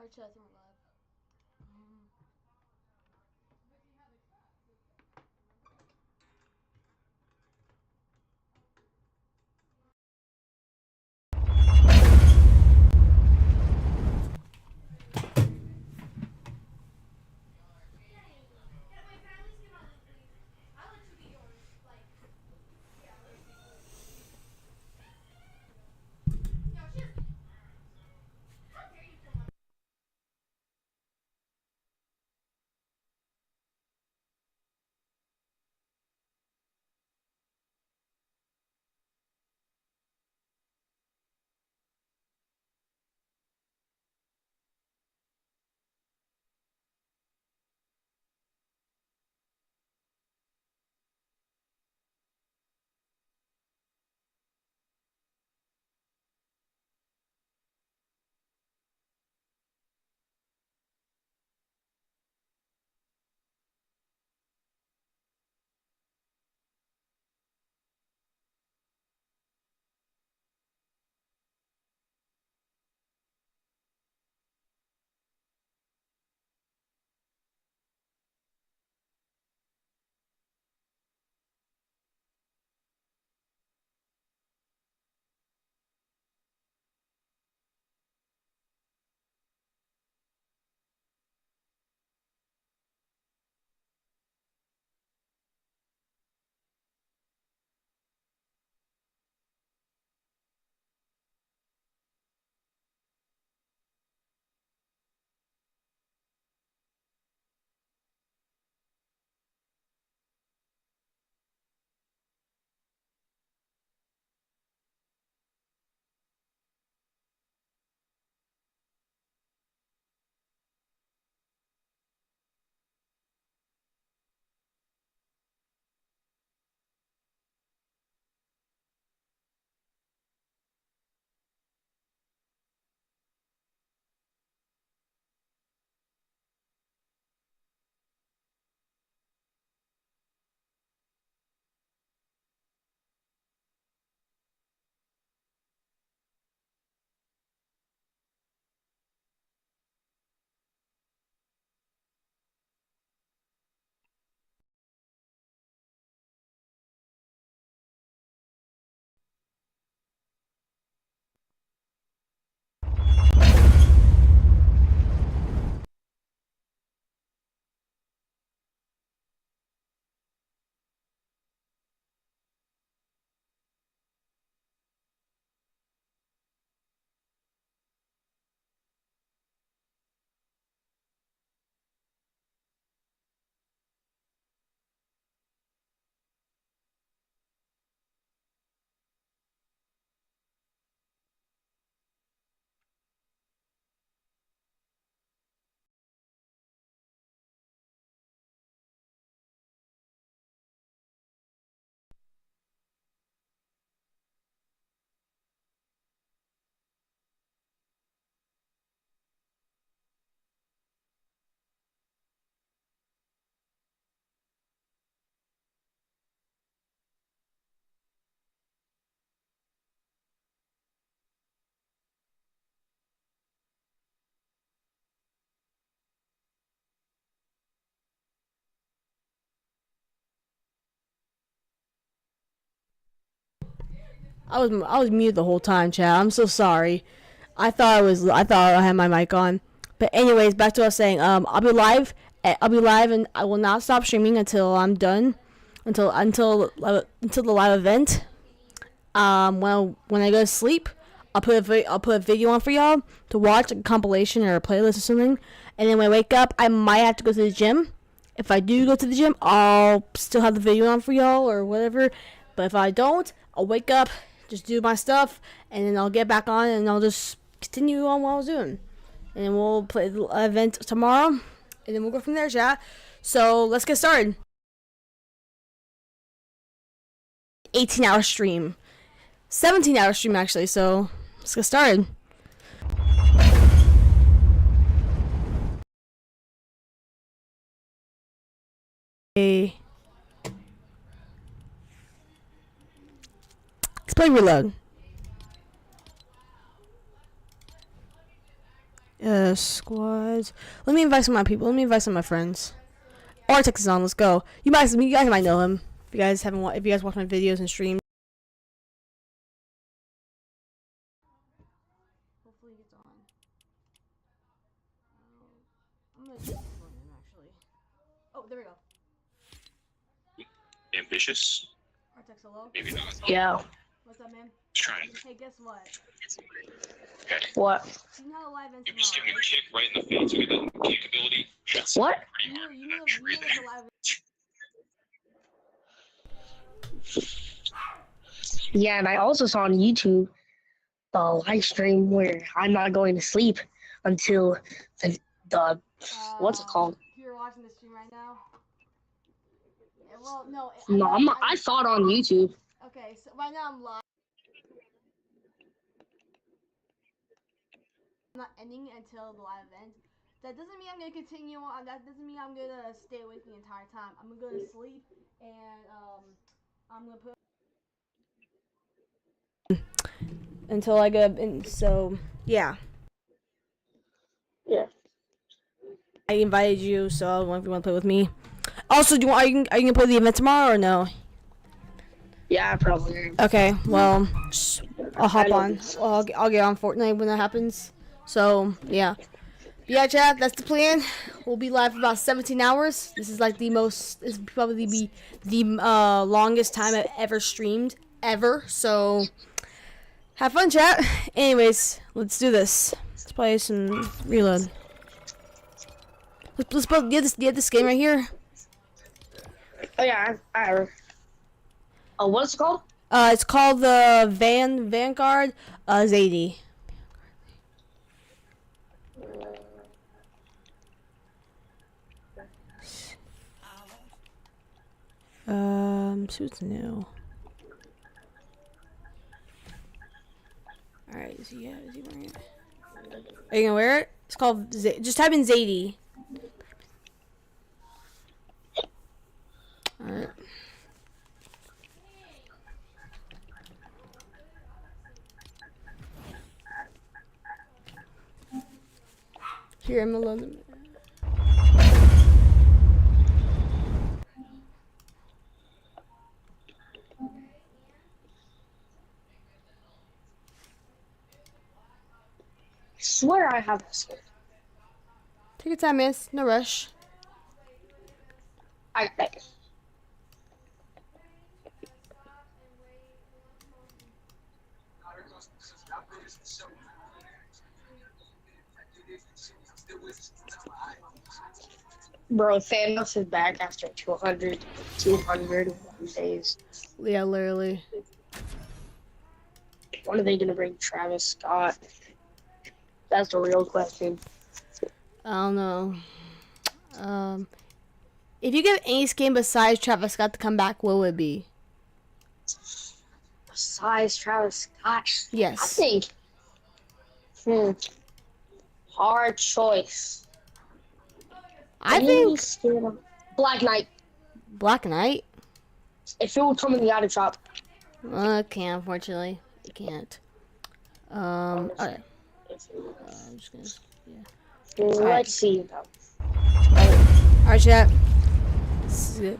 Actually, I think we're live. I was muted the whole time, chat. I'm so sorry. I thought I had my mic on. But anyways, back to what I was saying. I'll be live. I'll be live, and I will not stop streaming until I'm done. Until the live event. When I go to sleep, I'll put a video on for y'all to watch, like a compilation or a playlist or something. And then when I wake up, I might have to go to the gym. If I do go to the gym, I'll still have the video on for y'all or whatever. But if I don't, I'll wake up, just do my stuff, and then I'll get back on and I'll just continue on what I was doing. And then we'll play the event tomorrow, and then we'll go from there, chat. So let's get started. 18-hour stream. 17-hour stream, actually, so let's get started. Let's play Reload. Squads. Let me invite some of my people. Let me invite some of my friends. Artex is on. Let's go. You guys might know him. If you guys haven't, if you guys watch my videos and streams. Hopefully he gets on. I'm gonna join him actually. Oh, there we go. Ambitious? Artex, hello. Maybe not. Yeah. What's up, man? Trying. Hey, guess what? Okay. What? You know how live ends You just give me tomorrow. a kick right in the face. You get that kick ability. That's What? pretty hard. You I'm know sure the live. Yeah, and I also saw on YouTube the live stream where I'm not going to sleep until the what's it called? You're watching the stream right now. Yeah, well, no. No, I saw it on YouTube. Okay, so right now I'm live. I'm not ending until the live ends. That doesn't mean I'm gonna continue on. That doesn't mean I'm gonna stay awake the entire time. I'm gonna go to sleep and I'm gonna put until I go. And so yeah. Yeah. I invited you, so I wonder if you want to play with me. Also, are you gonna play the event tomorrow or no? Yeah, probably. Okay, well, I'll hop on. Well, I'll get on Fortnite when that happens. So yeah, chat. That's the plan. We'll be live for about 17 hours. This is like the most. This will probably be the longest time I've ever streamed ever. So have fun, chat. Anyways, let's do this. Let's play some reload. Let's build. You have this game right here. Oh yeah, I what's it called? It's called the Vanguard Zadie. So it's new. Alright, is he wearing it? Are you gonna wear it? It's called just type in Zadie. Alright. Here, I'm alone. I swear I have this. Take your time, miss. No rush. I Bro, Thanos is back after 200 days. Yeah, literally. When are they gonna bring Travis Scott? That's the real question. I don't know. If you give any game besides Travis Scott to come back, what would it be? Besides Travis Scott, Yes. I think. Hard choice. I think Black Knight. Black Knight. If it would come in the item shop. Okay, unfortunately, it can't. Okay. I'm just gonna. Let's see. Alright, chat. This is good.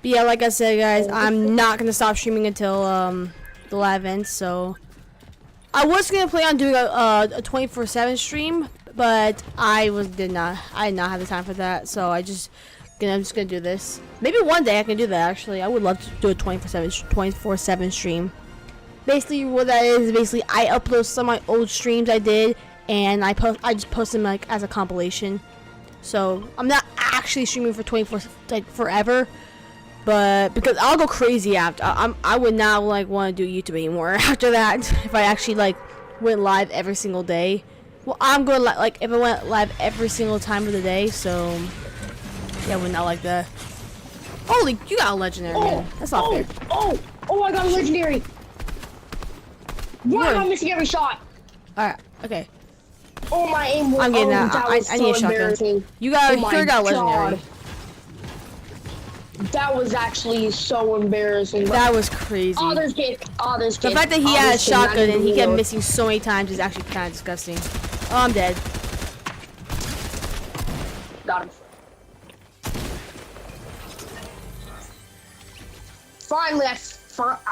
But yeah, like I said, guys, I'm not gonna stop streaming until the live ends. So I was gonna plan on doing a 24/7 stream, but I did not have the time for that. So I'm just gonna do this. Maybe one day I can do that. Actually, I would love to do a 24/7 stream. Basically, what that is basically I upload some of my old streams I did, and I just post them like as a compilation. So I'm not actually streaming for 24 forever, but because I'll go crazy after. I would not want to do YouTube anymore after that. If I actually went live every single day. Well, I'm going if I went live every single time of the day. So yeah, I would not like that. Holy, you got a legendary, man. That's not fair. Oh! I got a legendary. Why am I missing every shot? Alright, okay. Oh, my aim was. I'm getting that. I need a shotgun. You got a legendary. That was actually so embarrassing. That was crazy. Oh, there's kid. The fact that he had a shotgun and he kept missing so many times is actually kind of disgusting. Oh, I'm dead. Finally, I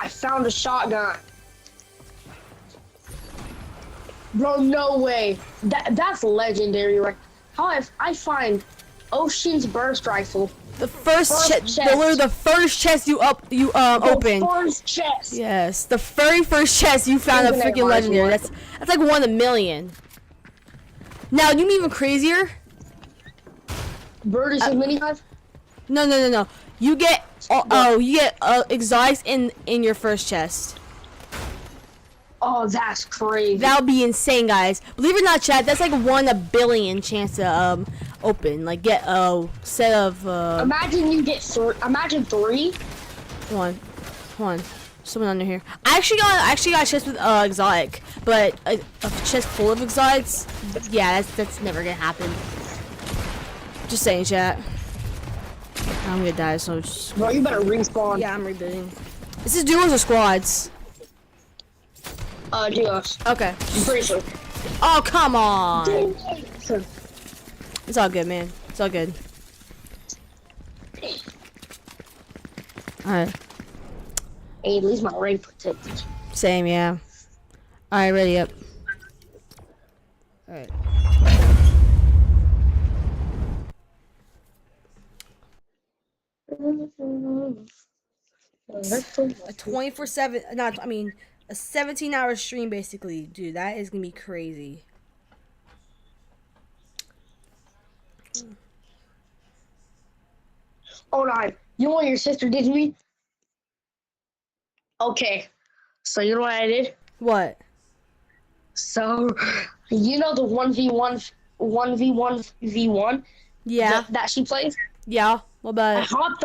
found a shotgun. Bro, no way. That's legendary, right? How I find Ocean's Burst Rifle. The first First chest. Literally the first chest you opened. The first chest. Yes, the very first chest you found a Isn't it freaking legendary. marginal? That's like 1 in a million. Now you mean even crazier? Birdie's mini hive. No. You get you get exotics in your first chest. Oh, that's crazy. That would be insane, guys. Believe it or not, chat. That's like 1 in a billion chance to open. Like get a set of Imagine you get imagine 3. Hold on. Someone under here. I actually got a chest with exotic, but a chest full of exotics. Yeah, that's never gonna happen. Just saying, chat. I'm gonna die, so just... Bro, you better respawn. Yeah, I'm rebooting. This is duos or squads? Duos. Okay. I'm pretty sure. Oh, come on. It's all good, man. It's all good. Alright. Hey, at least my ring protected. Same, yeah. Alright, ready up. Alright. A 24/7, not, I mean, a 17-hour stream, basically. Dude, that is gonna be crazy. Hold on. You know what your sister did to me? Okay. So you know what I did? What? So, you know the 1v1v1 Yeah. that she plays? Yeah. What about I it? hopped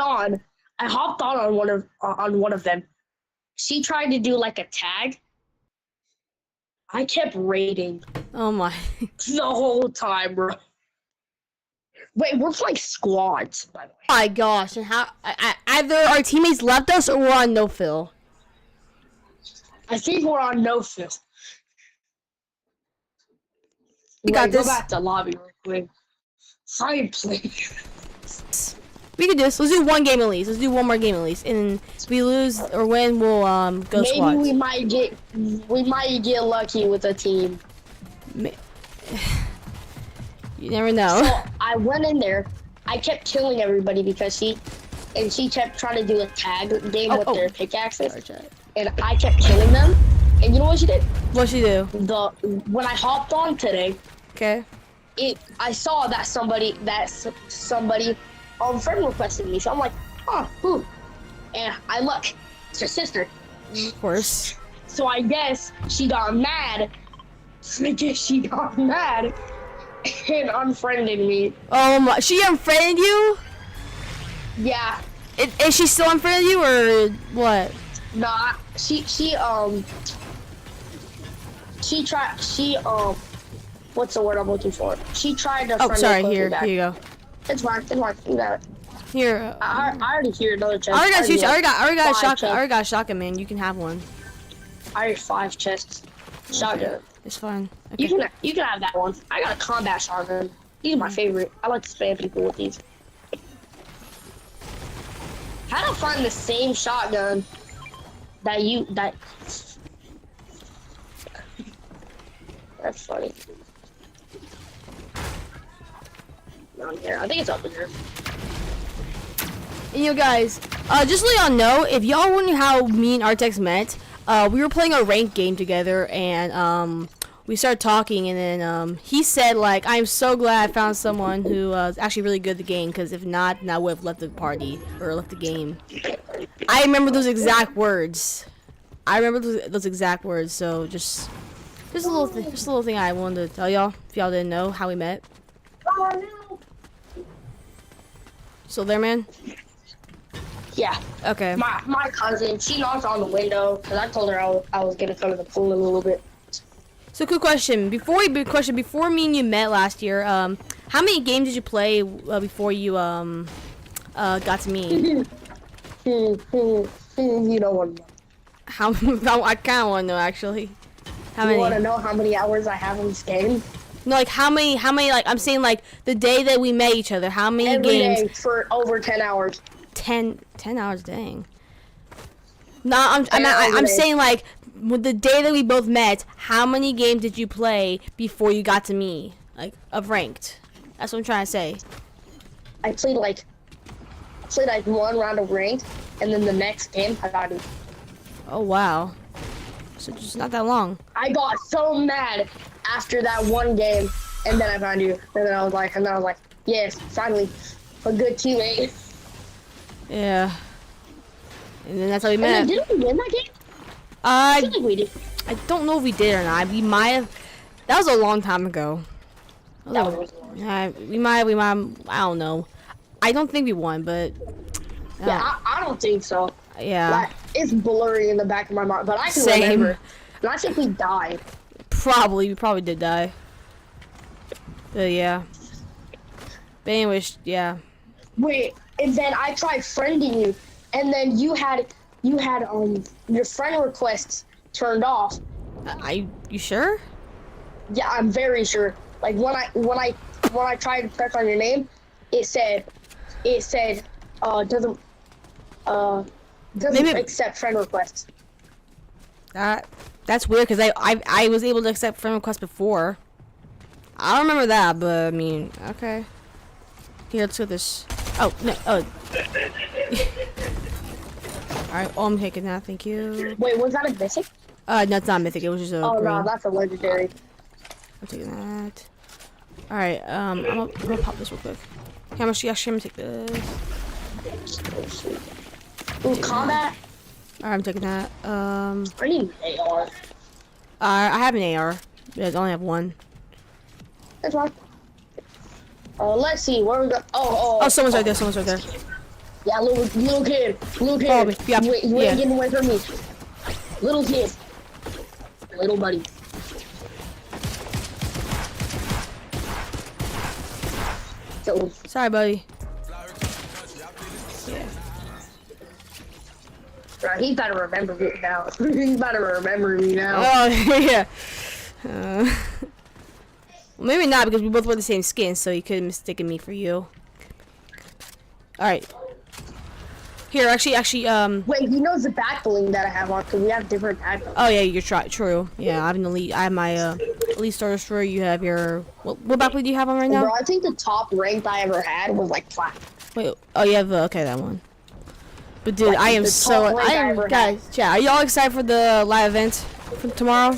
on one of them. She tried to do like a tag. I kept raiding Oh my. the whole time, bro. Wait, we're playing squads, by the way. My gosh. And how, either our teammates left us or we're on no fill. I think we're on no fill. We got Go this. back to lobby real quick. Fine, please. We can do this. Let's do 1 game at least. Let's do 1 more game at least. And if we lose or win, we'll go Maybe squads. we might get lucky with a team. You never know. So I went in there. I kept killing everybody because she kept trying to do a tag game with their pickaxes, and I kept killing them. And you know what she did? What'd she do? When I hopped on today, Okay. I saw that somebody friend requested me. So I'm like, oh, who? And I look, it's her sister. Of course. So I guess she got mad. And unfriended me. Oh my. She unfriended you? Yeah. Is she still unfriended you or what? Nah. She what's the word I'm looking for? She tried to. Oh, sorry. friend Here request me back. you go. It's fine. You got it. Here. I already hear another chest. I already got a shotgun. chests. I already got a shotgun, man. You can have one. I already 5 chests. Shotgun. It's fine. Okay. You can have that one. I got a combat shotgun. These are my favorite. I like to spam people with these. How to find the same shotgun that That's funny. Down here. I think it's up in here. And you guys, just to let y'all know, if y'all wondering how me and Artex met, we were playing a ranked game together, and we started talking, and then he said, like, I'm so glad I found someone who is actually really good at the game, because if not, then I would have left the party, or left the game. I remember those exact words. Those exact words, so just a little thing I wanted to tell y'all, if y'all didn't know how we met. So there, man? Yeah. Okay. My cousin, she knocked on the window because I told her I was gonna come to the pool in a little bit. So, quick question. Before me and you met last year, how many games did you play before you got to me? You don't want to know. How? I kind of want to know actually. How You many? want to know how many hours I have on this game? No, like how many? Like I'm saying, like the day that we met each other. How many Every games? day for over 10 hours. 10 hours. Dang. No, I'm Okay. saying like with the day that we both met, how many games did you play before you got to me, like of ranked? That's what I'm trying to say. I played like one round of ranked, and then the next game I got you. Oh wow, so just not that long. I got so mad after that one game, and then I found you, and then I was like, yes, finally, a good teammate. Yeah. And then that's how we And then met. didn't we win that game? I feel I like we did. I don't know if we did or not. We might have. That was a long time ago. That was We might. I don't know. I don't think we won, but yeah, I don't think so. yeah, Like, it's blurry in the back of my mind, but I can Same. remember. And I think we died. we probably did die. But yeah. But anyways, yeah. Wait, and then I tried friending you, and then you had your friend requests turned off. You sure? Yeah, I'm very sure. Like when I tried to press on your name, it said doesn't Maybe- accept friend requests. That's weird because I was able to accept friend requests before. I don't remember that, but I mean, okay. Here, let's go this. Oh no. Oh. All right. Oh, I'm taking that. Thank you. Wait, was that a mythic? No, it's not mythic. It was just a Oh green. no, that's a legendary. I'm taking that. All right. I'm gonna pop this real quick. Okay, I'm gonna take this. Ooh, combat. All right, I'm taking that. I need an AR. I have an AR. But I only have one. That's fine. Let's see where we go. Oh, someone's right there. Someone's right there. Yeah, little kid. Follow me. Yeah, You yeah. ain't getting away from me. Little kid. Little buddy. So, Sorry, buddy. right, he better remember me now. He better remember me now. Oh yeah. Well, maybe not because we both wear the same skin, so he could have mistaken me for you. All right. Here, actually, Wait, he knows the back bling that I have on because we have different back blings. Oh yeah, you're true. Yeah, I have an elite. I have my elite starter destroyer. You have your what back blade do you have on right now? Bro, I think the top ranked I ever had was like flat. Wait. Oh, you have okay that one. But dude, Like, I am the so top rank I ever had. guys. Yeah, are y'all excited for the live event for tomorrow?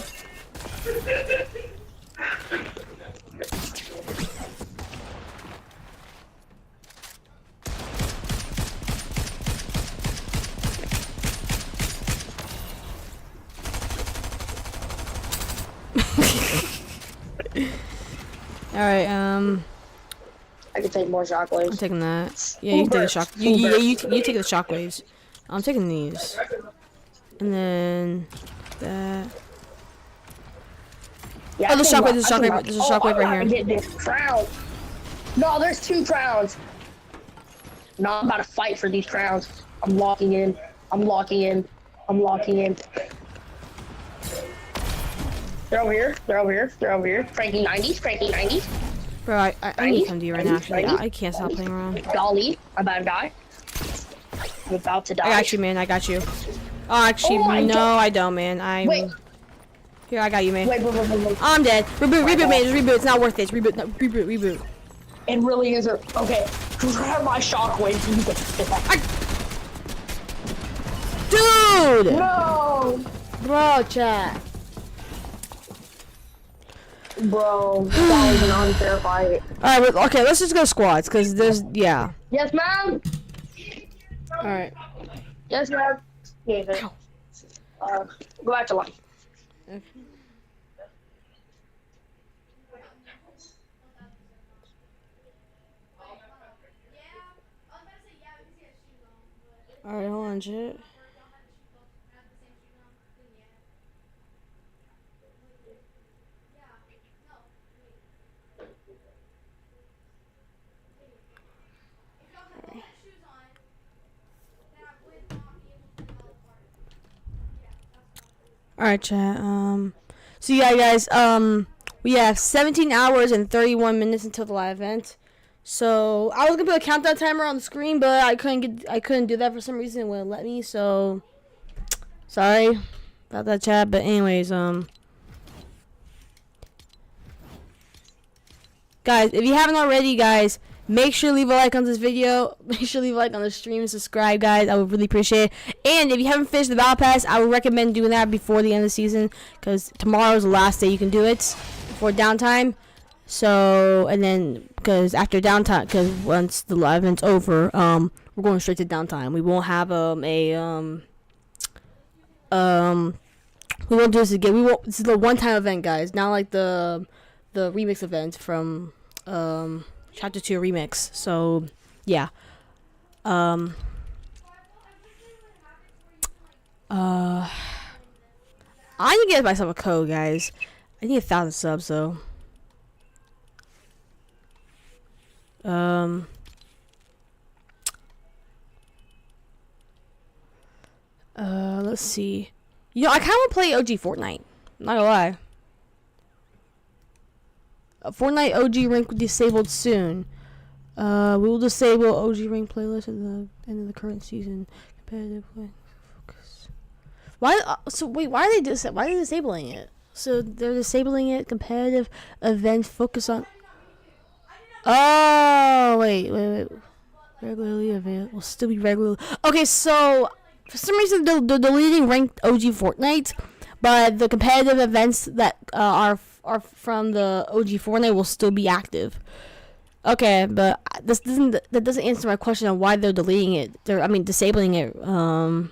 All right. I can take more I'm shockwaves. taking that. Yeah, you can take the shock. You take the shockwaves. I'm taking these. And then that. Yeah, Oh, the I think shockwave, there's a I think shockwave, there's a shockwave right I here. gotta get this crown. No, there's 2 crowns. No, I'm about to fight for these crowns. I'm locking in. I'm locking in. I'm locking in. They're over here. They're over here. They're over here. Frankie 90s. Frankie 90s. Bro, I need to come to you right now. Actually, I can't stop playing around. Dolly. I'm about to die. I'm about to die. I got you, man. I got you. Oh, actually, Oh, I no, don't- I don't, man. Wait. Here, I got you, man. Wait. I'm dead. Reboot, man. Just reboot. It's not worth it. It's reboot. No, reboot. It really isn't. Okay. Grab my shockwave. Dude! No! Bro, chat. Bro, that was an unfair fight. Alright, okay, let's just go squads, because there's, yeah. Yes, ma'am. Alright. Yes, ma'am. Yeah, go back to life. Alright, hold on, chat. Alright, chat. So yeah, guys, we have 17 hours and 31 minutes until the live event. So I was gonna put a countdown timer on the screen, but I couldn't do that for some reason. It wouldn't let me. So Sorry about that, chat. But anyways, guys, if you haven't already, guys, make sure to leave a like on this video. Make sure to leave a like on the stream and subscribe, guys. I would really appreciate it. And if you haven't finished the Battle Pass, I would recommend doing that before the end of the season, because tomorrow's the last day you can do it before downtime. So, and then, because after downtime, because once the live event's over, we're going straight to downtime. We won't have we won't do this again. We won't. This is the one-time event, guys. Not like the remix event from Chapter 2 remix. So, yeah. I need to get myself a code, guys. I need 1,000 subs, though. Let's see. You know, I kind of want to play OG Fortnite. Not gonna lie. Fortnite OG rank disabled soon. We will disable OG rank playlist at the end of the current season. Competitive play focus. Why? So wait, why are they disabling it? So they're disabling it. Competitive event focus on. Oh wait. Regularly available. Will still be regularly. Okay, so for some reason they're deleting ranked OG Fortnite, but the competitive events that are from the OG Fortnite will still be active. Okay, but that doesn't answer my question on why they're deleting it. Disabling it. I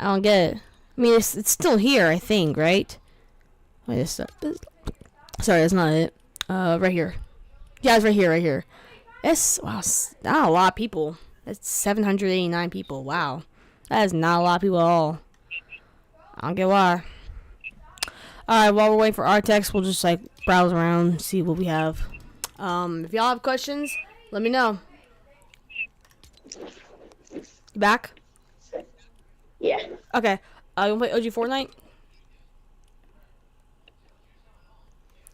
don't get it. I mean, it's still here, I think, right? Wait a sec. Sorry, that's not it. Right here. Yeah, it's right here. It's not a lot of people. That's 789 people. Wow, that is not a lot of people at all. I don't get why. Alright, while we're waiting for our text, we'll just like browse around, see what we have. If y'all have questions, let me know. You back? Yeah. Okay. You wanna play OG Fortnite?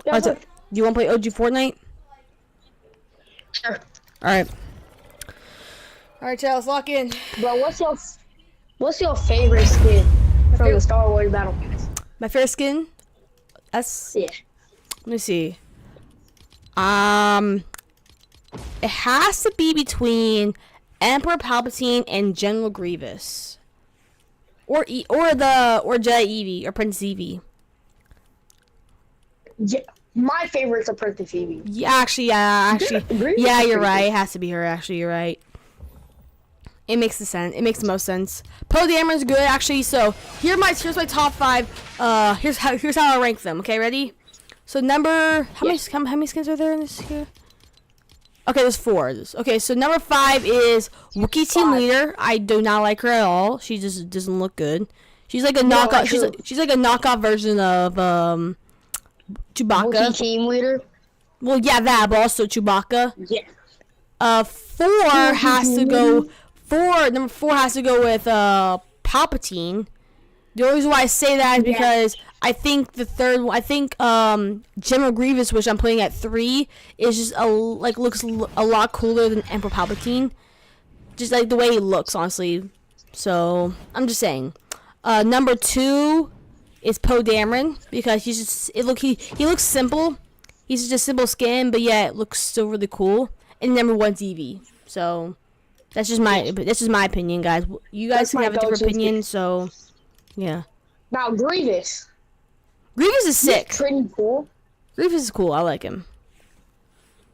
Yeah, Alright, so, do you wanna play OG Fortnite? sure. Alright. Alright, chat, let's lock in. Bro, what's your favorite skin from the Star Wars Battle Pass? My favorite skin? That's Yeah. let me see. It has to be between Emperor Palpatine and General Grievous, or Jedi Eevee or Prince Eevee. Yeah. My favorite's a Princess Eevee. Yeah, actually, yeah, you're right. It has to be her. Actually, you're right. It makes sense. It makes the most sense. Poe Dameron's good, actually. So here's my top 5. Here's how I rank them. Okay, ready? So how many skins are there in this here? Okay, there's 4. Okay, so number 5 is Wookiee Team Leader. I do not like her at all. She just doesn't look good. She's like a knockoff. She's like a knockoff version of Chewbacca. Wookiee Team Leader. Well, yeah, that, but also Chewbacca. Yeah. 4 has to go. Number 4 has to go with Palpatine. The only reason why I say that is because I think the third one, General Grievous, which I'm putting at 3, is just looks a lot cooler than Emperor Palpatine. Just like the way he looks, honestly. So I'm just saying. Number 2 is Poe Dameron, because he looks simple. He's just a simple skin, but yeah, it looks still really cool. And number 1's Eevee. So that's just my opinion, guys. You guys can have a different opinion. So yeah. Now Grievous. Grievous is sick. He's pretty cool. Grievous is cool. I like him.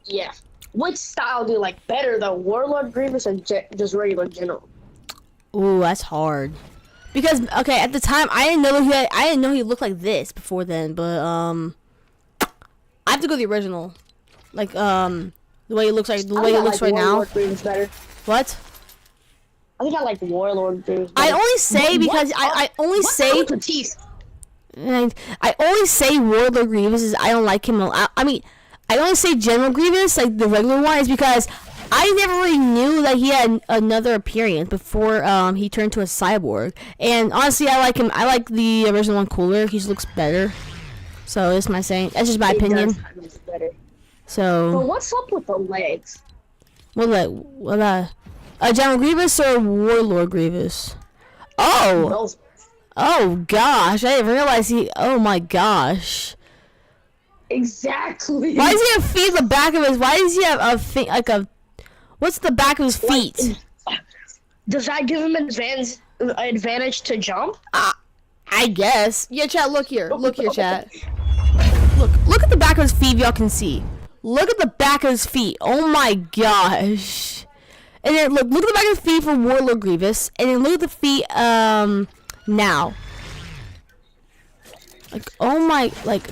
Yeah. Which style do you like better, the Warlord Grievous or just regular General? Ooh, that's hard. Because at the time I didn't know he looked like this before then, but I have to go the original, like the way he looks right now. Grievous better. What? I think I like Warlord Grievous better. I only say because I only say Warlord Grievous is I don't like him. I mean, I only say General Grievous, like the regular one, is because I never really knew that he had another appearance before he turned to a cyborg. And honestly, I like him. I like the original one cooler. He just looks better. So that's my saying. That's just my opinion. Does better. So. But what's up with the legs? What General Grievous or Warlord Grievous? Oh. Oh gosh, I didn't realize he. Oh my gosh. Exactly. Why does he have feet in the back of his? Why does he have a feet like a? What's the back of his feet? Does that give him an advantage to jump? I guess. Yeah, chat. Look here. Look here, chat. Look at the back of his feet. Y'all can see. Look at the back of his feet. Oh my gosh. And then look at the back of his feet for Warlord Grievous, and then look at the feet now. Like oh my like.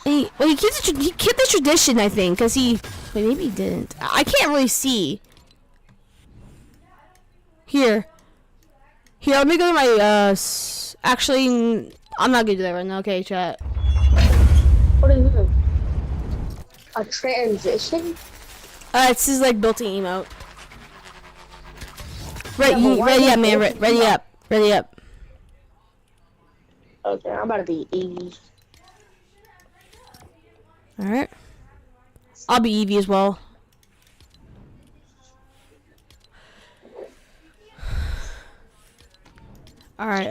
He kept the tradition, I think, cause he. Wait, maybe he didn't. I can't really see. Here. Let me go to my actually, I'm not gonna do that right now. Okay, chat. What is it? A transition? It's just like built-in emote. Right, Yeah, but why ready is up, it man. built-in Ready emote? up. Ready up. Okay, I'm about to be Eevee. All right. I'll be Eevee as well. All right.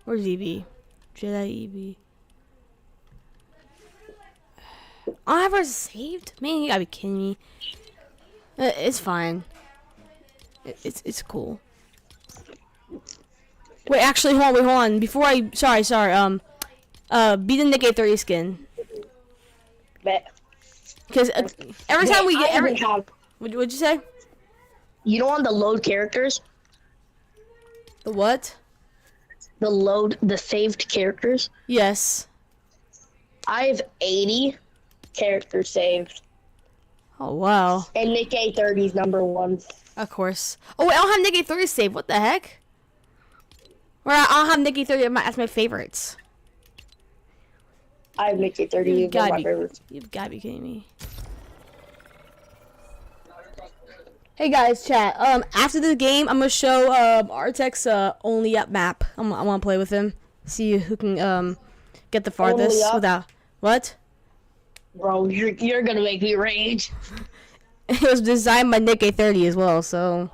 Where's Eevee? Jedi Eevee. I have her saved? Man, you gotta be kidding me. It's fine. It's cool. Wait, actually, hold on. Before I, sorry. Be the Nick A30 skin. Bet. Because every time we get what'd you say? You know on the load characters? The what? The saved characters? Yes. I have 80 characters saved. Oh wow. And Nick A30 is number 1. Of course. Oh wait, I don't have Nick A30 saved. What the heck? Or I don't have Nick A30 as my favorites. I have Nick A30 You've as one of my gotta favorites. You've gotta be kidding me. Hey guys, chat. After the game, I'm gonna show Artek's only up map. I wanna play with him. See who can get the farthest Only up? without what? Bro, you're gonna make me rage. It was designed by Nick A30 as well, so.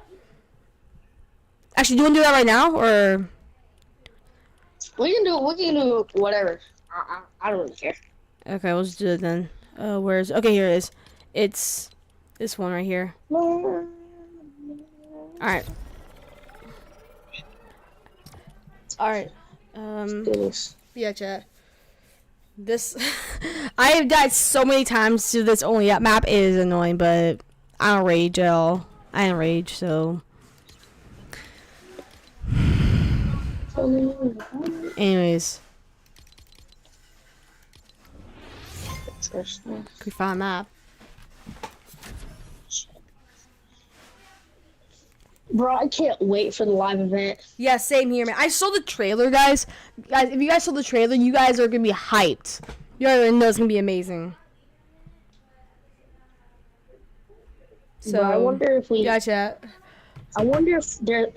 Actually, do you wanna do that right now, or? We can do whatever. I don't really care. Okay, we'll just do it then. Where's? Okay, here it is. It's this one right here. All right. Yeah, chat. This I have died so many times to this only up map. It is annoying, but I don't rage at all. I don't rage, so. Anyways, can we find a map? Bro, I can't wait for the live event. Yeah, same here, man. I saw the trailer, guys. Guys, if you guys saw the trailer, you guys are gonna be hyped. You already know it's gonna be amazing. So Bro, I wonder if we. yeah, chat. I wonder if there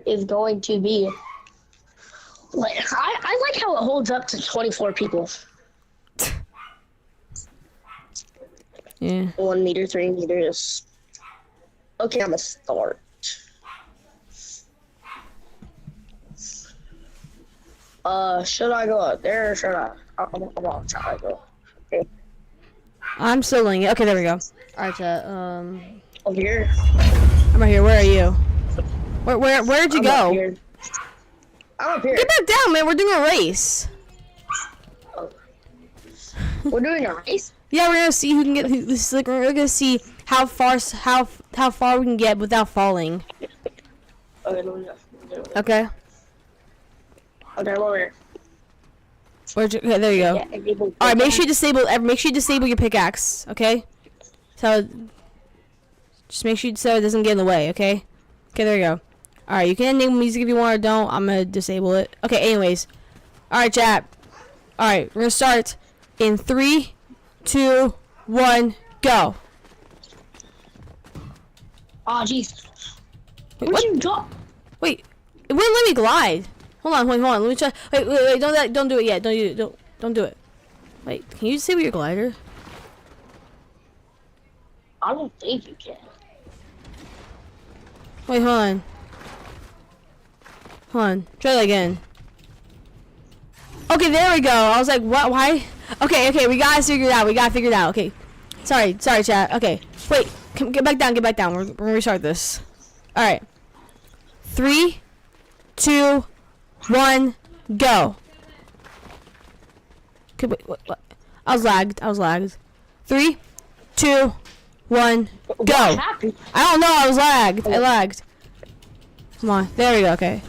is going to be. Like I like how it holds up to 24 people. Yeah. 1 meter, 3 meters. Okay, I'm a start. Should I go out there or should I? I'm gonna try to go. Okay. I'm still doing it. Okay, there we go. Alright, chat. Over here. I'm right here. Where are you? Where'd you I'm go? Up here. I'm up here. Get back down, man. We're doing a race. We're doing a race. Yeah, we're gonna see who can get. This is like we're gonna see how far we can get without falling. Okay, let me go. Okay. Okay, I'm over here. Where'd you, okay, there you go. Yeah, enable All right, make sure you disable your pickaxe. Okay. So just make sure so it doesn't get in the way. Okay. Okay, there you go. All right, you can enable music if you want or don't. I'm gonna disable it. Okay. Anyways. All right, chat. All right, we're gonna start in 3, 2, 1, go. Oh, jeez. Wait, Where'd what? you go? Wait, it wouldn't let me glide. Hold on. Let me try. Wait, don't do it yet. Don't do it. Wait, can you disable your glider? I don't think you can. Wait, hold on. Hold on. Try that again. Okay, there we go. I was like, what? Why? Okay, okay, we gotta figure it out. We gotta figure it out. Okay. Sorry, chat. Okay. Wait, get back down, get back down. We're gonna restart this. Alright. 3, 2, 1, go. Okay, wait, what? I was lagged. 3, 2, 1, What go. happened? I don't know, I was lagged. I lagged. Come on, there we go, okay.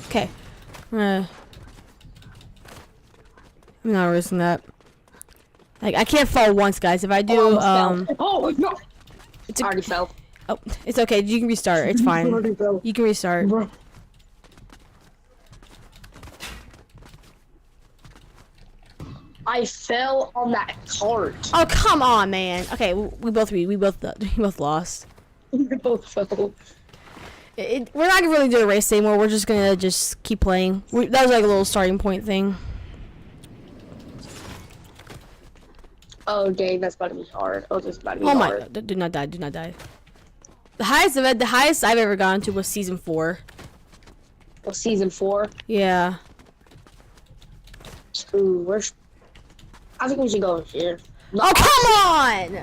Okay. I'm not risking that. Like, I can't fall once, guys. If I do, Oh no! it's I already fell. oh, it's okay. You can restart. It's fine. Already fell. You can restart. Bro. I fell on that cart. Oh, come on, man. Okay, we both lost. We both fell. We're not gonna really do a race anymore. We're just gonna keep playing. That was like a little starting point thing. Oh dang, that's about to be hard. Oh, this is about to be Oh my hard. god! Do not die! Do not die! The highest I've ever gone to was season 4. Well, season 4. Yeah. Ooh, I think we should go here. No, Oh, come on!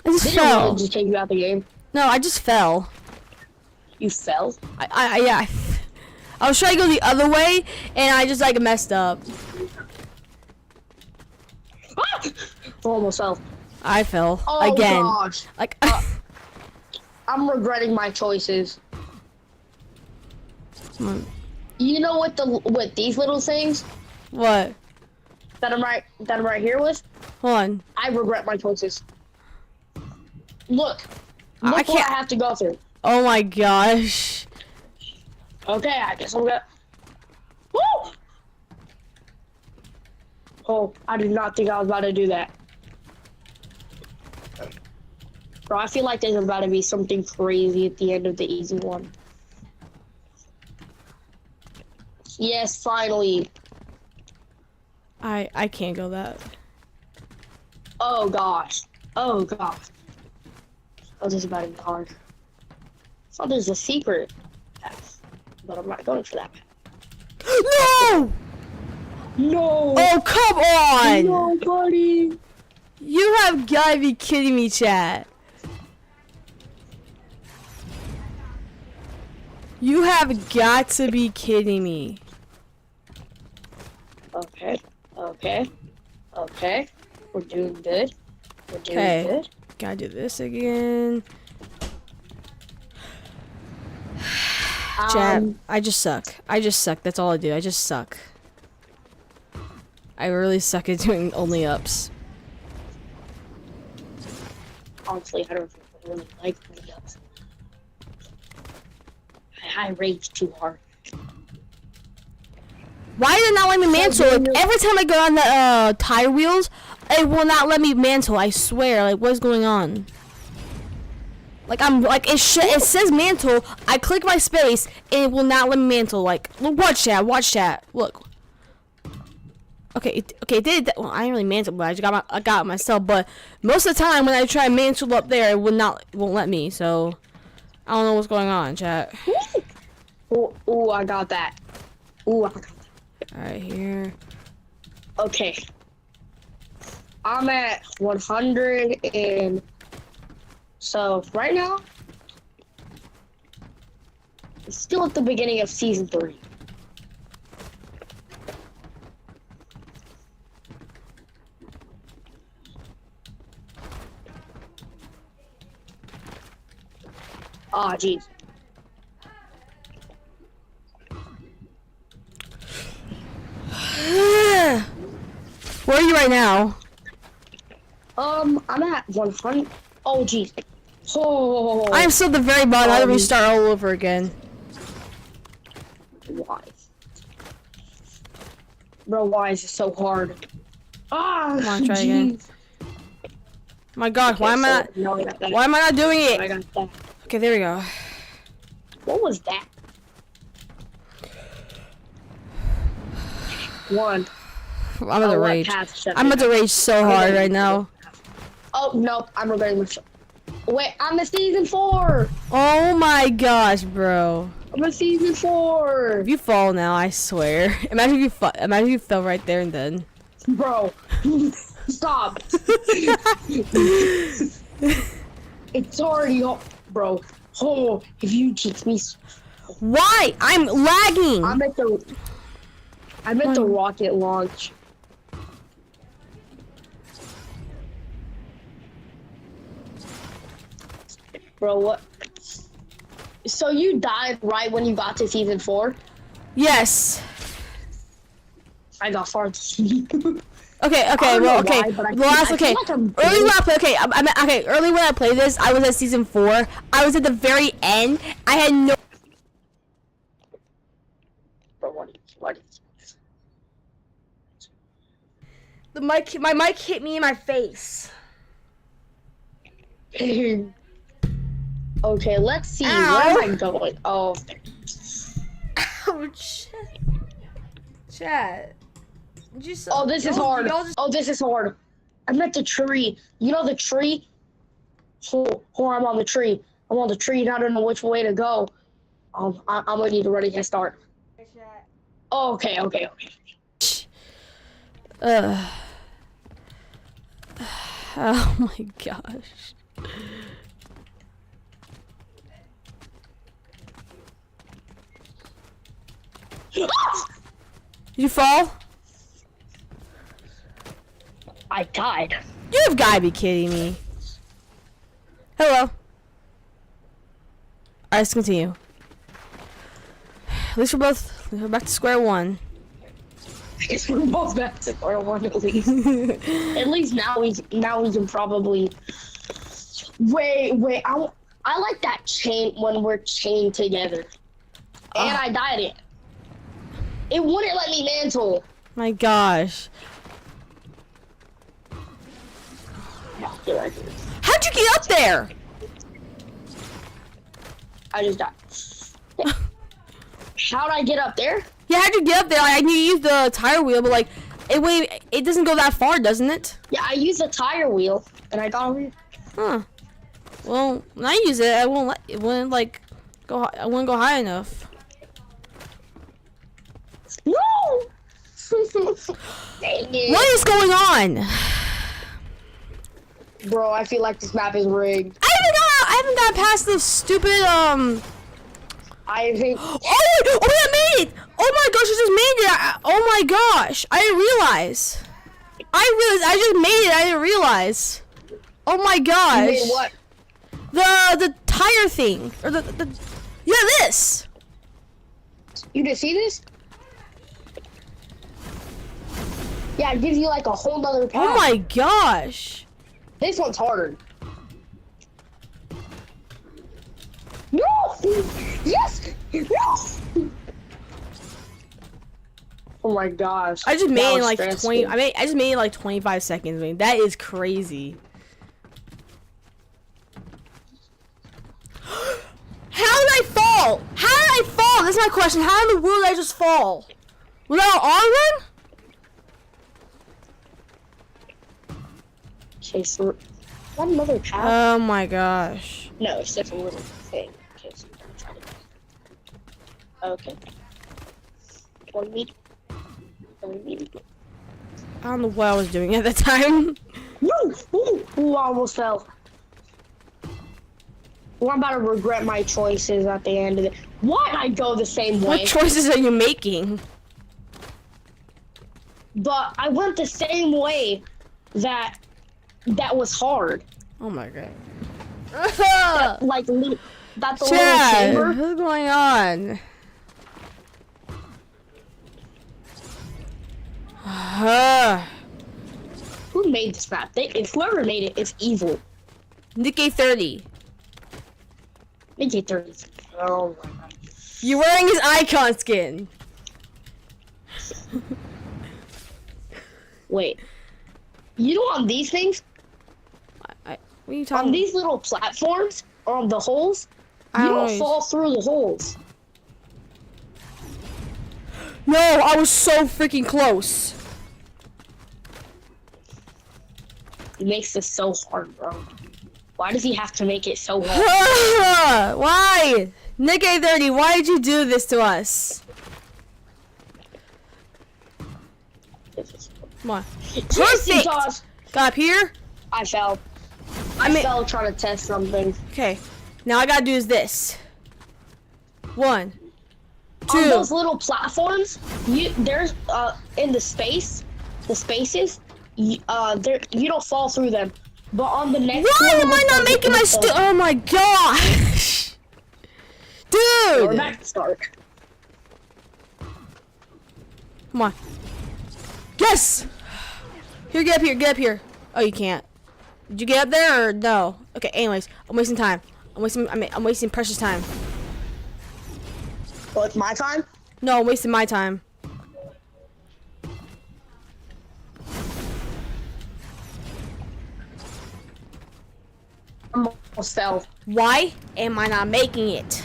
I just did it fell. really just take you out the game? No, I just fell. You fell? I was trying to go the other way, and I just like messed up. Ah! Almost fell. I fell Oh again. gosh. Like, I'm regretting my choices. come on. You know what these little things What? that I'm right here with? Hold on. I regret my choices. Look. I Look what can't- I have to go through. Oh my gosh. Okay, I guess I'm gonna. Woo! Oh, I did not think I was about to do that. Bro, I feel like there's about to be something crazy at the end of the easy one. Yes, finally. I can't go that. Oh gosh. Oh gosh. Oh, this is about to be hard. Oh, there's a secret path, but I'm not going for that. No! No. Oh, come on! No, buddy. You have gotta be kidding me, chat. You have got to be kidding me. Okay. Okay. Okay. We're doing good. We're doing Okay. good. Gotta do this again. Chat, I just suck. That's all I do. I just suck. I really suck at doing only ups. Honestly, I don't really like videos. I rage too hard. Why did it not let me mantle? Like, every time I go on the tire wheels, it will not let me mantle. I swear. Like, what's going on? Like, I'm like it says mantle. I click my space, and it will not let me mantle. Like, look, watch chat. Look. Okay, it did. Well, I didn't really mantle, but I got it myself. But most of the time, when I try to mantle up there, it won't let me. So I don't know what's going on, chat. Ooh, I got that. Ooh, I got that. All right, here. Okay. I'm at 100 and so right now it's still at the beginning of season 3. Ah, jeez. Where are you right now? I'm at 100. Oh, jeez. Oh, I am still at the very bottom. I have to restart all over again. why? Bro, why is it so hard? Ah, Come on, try again. My God, why am I not doing I it? got that. Okay, there we go. What was that? One. I'm about to Oh, what rage. path should I'm I about to rage so hard right now. Oh no, I'm regretting my shot. Wait, I'm a season 4. Oh my gosh, bro. I'm a season 4. If you fall now, I swear. Imagine if you imagine if you fell right there and then. Bro, stop. It's already up, bro. Oh, if you teach me, Why? I'm lagging. I'm at the rocket launch. Bro, what? So you died right when you got to season 4? Yes. I got far to see. Okay. I Okay. don't Well. know Okay. why, but I The last. feel Okay. like I'm Early when I play. Okay. Okay. Early when I played this, I was at season 4. I was at the very end. I had no. Bro, what is The mic. My mic hit me in my face. Okay, let's see. Ow. Where am I going? Oh, Ouch. Chat. oh, this is hard. Oh, this is hard. I'm at the tree. You know the tree? Oh, I'm on the tree. I'm on the tree and I don't know which way to go. I'm gonna need a ready head start. Oh, okay. Oh my gosh. Did you fall? I died. You've got to be kidding me. Hello. Alright, let's continue. At least we're back to square one. I guess we're both back to square one at least. At least now we can probably. Wait. I like that chain when we're chained together. And I died it. It wouldn't let me mantle. My gosh. How'd you get up there? I just died. How'd I get up there? Yeah, how'd you get up there? Like, I knew you used the tire wheel, but like, it doesn't go that far, doesn't it? Yeah, I used the tire wheel and I got over here. Huh. Well, when I use it, I wouldn't like go. I wouldn't go high enough. No! Dang it. What is going on? Bro, I feel like this map is rigged. I haven't got past the stupid I think. Oh, I made it! Oh my gosh, I just made it! Oh my gosh, I didn't realize. I just made it. I didn't realize. Oh my gosh. You made what? The tire thing or the yeah, this. You didn't see this? Yeah, it gives you like a whole nother path. Oh my gosh. This one's harder. No! Yes! No! Oh my gosh. I just That made it was like stressful. 20. I just made it like 25 seconds. I mean, that is crazy. How did I fall? How did I fall? That's my question. How in the world did I just fall? Without an arm run? Okay, so one another path? Oh my gosh. No, it's just a little thing. Okay, so I'm trying to. Okay. 1 meter. 1 meter. I don't know what I was doing at the time. No! Ooh, I almost fell. Well, I'm about to regret my choices at the end of it. Why'd I go the same way? What choices are you making? But I went the same way that was hard. Oh my god. Like, that's the little Chad, chamber. what's going on? Who made this map? If whoever made it, it's evil. Nick A30. Make it 30. Oh my god. You're wearing his icon skin. Wait. You know on these things? What are you On talking these little platforms, or on the holes, I you don't don't know. fall through the holes. No, I was so freaking close. He makes this so hard, bro. Why does he have to make it so hard? Why? Nick A30, why did you do this to us? Come on. Yes, he Perfect! does. Got up here? I fell. I fell trying to test something. Okay. Now I gotta do is this. 1, 2. On those little platforms, there's in the spaces, you don't fall through them. But on the next Why one, am I not making my oh my gosh! We're Dude! back to start. Come on. Yes! Here, get up here. Oh, you can't. Did you get up there or no? Okay, anyways, I'm wasting time. I'm wasting precious time. Well, it's my time. No, I'm wasting my time. I almost fell. Why am I not making it?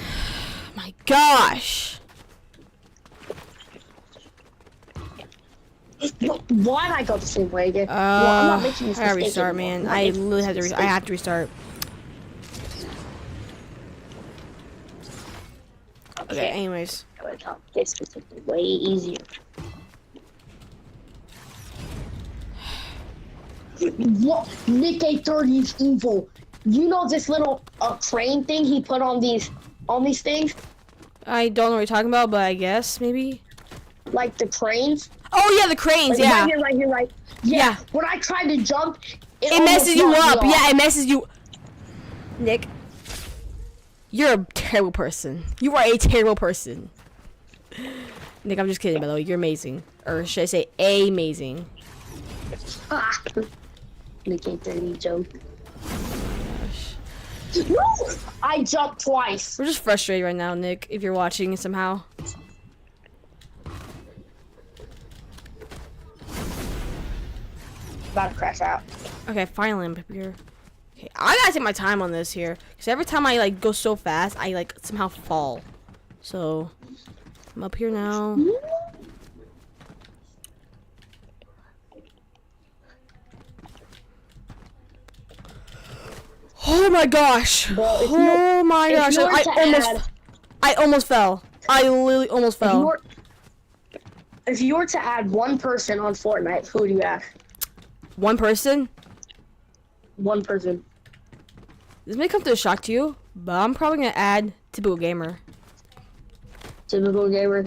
My gosh. Why'd I go the same way again? Well, I'm not making this I gotta mistake restart, anymore. man. I'm not I making literally this have to. mistake. I have to restart. Okay. Anyways. This is way easier. What? Nick A30 is evil. You know this little crane thing he put on these things, I don't know what you're talking about, but I guess maybe. like the cranes. Oh yeah, the cranes. Like, Yeah. Right here. Yeah. When I tried to jump, It almost messes you knocked up. me off. Yeah, it messes you. Nick, you're a terrible person. You are a terrible person. Nick, I'm just kidding, by the way. You're amazing. Or should I say amazing? Ah. Nick A30 joke. No! I jumped twice. We're just frustrated right now, Nick, if you're watching somehow. About to crash out. Okay, finally I'm up here. Okay, I gotta take my time on this here. Because every time I, like, go so fast, I, like, somehow fall. So, I'm up here now. Oh my gosh! Bro, if you- Oh my if gosh! you were to I almost fell. I literally almost fell. If you were to add one person on Fortnite, who would you add? One person. One person. This may come to a shock to you, but I'm probably gonna add Typical Gamer. Typical gamer.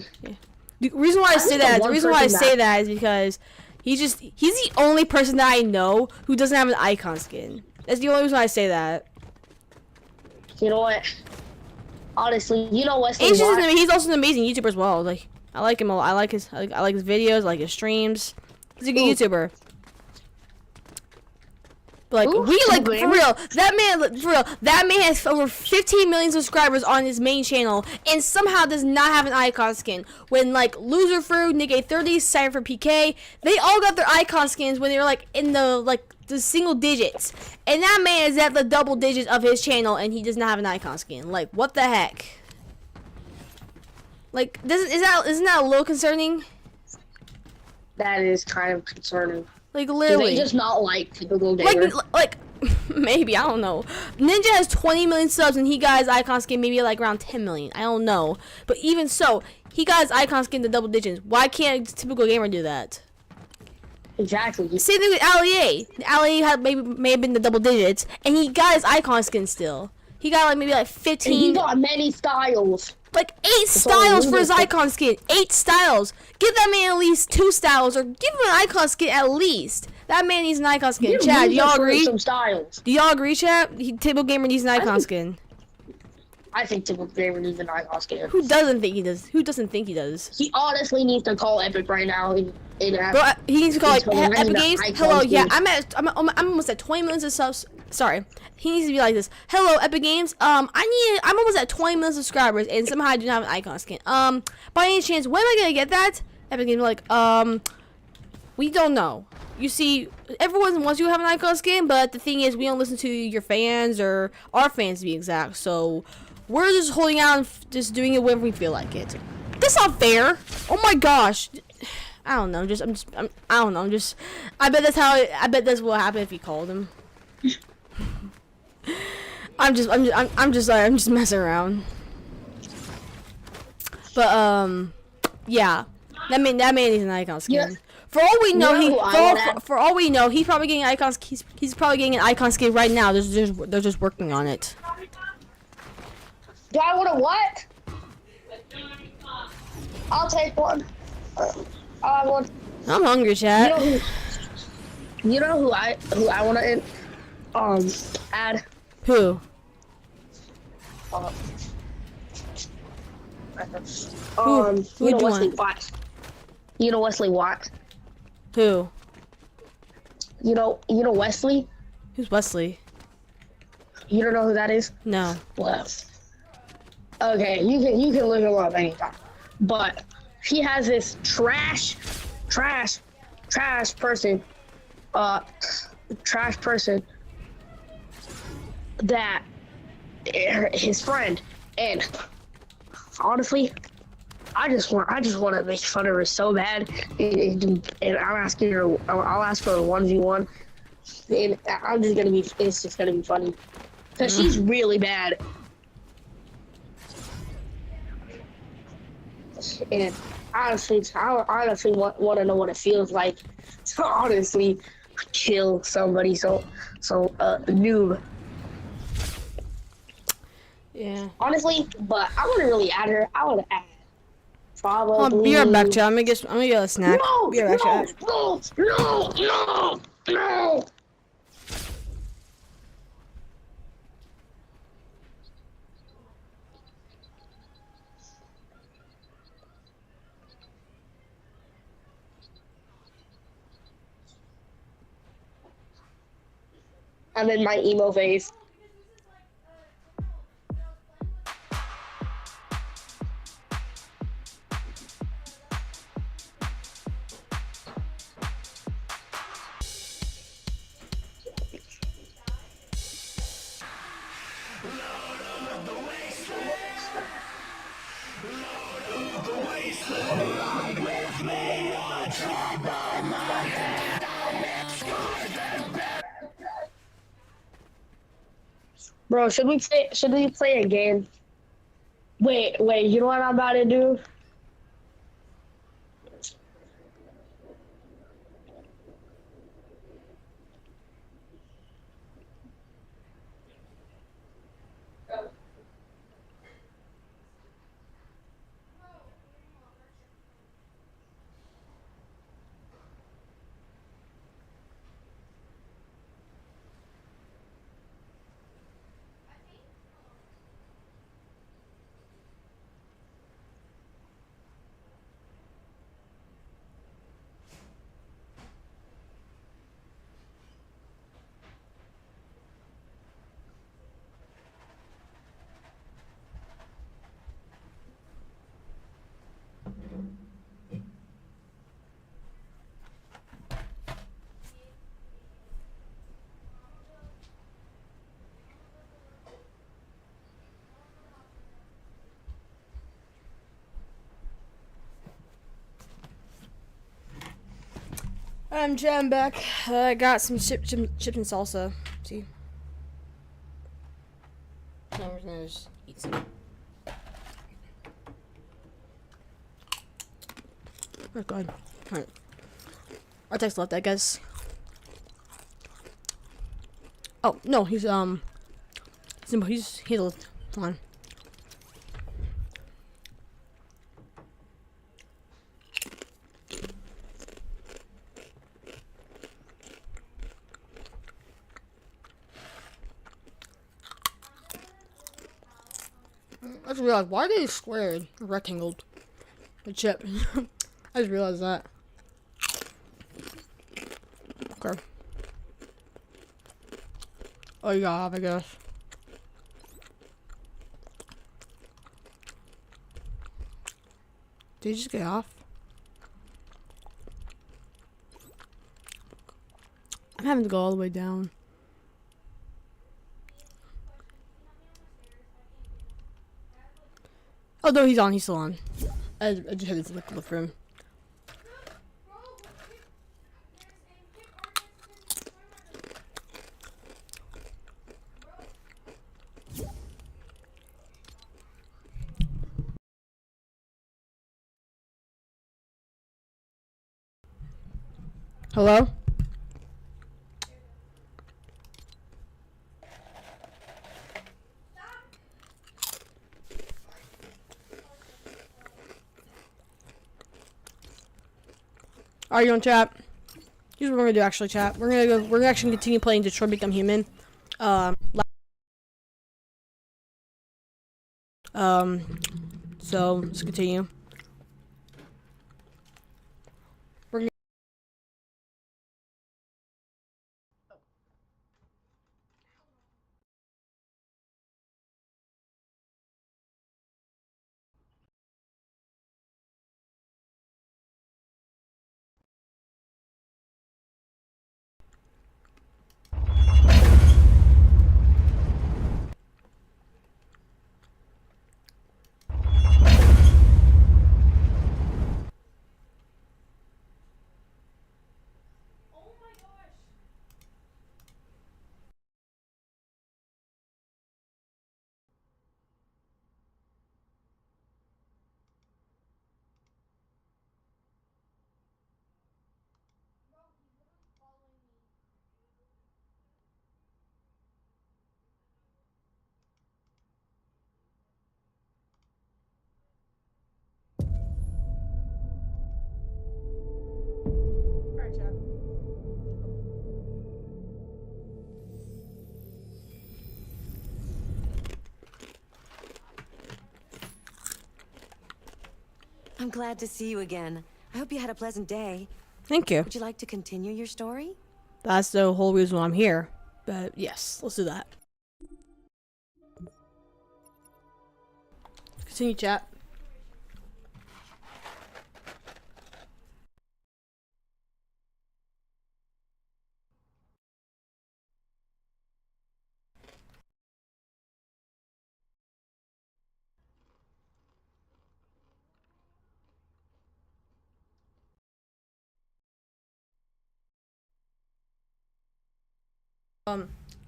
The reason why I say think the that, the one reason why I person say that is because he's the only person that I know who doesn't have an icon skin. That's the only reason why I say that. You know what? Honestly, you know what's He's also an amazing YouTuber as well. Like I like him a lot. I like his videos, I like his streams. He's a good YouTuber. But like Ooh, we like Typical for real, that man has over 15 million subscribers on his main channel and somehow does not have an icon skin. When like Loser Fruit, Nick A30, Cypher PK, they all got their icon skins when they were like in the single digits. And that man is at the double digits of his channel and he does not have an icon skin. Like what the heck? Like isn't that a little concerning? That is kind of concerning. Like Do literally. they just not like typical gamer? Like maybe, I don't know. Ninja has 20 million subs and he got his icon skin maybe like around 10 million. I don't know. But even so, he got his icon skin to double digits. Why can't Typical Gamer do that? Exactly. Same thing with Ali. Ali may have been the double digits and he got his icon skin still. He got like maybe like And 15, he got many styles. like 8 all styles for his lunatic. icon skin. 8 styles. Give that man at least 2 styles or give him an icon skin at least. That man needs an icon skin. Give Chad, do y'all Loser Fruit agree? Some styles. Do y'all agree, Chad? Typical Gamer needs an icon think- skin. I think typical gamer needs an icon skin. Who doesn't think he does? Who doesn't think he does? He honestly needs to call Epic right now. Bro, he needs to call like He's gonna Epic need an Games. icon Hello, yeah, skin. I'm almost at 20 millions of subs. Sorry, he needs to be like this. Hello, Epic Games. I'm almost at 20 million subscribers, and somehow I do not have an icon skin. By any chance, when am I gonna get that? Epic Games like, we don't know. You see, everyone wants you to have an icon skin, but the thing is, we don't listen to your fans or our fans to be exact. So we're just holding out and just doing it whenever we feel like it. That's not fair. Oh my gosh. I don't know. I don't know. I bet that's what happened if you called him. I'm just messing around. But yeah, that man needs an icon skin. Yeah. For all we know, You know who I would add? for all we know, he's probably getting icons. He's probably getting an icon skin right now. They're just working on it. Do I want a what? I'll take one. I want. I'm hungry, chat. You know who I want to add? Who? You Who know do Wesley you want? Watt. You know Wesley Watt. Who? You know Wesley. Who's Wesley? You don't know who that is? No. Well, okay, you can look him up anytime. But he has this trash person, that his friend, and honestly, I just want to make fun of her so bad, and I'll ask for a 1v1, and it's just gonna be funny, cause she's really bad. And honestly, I honestly want to know what it feels like to honestly kill somebody so noob. Yeah. Honestly, but I wouldn't really add her. I would add probably. Be right back, chat. I'm gonna get a snack. No, Be right back, chat. no. I'm in my emo phase. Bro, should we play a game? Wait, you know what I'm about to do? I'm back. I got some chips and salsa. See? Now we're gonna just eat some. Oh god. Alright. Our text left, I guess. Oh no, he's hold on. I just realized, why are they squared or rectangled? The chip. I just realized that. Okay. Oh, you got off, I guess. Did you just get off? I'm having to go all the way down. Oh no, he's on. He's still on. I just had to look for him. Hello? Are you on chat? Here's what we're gonna do actually, chat. We're gonna actually continue playing Detroit Become Human. So let's continue. I'm glad to see you again. I hope you had a pleasant day. Thank you. Would you like to continue your story? That's the whole reason why I'm here. But yes, let's do that. Continue, chat.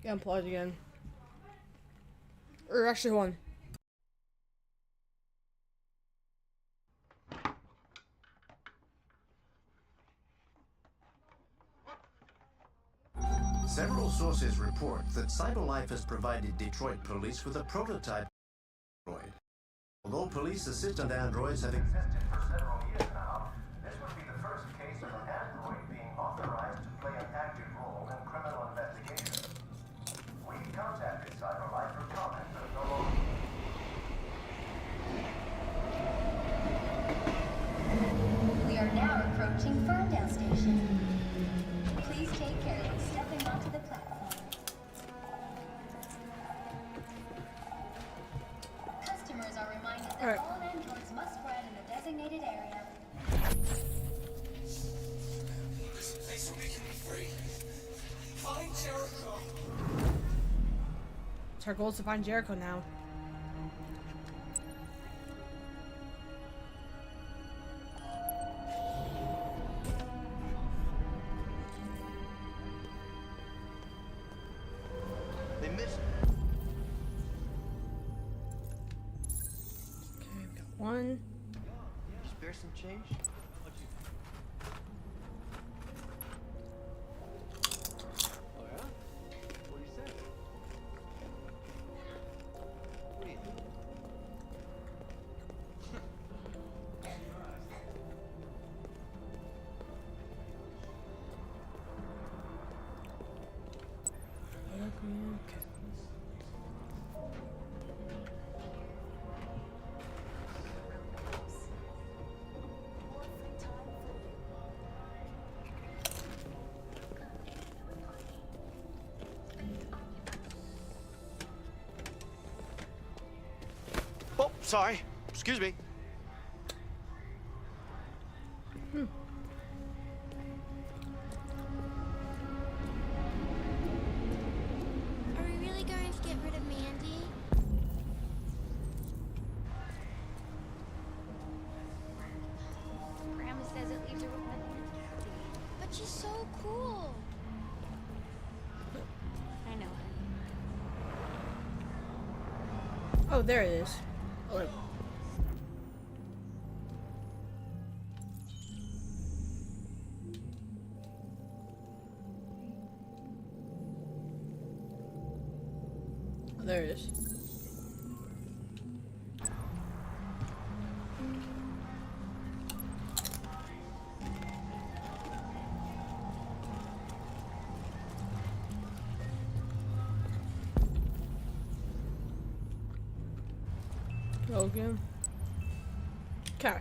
Get unplugged again. Or actually, hold on. Several sources report that CyberLife has provided Detroit police with a prototype android. Although police assistant androids have existed for several years now, this would be the first case of an android being authorized to play an active role in criminal investigations. We contacted CyberLife for comment, but no longer. We are now approaching Ferndale Station. Please take care of stepping onto the platform. Customers are reminded that all androids must ride in a designated area. Thanks for making me free. Find Jericho. It's our goal is to find Jericho now. They missed. Okay, we got one. Spare some change? Oh yeah? What do you say? What do you think? Oh, sorry. Excuse me. Are we really going to get rid of Mandy? Grandma says it leaves her with nothing. But she's so cool. I know. Oh, there it is. Oh, look. there it is. Logan. Okay.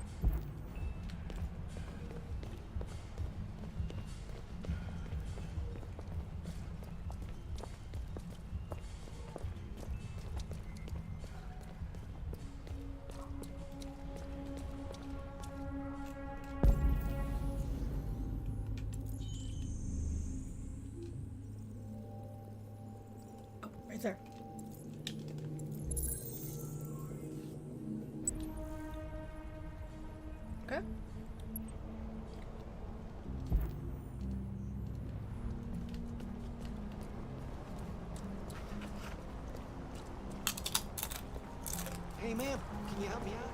Oh, right there. Okay. Hey, ma'am, can you help me out?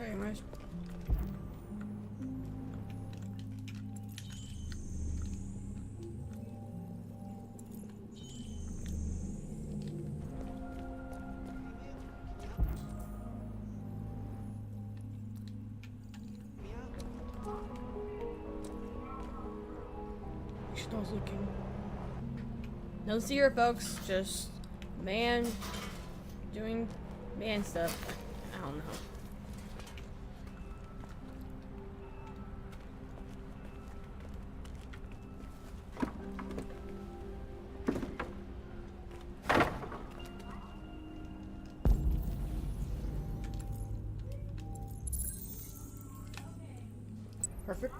Okay, nice. Me out? Snow's looking. No secret, folks. Just man doing man stuff. I don't know. Perfect.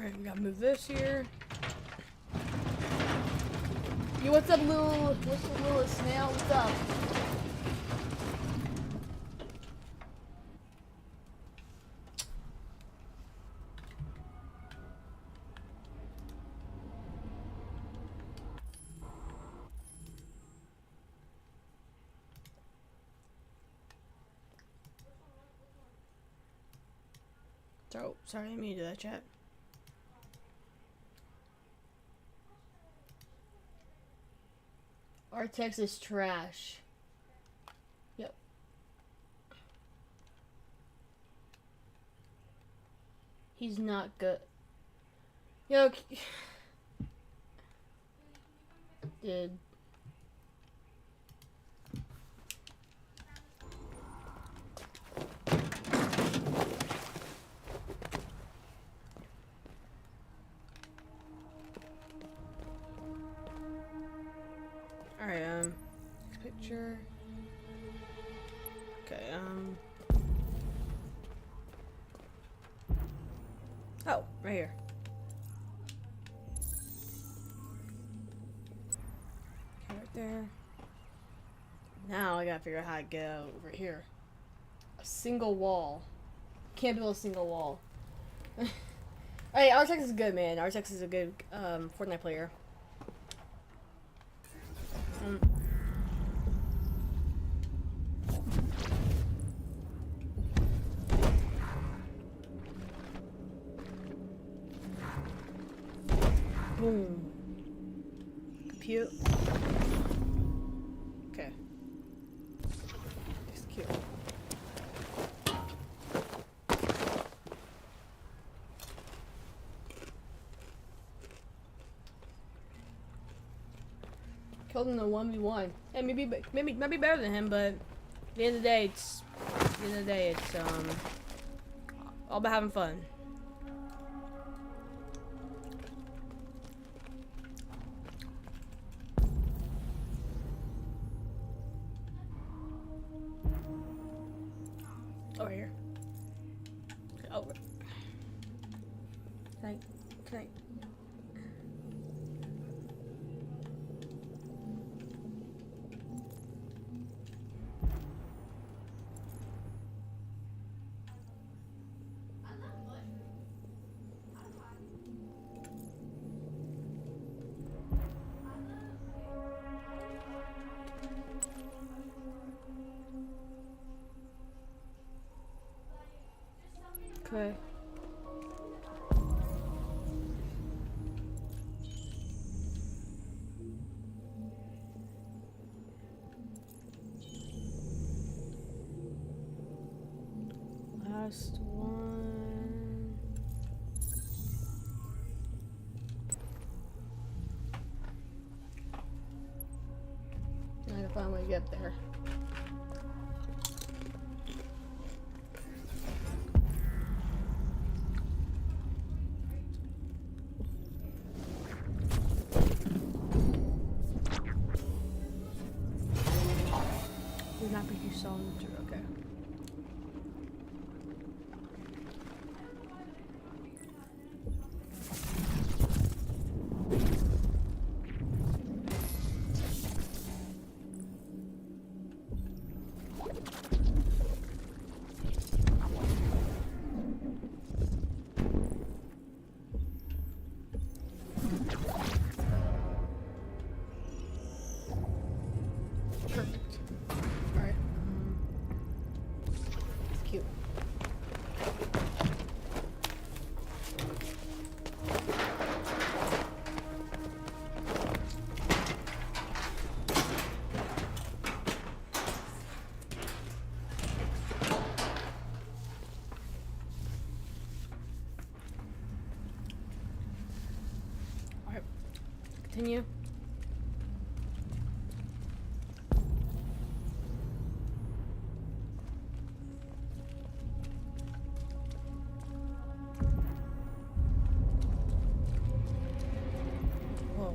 Alright, we gotta move this here. Yo, what's up, little snail? What's up? Oh, sorry, I didn't mean to do that, chat. Artex is trash. Yep. He's not good. Yo, dude. Alright, next picture. Okay, oh, right here. Okay, right there. Now I gotta figure out how to get out over here. A single wall. Can't build a single wall. Alright, Artex is good, man. Artex is a good, Fortnite player. Boom. Compute. Okay. Execute. Killed him in a 1v1. Hey, maybe might be better than him, but at the end of the day, it's all about having fun. Over here. Oh. Can I? Okay. Last one. I gotta finally get there. Would not be too solid. Okay. Perfect. Alright. Cute. Alright. Continue. Whoa.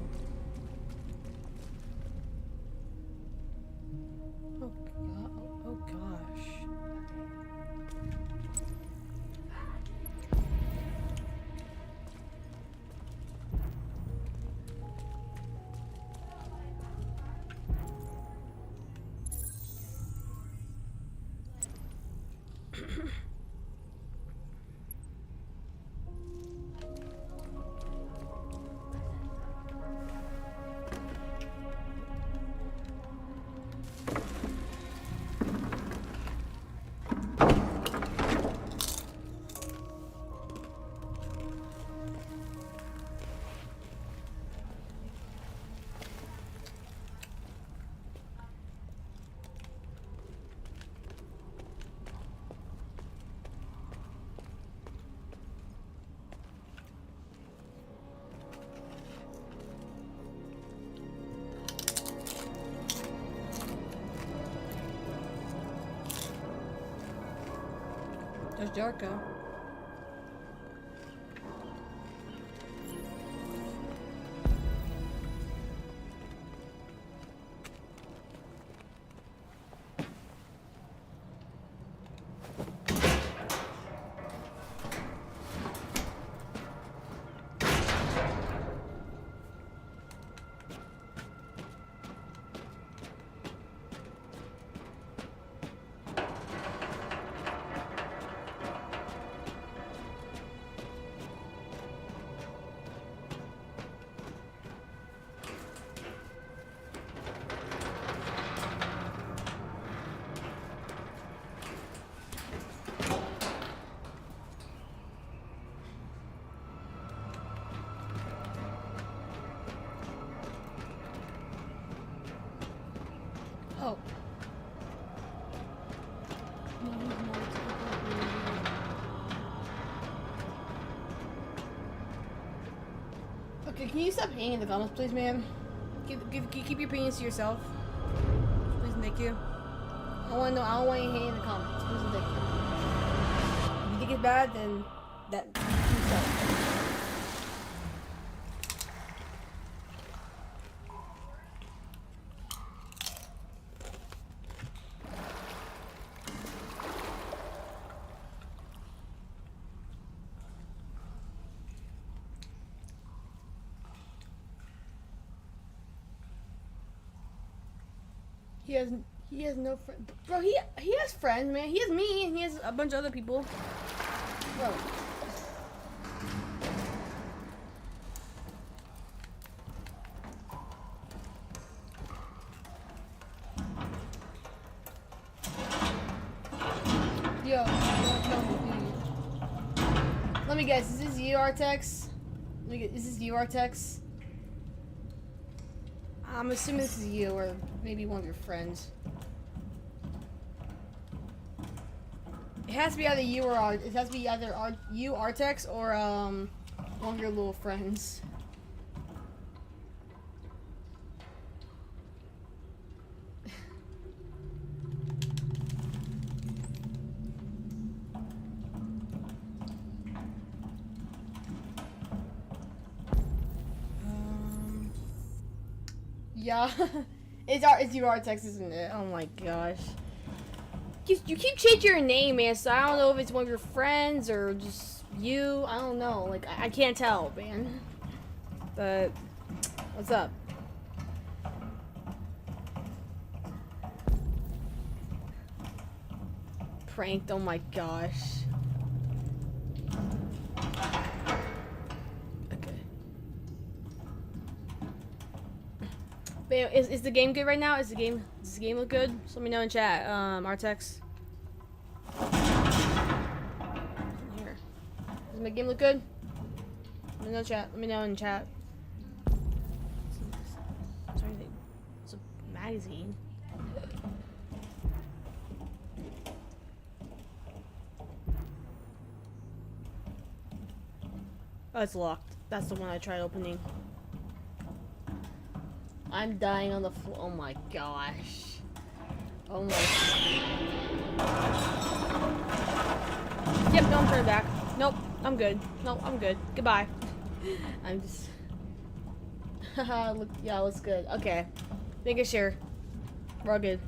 Oh gosh. There's Darko. Oh. Okay, can you stop hating in the comments, please, ma'am? Keep your opinions to yourself. Please and thank you. I don't want you hating in the comments. Please and thank you. If you think it's bad, then that. He has no friend. Bro, he has friends, man. He has me, and he has a bunch of other people. Bro. Yo, let me guess. Is this you, Artex? Is this you, Artex? I'm assuming this is you, or maybe one of your friends. It has to be either you or it has to be either you, Artex, or one of your little friends. Yeah, it's you, Artex, isn't it? Oh my gosh. You keep changing your name, man, so I don't know if it's one of your friends or just you. I don't know. Like, I can't tell, man. But, what's up? Pranked, oh my gosh. Is the game good right now? Does the game look good? Just let me know in chat, Artex. Here. Does my game look good? Let me know in chat. Let me know in chat. Sorry, it's a magazine. Oh, it's locked. That's the one I tried opening. I'm dying on the floor. Oh my gosh. Oh my. Yep, don't turn back. Nope, I'm good. Nope, I'm good. Goodbye. I'm just. Haha, look, yeah, looks good. Okay. Making sure. We're all good.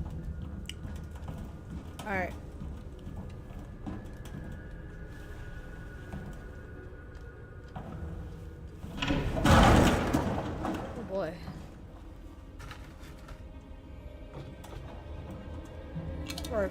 Alright. Oh boy. Or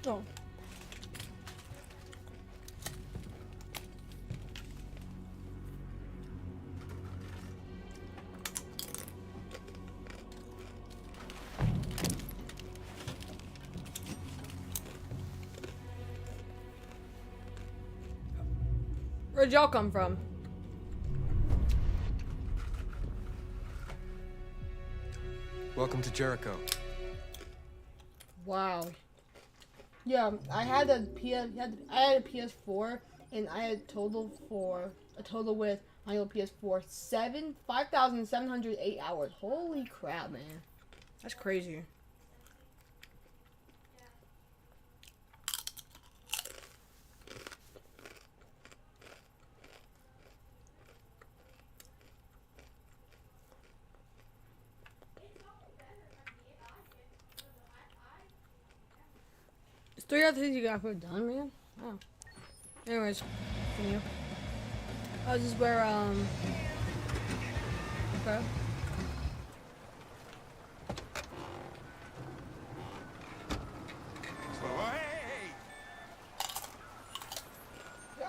oh. Where'd y'all come from? Welcome to Jericho. Wow. Yeah, I had a PS4, and I had a total with my old PS4 5,708 hours. Holy crap, man! That's crazy. It's 3 other things you got put done, man. Oh. Anyways, continue. Oh, this is where okay.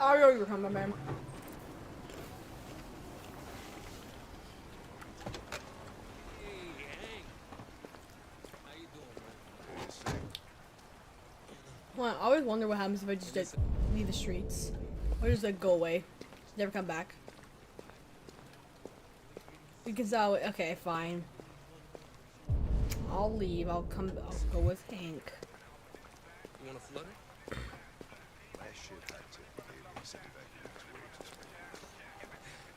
I know you're coming, man. Well, I always wonder what happens if I just like, leave the streets. Or just like go away. Never come back. Because okay, fine. I'll leave. I'll go with Hank. You want a flutter?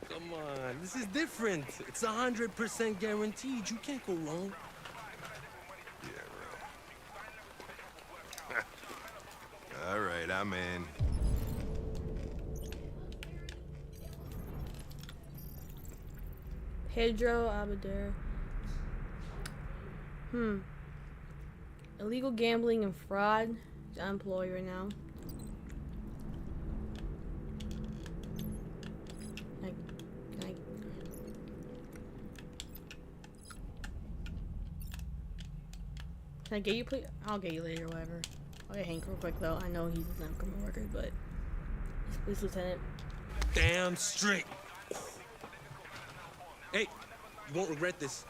Come on, this is different. It's 100% guaranteed. You can't go wrong. Yeah, right. All right, I'm in. Pedro Abadera. Illegal gambling and fraud. He's unemployed right now. Can I Can I get you, please? I'll get you later, whatever. I'll get Hank real quick, though. I know he's not coming to work, but... Please, Lieutenant. Damn straight. Hey, you won't regret this.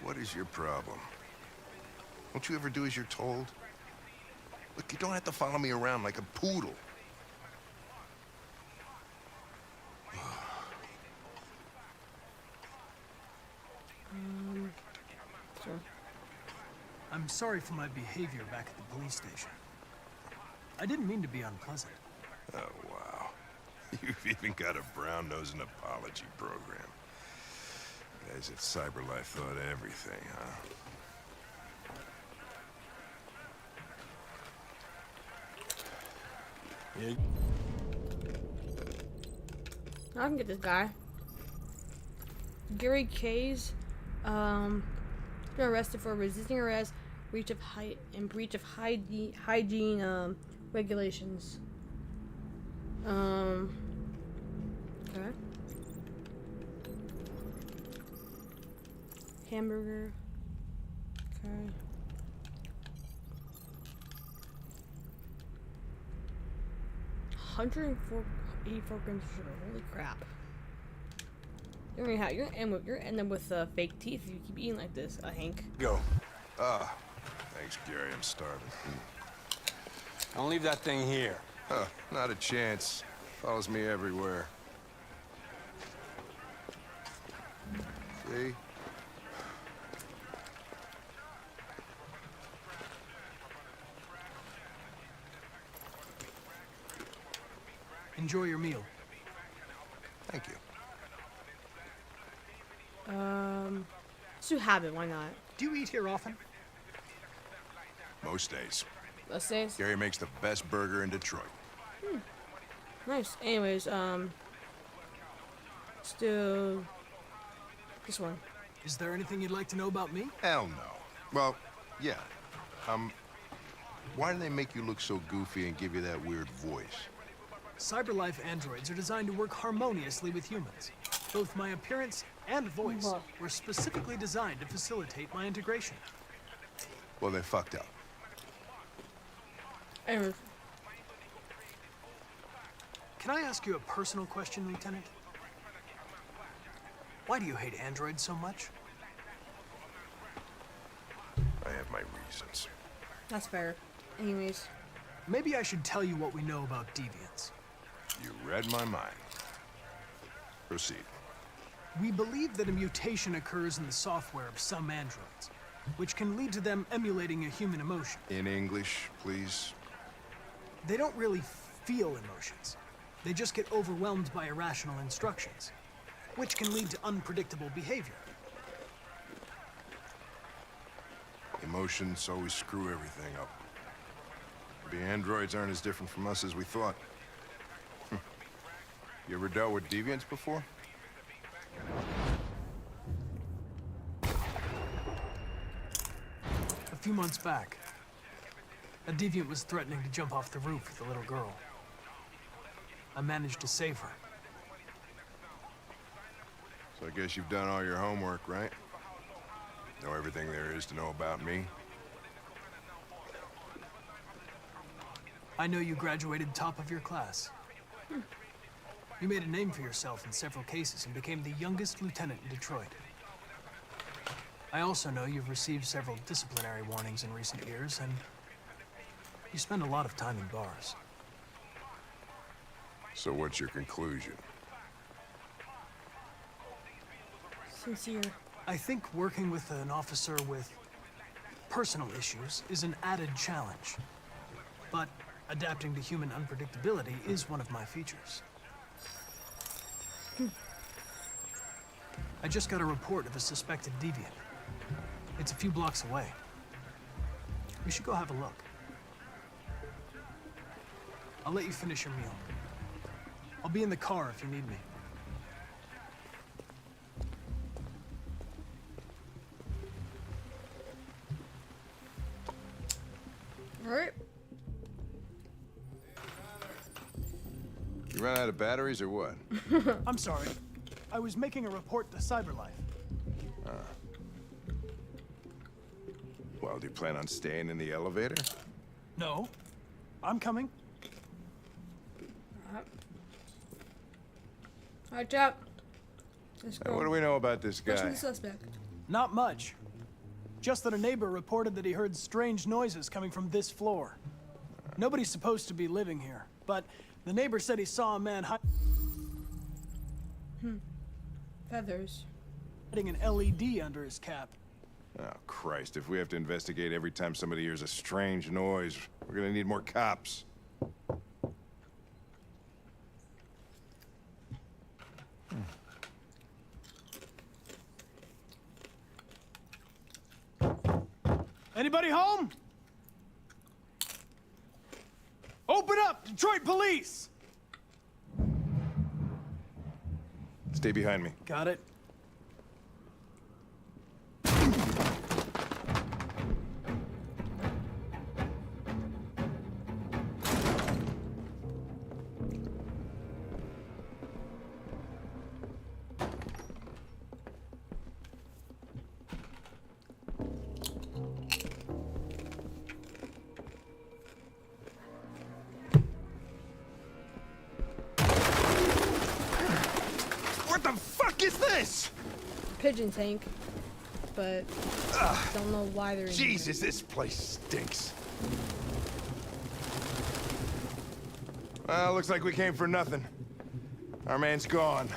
What is your problem? Don't you ever do as you're told? Look, you don't have to follow me around like a poodle. Sure. I'm sorry for my behavior back at the police station. I didn't mean to be unpleasant. Oh, wow. You've even got a brown-nosing apology program. Guys at CyberLife thought of everything, huh? Yeah. I can get this guy. Gary Kays, been arrested for resisting arrest, breach of hygiene regulations. Okay. Hamburger. Okay. $184 grams of sugar. Holy crap. You're gonna end up with fake teeth if you keep eating like this, Hank. Go. Thanks, Gary. I'm starving. Don't leave that thing here. Huh, not a chance. Follows me everywhere. See? Enjoy your meal. Thank you. Let's do habit, why not? Do you eat here often? Most days. Let's say Gary makes the best burger in Detroit. nice. Anyways, let's do this one. Is there anything you'd like to know about me? Hell no. Well, yeah. Why do they make you look so goofy and give you that weird voice? CyberLife androids are designed to work harmoniously with humans. Both my appearance and voice were specifically designed to facilitate my integration. Well, they fucked up. Anyways, Can I ask you a personal question, Lieutenant? Why do you hate androids so much? I have my reasons. that's fair. Anyways, Maybe I should tell you what we know about deviants. You read my mind. Proceed. We believe that a mutation occurs in the software of some androids, which can lead to them emulating a human emotion. In English, please. They don't really feel emotions. They just get overwhelmed by irrational instructions, which can lead to unpredictable behavior. Emotions always screw everything up. The androids aren't as different from us as we thought. You ever dealt with deviants before? A few months back, a deviant was threatening to jump off the roof with a little girl. I managed to save her. So I guess you've done all your homework, right? Know everything there is to know about me? I know you graduated top of your class. You made a name for yourself in several cases and became the youngest lieutenant in Detroit. I also know you've received several disciplinary warnings in recent years, and You spend a lot of time in bars. So what's your conclusion? Sincere. I think working with an officer with personal issues is an added challenge. But adapting to human unpredictability is one of my features. I just got a report of a suspected deviant. It's a few blocks away. We should go have a look. I'll let you finish your meal. I'll be in the car if you need me. Alright. You ran out of batteries or what? I'm sorry. I was making a report to CyberLife. Well, do you plan on staying in the elevator? No. I'm coming. Alright, Jack. Let's Now, go. what do we know about this Question guy? the suspect. Not much. Just that a neighbor reported that he heard strange noises coming from this floor. Nobody's supposed to be living here, but the neighbor said he saw a man Feathers. hiding an LED under his cap. Oh, Christ, if we have to investigate every time somebody hears a strange noise, we're gonna need more cops. Anybody home? Open up, Detroit Police! Stay behind me. Got it. What the fuck is this? Pigeon tank. But don't know why they're in here. Jesus, this place stinks. Well, looks like we came for nothing. Our man's gone.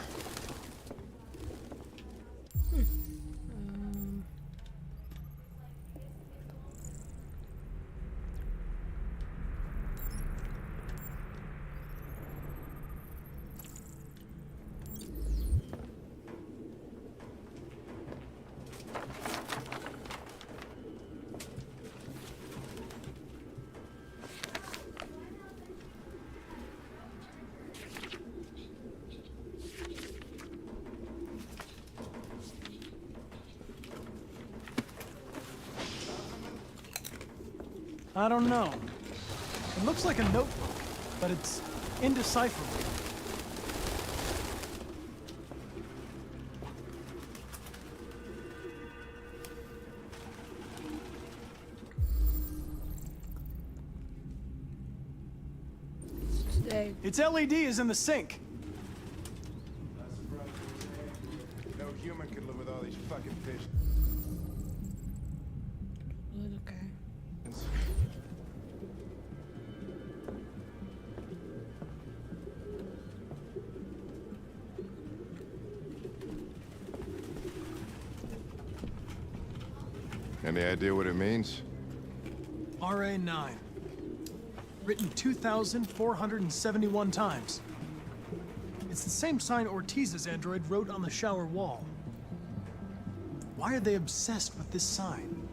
I don't know. It looks like a notebook, but it's indecipherable. Today. Its LED is in the sink. No human could live with all these fucking fish. Okay. Any idea what it means? RA9. Written 2,471 times. It's the same sign Ortiz's android wrote on the shower wall. Why are they obsessed with this sign?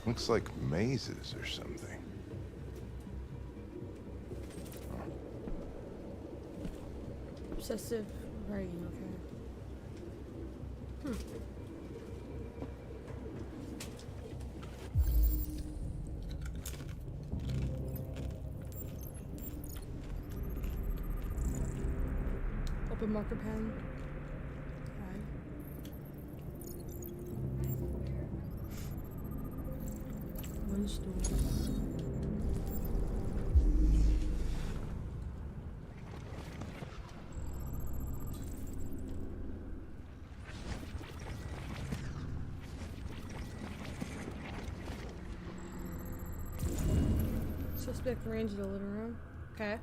Looks like mazes or something. Obsessive writing, okay. Open marker pen. Okay. One store. Suspect ran into the living room. Okay.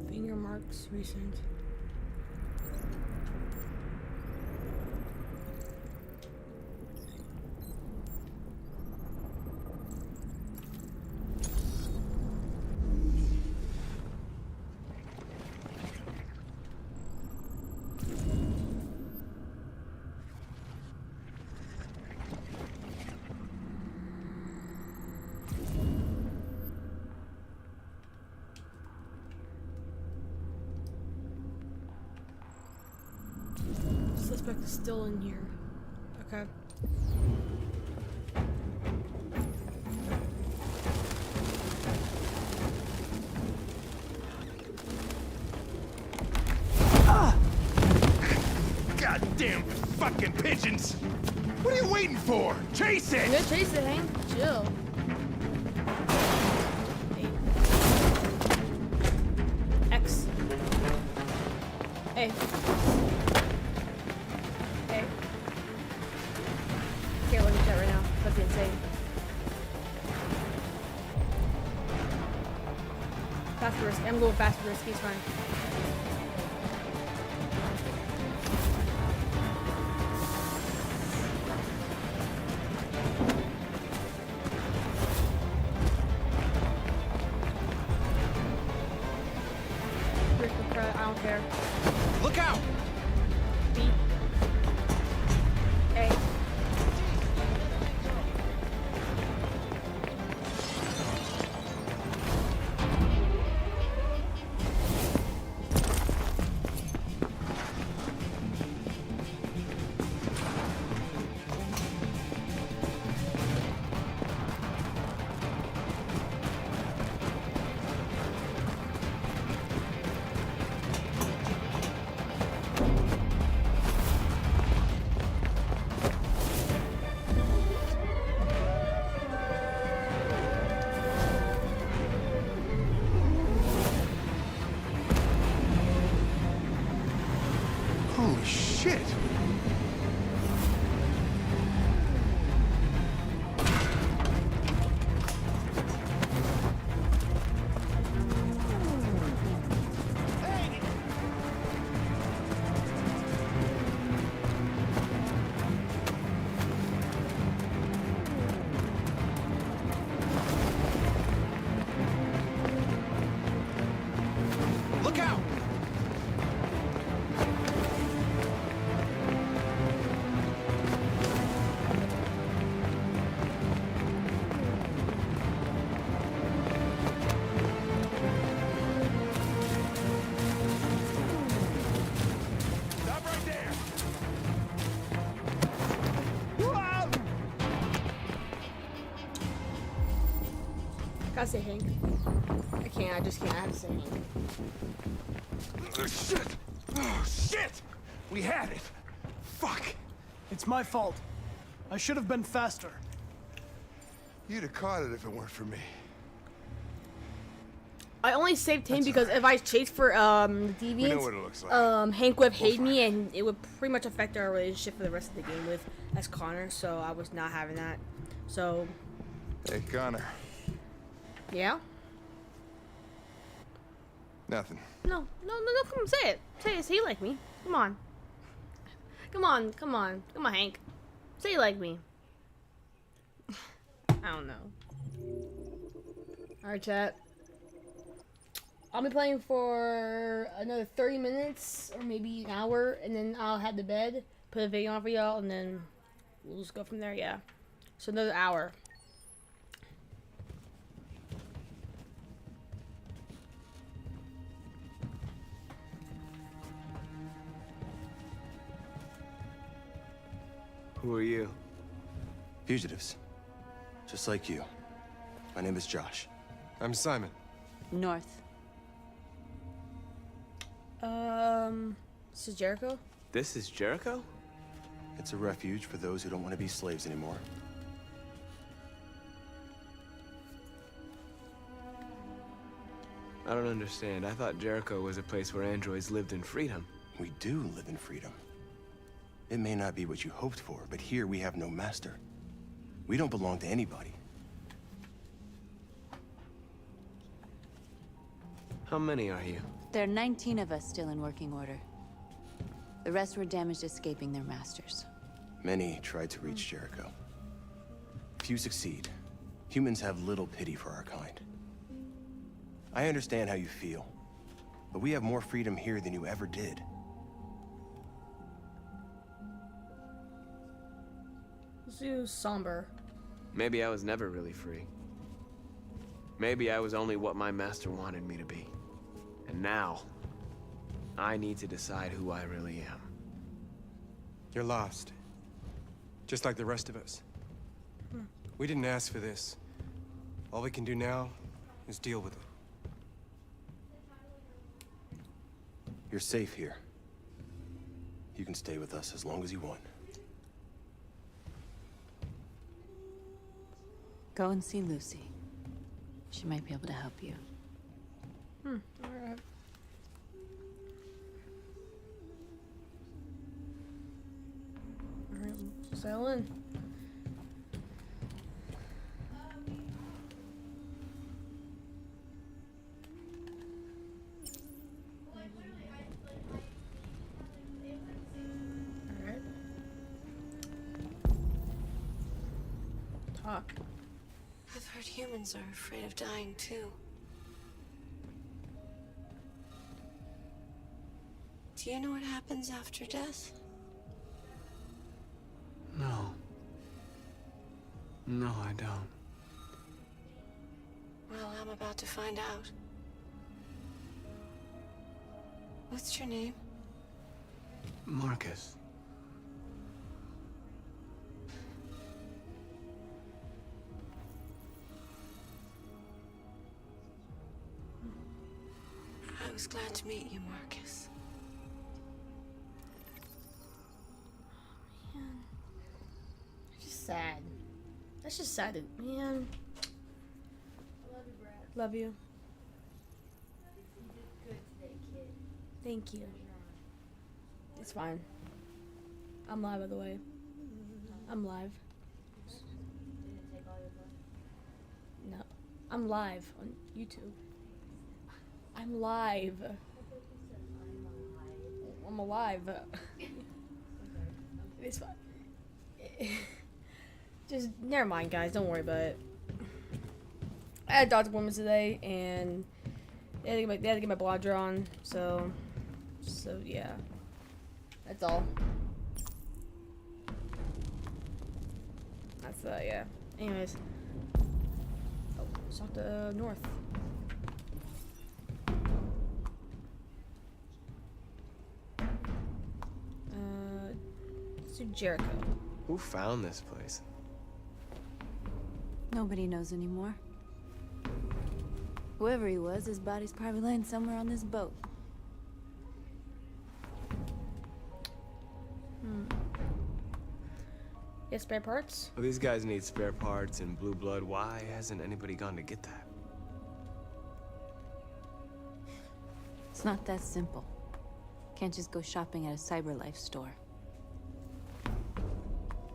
Finger marks recent. Suspect is still in here. Okay. Goddamn fucking pigeons! What are you waiting for? Chase it! Good chase it, Hank. Chill. X. A. A. Can't look at that right now. That'd be insane. Faster risk. I'm going faster risk. He's fine. I don't care. Look out! B. A. Holy shit! Look out! Stop right there! Gotta say Hank. I can't. I just can't. I have to say Hank. Oh, shit! Oh, shit! We had it! Fuck! It's my fault. I should have been faster. You'd have caught it if it weren't for me. I only saved him because if I chased for the We know what deviants, it looks like. Hank would have hated me, and it would pretty much affect our relationship for the rest of the game with as Connor. So I was not having that. So Hey, Connor. yeah. Nothing. No. Come on, say it. Say it. Say you like me. Come on. Come on, Hank. Say you like me. I don't know. Alright, chat. I'll be playing for another 30 minutes or maybe an hour, and then I'll head to bed, put a video on for y'all, and then we'll just go from there, yeah. So another hour. Who are you? Fugitives. Just like you. My name is Josh. I'm Simon. North. This is Jericho? This is Jericho? It's a refuge for those who don't want to be slaves anymore. I don't understand. I thought Jericho was a place where androids lived in freedom. We do live in freedom. It may not be what you hoped for, but here we have no master. We don't belong to anybody. How many are you? There are 19 of us still in working order. The rest were damaged escaping their masters. Many tried to reach Jericho. Few succeed. Humans have little pity for our kind. I understand how you feel, but we have more freedom here than you ever did. Let's do somber. Maybe I was never really free. Maybe I was only what my master wanted me to be. And now, I need to decide who I really am. You're lost. Just like the rest of us. We didn't ask for this. All we can do now is deal with it. You're safe here. You can stay with us as long as you want. Go and see Lucy. She might be able to help you. Alright. Alright, settle in. Alright. Talk. I've heard humans are afraid of dying too. Do you know what happens after death? No. No, I don't. Well, I'm about to find out. What's your name? Marcus. I was glad to meet you, Marcus. Man. It's just sad. That's just sad, man. I love you, Brad. Love you. You did good today, kid. Thank you. It's fine. I'm live, by the way. I'm live. Didn't take all your blood. No. I'm live on YouTube. I'm live. I'm alive. It's fine. Just never mind, guys. Don't worry about it. I had doctor appointments today, and they had to get my blood drawn. So yeah, that's all. That's yeah. Anyways, let's talk to North. To Jericho. Who found this place? Nobody knows anymore. Whoever he was, his body's probably laying somewhere on this boat. You have spare parts? Well, these guys need spare parts and blue blood. Why hasn't anybody gone to get that? It's not that simple. Can't just go shopping at a CyberLife store.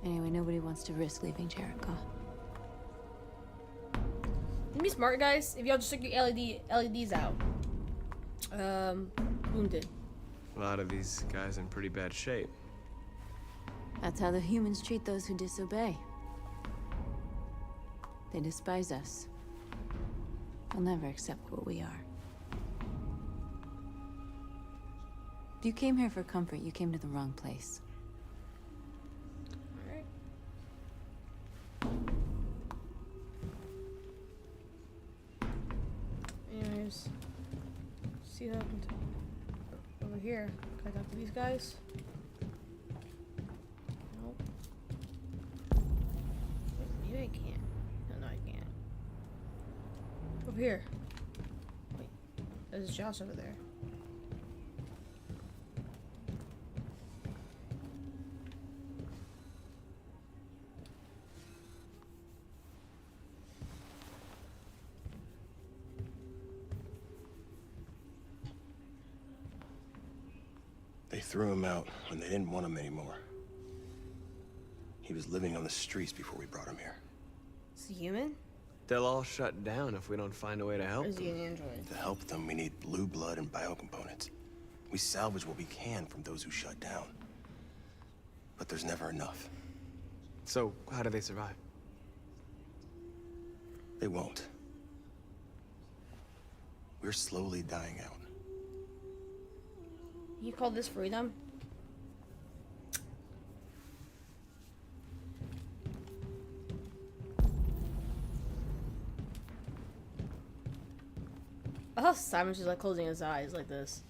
Anyway, nobody wants to risk leaving Jericho. You be smart, guys. If y'all just took your LEDs out. Wounded. A lot of these guys in pretty bad shape. That's how the humans treat those who disobey. They despise us. They'll never accept what we are. If you came here for comfort, you came to the wrong place. Anyways, see what happened over here. Can I talk to these guys? Nope. Maybe I can't. No, I can't. Over here. Wait, there's Josh over there. They threw him out when they didn't want him anymore. He was living on the streets before we brought him here. Is he human? They'll all shut down if we don't find a way to Or help is he them. an android? To help them, we need blue blood and biocomponents. We salvage what we can from those who shut down. But there's never enough. So, how do they survive? They won't. We're slowly dying out. You call this freedom? I thought Simon's just like closing his eyes like this.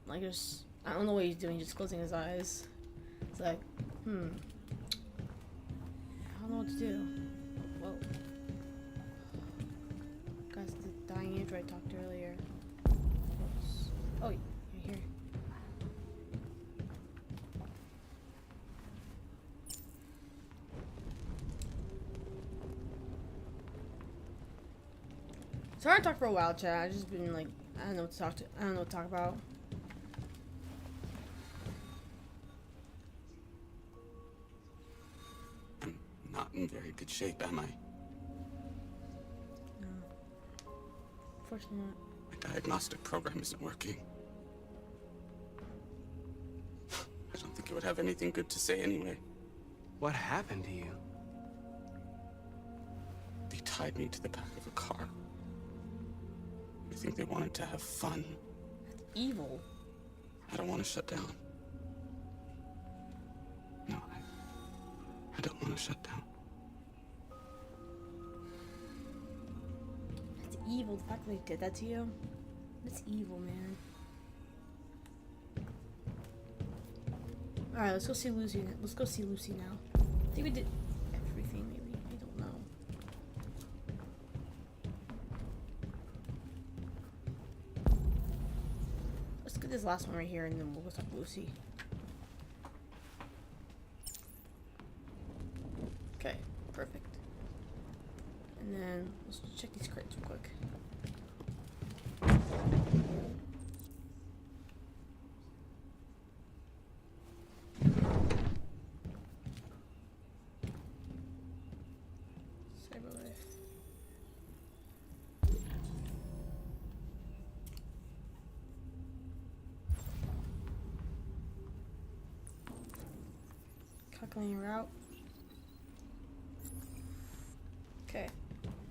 Like just, I don't know what he's doing, just closing his eyes. It's like, I don't know what to do. Whoa. Guys, the dying android talked earlier. Oops. Oh, you're here. Sorry to talk for a while, chat. I've just been like, I don't know what to talk to. I don't know what to talk about. I'm not in very good shape, am I? No. Unfortunately not. My diagnostic program isn't working. I don't think it would have anything good to say anyway. What happened to you? They tied me to the back of a car. I think they wanted to have fun. That's evil. I don't want to shut down. No, I don't want to shut down. That's evil. The fact that they did that to you. That's evil, man. Alright, let's go see Lucy. Let's go see Lucy now. I think we did everything, maybe. I don't know. Let's get this last one right here and then we'll go talk to Lucy. Okay, perfect. And then let's check these crates real quick. Cyberlife. Calculating route. Okay.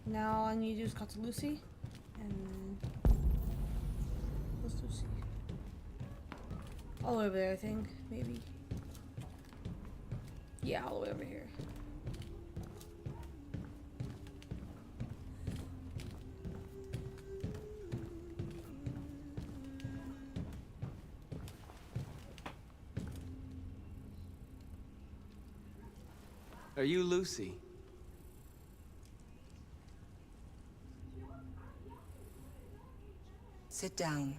Now all I need to do is call to Lucy. And then what's Lucy? All the way over there, I think. Maybe. Yeah, all the way over here. Are you Lucy? Sit down.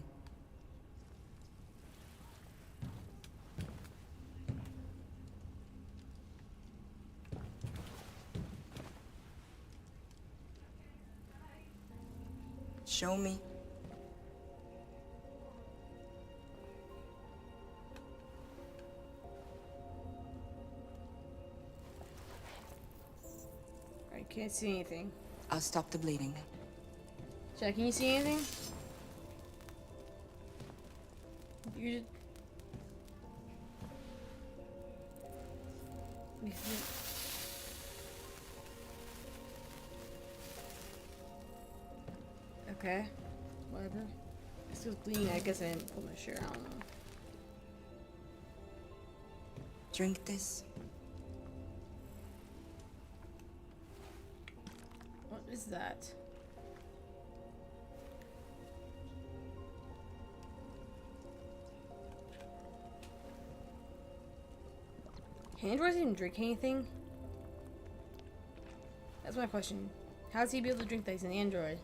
Show me. I can't see anything. I'll stop the bleeding. Jack, can you see anything? You just... Okay. Whatever. It's still bleeding. I guess I didn't pull my shirt. I don't know. Drink this. What is that? Can androids even drink anything? That's my question. How does he be able to drink that? He's an android.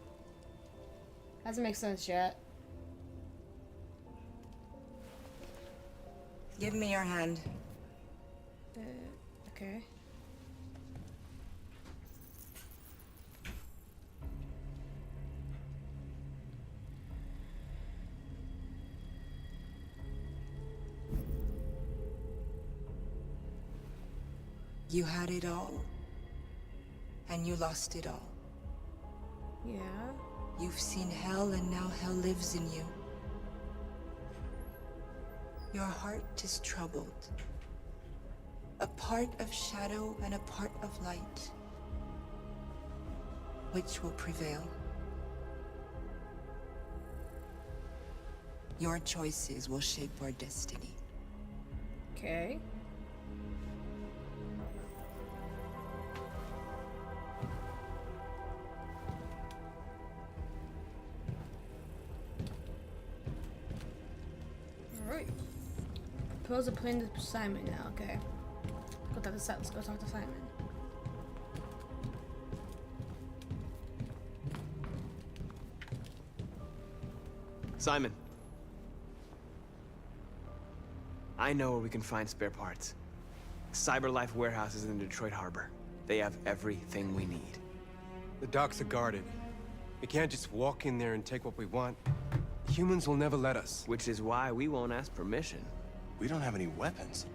Doesn't make sense, chat. Give me your hand. Okay. You had it all. And you lost it all. Yeah. You've seen hell, and now hell lives in you. Your heart is troubled. A part of shadow and a part of light. Which will prevail? Your choices will shape our destiny. Okay. Alright. Propose a plan to Simon now, okay. Let's go talk to Simon. Simon. I know where we can find spare parts. CyberLife warehouse is in the Detroit Harbor. They have everything we need. The docks are guarded. We can't just walk in there and take what we want. Humans will never let us. Which is why we won't ask permission. We don't have any weapons.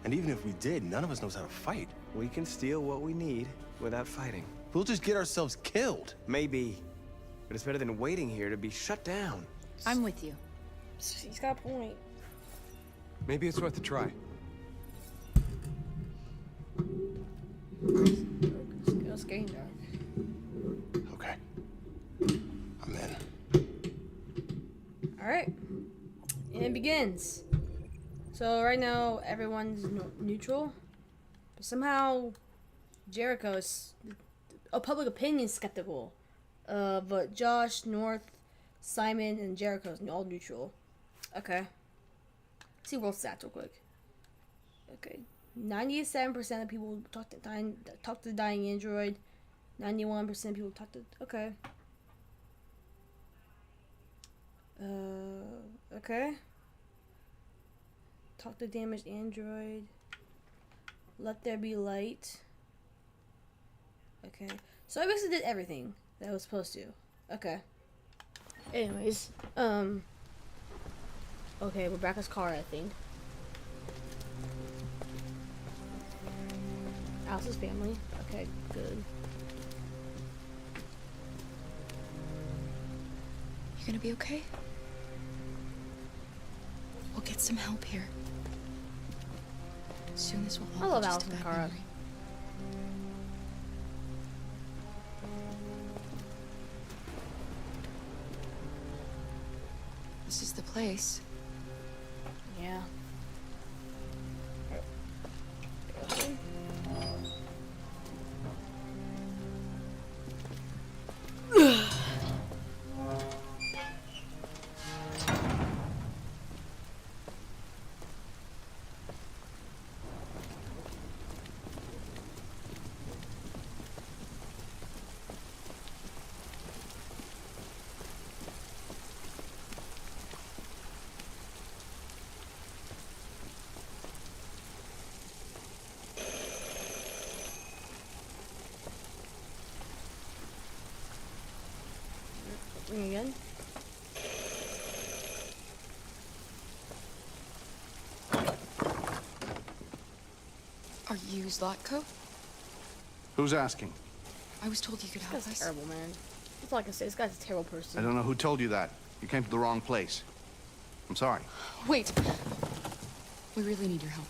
And even if we did, none of us knows how to fight. We can steal what we need without fighting. We'll just get ourselves killed. Maybe. But it's better than waiting here to be shut down. I'm with you. He's got a point. Maybe it's worth a try. It's getting dark. Okay. I'm in. Alright. And it begins. So right now, everyone's neutral. But somehow, Jericho's... public opinion is skeptical. But Josh, North, Simon, and Jericho's all neutral. Okay. Let's see world stats real quick. Okay. 97% of people talk to the dying android. 91% of people talk to... Okay. Okay. Talk to damaged android. Let there be light. Okay. So I basically did everything that I was supposed to. Okay. Anyways, okay, Rebecca's car, I think. Alice's family. Okay, good. You gonna be okay? We'll get some help here. Soon this will all I love be just Alice a and bad Cara. memory. This is the place. Yeah. Ring again. Are you Zlatko? Who's asking? I was told you could help This guy's us. terrible, man. That's all I can say. This guy's a terrible person. I don't know who told you that. You came to the wrong place. I'm sorry. Wait. We really need your help.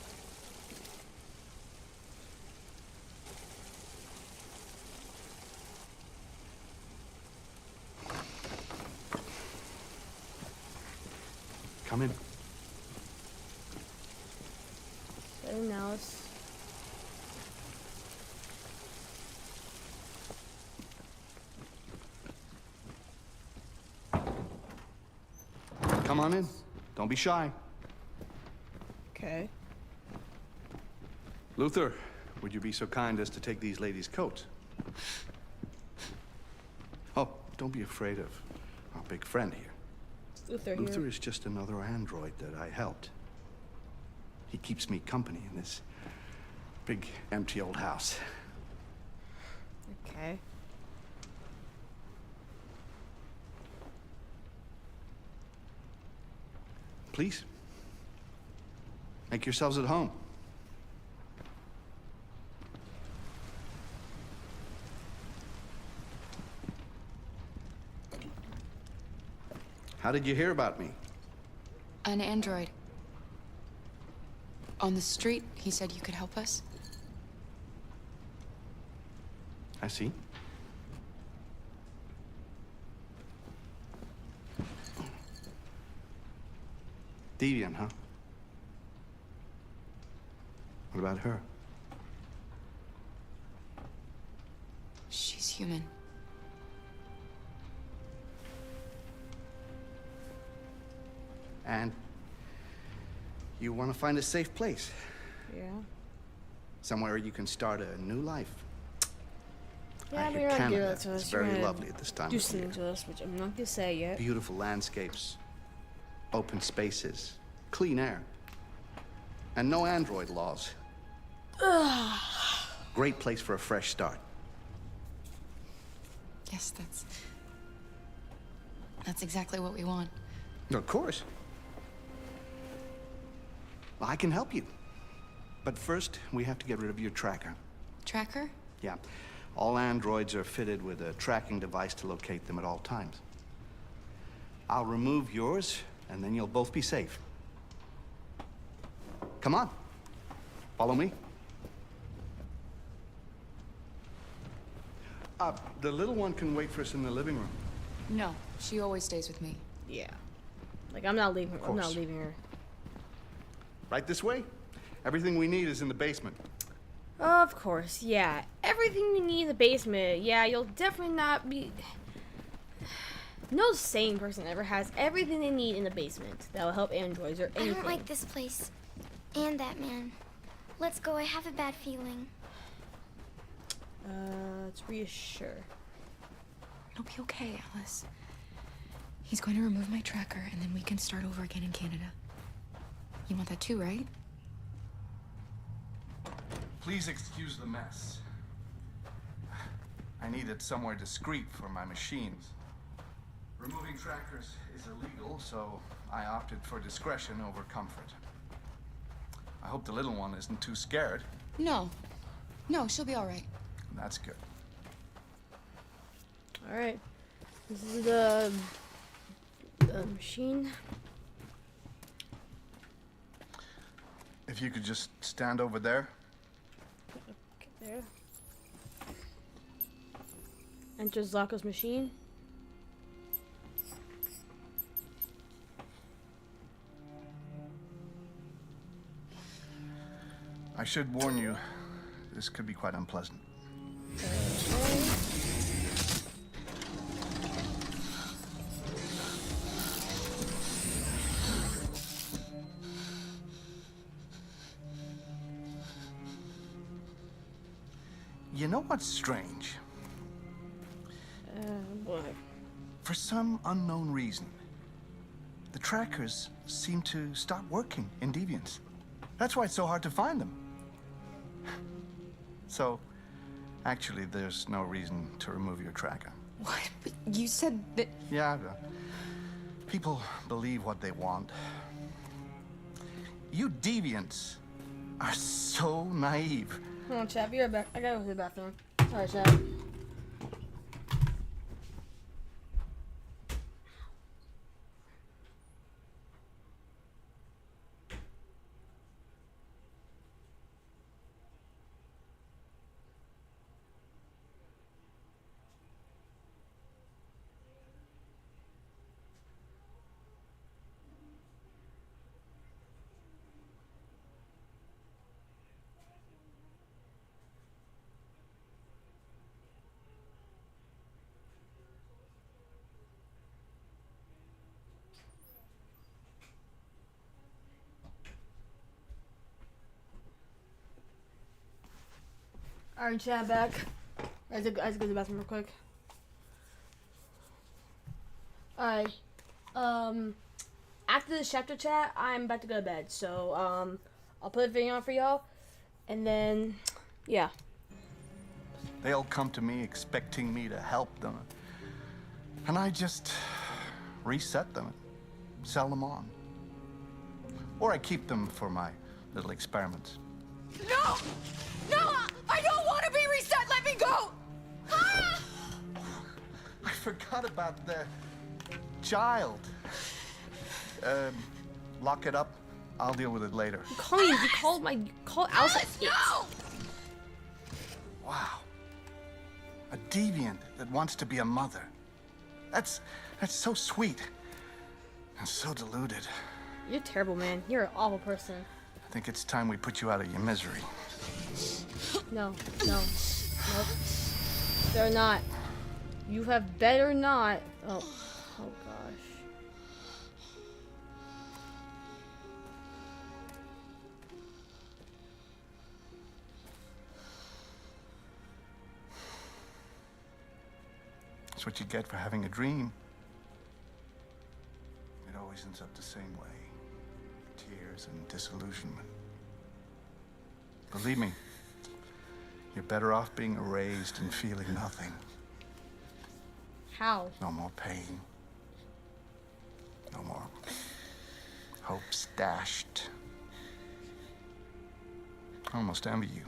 Come in. So now it's... Come on in. Don't be shy. Okay. Luther, would you be so kind as to take these ladies' coats? Oh, don't be afraid of our big friend here. Luther Luther is just another android that I helped. He keeps me company in this big, empty old house. Okay. Please, make yourselves at home. How did you hear about me? An android. On the street, he said you could help us. I see. Deviant, huh? What about her? She's human. And you want to find a safe place. Yeah. Somewhere you can start a new life. Yeah, I hear you're gonna give Canada. it to us. It's You're very gonna lovely at this time do of year. something to us, which I'm not gonna say yet. Beautiful landscapes, open spaces, clean air, and no android laws. Great place for a fresh start. Yes, that's exactly what we want. Of course. Well, I can help you. But first, we have to get rid of your tracker. Tracker? Yeah. All androids are fitted with a tracking device to locate them at all times. I'll remove yours, and then you'll both be safe. Come on. Follow me. The little one can wait for us in the living room. No, she always stays with me. Yeah. Like, I'm not leaving her. I'm not course. leaving her. Right this way? Everything we need is in the basement. Of course, yeah. Everything we need in the basement. Yeah, you'll definitely not be... No sane person ever has everything they need in the basement that will help androids or anything. I don't like this place. And that man. Let's go, I have a bad feeling. Let's reassure. It'll be okay, Alice. He's going to remove my tracker, and then we can start over again in Canada. You want that too, right? Please excuse the mess. I needed somewhere discreet for my machines. Removing trackers is illegal, so I opted for discretion over comfort. I hope the little one isn't too scared. No. No, she'll be all right. That's good. All right. This is the machine. If you could just stand over there. Okay, there. Enter Zlato's machine. I should warn you, this could be quite unpleasant. You know what's strange? What? For some unknown reason, the trackers seem to stop working in Deviants. That's why it's so hard to find them. So, actually, there's no reason to remove your tracker. What? But you said that... Yeah, people believe what they want. You Deviants are so naive. Hold on, Chad. Be right back. I gotta go to the bathroom. Sorry, Chad. Alright, Chad, back. I have to go to the bathroom real quick. Alright. After this chapter chat, I'm about to go to bed. So, I'll put a video on for y'all. And then, yeah. They'll come to me expecting me to help them. And I just reset them, sell them on. Or I keep them for my little experiments. No! No! I don't want to be reset! Let me go! Ah! I forgot about the child. lock it up. I'll deal with it later. You called Alice it. Wow. A deviant that wants to be a mother. That's so sweet. And so deluded. You're terrible, man. You're an awful person. I think it's time we put you out of your misery. No. Nope. They're not. You have better not. Oh gosh. That's what you get for having a dream. It always ends up the same way. Tears and disillusionment. Believe me, you're better off being erased and feeling nothing. How? No more pain. No more hopes dashed. I almost envy you.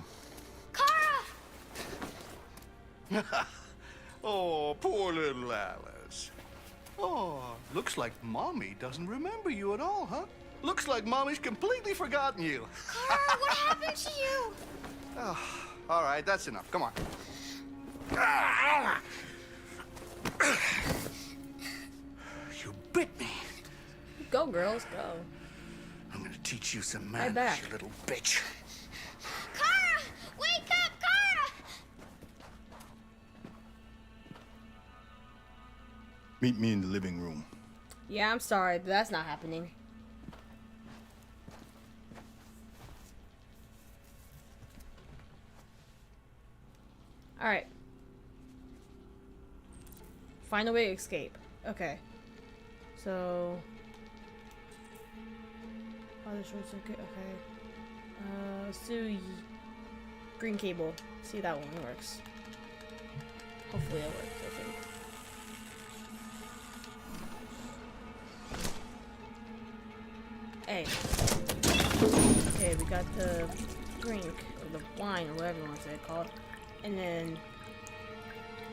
Kara! Oh, poor little Alice. Oh, looks like Mommy doesn't remember you at all, huh? Looks like Mommy's completely forgotten you. Kara, what happened to you? Oh, all right, that's enough. Come on. You bit me. Go, girls, go. I'm gonna teach you some Right manners, back. you little bitch. Kara! Wake up, Kara! Meet me in the living room. Yeah, I'm sorry, but that's not happening. Alright. Find a way to escape. Okay. So... oh, the short circuit, okay. Let's do green cable. See if that one works. Hopefully it works, I think. Hey. Okay, we got the drink, or the wine, or whatever you want to say it called. And then...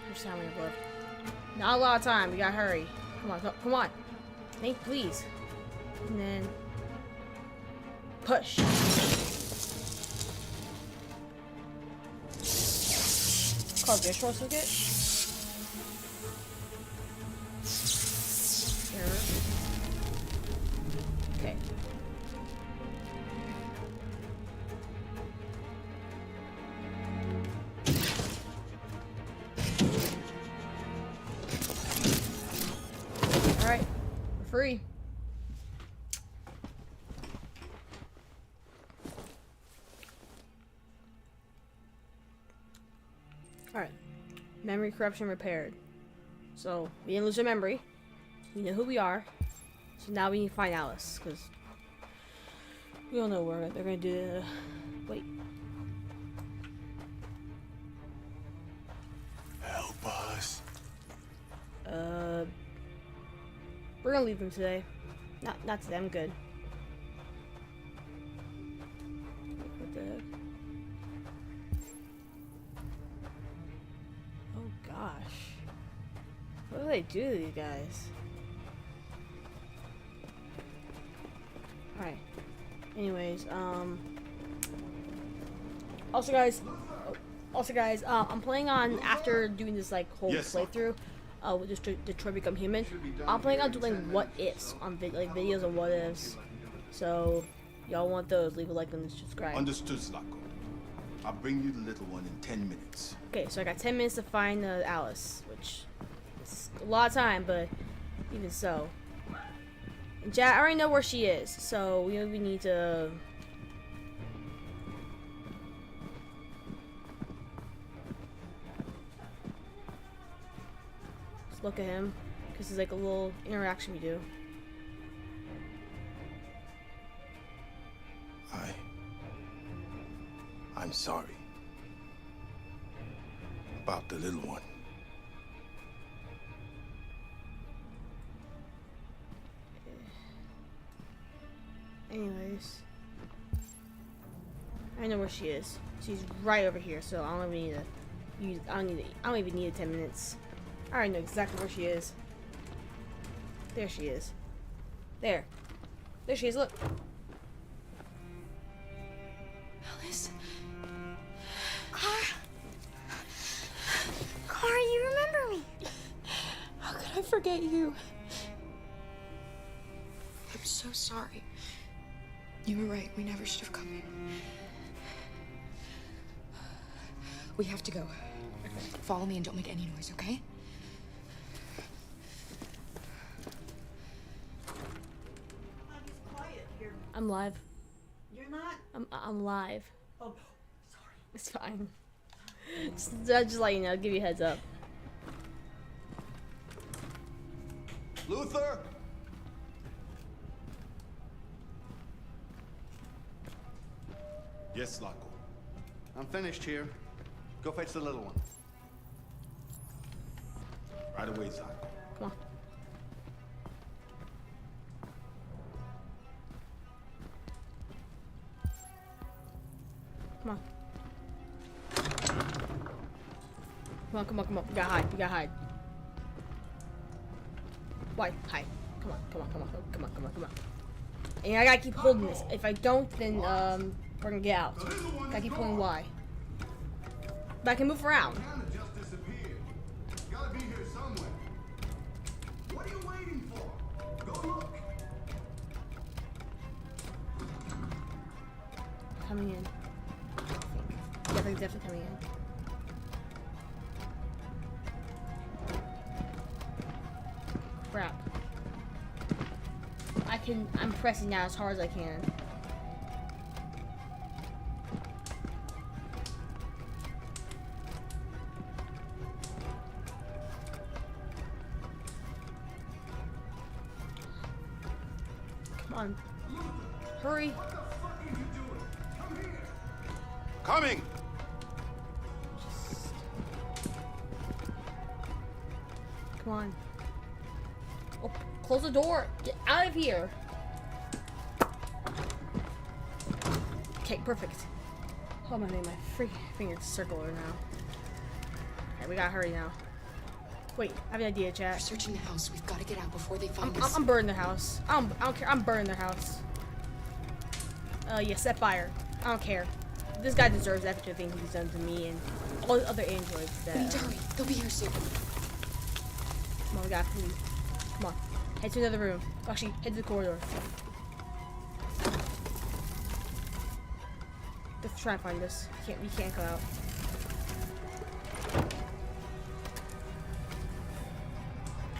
there's time we have left. Not a lot of time, we gotta hurry. Come on, come on. Think, please. And then... push. Called the short circuit. Error. Okay. All right, we're free. Alright. Memory corruption repaired. So, we didn't lose our memory. We know who we are. So now we need to find Alice, because we don't know where they're going to do the... wait. Help us. We're going to leave them today. Not today, I'm good. What the heck? Oh gosh. What do they do to these guys? Alright. Anyways, Also guys, I'm planning on, after doing this like whole playthrough, with this Detroit Become Human, I'm planning on doing what ifs on videos of what ifs. So, y'all want those, leave a like and subscribe. Understood, Slako. I'll bring you the little one in 10 minutes. Okay, so I got 10 minutes to find Alice, which is a lot of time, but even so. And I already know where she is, so we need to... let's look at him, because it's like a little interaction we do. I'm sorry. About the little one. Anyways, I know where she is. She's right over here, so I don't even need to use. I don't even need 10 minutes. I already know exactly where she is. There she is. There. There she is, look. Alice? Car, you remember me? How could I forget you? I'm so sorry. You were right. We never should have come here. We have to go. Follow me and don't make any noise, okay? I'm live. You're not? I'm live. Oh, sorry. It's fine. Just let you know, give you a heads up. Luther? Yes, Slavko. I'm finished here. Go fetch the little one. Right away, Slavko. Come on. Come on. Come on, come on, come on. We gotta hide. We gotta hide. Why? Hide. Come on, come on, come on, come on, come on, come on. And I gotta keep holding this. If I don't, then we're gonna get out. Gotta keep holding Y. But I can move around. Just disappeared. Gotta be here somewhere. What are you waiting for? Go look. Coming in. Yeah, they're definitely coming in. Crap. I'm pressing now as hard as I can. Come on. Hurry. Coming! Come on. Oh, close the door. Get out of here. Okay, perfect. Oh, my name, my freaking finger circular now. Okay, we gotta hurry now. Wait, I have an idea, chat. We're searching the house. We've got to get out before they find us. I'm burning their house. I don't care. I'm burning their house. Yeah, set fire. I don't care. This guy deserves everything he's done to me and all the other androids that. We need to hurry. They'll be here soon. Come on, we gotta leave. Come on. Head to another room. Actually, head to the corridor. Let's try and find this. We can't go out.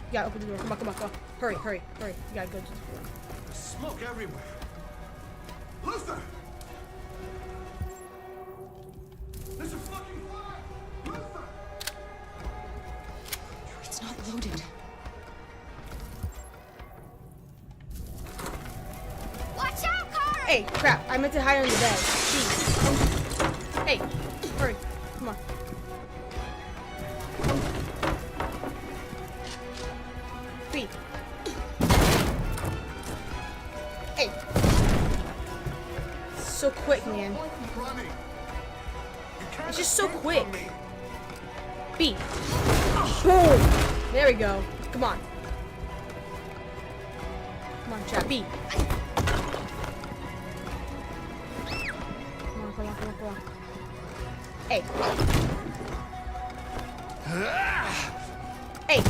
You gotta open the door. Come on, come on, come on. Hurry, hurry, hurry. You gotta go to the door. Smoke everywhere. Luther! There's a fucking fire! Luther! It's not loaded. Watch out, car! Hey, crap. I meant to hide under the bed. Jeez. Hey, hurry. Come on. Feet. Hey. So quick, man. It's just so quick. B. Boom. There we go. Come on. Come on, chat. B. Come on, come on, come on, come on. Hey. Hey.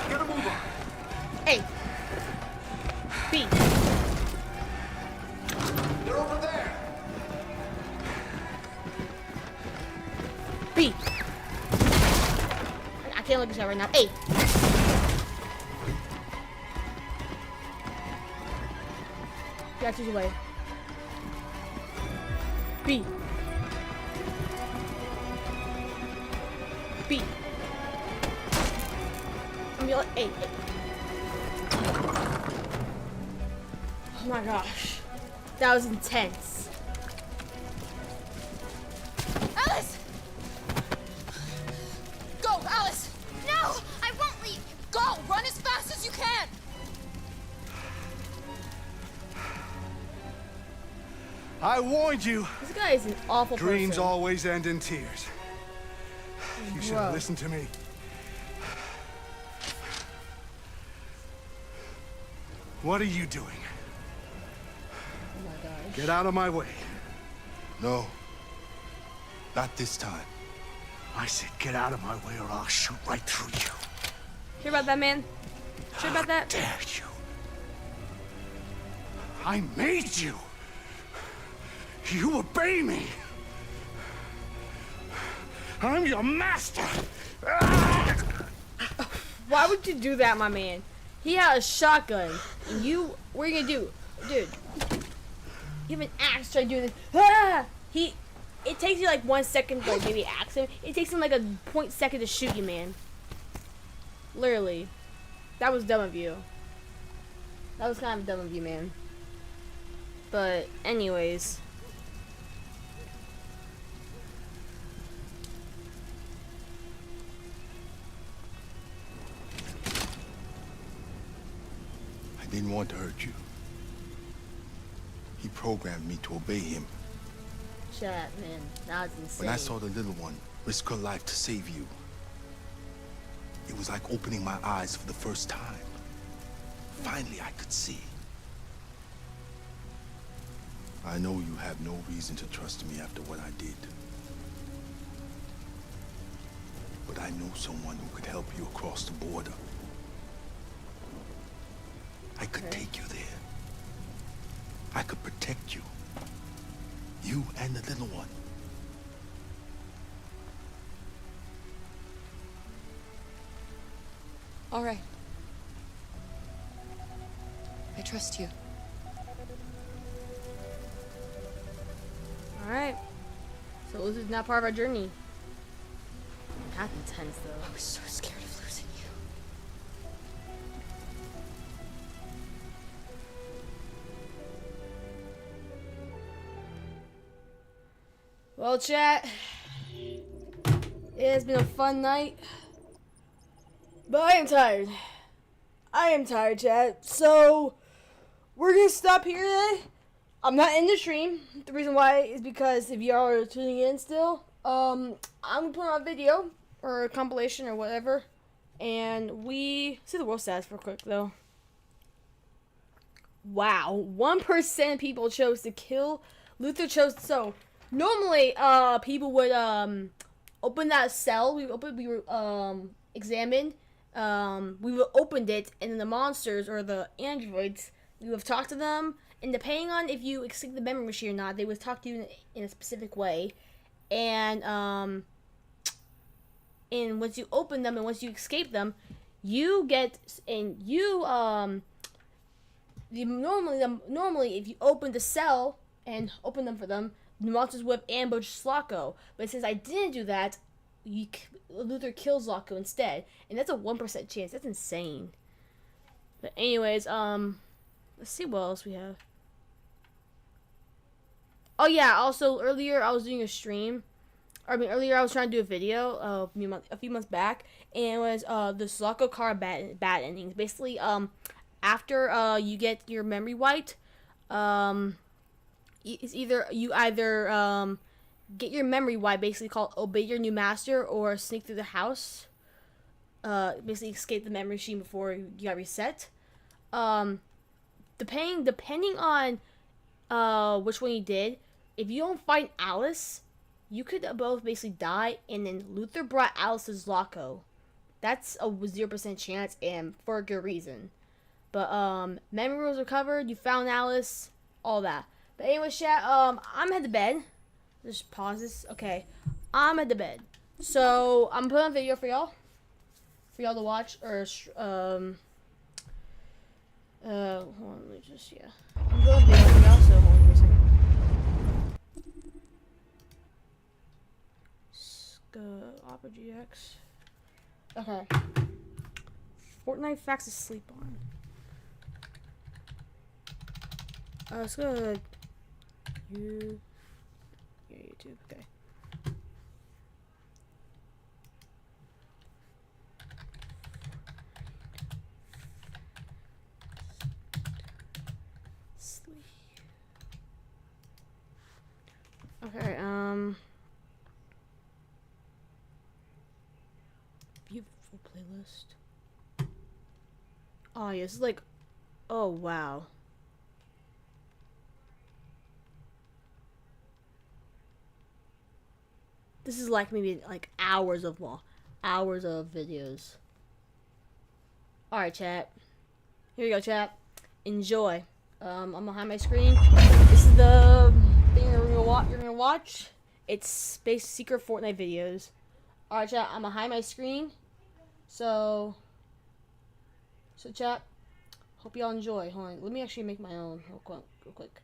Get a move on. Hey. B. They're over there. B. I can't look at that right now. A. Get out of the way. B. B. I'm yelling A. Oh my gosh. That was intense. Alice! Go, Alice! No, I won't leave. Go! Run as fast as you can! I warned you. This guy is an awful Dreams person. always end in tears. You should have Bro. listened to me. What are you doing? Get out of my way. No. Not this time. I said get out of my way or I'll shoot right through you. Hear about that, man? Sure about that? Dare you? I made you. You obey me. I'm your master. Why would you do that, my man? He had a shotgun. And you, what are you gonna do? Dude. You have an axe trying to do this. Ah! It takes you like 1 second to like maybe axe him. It takes him like a 0.2 to shoot you, man. Literally. That was dumb of you. That was kind of dumb of you, man. But, anyways. I didn't want to hurt you. He programmed me to obey him. Shut up, man. That was insane. When I saw the little one risk her life to save you, it was like opening my eyes for the first time. Finally, I could see. I know you have no reason to trust me after what I did. But I know someone who could help you across the border. I could take you there. I could protect you. You and the little one. All right. I trust you. Alright. So this is not part of our journey. That's intense though. I was so scared of losing you. Well, chat. It has been a fun night. But I am tired. I am tired, chat. So we're gonna stop here today. I'm not in the stream. The reason why is because if y'all are tuning in still, I'm gonna put on a video or a compilation or whatever, and we see the world stats real quick though. Wow, 1% of people chose to kill. Luther chose so. Normally, people would open that cell. We examined. We would opened it, and then the monsters or the androids, we would have talked to them. And depending on if you escape the memory machine or not, they would talk to you in a specific way. And once you open them and once you escape them, you get normally if you open the cell and open them for them, the monsters would have ambushed Zlako. But since I didn't do that, Luther kills Zlako instead, and that's a 1% chance. That's insane. But anyways, let's see what else we have. Oh yeah, also earlier I was doing a stream. Earlier I was trying to do a video a few months back, and it was the Zlako car bad endings. Basically, after you get your memory wiped, it's either you get your memory wiped, basically called obey your new master, or sneak through the house. Basically escape the memory machine before you got reset. Depending on which one you did, if you don't find Alice, you could both basically die, and then Luther brought Alice to Zlako. That's a 0% chance, and for a good reason. But memory was recovered, you found Alice, all that. But anyway, chat, I'm at the bed. Just pause this. Okay, I'm at the bed. So I'm putting on a video for y'all to watch, or hold on, let me just I'm putting on a video for y'all. So hold on for a second. Opera GX. Okay. Fortnite facts to sleep on. Let's go to YouTube. Okay. Sleep. Okay, beautiful playlist. Oh, yeah, it's like, oh, wow. This is like maybe like hours of videos. All right, chat. Here you go, chat. Enjoy. I'm behind my screen. This is the thing you're gonna watch. It's Space Secret Fortnite videos. All right, chat. I'm behind my screen. So chat. Hope y'all enjoy. Hold on. Let me actually make my own real quick.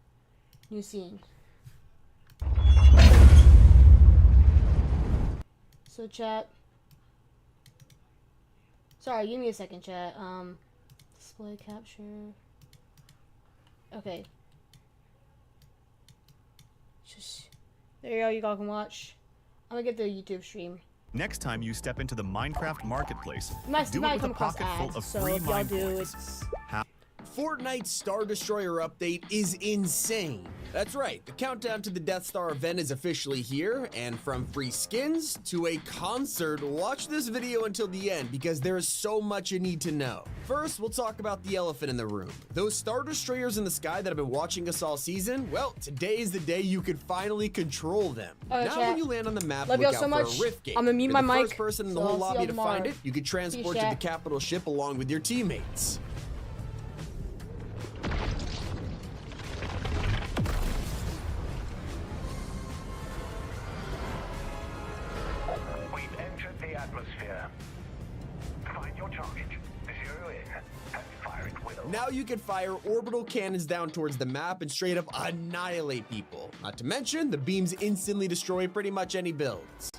New scene. So chat. Sorry, give me a second, chat. Display capture. Okay. Just there you go. You all can watch. I'm gonna get the YouTube stream. Next time you step into the Minecraft marketplace, Nice do to it with a come across pocket full ads. of So free if y'all mine do, points. it's Fortnite's Star Destroyer update is insane. That's right, the countdown to the Death Star event is officially here, and from free skins to a concert, watch this video until the end because there is so much you need to know. First, we'll talk about the elephant in the room. Those Star Destroyers in the sky that have been watching us all season, well, today is the day you can finally control them. Now chat. when you land on the map, Love look y'all out so for much. a rift gate. I'm gonna mute You're my the mic, first person in the so whole I'll see lobby y'all to find tomorrow. it. You can transport to the chat. capital ship along with your teammates. We've entered the atmosphere. Find your target, zero in, and fire at will. Now you can fire orbital cannons down towards the map and straight up annihilate people. Not to mention, the beams instantly destroy pretty much any builds.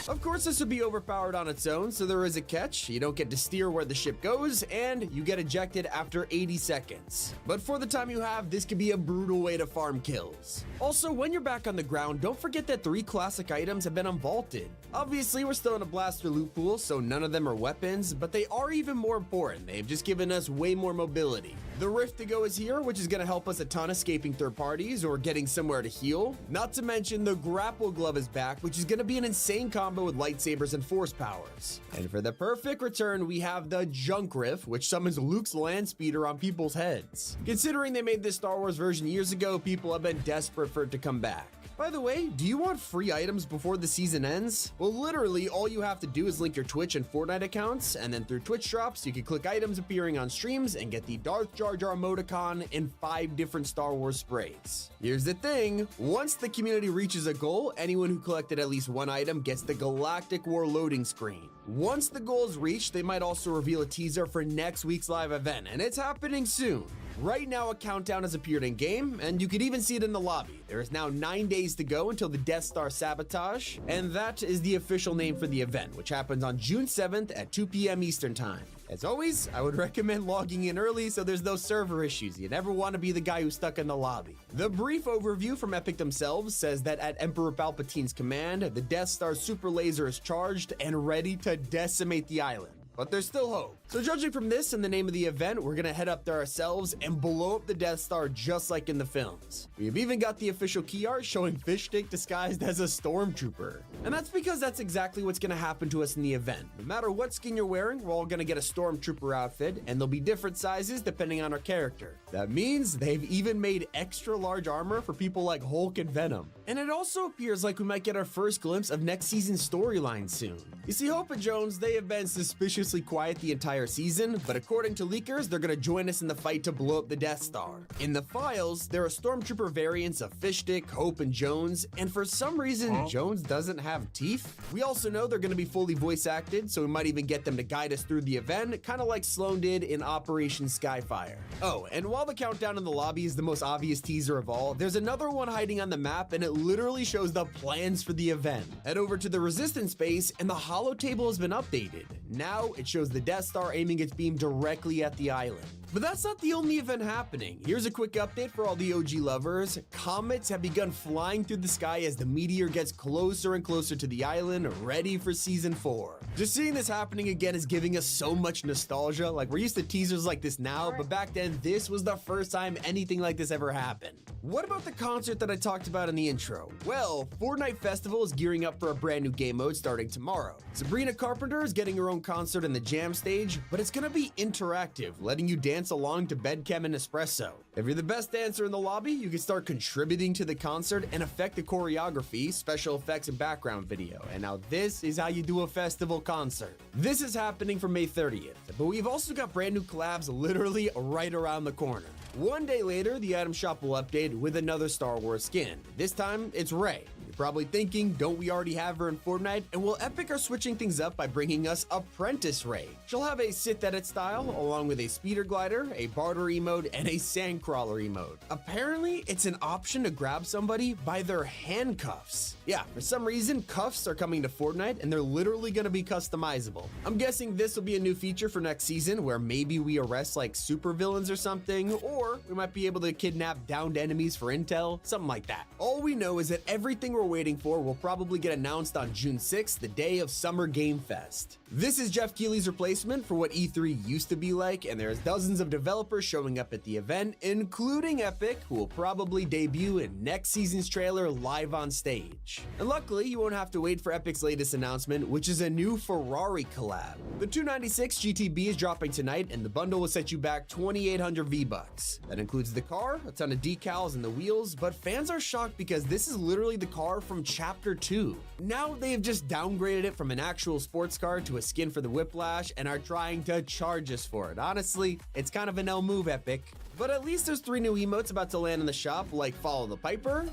Of course, this would be overpowered on its own, so there is a catch. You don't get to steer where the ship goes, and you get ejected after 80 seconds. But for the time you have, this could be a brutal way to farm kills. Also, when you're back on the ground, don't forget that 3 classic items have been unvaulted. Obviously, we're still in a blaster loot pool, so none of them are weapons, but they are even more important. They've just given us way more mobility. The Rift to Go is here, which is going to help us a ton escaping third parties or getting somewhere to heal. Not to mention the Grapple Glove is back, which is going to be an insane combo with lightsabers and force powers. And for the perfect return, we have the Junk Rift, which summons Luke's land speeder on people's heads. Considering they made this Star Wars version years ago, people have been desperate for it to come back. By the way, do you want free items before the season ends? Well, literally, all you have to do is link your Twitch and Fortnite accounts, and then through Twitch drops, you can click items appearing on streams and get the Darth Jar Jar emoticon in 5 different Star Wars sprays. Here's the thing, once the community reaches a goal, anyone who collected at least 1 item gets the Galactic War loading screen. Once the goal is reached, they might also reveal a teaser for next week's live event, and it's happening soon. Right now, a countdown has appeared in game, and you could even see it in the lobby. There is now 9 days to go until the Death Star sabotage, and that is the official name for the event, which happens on June 7th at 2 p.m. Eastern Time. As always, I would recommend logging in early so there's no server issues. You never want to be the guy who's stuck in the lobby. The brief overview from Epic themselves says that at Emperor Palpatine's command, the Death Star super laser is charged and ready to decimate the island. But there's still hope. So judging from this and the name of the event, we're gonna head up there ourselves and blow up the Death Star just like in the films. We've even got the official key art showing Fish Stick disguised as a stormtrooper. And that's because that's exactly what's gonna happen to us in the event. No matter what skin you're wearing, we're all gonna get a stormtrooper outfit, and there'll be different sizes depending on our character. That means they've even made extra large armor for people like Hulk and Venom. And it also appears like we might get our first glimpse of next season's storyline soon. You see, Hope and Jones, they have been suspiciously quiet the entire season, but according to leakers, they're gonna join us in the fight to blow up the Death Star. In the files, there are stormtrooper variants of Fish Stick, Hope, and Jones, and for some reason, Jones doesn't have teeth. We also know they're gonna be fully voice acted, so we might even get them to guide us through the event, kind of like Sloan did in Operation Skyfire. Oh, and while the countdown in the lobby is the most obvious teaser of all, there's another one hiding on the map, and it literally shows the plans for the event. Head over to the Resistance base, and the holo table has been updated. Now it shows the Death Star aiming its beam directly at the island. But that's not the only event happening. Here's a quick update for all the OG lovers. Comets have begun flying through the sky as the meteor gets closer and closer to the island, ready for season 4. Just seeing this happening again is giving us so much nostalgia. Like, we're used to teasers like this now, but back then, this was the first time anything like this ever happened. What about the concert that I talked about in the intro? Well, Fortnite Festival is gearing up for a brand new game mode starting tomorrow. Sabrina Carpenter is getting her own concert in the jam stage, but it's gonna be interactive, letting you dance along to Bedchem and Espresso. If you're the best dancer in the lobby, you can start contributing to the concert and affect the choreography, special effects, and background video. And now this is how you do a festival concert. This is happening for May 30th, but we've also got brand new collabs literally right around the corner. One day later, the item shop will update with another Star Wars skin. This time, it's Rey. You're probably thinking, don't we already have her in Fortnite? And well, Epic are switching things up by bringing us Apprentice Rey. She'll have a Sith edit style, along with a speeder glider, a barter emote, and a sandcrawler emote. Apparently, it's an option to grab somebody by their handcuffs. Yeah, for some reason, cuffs are coming to Fortnite, and they're literally gonna be customizable. I'm guessing this will be a new feature for next season, where maybe we arrest like supervillains or something, or we might be able to kidnap downed enemies for intel, something like that. All we know is that everything we're waiting for will probably get announced on June 6th, the day of Summer Game Fest. This is Jeff Keighley's replacement for what E3 used to be like, and there's dozens of developers showing up at the event, including Epic, who will probably debut in next season's trailer live on stage. And luckily, you won't have to wait for Epic's latest announcement, which is a new Ferrari collab. The 296 GTB is dropping tonight, and the bundle will set you back 2,800 V-Bucks. That includes the car, a ton of decals, and the wheels, but fans are shocked because this is literally the car from Chapter 2. Now they have just downgraded it from an actual sports car to a skin for the Whiplash and are trying to charge us for it. Honestly, it's kind of an L move, Epic. But at least there's 3 new emotes about to land in the shop, like Follow the Piper,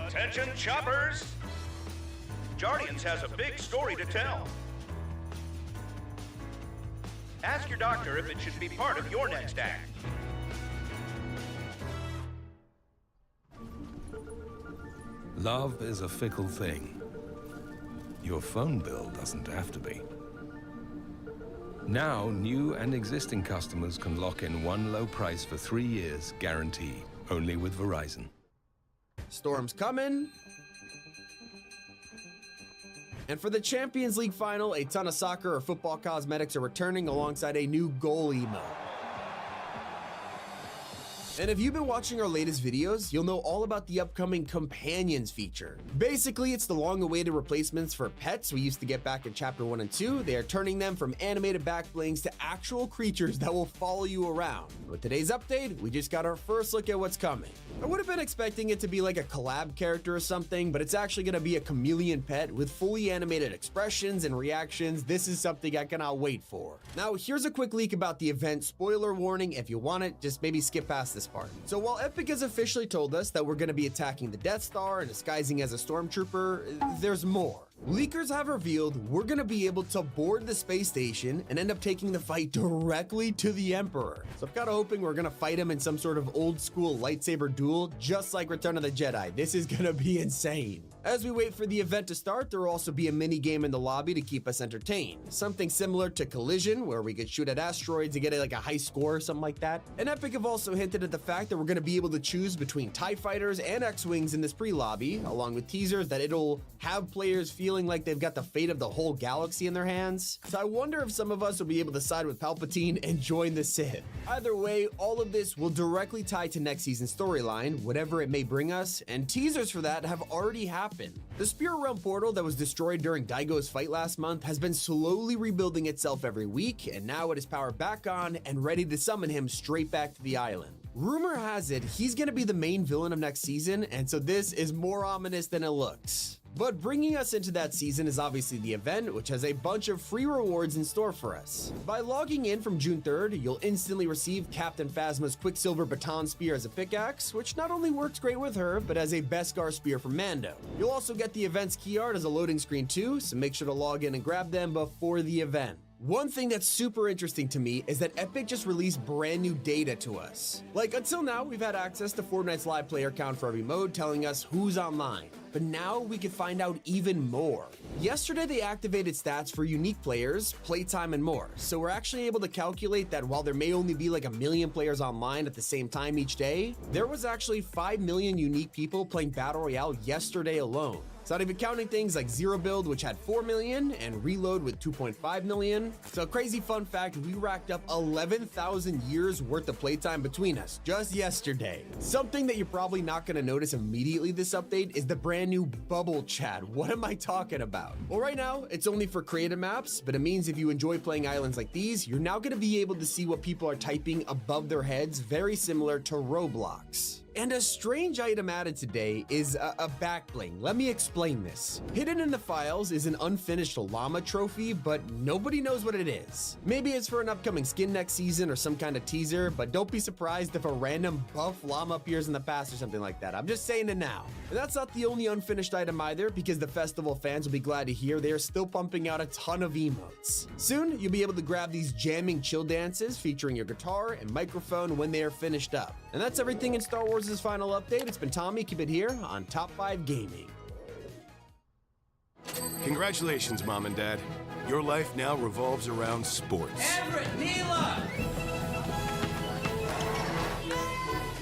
Attention choppers! Guardians has a big story to tell. Ask your doctor if it should be part of your next act. Love is a fickle thing. Your phone bill doesn't have to be. Now, new and existing customers can lock in one low price for 3 years, guaranteed, only with Verizon. Storm's coming. And for the Champions League final, a ton of soccer or football cosmetics are returning alongside a new goal emote. And if you've been watching our latest videos, you'll know all about the upcoming Companions feature. Basically, it's the long-awaited replacements for pets we used to get back in Chapter 1 and 2. They are turning them from animated backblings to actual creatures that will follow you around. With today's update, we just got our first look at what's coming. I would have been expecting it to be like a collab character or something, but it's actually going to be a chameleon pet with fully animated expressions and reactions. This is something I cannot wait for. Now, here's a quick leak about the event. Spoiler warning, if you want it, just maybe skip past this part. So while Epic has officially told us that we're going to be attacking the Death Star and disguising as a stormtrooper, there's more. Leakers have revealed we're going to be able to board the space station and end up taking the fight directly to the Emperor. So I'm kind of hoping we're going to fight him in some sort of old school lightsaber duel, just like Return of the Jedi. This is going to be insane. As we wait for the event to start, there will also be a mini game in the lobby to keep us entertained. Something similar to Collision, where we could shoot at asteroids and get like a high score or something like that. And Epic have also hinted at the fact that we're going to be able to choose between TIE Fighters and X-Wings in this pre-lobby, along with teasers that it'll have players feeling like they've got the fate of the whole galaxy in their hands. So I wonder if some of us will be able to side with Palpatine and join the Sith. Either way, all of this will directly tie to next season's storyline, whatever it may bring us, and teasers for that have already happened. The Spirit Realm portal that was destroyed during Daigo's fight last month has been slowly rebuilding itself every week, and now it is powered back on and ready to summon him straight back to the island. Rumor has it he's gonna be the main villain of next season, and so this is more ominous than it looks. But bringing us into that season is obviously the event, which has a bunch of free rewards in store for us. By logging in from June 3rd, you'll instantly receive Captain Phasma's Quicksilver Baton Spear as a pickaxe, which not only works great with her, but as a Beskar Spear from Mando. You'll also get the event's key art as a loading screen too, so make sure to log in and grab them before the event. One thing that's super interesting to me is that Epic just released brand new data to us. Like, until now, we've had access to Fortnite's live player count for every mode, telling us who's online. But now we can find out even more. Yesterday, they activated stats for unique players, playtime, and more. So we're actually able to calculate that while there may only be like 1 million players online at the same time each day, there was actually 5 million unique people playing Battle Royale yesterday alone. It's not even counting things like Zero Build, which had 4 million, and Reload with 2.5 million. So crazy fun fact, we racked up 11,000 years worth of playtime between us just yesterday. Something that you're probably not gonna notice immediately this update is the brand new bubble chat. What am I talking about? Well, right now, it's only for creative maps, but it means if you enjoy playing islands like these, you're now gonna be able to see what people are typing above their heads, very similar to Roblox. And a strange item added today is a back bling. Let me explain this. Hidden in the files is an unfinished llama trophy, but nobody knows what it is. Maybe it's for an upcoming skin next season or some kind of teaser, but don't be surprised if a random buff llama appears in the past or something like that. I'm just saying it now. And that's not the only unfinished item either, because the festival fans will be glad to hear they are still pumping out a ton of emotes. Soon, you'll be able to grab these jamming chill dances featuring your guitar and microphone when they are finished up. And that's everything in Star Wars' final update. It's been Tommy. Keep it here on Top 5 Gaming. Congratulations, Mom and Dad. Your life now revolves around sports. Everett, Neela!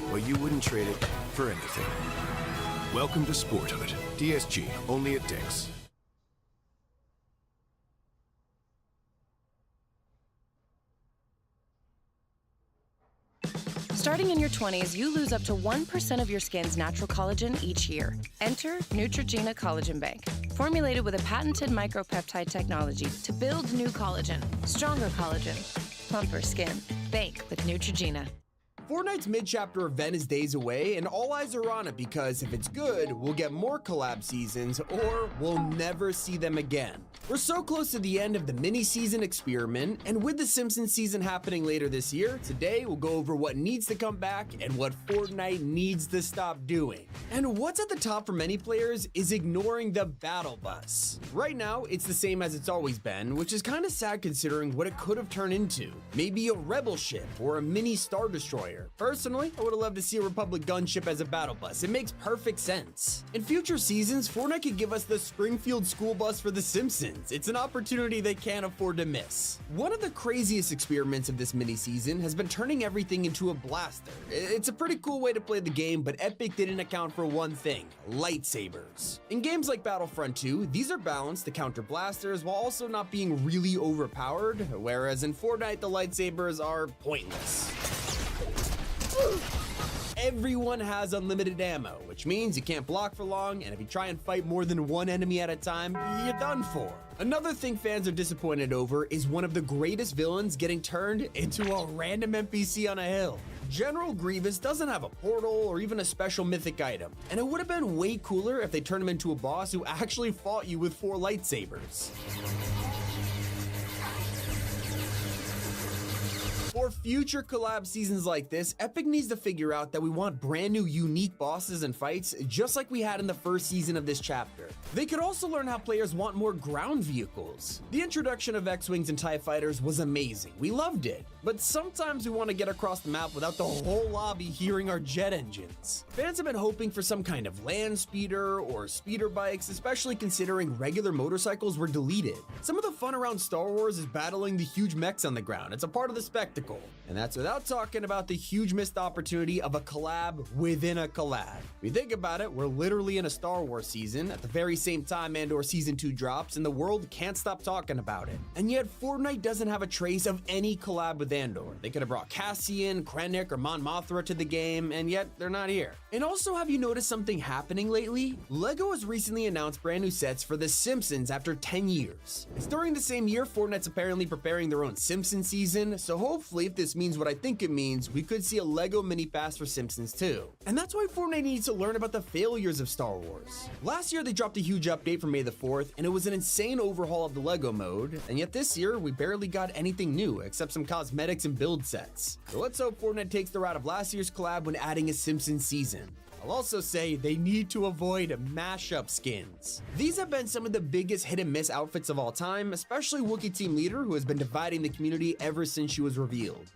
Well, you wouldn't trade it for anything. Welcome to Sporthood. DSG, only at Dick's. Starting in your 20s, you lose up to 1% of your skin's natural collagen each year. Enter Neutrogena Collagen Bank, formulated with a patented micropeptide technology to build new collagen, stronger collagen, plumper skin. Bank with Neutrogena. Fortnite's mid-chapter event is days away, and all eyes are on it because if it's good, we'll get more collab seasons, or we'll never see them again. We're so close to the end of the mini-season experiment, and with the Simpsons season happening later this year, today we'll go over what needs to come back and what Fortnite needs to stop doing. And what's at the top for many players is ignoring the battle bus. Right now, it's the same as it's always been, which is kind of sad considering what it could have turned into. Maybe a rebel ship or a mini Star Destroyer. Personally, I would have loved to see a Republic gunship as a battle bus. It makes perfect sense. In future seasons, Fortnite could give us the Springfield school bus for The Simpsons. It's an opportunity they can't afford to miss. One of the craziest experiments of this mini season has been turning everything into a blaster. It's a pretty cool way to play the game, but Epic didn't account for one thing: lightsabers. In games like Battlefront 2, these are balanced to counter blasters while also not being really overpowered, whereas in Fortnite, the lightsabers are pointless. Everyone has unlimited ammo, which means you can't block for long, and if you try and fight more than one enemy at a time, you're done for. Another thing fans are disappointed over is one of the greatest villains getting turned into a random NPC on a hill. General Grievous doesn't have a portal or even a special mythic item, and it would have been way cooler if they turned him into a boss who actually fought you with 4 lightsabers. For future collab seasons like this, Epic needs to figure out that we want brand new unique bosses and fights just like we had in the first season of this chapter. They could also learn how players want more ground vehicles. The introduction of X-Wings and TIE Fighters was amazing. We loved it. But sometimes we want to get across the map without the whole lobby hearing our jet engines. Fans have been hoping for some kind of land speeder or speeder bikes, especially considering regular motorcycles were deleted. Some of the fun around Star Wars is battling the huge mechs on the ground. It's a part of the spectacle. And that's without talking about the huge missed opportunity of a collab within a collab. If you think about it, we're literally in a Star Wars season at the very same time Andor Season 2 drops, and the world can't stop talking about it. And yet Fortnite doesn't have a trace of any collab with Andor. They could have brought Cassian, Krennic, or Mon Mothma to the game, and yet they're not here. And also, have you noticed something happening lately? LEGO has recently announced brand new sets for The Simpsons after 10 years. It's during the same year Fortnite's apparently preparing their own Simpsons season, so hopefully if this means what I think it means, we could see a LEGO mini pass for Simpsons too. And that's why Fortnite needs to learn about the failures of Star Wars. Last year they dropped a huge update for May the 4th, and it was an insane overhaul of the LEGO mode, and yet this year we barely got anything new except some cosmetics and build sets. So let's hope Fortnite takes the route of last year's collab when adding a Simpsons season. I'll also say they need to avoid mashup skins. These have been some of the biggest hit and miss outfits of all time, especially Wookiee Team Leader, who has been dividing the community ever since she was revealed.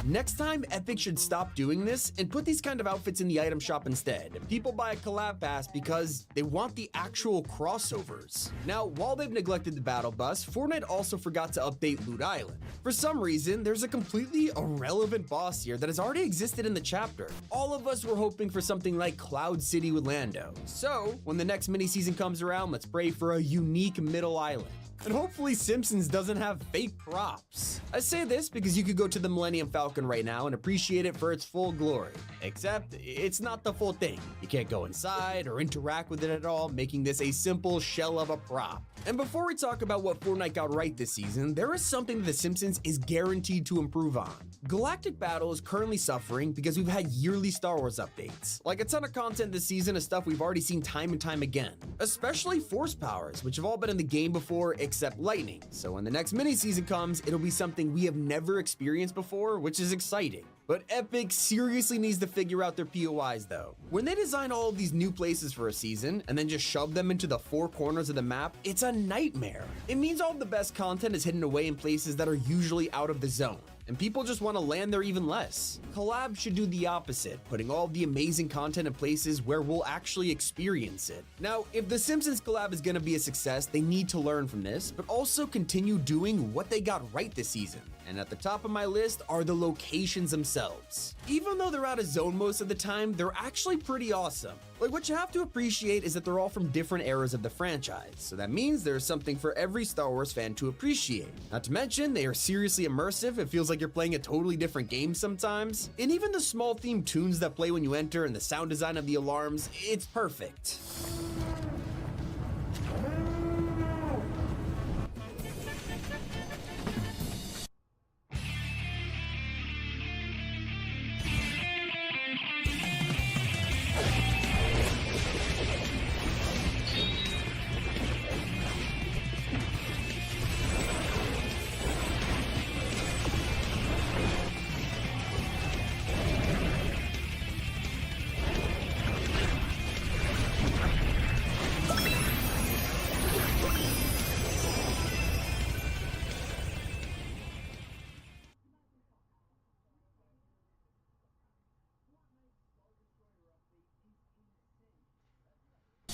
Next time, Epic should stop doing this and put these kind of outfits in the item shop instead. People buy a collab pass because they want the actual crossovers. Now, while they've neglected the battle bus, Fortnite also forgot to update Loot Island. For some reason, there's a completely irrelevant boss here that has already existed in the chapter. All of us were hoping for something like Cloud City with Lando. So, when the next mini-season comes around, let's pray for a unique middle island. And hopefully Simpsons doesn't have fake props. I say this because you could go to the Millennium Falcon right now and appreciate it for its full glory. Except, it's not the full thing. You can't go inside or interact with it at all, making this a simple shell of a prop. And before we talk about what Fortnite got right this season, there is something The Simpsons is guaranteed to improve on. Galactic Battle is currently suffering because we've had yearly Star Wars updates. Like a ton of content this season is stuff we've already seen time and time again. Especially Force powers, which have all been in the game before except lightning. So when the next mini-season comes, it'll be something we have never experienced before, which is exciting. But Epic seriously needs to figure out their POIs though. When they design all of these new places for a season and then just shove them into the four corners of the map, it's a nightmare. It means all the best content is hidden away in places that are usually out of the zone, and people just want to land there even less. Collab should do the opposite, putting all of the amazing content in places where we'll actually experience it. Now, if the Simpsons collab is going to be a success, they need to learn from this, but also continue doing what they got right this season. And at the top of my list are the locations themselves. Even though they're out of zone most of the time, they're actually pretty awesome. Like, what you have to appreciate is that they're all from different eras of the franchise, so that means there's something for every Star Wars fan to appreciate. Not to mention, they are seriously immersive. It feels like you're playing a totally different game sometimes. And even the small themed tunes that play when you enter and the sound design of the alarms, it's perfect.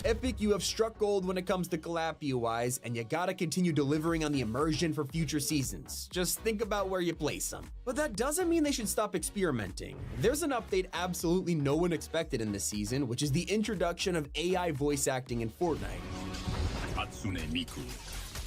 Epic, you have struck gold when it comes to collab POIs, and you gotta continue delivering on the immersion for future seasons. Just think about where you place them. But that doesn't mean they should stop experimenting. There's an update absolutely no one expected in this season, which is the introduction of AI voice acting in Fortnite. Hatsune Miku,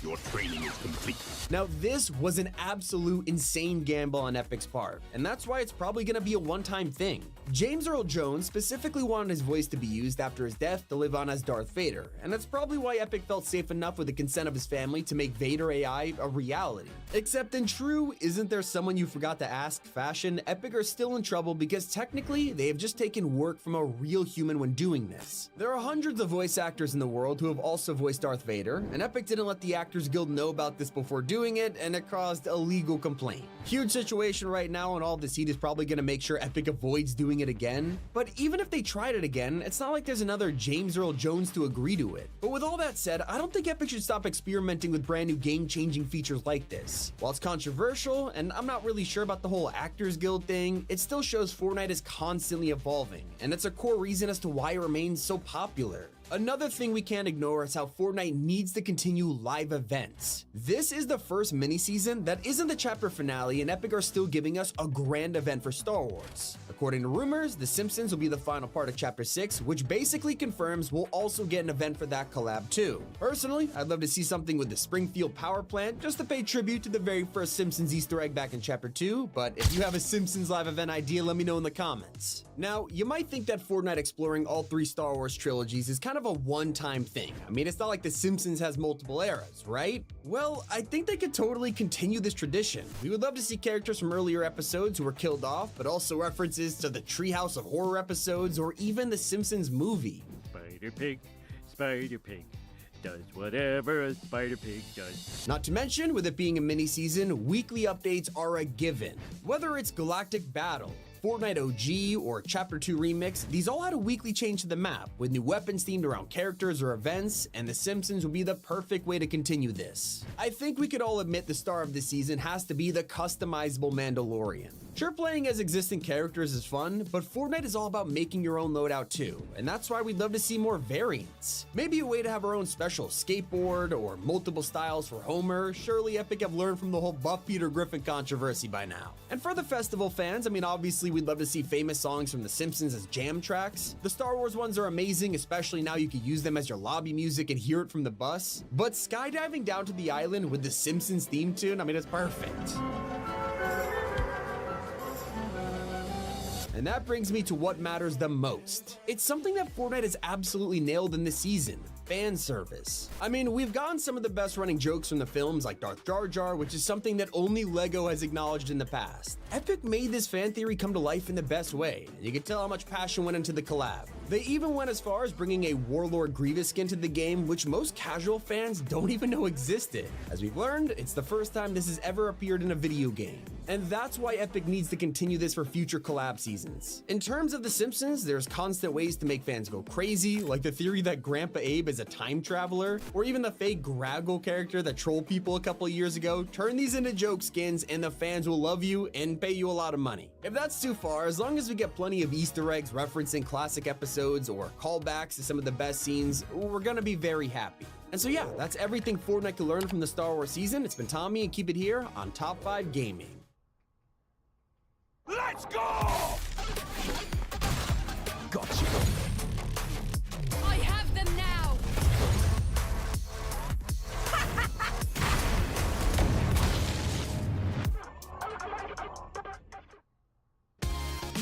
your training is complete. Now, this was an absolute insane gamble on Epic's part, and that's why it's probably gonna be a one-time thing. James Earl Jones specifically wanted his voice to be used after his death to live on as Darth Vader, and that's probably why Epic felt safe enough with the consent of his family to make Vader AI a reality. Except in true "isn't there someone you forgot to ask" fashion, Epic are still in trouble because technically they have just taken work from a real human when doing this. There are hundreds of voice actors in the world who have also voiced Darth Vader, and Epic didn't let the Actors Guild know about this before doing it, and it caused a legal complaint. Huge situation right now, and all this heat is probably going to make sure Epic avoids doing it again. But even if they tried it again, it's not like there's another James Earl Jones to agree to it. But with all that said, I don't think Epic should stop experimenting with brand new game-changing features like this. While it's controversial, and I'm not really sure about the whole Actors Guild thing, it still shows Fortnite is constantly evolving, and it's a core reason as to why it remains so popular. Another thing we can't ignore is how Fortnite needs to continue live events. This is the first mini-season that isn't the chapter finale, and Epic are still giving us a grand event for Star Wars. According to rumors, The Simpsons will be the final part of Chapter 6, which basically confirms we'll also get an event for that collab too. Personally, I'd love to see something with the Springfield Power Plant, just to pay tribute to the very first Simpsons Easter egg back in Chapter 2, but if you have a Simpsons live event idea, let me know in the comments. Now, you might think that Fortnite exploring all three Star Wars trilogies is kind of a one-time thing. I mean, it's not like The Simpsons has multiple eras, right? Well, I think they could totally continue this tradition. We would love to see characters from earlier episodes who were killed off, but also references to the Treehouse of Horror episodes or even the Simpsons movie. Spider Pig does whatever a Spider Pig does. Not to mention, with it being a mini-season, weekly updates are a given. Whether it's Galactic Battle, Fortnite OG, or Chapter 2 Remix, these all had a weekly change to the map, with new weapons themed around characters or events, and The Simpsons would be the perfect way to continue this. I think we could all admit the star of this season has to be the customizable Mandalorian. Sure, playing as existing characters is fun, but Fortnite is all about making your own loadout too, and that's why we'd love to see more variants. Maybe a way to have our own special skateboard or multiple styles for Homer. Surely Epic have learned from the whole Buff Peter Griffin controversy by now. And for the festival fans, I mean, obviously we'd love to see famous songs from The Simpsons as jam tracks. The Star Wars ones are amazing, especially now you can use them as your lobby music and hear it from the bus. But skydiving down to the island with the Simpsons theme tune, I mean, it's perfect. And that brings me to what matters the most. It's something that Fortnite has absolutely nailed in this season. Fan service. I mean, we've gotten some of the best running jokes from the films like Darth Jar Jar, which is something that only LEGO has acknowledged in the past. Epic made this fan theory come to life in the best way, and you can tell how much passion went into the collab. They even went as far as bringing a Warlord Grievous skin to the game, which most casual fans don't even know existed. As we've learned, it's the first time this has ever appeared in a video game. And that's why Epic needs to continue this for future collab seasons. In terms of The Simpsons, there's constant ways to make fans go crazy, like the theory that Grandpa Abe is a time traveler, or even the fake Graggle character that trolled people a couple years ago. Turn these into joke skins and the fans will love you and pay you a lot of money. If that's too far, as long as we get plenty of Easter eggs referencing classic episodes or callbacks to some of the best scenes, we're gonna be very happy. And so yeah, that's everything Fortnite could learn from the Star Wars season. It's been Tommy, and keep it here on Top 5 Gaming. Let's go! Gotcha. I have them now!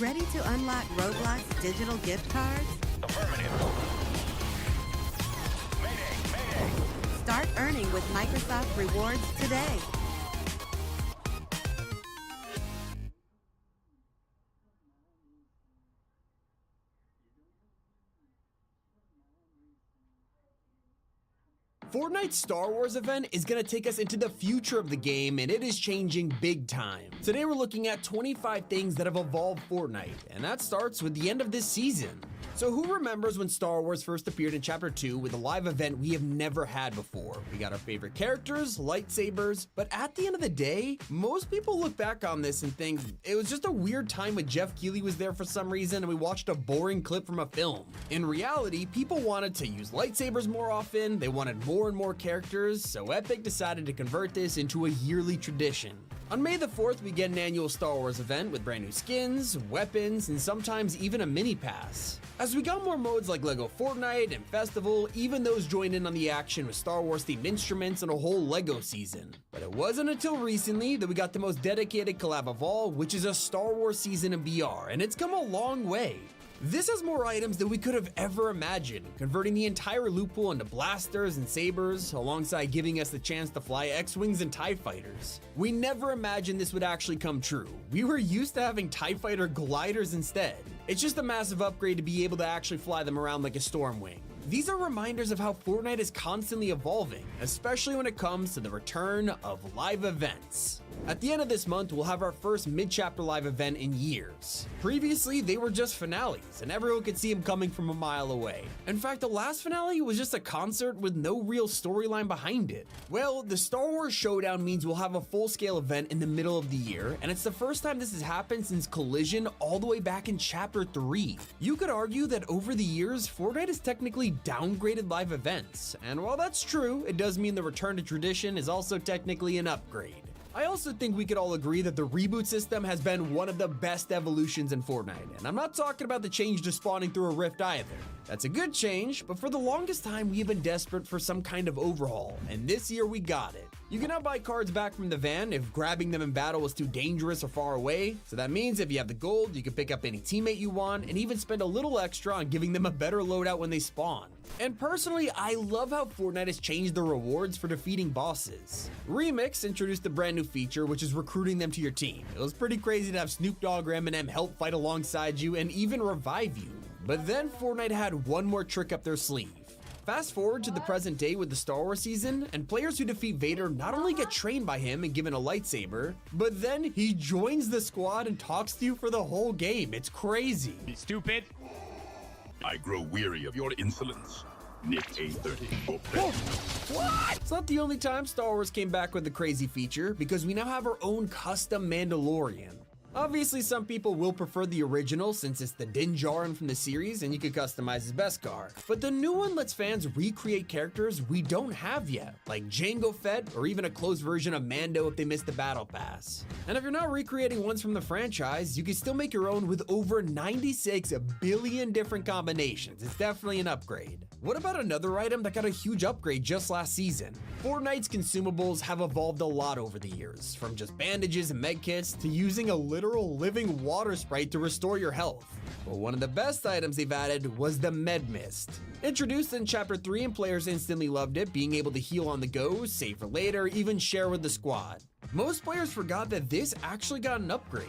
Ready to unlock Roblox digital gift cards? Start earning with Microsoft Rewards today. Fortnite's Star Wars event is going to take us into the future of the game, and it is changing big time. Today we're looking at 25 things that have evolved Fortnite, and that starts with the end of this season. So who remembers when Star Wars first appeared in Chapter 2 with a live event we have never had before? We got our favorite characters, lightsabers, but at the end of the day, most people look back on this and think it was just a weird time when Jeff Keighley was there for some reason and we watched a boring clip from a film. In reality, people wanted to use lightsabers more often, they wanted more and more characters, so Epic decided to convert this into a yearly tradition. On May the 4th, we get an annual Star Wars event with brand new skins, weapons, and sometimes even a mini pass. As we got more modes like LEGO Fortnite and Festival, even those joined in on the action with Star Wars themed instruments and a whole LEGO season. But it wasn't until recently that we got the most dedicated collab of all, which is a Star Wars season in VR, and it's come a long way. This has more items than we could have ever imagined, converting the entire loot pool into blasters and sabers, alongside giving us the chance to fly X-Wings and TIE Fighters. We never imagined this would actually come true. We were used to having TIE Fighter gliders instead. It's just a massive upgrade to be able to actually fly them around like a Stormwing. These are reminders of how Fortnite is constantly evolving, especially when it comes to the return of live events. At the end of this month, we'll have our first mid-chapter live event in years. Previously, they were just finales, and everyone could see them coming from a mile away. In fact, the last finale was just a concert with no real storyline behind it. Well, the Star Wars Showdown means we'll have a full-scale event in the middle of the year, and it's the first time this has happened since Collision all the way back in Chapter 3. You could argue that over the years, Fortnite has technically downgraded live events, and while that's true, it does mean the return to tradition is also technically an upgrade. I also think we could all agree that the reboot system has been one of the best evolutions in Fortnite, and I'm not talking about the change to spawning through a rift either. That's a good change, but for the longest time we have been desperate for some kind of overhaul, and this year we got it. You can now buy cards back from the van if grabbing them in battle was too dangerous or far away, so that means if you have the gold, you can pick up any teammate you want, and even spend a little extra on giving them a better loadout when they spawn. And personally, I love how Fortnite has changed the rewards for defeating bosses. Remix introduced a brand new feature, which is recruiting them to your team. It was pretty crazy to have Snoop Dogg or Eminem help fight alongside you and even revive you. But then Fortnite had one more trick up their sleeve. Fast forward to the present day with the Star Wars season, and players who defeat Vader not only get trained by him and given a lightsaber, but then he joins the squad and talks to you for the whole game. It's crazy. Stupid. I grow weary of your insolence. Nick A30. What? It's not the only time Star Wars came back with a crazy feature, because we now have our own custom Mandalorian. Obviously, some people will prefer the original since it's the Din Djarin from the series and you can customize his Beskar. But the new one lets fans recreate characters we don't have yet, like Jango Fett or even a closed version of Mando if they missed the Battle Pass. And if you're not recreating ones from the franchise, you can still make your own with over 96 billion different combinations. It's definitely an upgrade. What about another item that got a huge upgrade just last season? Fortnite's consumables have evolved a lot over the years, from just bandages and medkits to using a literal living water sprite to restore your health. But one of the best items they've added was the Med Mist. Introduced in Chapter 3 and players instantly loved it, being able to heal on the go, save for later, even share with the squad. Most players forgot that this actually got an upgrade.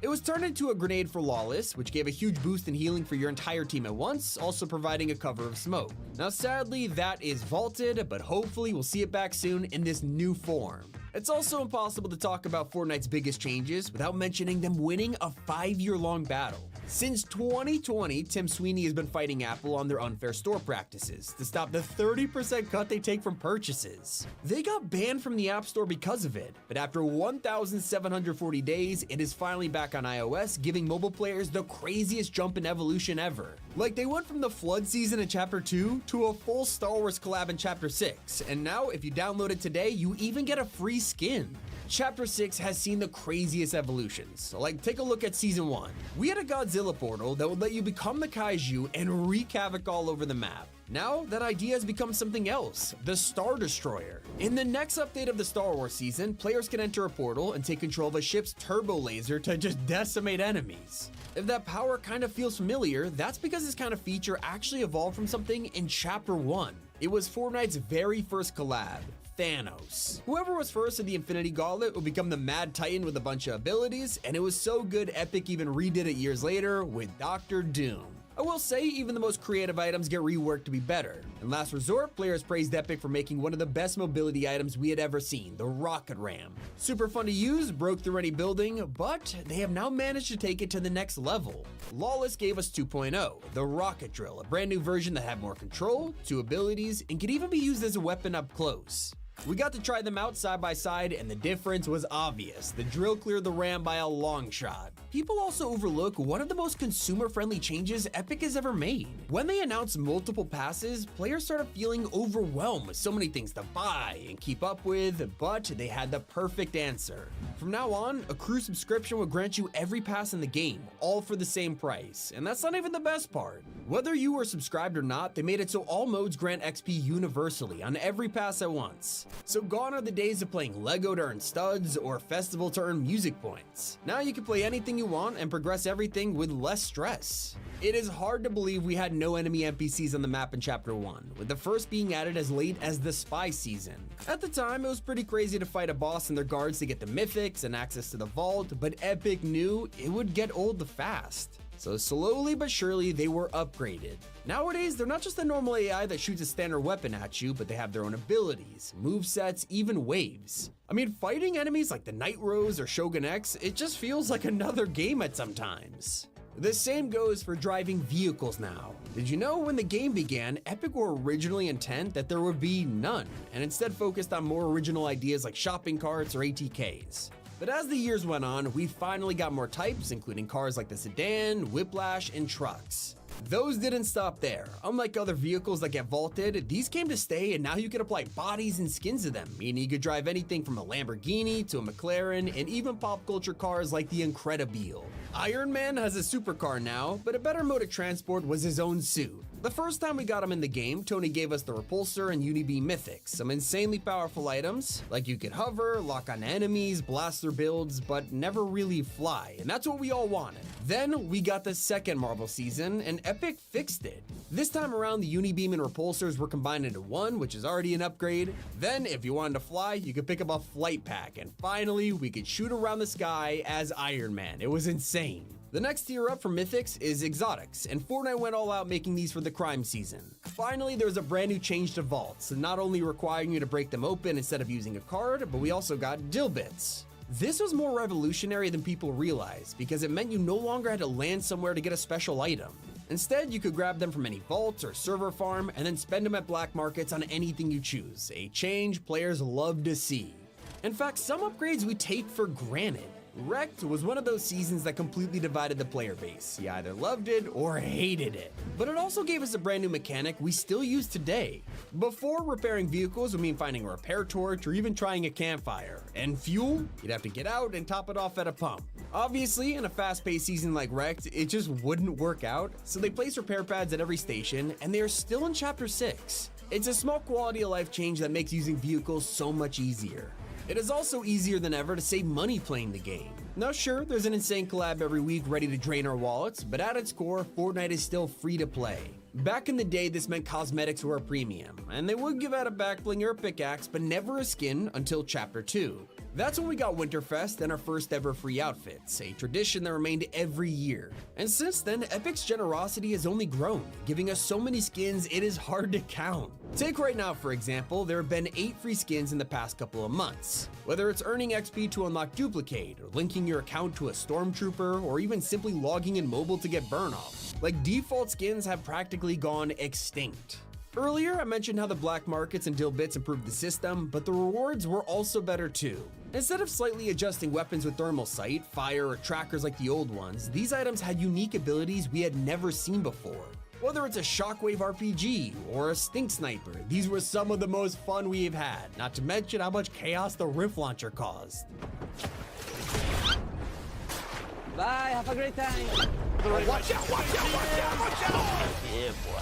It was turned into a grenade for Lawless, which gave a huge boost in healing for your entire team at once, also providing a cover of smoke. Now sadly, that is vaulted, but hopefully we'll see it back soon in this new form. It's also impossible to talk about Fortnite's biggest changes without mentioning them winning a 5-year-long battle. Since 2020, Tim Sweeney has been fighting Apple on their unfair store practices to stop the 30% cut they take from purchases. They got banned from the App Store because of it, but after 1,740 days, it is finally back on iOS, giving mobile players the craziest jump in evolution ever. Like, they went from the Flood season in Chapter 2 to a full Star Wars collab in Chapter 6, and now if you download it today, you even get a free skin. Chapter 6 has seen the craziest evolutions. Like, take a look at Season 1. We had a Godzilla portal that would let you become the kaiju and wreak havoc all over the map. Now, that idea has become something else, the Star Destroyer. In the next update of the Star Wars season, players can enter a portal and take control of a ship's turbo laser to just decimate enemies. If that power kind of feels familiar, that's because this kind of feature actually evolved from something in Chapter 1. It was Fortnite's very first collab, Thanos. Whoever was first in the Infinity Gauntlet would become the Mad Titan with a bunch of abilities, and it was so good Epic even redid it years later with Dr. Doom. I will say, even the most creative items get reworked to be better. In Last Resort, players praised Epic for making one of the best mobility items we had ever seen, the Rocket Ram. Super fun to use, broke through any building, but they have now managed to take it to the next level. Lawless gave us 2.0, the Rocket Drill, a brand new version that had more control, 2 abilities, and could even be used as a weapon up close. We got to try them out side by side, and the difference was obvious. The drill cleared the ram by a long shot. People also overlook one of the most consumer-friendly changes Epic has ever made. When they announced multiple passes, players started feeling overwhelmed with so many things to buy and keep up with, but they had the perfect answer. From now on, a crew subscription will grant you every pass in the game, all for the same price, and that's not even the best part. Whether you were subscribed or not, they made it so all modes grant XP universally on every pass at once. So gone are the days of playing Lego to earn studs or Festival to earn music points. Now you can play anything you want and progress everything with less stress. It is hard to believe we had no enemy NPCs on the map in Chapter 1, with the first being added as late as the Spy season. At the time, it was pretty crazy to fight a boss and their guards to get the mythics and access to the vault, but Epic knew it would get old fast. So slowly but surely, they were upgraded. Nowadays, they're not just a normal AI that shoots a standard weapon at you, but they have their own abilities, movesets, even waves. I mean, fighting enemies like the Night Rose or Shogun X, it just feels like another game at some times. The same goes for driving vehicles now. Did you know when the game began, Epic were originally intent that there would be none, and instead focused on more original ideas like shopping carts or ATKs. But as the years went on, we finally got more types, including cars like the sedan, whiplash, and trucks. Those didn't stop there. Unlike other vehicles that get vaulted, these came to stay, and now you can apply bodies and skins to them, meaning you could drive anything from a Lamborghini to a McLaren, and even pop culture cars like the Incredibile. Iron Man has a supercar now, but a better mode of transport was his own suit. The first time we got him in the game, Tony gave us the Repulsor and Unibeam Mythics, some insanely powerful items, like you could hover, lock on enemies, blast their builds, but never really fly, and that's what we all wanted. Then we got the second Marvel season, and Epic fixed it. This time around, the Unibeam and Repulsors were combined into one, which is already an upgrade. Then, if you wanted to fly, you could pick up a flight pack, and finally, we could shoot around the sky as Iron Man. It was insane. The next tier up for Mythics is Exotics, and Fortnite went all out making these for the crime season. Finally, there was a brand new change to vaults, not only requiring you to break them open instead of using a card, but we also got Dill Bits. This was more revolutionary than people realized, because it meant you no longer had to land somewhere to get a special item. Instead, you could grab them from any vault or server farm and then spend them at black markets on anything you choose, a change players love to see. In fact, some upgrades we take for granted. Wrecked was one of those seasons that completely divided the player base. You either loved it or hated it. But it also gave us a brand new mechanic we still use today. Before, repairing vehicles would mean finding a repair torch or even trying a campfire. And fuel? You'd have to get out and top it off at a pump. Obviously, in a fast-paced season like Wrecked, it just wouldn't work out, so they placed repair pads at every station, and they are still in Chapter 6. It's a small quality of life change that makes using vehicles so much easier. It is also easier than ever to save money playing the game. Now sure, there's an insane collab every week ready to drain our wallets, but at its core, Fortnite is still free to play. Back in the day, this meant cosmetics were a premium, and they would give out a backbling or a pickaxe, but never a skin until Chapter 2. That's when we got Winterfest and our first ever free outfits, a tradition that remained every year. And since then, Epic's generosity has only grown, giving us so many skins it is hard to count. Take right now, for example, there have been 8 free skins in the past couple of months. Whether it's earning XP to unlock Duplicate, or linking your account to a Stormtrooper, or even simply logging in mobile to get burn off, like default skins have practically gone extinct. Earlier, I mentioned how the black markets and dill bits improved the system, but the rewards were also better too. Instead of slightly adjusting weapons with thermal sight, fire, or trackers like the old ones, these items had unique abilities we had never seen before. Whether it's a Shockwave RPG or a Stink Sniper, these were some of the most fun we have had, not to mention how much chaos the Rift Launcher caused. Bye, have a great time. Watch out, watch out, watch out, watch out! Yeah, boy.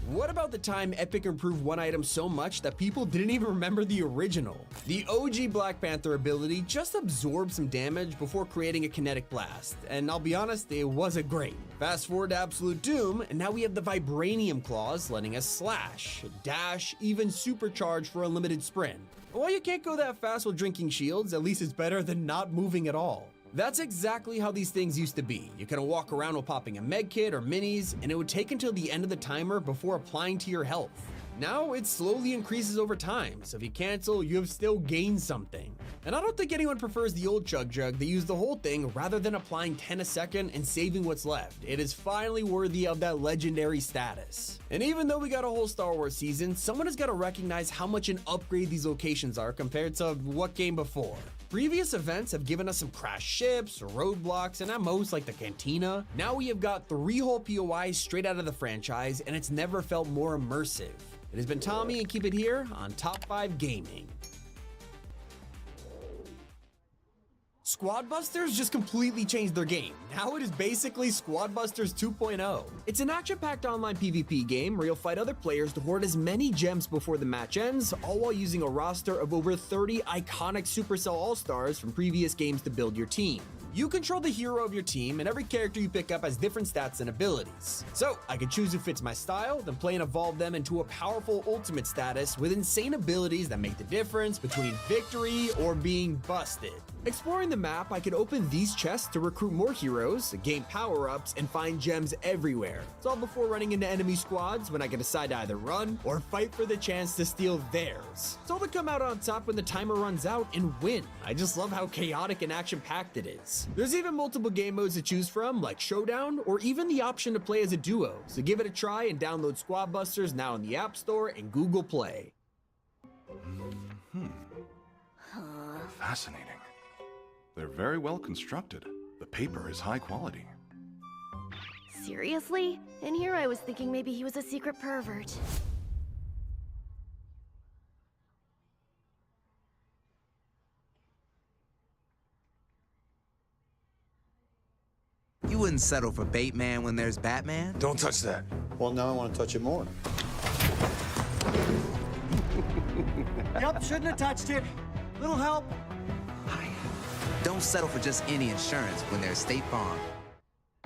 What about the time Epic improved one item so much that people didn't even remember the original? The OG Black Panther ability just absorbed some damage before creating a kinetic blast, and I'll be honest, it wasn't great. Fast forward to Absolute Doom, and now we have the Vibranium Claws letting us slash, dash, even supercharge for unlimited sprint. While you can't go that fast while drinking shields, at least it's better than not moving at all. That's exactly how these things used to be. You kind of walk around while popping a med kit or minis, and it would take until the end of the timer before applying to your health. Now it slowly increases over time, so if you cancel, you have still gained something. And I don't think anyone prefers the old Chug Jug that used the whole thing rather than applying 10 a second and saving what's left. It is finally worthy of that legendary status. And even though we got a whole Star Wars season, someone has got to recognize how much an upgrade these locations are compared to what came before. Previous events have given us some crashed ships, roadblocks, and at most like the Cantina. Now we have got 3 whole POIs straight out of the franchise, and it's never felt more immersive. It has been Tommy, and keep it here on Top 5 Gaming. Squad Busters just completely changed their game. Now it is basically Squad Busters 2.0. It's an action-packed online PvP game where you'll fight other players to hoard as many gems before the match ends, all while using a roster of over 30 iconic Supercell All-Stars from previous games to build your team. You control the hero of your team, and every character you pick up has different stats and abilities. So, I can choose who fits my style, then play and evolve them into a powerful ultimate status with insane abilities that make the difference between victory or being busted. Exploring the map, I can open these chests to recruit more heroes, gain power-ups, and find gems everywhere. It's all before running into enemy squads when I can decide to either run or fight for the chance to steal theirs. It's all to come out on top when the timer runs out and win. I just love how chaotic and action-packed it is. There's even multiple game modes to choose from, like Showdown, or even the option to play as a duo, so give it a try and download Squad Busters now in the App Store and Google Play. Fascinating. They're very well constructed. The paper is high quality. Seriously? In here I was thinking maybe he was a secret pervert. You wouldn't settle for Bateman when there's Batman? Don't touch that. Well, now I want to touch it more. Yep, shouldn't have touched it. Little help. Don't settle for just any insurance when there's State Farm.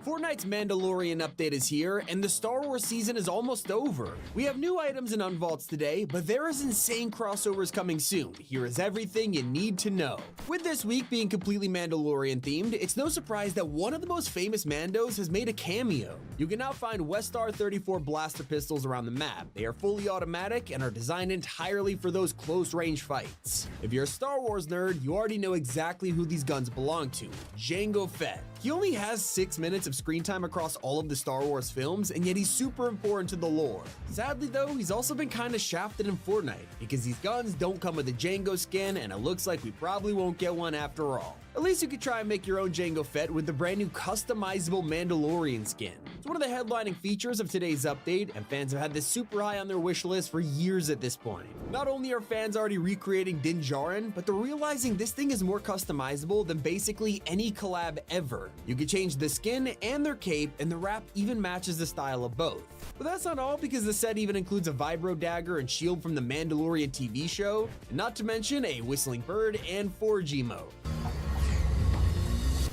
Fortnite's Mandalorian update is here, and the Star Wars season is almost over. We have new items and unvaults today, but there is insane crossovers coming soon. Here is everything you need to know. With this week being completely Mandalorian themed, it's no surprise that one of the most famous Mandos has made a cameo. You can now find Westar 34 blaster pistols around the map. They are fully automatic and are designed entirely for those close-range fights. If you're a Star Wars nerd, you already know exactly who these guns belong to, Jango Fett. He only has 6 minutes of of screen time across all of the Star Wars films, and yet he's super important to the lore. Sadly though, he's also been kinda shafted in Fortnite, because these guns don't come with a Jango skin, and it looks like we probably won't get one after all. At least you could try and make your own Jango Fett with the brand new customizable Mandalorian skin. It's one of the headlining features of today's update, and fans have had this super high on their wish list for years at this point. Not only are fans already recreating Din Djarin, but they're realizing this thing is more customizable than basically any collab ever. You can change the skin and their cape, and the wrap even matches the style of both. But that's not all, because the set even includes a vibro dagger and shield from the Mandalorian TV show, and not to mention a whistling bird and 4G mode.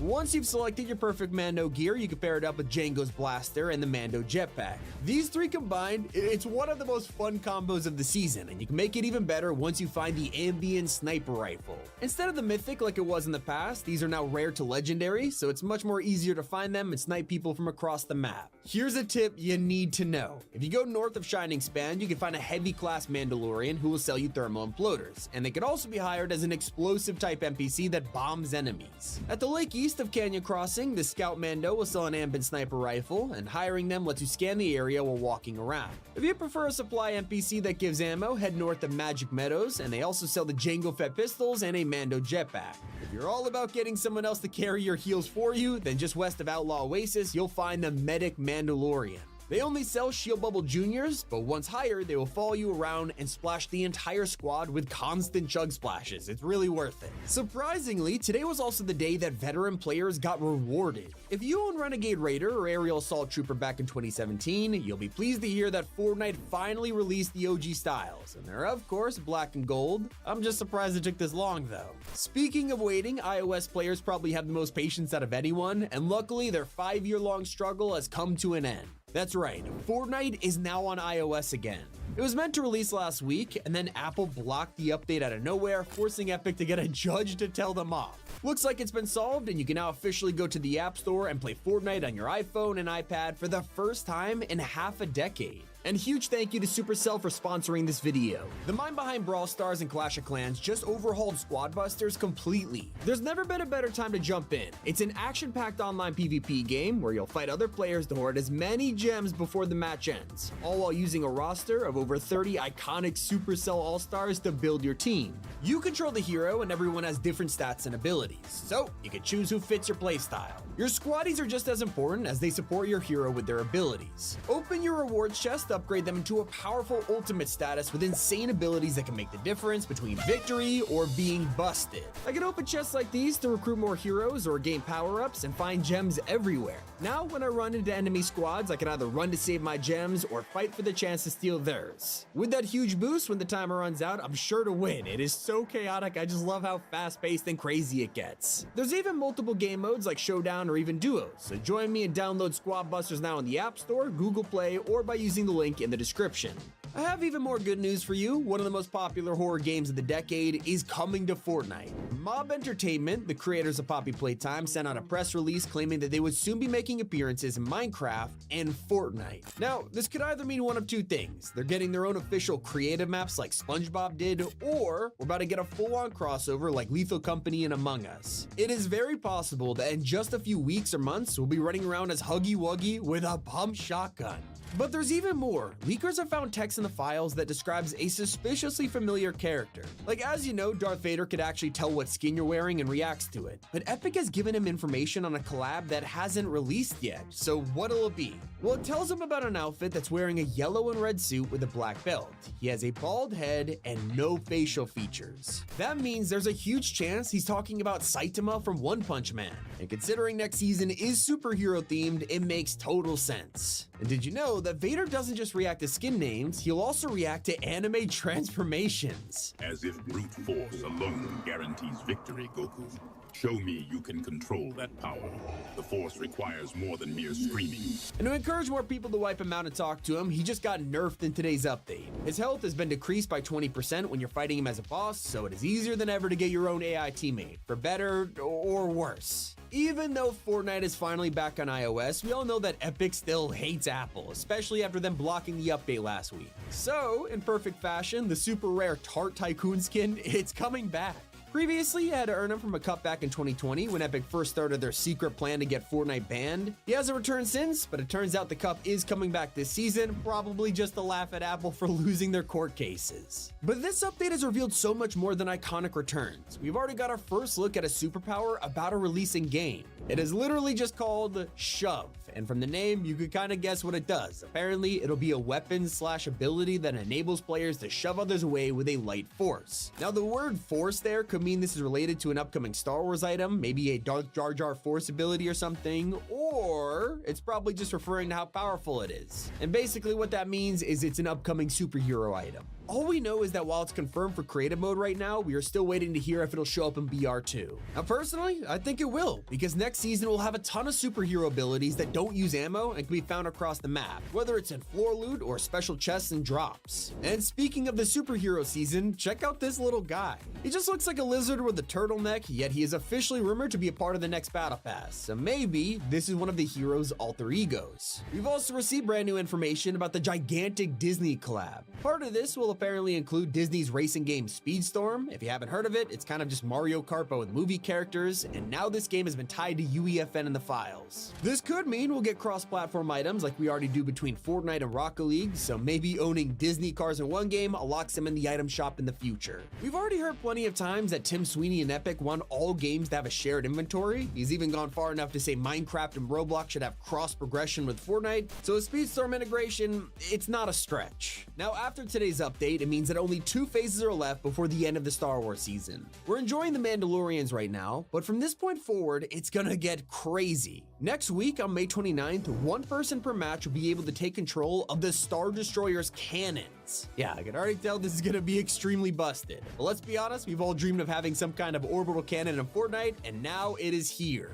Once you've selected your perfect Mando gear, you can pair it up with Jango's blaster and the Mando jetpack. These three combined, it's one of the most fun combos of the season, and you can make it even better once you find the Ambien sniper rifle. Instead of the mythic like it was in the past, these are now rare to legendary, so it's much more easier to find them and snipe people from across the map. Here's a tip you need to know. If you go north of Shining Span, you can find a heavy class Mandalorian who will sell you thermal imploders, and they can also be hired as an explosive type NPC that bombs enemies. At the lake east of Canyon Crossing, the Scout Mando will sell an Ambien sniper rifle, and hiring them lets you scan the area while walking around. If you prefer a supply NPC that gives ammo, head north of Magic Meadows, and they also sell the Jango Fett pistols and a Mando jetpack. If you're all about getting someone else to carry your heals for you, then just west of Outlaw Oasis, you'll find the Medic Mandalorian. They only sell Shield Bubble Juniors, but once hired, they will follow you around and splash the entire squad with constant chug splashes. It's really worth it. Surprisingly, today was also the day that veteran players got rewarded. If you own Renegade Raider or Aerial Assault Trooper back in 2017, you'll be pleased to hear that Fortnite finally released the OG styles, and they're of course black and gold. I'm just surprised it took this long though. Speaking of waiting, iOS players probably have the most patience out of anyone, and luckily their 5-year-long struggle has come to an end. That's right, Fortnite is now on iOS again. It was meant to release last week, and then Apple blocked the update out of nowhere, forcing Epic to get a judge to tell them off. Looks like it's been solved, and you can now officially go to the App Store and play Fortnite on your iPhone and iPad for the first time in half a decade. And huge thank you to Supercell for sponsoring this video. The mind behind Brawl Stars and Clash of Clans just overhauled Squad Busters completely. There's never been a better time to jump in. It's an action-packed online PvP game where you'll fight other players to hoard as many gems before the match ends, all while using a roster of over 30 iconic Supercell All-Stars to build your team. You control the hero, and everyone has different stats and abilities, so you can choose who fits your playstyle. Your squaddies are just as important as they support your hero with their abilities. Open your rewards chest to upgrade them into a powerful ultimate status with insane abilities that can make the difference between victory or being busted. I can open chests like these to recruit more heroes or gain power-ups and find gems everywhere. Now when I run into enemy squads, I can either run to save my gems or fight for the chance to steal theirs. With that huge boost when the timer runs out, I'm sure to win. It is so chaotic, I just love how fast-paced and crazy it gets. There's even multiple game modes like Showdown or even Duos, so join me and download Squad Busters now in the App Store, Google Play, or by using the link in the description. I have even more good news for you. One of the most popular horror games of the decade is coming to Fortnite. Mob Entertainment, the creators of Poppy Playtime, sent out a press release claiming that they would soon be making appearances in Minecraft and Fortnite. Now, this could either mean one of two things. They're getting their own official creative maps like SpongeBob did, or we're about to get a full-on crossover like Lethal Company and Among Us. It is very possible that in just a few weeks or months, we'll be running around as Huggy Wuggy with a pump shotgun. But there's even more. Leakers have found text in the files that describes a suspiciously familiar character. Like, as you know, Darth Vader could actually tell what skin you're wearing and reacts to it. But Epic has given him information on a collab that hasn't released yet. So what'll it be? Well, it tells him about an outfit that's wearing a yellow and red suit with a black belt. He has a bald head and no facial features. That means there's a huge chance he's talking about Saitama from One Punch Man. And considering next season is superhero themed, it makes total sense. And did you know that Vader doesn't just react to skin names, he'll also react to anime transformations. As if brute force alone guarantees victory, Goku. Show me you can control that power. The Force requires more than mere screaming. And to encourage more people to wipe him out and talk to him, he just got nerfed in today's update. His health has been decreased by 20% when you're fighting him as a boss, so it is easier than ever to get your own AI teammate, for better or worse. Even though Fortnite is finally back on iOS, we all know that Epic still hates Apple, especially after them blocking the update last week. So, in perfect fashion, the super rare Tart Tycoon skin, it's coming back. Previously, you had to earn them from a cup back in 2020 when Epic first started their secret plan to get Fortnite banned. He hasn't returned since, but it turns out the cup is coming back this season, probably just to laugh at Apple for losing their court cases. But this update has revealed so much more than iconic returns. We've already got our first look at a superpower about to release in game. It is literally just called Shove, and from the name, you could kind of guess what it does. Apparently, it'll be a weapon/ability that enables players to shove others away with a light force. Now, the word force there could mean this is related to an upcoming Star Wars item, maybe a Darth Jar Jar force ability or something, or it's probably just referring to how powerful it is. And basically what that means is it's an upcoming superhero item. All we know is that while it's confirmed for creative mode right now, we are still waiting to hear if it'll show up in BR2. Now personally, I think it will, because next season we'll have a ton of superhero abilities that don't use ammo and can be found across the map, whether it's in floor loot or special chests and drops. And speaking of the superhero season, check out this little guy. He just looks like a lizard with a turtleneck, yet he is officially rumored to be a part of the next battle pass, so maybe this is one of the hero's alter egos. We've also received brand new information about the gigantic Disney collab. Part of this will apparently include Disney's racing game Speedstorm. If you haven't heard of it, it's kind of just Mario Kart but with movie characters, and now this game has been tied to UEFN in the files. This could mean we'll get cross-platform items like we already do between Fortnite and Rocket League, so maybe owning Disney cars in one game unlocks them in the item shop in the future. We've already heard plenty of times that Tim Sweeney and Epic want all games to have a shared inventory. He's even gone far enough to say Minecraft and Roblox should have cross-progression with Fortnite, so a Speedstorm integration, it's not a stretch. Now, after today's update, it means that only 2 phases are left before the end of the Star Wars season. We're enjoying the Mandalorians right now, but from this point forward, it's gonna get crazy. Next week on May 29th, 1 person per match will be able to take control of the Star Destroyer's cannons. Yeah, I can already tell this is gonna be extremely busted. But let's be honest, we've all dreamed of having some kind of orbital cannon in Fortnite, and now it is here.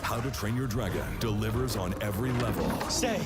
How to Train Your Dragon delivers on every level. Stay.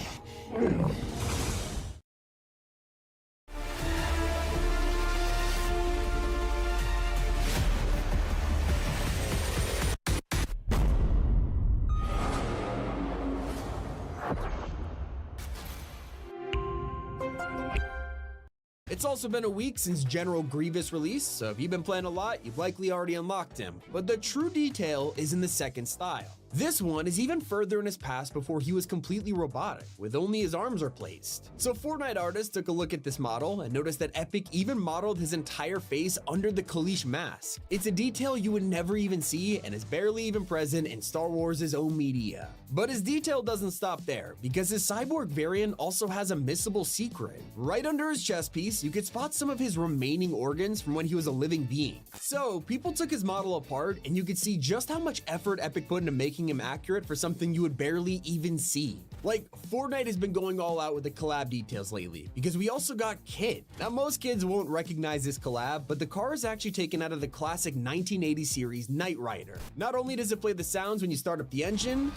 It's also been a week since General Grievous released, so if you've been playing a lot, you've likely already unlocked him. But the true detail is in the second style. This one is even further in his past before he was completely robotic, with only his arms replaced. So Fortnite artists took a look at this model and noticed that Epic even modeled his entire face under the Kalish mask. It's a detail you would never even see and is barely even present in Star Wars' own media. But his detail doesn't stop there, because his cyborg variant also has a missable secret. Right under his chest piece, you could spot some of his remaining organs from when he was a living being. So people took his model apart and you could see just how much effort Epic put into making him accurate for something you would barely even see. Like, Fortnite has been going all out with the collab details lately, because we also got Kit. Now, most kids won't recognize this collab, but the car is actually taken out of the classic 1980 series Knight Rider. Not only does it play the sounds when you start up the engine,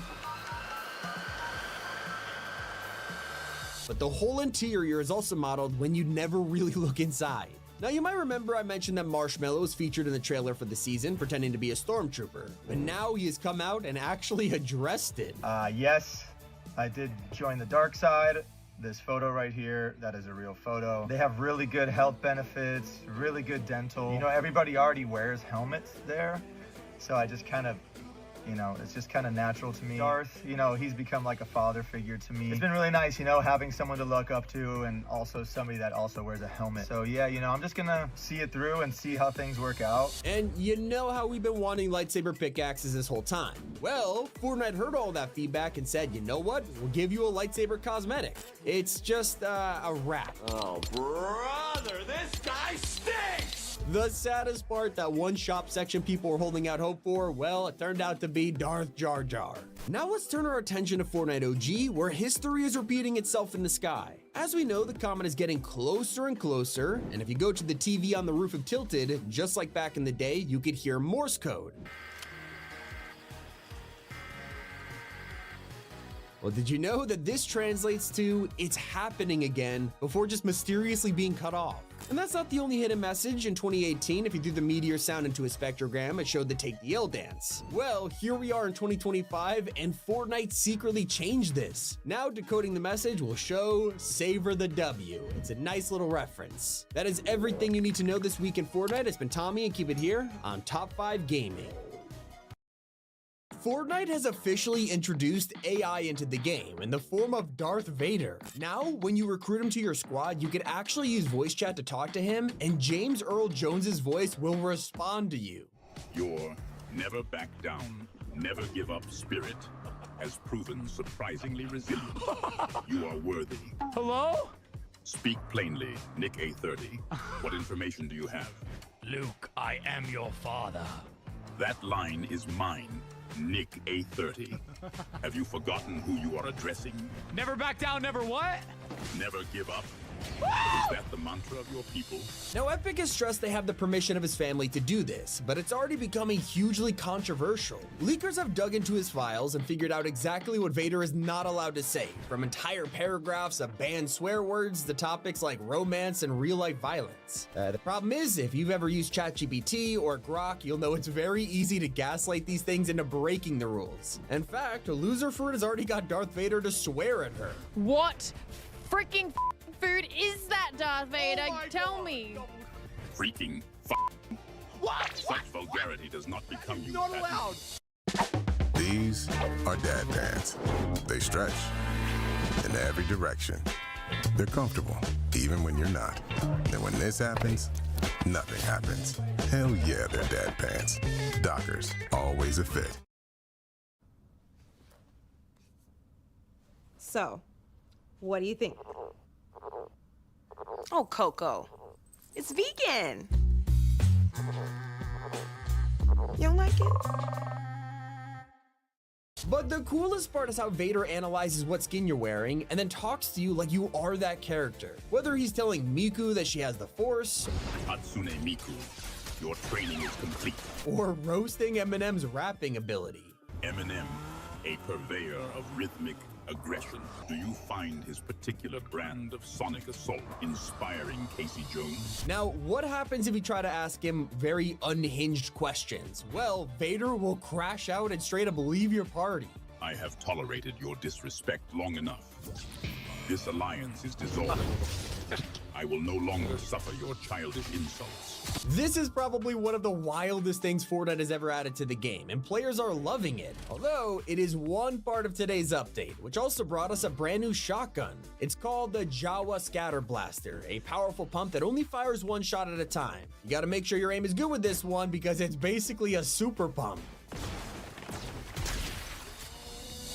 but the whole interior is also modeled when you'd never really look inside. Now, you might remember I mentioned that Marshmallow was featured in the trailer for the season, pretending to be a stormtrooper, but now he has come out and actually addressed it. Yes, I did join the dark side. This photo right here, that is a real photo. They have really good health benefits, really good dental. You know, everybody already wears helmets there, so I just kind of, you know, it's just kind of natural to me. Darth, you know, he's become like a father figure to me. It's been really nice, you know, having someone to look up to and also somebody that also wears a helmet. So yeah, you know, I'm just gonna see it through and see how things work out. And you know how we've been wanting lightsaber pickaxes this whole time. Well, Fortnite heard all that feedback and said, you know what? We'll give you a lightsaber cosmetic. It's just a wrap. Oh, brother, this guy stinks! The saddest part, that one shop section people were holding out hope for, well, it turned out to be Darth Jar Jar. Now let's turn our attention to Fortnite OG, where history is repeating itself in the sky. As we know, the comet is getting closer and closer, and if you go to the TV on the roof of Tilted, just like back in the day, you could hear Morse code. Well, did you know that this translates to "it's happening again" before just mysteriously being cut off? And that's not the only hidden message. In 2018, if you threw the meteor sound into a spectrogram, it showed the Take the L dance. Well, here we are in 2025, and Fortnite secretly changed this. Now decoding the message will show Savor the W. It's a nice little reference. That is everything you need to know this week in Fortnite. It's been Tommy, and keep it here on Top 5 Gaming. Fortnite has officially introduced AI into the game in the form of Darth Vader. Now, when you recruit him to your squad, you can actually use voice chat to talk to him, and James Earl Jones's voice will respond to you. Your never back down, never give up spirit has proven surprisingly resilient. You are worthy. Hello? Speak plainly, Nick A30. What information do you have? Luke, I am your father. That line is mine, Nick A30. Have you forgotten who you are addressing? Never back down, never what? Never give up. Is that the mantra of your people? Now, Epic has stressed they have the permission of his family to do this, but it's already becoming hugely controversial. Leakers have dug into his files and figured out exactly what Vader is not allowed to say, from entire paragraphs of banned swear words to topics like romance and real-life violence. The problem is, if you've ever used ChatGPT or Grok, you'll know it's very easy to gaslight these things into breaking the rules. In fact, Loserfruit has already got Darth Vader to swear at her. What freaking food is that, Darth Vader? Tell me. Freaking what? Such vulgarity does not become you. Not allowed. These are dad pants. They stretch in every direction. They're comfortable, even when you're not. And when this happens, nothing happens. Hell yeah, they're dad pants. Dockers, always a fit. So, what do you think? Oh, Coco, it's vegan. You don't like it? But the coolest part is how Vader analyzes what skin you're wearing and then talks to you like you are that character. Whether he's telling Miku that she has the Force, Hatsune Miku, your training is complete. Or roasting Eminem's rapping ability. Eminem, a purveyor of rhythmic aggression. Do you find his particular brand of sonic assault inspiring, Casey Jones? Now, what happens if you try to ask him very unhinged questions? Well, Vader will crash out and straight up leave your party. I have tolerated your disrespect long enough. This alliance is dissolved. I will no longer suffer your childish insults. This is probably one of the wildest things Fortnite has ever added to the game, and players are loving it. Although, it is one part of today's update, which also brought us a brand new shotgun. It's called the Jawa Scatter Blaster, a powerful pump that only fires one shot at a time. You gotta make sure your aim is good with this one because it's basically a super pump.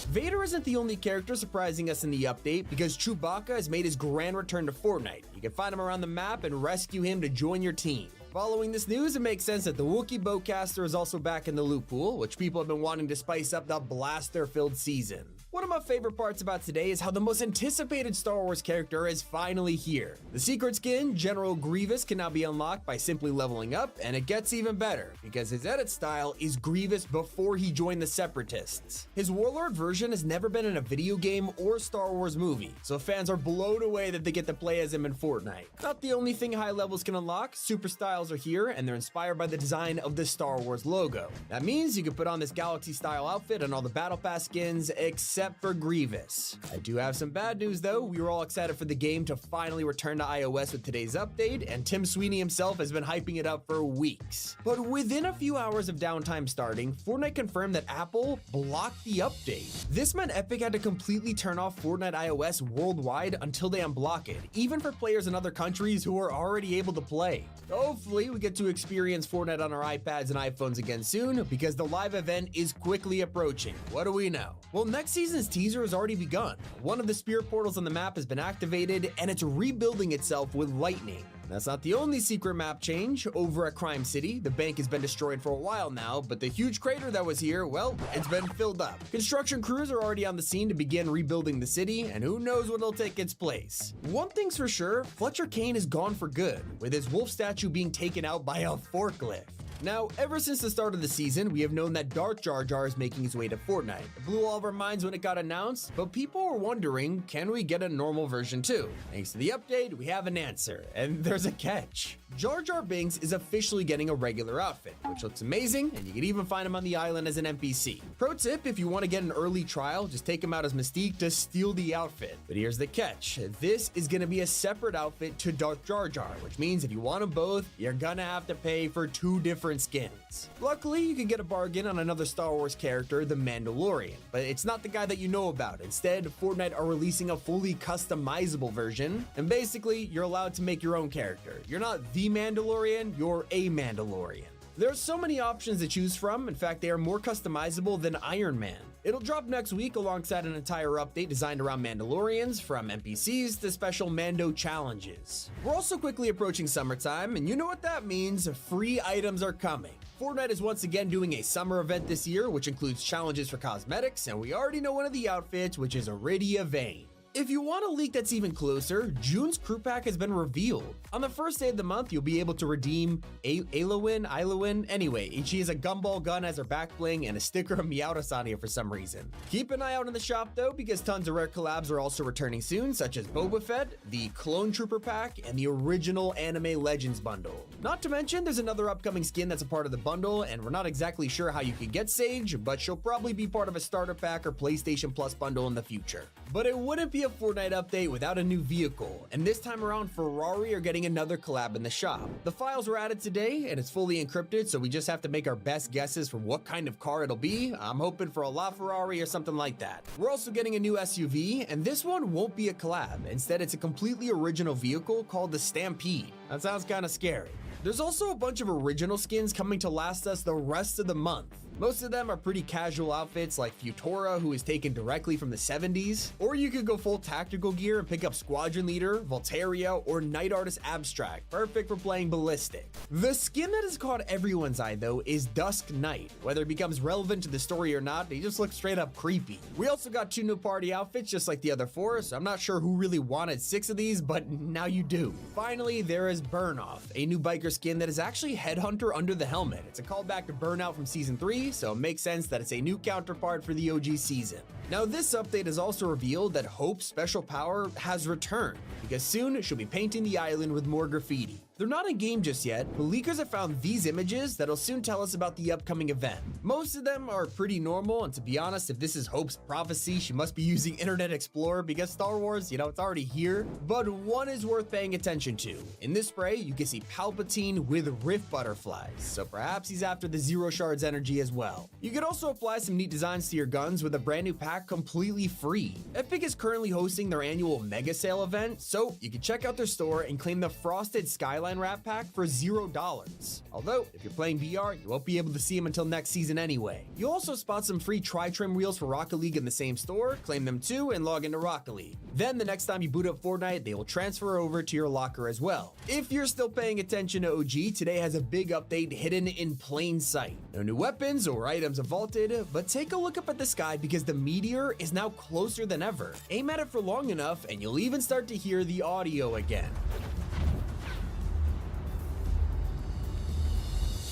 Vader isn't the only character surprising us in the update, because Chewbacca has made his grand return to Fortnite. You can find him around the map and rescue him to join your team. Following this news, it makes sense that the Wookiee Bowcaster is also back in the loot pool, which people have been wanting to spice up the blaster-filled season. One of my favorite parts about today is how the most anticipated Star Wars character is finally here. The secret skin, General Grievous, can now be unlocked by simply leveling up, and it gets even better, because his edit style is Grievous before he joined the Separatists. His Warlord version has never been in a video game or Star Wars movie, so fans are blown away that they get to play as him in Fortnite. Not the only thing high levels can unlock, super styles are here, and they're inspired by the design of the Star Wars logo. That means you can put on this Galaxy style outfit and all the Battle Pass skins, except for Grievous. I do have some bad news though. We were all excited for the game to finally return to iOS with today's update, and Tim Sweeney himself has been hyping it up for weeks. But within a few hours of downtime starting, Fortnite confirmed that Apple blocked the update. This meant Epic had to completely turn off Fortnite iOS worldwide until they unblock it, even for players in other countries who are already able to play. Hopefully, we get to experience Fortnite on our iPads and iPhones again soon, because the live event is quickly approaching. What do we know? Well, next season's teaser has already begun. One of the spirit portals on the map has been activated, and it's rebuilding itself with lightning. That's not the only secret map change. Over at Crime City, the bank has been destroyed for a while now, but the huge crater that was here, well, it's been filled up. Construction crews are already on the scene to begin rebuilding the city, and who knows what'll take its place. One thing's for sure, Fletcher Kane is gone for good, with his wolf statue being taken out by a forklift. Now, ever since the start of the season, we have known that Darth Jar Jar is making his way to Fortnite. It blew all of our minds when it got announced, but people were wondering, can we get a normal version too? Thanks to the update, we have an answer, and there's a catch. Jar Jar Binks is officially getting a regular outfit, which looks amazing, and you can even find him on the island as an NPC. Pro tip, if you want to get an early trial, just take him out as Mystique to steal the outfit. But here's the catch. This is going to be a separate outfit to Darth Jar Jar, which means if you want them both, you're gonna have to pay for 2 different skins. Luckily, you can get a bargain on another Star Wars character, the Mandalorian, but it's not the guy that you know about. Instead, Fortnite are releasing a fully customizable version, and basically, you're allowed to make your own character. You're not the Mandalorian, you're a Mandalorian. There are so many options to choose from. In fact, they are more customizable than Iron Man. It'll drop next week alongside an entire update designed around Mandalorians, from NPCs to special Mando challenges. We're also quickly approaching summertime, and you know what that means, free items are coming. Fortnite is once again doing a summer event this year, which includes challenges for cosmetics, and we already know one of the outfits, which is Iridia Vane. If you want a leak that's even closer, June's crew pack has been revealed. On the first day of the month, you'll be able to redeem Ailowin. Anyway, she has a gumball gun as her back bling and a sticker of Meowth on here for some reason. Keep an eye out in the shop though, because tons of rare collabs are also returning soon, such as Boba Fett, the Clone Trooper pack, and the original Anime Legends bundle. Not to mention, there's another upcoming skin that's a part of the bundle, and we're not exactly sure how you can get Sage, but she'll probably be part of a starter pack or PlayStation Plus bundle in the future. But it wouldn't be a Fortnite update without a new vehicle, and this time around Ferrari are getting another collab in the shop. The files were added today and it's fully encrypted, so we just have to make our best guesses for what kind of car it'll be. I'm hoping for a LaFerrari or something like that. We're also getting a new SUV, and this one won't be a collab. Instead, it's a completely original vehicle called the Stampede. That sounds kind of scary. There's also a bunch of original skins coming to last us the rest of the month. Most of them are pretty casual outfits like Futura, who is taken directly from the 70s, or you could go full tactical gear and pick up Squadron Leader, Voltaria, or Night Artist Abstract, perfect for playing Ballistic. The skin that has caught everyone's eye though is Dusk Knight. Whether it becomes relevant to the story or not, he just looks straight up creepy. We also got 2 new party outfits just like the other 4, so I'm not sure who really wanted 6 of these, but now you do. Finally, there is Burnoff, a new biker skin that is actually Headhunter under the helmet. It's a callback to Burnout from Season 3, so it makes sense that it's a new counterpart for the OG season. Now, this update has also revealed that Hope's special power has returned, because soon she'll be painting the island with more graffiti. They're not in game just yet, but leakers have found these images that'll soon tell us about the upcoming event. Most of them are pretty normal, and to be honest, if this is Hope's prophecy, she must be using Internet Explorer, because Star Wars, it's already here. But one is worth paying attention to. In this spray, you can see Palpatine with Rift Butterflies, so perhaps he's after the Zero Shards energy as well. You could also apply some neat designs to your guns with a brand new pack completely free. Epic is currently hosting their annual Mega Sale event, so you can check out their store and claim the Frosted Skyline Wrap Pack for $0. Although, if you're playing VR, you won't be able to see them until next season anyway. You'll also spot some free Tri-Trim wheels for Rocket League in the same store, claim them too, and log into Rocket League. Then the next time you boot up Fortnite, they will transfer over to your locker as well. If you're still paying attention to OG, today has a big update hidden in plain sight. No new weapons or items are vaulted, but take a look up at the sky because the meteor is now closer than ever. Aim at it for long enough and you'll even start to hear the audio again.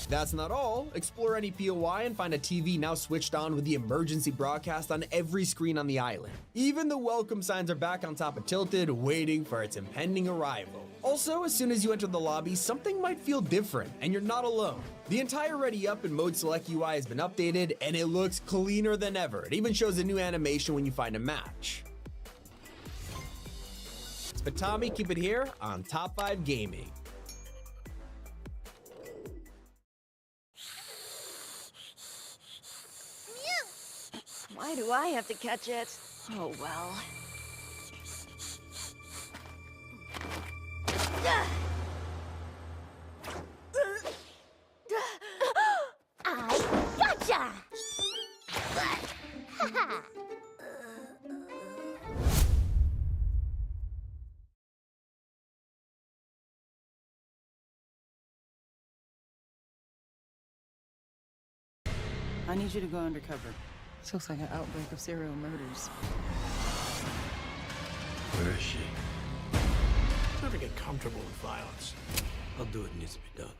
That's not all. Explore any POI and find a TV now switched on with the emergency broadcast on every screen on the island. Even the welcome signs are back on top of Tilted, waiting for its impending arrival. Also, as soon as you enter the lobby, something might feel different, and you're not alone. The entire Ready Up and Mode Select UI has been updated, and it looks cleaner than ever. It even shows a new animation when you find a match. It's Fatami, keep it here on Top 5 Gaming. Why do I have to catch it? Oh well. I gotcha! I need you to go undercover. This looks like an outbreak of serial murders. Where is she? Never get comfortable with violence. I'll do what needs to be done.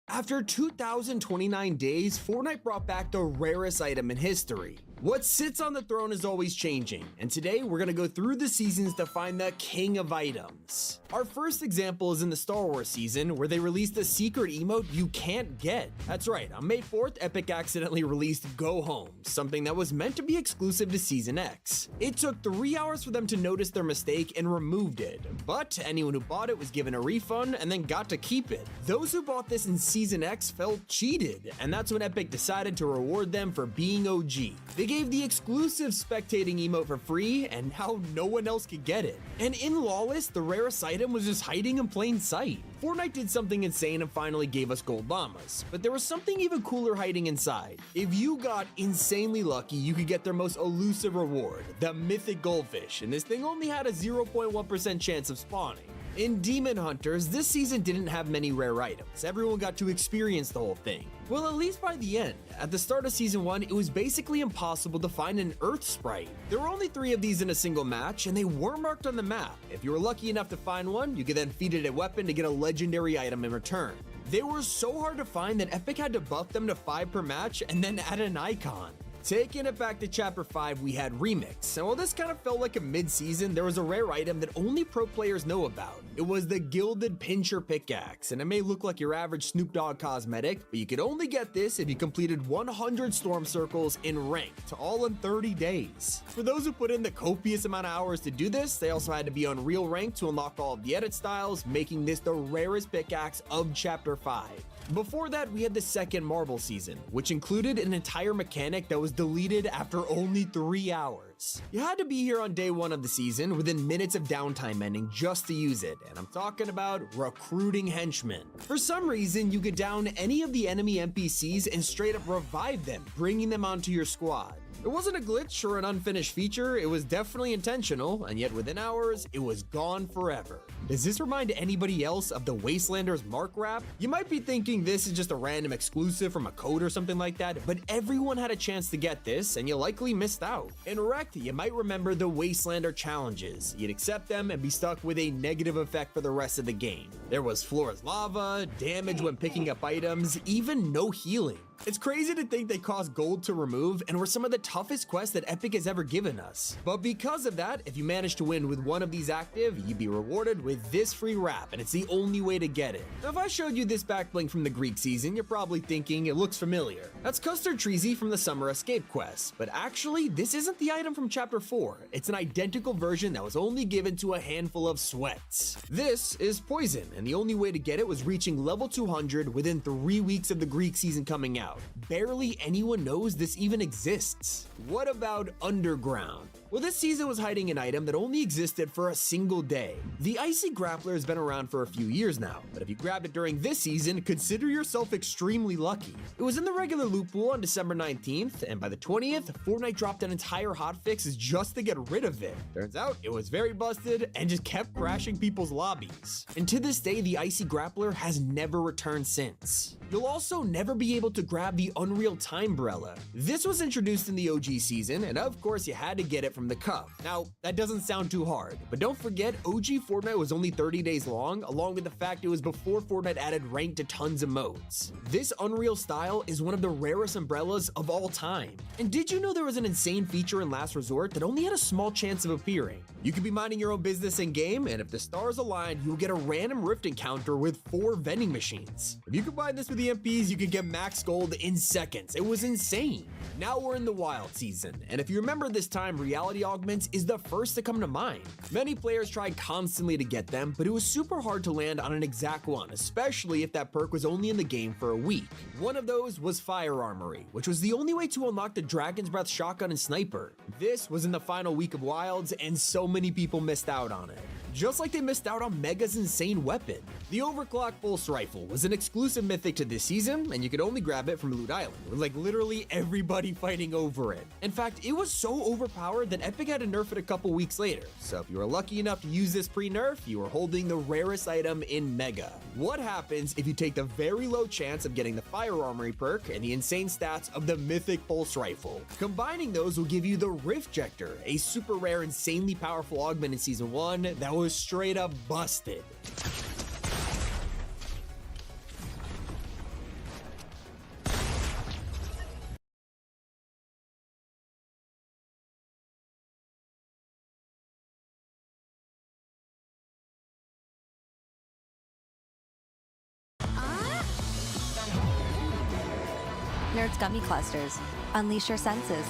After 2,029 days, Fortnite brought back the rarest item in history. What sits on the throne is always changing, and today we're gonna go through the seasons to find the king of items. Our first example is in the Star Wars season, where they released a secret emote you can't get. That's right, on May 4th, Epic accidentally released Go Home, something that was meant to be exclusive to Season X. It took 3 hours for them to notice their mistake and removed it, but anyone who bought it was given a refund and then got to keep it. Those who bought this in Season X felt cheated, and that's when Epic decided to reward them for being OG. They gave the exclusive spectating emote for free, and now no one else could get it. And in Lawless, the rarest item was just hiding in plain sight. Fortnite did something insane and finally gave us gold llamas, but there was something even cooler hiding inside. If you got insanely lucky, you could get their most elusive reward, the mythic goldfish, and this thing only had a 0.1% chance of spawning. In Demon Hunters, this season didn't have many rare items. Everyone got to experience the whole thing. Well, at least by the end. At the start of Season 1, it was basically impossible to find an Earth Sprite. There were only 3 of these in a single match, and they were marked on the map. If you were lucky enough to find one, you could then feed it a weapon to get a legendary item in return. They were so hard to find that Epic had to buff them to 5 per match and then add an icon. Taking it back to Chapter 5, we had Remix, and while this kind of felt like a mid-season, there was a rare item that only pro players know about. It was the Gilded Pincher Pickaxe, and it may look like your average Snoop Dogg cosmetic, but you could only get this if you completed 100 Storm Circles in Ranked, all in 30 days. For those who put in the copious amount of hours to do this, they also had to be on Real Rank to unlock all of the edit styles, making this the rarest pickaxe of Chapter 5. Before that, we had the second Marvel season, which included an entire mechanic that was deleted after only 3 hours. You had to be here on day 1 of the season within minutes of downtime ending just to use it, and I'm talking about recruiting henchmen. For some reason, you could down any of the enemy NPCs and straight up revive them, bringing them onto your squad. It wasn't a glitch or an unfinished feature, it was definitely intentional, and yet within hours, it was gone forever. Does this remind anybody else of the Wastelanders Mark Wrap? You might be thinking this is just a random exclusive from a code or something like that, but everyone had a chance to get this, and you likely missed out. In Wrecked, you might remember the Wastelander challenges. You'd accept them and be stuck with a negative effect for the rest of the game. There was floor as lava, damage when picking up items, even no healing. It's crazy to think they cost gold to remove and were some of the toughest quests that Epic has ever given us. But because of that, if you manage to win with one of these active, you'd be rewarded with this free wrap, and it's the only way to get it. Now, if I showed you this back bling from the Greek season, you're probably thinking it looks familiar. That's Custard Treasy from the Summer Escape quest, but actually, this isn't the item from Chapter 4. It's an identical version that was only given to a handful of sweats. This is Poison, and the only way to get it was reaching level 200 within 3 weeks of the Greek season coming out. Barely anyone knows this even exists. What about Underground? Well, this season was hiding an item that only existed for a single day. The Icy Grappler has been around for a few years now, but if you grabbed it during this season, consider yourself extremely lucky. It was in the regular loot pool on December 19th, and by the 20th, Fortnite dropped an entire hotfix just to get rid of it. Turns out, it was very busted and just kept crashing people's lobbies. And to this day, the Icy Grappler has never returned since. You'll also never be able to grab the Unreal Timebrella. This was introduced in the OG season, and of course you had to get it from the cup. Now, that doesn't sound too hard, but don't forget OG Fortnite was only 30 days long, along with the fact it was before Fortnite added rank to tons of modes. This Unreal style is one of the rarest umbrellas of all time. And did you know there was an insane feature in Last Resort that only had a small chance of appearing? You could be minding your own business in game, and if the stars align, you'll get a random rift encounter with 4 vending machines. If you combine this with the MPs, you could get max gold in seconds. It was insane. Now we're in the wild season, and if you remember this time, reality augments is the first to come to mind. Many players tried constantly to get them, but it was super hard to land on an exact one, especially if that perk was only in the game for a week. One of those was Fire Armory, which was the only way to unlock the Dragon's Breath shotgun and sniper. This was in the final week of Wilds, and so many people missed out on it. Just like they missed out on Mega's insane weapon. The Overclock Pulse Rifle was an exclusive mythic to this season, and you could only grab it from Loot Island, with like literally everybody fighting over it. In fact, it was so overpowered that Epic had to nerf it a couple weeks later, so if you were lucky enough to use this pre-nerf, you were holding the rarest item in Mega. What happens if you take the very low chance of getting the Fire Armory perk and the insane stats of the Mythic Pulse Rifle? Combining those will give you the Riftjector, a super rare, insanely powerful augment in Season 1 that was straight up busted. Nerds gummy clusters. Unleash your senses.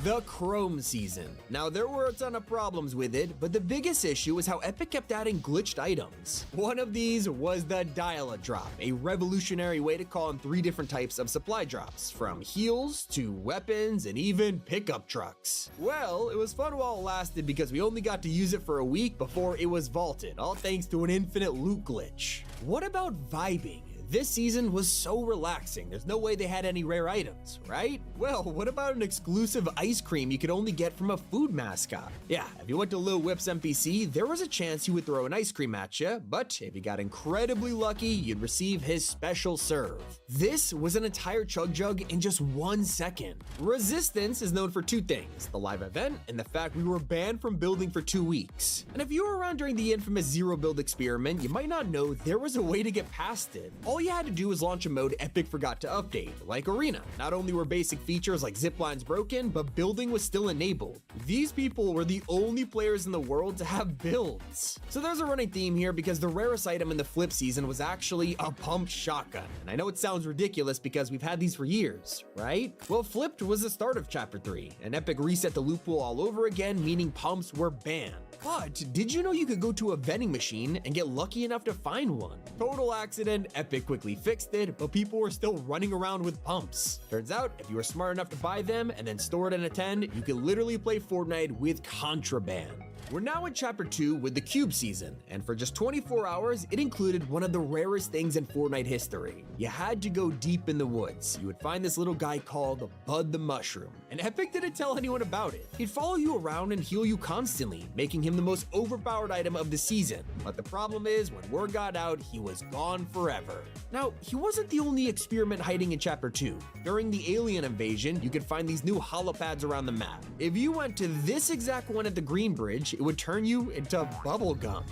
The Chrome season. Now, there were a ton of problems with it, but the biggest issue was how Epic kept adding glitched items. One of these was the Dial-A-Drop, a revolutionary way to call in 3 different types of supply drops, from heals to weapons and even pickup trucks. Well, it was fun while it lasted because we only got to use it for a week before it was vaulted, all thanks to an infinite loot glitch. What about vibing? This season was so relaxing, there's no way they had any rare items, right? Well, what about an exclusive ice cream you could only get from a food mascot? Yeah, if you went to Lil Whip's NPC, there was a chance he would throw an ice cream at you, but if you got incredibly lucky, you'd receive his special serve. This was an entire Chug Jug in just 1 second. Resistance is known for 2 things, the live event and the fact we were banned from building for 2 weeks. And if you were around during the infamous Zero Build experiment, you might not know there was a way to get past it. All you had to do was launch a mode Epic forgot to update, like Arena. Not only were basic features like ziplines broken, but building was still enabled. These people were the only players in the world to have builds. So there's a running theme here because the rarest item in the Flip season was actually a pumped shotgun. And I know it sounds ridiculous because we've had these for years, right? Well, Flipped was the start of Chapter 3, and Epic reset the loot pool all over again, meaning pumps were banned. But did you know you could go to a vending machine and get lucky enough to find one? Total accident, Epic quickly fixed it, but people were still running around with pumps. Turns out, if you were smart enough to buy them and then store it in a 10, you could literally play Fortnite with contraband. We're now in Chapter 2 with the Cube season, and for just 24 hours, it included one of the rarest things in Fortnite history. You had to go deep in the woods. You would find this little guy called Bud the Mushroom, and Epic didn't tell anyone about it. He'd follow you around and heal you constantly, making him the most overpowered item of the season. But the problem is, when word got out, he was gone forever. Now, he wasn't the only experiment hiding in Chapter 2. During the alien invasion, you could find these new holopads around the map. If you went to this exact one at the Green Bridge, it would turn you into bubblegum.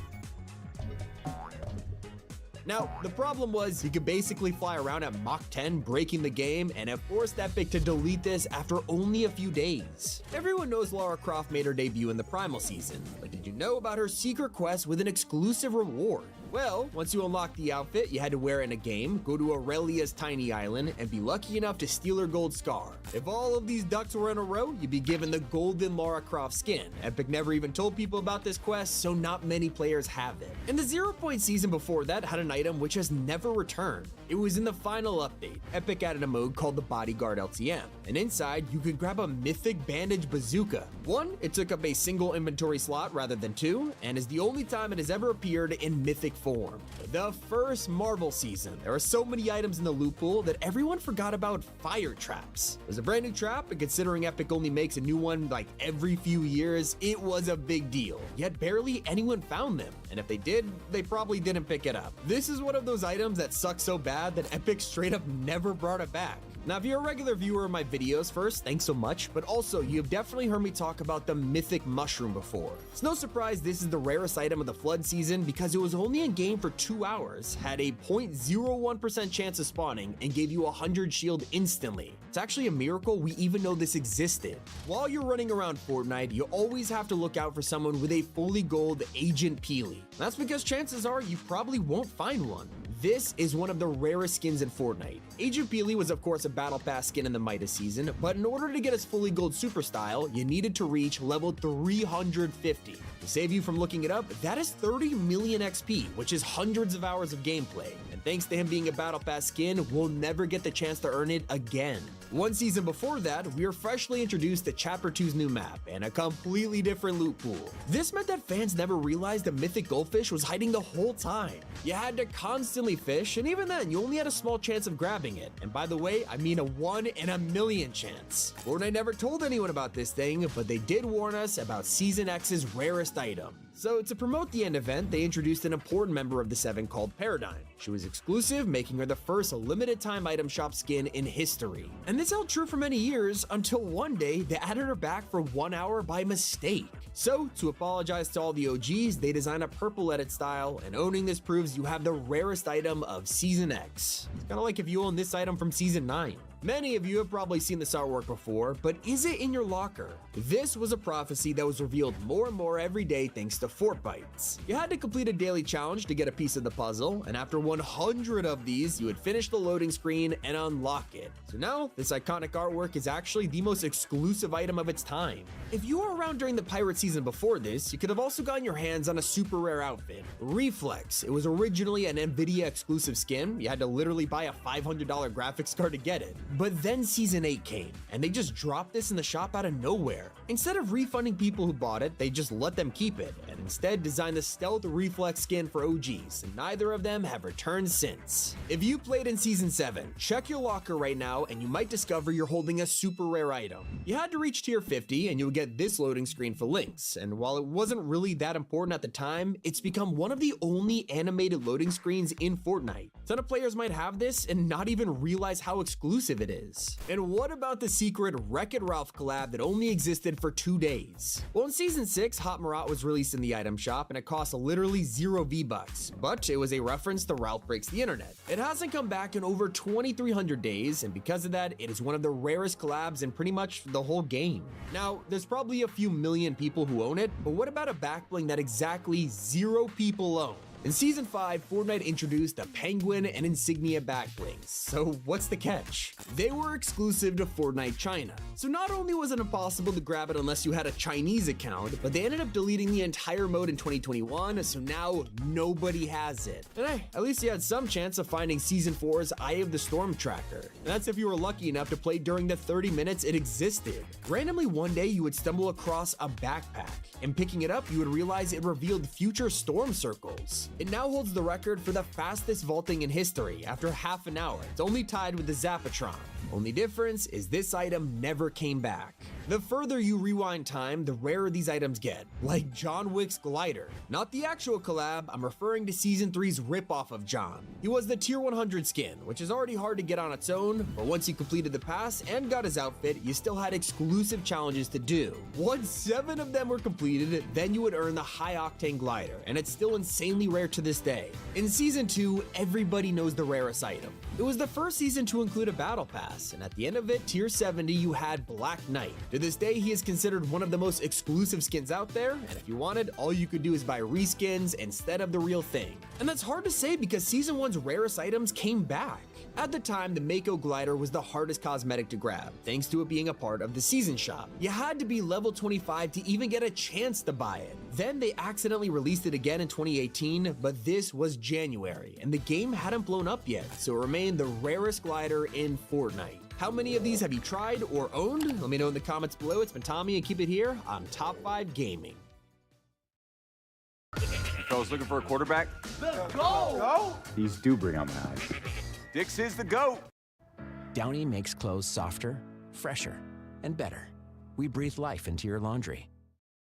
Now, the problem was he could basically fly around at Mach 10, breaking the game, and it forced Epic to delete this after only a few days. Everyone knows Lara Croft made her debut in the Primal season, but did you know about her secret quest with an exclusive reward? Well, once you unlocked the outfit, you had to wear it in a game, go to Aurelia's tiny island, and be lucky enough to steal her gold scar. If all of these ducks were in a row, you'd be given the golden Lara Croft skin. Epic never even told people about this quest, so not many players have it. And the 0 Point season before that had an item which has never returned. It was in the final update. Epic added a mode called the Bodyguard LTM, and inside you could grab a mythic bandage bazooka. One, it took up a single inventory slot rather than 2, and is the only time it has ever appeared in mythic form. The first Marvel season. There are so many items in the loot pool that everyone forgot about fire traps. It was a brand new trap, and considering Epic only makes a new one like every few years, it was a big deal. Yet barely anyone found them, and if they did, they probably didn't pick it up. This is one of those items that sucks so bad that Epic straight up never brought it back. Now, if you're a regular viewer of my videos, first, thanks so much, but also you've definitely heard me talk about the mythic mushroom before. It's no surprise this is the rarest item of the Flood season because it was only in game for 2 hours, had a 0.01% chance of spawning, and gave you 100 shield instantly. It's actually a miracle we even know this existed. While you're running around Fortnite, you always have to look out for someone with a fully gold Agent Peely. That's because chances are you probably won't find one. This is one of the rarest skins in Fortnite. Agent Peely was of course a Battle Pass skin in the Midas season, but in order to get his fully gold super style, you needed to reach level 350. To save you from looking it up, that is 30 million XP, which is hundreds of hours of gameplay. And thanks to him being a Battle Pass skin, we'll never get the chance to earn it again. One season before that, we were freshly introduced to Chapter 2's new map and a completely different loot pool. This meant that fans never realized the mythic goldfish was hiding the whole time. You had to constantly fish, and even then, you only had a small chance of grabbing it. And by the way, I mean a 1 in a million chance. Fortnite never told anyone about this thing, but they did warn us about Season X's rarest item. So to promote the end event, they introduced an important member of the 7 called Paradigm. She was exclusive, making her the first limited time item shop skin in history. And this held true for many years until one day they added her back for 1 hour by mistake. So to apologize to all the OGs, they designed a purple edit style, and owning this proves you have the rarest item of Season X. It's kind of like if you own this item from Season 9. Many of you have probably seen this artwork before, but is it in your locker? This was a prophecy that was revealed more and more every day thanks to Fortbytes. You had to complete a daily challenge to get a piece of the puzzle, and after 100 of these, you would finish the loading screen and unlock it. So now, this iconic artwork is actually the most exclusive item of its time. If you were around during the pirate season before this, you could have also gotten your hands on a super rare outfit, Reflex. It was originally an Nvidia exclusive skin. You had to literally buy a $500 graphics card to get it. But then Season 8 came, and they just dropped this in the shop out of nowhere. Instead of refunding people who bought it, they just let them keep it, and instead designed the Stealth Reflex skin for OGs, and neither of them have returned since. If you played in Season 7, check your locker right now, and you might discover you're holding a super rare item. You had to reach tier 50, and you would get this loading screen for Lynx, and while it wasn't really that important at the time, it's become one of the only animated loading screens in Fortnite. A ton of players might have this and not even realize how exclusive it is. And what about the secret Wreck-It Ralph collab that only existed for 2 days? Well, in Season 6, Hot Marat was released in the item shop and it cost literally 0 V-Bucks, but it was a reference to Ralph Breaks the Internet. It hasn't come back in over 2,300 days, and because of that, it is one of the rarest collabs in pretty much the whole game. Now, there's probably a few million people who own it, but what about a backbling that exactly 0 people own? In Season 5, Fortnite introduced the Penguin and Insignia backblings. So what's the catch? They were exclusive to Fortnite China. So not only was it impossible to grab it unless you had a Chinese account, but they ended up deleting the entire mode in 2021, so now nobody has it. And hey, at least you had some chance of finding Season 4's Eye of the Storm tracker. And that's if you were lucky enough to play during the 30 minutes it existed. Randomly one day you would stumble across a backpack, and picking it up you would realize it revealed future storm circles. It now holds the record for the fastest vaulting in history after half an hour. It's only tied with the Zapatron. Only difference is this item never came back. The further you rewind time, the rarer these items get, like John Wick's glider. Not the actual collab, I'm referring to Season 3's ripoff of John. He was the tier 100 skin, which is already hard to get on its own, but once you completed the pass and got his outfit, you still had exclusive challenges to do. Once 7 of them were completed, then you would earn the High Octane glider, and it's still insanely rare to this day. In Season 2, everybody knows the rarest item. It was the first season to include a battle pass, and at the end of it, tier 70, you had Black Knight. To this day, he is considered one of the most exclusive skins out there, and if you wanted, all you could do is buy reskins instead of the real thing. And that's hard to say because Season 1's rarest items came back. At the time, the Mako glider was the hardest cosmetic to grab, thanks to it being a part of the season shop. You had to be level 25 to even get a chance to buy it. Then they accidentally released it again in 2018, but this was January, and the game hadn't blown up yet, so it remained the rarest glider in Fortnite. How many of these have you tried or owned? Let me know in the comments below. It's been Tommy, and keep it here on Top 5 Gaming. Fellas looking for a quarterback? Let's go! These do bring out my eyes. Dix is the GOAT. Downy makes clothes softer, fresher, and better. We breathe life into your laundry.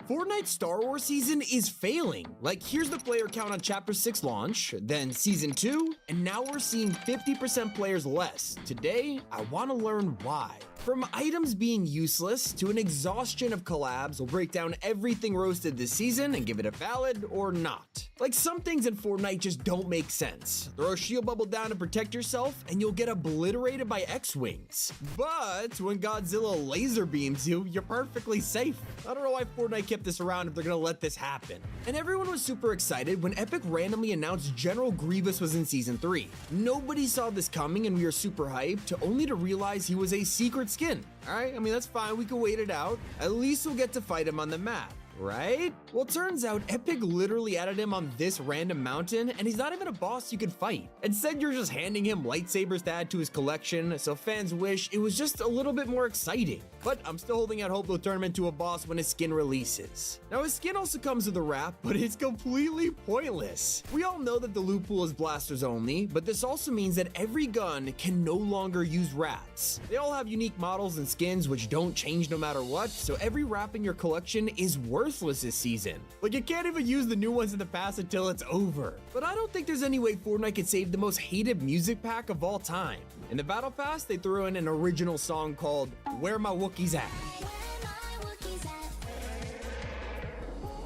Fortnite Star Wars season is failing. Like, here's the player count on Chapter 6 launch, then Season 2, and now we're seeing 50% players less. Today, I want to learn why. From items being useless to an exhaustion of collabs, we'll break down everything roasted this season and give it a valid or not. Like, some things in Fortnite just don't make sense. Throw a shield bubble down to protect yourself, and you'll get obliterated by X-Wings. But when Godzilla laser beams you, you're perfectly safe. I don't know why Fortnite kept this around if they're gonna let this happen. And everyone was super excited when Epic randomly announced General Grievous was in Season 3. Nobody saw this coming, and we were super hyped, only to realize he was a secret skin. Alright, I mean, that's fine, we can wait it out. At least we'll get to fight him on the map, right? Well, turns out Epic literally added him on this random mountain, and he's not even a boss you could fight. Instead, you're just handing him lightsabers to add to his collection, so fans wish it was just a little bit more exciting. But I'm still holding out hope they'll turn him into a boss when his skin releases. Now, his skin also comes with a wrap, but it's completely pointless. We all know that the loot pool is blasters only, but this also means that every gun can no longer use wraps. They all have unique models and skins which don't change no matter what, so every wrap in your collection is worthless this season. Like, you can't even use the new ones in the past until it's over. But I don't think there's any way Fortnite could save the most hated music pack of all time. In the Battle Pass, they threw in an original song called Where My Wookiees At.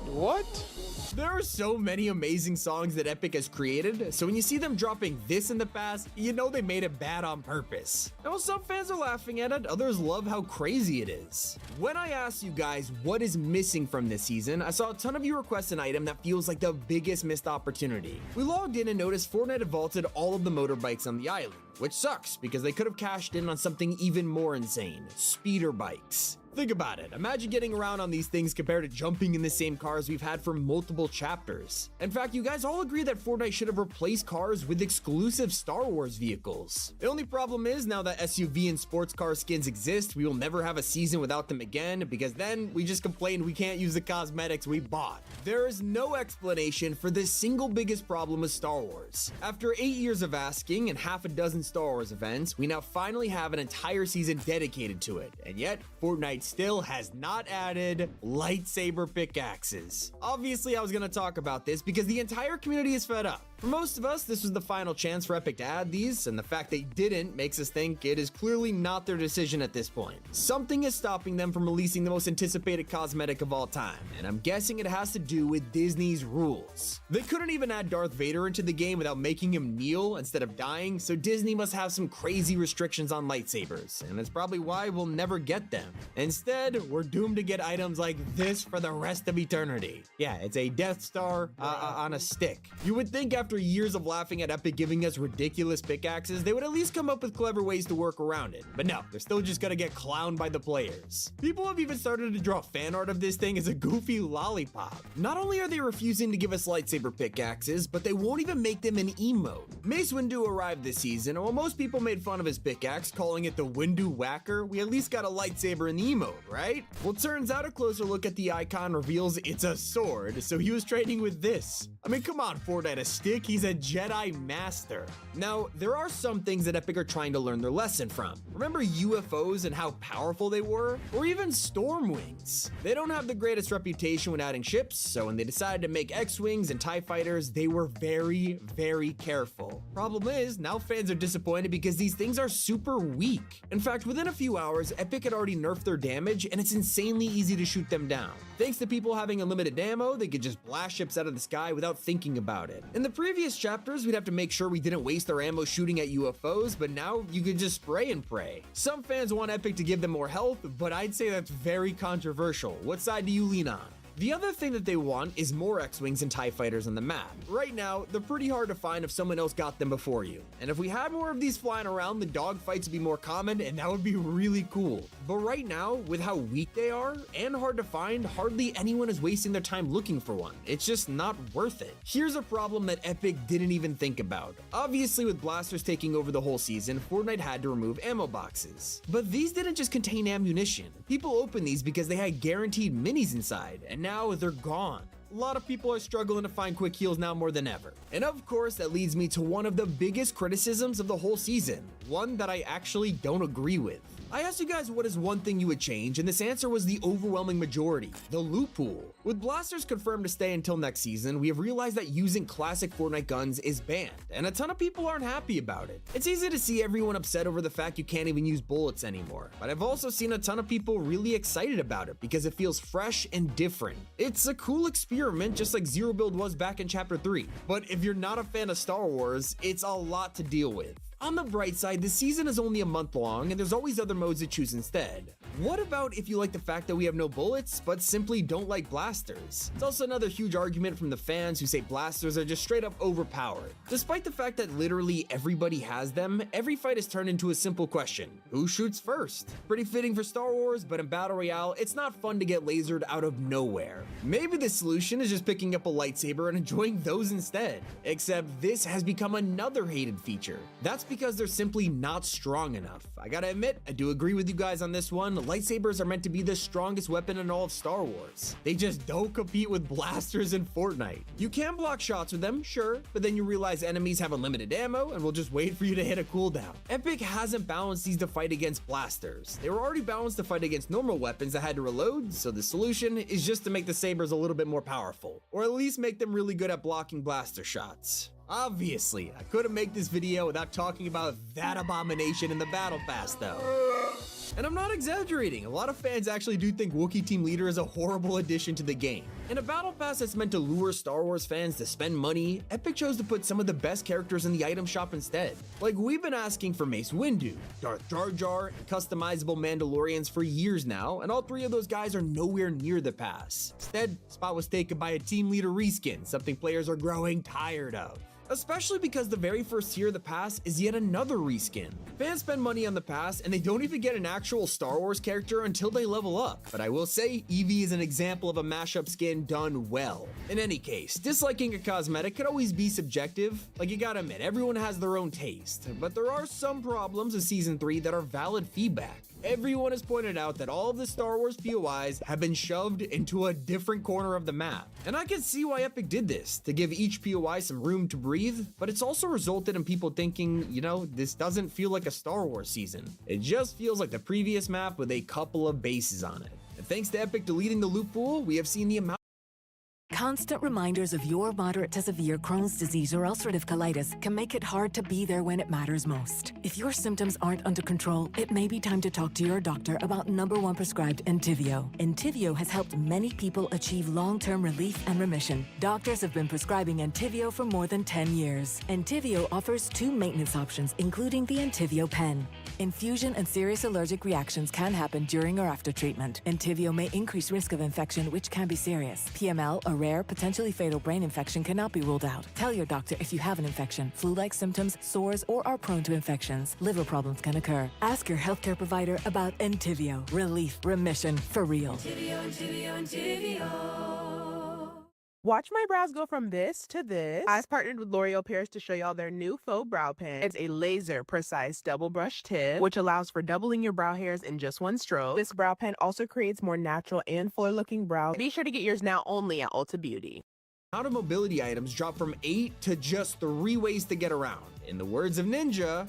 What? There are so many amazing songs that Epic has created, so when you see them dropping this in the past, you know they made it bad on purpose. And while some fans are laughing at it, others love how crazy it is. When I asked you guys what is missing from this season, I saw a ton of you request an item that feels like the biggest missed opportunity. We logged in and noticed Fortnite had vaulted all of the motorbikes on the island, which sucks because they could have cashed in on something even more insane: speeder bikes. Think about it. Imagine getting around on these things compared to jumping in the same cars we've had for multiple chapters. In fact, you guys all agree that Fortnite should have replaced cars with exclusive Star Wars vehicles. The only problem is now that SUV and sports car skins exist, we will never have a season without them again, because then we just complain we can't use the cosmetics we bought. There is no explanation for the single biggest problem with Star Wars. After 8 years of asking and half a dozen Star Wars events, we now finally have an entire season dedicated to it, and yet Fortnite still has not added lightsaber pickaxes. Obviously, I was gonna talk about this because the entire community is fed up. For most of us, this was the final chance for Epic to add these, and the fact they didn't makes us think it is clearly not their decision at this point. Something is stopping them from releasing the most anticipated cosmetic of all time, and I'm guessing it has to do with Disney's rules. They couldn't even add Darth Vader into the game without making him kneel instead of dying, so Disney must have some crazy restrictions on lightsabers, and that's probably why we'll never get them. Instead, we're doomed to get items like this for the rest of eternity. Yeah, it's a Death Star on a stick. You would think after years of laughing at Epic giving us ridiculous pickaxes, they would at least come up with clever ways to work around it. But no, they're still just gonna get clowned by the players. People have even started to draw fan art of this thing as a goofy lollipop. Not only are they refusing to give us lightsaber pickaxes, but they won't even make them an emote. Mace Windu arrived this season, and while most people made fun of his pickaxe, calling it the Windu Whacker, we at least got a lightsaber in the emote, right? Well, turns out a closer look at the icon reveals it's a sword, so he was training with this. I mean, come on, Fortnite, a stick? He's a Jedi Master. Now, there are some things that Epic are trying to learn their lesson from. Remember UFOs and how powerful they were? Or even Stormwings? They don't have the greatest reputation when adding ships, so when they decided to make X-Wings and TIE Fighters, they were very, very careful. Problem is, now fans are disappointed because these things are super weak. In fact, within a few hours, Epic had already nerfed their damage, and it's insanely easy to shoot them down. Thanks to people having unlimited ammo, they could just blast ships out of the sky without thinking about it. In the previous chapters, we'd have to make sure we didn't waste our ammo shooting at UFOs, but now you could just spray and pray. Some fans want Epic to give them more health, but I'd say that's very controversial. What side do you lean on? The other thing that they want is more X-Wings and TIE Fighters on the map. Right now, they're pretty hard to find if someone else got them before you. And if we had more of these flying around, the dogfights would be more common, and that would be really cool. But right now, with how weak they are, and hard to find, hardly anyone is wasting their time looking for one. It's just not worth it. Here's a problem that Epic didn't even think about. Obviously, with blasters taking over the whole season, Fortnite had to remove ammo boxes. But these didn't just contain ammunition. People opened these because they had guaranteed minis inside, and now they're gone. A lot of people are struggling to find quick heals now more than ever. And of course, that leads me to one of the biggest criticisms of the whole season, one that I actually don't agree with. I asked you guys what is one thing you would change, and this answer was the overwhelming majority, the loot pool. With blasters confirmed to stay until next season, we have realized that using classic Fortnite guns is banned, and a ton of people aren't happy about it. It's easy to see everyone upset over the fact you can't even use bullets anymore, but I've also seen a ton of people really excited about it because it feels fresh and different. It's a cool experiment, just like Zero Build was back in Chapter 3. But if you're not a fan of Star Wars, it's a lot to deal with. On the bright side, the season is only a month long, and there's always other modes to choose instead. What about if you like the fact that we have no bullets, but simply don't like blasters? It's also another huge argument from the fans who say blasters are just straight up overpowered. Despite the fact that literally everybody has them, every fight is turned into a simple question: who shoots first? Pretty fitting for Star Wars, but in Battle Royale, it's not fun to get lasered out of nowhere. Maybe the solution is just picking up a lightsaber and enjoying those instead. Except this has become another hated feature. That's because they're simply not strong enough. I gotta admit, I do agree with you guys on this one. Lightsabers are meant to be the strongest weapon in all of Star Wars. They just don't compete with blasters in Fortnite. You can block shots with them, sure, but then you realize enemies have unlimited ammo and will just wait for you to hit a cooldown. Epic hasn't balanced these to fight against blasters. They were already balanced to fight against normal weapons that had to reload, so the solution is just to make the sabers a little bit more powerful, or at least make them really good at blocking blaster shots. Obviously, I couldn't make this video without talking about that abomination in the Battle Pass though. And I'm not exaggerating, a lot of fans actually do think Wookiee Team Leader is a horrible addition to the game. In a battle pass that's meant to lure Star Wars fans to spend money, Epic chose to put some of the best characters in the item shop instead. Like, we've been asking for Mace Windu, Darth Jar Jar, and customizable Mandalorians for years now, and all three of those guys are nowhere near the pass. Instead, spot was taken by a Team Leader reskin, something players are growing tired of. Especially because the very first tier of the pass is yet another reskin. Fans spend money on the pass and they don't even get an actual Star Wars character until they level up. But I will say, Eevee is an example of a mashup skin done well. In any case, disliking a cosmetic could always be subjective. Like, you gotta admit, everyone has their own taste. But there are some problems in Season 3 that are valid feedback. Everyone has pointed out that all of the Star Wars POIs have been shoved into a different corner of the map. And I can see why Epic did this, to give each POI some room to breathe, but it's also resulted in people thinking, you know, this doesn't feel like a Star Wars season. It just feels like the previous map with a couple of bases on it. And thanks to Epic deleting the loot pool, we have seen the amount. Constant reminders of your moderate to severe Crohn's disease or ulcerative colitis can make it hard to be there when it matters most. If your symptoms aren't under control, it may be time to talk to your doctor about #1 prescribed Entyvio. Entyvio has helped many people achieve long-term relief and remission. Doctors have been prescribing Entyvio for more than 10 years. Entyvio offers 2 maintenance options, including the Entyvio pen. Infusion and serious allergic reactions can happen during or after treatment. Entyvio may increase risk of infection, which can be serious. PML, a rare, potentially fatal brain infection, cannot be ruled out. Tell your doctor if you have an infection, flu-like symptoms, sores, or are prone to infections. Liver problems can occur. Ask your healthcare provider about Entyvio. Relief, remission, for real. Watch my brows go from this to this. I've partnered with L'Oreal Paris to show y'all their new faux brow pen. It's a laser precise double brush tip, which allows for doubling your brow hairs in just one stroke. This brow pen also creates more natural and fuller looking brows. Be sure to get yours now only at Ulta Beauty. Amount of mobility items dropped from 8 to just 3 ways to get around. In the words of Ninja,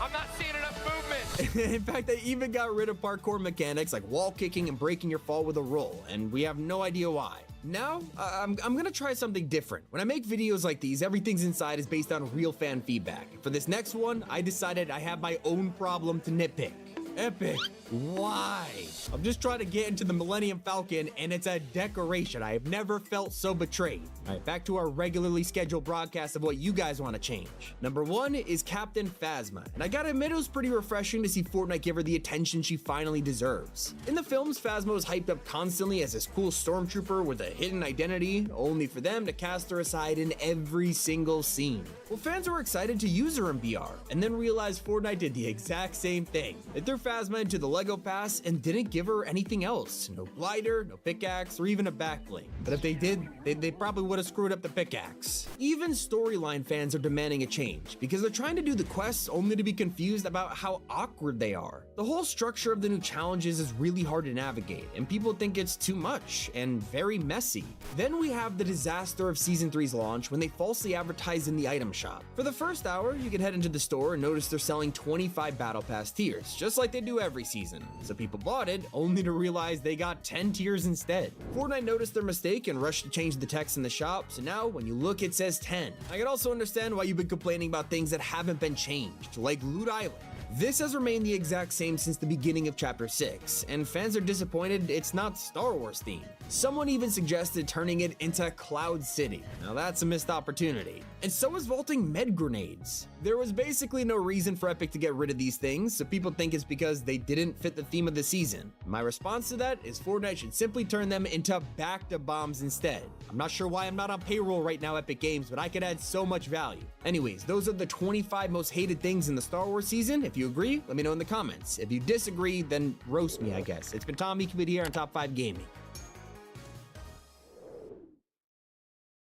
I'm not seeing enough movement. In fact, they even got rid of parkour mechanics like wall kicking and breaking your fall with a roll, and we have no idea why. Now, I'm gonna try something different. When I make videos like these, everything's inside is based on real fan feedback. For this next one, I decided I have my own problem to nitpick. Epic, why? I'm just trying to get into the Millennium Falcon and it's a decoration. I have never felt so betrayed. All right, back to our regularly scheduled broadcast of what you guys want to change. Number 1 is Captain Phasma, and I gotta admit it was pretty refreshing to see Fortnite give her the attention she finally deserves. In the films, Phasma was hyped up constantly as this cool stormtrooper with a hidden identity, only for them to cast her aside in every single scene. Well, fans were excited to use her in BR, and then realized Fortnite did the exact same thing. They threw Phasma into the LEGO Pass and didn't give her anything else. No glider, no pickaxe, or even a backbling. But if they did, they probably would have screwed up the pickaxe. Even storyline fans are demanding a change, because they're trying to do the quests only to be confused about how awkward they are. The whole structure of the new challenges is really hard to navigate, and people think it's too much and very messy. Then we have the disaster of Season 3's launch when they falsely advertised in the item shop. For the first hour, you can head into the store and notice they're selling 25 Battle Pass tiers, just like they do every season. So people bought it only to realize they got 10 tiers instead. Fortnite noticed their mistake and rushed to change the text in the shop, so now when you look it says 10. I can also understand why you've been complaining about things that haven't been changed, like Loot Island. This has remained the exact same since the beginning of Chapter 6, and fans are disappointed it's not Star Wars themed. Someone even suggested turning it into Cloud City. Now that's a missed opportunity. And so is vaulting med grenades. There was basically no reason for Epic to get rid of these things, so people think it's because they didn't fit the theme of the season. My response to that is Fortnite should simply turn them into Bacta bombs instead. I'm not sure why I'm not on payroll right now, Epic Games, but I could add so much value. Anyways, those are the 25 most hated things in the Star Wars season. If you agree, let me know in the comments. If you disagree, then roast me, I guess. It's been Tom Eekwood here on Top 5 Gaming.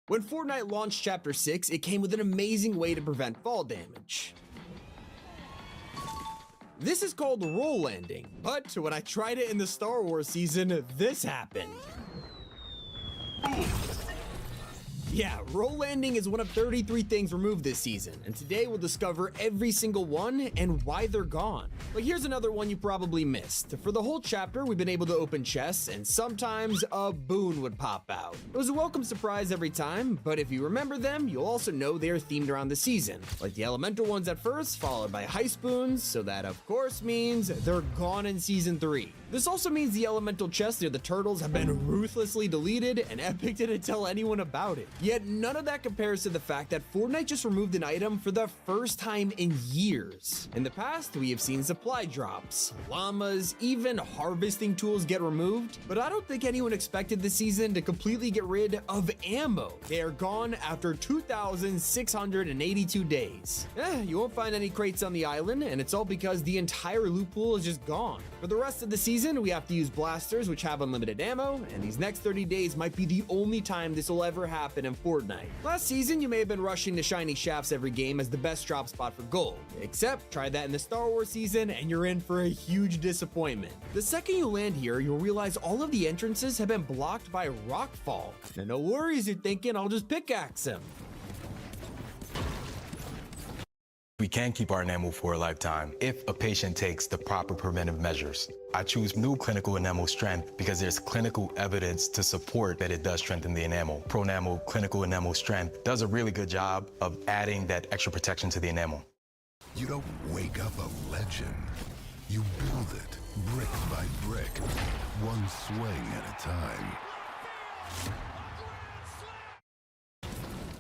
When Fortnite launched Chapter 6, it came with an amazing way to prevent fall damage. This is called roll landing, but when I tried it in the Star Wars season, this happened. Yeah, roll landing is one of 33 things removed this season, and today we'll discover every single one and why they're gone. But here's another one you probably missed. For the whole chapter, we've been able to open chests, and sometimes a boon would pop out. It was a welcome surprise every time, but if you remember them, you'll also know they are themed around the season, like the elemental ones at first, followed by heist boons, so that of course means they're gone in Season 3. This also means the elemental chests near the turtles have been ruthlessly deleted, and Epic didn't tell anyone about it. Yet none of that compares to the fact that Fortnite just removed an item for the first time in years. In the past, we have seen supply drops, llamas, even harvesting tools get removed, but I don't think anyone expected this season to completely get rid of ammo. They are gone after 2,682 days. You won't find any crates on the island, and it's all because the entire loot pool is just gone. For the rest of the season, we have to use blasters, which have unlimited ammo, and these next 30 days might be the only time this will ever happen in Fortnite. Last season, you may have been rushing to shiny shafts every game as the best drop spot for gold, except try that in the Star Wars season and you're in for a huge disappointment. The second you land here, you'll realize all of the entrances have been blocked by rockfall. Now no worries, you're thinking I'll just pickaxe them. We can keep our enamel for a lifetime if a patient takes the proper preventive measures. I choose new clinical enamel strength because there's clinical evidence to support that it does strengthen the enamel. Pronamel clinical enamel strength does a really good job of adding that extra protection to the enamel. You don't wake up a legend. You build it brick by brick, one swing at a time.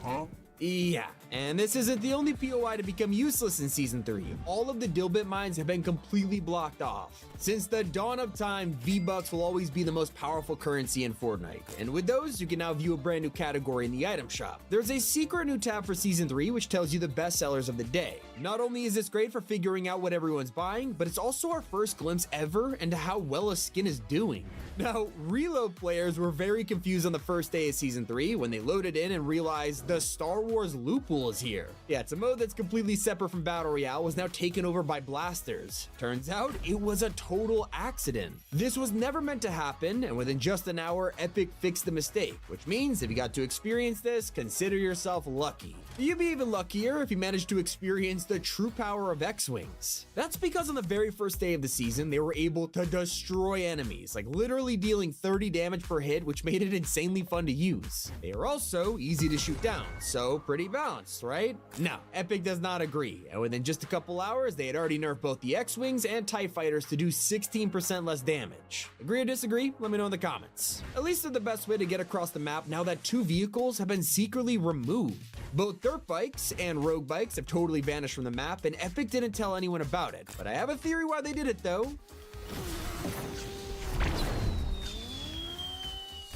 Huh? Yeah, and this isn't the only POI to become useless in Season 3. All of the Dilbit mines have been completely blocked off. Since the dawn of time, V-Bucks will always be the most powerful currency in Fortnite, and with those, you can now view a brand new category in the item shop. There's a secret new tab for Season 3 which tells you the best sellers of the day. Not only is this great for figuring out what everyone's buying, but it's also our first glimpse ever into how well a skin is doing. Now, Reload players were very confused on the first day of Season 3 when they loaded in and realized the Star Wars loot pool is here. Yeah, it's a mode that's completely separate from Battle Royale, was now taken over by blasters. Turns out, it was a total accident. This was never meant to happen, and within just an hour, Epic fixed the mistake, which means if you got to experience this, consider yourself lucky. You'd be even luckier if you managed to experience the true power of X-Wings. That's because on the very first day of the season, they were able to destroy enemies, like literally dealing 30 damage per hit, which made it insanely fun to use. They are also easy to shoot down, so pretty balanced, right? No, Epic does not agree, and within just a couple hours, they had already nerfed both the X-Wings and TIE Fighters to do 16% less damage. Agree or disagree? Let me know in the comments. At least they're the best way to get across the map now that 2 vehicles have been secretly removed. Both dirt bikes and rogue bikes have totally vanished from the map, and Epic didn't tell anyone about it. But I have a theory why they did it though.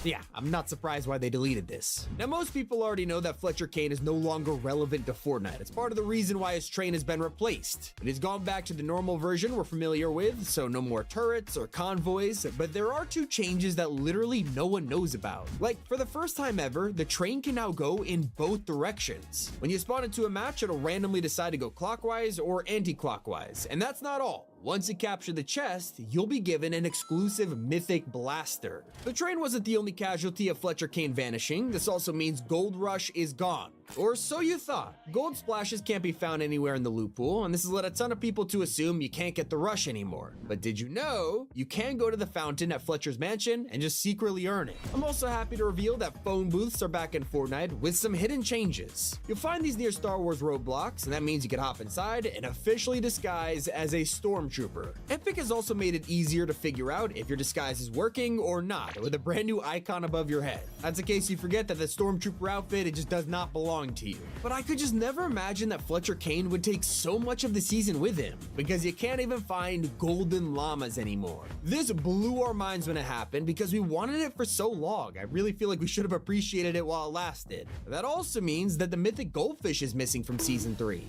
Yeah, I'm not surprised why they deleted this. Now, most people already know that Fletcher Kane is no longer relevant to Fortnite. It's part of the reason why his train has been replaced. It has gone back to the normal version we're familiar with, so no more turrets or convoys, but there are 2 changes that literally no one knows about. Like, for the first time ever, the train can now go in both directions. When you spawn into a match, it'll randomly decide to go clockwise or anti-clockwise, and that's not all. Once you capture the chest, you'll be given an exclusive mythic blaster. The train wasn't the only casualty of Fletcher Kane vanishing. This also means Gold Rush is gone. Or so you thought. Gold splashes can't be found anywhere in the loot pool, and this has led a ton of people to assume you can't get the rush anymore. But did you know you can go to the fountain at Fletcher's mansion and just secretly earn it? I'm also happy to reveal that phone booths are back in Fortnite with some hidden changes. You'll find these near Star Wars roadblocks, and that means you can hop inside and officially disguise as a stormtrooper. Epic has also made it easier to figure out if your disguise is working or not with a brand new icon above your head. That's in case you forget that the stormtrooper outfit, it just does not belong to you. But I could just never imagine that Fletcher Kane would take so much of the season with him, because you can't even find golden llamas anymore. This blew our minds when it happened because we wanted it for so long. I really feel like we should have appreciated it while it lasted. That also means that the mythic goldfish is missing from Season 3.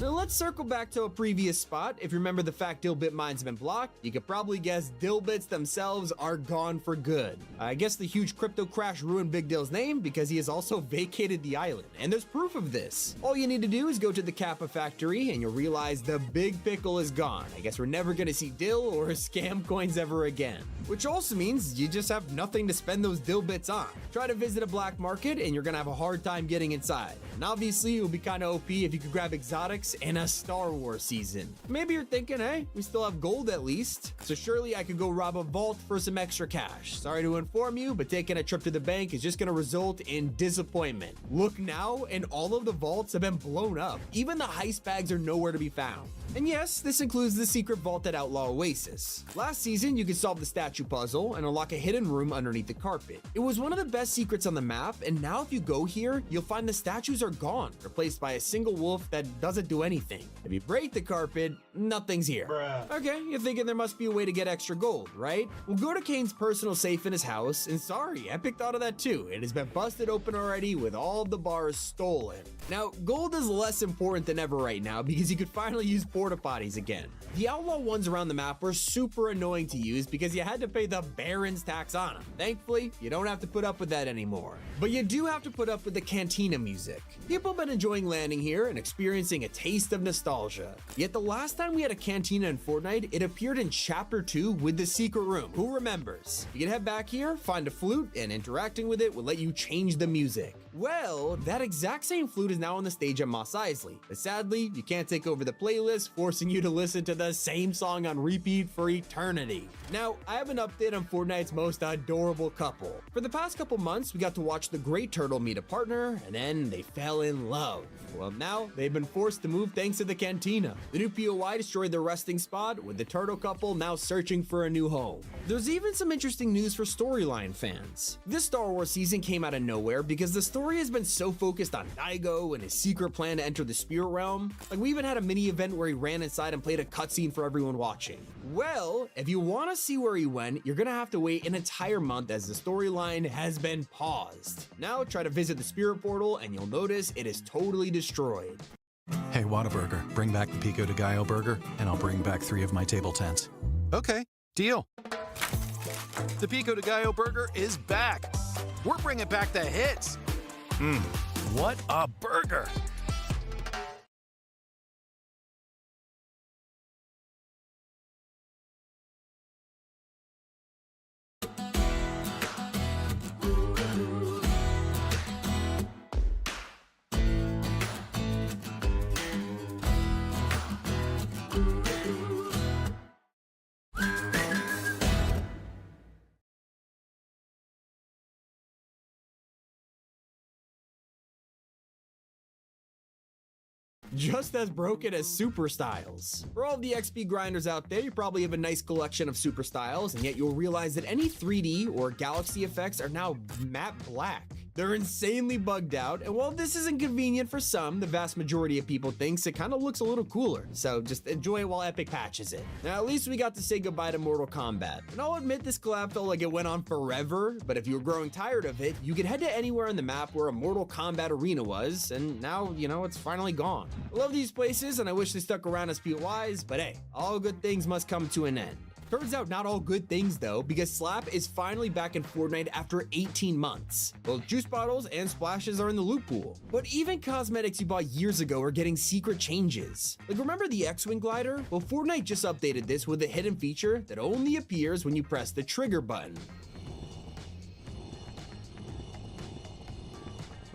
Now let's circle back to a previous spot. If you remember the fact Dilbit mines have been blocked, you could probably guess Dilbits themselves are gone for good. I guess the huge crypto crash ruined Big Dill's name because he has also vacated the island, and there's proof of this. All you need to do is go to the Kappa factory and you'll realize the big pickle is gone. I guess we're never gonna see Dill or his scam coins ever again. Which also means you just have nothing to spend those Dilbits on. Try to visit a black market and you're gonna have a hard time getting inside. And obviously it would be kinda OP if you could grab exotics in a Star Wars season. Maybe you're thinking, hey, we still have gold at least, so surely I could go rob a vault for some extra cash. Sorry to inform you, but taking a trip to the bank is just gonna result in disappointment. Look now, and all of the vaults have been blown up. Even the heist bags are nowhere to be found. And yes, this includes the secret vault at Outlaw Oasis. Last season, you could solve the statue puzzle and unlock a hidden room underneath the carpet. It was one of the best secrets on the map, and now if you go here, you'll find the statues are gone, replaced by a single wolf that doesn't do anything. If you break the carpet, nothing's here. Okay, you're thinking there must be a way to get extra gold, right? Well, go to Kane's personal safe in his house, and sorry, Epic thought of that too. It has been busted open already with all of the bars stolen. Now, gold is less important than ever right now because you could finally use porta potties again. The outlaw ones around the map were super annoying to use because you had to pay the Baron's tax on them. Thankfully, you don't have to put up with that anymore. But you do have to put up with the cantina music. People have been enjoying landing here and experiencing a taste of nostalgia. Yet the last time we had a cantina in Fortnite, it appeared in Chapter 2 with the secret room. Who remembers? You can head back here, find a flute, and interacting with it will let you change the music. Well, that exact same flute is now on the stage at Mos Eisley, but sadly, you can't take over the playlist, forcing you to listen to the same song on repeat for eternity. Now, I have an update on Fortnite's most adorable couple. For the past couple months, we got to watch the Great Turtle meet a partner, and then they fell in love. Well, now they've been forced to move thanks to the cantina. The new POI destroyed their resting spot, with the turtle couple now searching for a new home. There's even some interesting news for storyline fans. This Star Wars season came out of nowhere because the story has been so focused on Daigo and his secret plan to enter the spirit realm. Like, we even had a mini event where he ran inside and played a cutscene for everyone watching. Well, if you want to see where he went, you're gonna have to wait an entire month as the storyline has been paused. Now try to visit the spirit portal and you'll notice it is totally destroyed. Hey, Whataburger, bring back the Pico de Gallo burger, and I'll bring back 3 of my table tents. Okay, deal. The Pico de Gallo burger is back. We're bringing back the hits. What a burger! Just as broken as Super Styles. For all of the XP grinders out there, you probably have a nice collection of Super Styles, and yet you'll realize that any 3D or galaxy effects are now matte black. They're insanely bugged out, and while this is inconvenient for some, the vast majority of people thinks it kind of looks a little cooler, so just enjoy it while Epic patches it. Now, at least we got to say goodbye to Mortal Kombat, and I'll admit this collab felt like it went on forever, but if you were growing tired of it, you could head to anywhere on the map where a Mortal Kombat arena was, and now, you know, it's finally gone. I love these places, and I wish they stuck around as POIs, but hey, all good things must come to an end. Turns out not all good things though, because Slap is finally back in Fortnite after 18 months. Both juice bottles and splashes are in the loot pool. But even cosmetics you bought years ago are getting secret changes. Like, remember the X-Wing glider? Well, Fortnite just updated this with a hidden feature that only appears when you press the trigger button.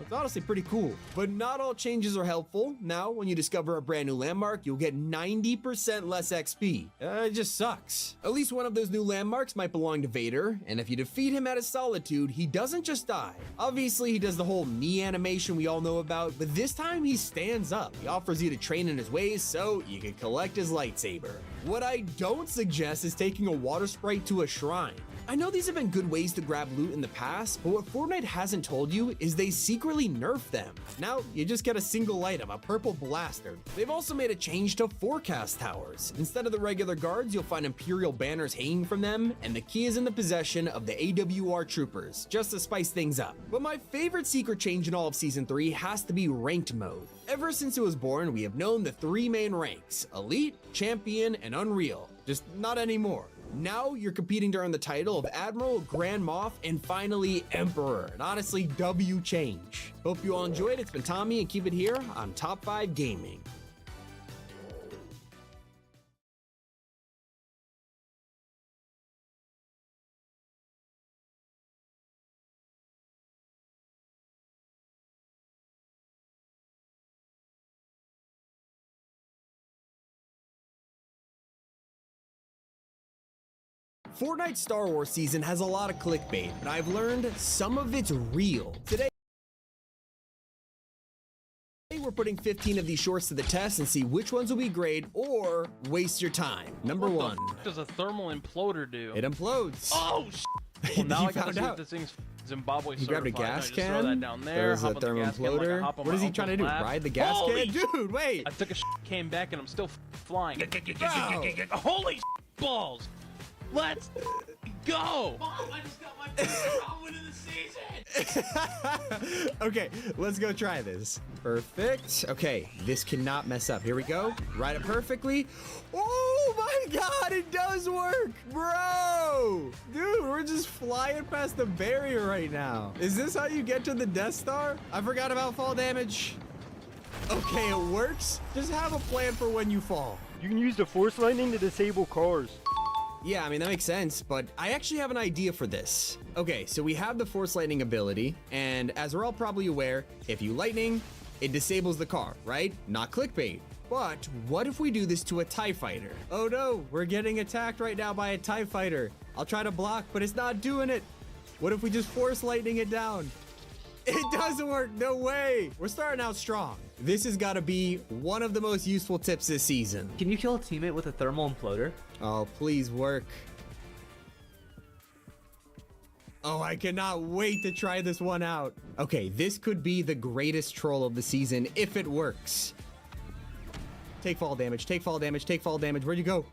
It's honestly pretty cool, but not all changes are helpful. Now, when you discover a brand new landmark, you'll get 90% less XP. It just sucks. At least one of those new landmarks might belong to Vader, and if you defeat him at his solitude, he doesn't just die. Obviously, he does the whole knee animation we all know about, but this time he stands up. He offers you to train in his ways so you can collect his lightsaber. What I don't suggest is taking a water sprite to a shrine. I know these have been good ways to grab loot in the past, but what Fortnite hasn't told you is they secretly nerfed them. Now, you just get a single item, a purple blaster. They've also made a change to forecast towers. Instead of the regular guards, you'll find Imperial banners hanging from them, and the key is in the possession of the AWR troopers, just to spice things up. But my favorite secret change in all of Season 3 has to be ranked mode. Ever since it was born, we have known the three main ranks: Elite, Champion, and Unreal. Just not anymore. Now you're competing to earn the title of Admiral, Grand Moff, and finally Emperor. And honestly, W change. Hope you all enjoyed. It's been Tommy, and keep it here on Top 5 Gaming. Fortnite Star Wars season has a lot of clickbait, but I've learned some of it's real. Today, we're putting 15 of these shorts to the test and see which ones will be great or waste your time. Number one. What does a thermal imploder do? It implodes. Oh, well, now I gotta see if this thing's Zimbabwe You certified. grabbed a gas Just can. throw that down there. There's a hop on the thermal gas can like I imploder. hop on What is my he trying to do? uncle's lap. Ride the gas Holy can? Dude, wait. I took a came back and I'm still flying. Wow. Holy balls. Let's go. Mom, I just got my first round win of the season. Okay, let's go try this. Perfect. Okay, this cannot mess up. Here we go. Ride it perfectly. Oh my god, it does work, bro. Dude, we're just flying past the barrier right now. Is this how you get to the Death Star? I forgot about fall damage. Okay, it works. Just have a plan for when you fall. You can use the Force Lightning to disable cars. Yeah, I mean, that makes sense, but I actually have an idea for this. Okay, so we have the Force Lightning ability, and as we're all probably aware, if you lightning, it disables the car, right? Not clickbait. But what if we do this to a TIE fighter? Oh no, we're getting attacked right now by a TIE fighter. I'll try to block, but it's not doing it. What if we just Force Lightning it down? It doesn't work, no way. We're starting out strong. This has got to be one of the most useful tips this season. Can you kill a teammate with a thermal imploder? Oh, please work. Oh, I cannot wait to try this one out. Okay, this could be the greatest troll of the season if it works. Take fall damage, take fall damage, take fall damage. Where'd you go?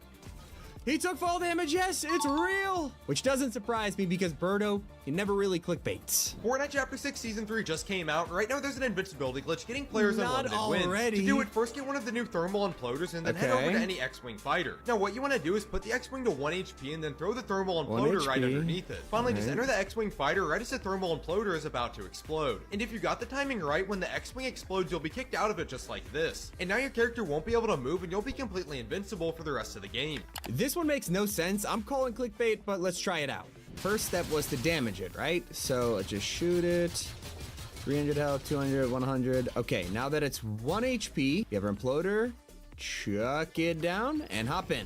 He took fall damage, yes, it's real! Which doesn't surprise me because Birdo, he never really clickbaits. Fortnite Chapter 6 Season 3 just came out. Right now there's an invincibility glitch getting players Not unlimited already. wins. To do it, first get one of the new thermal imploders and then head over Okay. to any X-Wing fighter. Now what you want to do is put the X-Wing to 1 HP and then throw the thermal 1 imploder right HP. underneath it. Finally, just Alright. enter the X-Wing fighter right as the thermal imploder is about to explode. And if you got the timing right, when the X-Wing explodes, you'll be kicked out of it just like this. And now your character won't be able to move and you'll be completely invincible for the rest of the game. This one makes no sense. I'm calling clickbait, but let's try it out. First step was to damage it, right? So let's just shoot it. 300 health, 200, 100. Okay, now that it's 1 HP, you have an imploder, chuck it down and hop in.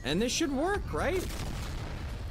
And this should work, right?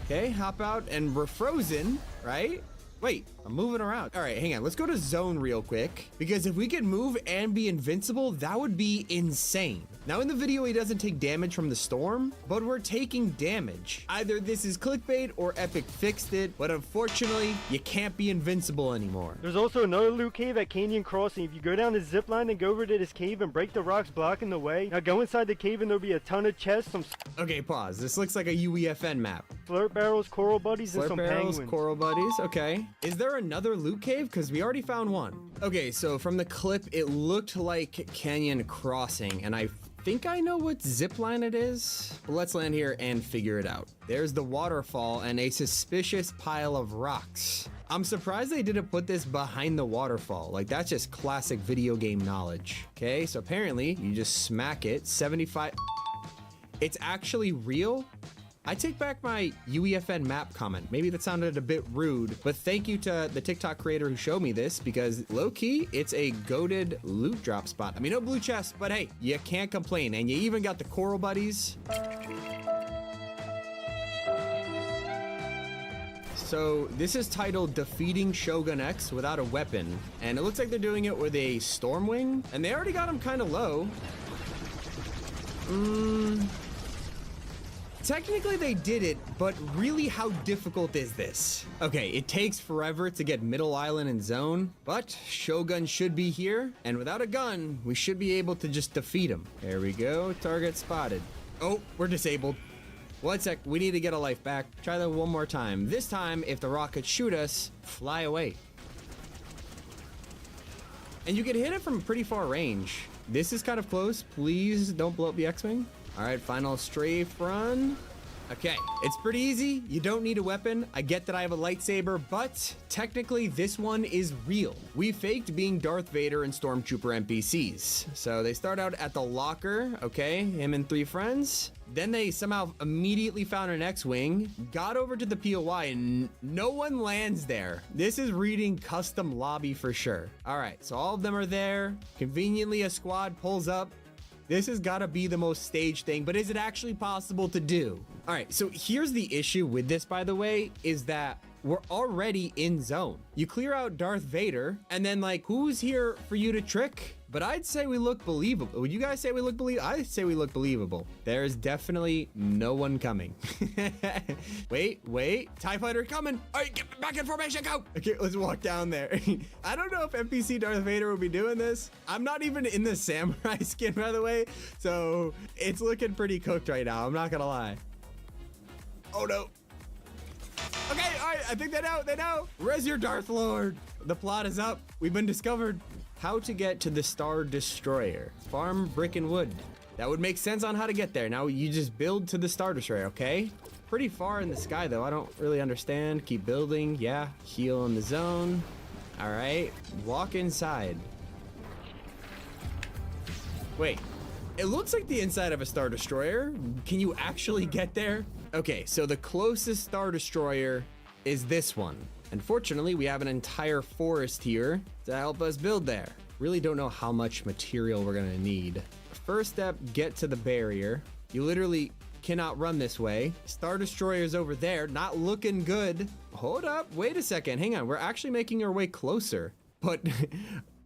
Okay, hop out and we're frozen, right? Wait, I'm moving around. All right, hang on. Let's go to zone real quick because if we could move and be invincible, that would be insane. Now in the video, he doesn't take damage from the storm, but we're taking damage. Either this is clickbait or Epic fixed it, but unfortunately, you can't be invincible anymore. There's also another loot cave at Canyon Crossing. If you go down the zip line and go over to this cave and break the rocks blocking the way, now go inside the cave and there'll be a ton of chests, some Okay, pause. This looks like a UEFN map. flirt barrels, coral buddies, and Flirt some barrels, penguins. coral buddies, okay. Is there another loot cave? Because we already found one. Okay, so from the clip, it looked like Canyon Crossing, and I think I know what zipline it is. But let's land here and figure it out. There's the waterfall and a suspicious pile of rocks. I'm surprised they didn't put this behind the waterfall. Like, that's just classic video game knowledge. Okay, so apparently you just smack it. 75. It's actually real. I take back my UEFN map comment. Maybe that sounded a bit rude, but thank you to the TikTok creator who showed me this because low-key, it's a goated loot drop spot. I mean, no blue chest, but hey, you can't complain. And you even got the coral buddies. So this is titled Defeating Shogun X Without a Weapon. And it looks like they're doing it with a Stormwing. And they already got him kind of low. Technically they did it, but really how difficult is this? Okay, it takes forever to get Middle Island and Zone, but Shogun should be here, and without a gun, we should be able to just defeat him. There we go, target spotted. Oh, we're disabled. 1 sec, we need to get a life back. Try that one more time. This time, if the rockets shoot us, fly away. And you can hit it from pretty far range. This is kind of close. Please don't blow up the X-Wing. All right, final strafe run. Okay, it's pretty easy. You don't need a weapon. I get that I have a lightsaber, but technically this one is real. We faked being Darth Vader and Stormtrooper NPCs. So they start out at the locker, okay, him and 3 friends. Then they somehow immediately found an X-Wing, got over to the POI, and no one lands there. This is reading custom lobby for sure. All right, so all of them are there. Conveniently, a squad pulls up. This has got to be the most staged thing, but is it actually possible to do? All right, so here's the issue with this, by the way, is that we're already in zone. You clear out Darth Vader, and then like, who's here for you to trick? But I'd say we look believable. Would you guys say we look believable? I say we look believable. There's definitely no one coming. Wait, TIE fighter coming. All right, get back in formation, go. Okay, let's walk down there. I don't know if NPC Darth Vader will be doing this. I'm not even in the samurai skin, by the way. So it's looking pretty cooked right now. I'm not gonna lie. Oh no. Okay, all right, I think they know. Where's your Darth Lord? The plot is up. We've been discovered. How to get to the Star Destroyer. Farm brick and wood. That would make sense on how to get there. Now you just build to the Star Destroyer, okay? Pretty far in the sky though, I don't really understand. Keep building, yeah. Heal in the zone. All right, walk inside. Wait, it looks like the inside of a Star Destroyer. Can you actually get there? Okay, so the closest Star Destroyer is this one. Unfortunately, we have an entire forest here to help us build there. Really don't know how much material we're gonna need. First step, get to the barrier. You literally cannot run this way. Star Destroyer's over there, not looking good. Hold up, wait a second, hang on. We're actually making our way closer. But,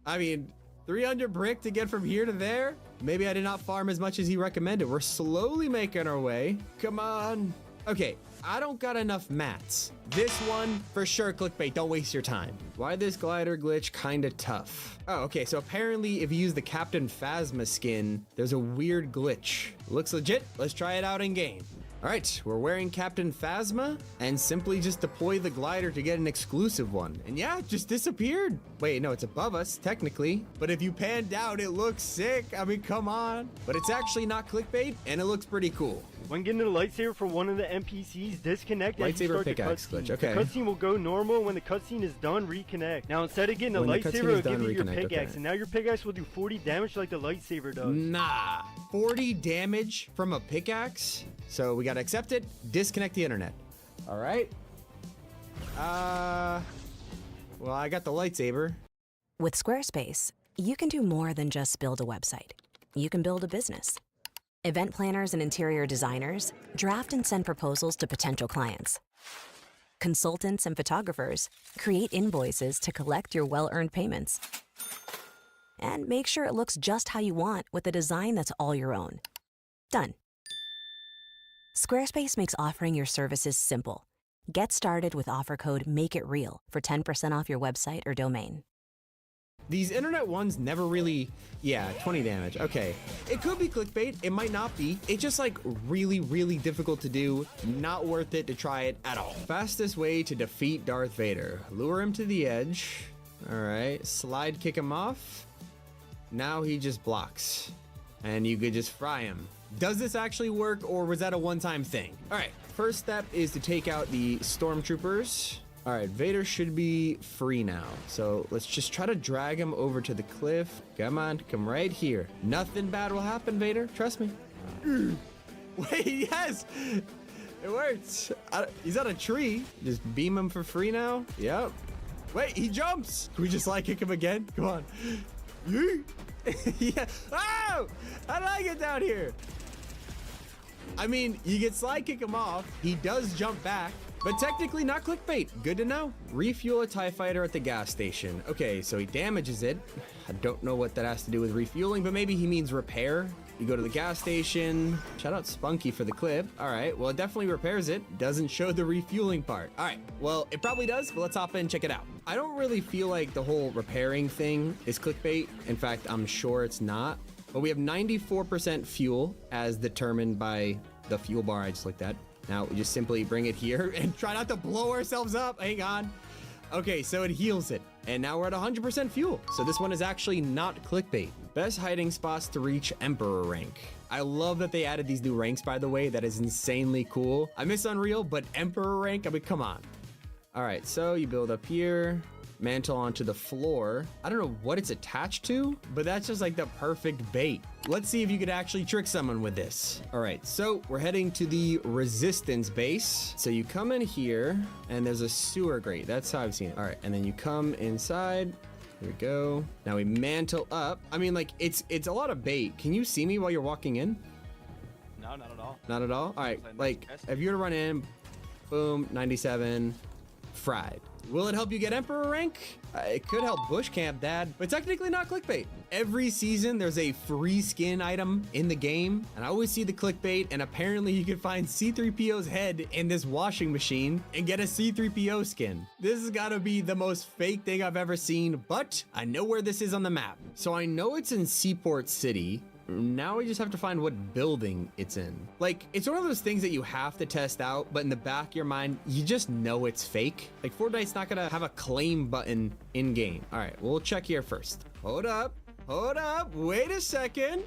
I mean, 300 brick to get from here to there? Maybe I did not farm as much as he recommended. We're slowly making our way. Come on. Okay, I don't got enough mats. This one, for sure, clickbait, don't waste your time. Why this glider glitch kinda tough? Oh, okay, so apparently if you use the Captain Phasma skin, there's a weird glitch. Looks legit, let's try it out in game. All right, we're wearing Captain Phasma and simply just deploy the glider to get an exclusive one. And yeah, it just disappeared. Wait, no, it's above us, technically. But if you pan down, it looks sick. I mean, come on. But it's actually not clickbait, and it looks pretty cool. When getting a lightsaber for one of the NPCs, disconnect as you Lightsaber start the pickaxe glitch, cutscene. okay. The cutscene will go normal. When the cutscene is done, reconnect. Now, instead of getting a When the cutscene lightsaber, is it'll give done, you your reconnect, pickaxe. okay. And now your pickaxe will do 40 damage like the lightsaber does. Nah, 40 damage from a pickaxe? So we gotta accept it, disconnect the internet. All right. Well, I got the lightsaber. With Squarespace, you can do more than just build a website. You can build a business. Event planners and interior designers draft and send proposals to potential clients. Consultants and photographers create invoices to collect your well-earned payments. And make sure it looks just how you want with a design that's all your own. Done. Squarespace makes offering your services simple. Get started with offer code MAKEITREAL for 10% off your website or domain. These internet ones never really, yeah, 20 damage, okay. It could be clickbait, it might not be. It's just like really, really difficult to do. Not worth it to try it at all. Fastest way to defeat Darth Vader. Lure him to the edge. All right, slide kick him off. Now he just blocks. And you could just fry him. Does this actually work, or was that a one-time thing? All right, first step is to take out the stormtroopers. All right, Vader should be free now. So let's just try to drag him over to the cliff. Come on, come right here. Nothing bad will happen, Vader. Trust me. Wait, yes, it works. He's on a tree. Just beam him for free now. Yep. Wait, he jumps. Can we just slide kick him again? Come on. Yeah. Oh! How did I get down here? I mean, you can slide kick him off. He does jump back, but technically not clickbait. Good to know. Refuel a TIE fighter at the gas station. Okay, so he damages it. I don't know what that has to do with refueling, but maybe he means repair. You go to the gas station. Shout out Spunky for the clip. All right, well, it definitely repairs it. Doesn't show the refueling part. All right, well, it probably does, but let's hop in and check it out. I don't really feel like the whole repairing thing is clickbait. In fact, I'm sure it's not. But we have 94% fuel as determined by the fuel bar I just looked at. Now we just simply bring it here and try not to blow ourselves up. Hang on. Okay, so it heals it. And now we're at 100% fuel. So this one is actually not clickbait. Best hiding spots to reach Emperor rank. I love that they added these new ranks, by the way. That is insanely cool. I miss Unreal, but Emperor rank, I mean, come on. All right, so you build up here, mantle onto the floor. I don't know what it's attached to, but that's just like the perfect bait. Let's see if you could actually trick someone with this. All right, so we're heading to the resistance base. So you come in here and there's a sewer grate. That's how I've seen it. All right, and then you come inside. Here we go. Now we mantle up. I mean, like, it's a lot of bait. Can you see me while you're walking in? No, not at all. Not at all? All right, like, if you were to run in, boom, 97, fried. Will it help you get Emperor rank? It could help bush camp, Dad, but technically not clickbait. Every season, there's a free skin item in the game, and I always see the clickbait, and apparently you can find C-3PO's head in this washing machine and get a C-3PO skin. This has got to be the most fake thing I've ever seen, but I know where this is on the map. So I know it's in Seaport City. Now we just have to find what building it's in. Like, it's one of those things that you have to test out, but in the back of your mind, you just know it's fake. Like, Fortnite's not gonna have a claim button in game. All right, we'll check here first. Hold up, wait a second,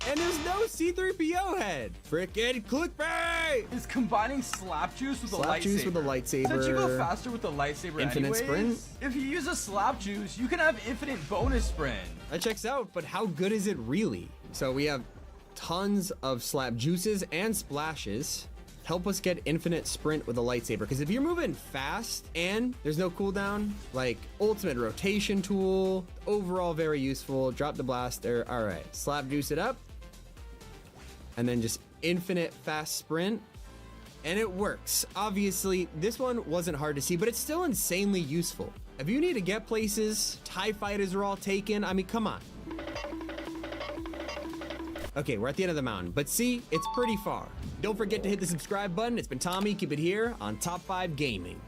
and there's no C-3PO head. Frickin' clickbait! It's combining slap juice with a lightsaber. Slap juice with a lightsaber. Since you go faster with the lightsaber Infinite sprint? If you use a slap juice, you can have infinite bonus sprint. That checks out, but how good is it really? So we have tons of slap juices and splashes. Help us get infinite sprint with a lightsaber, because if you're moving fast and there's no cooldown, like ultimate rotation tool, overall very useful. Drop the blaster. All right, slap juice it up, and then just infinite fast sprint, and it works. Obviously, this one wasn't hard to see, but it's still insanely useful. If you need to get places, TIE fighters are all taken. I mean, come on. Okay, we're at the end of the mountain, but see, it's pretty far. Don't forget to hit the subscribe button. It's been Tommy. Keep it here on Top 5 Gaming.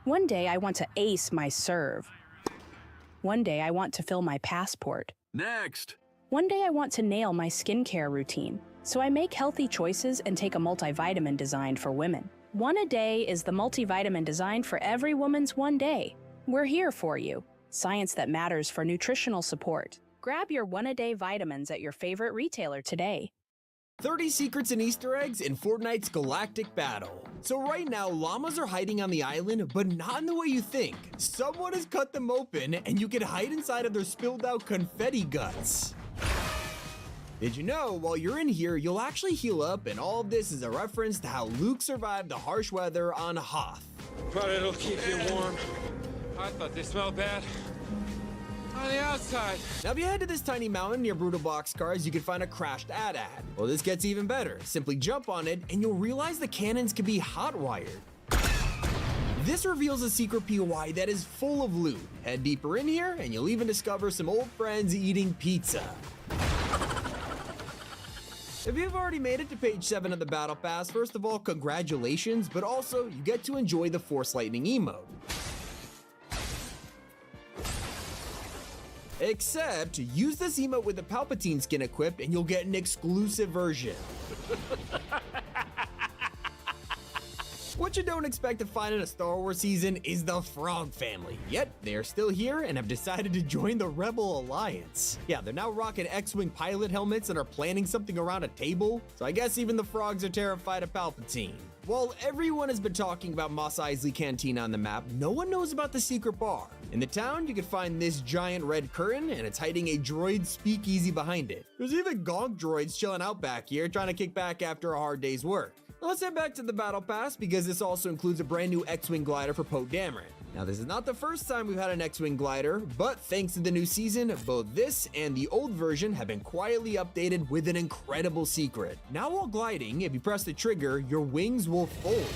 One day I want to ace my serve. One day I want to fill my passport. Next. One day I want to nail my skincare routine. So I make healthy choices and take a multivitamin designed for women. One a day is the multivitamin designed for every woman's one day. We're here for you. Science that matters for nutritional support. Grab your one-a-day vitamins at your favorite retailer today. 30 secrets and Easter eggs in Fortnite's Galactic Battle. So right now, llamas are hiding on the island, but not in the way you think. Someone has cut them open, and you can hide inside of their spilled out confetti guts. Did you know, while you're in here, you'll actually heal up, and all of this is a reference to how Luke survived the harsh weather on Hoth. But it'll keep you warm. I thought they smelled bad on the outside. Now, if you head to this tiny mountain near Brutal Boxcars, you can find a crashed AT-AT. Well, this gets even better. Simply jump on it, and you'll realize the cannons can be hot-wired. This reveals a secret POI that is full of loot. Head deeper in here, and you'll even discover some old friends eating pizza. If you've already made it to page 7 of the Battle Pass, first of all, congratulations, but also, you get to enjoy the Force Lightning emote. Except, use this emote with the Palpatine skin equipped and you'll get an exclusive version. What you don't expect to find in a Star Wars season is the Frog family. Yet, they're still here and have decided to join the Rebel Alliance. Yeah, they're now rocking X-Wing pilot helmets and are planning something around a table. So I guess even the frogs are terrified of Palpatine. While everyone has been talking about Mos Eisley Cantina on the map, no one knows about the secret bar. In the town, you can find this giant red curtain, and it's hiding a droid speakeasy behind it. There's even gonk droids chilling out back here, trying to kick back after a hard day's work. Now let's head back to the Battle Pass, because this also includes a brand new X-Wing glider for Poe Dameron. Now, this is not the first time we've had an X-Wing glider, but thanks to the new season, both this and the old version have been quietly updated with an incredible secret. Now while gliding, if you press the trigger, your wings will fold.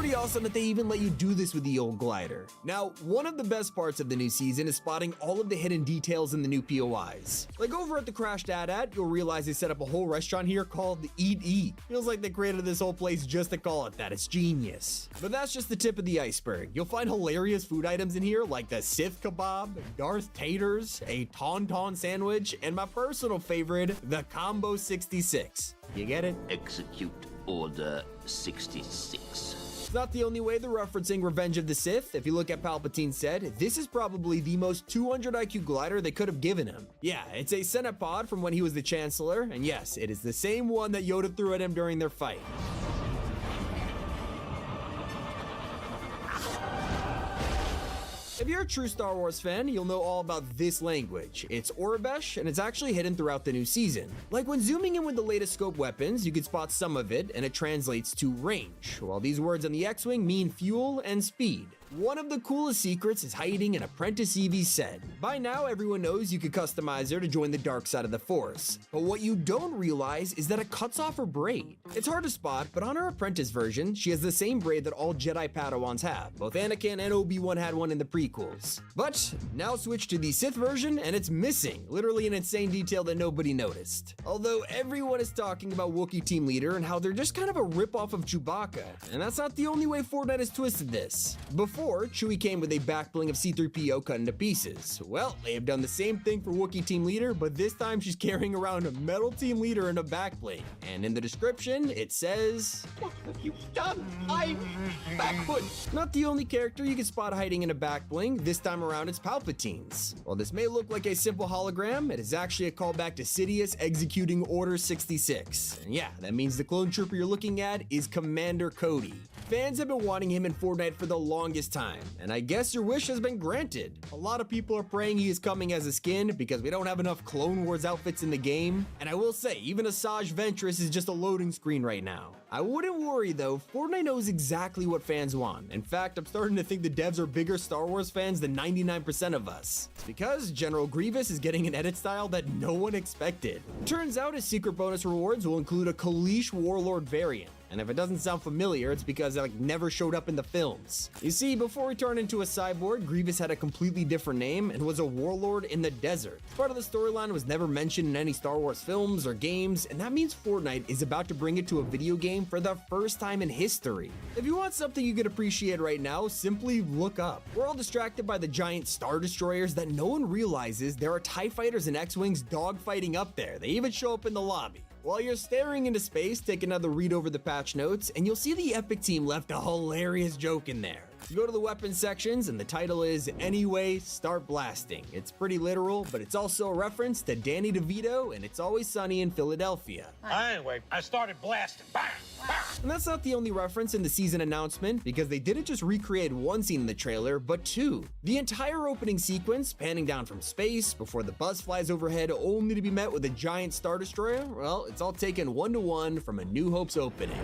pretty awesome that they even let you do this with the old glider. Now, one of the best parts of the new season is spotting all of the hidden details in the new POIs. Like over at the Crash Dad, you'll realize they set up a whole restaurant here called the Eat. Feels like they created this whole place just to call it that. It's genius. But that's just the tip of the iceberg. You'll find hilarious food items in here like the Sith kebab, Darth taters, a tauntaun sandwich, and my personal favorite, the Combo 66. You get it? Execute Order 66. It's not the only way they're referencing Revenge of the Sith. If you look at Palpatine's set, this is probably the most 200 IQ glider they could have given him. Yeah, it's a Cenopod from when he was the Chancellor, and yes, it is the same one that Yoda threw at him during their fight. If you're a true Star Wars fan, you'll know all about this language. It's Aurebesh, and it's actually hidden throughout the new season. Like when zooming in with the latest scope weapons, you can spot some of it, and it translates to range, while these words on the X-Wing mean fuel and speed. One of the coolest secrets is hiding in Apprentice Evie's set. By now, everyone knows you can customize her to join the dark side of the Force. But what you don't realize is that it cuts off her braid. It's hard to spot, but on her Apprentice version, she has the same braid that all Jedi Padawans have. Both Anakin and Obi-Wan had one in the prequels. But now switch to the Sith version, and it's missing. Literally an insane detail that nobody noticed. Although everyone is talking about Wookiee Team Leader and how they're just kind of a ripoff of Chewbacca. And that's not the only way Fortnite has twisted this. Before, Chewie came with a back bling of C-3PO cut into pieces. Well, they have done the same thing for Wookiee Team Leader, but this time she's carrying around a metal Team Leader in a back bling. And in the description, it says, "What have you done? I'm backward." Not the only character you can spot hiding in a back bling. This time around, it's Palpatine's. While this may look like a simple hologram, it is actually a callback to Sidious executing Order 66. And yeah, that means the clone trooper you're looking at is Commander Cody. Fans have been wanting him in Fortnite for the longest time, and I guess your wish has been granted. A lot of people are praying he is coming as a skin because we don't have enough Clone Wars outfits in the game, and I will say, even Asajj Ventress is just a loading screen right now. I wouldn't worry though, Fortnite knows exactly what fans want. In fact, I'm starting to think the devs are bigger Star Wars fans than 99% of us. It's because General Grievous is getting an edit style that no one expected. Turns out his secret bonus rewards will include a Kaleesh Warlord variant. And if it doesn't sound familiar, it's because it never showed up in the films. You see, before he turned into a cyborg, Grievous had a completely different name and was a warlord in the desert. Part of the storyline was never mentioned in any Star Wars films or games, and that means Fortnite is about to bring it to a video game for the first time in history. If you want something you could appreciate right now, simply look up. We're all distracted by the giant Star Destroyers that no one realizes there are TIE Fighters and X-Wings dogfighting up there. They even show up in the lobby. While you're staring into space, take another read over the patch notes, and you'll see the Epic team left a hilarious joke in there. You go to the weapons sections, and the title is Anyway, Start Blasting. It's pretty literal, but it's also a reference to Danny DeVito and It's Always Sunny in Philadelphia. Anyway, I started blasting. Bam! And that's not the only reference in the season announcement, because they didn't just recreate one scene in the trailer, but two. The entire opening sequence, panning down from space before the bus flies overhead only to be met with a giant Star Destroyer, well, it's all taken one-to-one from A New Hope's opening.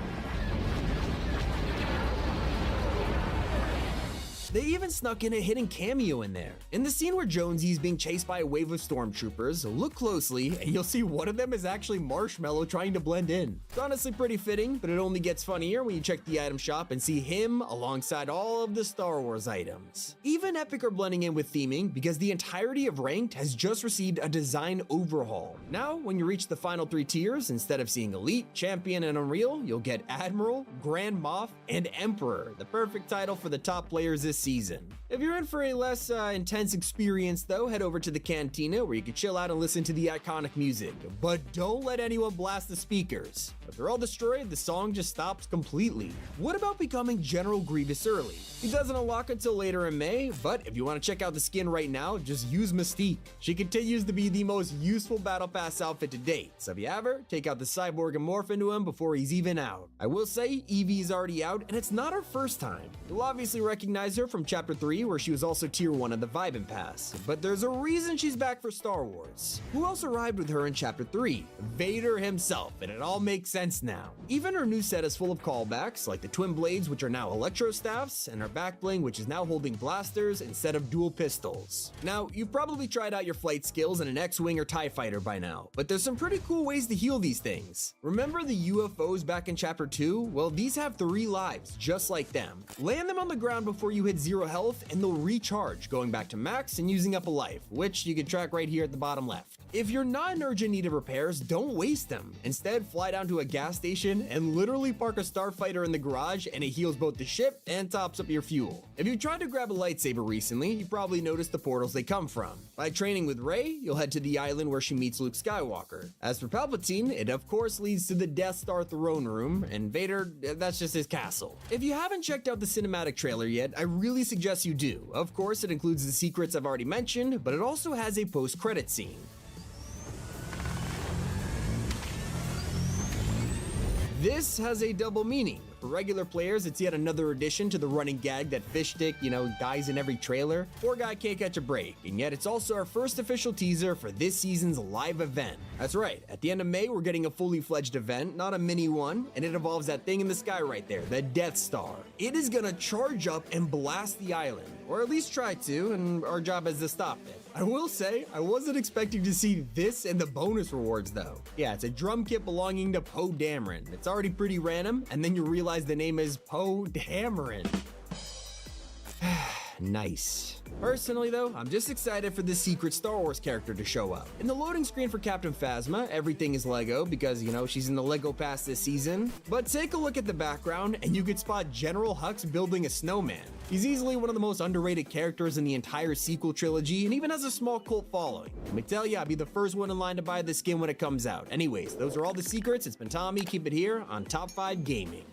They even snuck in a hidden cameo in there. In the scene where Jonesy is being chased by a wave of stormtroopers, look closely and you'll see one of them is actually Marshmallow trying to blend in. It's honestly pretty fitting, but it only gets funnier when you check the item shop and see him alongside all of the Star Wars items. Even Epic are blending in with theming because the entirety of Ranked has just received a design overhaul. Now, when you reach the final 3 tiers, instead of seeing Elite, Champion, and Unreal, you'll get Admiral, Grand Moff, and Emperor, the perfect title for the top players this season. If you're in for a less intense experience though, head over to the Cantina where you can chill out and listen to the iconic music. But don't let anyone blast the speakers. If they're all destroyed, the song just stops completely. What about becoming General Grievous early? He doesn't unlock until later in May, but if you want to check out the skin right now, just use Mystique. She continues to be the most useful Battle Pass outfit to date, so if you ever, take out the Cyborg and morph into him before he's even out. I will say, Evie is already out, and it's not her first time. You'll obviously recognize her from Chapter 3, where she was also Tier 1 of the Vibin Pass, but there's a reason she's back for Star Wars. Who else arrived with her in Chapter 3? Vader himself, and it all makes sense now. Even her new set is full of callbacks, like the twin blades, which are now electro staffs, and her back bling, which is now holding blasters instead of dual pistols. Now, you've probably tried out your flight skills in an X-Wing or TIE fighter by now, but there's some pretty cool ways to heal these things. Remember the UFOs back in Chapter 2? Well, these have 3 lives, just like them. Land them on the ground before you hit 0 health, and they'll recharge, going back to max and using up a life, which you can track right here at the bottom left. If you're not in urgent need of repairs, don't waste them. Instead, fly down to a gas station and literally park a starfighter in the garage, and it heals both the ship and tops up your fuel. If you tried to grab a lightsaber recently, you probably noticed the portals they come from. By training with Rey, you'll head to the island where she meets Luke Skywalker. As for Palpatine, it of course leads to the Death Star throne room, and Vader, that's just his castle. If you haven't checked out the cinematic trailer yet, I really suggest you do. Of course, it includes the secrets I've already mentioned, but it also has a post-credit scene. This has a double meaning. For regular players, it's yet another addition to the running gag that Fish Stick, dies in every trailer. Poor guy can't catch a break, and yet it's also our first official teaser for this season's live event. That's right, at the end of May, we're getting a fully fledged event, not a mini one, and it involves that thing in the sky right there, the Death Star. It is gonna charge up and blast the island, or at least try to, and our job is to stop it. I will say, I wasn't expecting to see this and the bonus rewards though. Yeah, it's a drum kit belonging to Poe Dameron. It's already pretty random, and then you realize the name is Poe Dameron. Nice. Personally though, I'm just excited for this secret Star Wars character to show up. In the loading screen for Captain Phasma, everything is Lego because, she's in the Lego Pass this season. But take a look at the background and you could spot General Hux building a snowman. He's easily one of the most underrated characters in the entire sequel trilogy and even has a small cult following. Let me tell you, I'll be the first one in line to buy this skin when it comes out. Anyways, those are all the secrets. It's been Tommy. Keep it here on Top 5 Gaming.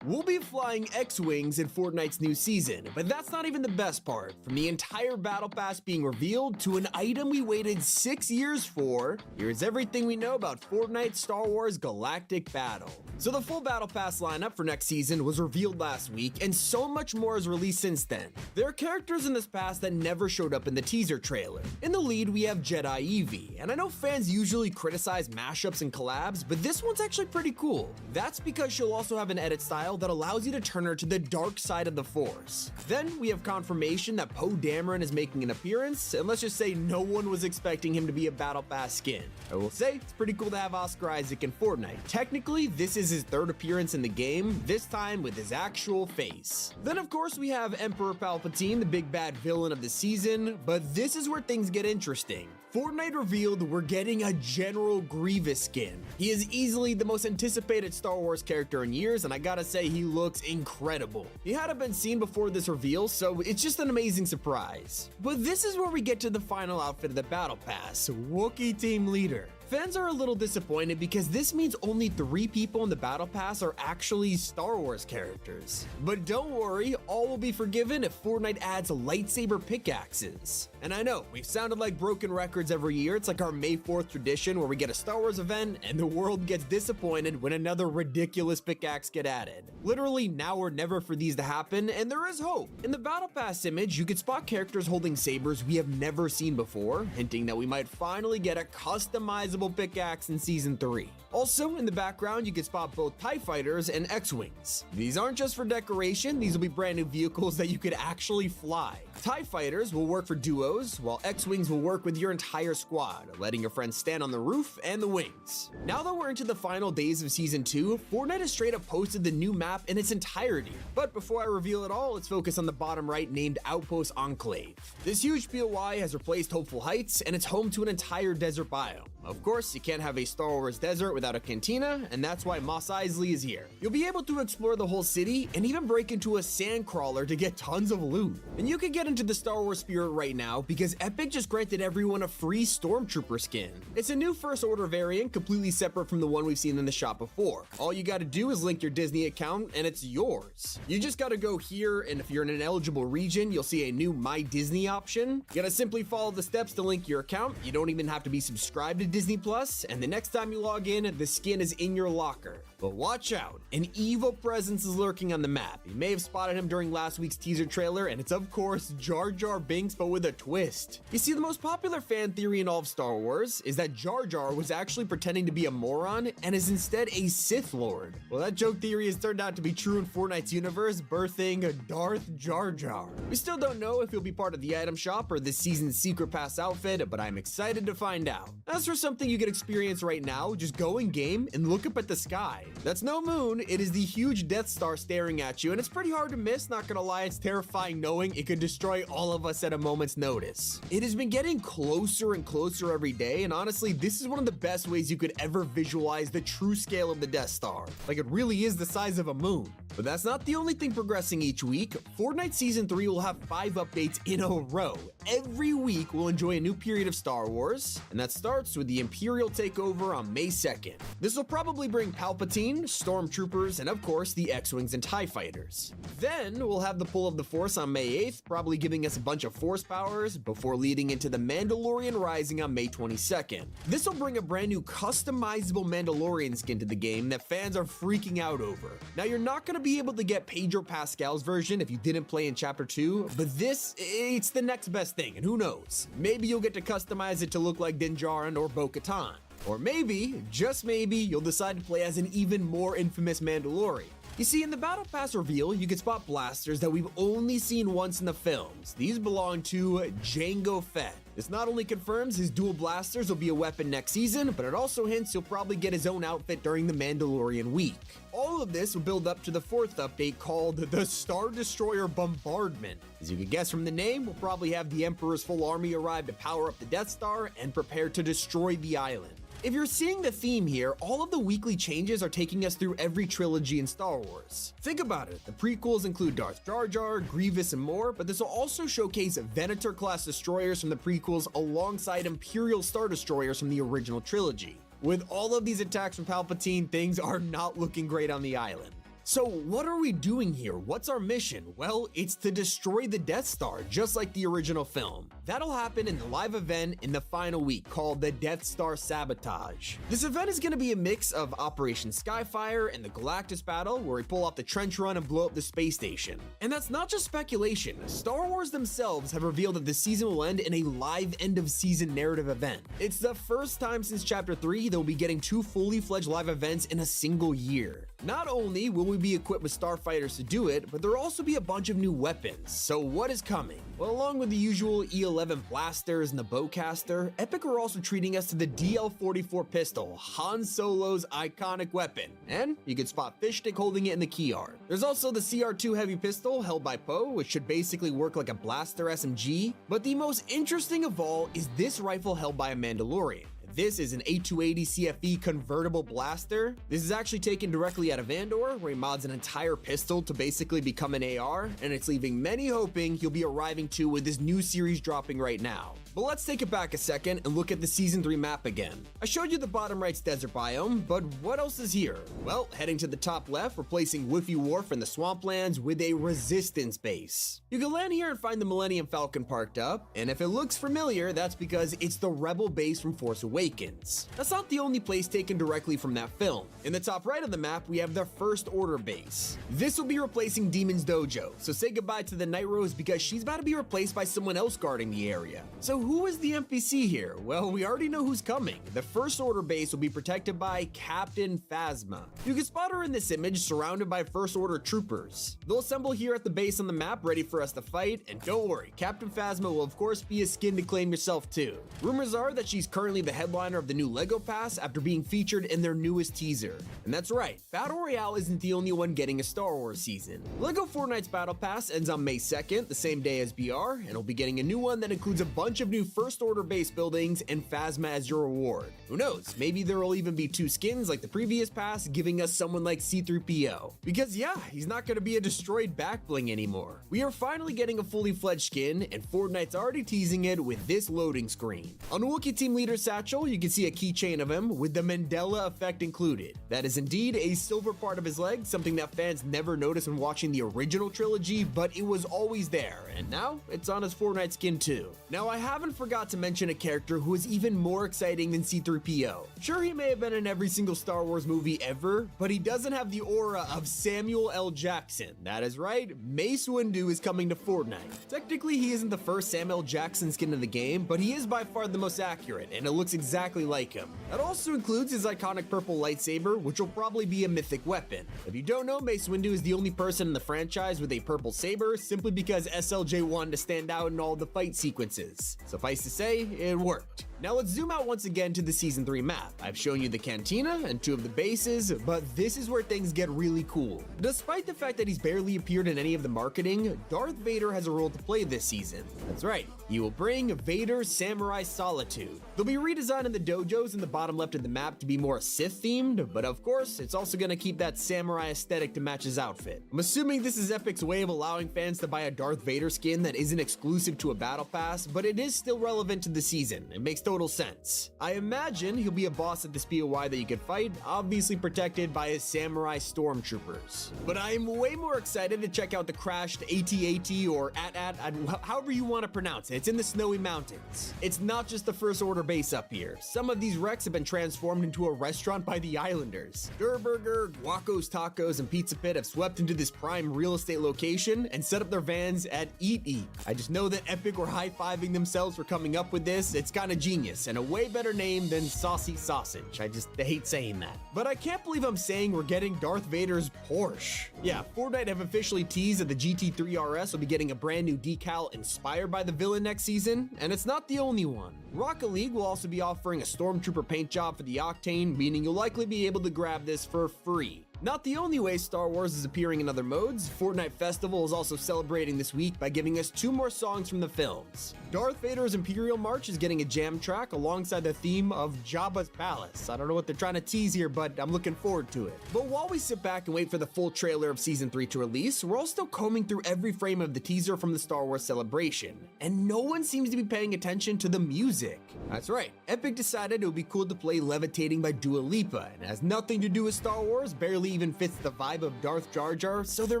We'll be flying X-Wings in Fortnite's new season, but that's not even the best part. From the entire Battle Pass being revealed to an item we waited 6 years for, here's everything we know about Fortnite Star Wars Galactic Battle. So the full Battle Pass lineup for next season was revealed last week, and so much more is released since then. There are characters in this pass that never showed up in the teaser trailer. In the lead, we have Jedi Evie, and I know fans usually criticize mashups and collabs, but this one's actually pretty cool. That's because she'll also have an edit style that allows you to turn her to the dark side of the Force. Then we have confirmation that Poe Dameron is making an appearance, and let's just say no one was expecting him to be a Battle Pass skin. I will say, it's pretty cool to have Oscar Isaac in Fortnite. Technically, this is his 3rd appearance in the game, this time with his actual face. Then of course we have Emperor Palpatine, the big bad villain of the season, but this is where things get interesting. Fortnite revealed we're getting a General Grievous skin. He is easily the most anticipated Star Wars character in years, and I gotta say he looks incredible. He hadn't been seen before this reveal, so it's just an amazing surprise. But this is where we get to the final outfit of the Battle Pass, Wookiee Team Leader. Fans are a little disappointed because this means only 3 people in the Battle Pass are actually Star Wars characters. But don't worry, all will be forgiven if Fortnite adds lightsaber pickaxes. And I know, we've sounded like broken records every year. It's like our May 4th tradition where we get a Star Wars event and the world gets disappointed when another ridiculous pickaxe get added. Literally now or never for these to happen, and there is hope. In the Battle Pass image, you could spot characters holding sabers we have never seen before, hinting that we might finally get a customizable pickaxe in Season 3. Also, in the background, you can spot both TIE Fighters and X-Wings. These aren't just for decoration, these will be brand new vehicles that you could actually fly. TIE Fighters will work for duos, while X-Wings will work with your entire squad, letting your friends stand on the roof and the wings. Now that we're into the final days of Season 2, Fortnite has straight up posted the new map in its entirety. But before I reveal it all, let's focus on the bottom right named Outpost Enclave. This huge POI has replaced Hopeful Heights, and it's home to an entire desert biome. Of course, you can't have a Star Wars desert without a cantina, and that's why Mos Eisley is here. You'll be able to explore the whole city and even break into a sand crawler to get tons of loot. And you can get into the Star Wars spirit right now because Epic just granted everyone a free Stormtrooper skin. It's a new First Order variant completely separate from the one we've seen in the shop before. All you gotta do is link your Disney account and it's yours. You just gotta go here, and if you're in an eligible region, you'll see a new My Disney option. You gotta simply follow the steps to link your account. You don't even have to be subscribed to Disney Disney Plus, and the next time you log in, the skin is in your locker. But watch out, an evil presence is lurking on the map. You may have spotted him during last week's teaser trailer, and it's of course Jar Jar Binks, but with a twist. You see, the most popular fan theory in all of Star Wars is that Jar Jar was actually pretending to be a moron and is instead a Sith Lord. Well, that joke theory has turned out to be true in Fortnite's universe, birthing Darth Jar Jar. We still don't know if he'll be part of the item shop or this season's secret pass outfit, but I'm excited to find out. As for something you can experience right now, just go in game and look up at the sky. That's no moon, it is the huge Death Star staring at you, and it's pretty hard to miss, not gonna lie. It's terrifying knowing it could destroy all of us at a moment's notice. It has been getting closer and closer every day, and honestly, this is one of the best ways you could ever visualize the true scale of the Death Star. Like, it really is the size of a moon. But that's not the only thing progressing each week. Fortnite Season 3 will have 5 updates in a row. Every week we'll enjoy a new period of Star Wars, and that starts with the Imperial takeover on May 2nd. This will probably bring Palpatine, Stormtroopers, and of course the X-Wings and TIE Fighters. Then we'll have the pull of the Force on May 8th, probably giving us a bunch of Force powers before leading into the Mandalorian Rising on May 22nd. This will bring a brand new customizable Mandalorian skin to the game that fans are freaking out over. Now, you're not going to be able to get Pedro Pascal's version if you didn't play in Chapter 2, but it's the next best thing, and who knows? Maybe you'll get to customize it to look like Din Djarin or Bo-Katan. Or maybe, just maybe, you'll decide to play as an even more infamous Mandalorian. You see, in the Battle Pass reveal, you can spot blasters that we've only seen once in the films. These belong to Jango Fett. This not only confirms his dual blasters will be a weapon next season, but it also hints he'll probably get his own outfit during the Mandalorian week. All of this will build up to the 4th update called the Star Destroyer Bombardment. As you can guess from the name, we'll probably have the Emperor's full army arrive to power up the Death Star and prepare to destroy the island. If you're seeing the theme here, all of the weekly changes are taking us through every trilogy in Star Wars. Think about it, the prequels include Darth Jar Jar, Grievous, and more, but this will also showcase Venator-class destroyers from the prequels alongside Imperial Star Destroyers from the original trilogy. With all of these attacks from Palpatine, things are not looking great on the island. So what are we doing here? What's our mission? Well, it's to destroy the Death Star, just like the original film. That'll happen in the live event in the final week called the Death Star Sabotage. This event is going to be a mix of Operation Skyfire and the Galactus battle, where we pull off the trench run and blow up the space station. And that's not just speculation. Star Wars themselves have revealed that the season will end in a live end of season narrative event. It's the first time since Chapter 3 that we'll be getting 2 fully fledged live events in a single year. Not only will we be equipped with starfighters to do it, but there'll also be a bunch of new weapons. So what is coming? Well, along with the usual E11 blasters and the bowcaster, Epic are also treating us to the DL-44 pistol, Han Solo's iconic weapon. And you can spot Fishstick holding it in the key art. There's also the CR2 heavy pistol held by Poe, which should basically work like a blaster SMG. But the most interesting of all is this rifle held by a Mandalorian. This is an A280 CFE convertible blaster. This is actually taken directly out of Andor, where he mods an entire pistol to basically become an AR, and it's leaving many hoping he'll be arriving too with this new series dropping right now. But let's take it back a second and look at the Season 3 map again. I showed you the bottom right's desert biome, but what else is here? Well, heading to the top left, replacing Whiffy Wharf in the swamplands with a Resistance base. You can land here and find the Millennium Falcon parked up, and if it looks familiar, that's because it's the Rebel base from Force Awakens. That's not the only place taken directly from that film. In the top right of the map, we have the First Order base. This will be replacing Demon's Dojo, so say goodbye to the Night Rose because she's about to be replaced by someone else guarding the area. So who is the NPC here? Well, we already know who's coming. The First Order base will be protected by Captain Phasma. You can spot her in this image surrounded by First Order troopers. They'll assemble here at the base on the map ready for us to fight, and don't worry, Captain Phasma will of course be a skin to claim yourself too. Rumors are that she's currently the headliner of the new LEGO Pass after being featured in their newest teaser. And that's right, Battle Royale isn't the only one getting a Star Wars season. LEGO Fortnite's Battle Pass ends on May 2nd, the same day as BR, and we'll be getting a new one that includes a bunch of new First Order base buildings and Phasma as your reward. Who knows, maybe there will even be 2 skins like the previous pass, giving us someone like C-3PO. Because yeah, he's not going to be a destroyed back bling anymore. We are finally getting a fully fledged skin, and Fortnite's already teasing it with this loading screen. On Wookiee Team Leader Satchel, middle, you can see a keychain of him with the Mandela effect included. That is indeed a silver part of his leg, something that fans never noticed when watching the original trilogy, but it was always there, and now it's on his Fortnite skin too. Now, I haven't forgot to mention a character who is even more exciting than C-3PO. Sure, he may have been in every single Star Wars movie ever, but he doesn't have the aura of Samuel L. Jackson. That is right, Mace Windu is coming to Fortnite. Technically, he isn't the first Samuel Jackson skin in the game, but he is by far the most accurate, and it looks exactly like him. That also includes his iconic purple lightsaber, which will probably be a mythic weapon. If you don't know, Mace Windu is the only person in the franchise with a purple saber, simply because SLJ wanted to stand out in all the fight sequences. Suffice to say, it worked. Now let's zoom out once again to the Season 3 map. I've shown you the cantina and 2 of the bases, but this is where things get really cool. Despite the fact that he's barely appeared in any of the marketing, Darth Vader has a role to play this season. That's right, he will bring Vader's Samurai Solitude. They'll be redesigning the dojos in the bottom left of the map to be more Sith themed, but of course, it's also going to keep that samurai aesthetic to match his outfit. I'm assuming this is Epic's way of allowing fans to buy a Darth Vader skin that isn't exclusive to a battle pass, but it is still relevant to the season. It makes total sense. I imagine he'll be a boss at this POI that you can fight, obviously protected by his samurai stormtroopers. But I'm way more excited to check out the crashed AT-AT or AT-AT, however you want to pronounce it. It's in the Snowy Mountains. It's not just the First Order base up here. Some of these wrecks have been transformed into a restaurant by the Islanders. Durburger, Guaco's Tacos, and Pizza Pit have swept into this prime real estate location and set up their vans at Eat Eat. I just know that Epic were high-fiving themselves for coming up with this. It's kind of genius, and a way better name than Saucy Sausage. I hate saying that. But I can't believe I'm saying we're getting Darth Vader's Porsche. Yeah, Fortnite have officially teased that the GT3 RS will be getting a brand new decal inspired by the villain next season, and it's not the only one. Rocket League will also be offering a Stormtrooper paint job for the Octane, meaning you'll likely be able to grab this for free. Not the only way Star Wars is appearing in other modes, Fortnite Festival is also celebrating this week by giving us 2 more songs from the films. Darth Vader's Imperial March is getting a jam track alongside the theme of Jabba's Palace. I don't know what they're trying to tease here, but I'm looking forward to it. But while we sit back and wait for the full trailer of Season 3 to release, we're all still combing through every frame of the teaser from the Star Wars Celebration, and no one seems to be paying attention to the music. That's right, Epic decided it would be cool to play Levitating by Dua Lipa, and has nothing to do with Star Wars, barely even fits the vibe of Darth Jar Jar, so there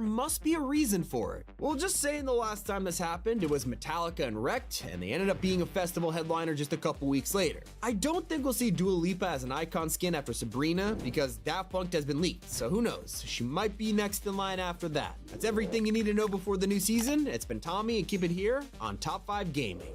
must be a reason for it. Well, just saying the last time this happened, it was Metallica and Wrecked, and they ended up being a festival headliner just a couple weeks later. I don't think we'll see Dua Lipa as an icon skin after Sabrina, because Daft Punk has been leaked, so who knows? She might be next in line after that. That's everything you need to know before the new season. It's been Tommy, and keep it here on Top 5 Gaming.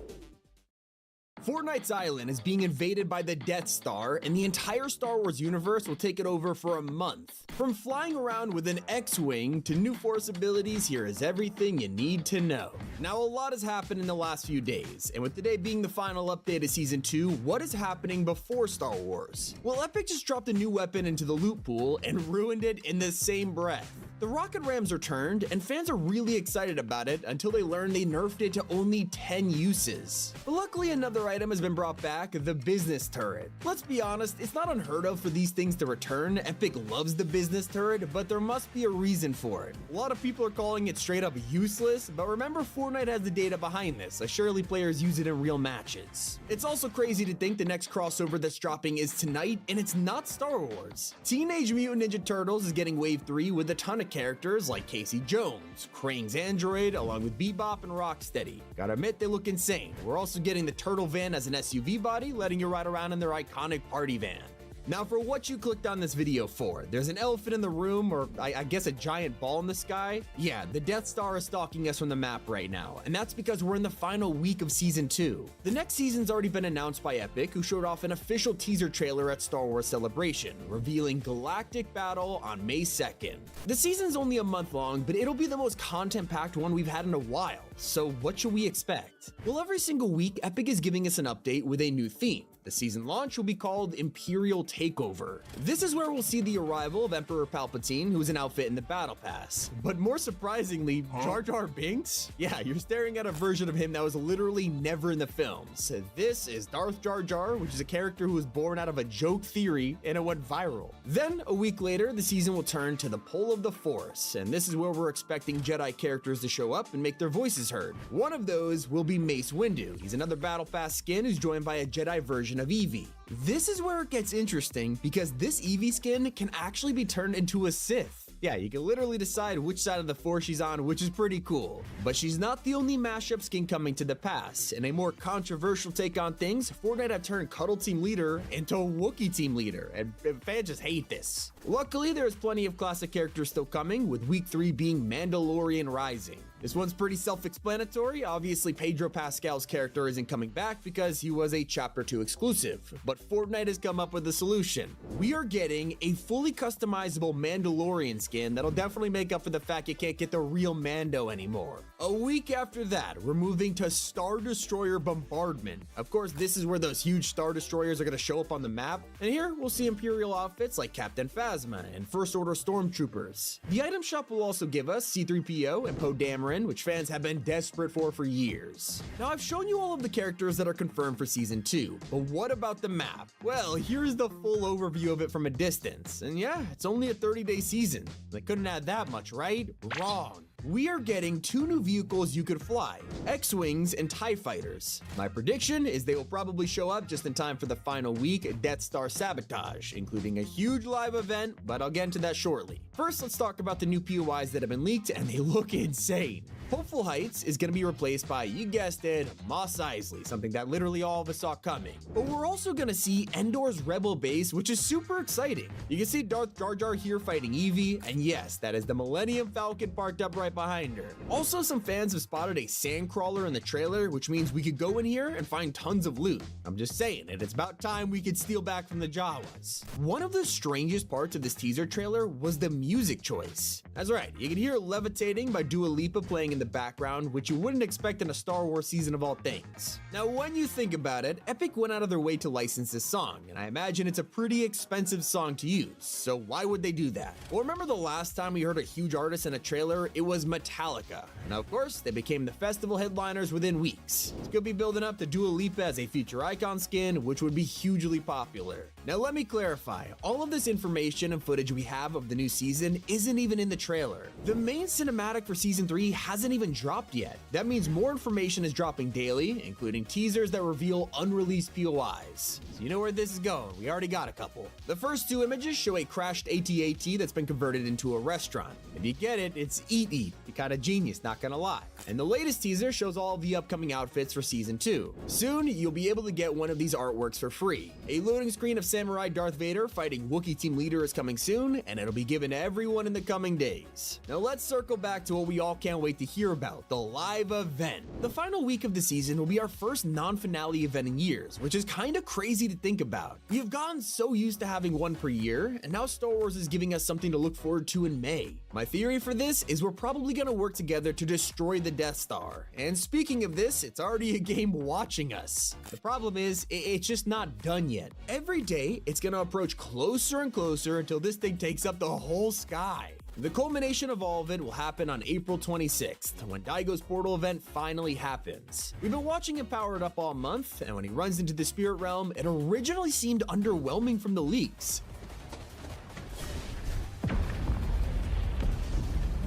Fortnite's island is being invaded by the Death Star, and the entire Star Wars universe will take it over for a month. From flying around with an X-Wing to new Force abilities, here is everything you need to know. Now, a lot has happened in the last few days, and with today being the final update of Season 2, what is happening before Star Wars? Well, Epic just dropped a new weapon into the loot pool and ruined it in the same breath. The Rocket Rams returned, and fans are really excited about it until they learn they nerfed it to only 10 uses. But luckily, another item has been brought back, the Business Turret. Let's be honest, it's not unheard of for these things to return. Epic loves the Business Turret, but there must be a reason for it. A lot of people are calling it straight up useless, but remember, Fortnite has the data behind this, as surely players use it in real matches. It's also crazy to think the next crossover that's dropping is tonight, and it's not Star Wars. Teenage Mutant Ninja Turtles is getting Wave 3 with a ton of characters like Casey Jones, Krang's android, along with Bebop and Rocksteady. Gotta admit, they look insane. We're also getting the Turtle Van as an SUV body, letting you ride around in their iconic party van. Now, for what you clicked on this video for, there's an elephant in the room, or I guess a giant ball in the sky. Yeah, the Death Star is stalking us from the map right now, and that's because we're in the final week of Season 2. The next season's already been announced by Epic, who showed off an official teaser trailer at Star Wars Celebration, revealing Galactic Battle on May 2nd. The season's only a month long, but it'll be the most content-packed one we've had in a while, so what should we expect? Well, every single week, Epic is giving us an update with a new theme. The season launch will be called Imperial Takeover. This is where we'll see the arrival of Emperor Palpatine, who's an outfit in the Battle Pass. But more surprisingly, Jar Jar Binks? Yeah, you're staring at a version of him that was literally never in the films. This is Darth Jar Jar, which is a character who was born out of a joke theory, and it went viral. Then, a week later, the season will turn to the Pull of the Force, and this is where we're expecting Jedi characters to show up and make their voices voices heard. One of those will be Mace Windu. He's another Battle Pass skin who's joined by a Jedi version of Eevee. This is where it gets interesting because this Eevee skin can actually be turned into a Sith. Yeah, you can literally decide which side of the Force she's on, which is pretty cool. But she's not the only mashup skin coming to the pass. In a more controversial take on things, Fortnite have turned Cuddle Team Leader into Wookiee Team Leader, and fans just hate this. Luckily, there's plenty of classic characters still coming, with Week 3 being Mandalorian Rising. This one's pretty self-explanatory. Obviously, Pedro Pascal's character isn't coming back because he was a Chapter 2 exclusive, but Fortnite has come up with a solution. We are getting a fully customizable Mandalorian skin that'll definitely make up for the fact you can't get the real Mando anymore. A week after that, we're moving to Star Destroyer Bombardment. Of course, this is where those huge Star Destroyers are going to show up on the map, and here we'll see Imperial outfits like Captain Phasma and First Order Stormtroopers. The item shop will also give us C-3PO and Poe Dameron, which fans have been desperate for years. Now, I've shown you all of the characters that are confirmed for Season 2, but what about the map? Well, here's the full overview of it from a distance, and yeah, it's only a 30-day season. They couldn't add that much, right? Wrong. We are getting 2 new vehicles you could fly, X-Wings and TIE Fighters. My prediction is they will probably show up just in time for the final week, Death Star Sabotage, including a huge live event, but I'll get into that shortly. First, let's talk about the new POIs that have been leaked, and they look insane. Hopeful Heights is going to be replaced by, you guessed it, Mos Eisley, something that literally all of us saw coming. But we're also going to see Endor's Rebel Base, which is super exciting. You can see Darth Jar Jar here fighting Eevee, and yes, that is the Millennium Falcon parked up right behind her. Also, some fans have spotted a Sandcrawler in the trailer, which means we could go in here and find tons of loot. I'm just saying it, it's about time we could steal back from the Jawas. One of the strangest parts of this teaser trailer was the music choice. That's right, you can hear Levitating by Dua Lipa playing in the background, which you wouldn't expect in a Star Wars season of all things. Now, when you think about it, Epic went out of their way to license this song, and I imagine it's a pretty expensive song to use, so why would they do that? Well, remember the last time we heard a huge artist in a trailer? It was Metallica. Now, of course, they became the festival headliners within weeks. This could be building up to Dua Lipa as a future icon skin, which would be hugely popular. Now, let me clarify, all of this information and footage we have of the new season isn't even in the trailer. The main cinematic for Season 3 hasn't even dropped yet. That means more information is dropping daily, including teasers that reveal unreleased POIs. So you know where this is going, we already got a couple. The first 2 images show a crashed AT-AT that's been converted into a restaurant. If you get it, it's Eat Eat. You're kinda genius, not gonna lie. And the latest teaser shows all of the upcoming outfits for Season 2. Soon, you'll be able to get one of these artworks for free. A loading screen of Samurai Darth Vader fighting Wookiee Team Leader is coming soon, and it'll be given to everyone in the coming days. Now let's circle back to what we all can't wait to hear about, the live event. The final week of the season will be our first non-finale event in years, which is kinda crazy to think about. We have gotten so used to having one per year, and now Star Wars is giving us something to look forward to in May. My theory for this is we're probably gonna work together to destroy the Death Star. And speaking of this, it's already a game watching us. The problem is, it's just not done yet. Every day, it's gonna approach closer and closer until this thing takes up the whole sky. The culmination of all of it will happen on April 26th, when Daigo's Portal event finally happens. We've been watching him powered up all month, and when he runs into the Spirit Realm, it originally seemed underwhelming from the leaks.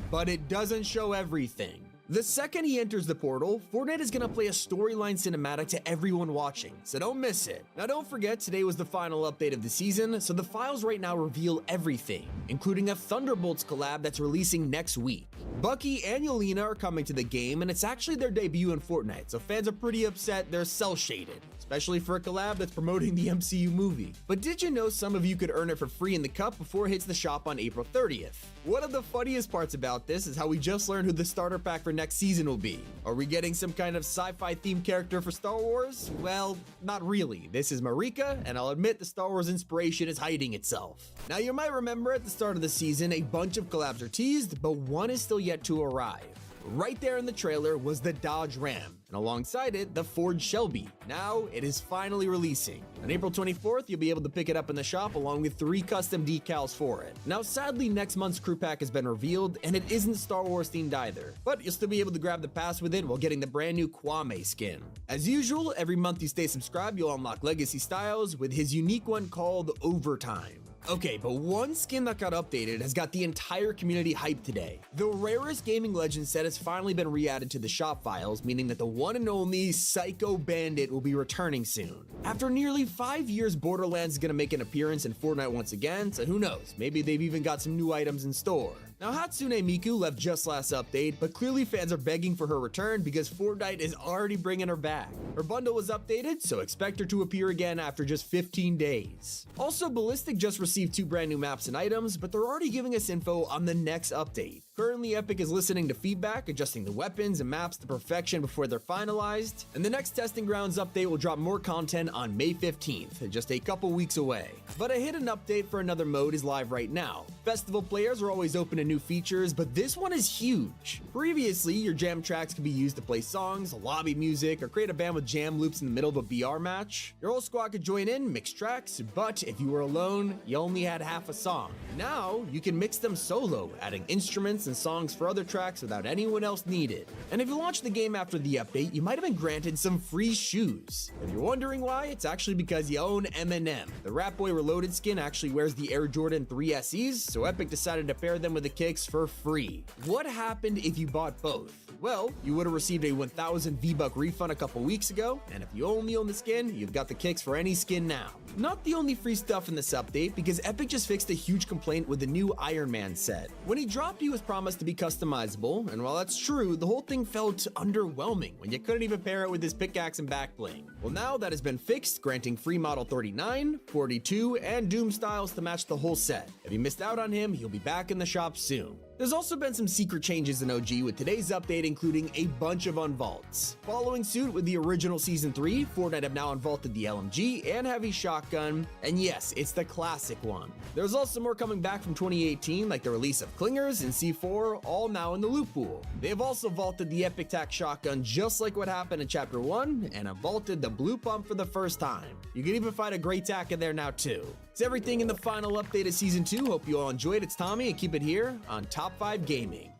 But it doesn't show everything. The second he enters the portal, Fortnite is gonna play a storyline cinematic to everyone watching, so don't miss it. Now don't forget, today was the final update of the season, so the files right now reveal everything, including a Thunderbolts collab that's releasing next week. Bucky and Yelena are coming to the game, and it's actually their debut in Fortnite, so fans are pretty upset they're cel-shaded, especially for a collab that's promoting the MCU movie. But did you know some of you could earn it for free in the cup before it hits the shop on April 30th? One of the funniest parts about this is how we just learned who the starter pack for next season will be. Are we getting some kind of sci-fi themed character for Star Wars? Well, not really. This is Marika, and I'll admit the Star Wars inspiration is hiding itself. Now you might remember at the start of the season, a bunch of collabs are teased, but one is still yet to arrive. Right there in the trailer was the Dodge Ram, and alongside it, the Ford Shelby. Now, it is finally releasing. On April 24th, you'll be able to pick it up in the shop along with 3 custom decals for it. Now, sadly, next month's crew pack has been revealed, and it isn't Star Wars themed either, but you'll still be able to grab the pass with it while getting the brand new Kwame skin. As usual, every month you stay subscribed, you'll unlock Legacy Styles with his unique one called Overtime. Okay, but one skin that got updated has got the entire community hyped today. The rarest gaming legend set has finally been re-added to the shop files, meaning that the one and only Psycho Bandit will be returning soon. After nearly 5 years, Borderlands is gonna make an appearance in Fortnite once again, so who knows, maybe they've even got some new items in store. Now, Hatsune Miku left just last update, but clearly fans are begging for her return because Fortnite is already bringing her back. Her bundle was updated, so expect her to appear again after just 15 days. Also, Ballistic just received 2 brand new maps and items, but they're already giving us info on the next update. Currently, Epic is listening to feedback, adjusting the weapons and maps to perfection before they're finalized, and the next Testing Grounds update will drop more content on May 15th, just a couple weeks away. But a hidden update for another mode is live right now. Festival players are always open to new features, but this one is huge. Previously, your jam tracks could be used to play songs, lobby music, or create a band with jam loops in the middle of a BR match. Your whole squad could join in, mix tracks, but if you were alone, you only had half a song. Now, you can mix them solo, adding instruments and songs for other tracks without anyone else needed. And if you launched the game after the update, you might have been granted some free shoes. If you're wondering why, it's actually because you own Eminem. The Rap Boy Reloaded skin actually wears the Air Jordan 3 SEs, so Epic decided to pair them with the kicks for free. What happened if you bought both? Well, you would have received a 1,000 V-Buck refund a couple weeks ago, and if you only own the skin, you've got the kicks for any skin now. Not the only free stuff in this update, because Epic just fixed a huge complaint with the new Iron Man set. When he dropped, he was promised to be customizable, and while that's true, the whole thing felt underwhelming when you couldn't even pair it with his pickaxe and back bling. Well, now that has been fixed, granting free Model 39, 42, and Doom styles to match the whole set. If you missed out on him, he'll be back in the shop soon. There's also been some secret changes in OG, with today's update including a bunch of unvaults. Following suit with the original Season 3, Fortnite have now unvaulted the LMG and Heavy Shotgun, and yes, it's the classic one. There's also more coming back from 2018, like the release of Clingers and C4, all now in the loot pool. They have also vaulted the Epic Tac Shotgun just like what happened in Chapter 1, and have vaulted the Blue Pump for the first time. You can even find a Great Tac in there now too. It's everything in the final update of Season 2. Hope you all enjoyed. It's Tommy, and keep it here on Top 5 Gaming.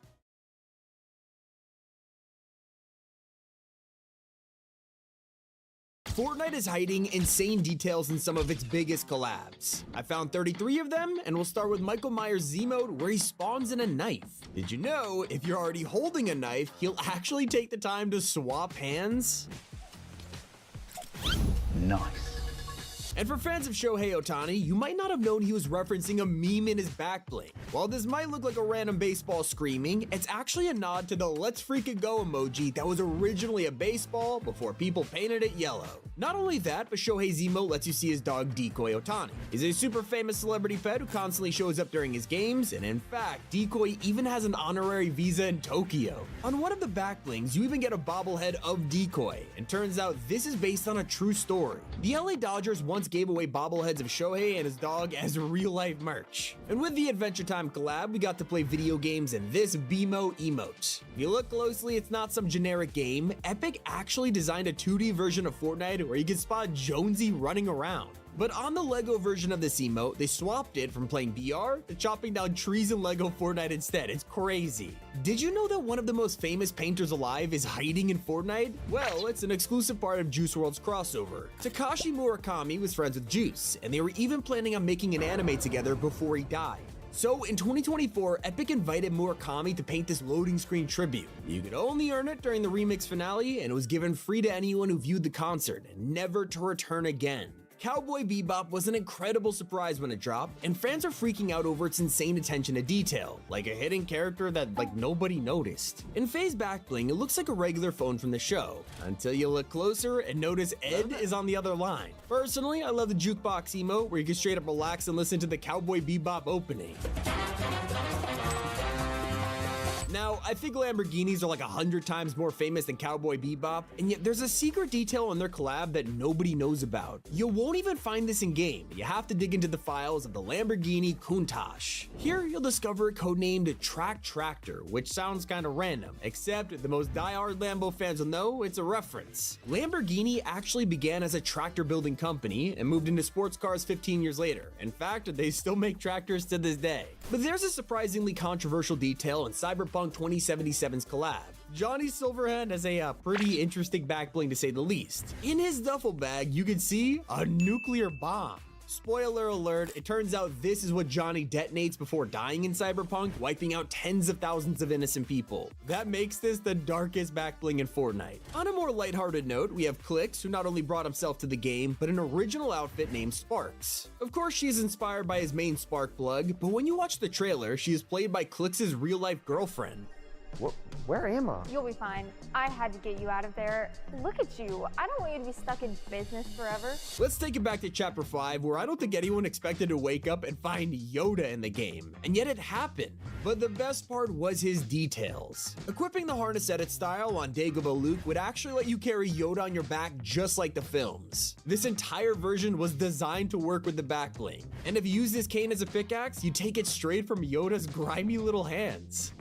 Fortnite is hiding insane details in some of its biggest collabs. I found 33 of them, and we'll start with Michael Myers Z-Mode, where he spawns in a knife. Did you know, if you're already holding a knife, he'll actually take the time to swap hands? Nice. And for fans of Shohei Ohtani, you might not have known he was referencing a meme in his back bling. While this might look like a random baseball screaming, it's actually a nod to the "Let's Freaking Go" emoji that was originally a baseball before people painted it yellow. Not only that, but Shohei Z-Mode lets you see his dog Decoy Ohtani. He's a super famous celebrity pet who constantly shows up during his games, and in fact, Decoy even has an honorary visa in Tokyo. On one of the back blings, you even get a bobblehead of Decoy, and turns out this is based on a true story. The LA Dodgers once gave away bobbleheads of Shohei and his dog as real-life merch. And with the Adventure Time collab, we got to play video games in this BMO emote. If you look closely, it's not some generic game. Epic actually designed a 2D version of Fortnite where you can spot Jonesy running around. But on the LEGO version of this emote, they swapped it from playing BR to chopping down trees in LEGO Fortnite instead. It's crazy. Did you know that one of the most famous painters alive is hiding in Fortnite? Well, it's an exclusive part of Juice WRLD's crossover. Takashi Murakami was friends with Juice, and they were even planning on making an anime together before he died. So in 2024, Epic invited Murakami to paint this loading screen tribute. You could only earn it during the remix finale, and it was given free to anyone who viewed the concert, never to return again. Cowboy Bebop was an incredible surprise when it dropped, and fans are freaking out over its insane attention to detail, like a hidden character that nobody noticed. In FaZe Backbling, it looks like a regular phone from the show, until you look closer and notice Ed is on the other line. Personally, I love the jukebox emote where you can straight up relax and listen to the Cowboy Bebop opening. Now, I think Lamborghinis are like 100 times more famous than Cowboy Bebop, and yet there's a secret detail on their collab that nobody knows about. You won't even find this in-game. You have to dig into the files of the Lamborghini Countach. Here, you'll discover a codenamed Track Tractor, which sounds kinda random, except the most diehard Lambo fans will know it's a reference. Lamborghini actually began as a tractor building company and moved into sports cars 15 years later. In fact, they still make tractors to this day. But there's a surprisingly controversial detail in Cyberpunk 2077's collab. Johnny Silverhand has a pretty interesting back bling to say the least. In his duffel bag, you can see a nuclear bomb. Spoiler alert, it turns out this is what Johnny detonates before dying in Cyberpunk, wiping out tens of thousands of innocent people. That makes this the darkest back bling in Fortnite. On a more lighthearted note, we have Clix, who not only brought himself to the game, but an original outfit named Sparks. Of course, she's inspired by his main Sparkplug, but when you watch the trailer, she is played by Clix's real-life girlfriend. Where am I? You'll be fine. I had to get you out of there. Look at you. I don't want you to be stuck in business forever. Let's take it back to Chapter 5, where I don't think anyone expected to wake up and find Yoda in the game, and yet it happened. But the best part was his details. Equipping the harness edit style on Dagobah Luke would actually let you carry Yoda on your back just like the films. This entire version was designed to work with the back bling, and if you use this cane as a pickaxe, you take it straight from Yoda's grimy little hands.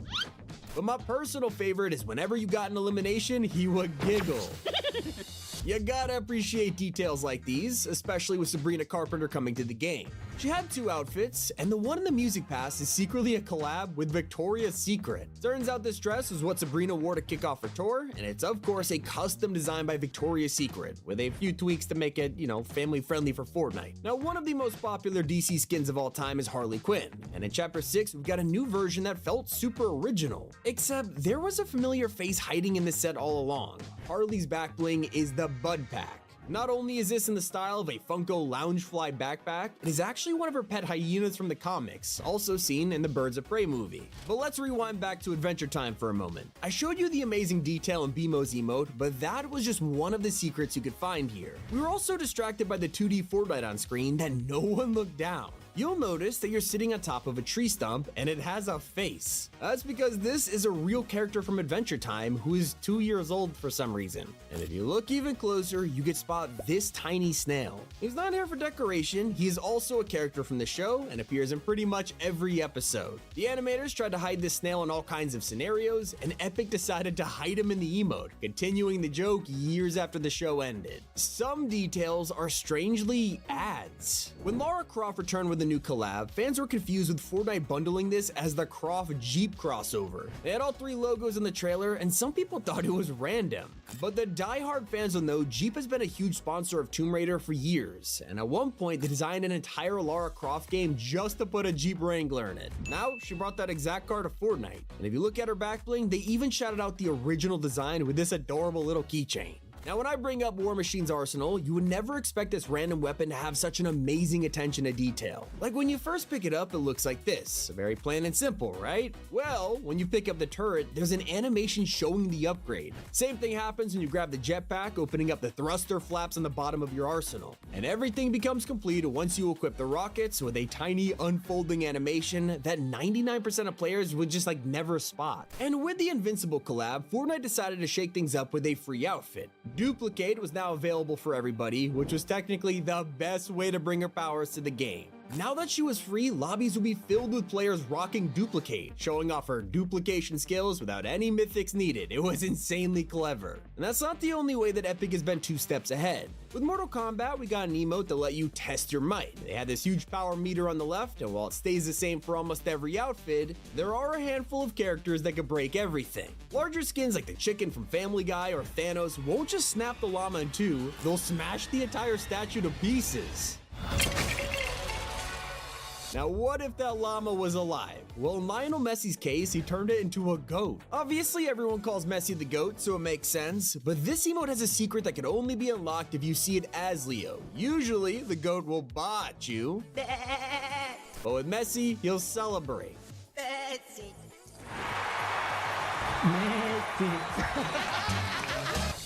But my personal favorite is whenever you got an elimination, he would giggle. You gotta appreciate details like these, especially with Sabrina Carpenter coming to the game. She had 2 outfits, and the one in the music pass is secretly a collab with Victoria's Secret. Turns out this dress was what Sabrina wore to kick off her tour, and it's of course a custom design by Victoria's Secret, with a few tweaks to make it, family friendly for Fortnite. Now, one of the most popular DC skins of all time is Harley Quinn, and in Chapter 6, we've got a new version that felt super original. Except, there was a familiar face hiding in this set all along. Harley's back bling is the Bud Pack. Not only is this in the style of a Funko Loungefly backpack, it is actually one of her pet hyenas from the comics, also seen in the Birds of Prey movie. But let's rewind back to Adventure Time for a moment. I showed you the amazing detail in BMO's emote, but that was just one of the secrets you could find here. We were also distracted by the 2D Fortnite on screen that no one looked down. You'll notice that you're sitting on top of a tree stump and it has a face. That's because this is a real character from Adventure Time who is 2 years old for some reason. And if you look even closer, you can spot this tiny snail. He's not here for decoration, he is also a character from the show and appears in pretty much every episode. The animators tried to hide this snail in all kinds of scenarios, and Epic decided to hide him in the emote, continuing the joke years after the show ended. Some details are strangely ads. When Lara Croft returned with a new collab, fans were confused with Fortnite bundling this as the Croft Jeep crossover. They had all 3 logos in the trailer, and some people thought it was random. But the die-hard fans will know Jeep has been a huge sponsor of Tomb Raider for years, and at one point they designed an entire Lara Croft game just to put a Jeep Wrangler in it. Now, she brought that exact car to Fortnite, and if you look at her back bling, they even shouted out the original design with this adorable little keychain. Now, when I bring up War Machine's arsenal, you would never expect this random weapon to have such an amazing attention to detail. Like when you first pick it up, it looks like this. Very plain and simple, right? Well, when you pick up the turret, there's an animation showing the upgrade. Same thing happens when you grab the jetpack, opening up the thruster flaps on the bottom of your arsenal. And everything becomes complete once you equip the rockets with a tiny unfolding animation that 99% of players would just never spot. And with the Invincible collab, Fortnite decided to shake things up with a free outfit. Duplicate was now available for everybody, which was technically the best way to bring her powers to the game. Now that she was free, lobbies would be filled with players rocking Duplicate, showing off her duplication skills without any mythics needed. It was insanely clever. And that's not the only way that Epic has been 2 steps ahead. With Mortal Kombat, we got an emote to let you test your might. They had this huge power meter on the left, and while it stays the same for almost every outfit, there are a handful of characters that can break everything. Larger skins like the chicken from Family Guy or Thanos won't just snap the llama in 2, they'll smash the entire statue to pieces. Now, what if that llama was alive? Well, in Lionel Messi's case, he turned it into a goat. Obviously, everyone calls Messi the GOAT, so it makes sense, but this emote has a secret that can only be unlocked if you see it as Leo. Usually, the GOAT will botch you, but with Messi, he'll celebrate. Messi.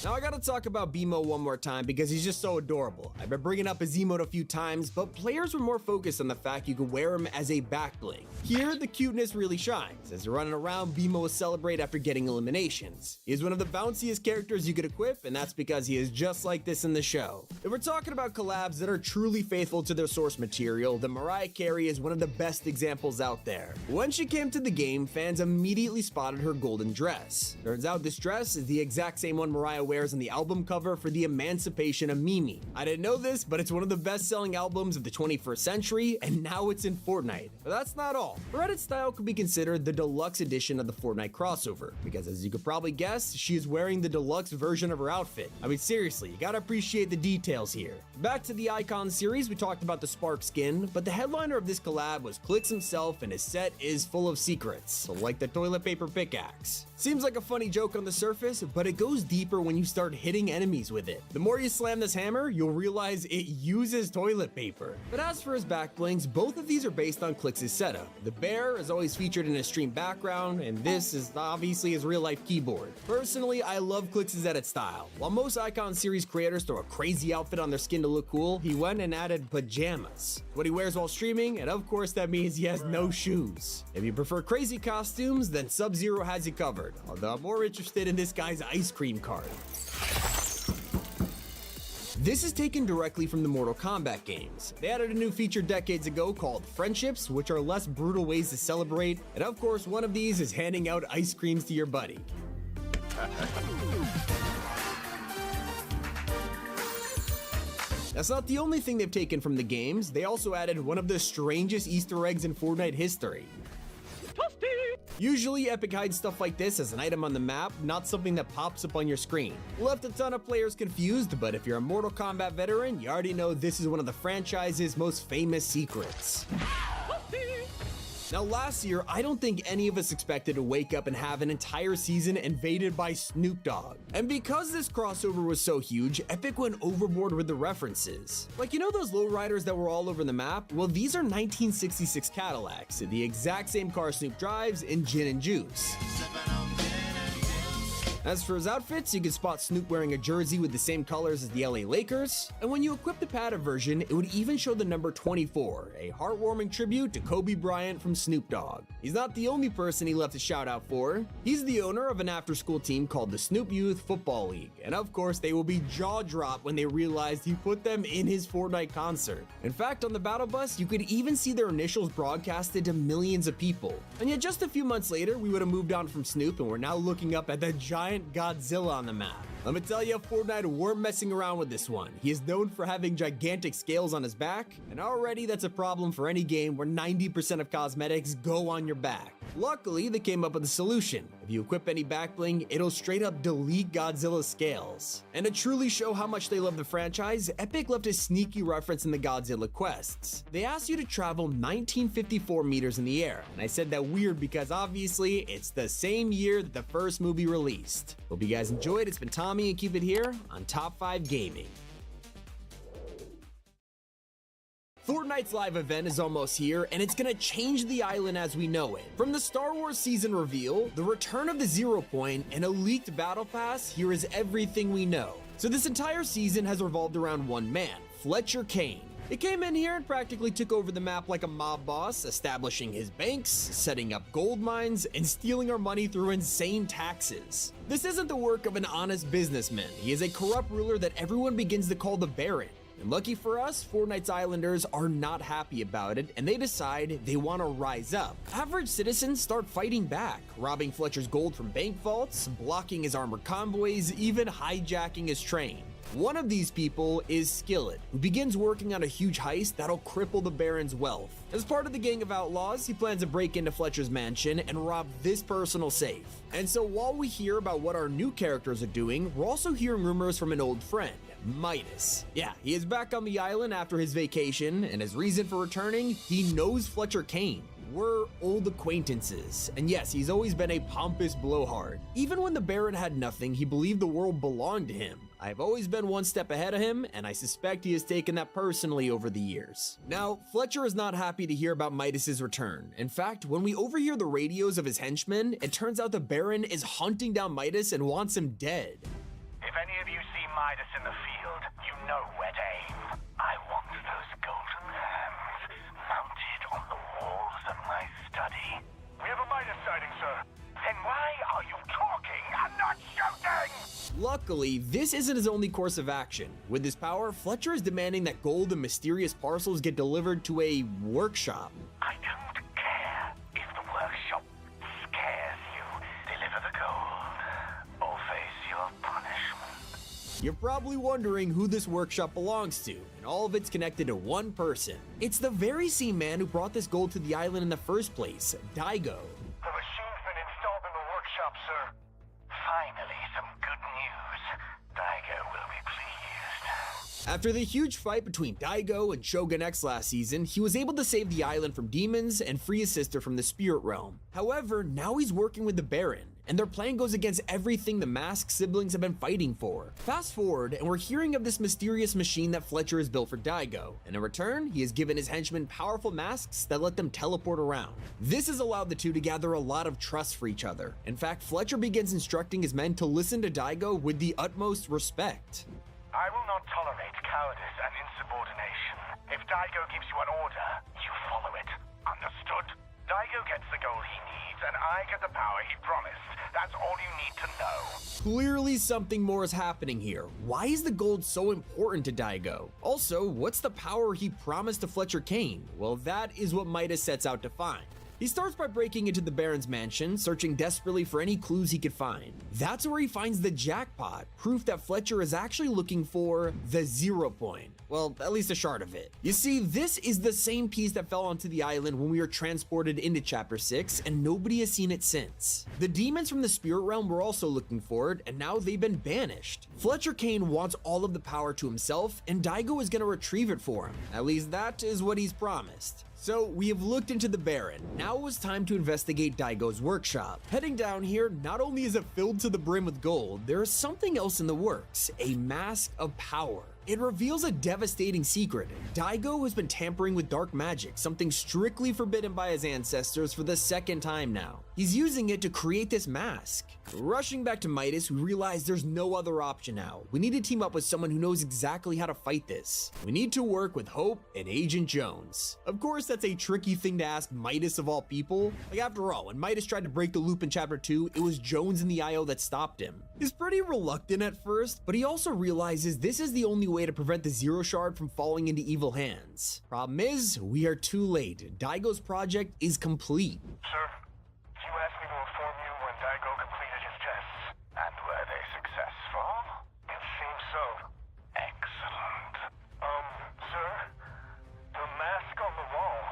Now I gotta talk about BMO one more time because he's just so adorable. I've been bringing up his emote a few times, but players were more focused on the fact you could wear him as a back bling. Here, the cuteness really shines. As you're running around, BMO will celebrate after getting eliminations. He is one of the bounciest characters you could equip, and that's because he is just like this in the show. If we're talking about collabs that are truly faithful to their source material, then Mariah Carey is one of the best examples out there. When she came to the game, fans immediately spotted her golden dress. Turns out this dress is the exact same one Mariah wears wears on the album cover for the emancipation of Mimi. I didn't know this, but it's one of the best-selling albums of the 21st century, and now it's in Fortnite. But that's not all. Her edit style could be considered the deluxe edition of the Fortnite crossover, because as you could probably guess, she is wearing the deluxe version of her outfit. I mean, seriously, you gotta appreciate the details here. Back to the Icon series, we talked about the Spark skin, but the headliner of this collab was Clix himself, and his set is full of secrets, like the toilet paper pickaxe. Seems like a funny joke on the surface, but it goes deeper when you start hitting enemies with it. The more you slam this hammer, you'll realize it uses toilet paper. But as for his back blings, both of these are based on Clix's setup. The bear is always featured in a stream background, and this is obviously his real-life keyboard. Personally, I love Clix's edit style. While most Icon series creators throw a crazy outfit on their skin to look cool, he went and added pajamas. What he wears while streaming, and of course that means he has no shoes. If you prefer crazy costumes, then Sub-Zero has you covered, although I'm more interested in this guy's ice cream card. This is taken directly from the Mortal Kombat games. They added a new feature decades ago called Friendships, which are less brutal ways to celebrate, and of course one of these is handing out ice creams to your buddy. That's not the only thing they've taken from the games. They also added one of the strangest Easter eggs in Fortnite history. Usually, Epic hides stuff like this as an item on the map, not something that pops up on your screen. Left a ton of players confused, but if you're a Mortal Kombat veteran, you already know this is one of the franchise's most famous secrets. Now last year, I don't think any of us expected to wake up and have an entire season invaded by Snoop Dogg. And because this crossover was so huge, Epic went overboard with the references. Like, you know those lowriders that were all over the map? Well, these are 1966 Cadillacs, the exact same car Snoop drives in Gin and Juice. As for his outfits, you can spot Snoop wearing a jersey with the same colors as the LA Lakers, and when you equip the padded version, it would even show the number 24, a heartwarming tribute to Kobe Bryant from Snoop Dogg. He's not the only person he left a shout out for. He's the owner of an after-school team called the Snoop Youth Football League, and of course they will be jaw-dropped when they realized he put them in his Fortnite concert. In fact, on the battle bus, you could even see their initials broadcasted to millions of people. And yet just a few months later, we would have moved on from Snoop and we're now looking up at the giant Godzilla on the map. Let me tell you, Fortnite weren't messing around with this one. He is known for having gigantic scales on his back, and already that's a problem for any game where 90% of cosmetics go on your back. Luckily, they came up with a solution. If you equip any back bling, it'll straight up delete Godzilla's scales. And to truly show how much they love the franchise, Epic left a sneaky reference in the Godzilla quests. They asked you to travel 1954 meters in the air, and I said that weird because obviously it's the same year that the first movie released. Hope you guys enjoyed. It's been Tommy, and keep it here on Top 5 Gaming. Fortnite's live event is almost here, and it's gonna change the island as we know it. From the Star Wars season reveal, the return of the Zero Point, and a leaked battle pass, here is everything we know. So this entire season has revolved around one man, Fletcher Kane. He came in here and practically took over the map like a mob boss, establishing his banks, setting up gold mines, and stealing our money through insane taxes. This isn't the work of an honest businessman. He is a corrupt ruler that everyone begins to call the Baron. And lucky for us, Fortnite's Islanders are not happy about it, and they decide they want to rise up. Average citizens start fighting back, robbing Fletcher's gold from bank vaults, blocking his armored convoys, even hijacking his train. One of these people is Skillet, who begins working on a huge heist that'll cripple the Baron's wealth. As part of the gang of outlaws, he plans to break into Fletcher's mansion and rob this personal safe. And so while we hear about what our new characters are doing, we're also hearing rumors from an old friend, Midas. Yeah, he is back on the island after his vacation, and his reason for returning, he knows Fletcher Kane. We're old acquaintances, and yes, he's always been a pompous blowhard. Even when the Baron had nothing, he believed the world belonged to him. I've always been one step ahead of him, and I suspect he has taken that personally over the years. Now, Fletcher is not happy to hear about Midas's return. In fact, when we overhear the radios of his henchmen, it turns out the Baron is hunting down Midas and wants him dead. If any of you see Midas in the field, you know where to aim. I want those golden hands mounted on the walls of my study. We have a Midas sighting, sir. Then why are you talking and not shooting? Luckily, this isn't his only course of action. With his power, Fletcher is demanding that gold and mysterious parcels get delivered to a workshop. I don't care if the workshop scares you. Deliver the gold or face your punishment. You're probably wondering who this workshop belongs to, and all of it's connected to one person. It's the very same man who brought this gold to the island in the first place, Daigo. The machine's been installed in the workshop, sir. Finally, some good news. Daigo will be pleased. After the huge fight between Daigo and Shogun X last season, he was able to save the island from demons and free his sister from the spirit realm. However, now he's working with the Baron, and their plan goes against everything the Mask siblings have been fighting for. Fast forward, and we're hearing of this mysterious machine that Fletcher has built for Daigo, and in return, he has given his henchmen powerful masks that let them teleport around. This has allowed the two to gather a lot of trust for each other. In fact, Fletcher begins instructing his men to listen to Daigo with the utmost respect. I will not tolerate cowardice and insubordination. If Daigo gives you an order, you follow it. Understood? Daigo gets the gold he needs, and I get the power he promised. That's all you need to know. Clearly something more is happening here. Why is the gold so important to Daigo? Also, what's the power he promised to Fletcher Kane? Well, that is what Midas sets out to find. He starts by breaking into the Baron's mansion, searching desperately for any clues he could find. That's where he finds the jackpot, proof that Fletcher is actually looking for the 0 point. Well, at least a shard of it. You see, this is the same piece that fell onto the island when we were transported into Chapter 6, and nobody has seen it since. The demons from the spirit realm were also looking for it, and now they've been banished. Fletcher Kane wants all of the power to himself, and Daigo is gonna retrieve it for him. At least that is what he's promised. So we have looked into the Baron. Now it was time to investigate Daigo's workshop. Heading down here, not only is it filled to the brim with gold, there is something else in the works, a mask of power. It reveals a devastating secret. Daigo has been tampering with dark magic, something strictly forbidden by his ancestors for the second time now. He's using it to create this mask. Rushing back to Midas, we realize there's no other option now. We need to team up with someone who knows exactly how to fight this. We need to work with Hope and Agent Jones. Of course, that's a tricky thing to ask Midas of all people. Like, after all, when Midas tried to break the loop in Chapter 2, it was Jones in the IO that stopped him. He's pretty reluctant at first, but he also realizes this is the only way to prevent the Zero Shard from falling into evil hands. Problem is, we are too late. Daigo's project is complete. Sir, you asked me to inform you when Daigo completed his tests. And were they successful? It seems so. Excellent. Sir, the mask on the wall,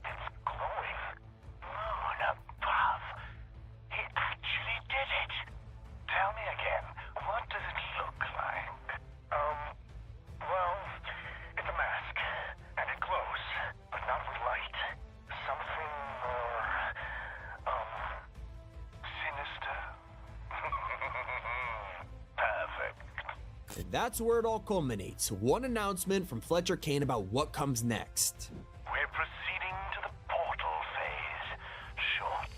it's glowing. Moon above. He actually did it. Tell me again, what does it look like? Well, it's a mask, and it glows, but not with light. Something more, sinister. Perfect. And that's where it all culminates. One announcement from Fletcher Kane about what comes next. We're proceeding to the portal phase shortly.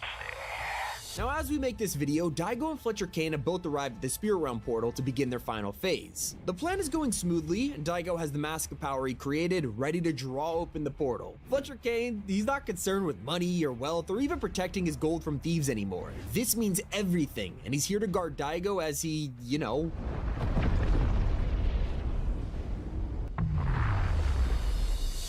Now, as we make this video, Daigo and Fletcher Kane have both arrived at the Spirit Realm portal to begin their final phase. The plan is going smoothly, and Daigo has the mask of power he created ready to draw open the portal. Fletcher Kane, he's not concerned with money or wealth or even protecting his gold from thieves anymore. This means everything, and he's here to guard Daigo as he, you know,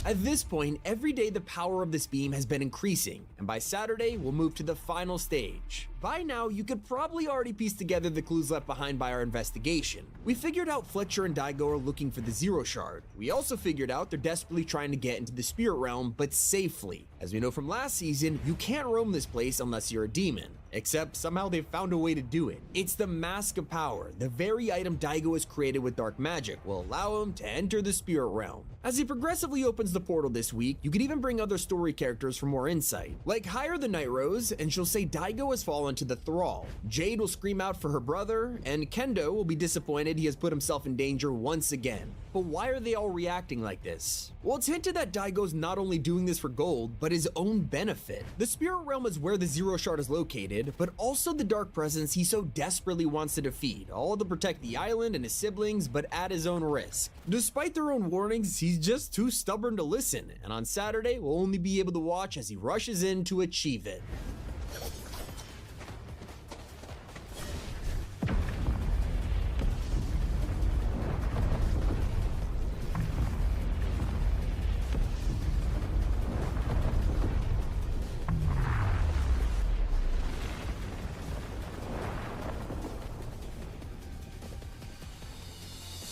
At this point, every day the power of this beam has been increasing, and by Saturday, we'll move to the final stage. By now, you could probably already piece together the clues left behind by our investigation. We figured out Fletcher and Daigo are looking for the Zero Shard. We also figured out they're desperately trying to get into the Spirit Realm, but safely. As we know from last season, you can't roam this place unless you're a demon. Except somehow they've found a way to do it. It's the Mask of Power, the very item Daigo has created with dark magic, will allow him to enter the Spirit Realm. As he progressively opens the portal this week, you can even bring other story characters for more insight. Like Hire the Night Rose, and she'll say Daigo has fallen to the thrall. Jade will scream out for her brother, and Kendo will be disappointed he has put himself in danger once again. But why are they all reacting like this? Well, it's hinted that Daigo's not only doing this for gold, but his own benefit. The Spirit Realm is where the Zero Shard is located, but also the dark presence he so desperately wants to defeat, all to protect the island and his siblings, but at his own risk. Despite their own warnings, he's just too stubborn to listen, and on Saturday, we'll only be able to watch as he rushes in to achieve it.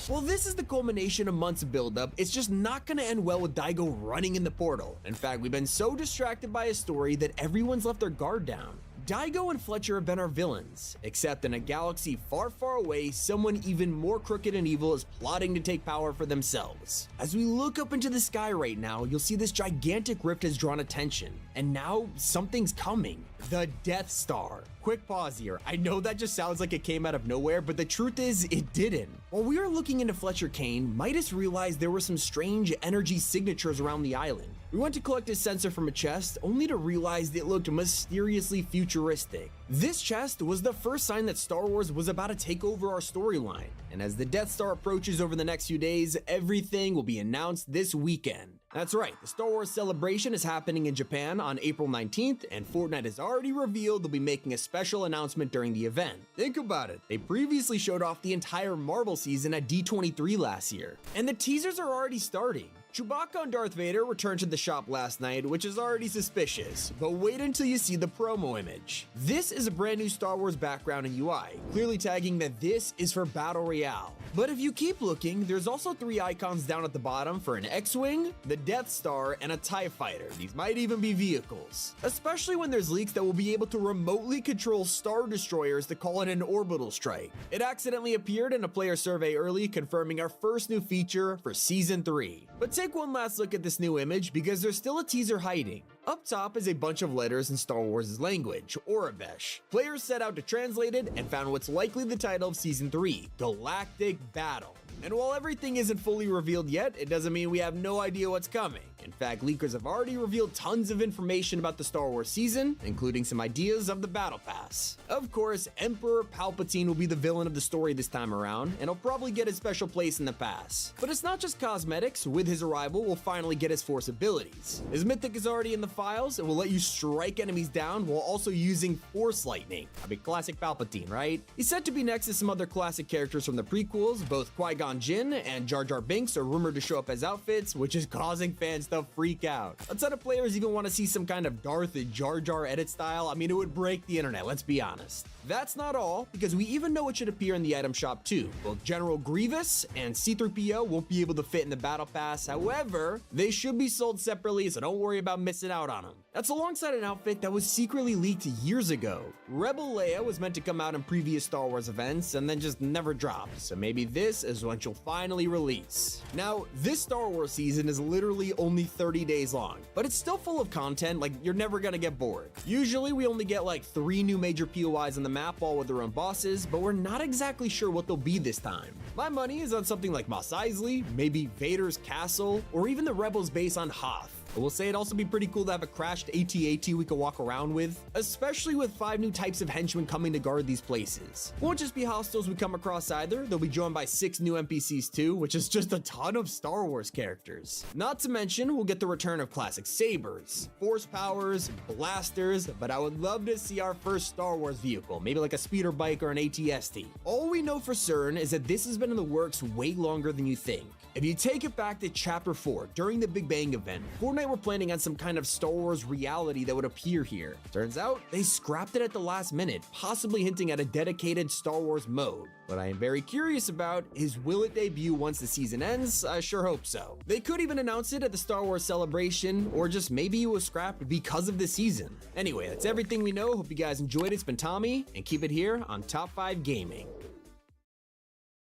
Well, this is the culmination of months of buildup. It's just not gonna end well with Daigo running in the portal. In fact, we've been so distracted by his story that everyone's left their guard down. Daigo and Fletcher have been our villains, except in a galaxy far, far away, someone even more crooked and evil is plotting to take power for themselves. As we look up into the sky right now, you'll see this gigantic rift has drawn attention, and now something's coming. The Death Star. Quick pause here. I know that just sounds like it came out of nowhere, but the truth is, it didn't. While we were looking into Fletcher Kane, Midas realized there were some strange energy signatures around the island. We went to collect his sensor from a chest, only to realize it looked mysteriously futuristic. This chest was the first sign that Star Wars was about to take over our storyline, and as the Death Star approaches over the next few days, everything will be announced this weekend. That's right, the Star Wars Celebration is happening in Japan on April 19th, and Fortnite has already revealed they'll be making a special announcement during the event. Think about it, they previously showed off the entire Marvel season at D23 last year, and the teasers are already starting. Chewbacca and Darth Vader returned to the shop last night, which is already suspicious, but wait until you see the promo image. This is a brand new Star Wars background and UI, clearly tagging that this is for Battle Royale. But if you keep looking, there's also 3 icons down at the bottom for an X-Wing, the Death Star, and a TIE Fighter. These might even be vehicles, especially when there's leaks that will be able to remotely control Star Destroyers to call in an orbital strike. It accidentally appeared in a player survey early, confirming our first new feature for Season 3. But take one last look at this new image because there's still a teaser hiding. Up top is a bunch of letters in Star Wars' language, Aurebesh. Players set out to translate it and found what's likely the title of Season 3, Galactic Battle. And while everything isn't fully revealed yet, it doesn't mean we have no idea what's coming. In fact, leakers have already revealed tons of information about the Star Wars season, including some ideas of the Battle Pass. Of course, Emperor Palpatine will be the villain of the story this time around, and he'll probably get a special place in the pass. But it's not just cosmetics. With his arrival, we'll finally get his Force abilities. His Mythic is already in the files, and will let you strike enemies down while also using Force Lightning. I mean, classic Palpatine, right? He's said to be next to some other classic characters from the prequels. Both Qui-Gon Jinn and Jar Jar Binks are rumored to show up as outfits, which is causing fans to freak out. A ton of players even want to see some kind of Darth Jar Jar edit style. I mean, it would break the internet, let's be honest. That's not all, because we even know it should appear in the item shop too. Both General Grievous and C-3PO won't be able to fit in the Battle Pass. However, they should be sold separately, so don't worry about missing out on them. That's alongside an outfit that was secretly leaked years ago. Rebel Leia was meant to come out in previous Star Wars events and then just never dropped, so maybe this is when she'll finally release. Now, this Star Wars season is literally only 30 days long, but it's still full of content, like you're never gonna get bored. Usually we only get like 3 new major POIs on the map, all with their own bosses, but we're not exactly sure what they'll be this time. My money is on something like Mos Eisley, maybe Vader's castle, or even the Rebels base on Hoth. I will say it'd also be pretty cool to have a crashed AT-AT we could walk around with, especially with 5 new types of henchmen coming to guard these places. Won't just be hostiles we come across either, they'll be joined by 6 new NPCs too, which is just a ton of Star Wars characters. Not to mention, we'll get the return of classic sabers, force powers, blasters, but I would love to see our first Star Wars vehicle, maybe like a speeder bike or an AT-ST. All we know for certain is that this has been in the works way longer than you think. If you take it back to Chapter 4, during the Big Bang event, Fortnite were planning on some kind of Star Wars reality that would appear here. Turns out, they scrapped it at the last minute, possibly hinting at a dedicated Star Wars mode. What I am very curious about is, will it debut once the season ends? I sure hope so. They could even announce it at the Star Wars Celebration, or just maybe it was scrapped because of the season. Anyway, that's everything we know. Hope you guys enjoyed it. It's been Tommy, and keep it here on Top 5 Gaming.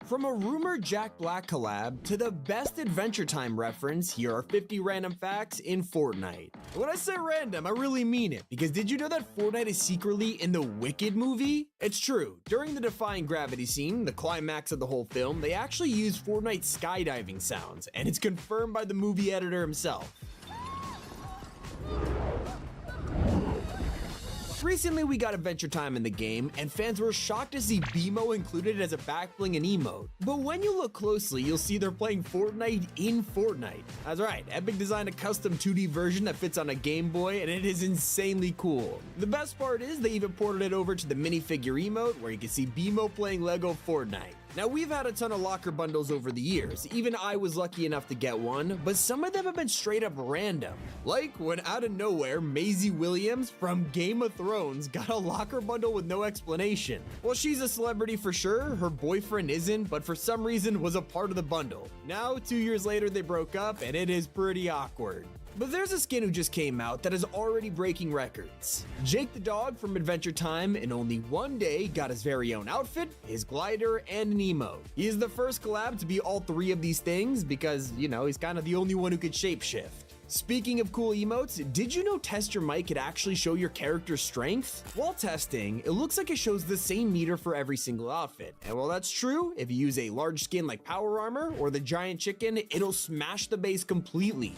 From a rumored Jack Black collab to the best Adventure Time reference, here are 50 random facts in Fortnite. When I say random, I really mean it, because did you know that Fortnite is secretly in the Wicked movie? It's true. During the Defying Gravity scene, the climax of the whole film, they actually used Fortnite skydiving sounds, and it's confirmed by the movie editor himself. Recently, we got Adventure Time in the game, and fans were shocked to see BMO included as a backbling and emote. But when you look closely, you'll see they're playing Fortnite in Fortnite. That's right, Epic designed a custom 2D version that fits on a Game Boy, and it is insanely cool. The best part is they even ported it over to the minifigure emote, where you can see BMO playing Lego Fortnite. Now, we've had a ton of locker bundles over the years, even I was lucky enough to get one, but some of them have been straight up random. Like when out of nowhere, Maisie Williams from Game of Thrones got a locker bundle with no explanation. Well, she's a celebrity for sure, her boyfriend isn't, but for some reason was a part of the bundle. Now, 2 years later, they broke up, and it is pretty awkward. But there's a skin who just came out that is already breaking records. Jake the dog from Adventure Time in only one day got his very own outfit, his glider, and an emote. He is the first collab to be all three of these things because, you know, he's kind of the only one who could shapeshift. Speaking of cool emotes, did you know Test Your Mic could actually show your character's strength? While testing, it looks like it shows the same meter for every single outfit. And while that's true, if you use a large skin like Power Armor or the Giant Chicken, it'll smash the base completely.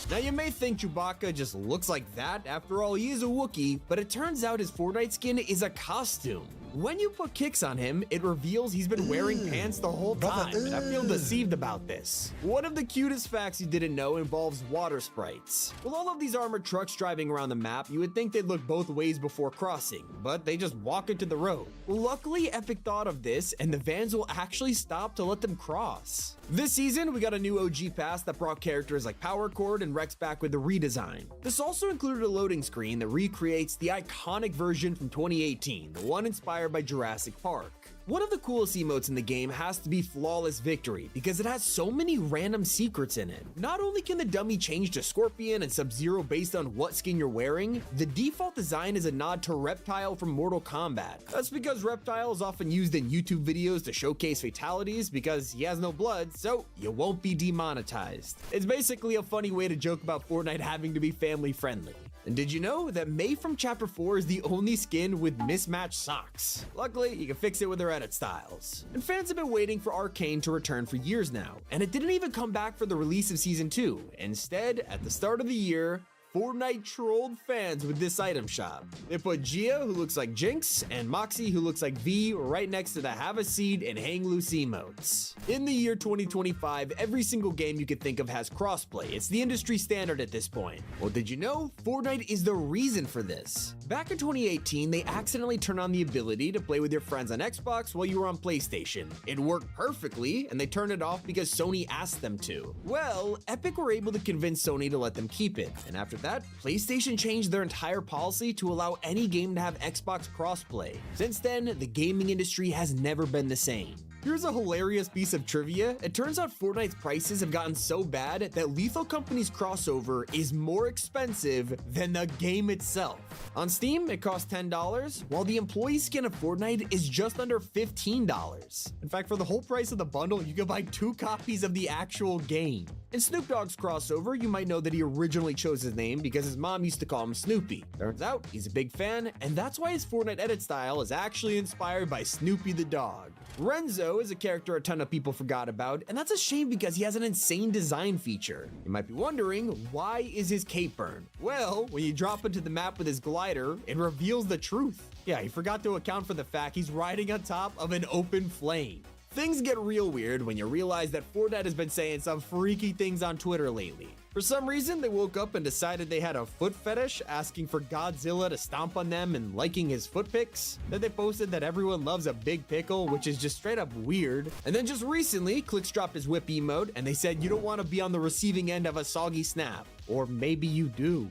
Now you may think Chewbacca just looks like that, after all he is a Wookiee, but it turns out his Fortnite skin is a costume. When you put kicks on him, it reveals he's been wearing pants the whole time, and I feel deceived about this. One of the cutest facts you didn't know involves water sprites. With all of these armored trucks driving around the map, you would think they'd look both ways before crossing, but they just walk into the road. Luckily, Epic thought of this, and the vans will actually stop to let them cross. This season, we got a new OG pass that brought characters like Power Chord and Rex back with a redesign. This also included a loading screen that recreates the iconic version from 2018, the one inspired by Jurassic Park. One of the coolest emotes in the game has to be Flawless Victory because it has so many random secrets in it. Not only can the dummy change to Scorpion and Sub-Zero based on what skin you're wearing, the default design is a nod to Reptile from Mortal Kombat. That's because Reptile is often used in YouTube videos to showcase fatalities because he has no blood, so you won't be demonetized. It's basically a funny way to joke about Fortnite having to be family friendly. And did you know that Mei from Chapter 4 is the only skin with mismatched socks? Luckily, you can fix it with their edit styles. And fans have been waiting for Arcane to return for years now, and it didn't even come back for the release of Season 2. Instead, at the start of the year, Fortnite trolled fans with this item shop. They put Gia, who looks like Jinx, and Moxie, who looks like V, right next to the Have a Seat and Hang Loose emotes. In the year 2025, every single game you could think of has crossplay. It's the industry standard at this point. Well, did you know? Fortnite is the reason for this. Back in 2018, they accidentally turned on the ability to play with your friends on Xbox while you were on PlayStation. It worked perfectly, and they turned it off because Sony asked them to. Well, Epic were able to convince Sony to let them keep it, and after that, PlayStation changed their entire policy to allow any game to have Xbox crossplay. Since then, the gaming industry has never been the same. Here's a hilarious piece of trivia. It turns out Fortnite's prices have gotten so bad that Lethal Company's crossover is more expensive than the game itself. On Steam, it costs $10, while the employee skin of Fortnite is just under $15. In fact, for the whole price of the bundle, you can buy 2 copies of the actual game. In Snoop Dogg's crossover, you might know that he originally chose his name because his mom used to call him Snoopy. Turns out, he's a big fan, and that's why his Fortnite edit style is actually inspired by Snoopy the dog. Renzo is a character a ton of people forgot about, and that's a shame because he has an insane design feature. You might be wondering, why is his cape burned? Well, when you drop into the map with his glider, it reveals the truth. Yeah, he forgot to account for the fact he's riding on top of an open flame. Things get real weird when you realize that Fortnite has been saying some freaky things on Twitter lately. For some reason, they woke up and decided they had a foot fetish, asking for Godzilla to stomp on them and liking his foot pics. Then they posted that everyone loves a big pickle, which is just straight up weird. And then just recently, Clix dropped his whip emote, and they said you don't want to be on the receiving end of a soggy snap. Or maybe you do.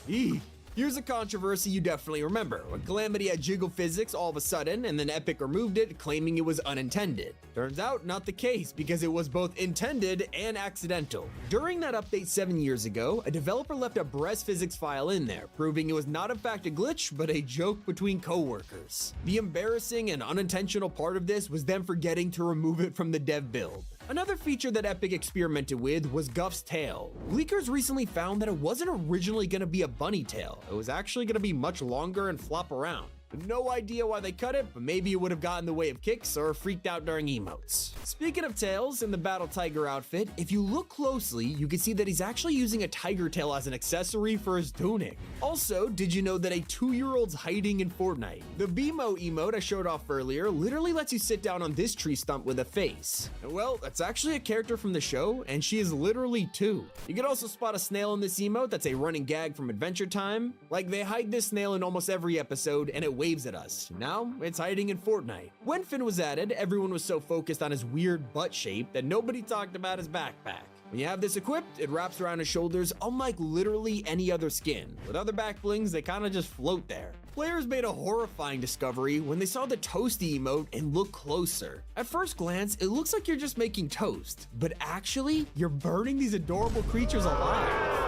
Eek. Here's a controversy you definitely remember, when Calamity had jiggle physics all of a sudden, and then Epic removed it, claiming it was unintended. Turns out, not the case, because it was both intended and accidental. During that update 7 years ago, a developer left a breast physics file in there, proving it was not in fact a glitch, but a joke between co-workers. The embarrassing and unintentional part of this was them forgetting to remove it from the dev build. Another feature that Epic experimented with was Guff's tail. Leakers recently found that it wasn't originally going to be a bunny tail. It was actually going to be much longer and flop around. No idea why they cut it, but maybe it would have gotten in the way of kicks or freaked out during emotes. Speaking of tails, in the Battle Tiger outfit, if you look closely, you can see that he's actually using a tiger tail as an accessory for his tunic. Also, did you know that a 2-year-old's hiding in Fortnite? The BMO emote I showed off earlier literally lets you sit down on this tree stump with a face. And well, that's actually a character from the show, and she is literally 2. You can also spot a snail in this emote that's a running gag from Adventure Time. Like, they hide this snail in almost every episode, and it waves at us. Now, it's hiding in Fortnite. When Finn was added, everyone was so focused on his weird butt shape that nobody talked about his backpack. When you have this equipped, it wraps around his shoulders unlike literally any other skin. With other back blings, they kinda just float there. Players made a horrifying discovery when they saw the toasty emote and looked closer. At first glance, it looks like you're just making toast, but actually, you're burning these adorable creatures alive.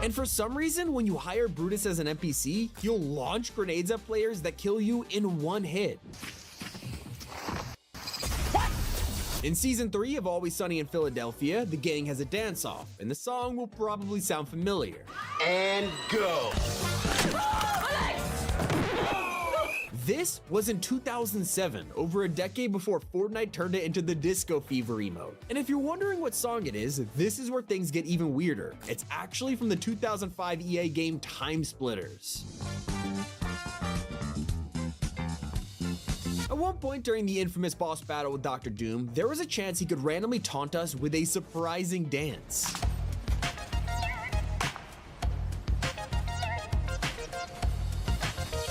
And for some reason, when you hire Brutus as an NPC, he'll launch grenades at players that kill you in one hit. In Season 3 of Always Sunny in Philadelphia, the gang has a dance-off, and the song will probably sound familiar. And go! This was in 2007, over a decade before Fortnite turned it into the Disco Fever emote. And if you're wondering what song it is, this is where things get even weirder. It's actually from the 2005 EA game Time Splitters. At one point during the infamous boss battle with Dr. Doom, there was a chance he could randomly taunt us with a surprising dance.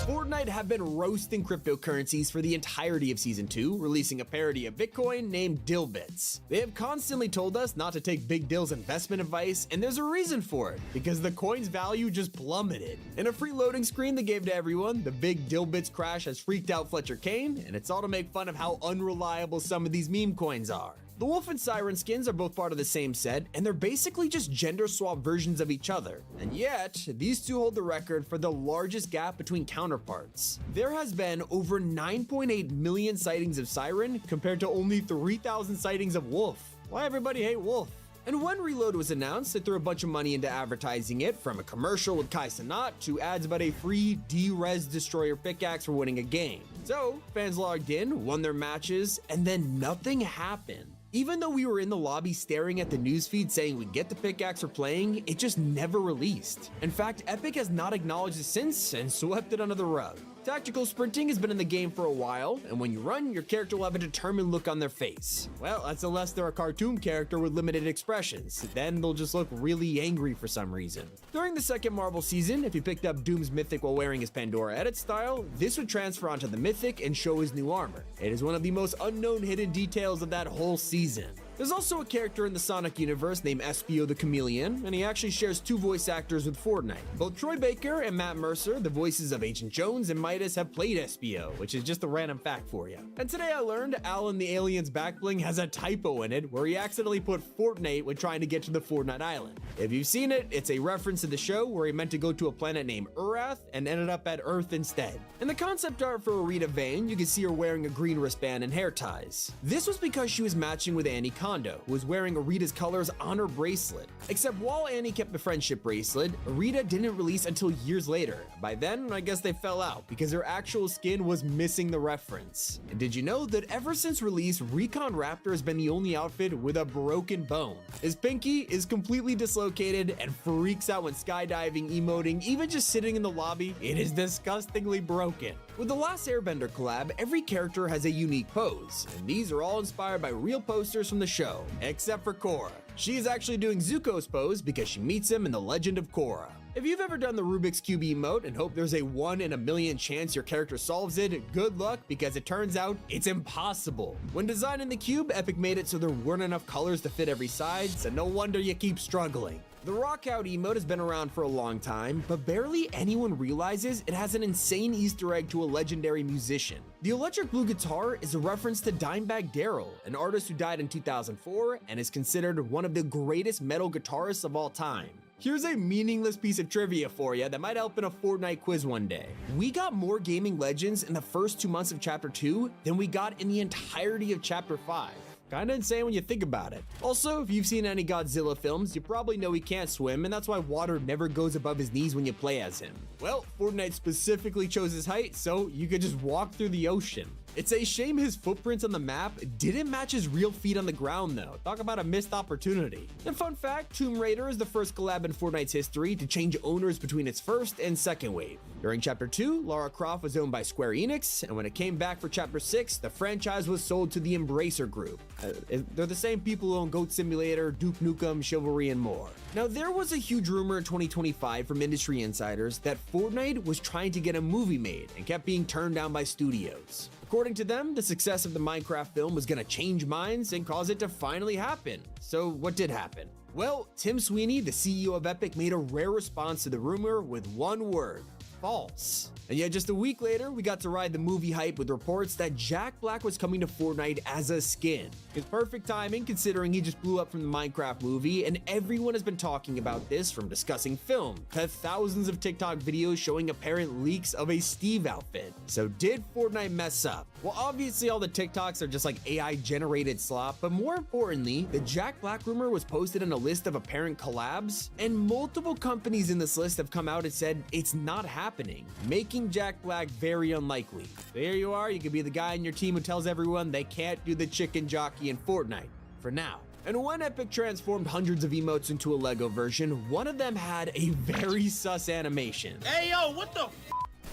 Fortnite have been roasting cryptocurrencies for the entirety of Season 2, releasing a parody of Bitcoin named Dillbits. They have constantly told us not to take Big Dill's investment advice, and there's a reason for it, because the coin's value just plummeted. In a free loading screen they gave to everyone, the big Dillbits crash has freaked out Fletcher Kane, and it's all to make fun of how unreliable some of these meme coins are. The Wolf and Siren skins are both part of the same set, and they're basically just gender-swapped versions of each other. And yet, these two hold the record for the largest gap between counterparts. There has been over 9.8 million sightings of Siren compared to only 3,000 sightings of Wolf. Why everybody hate Wolf? And when Reload was announced, they threw a bunch of money into advertising it, from a commercial with Kai Cenat to ads about a free D-Res Destroyer pickaxe for winning a game. So, fans logged in, won their matches, and then nothing happened. Even though we were in the lobby staring at the newsfeed saying we'd get the pickaxe for playing, it just never released. In fact, Epic has not acknowledged it since and swept it under the rug. Tactical sprinting has been in the game for a while, and when you run, your character will have a determined look on their face. Well, that's unless they're a cartoon character with limited expressions. Then they'll just look really angry for some reason. During the second Marvel season, if you picked up Doom's Mythic while wearing his Pandora edit style, this would transfer onto the Mythic and show his new armor. It is one of the most unknown hidden details of that whole season. There's also a character in the Sonic universe named Espio the Chameleon, and he actually shares two voice actors with Fortnite. Both Troy Baker and Matt Mercer, the voices of Agent Jones and Midas, have played Espio, which is just a random fact for you. And today I learned Alan the Alien's backbling has a typo in it where he accidentally put Fortnite when trying to get to the Fortnite Island. If you've seen it, it's a reference to the show where he meant to go to a planet named Urath and ended up at Earth instead. In the concept art for Arita Vane, you can see her wearing a green wristband and hair ties. This was because she was matching with Annie Kondo, who was wearing Arita's colors on her bracelet. Except while Annie kept the friendship bracelet, Arita didn't release until years later. By then, I guess they fell out because her actual skin was missing the reference. And did you know that ever since release, Recon Raptor has been the only outfit with a broken bone? His pinky is completely dislocated and freaks out when skydiving, emoting, even just sitting in the lobby. It is disgustingly broken. With the Last Airbender collab, every character has a unique pose, and these are all inspired by real posters from the show, except for Korra. She is actually doing Zuko's pose because she meets him in The Legend of Korra. If you've ever done the Rubik's Cube emote and hope there's a 1 in a million chance your character solves it, good luck, because it turns out it's impossible. When designing the cube, Epic made it so there weren't enough colors to fit every side, so no wonder you keep struggling. The Rock Out emote has been around for a long time, but barely anyone realizes it has an insane Easter egg to a legendary musician. The electric blue guitar is a reference to Dimebag Darrell, an artist who died in 2004 and is considered one of the greatest metal guitarists of all time. Here's a meaningless piece of trivia for you that might help in a Fortnite quiz one day. We got more gaming legends in the first 2 months of Chapter 2 than we got in the entirety of Chapter 5. Kinda insane when you think about it. Also, if you've seen any Godzilla films, you probably know he can't swim, and that's why water never goes above his knees when you play as him. Well, Fortnite specifically chose his height, so you could just walk through the ocean. It's a shame his footprints on the map didn't match his real feet on the ground though. Talk about a missed opportunity. And fun fact, Tomb Raider is the first collab in Fortnite's history to change owners between its first and second wave. During Chapter 2, Lara Croft was owned by Square Enix, and when it came back for Chapter 6, the franchise was sold to the Embracer Group. They're the same people who own Goat Simulator, Duke Nukem, Chivalry, and more. Now, there was a huge rumor in 2025 from industry insiders that Fortnite was trying to get a movie made and kept being turned down by studios. According to them, the success of the Minecraft film was gonna change minds and cause it to finally happen. So what did happen? Well, Tim Sweeney, the CEO of Epic, made a rare response to the rumor with one word: false. And yet just a week later, we got to ride the movie hype with reports that Jack Black was coming to Fortnite as a skin. It's perfect timing considering he just blew up from the Minecraft movie, and everyone has been talking about this, from discussing film to thousands of TikTok videos showing apparent leaks of a Steve outfit. So did Fortnite mess up? Well, obviously all the TikToks are just like AI generated slop, but more importantly, the Jack Black rumor was posted in a list of apparent collabs, and multiple companies in this list have come out and said it's not happening, making Jack Black very unlikely. There you are, you could be the guy in your team who tells everyone they can't do the chicken jockey in Fortnite, for now. And when Epic transformed hundreds of emotes into a Lego version, one of them had a very sus animation. Hey yo, what the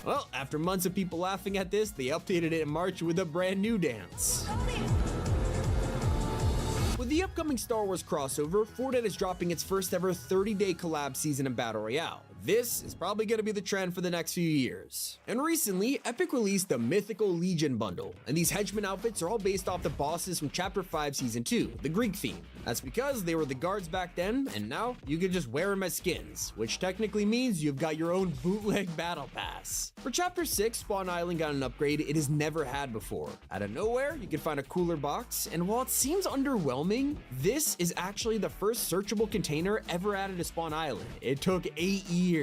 Well, after months of people laughing at this, they updated it in March with a brand new dance. With the upcoming Star Wars crossover, Fortnite is dropping its first ever 30-day collab season in Battle Royale. This is probably going to be the trend for the next few years. And recently, Epic released the Mythical Legion bundle, and these henchmen outfits are all based off the bosses from Chapter 5 Season 2, the Greek theme. That's because they were the guards back then, and now you can just wear them as skins, which technically means you've got your own bootleg battle pass. For Chapter 6, Spawn Island got an upgrade it has never had before. Out of nowhere, you can find a cooler box, and while it seems underwhelming, this is actually the first searchable container ever added to Spawn Island. It took 8 years.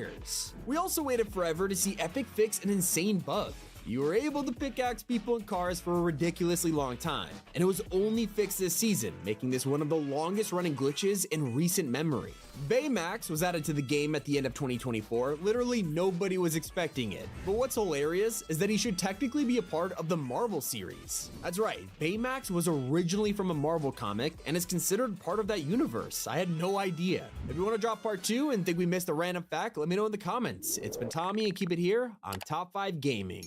We also waited forever to see Epic fix an insane bug. You were able to pickaxe people in cars for a ridiculously long time, and it was only fixed this season, making this one of the longest running glitches in recent memory. Baymax was added to the game at the end of 2024, literally nobody was expecting it. But what's hilarious is that he should technically be a part of the Marvel series. That's right, Baymax was originally from a Marvel comic and is considered part of that universe. I had no idea. If you want to drop part 2 and think we missed a random fact, let me know in the comments. It's been Tommy, and keep it here on Top 5 Gaming.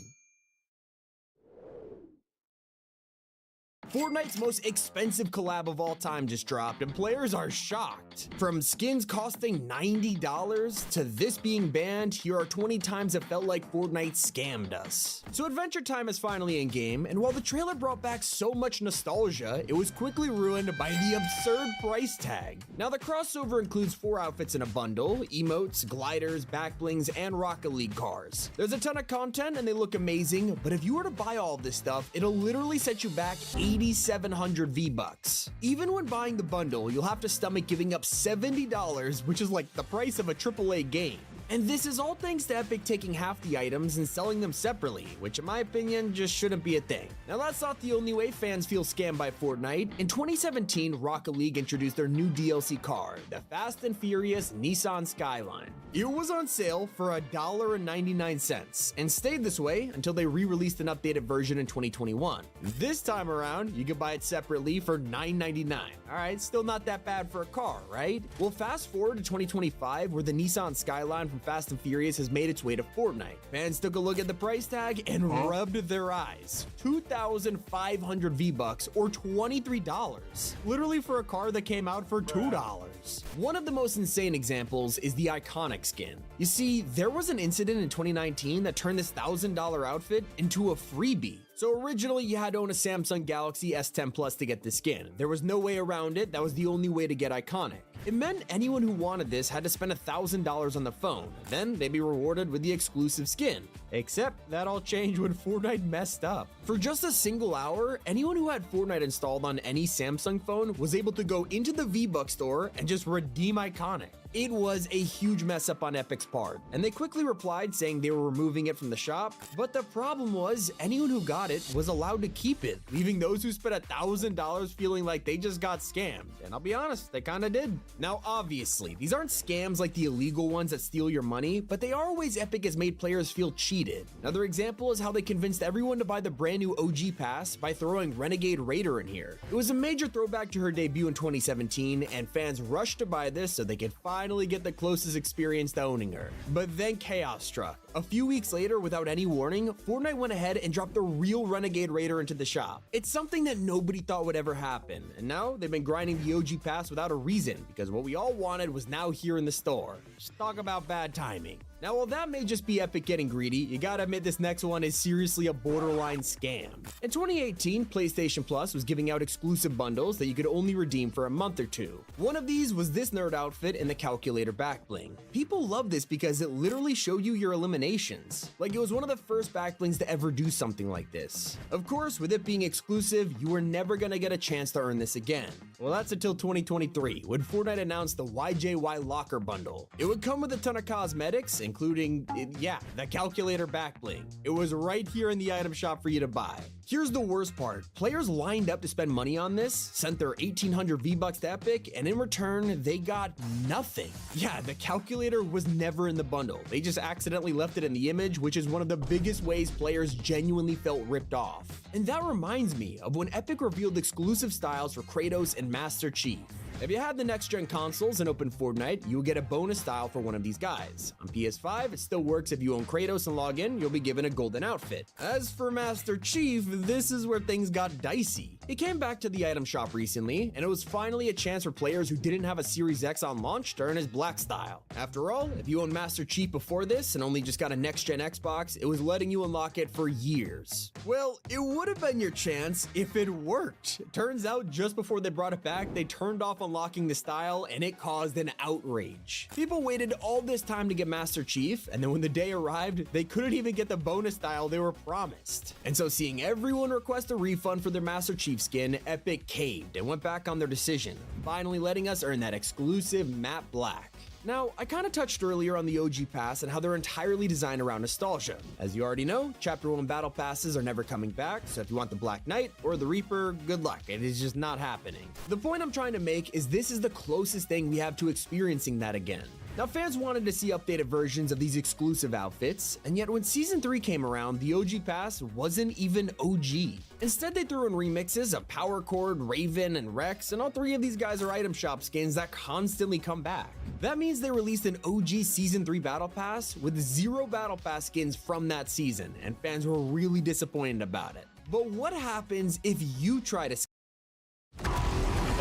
Fortnite's most expensive collab of all time just dropped, and players are shocked. From skins costing $90 to this being banned, here are 20 times it felt like Fortnite scammed us. So Adventure Time is finally in game, and while the trailer brought back so much nostalgia, it was quickly ruined by the absurd price tag. Now the crossover includes 4 outfits in a bundle: emotes, gliders, backblings, and Rocket League cars. There's a ton of content and they look amazing, but if you were to buy all of this stuff, it'll literally set you back 8,700 V-Bucks. Even when buying the bundle, you'll have to stomach giving up $70, which is like the price of a AAA game. And this is all thanks to Epic taking half the items and selling them separately, which in my opinion just shouldn't be a thing. Now that's not the only way fans feel scammed by Fortnite. In 2017, Rocket League introduced their new DLC car, the Fast and Furious Nissan Skyline. It was on sale for $1.99 and stayed this way until they re-released an updated version in 2021. This time around, you can buy it separately for $9.99. Alright, still not that bad for a car, right? Well, fast forward to 2025, where the Nissan Skyline from Fast and Furious has made its way to Fortnite. Fans took a look at the price tag and rubbed their eyes. 2,500 V-Bucks or $23. Literally for a car that came out for $2. One of the most insane examples is the Iconic skin. You see, there was an incident in 2019 that turned this $1,000 outfit into a freebie. So originally you had to own a Samsung Galaxy S10 Plus to get the skin. There was no way around it, that was the only way to get Iconic. It meant anyone who wanted this had to spend $1,000 on the phone, then they'd be rewarded with the exclusive skin. Except that all changed when Fortnite messed up. For just a single hour, anyone who had Fortnite installed on any Samsung phone was able to go into the V-Bucks store and just redeem Iconic. It was a huge mess up on Epic's part, and they quickly replied saying they were removing it from the shop, but the problem was anyone who got it was allowed to keep it, leaving those who spent $1,000 feeling like they just got scammed. And I'll be honest, they kinda did. Now obviously, these aren't scams like the illegal ones that steal your money, but they are ways Epic has made players feel cheated. Another example is how they convinced everyone to buy the brand new OG pass by throwing Renegade Raider in here. It was a major throwback to her debut in 2017, and fans rushed to buy this so they could finally get the closest experience to owning her. But then chaos struck. A few weeks later, without any warning, Fortnite went ahead and dropped the real Renegade Raider into the shop. It's something that nobody thought would ever happen, and now they've been grinding the OG pass without a reason, because what we all wanted was now here in the store. Just talk about bad timing. Now, while that may just be Epic getting greedy, you gotta admit this next one is seriously a borderline scam. In 2018, PlayStation Plus was giving out exclusive bundles that you could only redeem for a month or two. One of these was this nerd outfit and the calculator back bling. People love this because it literally showed you your eliminations. Like it was one of the first back blings to ever do something like this. Of course, with it being exclusive, you were never gonna get a chance to earn this again. Well, that's until 2023, when Fortnite announced the YJY Locker Bundle. It would come with a ton of cosmetics, including, the calculator back bling. It was right here in the item shop for you to buy. Here's the worst part. Players lined up to spend money on this, sent their 1,800 V-Bucks to Epic, and in return, they got nothing. Yeah, the calculator was never in the bundle. They just accidentally left it in the image, which is one of the biggest ways players genuinely felt ripped off. And that reminds me of when Epic revealed exclusive styles for Kratos and Master Chief. If you had the next-gen consoles and open Fortnite, you will get a bonus style for one of these guys. On PS5, it still works if you own Kratos and log in, you'll be given a golden outfit. As for Master Chief, this is where things got dicey. It came back to the item shop recently, and it was finally a chance for players who didn't have a Series X on launch to earn his black style. After all, if you owned Master Chief before this and only just got a next-gen Xbox, it was letting you unlock it for years. Well, it would have been your chance if it worked. Turns out, just before they brought it back, they turned off unlocking the style, and it caused an outrage. People waited all this time to get Master Chief, and then when the day arrived, they couldn't even get the bonus style they were promised. And so seeing everyone request a refund for their Master Chief skin, Epic caved and went back on their decision, finally letting us earn that exclusive matte black. Now, I kind of touched earlier on the OG Pass and how they're entirely designed around nostalgia. As you already know, Chapter 1 Battle Passes are never coming back, so if you want the Black Knight or the Reaper, good luck, it is just not happening. The point I'm trying to make is this is the closest thing we have to experiencing that again. Now, fans wanted to see updated versions of these exclusive outfits, and yet when Season 3 came around, the OG Pass wasn't even OG. Instead, they threw in remixes of Power Chord, Raven, and Rex, and all three of these guys are item shop skins that constantly come back. That means they released an OG Season 3 Battle Pass with 0 Battle Pass skins from that season, and fans were really disappointed about it. But what happens if you try to...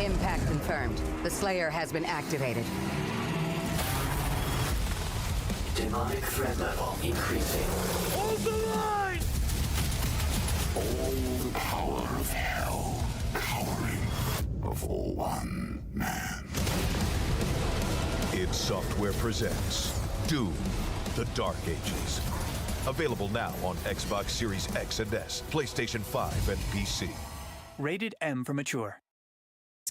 Impact confirmed. The Slayer has been activated. Demonic threat level increasing. Hold the line! All the power of hell cowering before one man. id Software presents Doom: The Dark Ages. Available now on Xbox Series X and S, PlayStation 5, and PC. Rated M for mature.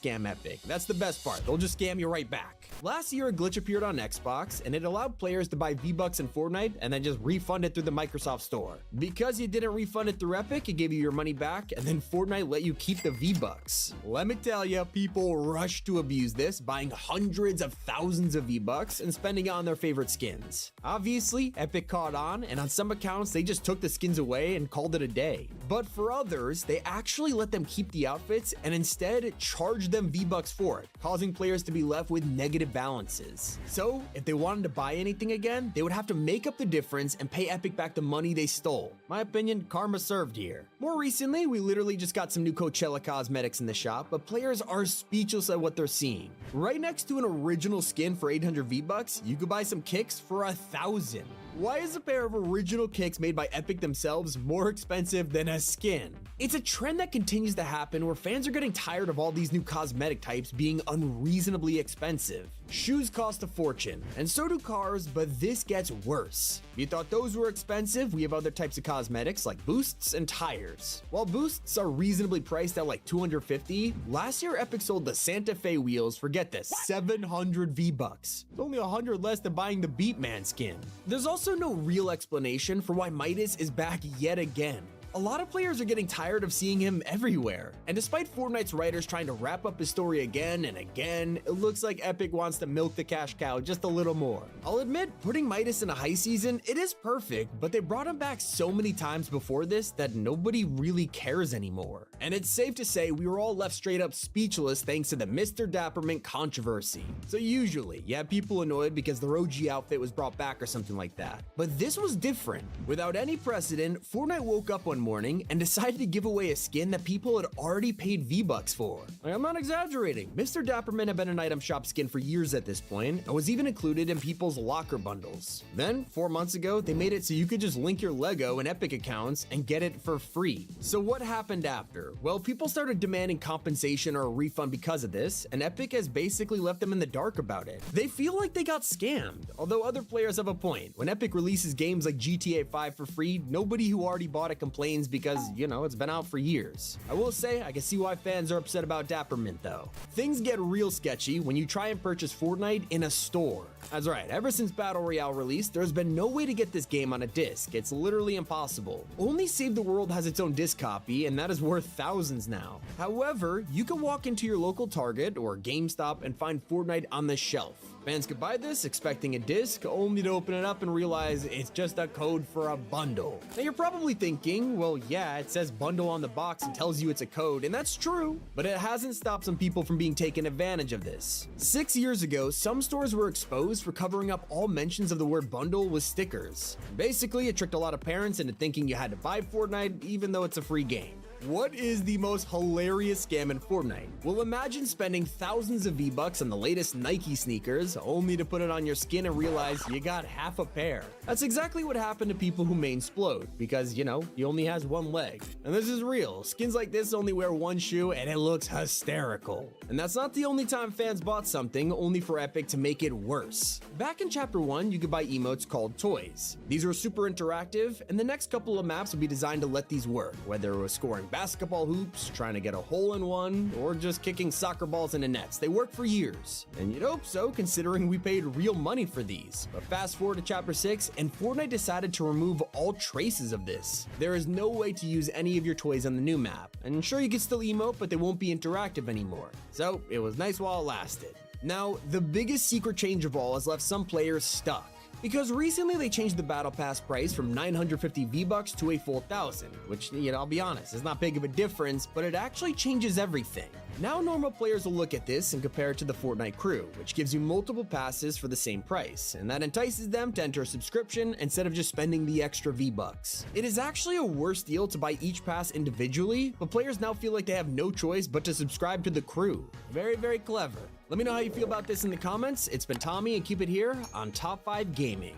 Scam Epic. That's the best part. They'll just scam you right back. Last year, a glitch appeared on Xbox, and it allowed players to buy V-Bucks in Fortnite and then just refund it through the Microsoft Store. Because you didn't refund it through Epic, it gave you your money back, and then Fortnite let you keep the V-Bucks. Let me tell you, people rushed to abuse this, buying hundreds of thousands of V-Bucks and spending it on their favorite skins. Obviously, Epic caught on, and on some accounts, they just took the skins away and called it a day. But for others, they actually let them keep the outfits and instead charged them V-Bucks for it, causing players to be left with negative balances. So, if they wanted to buy anything again, they would have to make up the difference and pay Epic back the money they stole. My opinion, karma served here. More recently, we literally just got some new Coachella cosmetics in the shop, but players are speechless at what they're seeing. Right next to an original skin for 800 V-Bucks, you could buy some kicks for 1,000. Why is a pair of original kicks made by Epic themselves more expensive than a skin? It's a trend that continues to happen where fans are getting tired of all these new cosmetic types being unreasonably expensive. Shoes cost a fortune, and so do cars, but this gets worse. If you thought those were expensive, we have other types of cosmetics like boosts and tires. While boosts are reasonably priced at like $250, last year Epic sold the Santa Fe wheels for, get this, 700 V-Bucks. It's only 100 less than buying the Beatman skin. There's also no real explanation for why Midas is back yet again. A lot of players are getting tired of seeing him everywhere, and despite Fortnite's writers trying to wrap up his story again and again, it looks like Epic wants to milk the cash cow just a little more. I'll admit, putting Midas in a high season, it is perfect, but they brought him back so many times before this that nobody really cares anymore. And it's safe to say we were all left straight up speechless thanks to the Mr. Dappermint controversy. So usually, you have people annoyed because their OG outfit was brought back or something like that. But this was different. Without any precedent, Fortnite woke up one morning and decided to give away a skin that people had already paid V-Bucks for. Like, I'm not exaggerating. Mr. Dappermint had been an item shop skin for years at this point and was even included in people's locker bundles. Then, 4 months ago, they made it so you could just link your Lego and Epic accounts and get it for free. So what happened after? Well, people started demanding compensation or a refund because of this, and Epic has basically left them in the dark about it. They feel like they got scammed, although other players have a point. When Epic releases games like GTA 5 for free, nobody who already bought it complains because, you know, it's been out for years. I will say, I can see why fans are upset about Dappermint though. Things get real sketchy when you try and purchase Fortnite in a store. That's right, ever since Battle Royale released, there's been no way to get this game on a disc. It's literally impossible. Only Save the World has its own disc copy, and that is worth thousands now. However, you can walk into your local Target or GameStop and find Fortnite on the shelf. Fans could buy this expecting a disc, only to open it up and realize it's just a code for a bundle. Now you're probably thinking, well yeah, it says bundle on the box and tells you it's a code, and that's true, but it hasn't stopped some people from being taken advantage of this. 6 years ago, some stores were exposed for covering up all mentions of the word bundle with stickers. Basically, it tricked a lot of parents into thinking you had to buy Fortnite even though it's a free game. What is the most hilarious scam in Fortnite? Well, imagine spending thousands of V-Bucks on the latest Nike sneakers, only to put it on your skin and realize you got half a pair. That's exactly what happened to people who Mainsplode, because, you know, he only has one leg. And this is real. Skins like this only wear one shoe, and it looks hysterical. And that's not the only time fans bought something, only for Epic to make it worse. Back in Chapter 1, you could buy emotes called toys. These were super interactive, and the next couple of maps would be designed to let these work, whether it was scoring basketball hoops, trying to get a hole-in-one, or just kicking soccer balls into nets. They worked for years. And you'd hope so, considering we paid real money for these. But fast forward to Chapter 6, and Fortnite decided to remove all traces of this. There is no way to use any of your toys on the new map. And sure, you can still emote, but they won't be interactive anymore. So, it was nice while it lasted. Now, the biggest secret change of all has left some players stuck. Because recently they changed the Battle Pass price from 950 V-Bucks to a full 1,000, which, you know, I'll be honest, is not big of a difference, but it actually changes everything. Now normal players will look at this and compare it to the Fortnite crew, which gives you multiple passes for the same price, and that entices them to enter a subscription instead of just spending the extra V-Bucks. It is actually a worse deal to buy each pass individually, but players now feel like they have no choice but to subscribe to the crew. Very, very clever. Let me know how you feel about this in the comments. It's been Tommy, and keep it here on Top 5 Gaming.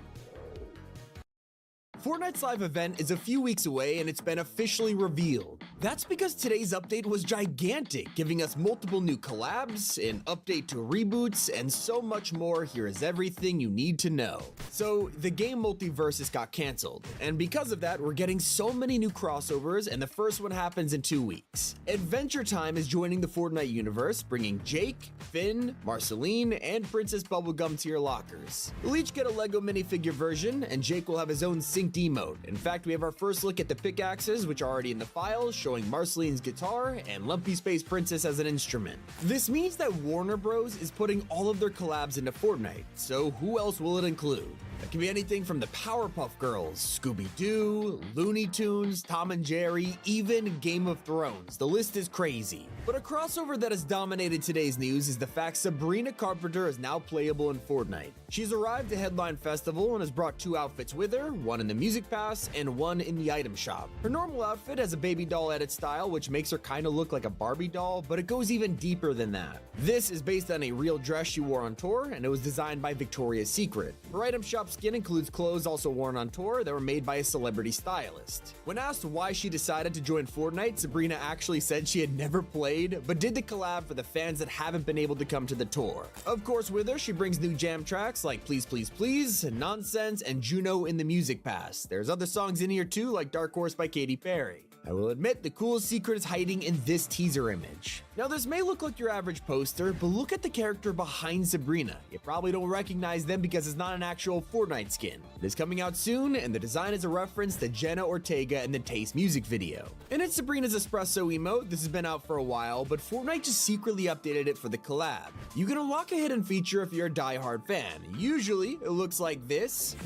Fortnite's live event is a few weeks away and it's been officially revealed. That's because today's update was gigantic, giving us multiple new collabs, an update to reboots, and so much more. Here is everything you need to know. So, the game Multiversus got cancelled, and because of that, we're getting so many new crossovers, and the first one happens in 2 weeks. Adventure Time is joining the Fortnite universe, bringing Jake, Finn, Marceline, and Princess Bubblegum to your lockers. You'll each get a Lego minifigure version, and Jake will have his own synced emote. In fact, we have our first look at the pickaxes, which are already in the files, showing Marceline's guitar and Lumpy Space Princess as an instrument. This means that Warner Bros. Is putting all of their collabs into Fortnite, so who else will it include? It can be anything from the Powerpuff Girls, Scooby-Doo, Looney Tunes, Tom and Jerry, even Game of Thrones. The list is crazy. But a crossover that has dominated today's news is the fact Sabrina Carpenter is now playable in Fortnite. She's arrived at Headline Festival and has brought 2 outfits with her, one in the Music Pass and one in the item shop. Her normal outfit has a baby doll edit style, which makes her kind of look like a Barbie doll, but it goes even deeper than that. This is based on a real dress she wore on tour, and it was designed by Victoria's Secret. Her item shop top skin includes clothes also worn on tour that were made by a celebrity stylist. When asked why she decided to join Fortnite, Sabrina actually said she had never played, but did the collab for the fans that haven't been able to come to the tour. Of course, with her, she brings new jam tracks like Please Please Please, Nonsense, and Juno in the Music Pass. There's other songs in here too, like Dark Horse by Katy Perry. I will admit, the coolest secret is hiding in this teaser image. Now, this may look like your average poster, but look at the character behind Sabrina. You probably don't recognize them because it's not an actual Fortnite skin. It is coming out soon, and the design is a reference to Jenna Ortega in the Taste music video. And it's Sabrina's espresso emote. This has been out for a while, but Fortnite just secretly updated it for the collab. You can unlock a hidden feature if you're a die-hard fan. Usually, it looks like this.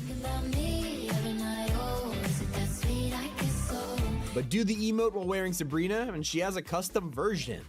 But do the emote while wearing Sabrina, and she has a custom version.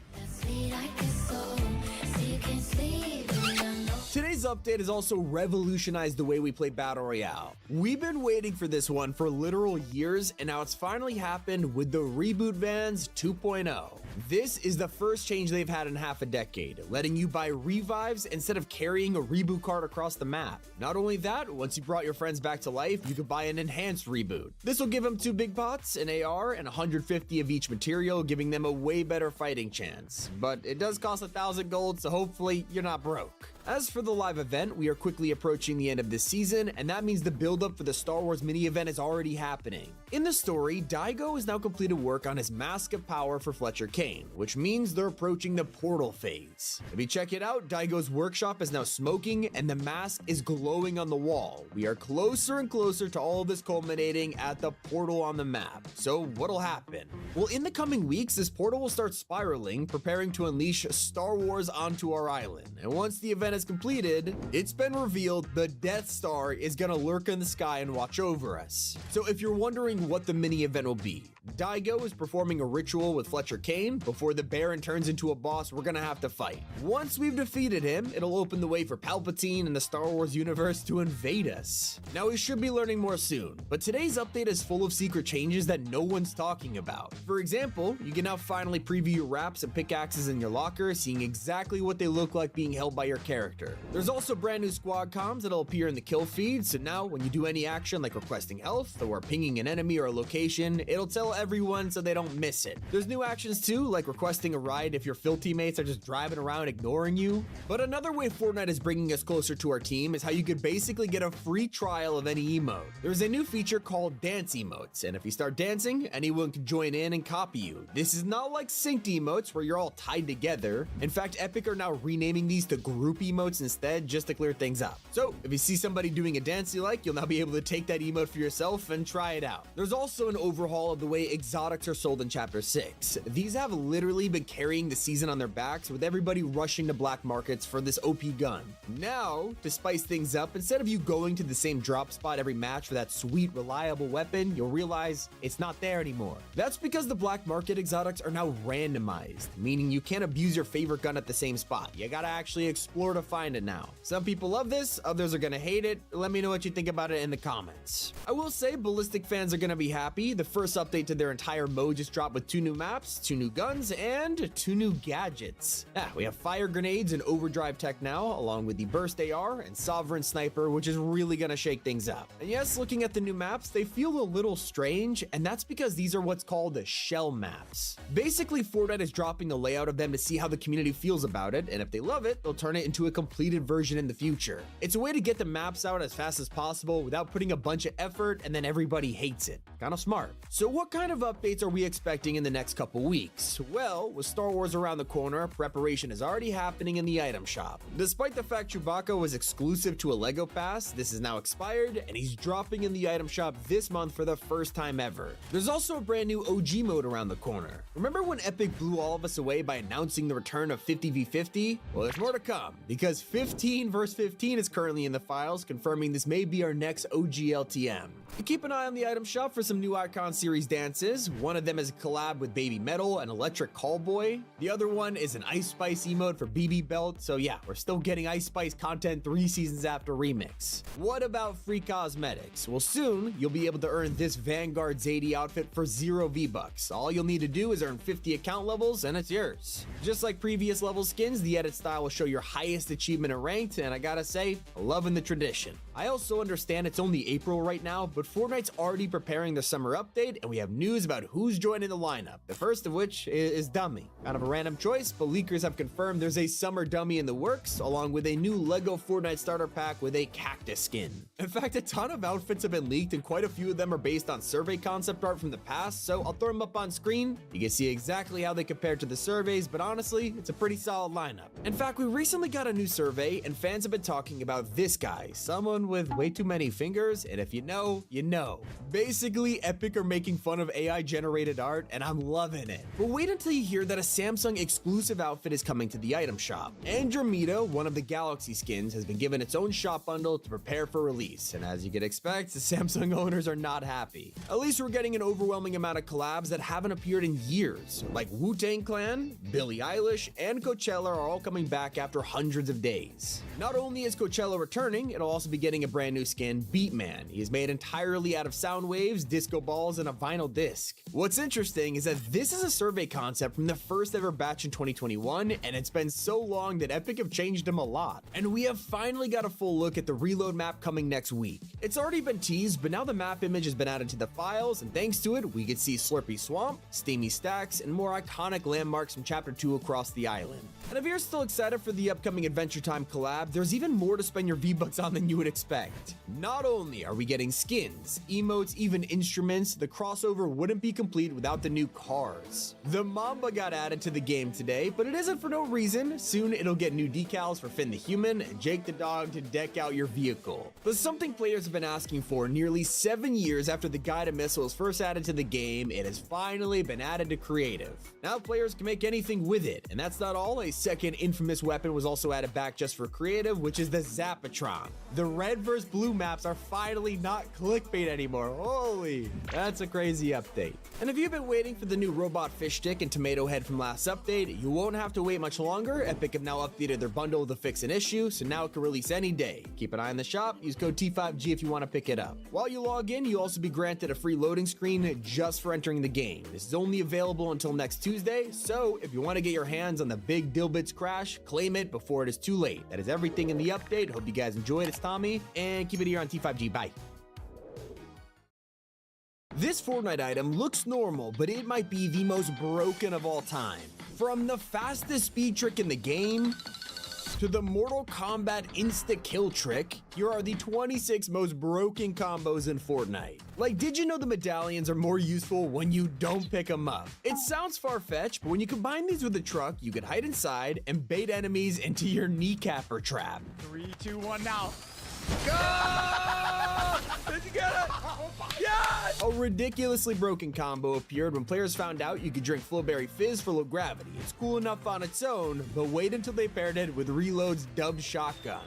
Today's update has also revolutionized the way we play Battle Royale. We've been waiting for this one for literal years, and now it's finally happened with the Reboot Vans 2.0. This is the first change they've had in half a decade, letting you buy revives instead of carrying a reboot card across the map. Not only that, once you brought your friends back to life, you could buy an enhanced reboot. This will give them 2 big pots, an AR, and 150 of each material, giving them a way better fighting chance. But it does cost 1,000 gold, so hopefully you're not broke. As for the live event, we are quickly approaching the end of this season, and that means the build-up for the Star Wars mini-event is already happening. In the story, Daigo has now completed work on his Mask of Power for Fletcher Kane, which means they're approaching the portal phase. If you check it out, Daigo's workshop is now smoking, and the mask is glowing on the wall. We are closer and closer to all of this culminating at the portal on the map. So what'll happen? Well, in the coming weeks, this portal will start spiraling, preparing to unleash Star Wars onto our island. And once the event is completed, it's been revealed the Death Star is gonna lurk in the sky and watch over us. So if you're wondering what the mini event will be, Daigo is performing a ritual with Fletcher Kane. Before the Baron turns into a boss we're gonna have to fight. Once we've defeated him, it'll open the way for Palpatine and the Star Wars universe to invade us. Now we should be learning more soon, but today's update is full of secret changes that no one's talking about. For example, you can now finally preview your wraps and pickaxes in your locker, seeing exactly what they look like being held by your character. There's also brand new squad comms that'll appear in the kill feed, so now when you do any action like requesting health or pinging an enemy or a location, it'll tell everyone so they don't miss it. There's new actions too, like requesting a ride if your field teammates are just driving around ignoring you. But another way Fortnite is bringing us closer to our team is how you could basically get a free trial of any emote. There's a new feature called Dance Emotes, and if you start dancing, anyone can join in and copy you. This is not like synced emotes where you're all tied together. In fact, Epic are now renaming these to group emotes instead, just to clear things up. So if you see somebody doing a dance you like, you'll now be able to take that emote for yourself and try it out. There's also an overhaul of the way exotics are sold in Chapter 6. These have literally been carrying the season on their backs, with everybody rushing to black markets for this OP gun. Now, to spice things up, instead of you going to the same drop spot every match for that sweet, reliable weapon, you'll realize it's not there anymore. That's because the black market exotics are now randomized, meaning you can't abuse your favorite gun at the same spot. You gotta actually explore to find it now. Some people love this, others are gonna hate it. Let me know what you think about it in the comments. I will say Ballistic fans are gonna be happy. The first update to their entire mode just dropped with 2 new maps, 2 new guns, and 2 new gadgets. We have fire grenades and overdrive tech now, along with the burst AR and sovereign sniper, which is really gonna shake things up. And yes, looking at the new maps, they feel a little strange, and that's because these are what's called the shell maps. Basically, Fortnite is dropping the layout of them to see how the community feels about it, and if they love it, they'll turn it into a completed version in the future. It's a way to get the maps out as fast as possible without putting a bunch of effort and then everybody hates it. Kinda smart. So what kind of updates are we expecting in the next couple weeks? Well, with Star Wars around the corner, preparation is already happening in the item shop. Despite the fact Chewbacca was exclusive to a LEGO pass, this is now expired and he's dropping in the item shop this month for the first time ever. There's also a brand new OG mode around the corner. Remember when Epic blew all of us away by announcing the return of 50v50? Well, there's more to come, because 15 vs 15 is currently in the files, confirming this may be our next OG LTM. Keep an eye on the item shop for some new Icon series dances. One of them is a collab with Baby Metal and Electric Callboy. The other one is an Ice Spice emote for BB Belt. So yeah, we're still getting Ice Spice content 3 seasons after Remix. What about free cosmetics? Well, soon you'll be able to earn this Vanguard Zadie outfit for 0 V-Bucks. All you'll need to do is earn 50 account levels and it's yours. Just like previous level skins, the edit style will show your highest highest achievement in Ranked, and I gotta say, loving the tradition. I also understand it's only April right now, but Fortnite's already preparing their summer update, and we have news about who's joining the lineup. The first of which is Dummy. Kind of a random choice, but leakers have confirmed there's a summer Dummy in the works, along with a new LEGO Fortnite starter pack with a cactus skin. In fact, a ton of outfits have been leaked, and quite a few of them are based on survey concept art from the past, so I'll throw them up on screen. You can see exactly how they compare to the surveys, but honestly, it's a pretty solid lineup. In fact, we recently got a new survey, and fans have been talking about this guy, someone with way too many fingers, and if you know, you know. Basically, Epic are making fun of AI-generated art, and I'm loving it. But wait until you hear that a Samsung exclusive outfit is coming to the item shop. Andromeda, one of the Galaxy skins, has been given its own shop bundle to prepare for release, and as you could expect, the Samsung owners are not happy. At least we're getting an overwhelming amount of collabs that haven't appeared in years, like Wu-Tang Clan, Billie Eilish, and Coachella are all coming back after hundreds of days. Not only is Coachella returning, it'll also be getting a brand new skin, Beatman. He is made entirely out of sound waves, disco balls, and a vinyl disc. What's interesting is that this is a survey concept from the first ever batch in 2021, and it's been so long that Epic have changed them a lot. And we have finally got a full look at the reload map coming next week. It's already been teased, but now the map image has been added to the files, and thanks to it, we could see Slurpy Swamp, Steamy Stacks, and more iconic landmarks from Chapter 2 across the island. And if you're still excited for the upcoming Adventure Time collab, there's even more to spend your V-Bucks on than you would expect. Not only are we getting skins, emotes, even instruments, the crossover wouldn't be complete without the new cars. The Mamba got added to the game today, but it isn't for no reason. Soon it'll get new decals for Finn the Human and Jake the Dog to deck out your vehicle. But something players have been asking for nearly 7 years after the guided missile was first added to the game, it has finally been added to creative. Now players can make anything with it, and that's not all. A second infamous weapon was also added back just for creative, which is the Zapatron. The red versus blue maps are finally not clickbait anymore. Holy, that's a crazy update. And if you've been waiting for the new robot fish stick and tomato head from last update, you won't have to wait much longer. Epic have now updated their bundle to fix an issue, so now it can release any day. Keep an eye on the shop, use code T5G if you want to pick it up. While you log in, you'll also be granted a free loading screen just for entering the game. This is only available until next Tuesday, so if you want to get your hands on the big Dilbits crash, claim it before it is too late. That is everything in the update. Hope you guys enjoyed. It's Tommy, and keep it here on T5G. Bye. This Fortnite item looks normal, but it might be the most broken of all time. From the fastest speed trick in the game, to the Mortal Kombat insta-kill trick, here are the 26 most broken combos in Fortnite. Like, did you know the medallions are more useful when you don't pick them up? It sounds far-fetched, but when you combine these with a truck, you can hide inside and bait enemies into your kneecapper trap. 3, 2, 1, now. Go! Did you get it? Yes! A ridiculously broken combo appeared when players found out you could drink Flowberry Fizz for low gravity. It's cool enough on its own, but wait until they paired it with Reload's dubbed shotgun.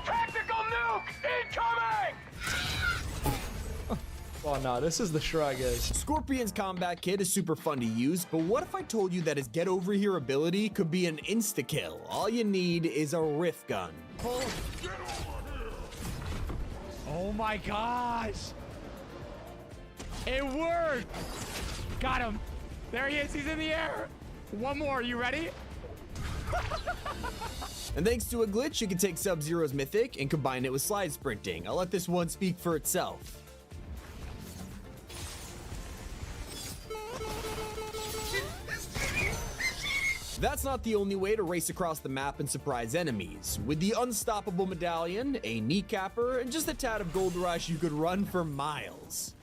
Tactical nuke incoming! Oh no, this is the Shruggas. Scorpion's combat kit is super fun to use, but what if I told you that his get over here ability could be an insta-kill? All you need is a Rift gun. Oh my gosh! It worked! Got him! There he is, he's in the air! One more, you ready? And thanks to a glitch, you can take Sub-Zero's Mythic and combine it with slide sprinting. I'll let this one speak for itself. That's not the only way to race across the map and surprise enemies. With the Unstoppable Medallion, a kneecapper, and just a tad of Gold Rush, you could run for miles.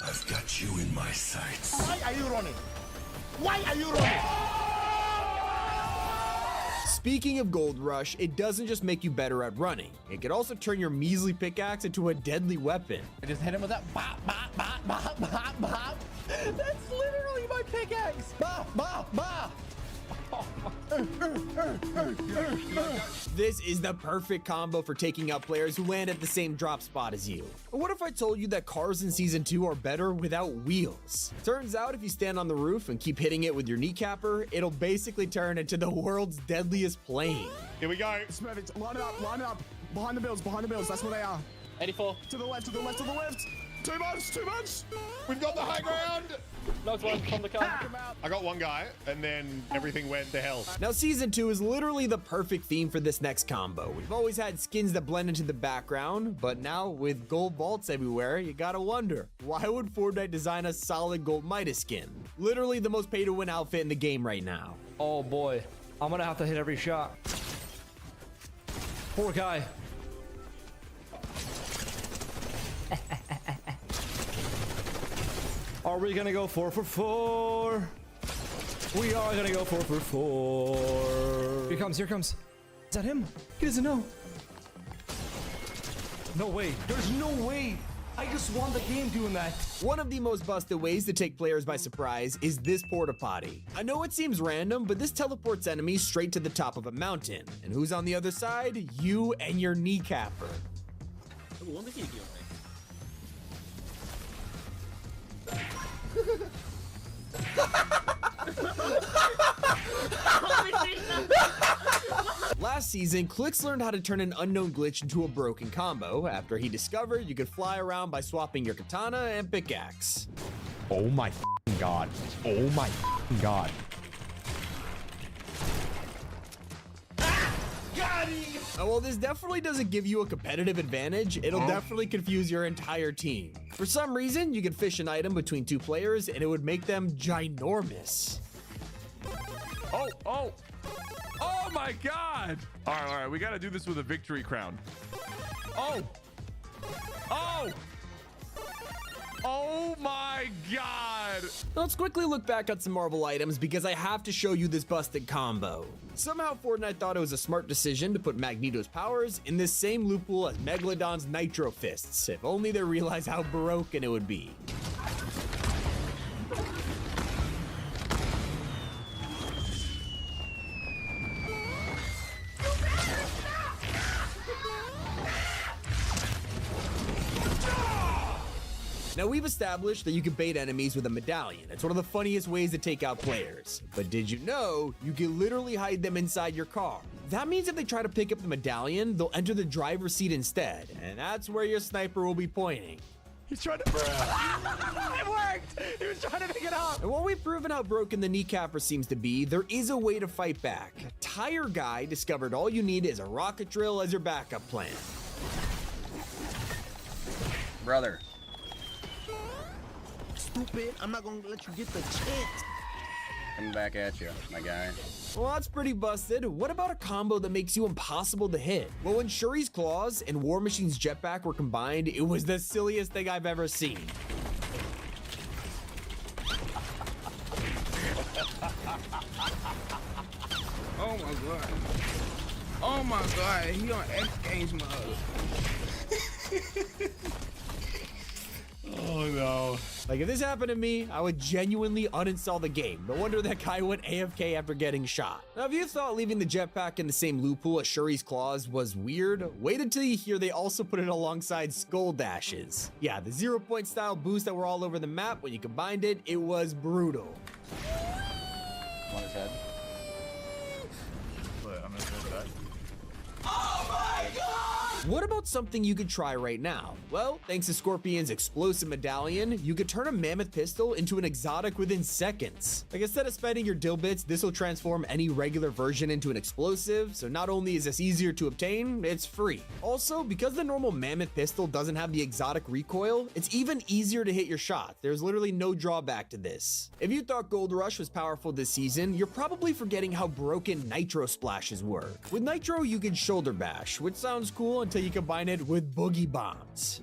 I've got you in my sights. Why are you running? Why are you running? Speaking of Gold Rush, it doesn't just make you better at running. It could also turn your measly pickaxe into a deadly weapon. I just hit him with that bop, bop, bop, bop, bop, bop. That's literally my pickaxe. Bop, bop, bop. This is the perfect combo for taking out players who land at the same drop spot as you. But what if I told you that cars in Season 2 are better without wheels? Turns out if you stand on the roof and keep hitting it with your kneecapper, it'll basically turn into the world's deadliest plane. Here we go. Smurf it. Line it up, line it up. Behind the builds, that's where they are. 84. To the left, to the left, to the left. Too much, too much. We've got the high ground. Knocked one from the car. I got one guy, and then everything went to hell. Now, Season 2 is literally the perfect theme for this next combo. We've always had skins that blend into the background, but now with gold vaults everywhere, you gotta wonder, why would Fortnite design a solid gold Midas skin? Literally the most pay-to-win outfit in the game right now. Oh boy, I'm gonna have to hit every shot. Poor guy. Are we gonna go 4 for 4? We are gonna go 4 for 4. Here comes, here comes. Is that him? He doesn't know. No way. There's no way. I just won the game doing that. One of the most busted ways to take players by surprise is this porta potty. I know it seems random, but this teleports enemies straight to the top of a mountain. And who's on the other side? You and your kneecapper. Last season, Clix learned how to turn an unknown glitch into a broken combo after he discovered you could fly around by swapping your katana and pickaxe. Oh my god. Oh my god. While this definitely doesn't give you a competitive advantage, it'll definitely confuse your entire team. For some reason, you could fish an item between two players and it would make them ginormous. Oh my god! All right, we gotta do this with a victory crown. Oh my god! Let's quickly look back at some Marvel items because I have to show you this busted combo. Somehow Fortnite thought it was a smart decision to put Magneto's powers in this same loophole as Megalodon's Nitro Fists. If only they realized how broken it would be. Now, we've established that you can bait enemies with a medallion. It's one of the funniest ways to take out players. But did you know you can literally hide them inside your car? That means if they try to pick up the medallion, they'll enter the driver's seat instead. And that's where your sniper will be pointing. He's trying to... It worked! He was trying to pick it up! And while we've proven how broken the kneecapper seems to be, there is a way to fight back. Tire Guy discovered all you need is a rocket drill as your backup plan. Brother. Stupid, I'm not gonna let you get the chance. Coming back at you, my guy. Well, that's pretty busted. What about a combo that makes you impossible to hit? Well, when Shuri's claws and War Machine's jetpack were combined, it was the silliest thing I've ever seen. Oh my god. Oh my god, he on X Games mode. Oh no. Like, if this happened to me, I would genuinely uninstall the game. No wonder that guy went AFK after getting shot. Now, if you thought leaving the jetpack in the same loophole as Shuri's claws was weird, wait until you hear they also put it alongside Skull Dashes. Yeah, the 0-point style boost that were all over the map, when you combined it, it was brutal. On his head. But I'm gonna throw it back. Oh my god! What about something you could try right now? Well, thanks to Scorpion's explosive medallion, you could turn a mammoth pistol into an exotic within seconds. Like, instead of spending your dill bits, this will transform any regular version into an explosive, so not only is this easier to obtain, it's free. Also, because the normal mammoth pistol doesn't have the exotic recoil, it's even easier to hit your shot. There's literally no drawback to this. If you thought Gold Rush was powerful this season, you're probably forgetting how broken Nitro splashes work. With Nitro, you can shoulder bash, which sounds cool until you combine it with boogie bombs.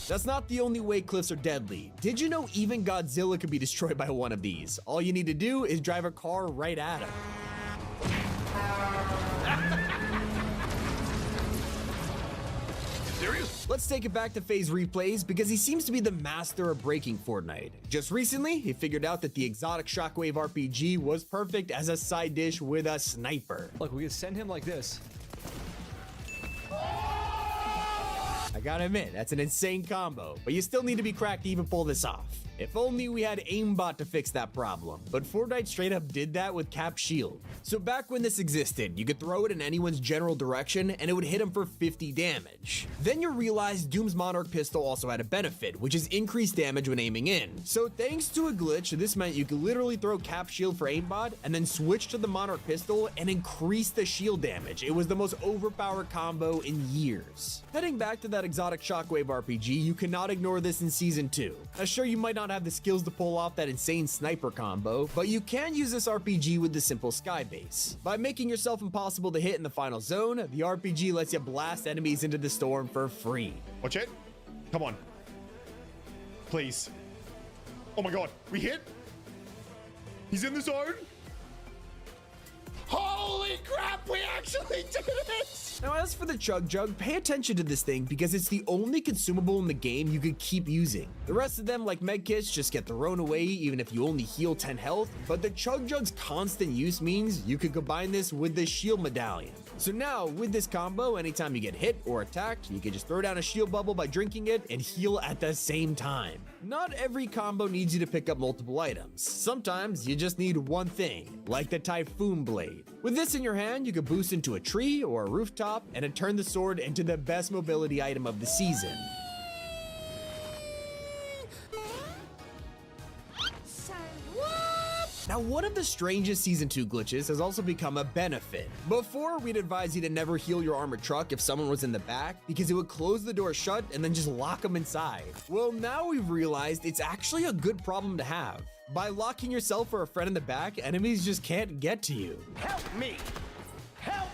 That's not the only way cliffs are deadly. Did you know even Godzilla could be destroyed by one of these? All you need to do is drive a car right at him. Serious? Let's take it back to FaZe replays because he seems to be the master of breaking Fortnite. Just recently, he figured out that the exotic Shockwave RPG was perfect as a side dish with a sniper. Look, we can send him like this. I gotta admit, that's an insane combo, but you still need to be cracked to even pull this off. If only we had aimbot to fix that problem, but Fortnite straight up did that with Cap Shield. So back when this existed, you could throw it in anyone's general direction and it would hit him for 50 damage. Then you realized Doom's Monarch pistol also had a benefit, which is increased damage when aiming in. So thanks to a glitch, this meant you could literally throw Cap Shield for aimbot and then switch to the Monarch pistol and increase the shield damage. It was the most overpowered combo in years. Heading back to that exotic Shockwave RPG, you cannot ignore this in Season 2. Now sure, you might not have the skills to pull off that insane sniper combo, but you can use this RPG with the simple sky base. By making yourself impossible to hit in the final zone, the RPG lets you blast enemies into the storm for free. Watch it. Come on. Please. Oh my god, we hit? He's in the zone? Holy crap, we actually did it! Now as for the Chug Jug, pay attention to this thing because it's the only consumable in the game you could keep using. The rest of them, like medkits, just get thrown away even if you only heal 10 health, but the Chug Jug's constant use means you could combine this with the shield medallion. So now, with this combo, anytime you get hit or attacked, you can just throw down a shield bubble by drinking it and heal at the same time. Not every combo needs you to pick up multiple items. Sometimes you just need one thing, like the Typhoon Blade. With this in your hand, you can boost into a tree or a rooftop and it turn the sword into the best mobility item of the season. Now, one of the strangest Season 2 glitches has also become a benefit. Before, we'd advise you to never heal your armored truck if someone was in the back, because it would close the door shut and then just lock them inside. Well, now we've realized it's actually a good problem to have. By locking yourself or a friend in the back, enemies just can't get to you. Help me! Help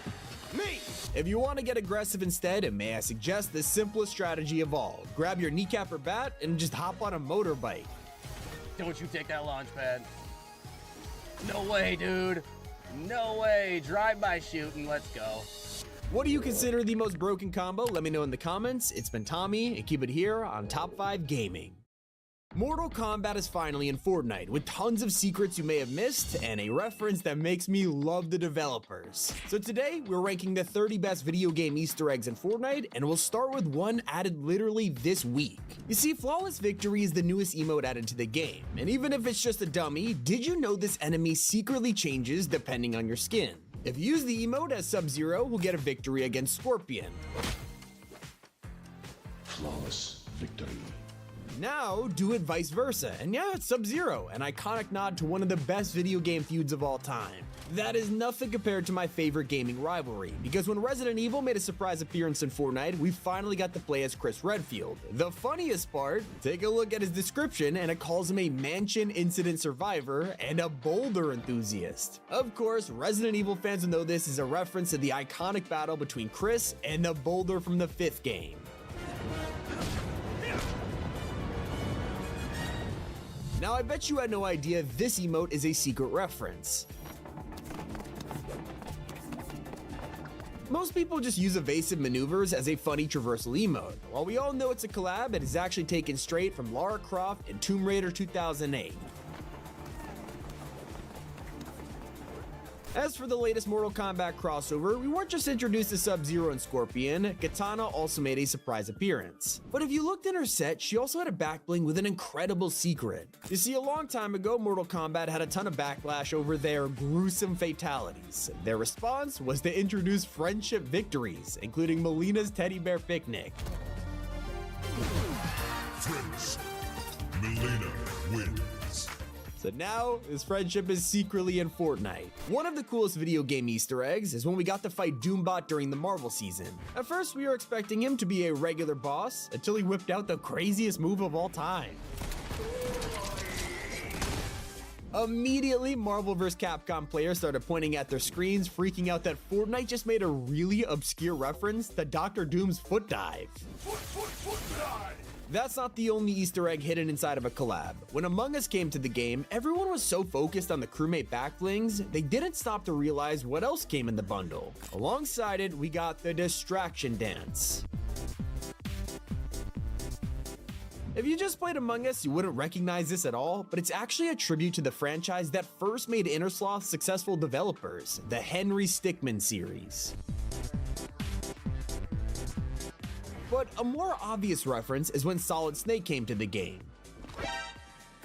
me! If you want to get aggressive instead, may I suggest the simplest strategy of all. Grab your kneecap or bat and just hop on a motorbike. Don't you take that launch pad. No way, dude. No way. Drive-by shooting. Let's go. What do you consider the most broken combo? Let me know in the comments. It's been Tommy, and keep it here on Top 5 Gaming. Mortal Kombat is finally in Fortnite, with tons of secrets you may have missed, and a reference that makes me love the developers. So today, we're ranking the 30 best video game Easter eggs in Fortnite, and we'll start with one added literally this week. You see, Flawless Victory is the newest emote added to the game, and even if it's just a dummy, did you know this enemy secretly changes depending on your skin? If you use the emote as Sub-Zero, we'll get a victory against Scorpion. Flawless Victory. Now, do it vice versa, and yeah, it's Sub-Zero, an iconic nod to one of the best video game feuds of all time. That is nothing compared to my favorite gaming rivalry, because when Resident Evil made a surprise appearance in Fortnite, we finally got to play as Chris Redfield. The funniest part, take a look at his description and it calls him a mansion incident survivor and a boulder enthusiast. Of course, Resident Evil fans will know this is a reference to the iconic battle between Chris and the boulder from the 5th game. Now, I bet you had no idea this emote is a secret reference. Most people just use evasive maneuvers as a funny traversal emote. While we all know it's a collab, it is actually taken straight from Lara Croft in Tomb Raider 2008. As for the latest Mortal Kombat crossover, we weren't just introduced to Sub-Zero and Scorpion, Katana also made a surprise appearance. But if you looked in her set, she also had a back bling with an incredible secret. You see, a long time ago, Mortal Kombat had a ton of backlash over their gruesome fatalities. Their response was to introduce friendship victories, including Melina's teddy bear picnic. Friends. Melina wins. So now, this friendship is secretly in Fortnite. One of the coolest video game Easter eggs is when we got to fight Doombot during the Marvel season. At first, we were expecting him to be a regular boss, until he whipped out the craziest move of all time. Immediately, Marvel vs. Capcom players started pointing at their screens, freaking out that Fortnite just made a really obscure reference to Dr. Doom's foot dive. Foot dive! That's not the only Easter egg hidden inside of a collab. When Among Us came to the game, everyone was so focused on the crewmate backblings, they didn't stop to realize what else came in the bundle. Alongside it, we got the Distraction Dance. If you just played Among Us, you wouldn't recognize this at all, but it's actually a tribute to the franchise that first made Innersloth successful developers, the Henry Stickmin series. But a more obvious reference is when Solid Snake came to the game.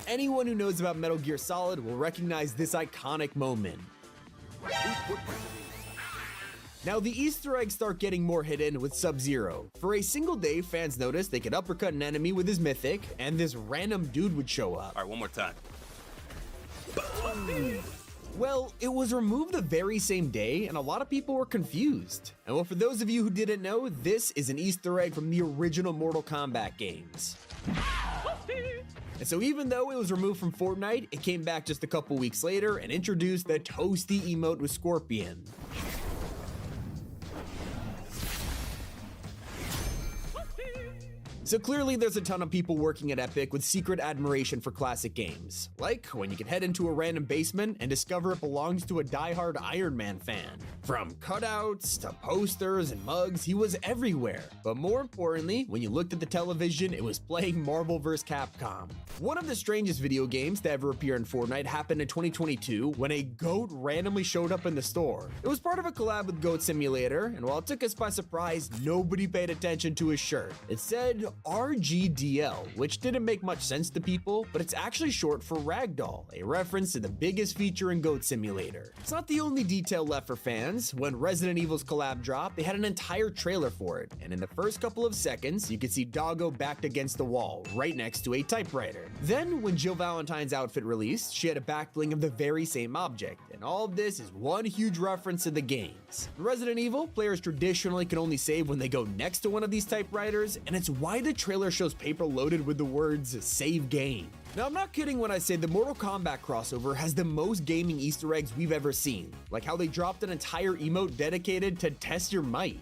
Anyone who knows about Metal Gear Solid will recognize this iconic moment. Now, the Easter eggs start getting more hidden with Sub-Zero. For a single day, fans noticed they could uppercut an enemy with his mythic, and this random dude would show up. All right, one more time. Well, it was removed the very same day, and a lot of people were confused. And well, for those of you who didn't know, this is an Easter egg from the original Mortal Kombat games. And so even though it was removed from Fortnite, it came back just a couple weeks later and introduced the Toasty emote with Scorpion. So clearly there's a ton of people working at Epic with secret admiration for classic games. Like when you can head into a random basement and discover it belongs to a diehard Iron Man fan. From cutouts to posters and mugs, he was everywhere. But more importantly, when you looked at the television, it was playing Marvel vs. Capcom. One of the strangest video games to ever appear in Fortnite happened in 2022 when a goat randomly showed up in the store. It was part of a collab with Goat Simulator, and while it took us by surprise, nobody paid attention to his shirt. It said RGDL, which didn't make much sense to people, but it's actually short for Ragdoll, a reference to the biggest feature in Goat Simulator. It's not the only detail left for fans. When Resident Evil's collab dropped, they had an entire trailer for it, and in the first couple of seconds, you could see Doggo backed against the wall, right next to a typewriter. Then, when Jill Valentine's outfit released, she had a backbling of the very same object, and all of this is one huge reference to the games. In Resident Evil, players traditionally can only save when they go next to one of these typewriters, and it's why the trailer shows paper loaded with the words "Save Game." Now, I'm not kidding when I say the Mortal Kombat crossover has the most gaming Easter eggs we've ever seen, like how they dropped an entire emote dedicated to test your might.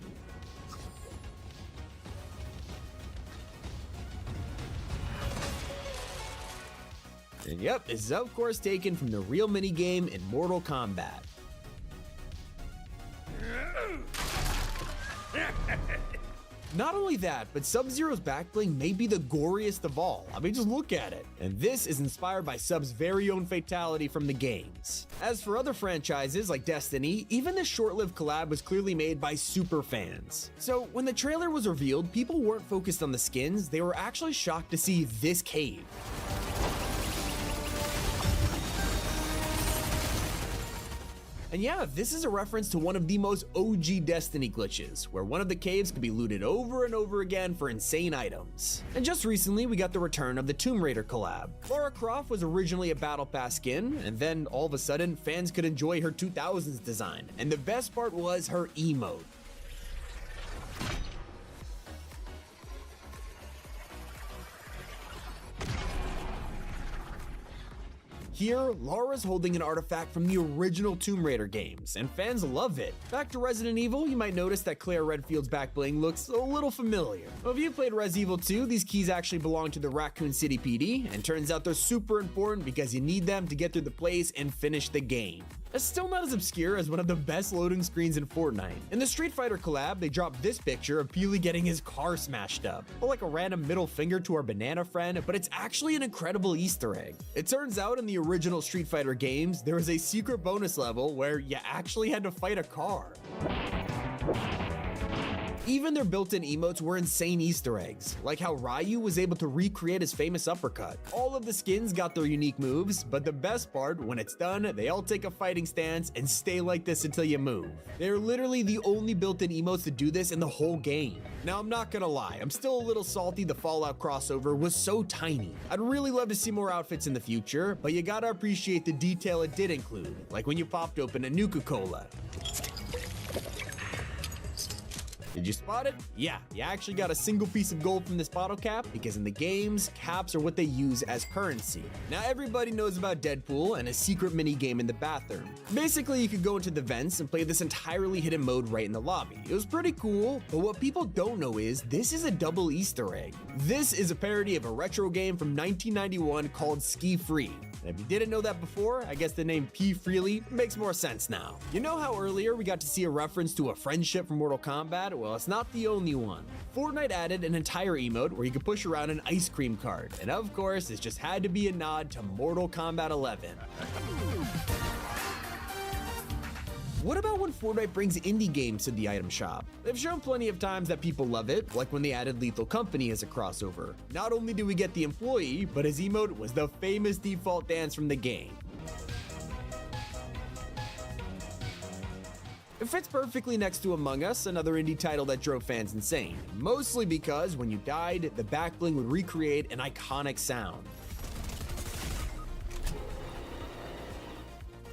And yep, this is of course taken from the real minigame in Mortal Kombat. Not only that, but Sub-Zero's backbling may be the goriest of all. I mean, just look at it. And this is inspired by Sub's very own fatality from the games. As for other franchises like Destiny, even this short-lived collab was clearly made by super fans. So when the trailer was revealed, people weren't focused on the skins, they were actually shocked to see this cave. And yeah, this is a reference to one of the most OG Destiny glitches, where one of the caves could be looted over and over again for insane items. And just recently, we got the return of the Tomb Raider collab. Lara Croft was originally a Battle Pass skin, and then all of a sudden, fans could enjoy her 2000s design. And the best part was her emote. Here, Lara's holding an artifact from the original Tomb Raider games, and fans love it. Back to Resident Evil, you might notice that Claire Redfield's back bling looks a little familiar. Well, if you played Res Evil 2, these keys actually belong to the Raccoon City PD, and turns out they're super important because you need them to get through the place and finish the game. It's still not as obscure as one of the best loading screens in Fortnite. In the Street Fighter collab, they dropped this picture of Peely getting his car smashed up. Or like a random middle finger to our banana friend, but it's actually an incredible Easter egg. It turns out in the original Street Fighter games, there was a secret bonus level where you actually had to fight a car. Even their built-in emotes were insane Easter eggs, like how Ryu was able to recreate his famous uppercut. All of the skins got their unique moves, but the best part, when it's done, they all take a fighting stance and stay like this until you move. They're literally the only built-in emotes to do this in the whole game. Now, I'm not gonna lie, I'm still a little salty the Fallout crossover was so tiny. I'd really love to see more outfits in the future, but you gotta appreciate the detail it did include, like when you popped open a Nuka-Cola. Did you spot it? Yeah, you actually got a single piece of gold from this bottle cap because in the games, caps are what they use as currency. Now everybody knows about Deadpool and a secret mini game in the bathroom. Basically, you could go into the vents and play this entirely hidden mode right in the lobby. It was pretty cool, but what people don't know is this is a double Easter egg. This is a parody of a retro game from 1991 called Ski Free. And if you didn't know that before, I guess the name P. Freely makes more sense now. You know how earlier we got to see a reference to a friendship from Mortal Kombat? Well, it's not the only one. Fortnite added an entire emote where you could push around an ice cream cart. And of course, it just had to be a nod to Mortal Kombat 11. What about when Fortnite brings indie games to the item shop? They've shown plenty of times that people love it, like when they added Lethal Company as a crossover. Not only do we get the employee, but his emote was the famous default dance from the game. It fits perfectly next to Among Us, another indie title that drove fans insane, mostly because when you died, the backbling would recreate an iconic sound.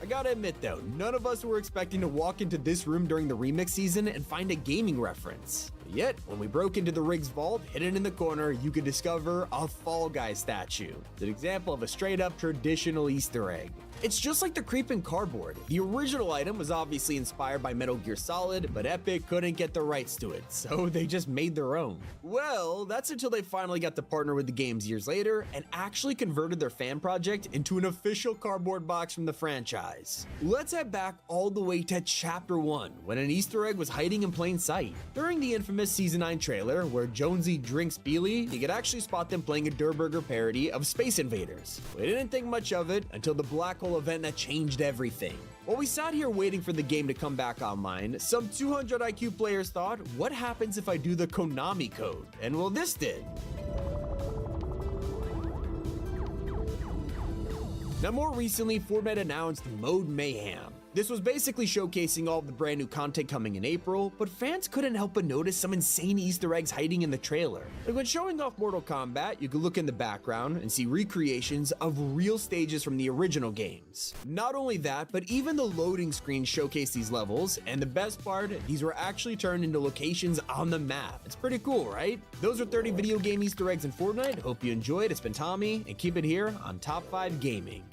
I gotta admit though, none of us were expecting to walk into this room during the remix season and find a gaming reference. Yet, when we broke into the Riggs vault, hidden in the corner, you could discover a Fall Guy statue. It's an example of a straight up traditional Easter egg. It's just like the creeping cardboard. The original item was obviously inspired by Metal Gear Solid, but Epic couldn't get the rights to it, so they just made their own. Well, that's until they finally got to partner with the games years later and actually converted their fan project into an official cardboard box from the franchise. Let's head back all the way to Chapter 1, when an Easter egg was hiding in plain sight. During the infamous Season 9 trailer, where Jonesy drinks Beely, you could actually spot them playing a Durr Burger parody of Space Invaders. We didn't think much of it until the Black Hole event that changed everything. While we sat here waiting for the game to come back online, some 200 IQ players thought, what happens if I do the Konami code? And well, this did. Now, more recently, Fortnite announced Mode Mayhem. This was basically showcasing all of the brand new content coming in April, but fans couldn't help but notice some insane Easter eggs hiding in the trailer. Like when showing off Mortal Kombat, you could look in the background and see recreations of real stages from the original games. Not only that, but even the loading screen showcased these levels, and the best part, these were actually turned into locations on the map. It's pretty cool, right? Those are 30 video game Easter eggs in Fortnite. Hope you enjoyed. It's been Tommy, and keep it here on Top 5 Gaming.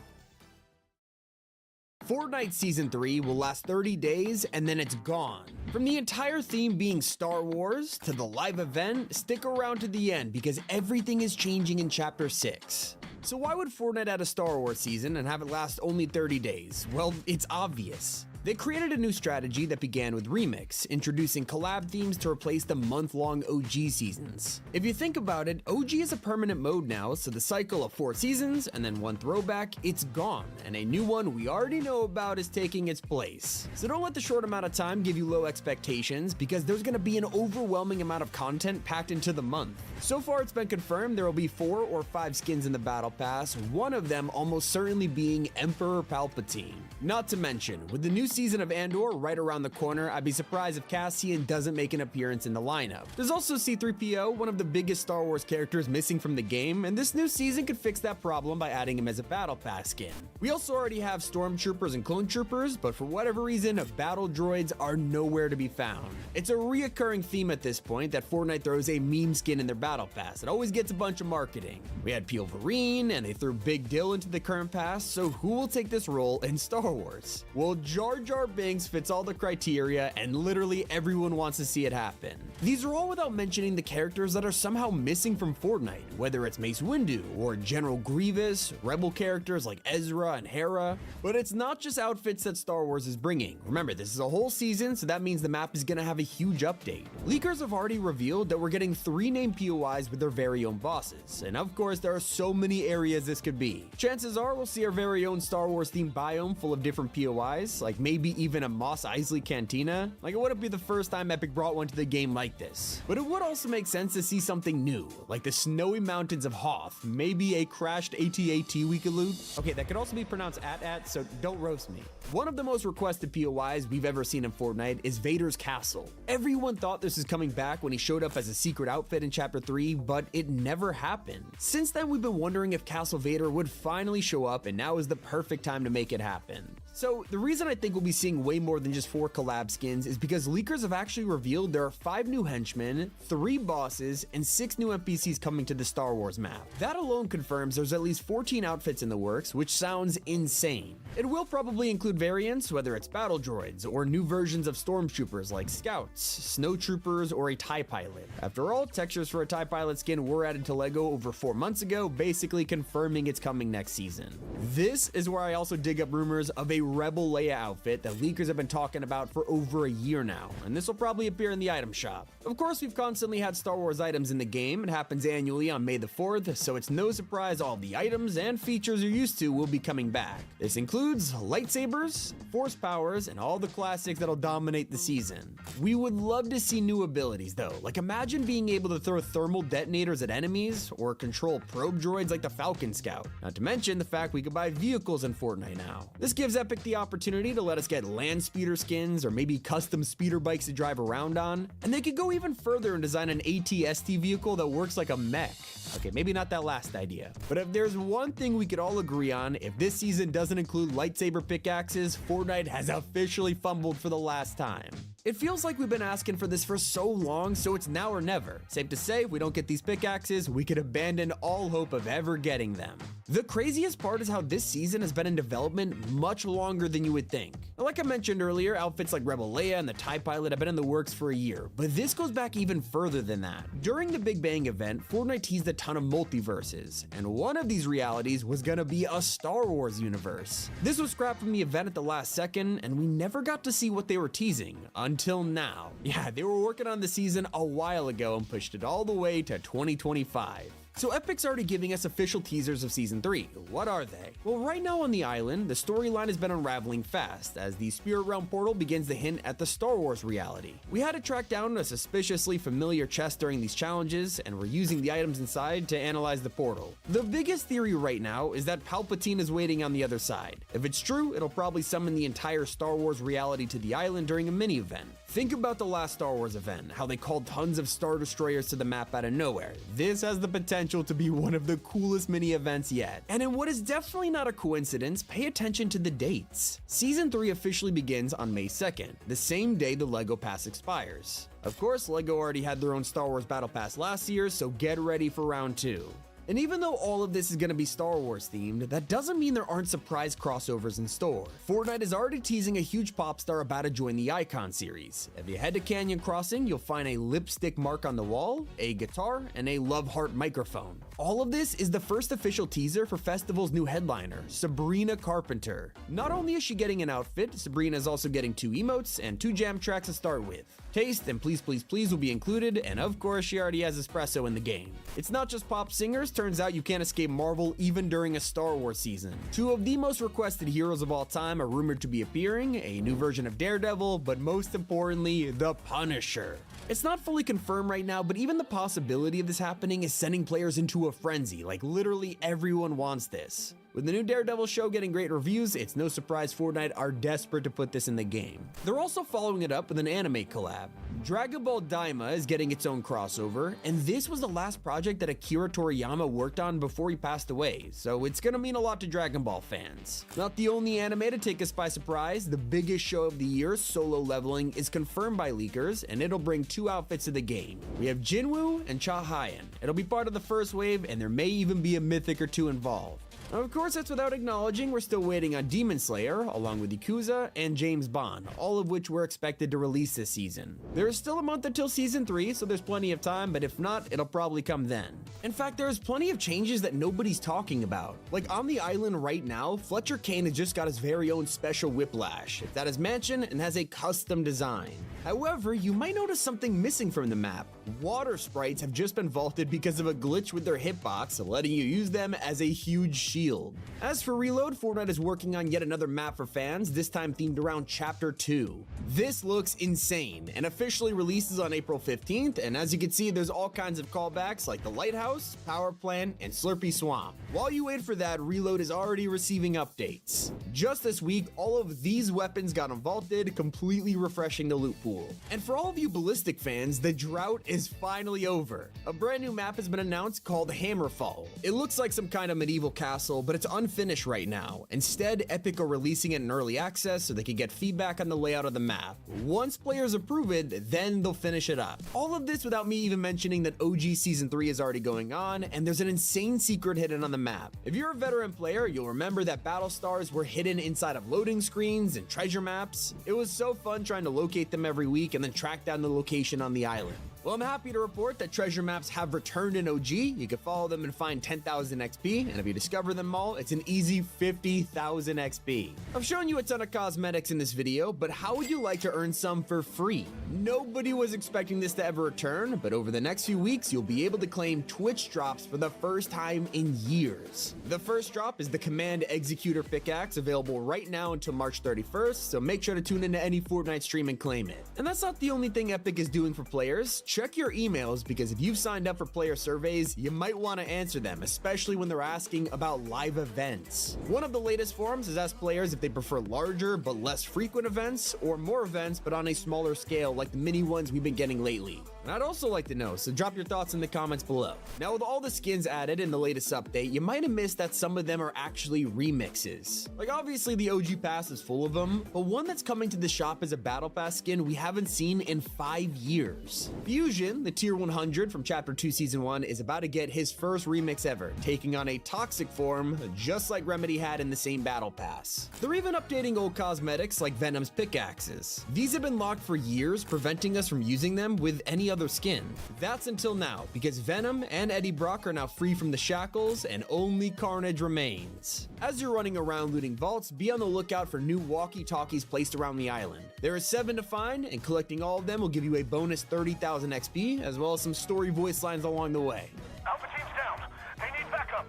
Fortnite Season 3 will last 30 days and then it's gone. From the entire theme being Star Wars to the live event, stick around to the end because everything is changing in Chapter 6. So why would Fortnite add a Star Wars season and have it last only 30 days? Well, it's obvious. They created a new strategy that began with Remix, introducing collab themes to replace the month-long OG seasons. If you think about it, OG is a permanent mode now, so the cycle of 4 seasons and then 1 throwback, it's gone, and a new one we already know about is taking its place. So don't let the short amount of time give you low expectations, because there's gonna be an overwhelming amount of content packed into the month. So far it's been confirmed there will be 4 or 5 skins in the Battle Pass, one of them almost certainly being Emperor Palpatine. Not to mention, with the new season of Andor right around the corner, I'd be surprised if Cassian doesn't make an appearance in the lineup. There's also C-3PO, one of the biggest Star Wars characters missing from the game, and this new season could fix that problem by adding him as a Battle Pass skin. We also already have Stormtroopers and Clone Troopers, but for whatever reason, battle droids are nowhere to be found. It's a reoccurring theme at this point that Fortnite throws a meme skin in their Battle Pass. It always gets a bunch of marketing. We had Peel Vereen, and they threw Big Dill into the current pass, so who will take this role in Star Wars? Well, Jar Jar Binks fits all the criteria, and literally everyone wants to see it happen. These are all without mentioning the characters that are somehow missing from Fortnite, whether it's Mace Windu or General Grievous, Rebel characters like Ezra and Hera. But it's not just outfits that Star Wars is bringing. Remember, this is a whole season, so that means the map is gonna have a huge update. Leakers have already revealed that we're getting 3 named POIs with their very own bosses, and of course there are so many areas this could be. Chances are we'll see our very own Star Wars themed biome full of different POIs, like maybe even a Mos Eisley cantina. Like, it wouldn't be the first time Epic brought one to the game like this. But it would also make sense to see something new, like the snowy mountains of Hoth, maybe a crashed AT-AT we could loot. Okay, that could also be pronounced AT-AT, so don't roast me. One of the most requested POIs we've ever seen in Fortnite is Vader's castle. Everyone thought this was coming back when he showed up as a secret outfit in Chapter 3, but it never happened. Since then, we've been wondering if Castle Vader would finally show up, and now is the perfect time to make it happen. So the reason I think we'll be seeing way more than just 4 collab skins is because leakers have actually revealed there are 5 new henchmen, 3 bosses, and 6 new NPCs coming to the Star Wars map. That alone confirms there's at least 14 outfits in the works, which sounds insane. It will probably include variants, whether it's battle droids or new versions of stormtroopers like scouts, snow troopers, or a TIE pilot. After all, textures for a TIE pilot skin were added to LEGO over 4 months ago, basically confirming it's coming next season. This is where I also dig up rumors of a Rebel Leia outfit that leakers have been talking about for over a year now, and this will probably appear in the item shop. Of course, we've constantly had Star Wars items in the game. It happens annually on May the 4th, so it's no surprise all the items and features you're used to will be coming back. This includes lightsabers, force powers, and all the classics that'll dominate the season. We would love to see new abilities though, like imagine being able to throw thermal detonators at enemies or control probe droids like the Falcon Scout. Not to mention the fact we could buy vehicles in Fortnite now. This gives Epic the opportunity to let us get land speeder skins or maybe custom speeder bikes to drive around on, and they could go even further and design an AT-ST vehicle that works like a mech. Okay, maybe not that last idea, but if there's one thing we could all agree on, if this season doesn't include lightsaber pickaxes, Fortnite has officially fumbled for the last time. It feels like we've been asking for this for so long, so it's now or never. Safe to say, if we don't get these pickaxes, we could abandon all hope of ever getting them. The craziest part is how this season has been in development much longer than you would think. Like I mentioned earlier, outfits like Rebel Leia and the TIE Pilot have been in the works for a year, but this goes back even further than that. During the Big Bang event, Fortnite teased a ton of multiverses, and one of these realities was gonna be a Star Wars universe. This was scrapped from the event at the last second, and we never got to see what they were teasing, until now. Yeah, they were working on the season a while ago and pushed it all the way to 2025. So Epic's already giving us official teasers of Season 3. What are they? Well, right now on the island, the storyline has been unraveling fast as the Spirit Realm portal begins to hint at the Star Wars reality. We had to track down a suspiciously familiar chest during these challenges, and we're using the items inside to analyze the portal. The biggest theory right now is that Palpatine is waiting on the other side. If it's true, it'll probably summon the entire Star Wars reality to the island during a mini-event. Think about the last Star Wars event, how they called tons of Star Destroyers to the map out of nowhere. This has the potential to be one of the coolest mini events yet. And in what is definitely not a coincidence, pay attention to the dates. Season 3 officially begins on May 2nd, the same day the LEGO Pass expires. Of course, LEGO already had their own Star Wars Battle Pass last year, so get ready for round 2. And even though all of this is going to be Star Wars themed, that doesn't mean there aren't surprise crossovers in store. Fortnite is already teasing a huge pop star about to join the Icon series. If you head to Canyon Crossing, you'll find a lipstick mark on the wall, a guitar, and a love heart microphone. All of this is the first official teaser for Festival's new headliner, Sabrina Carpenter. Not only is she getting an outfit, Sabrina is also getting 2 emotes and 2 jam tracks to start with. Taste and Please Please Please will be included, and of course she already has espresso in the game. It's not just pop singers, turns out you can't escape Marvel even during a Star Wars season. 2 of the most requested heroes of all time are rumored to be appearing, a new version of Daredevil, but most importantly, the Punisher. It's not fully confirmed right now, but even the possibility of this happening is sending players into a frenzy, like literally everyone wants this. With the new Daredevil show getting great reviews, it's no surprise Fortnite are desperate to put this in the game. They're also following it up with an anime collab. Dragon Ball Daima is getting its own crossover, and this was the last project that Akira Toriyama worked on before he passed away, so it's gonna mean a lot to Dragon Ball fans. Not the only anime to take us by surprise, the biggest show of the year, Solo Leveling, is confirmed by leakers, and it'll bring 2 outfits to the game. We have Jinwoo and Cha Hyan. It'll be part of the first wave, and there may even be a mythic or 2 involved. Of course, that's without acknowledging we're still waiting on Demon Slayer, along with Yakuza and James Bond, all of which were expected to release this season. There is still a month until Season 3, so there's plenty of time, but if not, it'll probably come then. In fact, there's plenty of changes that nobody's talking about. Like on the island right now, Fletcher Kane has just got his very own special whiplash. It's at his mansion and has a custom design. However, you might notice something missing from the map. Water sprites have just been vaulted because of a glitch with their hitbox, letting you use them as a huge shield. As for Reload, Fortnite is working on yet another map for fans, this time themed around Chapter 2. This looks insane and officially releases on April 15th, and as you can see, there's all kinds of callbacks like the Lighthouse, Power Plant, and Slurpy Swamp. While you wait for that, Reload is already receiving updates. Just this week, all of these weapons got vaulted, completely refreshing the loot pool. And for all of you Ballistic fans, the drought is finally over. A brand new map has been announced called Hammerfall. It looks like some kind of medieval castle, but it's unfinished right now. Instead, Epic are releasing it in early access so they can get feedback on the layout of the map. Once players approve it, then they'll finish it up. All of this without me even mentioning that OG Season 3 is already going on, and there's an insane secret hidden on the map. If you're a veteran player, you'll remember that battle stars were hidden inside of loading screens and treasure maps. It was so fun trying to locate them every week and then track down the location on the island. Well, I'm happy to report that treasure maps have returned in OG. You can follow them and find 10,000 XP, and if you discover them all, it's an easy 50,000 XP. I've shown you a ton of cosmetics in this video, but how would you like to earn some for free? Nobody was expecting this to ever return, but over the next few weeks, you'll be able to claim Twitch drops for the first time in years. The first drop is the Command Executor pickaxe, available right now until March 31st, so make sure to tune into any Fortnite stream and claim it. And that's not the only thing Epic is doing for players. Check your emails, because if you've signed up for player surveys, you might want to answer them, especially when they're asking about live events. One of the latest forums has asked players if they prefer larger but less frequent events, or more events but on a smaller scale like the mini ones we've been getting lately. And I'd also like to know, so drop your thoughts in the comments below. Now, with all the skins added in the latest update, you might have missed that some of them are actually remixes. Like, obviously the OG pass is full of them, but one that's coming to the shop as a battle pass skin we haven't seen in 5 years. Fusion, the tier 100 from chapter 2 season 1, is about to get his first remix ever, taking on a toxic form just like Remedy had in the same battle pass. They're even updating old cosmetics like Venom's pickaxes. These have been locked for years, preventing us from using them with any other skin. That's until now, because Venom and Eddie Brock are now free from the shackles and only Carnage remains. As you're running around looting vaults, be on the lookout for new walkie-talkies placed around the island. There are 7 to find, and collecting all of them will give you a bonus 30,000 XP, as well as some story voice lines along the way. Alpha team's down. They need backup.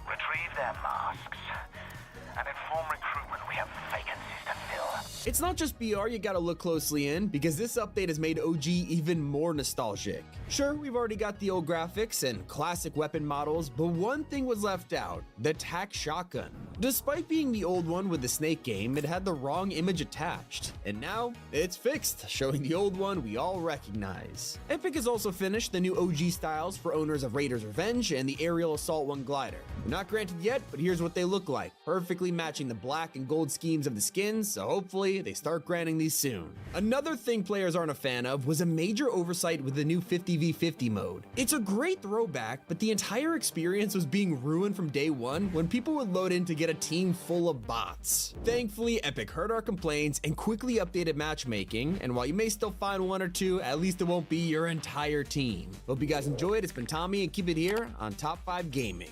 Retrieve their masks and inform recruitment we have vacancies to fill. It's not just BR you gotta look closely in, because this update has made OG even more nostalgic. Sure, we've already got the old graphics and classic weapon models, but one thing was left out: the TAC shotgun. Despite being the old one with the Snake game, it had the wrong image attached, and now it's fixed, showing the old one we all recognize. Epic has also finished the new OG styles for owners of Raider's Revenge and the Aerial Assault 1 glider. They're not granted yet, but here's what they look like, perfectly matching the black and gold schemes of the skins, so hopefully they start granting these soon. Another thing players aren't a fan of was a major oversight with the new 50v50 mode. It's a great throwback, but the entire experience was being ruined from day one when people would load in to get a team full of bots. Thankfully, Epic heard our complaints and quickly updated matchmaking, and while you may still find 1 or 2, at least it won't be your entire team. Hope you guys enjoyed. It's been Tommy, and keep it here on Top 5 Gaming.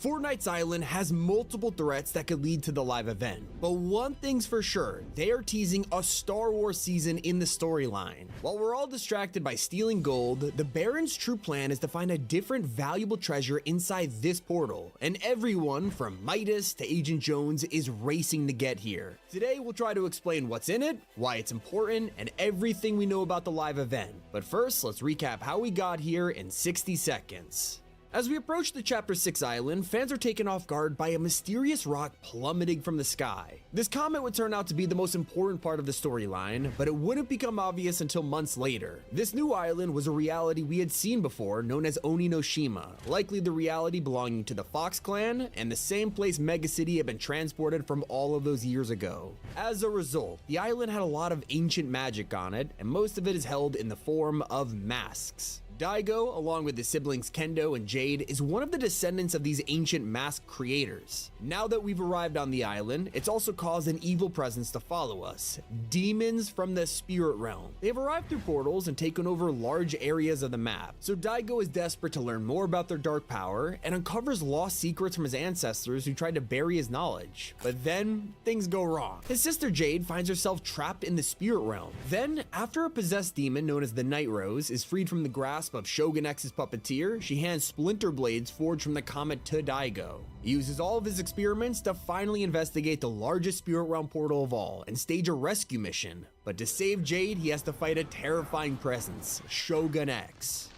Fortnite's island has multiple threats that could lead to the live event, but one thing's for sure: they are teasing a Star Wars season in the storyline. While we're all distracted by stealing gold, the Baron's true plan is to find a different valuable treasure inside this portal, and everyone from Midas to Agent Jones is racing to get here. Today we'll try to explain what's in it, why it's important, and everything we know about the live event. But first, let's recap how we got here in 60 seconds. As we approach the Chapter 6 island, fans are taken off guard by a mysterious rock plummeting from the sky. This comet would turn out to be the most important part of the storyline, but it wouldn't become obvious until months later. This new island was a reality we had seen before, known as Oni-no-Shima, likely the reality belonging to the Fox clan, and the same place Mega City had been transported from all of those years ago. As a result, the island had a lot of ancient magic on it, and most of it is held in the form of masks. Daigo, along with his siblings Kendo and Jade, is one of the descendants of these ancient mask creators. Now that we've arrived on the island, it's also caused an evil presence to follow us: demons from the spirit realm. They've arrived through portals and taken over large areas of the map, so Daigo is desperate to learn more about their dark power and uncovers lost secrets from his ancestors who tried to bury his knowledge. But then, things go wrong. His sister Jade finds herself trapped in the spirit realm. Then, after a possessed demon known as the Night Rose is freed from the grasp of Shogun X's puppeteer, she hands splinter blades forged from the comet to Daigo. He uses all of his experiments to finally investigate the largest spirit realm portal of all and stage a rescue mission. But to save Jade, he has to fight a terrifying presence: Shogun X.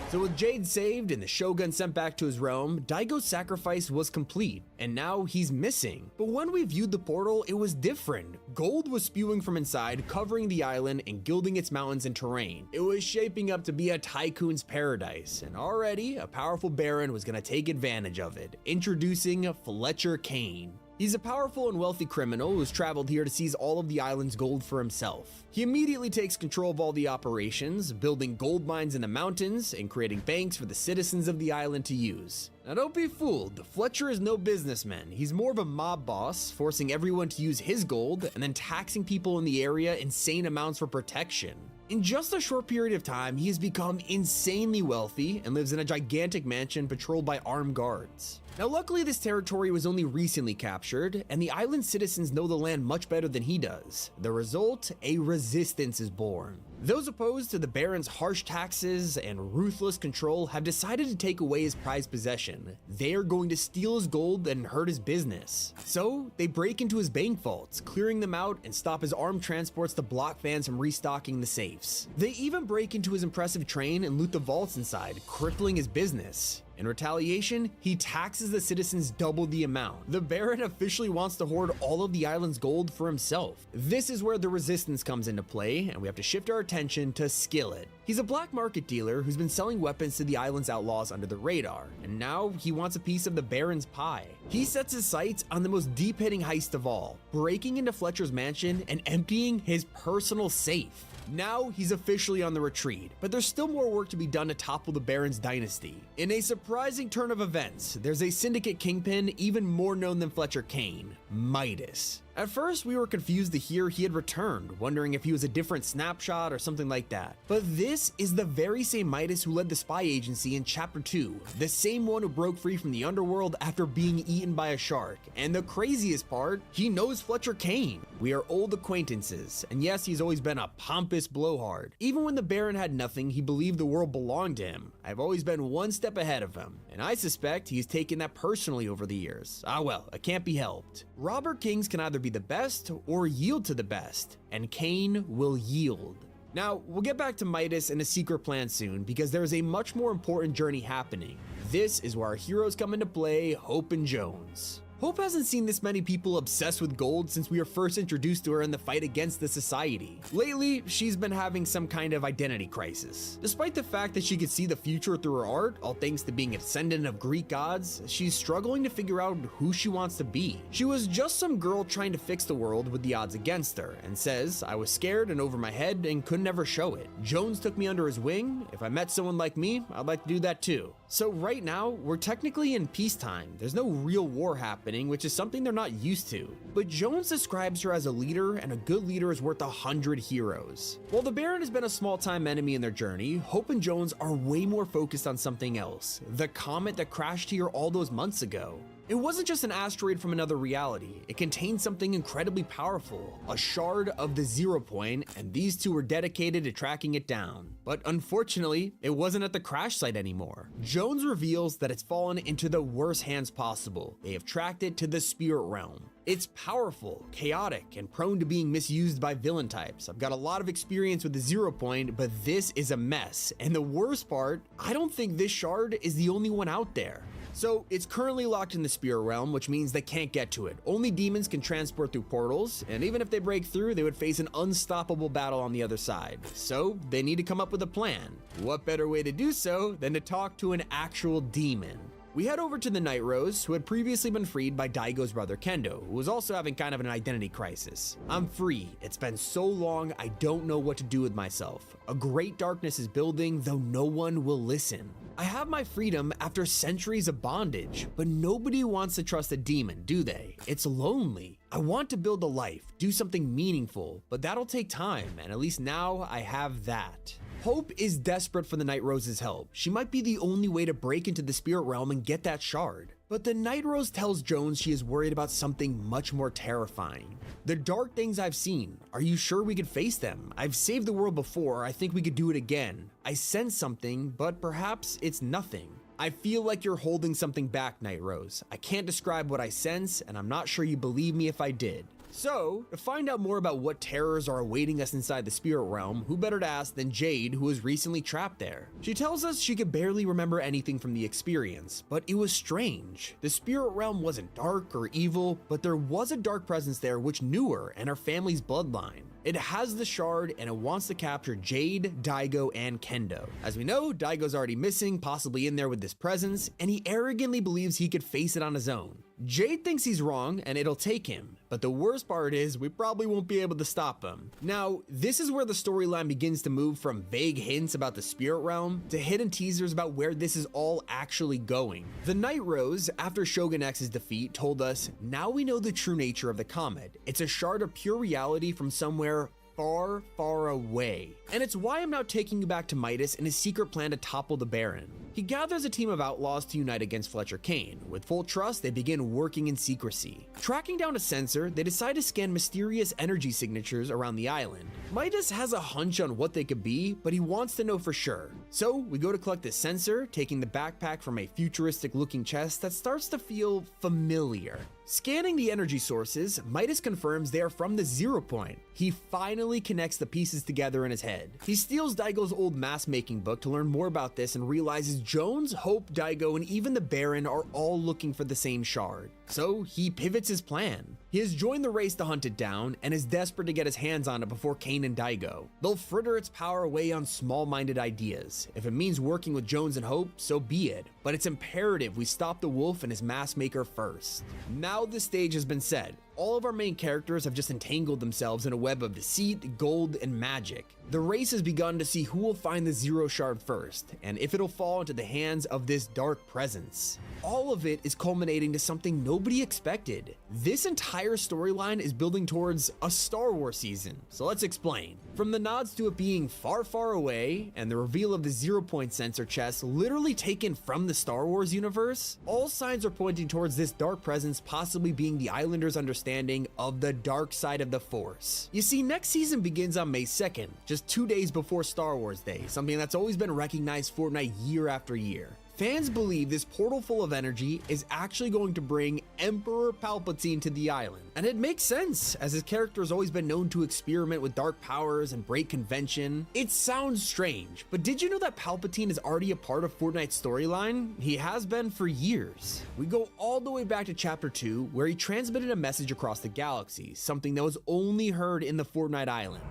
So with Jade saved and the Shogun sent back to his realm, Daigo's sacrifice was complete, and now he's missing. But when we viewed the portal, it was different. Gold was spewing from inside, covering the island and gilding its mountains and terrain. It was shaping up to be a tycoon's paradise, and already a powerful baron was going to take advantage of it, introducing Fletcher Kane. He's a powerful and wealthy criminal who's traveled here to seize all of the island's gold for himself. He immediately takes control of all the operations, building gold mines in the mountains and creating banks for the citizens of the island to use. Now don't be fooled, Fletcher is no businessman. He's more of a mob boss, forcing everyone to use his gold and then taxing people in the area insane amounts for protection. In just a short period of time, he has become insanely wealthy and lives in a gigantic mansion patrolled by armed guards. Now luckily this territory was only recently captured, and the island citizens know the land much better than he does. The result, a resistance is born. Those opposed to the Baron's harsh taxes and ruthless control have decided to take away his prized possession. They are going to steal his gold and hurt his business. So they break into his bank vaults, clearing them out and stop his armed transports to block fans from restocking the safes. They even break into his impressive train and loot the vaults inside, crippling his business. In retaliation, he taxes the citizens double the amount. The Baron officially wants to hoard all of the island's gold for himself. This is where the resistance comes into play, and we have to shift our attention to Skillet. He's a black market dealer who's been selling weapons to the island's outlaws under the radar, and now he wants a piece of the Baron's pie. He sets his sights on the most deep-hitting heist of all, breaking into Fletcher's mansion and emptying his personal safe. Now he's officially on the retreat, but there's still more work to be done to topple the Baron's dynasty. In a surprising turn of events, there's a syndicate kingpin even more known than Fletcher Kane, Midas. At first, we were confused to hear he had returned, wondering if he was a different snapshot or something like that. But this is the very same Midas who led the spy agency in Chapter 2, the same one who broke free from the underworld after being eaten by a shark. And the craziest part, he knows Fletcher Kane. We are old acquaintances, and yes, he's always been a pompous blowhard. Even when the Baron had nothing, he believed the world belonged to him. I've always been one step ahead of him, and I suspect he's taken that personally over the years. Ah well, it can't be helped. Robber kings can either be the best or yield to the best, and Kane will yield. Now, we'll get back to Midas and a secret plan soon, because there is a much more important journey happening. This is where our heroes come into play, Hope and Jones. Hope hasn't seen this many people obsessed with gold since we were first introduced to her in the fight against the Society. Lately, she's been having some kind of identity crisis. Despite the fact that she could see the future through her art, all thanks to being a descendant of Greek gods, she's struggling to figure out who she wants to be. She was just some girl trying to fix the world with the odds against her, and says, I was scared and over my head and couldn't ever show it. Jones took me under his wing. If I met someone like me, I'd like to do that too. So right now, we're technically in peacetime. There's no real war happening, which is something they're not used to. But Jones describes her as a leader, and a good leader is worth 100 heroes. While the Baron has been a small-time enemy in their journey, Hope and Jones are way more focused on something else. The comet that crashed here all those months ago. It wasn't just an asteroid from another reality, it contained something incredibly powerful, a shard of the Zero Point, and these two were dedicated to tracking it down. But unfortunately, it wasn't at the crash site anymore. Jones reveals that it's fallen into the worst hands possible. They have tracked it to the spirit realm. It's powerful, chaotic, and prone to being misused by villain types. I've got a lot of experience with the Zero Point, but this is a mess. And the worst part, I don't think this shard is the only one out there. So it's currently locked in the spirit realm, which means they can't get to it. Only demons can transport through portals, and even if they break through, they would face an unstoppable battle on the other side. So they need to come up with a plan. What better way to do so than to talk to an actual demon? We head over to the Night Rose, who had previously been freed by Daigo's brother Kendo, who was also having kind of an identity crisis. I'm free. It's been so long, I don't know what to do with myself. A great darkness is building, though no one will listen. I have my freedom after centuries of bondage, but nobody wants to trust a demon, do they? It's lonely. I want to build a life, do something meaningful, but that'll take time, and at least now I have that. Hope is desperate for the Night Rose's help. She might be the only way to break into the spirit realm and get that shard. But the Night Rose tells Jones she is worried about something much more terrifying. The dark things I've seen, are you sure we could face them? I've saved the world before, I think we could do it again. I sense something, but perhaps it's nothing. I feel like you're holding something back, Night Rose. I can't describe what I sense, and I'm not sure you believe me if I did. So, to find out more about what terrors are awaiting us inside the spirit realm, who better to ask than Jade, who was recently trapped there. She tells us she could barely remember anything from the experience, but it was strange. The spirit realm wasn't dark or evil, but there was a dark presence there which knew her and her family's bloodline. It has the shard and it wants to capture Jade, Daigo, and Kendo. As we know, Daigo's already missing, possibly in there with this presence, and he arrogantly believes he could face it on his own. Jade thinks he's wrong and it'll take him, but the worst part is we probably won't be able to stop him. Now, this is where the storyline begins to move from vague hints about the spirit realm to hidden teasers about where this is all actually going. The Night Rose, after Shogun X's defeat, told us, now we know the true nature of the comet. It's a shard of pure reality from somewhere far, far away. And it's why I'm now taking you back to Midas and his secret plan to topple the Baron. He gathers a team of outlaws to unite against Fletcher Kane. With full trust, they begin working in secrecy. Tracking down a sensor, they decide to scan mysterious energy signatures around the island. Midas has a hunch on what they could be, but he wants to know for sure. So we go to collect the sensor, taking the backpack from a futuristic looking chest that starts to feel familiar. Scanning the energy sources, Midas confirms they are from the 0 point. He finally connects the pieces together in his head. He steals Daigo's old mask-making book to learn more about this and realizes Jones, Hope, Daigo, and even the Baron are all looking for the same shard. So he pivots his plan. He has joined the race to hunt it down and is desperate to get his hands on it before Kane and Daigo. They'll fritter its power away on small-minded ideas. If it means working with Jones and Hope, so be it. But it's imperative we stop the wolf and his mask maker first. Now the stage has been set. All of our main characters have just entangled themselves in a web of deceit, gold, and magic. The race has begun to see who will find the 0 shard first, and if it'll fall into the hands of this dark presence. All of it is culminating to something nobody expected. This entire storyline is building towards a Star Wars season, so let's explain. From the nods to it being far, far away, and the reveal of the 0 point sensor chest literally taken from the Star Wars universe, all signs are pointing towards this dark presence possibly being the Islanders' understanding of the dark side of the Force. You see, next season begins on May 2nd, just 2 days before Star Wars Day, something that's always been recognized Fortnite year after year. Fans believe this portal full of energy is actually going to bring Emperor Palpatine to the island. And it makes sense, as his character has always been known to experiment with dark powers and break convention. It sounds strange, but did you know that Palpatine is already a part of Fortnite's storyline? He has been for years. We go all the way back to Chapter 2, where he transmitted a message across the galaxy, something that was only heard in the Fortnite island.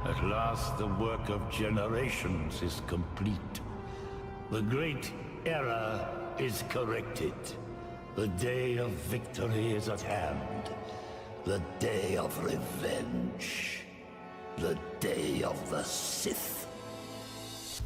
At last the work of generations is complete. The great error is corrected. The day of victory is at hand. The day of revenge. The day of the Sith.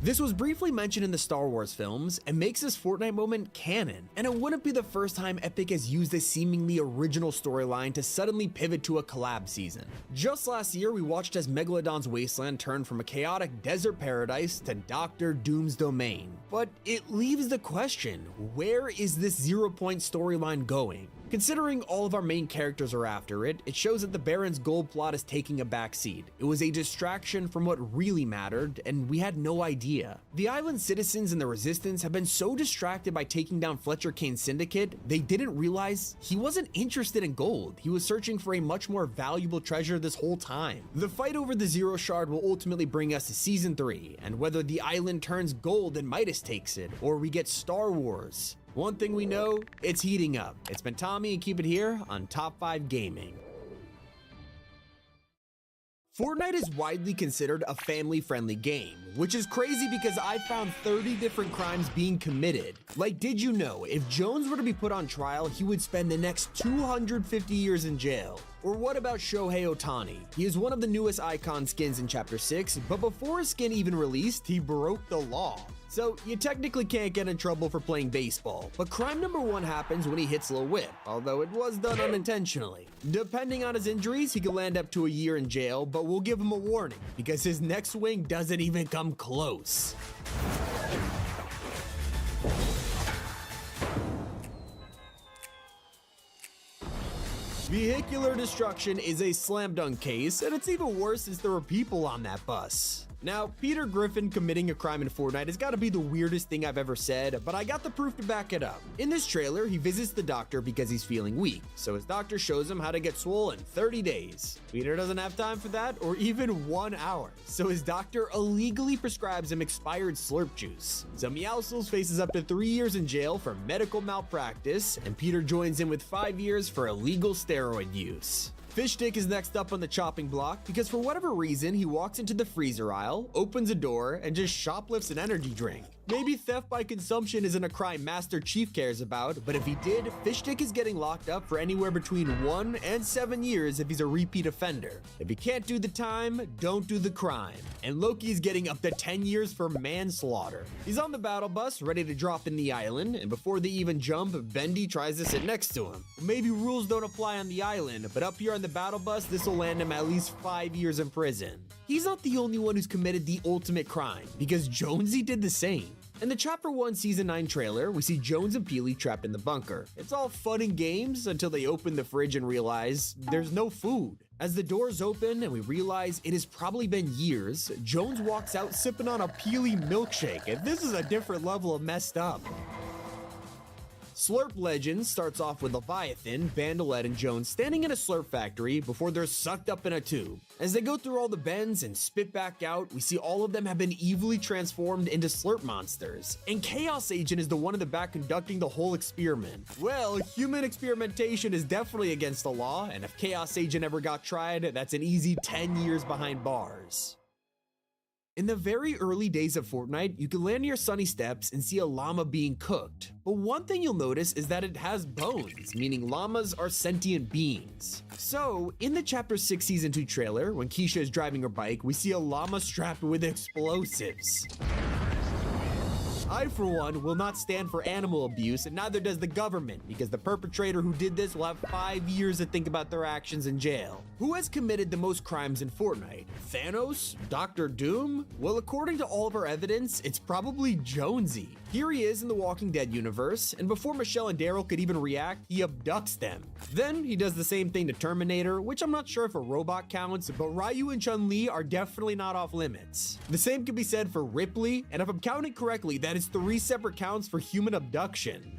This was briefly mentioned in the Star Wars films and makes this Fortnite moment canon, and it wouldn't be the first time Epic has used a seemingly original storyline to suddenly pivot to a collab season. Just last year, we watched as Megalodon's wasteland turned from a chaotic desert paradise to Doctor Doom's domain. But it leaves the question, where is this 0 point storyline going? Considering all of our main characters are after it, it shows that the Baron's gold plot is taking a backseat. It was a distraction from what really mattered, and we had no idea. The island citizens and the Resistance have been so distracted by taking down Fletcher Kane's syndicate, they didn't realize he wasn't interested in gold. He was searching for a much more valuable treasure this whole time. The fight over the 0 shard will ultimately bring us to Season 3, and whether the island turns gold and Midas takes it, or we get Star Wars. One thing we know, it's heating up. It's been Tommy, and keep it here on Top 5 Gaming. Fortnite is widely considered a family-friendly game, which is crazy because I found 30 different crimes being committed. Like, did you know, if Jones were to be put on trial, he would spend the next 250 years in jail? Or what about Shohei Ohtani? He is one of the newest icon skins in Chapter 6, but before his skin even released, he broke the law. So you technically can't get in trouble for playing baseball, but crime number 1 happens when he hits Lil Whip, although it was done unintentionally. Depending on his injuries, he could land up to a year in jail, but we'll give him a warning, because his next swing doesn't even come close. Vehicular destruction is a slam dunk case, and it's even worse since there were people on that bus. Now, Peter Griffin committing a crime in Fortnite has got to be the weirdest thing I've ever said, but I got the proof to back it up. In this trailer, he visits the doctor because he's feeling weak, so his doctor shows him how to get swole in 30 days. Peter doesn't have time for that, or even 1 hour, so his doctor illegally prescribes him expired Slurp juice. So Meowscles faces up to 3 years in jail for medical malpractice, and Peter joins in with 5 years for illegal steroid use. Fishstick is next up on the chopping block because for whatever reason, he walks into the freezer aisle, opens a door, and just shoplifts an energy drink. Maybe theft by consumption isn't a crime Master Chief cares about, but if he did, Fishstick is getting locked up for anywhere between 1 and 7 years if he's a repeat offender. If he can't do the time, don't do the crime. And Loki is getting up to 10 years for manslaughter. He's on the battle bus, ready to drop in the island, and before they even jump, Bendy tries to sit next to him. Maybe rules don't apply on the island, but up here on the battle bus, this will land him at least 5 years in prison. He's not the only one who's committed the ultimate crime, because Jonesy did the same. In the Chapter 1 Season 9 trailer, we see Jones and Peely trapped in the bunker. It's all fun and games until they open the fridge and realize there's no food. As the doors open and we realize it has probably been years, Jones walks out sipping on a Peely milkshake, and this is a different level of messed up. Slurp Legends starts off with Leviathan, Bandolette, and Jones standing in a slurp factory before they're sucked up in a tube. As they go through all the bends and spit back out, we see all of them have been evilly transformed into slurp monsters. And Chaos Agent is the one in the back conducting the whole experiment. Well, human experimentation is definitely against the law, and if Chaos Agent ever got tried, that's an easy 10 years behind bars. In the very early days of Fortnite, you can land near Sunny Steps and see a llama being cooked. But one thing you'll notice is that it has bones, meaning llamas are sentient beings. So, in the Chapter 6 Season 2 trailer, when Keisha is driving her bike, we see a llama strapped with explosives. I, for one, will not stand for animal abuse, and neither does the government, because the perpetrator who did this will have 5 years to think about their actions in jail. Who has committed the most crimes in Fortnite? Thanos? Dr. Doom? Well, according to all of our evidence, it's probably Jonesy. Here he is in the Walking Dead universe, and before Michelle and Daryl could even react, he abducts them. Then he does the same thing to Terminator, which I'm not sure if a robot counts, but Ryu and Chun-Li are definitely not off limits. The same can be said for Ripley, and if I'm counting correctly, that is 3 separate counts for human abduction.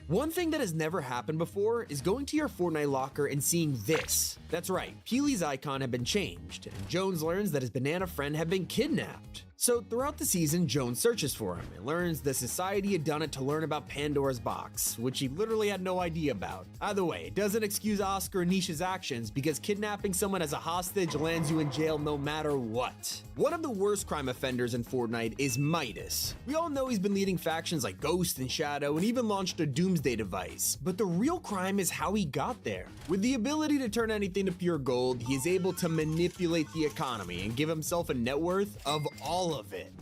One thing that has never happened before is going to your Fortnite locker and seeing this. That's right, Peely's icon had been changed, and Jones learns that his banana friend had been kidnapped. So throughout the season, Jones searches for him and learns the society had done it to learn about Pandora's box, which he literally had no idea about. Either way, it doesn't excuse Oscar and Nisha's actions because kidnapping someone as a hostage lands you in jail no matter what. One of the worst crime offenders in Fortnite is Midas. We all know he's been leading factions like Ghost and Shadow and even launched a Doomsday device, but the real crime is how he got there. With the ability to turn anything to pure gold, he is able to manipulate the economy and give himself a net worth of all of it.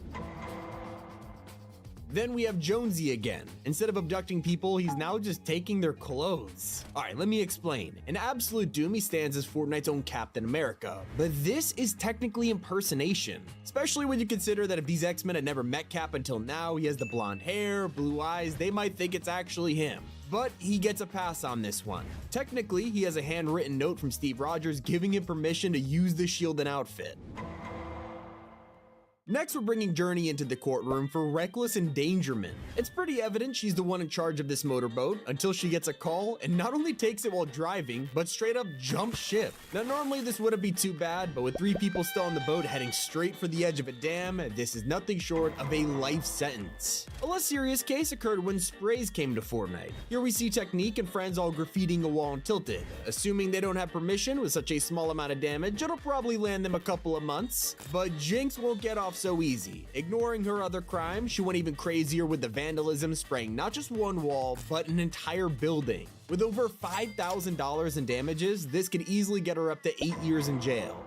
Then we have Jonesy again. Instead of abducting people, he's now just taking their clothes. Alright, let me explain. In Absolute Doom, he stands as Fortnite's own Captain America, but this is technically impersonation. Especially when you consider that if these X-Men had never met Cap until now, he has the blonde hair, blue eyes, they might think it's actually him. But he gets a pass on this one. Technically, he has a handwritten note from Steve Rogers giving him permission to use the shield and outfit. Next, we're bringing Journey into the courtroom for reckless endangerment. It's pretty evident she's the one in charge of this motorboat until she gets a call and not only takes it while driving, but straight up jumps ship. Now, normally this wouldn't be too bad, but with 3 people still on the boat heading straight for the edge of a dam, this is nothing short of a life sentence. A less serious case occurred when Sprays came to Fortnite. Here we see Technique and friends all graffitiing a wall and Tilted. Assuming they don't have permission with such a small amount of damage, it'll probably land them a couple of months. But Jinx won't get off so easy. Ignoring her other crimes, she went even crazier with the vandalism, spraying not just one wall, but an entire building. With over $5,000 in damages, this could easily get her up to 8 years in jail.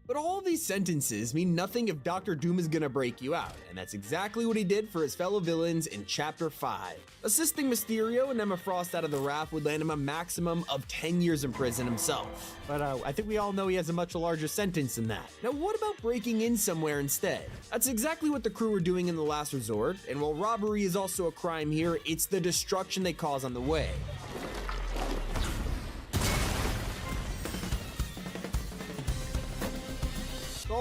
But all of these sentences mean nothing if Dr. Doom is gonna break you out, and that's exactly what he did for his fellow villains in Chapter 5. Assisting Mysterio and Emma Frost out of the raft would land him a maximum of 10 years in prison himself. But I think we all know he has a much larger sentence than that. Now what about breaking in somewhere instead? That's exactly what the crew were doing in The Last Resort, and while robbery is also a crime here, it's the destruction they cause on the way.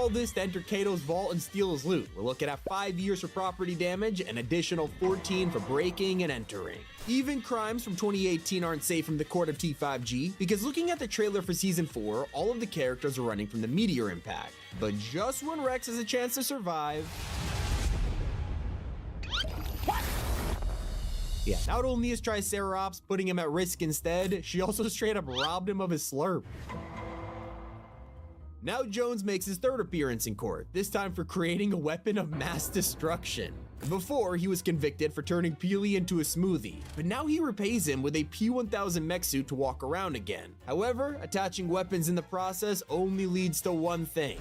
all this to enter Kato's vault and steal his loot. We're looking at 5 years for property damage, an additional 14 for breaking and entering. Even crimes from 2018 aren't safe from the court of T5G, because looking at the trailer for Season 4, all of the characters are running from the meteor impact. But just when Rex has a chance to survive... Yeah, not only is Triceratops putting him at risk instead, she also straight up robbed him of his slurp. Now Jones makes his third appearance in court, this time for creating a weapon of mass destruction. Before, he was convicted for turning Peely into a smoothie, but now he repays him with a P-1000 mech suit to walk around again. However, attaching weapons in the process only leads to one thing.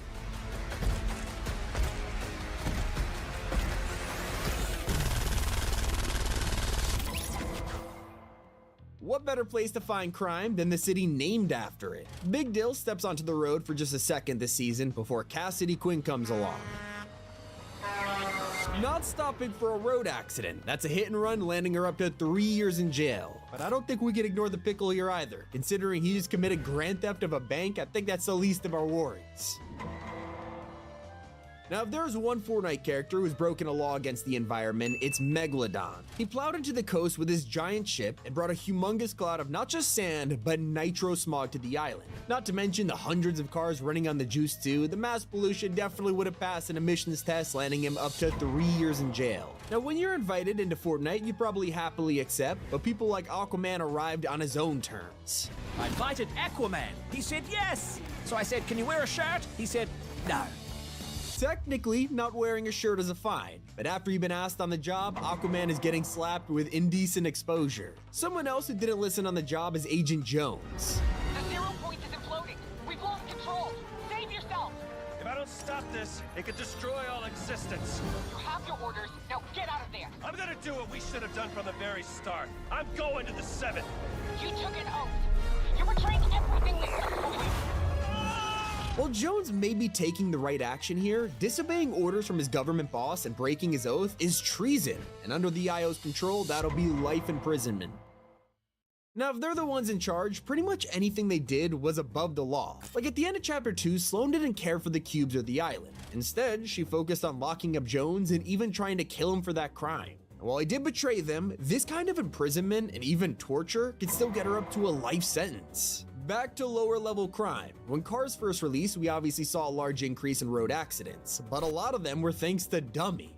What better place to find crime than the city named after it? Big Dill steps onto the road for just a second this season before Cassidy Quinn comes along. Not stopping for a road accident. That's a hit and run, landing her up to 3 years in jail. But I don't think we can ignore the pickle here either. Considering he just committed grand theft of a bank, I think that's the least of our worries. Now, if there's one Fortnite character who's broken a law against the environment, it's Megalodon. He plowed into the coast with his giant ship and brought a humongous cloud of not just sand, but nitro smog to the island. Not to mention the hundreds of cars running on the juice too, the mass pollution definitely would have passed an emissions test, landing him up to 3 years in jail. Now, when you're invited into Fortnite, you probably happily accept, but people like Aquaman arrived on his own terms. I invited Aquaman. He said yes. So I said, can you wear a shirt? He said, no. Technically, not wearing a shirt is a fine, but after you've been asked on the job, Aquaman is getting slapped with indecent exposure. Someone else who didn't listen on the job is Agent Jones. The 0 point is imploding. We've lost control. Save yourself. If I don't stop this, it could destroy all existence. You have your orders. Now get out of there. I'm gonna do what we should have done from the very start. I'm going to the 7th. You took an oath. You're betraying everything we said for you. While Jones may be taking the right action here, disobeying orders from his government boss and breaking his oath is treason, and under the IO's control, that'll be life imprisonment. Now, if they're the ones in charge, pretty much anything they did was above the law. Like at the end of Chapter 2, Sloane didn't care for the cubes or the island. Instead, she focused on locking up Jones and even trying to kill him for that crime. And while he did betray them, this kind of imprisonment and even torture could still get her up to a life sentence. Back to lower level crime. When Cars first released, we obviously saw a large increase in road accidents, but a lot of them were thanks to Dummy.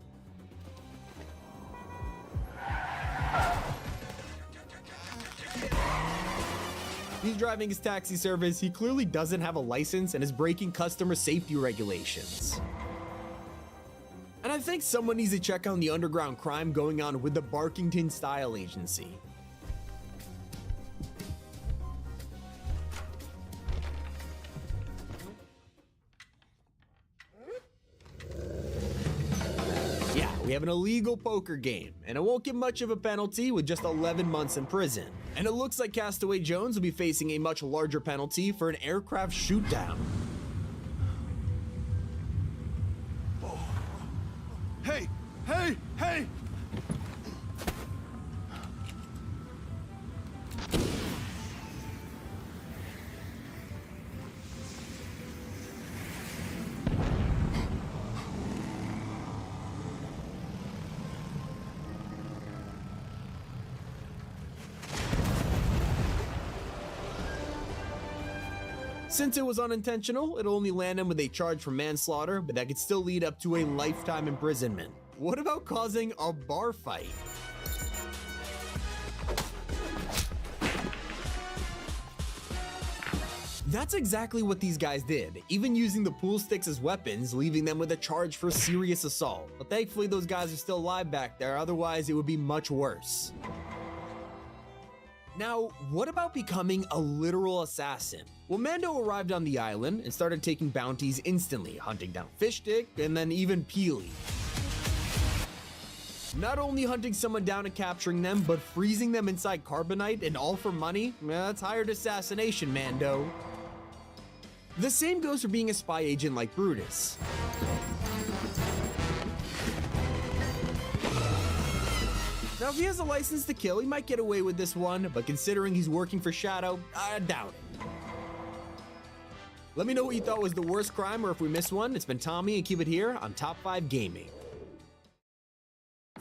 He's driving his taxi service, he clearly doesn't have a license and is breaking customer safety regulations. And I think someone needs to check on the underground crime going on with the Barkington Style Agency. Yeah, we have an illegal poker game, and it won't get much of a penalty with just 11 months in prison. And it looks like Castaway Jones will be facing a much larger penalty for an aircraft shoot-down. Oh. Hey! Hey! Hey! Since it was unintentional, it'll only land him with a charge for manslaughter, but that could still lead up to a lifetime imprisonment. What about causing a bar fight? That's exactly what these guys did, even using the pool sticks as weapons, leaving them with a charge for serious assault. But thankfully those guys are still alive back there, otherwise it would be much worse. Now, what about becoming a literal assassin? Well, Mando arrived on the island and started taking bounties instantly, hunting down Fishstick and then even Peely. Not only hunting someone down and capturing them, but freezing them inside carbonite and all for money? That's hired assassination, Mando. The same goes for being a spy agent like Brutus. Now, if he has a license to kill, he might get away with this one, but considering he's working for Shadow, I doubt it. Let me know what you thought was the worst crime, or if we missed one. It's been Tommy, and keep it here on Top 5 Gaming.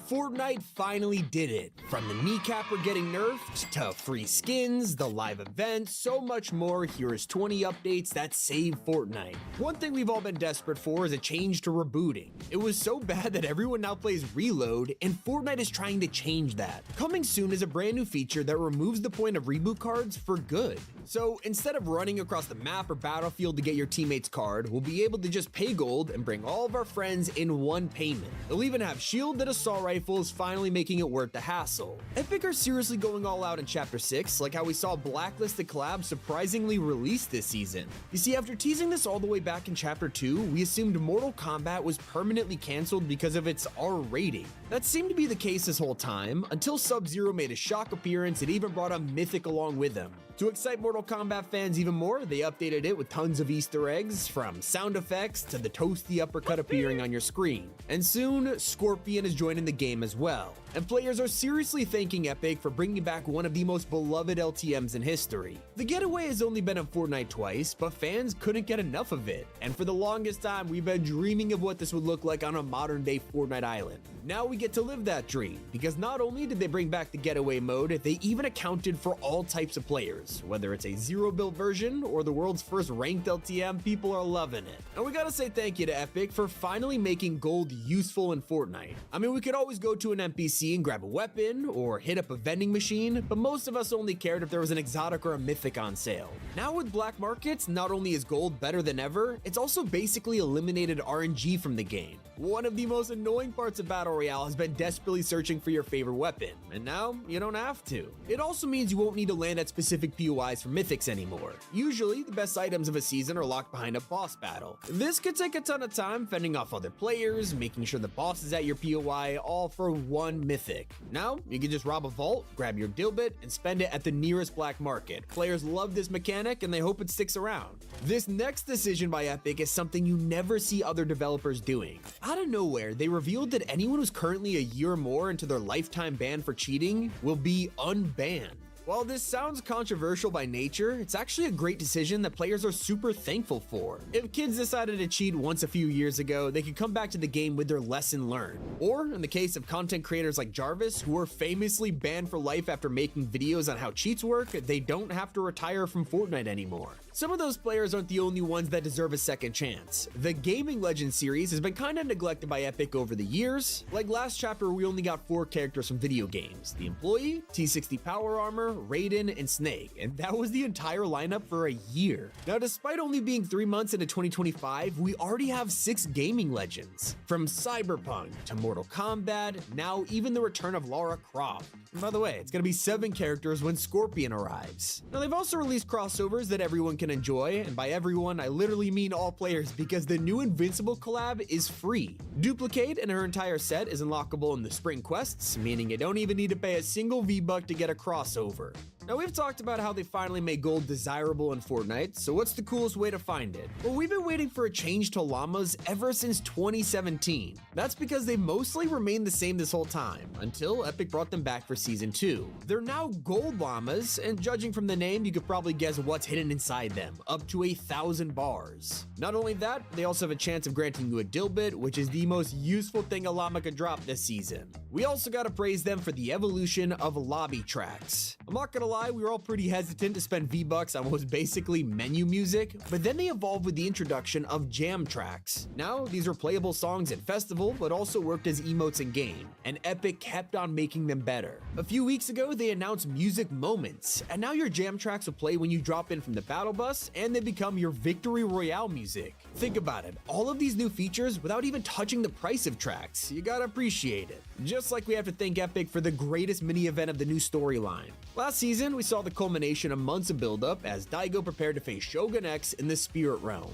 Fortnite finally did it. From the kneecapper getting nerfed, to free skins, the live events, so much more. Here is 20 updates that save Fortnite. One thing we've all been desperate for is a change to rebooting. It was so bad that everyone now plays Reload, and Fortnite is trying to change that. Coming soon is a brand new feature that removes the point of reboot cards for good. So instead of running across the map or battlefield to get your teammate's card, we'll be able to just pay gold and bring all of our friends in one payment. They'll even have shield and assault rifles, finally making it worth the hassle. Epic are seriously going all out in Chapter 6, like how we saw Blacklisted Collab surprisingly released this season. You see, after teasing this all the way back in Chapter 2, we assumed Mortal Kombat was permanently cancelled because of its R rating. That seemed to be the case this whole time, until Sub-Zero made a shock appearance and even brought a Mythic along with him. To excite Mortal Kombat fans even more, they updated it with tons of Easter eggs, from sound effects to the toasty uppercut appearing on your screen. And soon, Scorpion is joining the game as well. And players are seriously thanking Epic for bringing back one of the most beloved LTMs in history. The Getaway has only been in Fortnite twice, but fans couldn't get enough of it. And for the longest time, we've been dreaming of what this would look like on a modern-day Fortnite island. Now we get to live that dream, because not only did they bring back the Getaway mode, they even accounted for all types of players. Whether it's a zero-build version or the world's first ranked LTM, people are loving it. And we gotta say thank you to Epic for finally making gold useful in Fortnite. I mean, we could always go to an NPC and grab a weapon or hit up a vending machine, but most of us only cared if there was an exotic or a mythic on sale. Now with black markets, not only is gold better than ever, it's also basically eliminated RNG from the game. One of the most annoying parts of Battle Royale has been desperately searching for your favorite weapon, and now you don't have to. It also means you won't need to land at specific POIs for mythics anymore. Usually, the best items of a season are locked behind a boss battle. This could take a ton of time fending off other players, making sure the boss is at your POI, all for one mythic. Now, you can just rob a vault, grab your dilbit, and spend it at the nearest black market. Players love this mechanic, and they hope it sticks around. This next decision by Epic is something you never see other developers doing. Out of nowhere, they revealed that anyone who's currently a year or more into their lifetime ban for cheating will be unbanned. While this sounds controversial by nature, it's actually a great decision that players are super thankful for. If kids decided to cheat once a few years ago, they could come back to the game with their lesson learned. Or, in the case of content creators like Jarvis, who were famously banned for life after making videos on how cheats work, they don't have to retire from Fortnite anymore. Some of those players aren't the only ones that deserve a second chance. The Gaming Legends series has been kinda neglected by Epic over the years. Like last chapter, we only got 4 characters from video games: the Employee, T60 Power Armor, Raiden, and Snake, and that was the entire lineup for a year. Now, despite only being 3 months into 2025, we already have 6 Gaming Legends. From Cyberpunk to Mortal Kombat, now even the return of Lara Croft. And by the way, it's gonna be 7 characters when Scorpion arrives. Now, they've also released crossovers that everyone can enjoy, and by everyone, I literally mean all players, because the new Invincible collab is free. Duplicate and her entire set is unlockable in the Spring Quests, meaning you don't even need to pay a single V-Buck to get a crossover. Now, we've talked about how they finally made gold desirable in Fortnite, so what's the coolest way to find it? Well, we've been waiting for a change to llamas ever since 2017. That's because they mostly remained the same this whole time, until Epic brought them back for Season 2. They're now gold llamas, and judging from the name, you could probably guess what's hidden inside them, up to 1,000 bars. Not only that, they also have a chance of granting you a dilbit, which is the most useful thing a llama could drop this season. We also gotta praise them for the evolution of lobby tracks. I'm not gonna lie, we were all pretty hesitant to spend V-Bucks on what was basically menu music, but then they evolved with the introduction of jam tracks. Now, these are playable songs at Festival, but also worked as emotes in game, and Epic kept on making them better. A few weeks ago, they announced Music Moments, and now your jam tracks will play when you drop in from the battle bus, and they become your Victory Royale music. Think about it, all of these new features without even touching the price of tracks. You gotta appreciate it. Just like we have to thank Epic for the greatest mini event of the new storyline. Last season, we saw the culmination of months of build-up as Daigo prepared to face Shogun X in the Spirit Realm.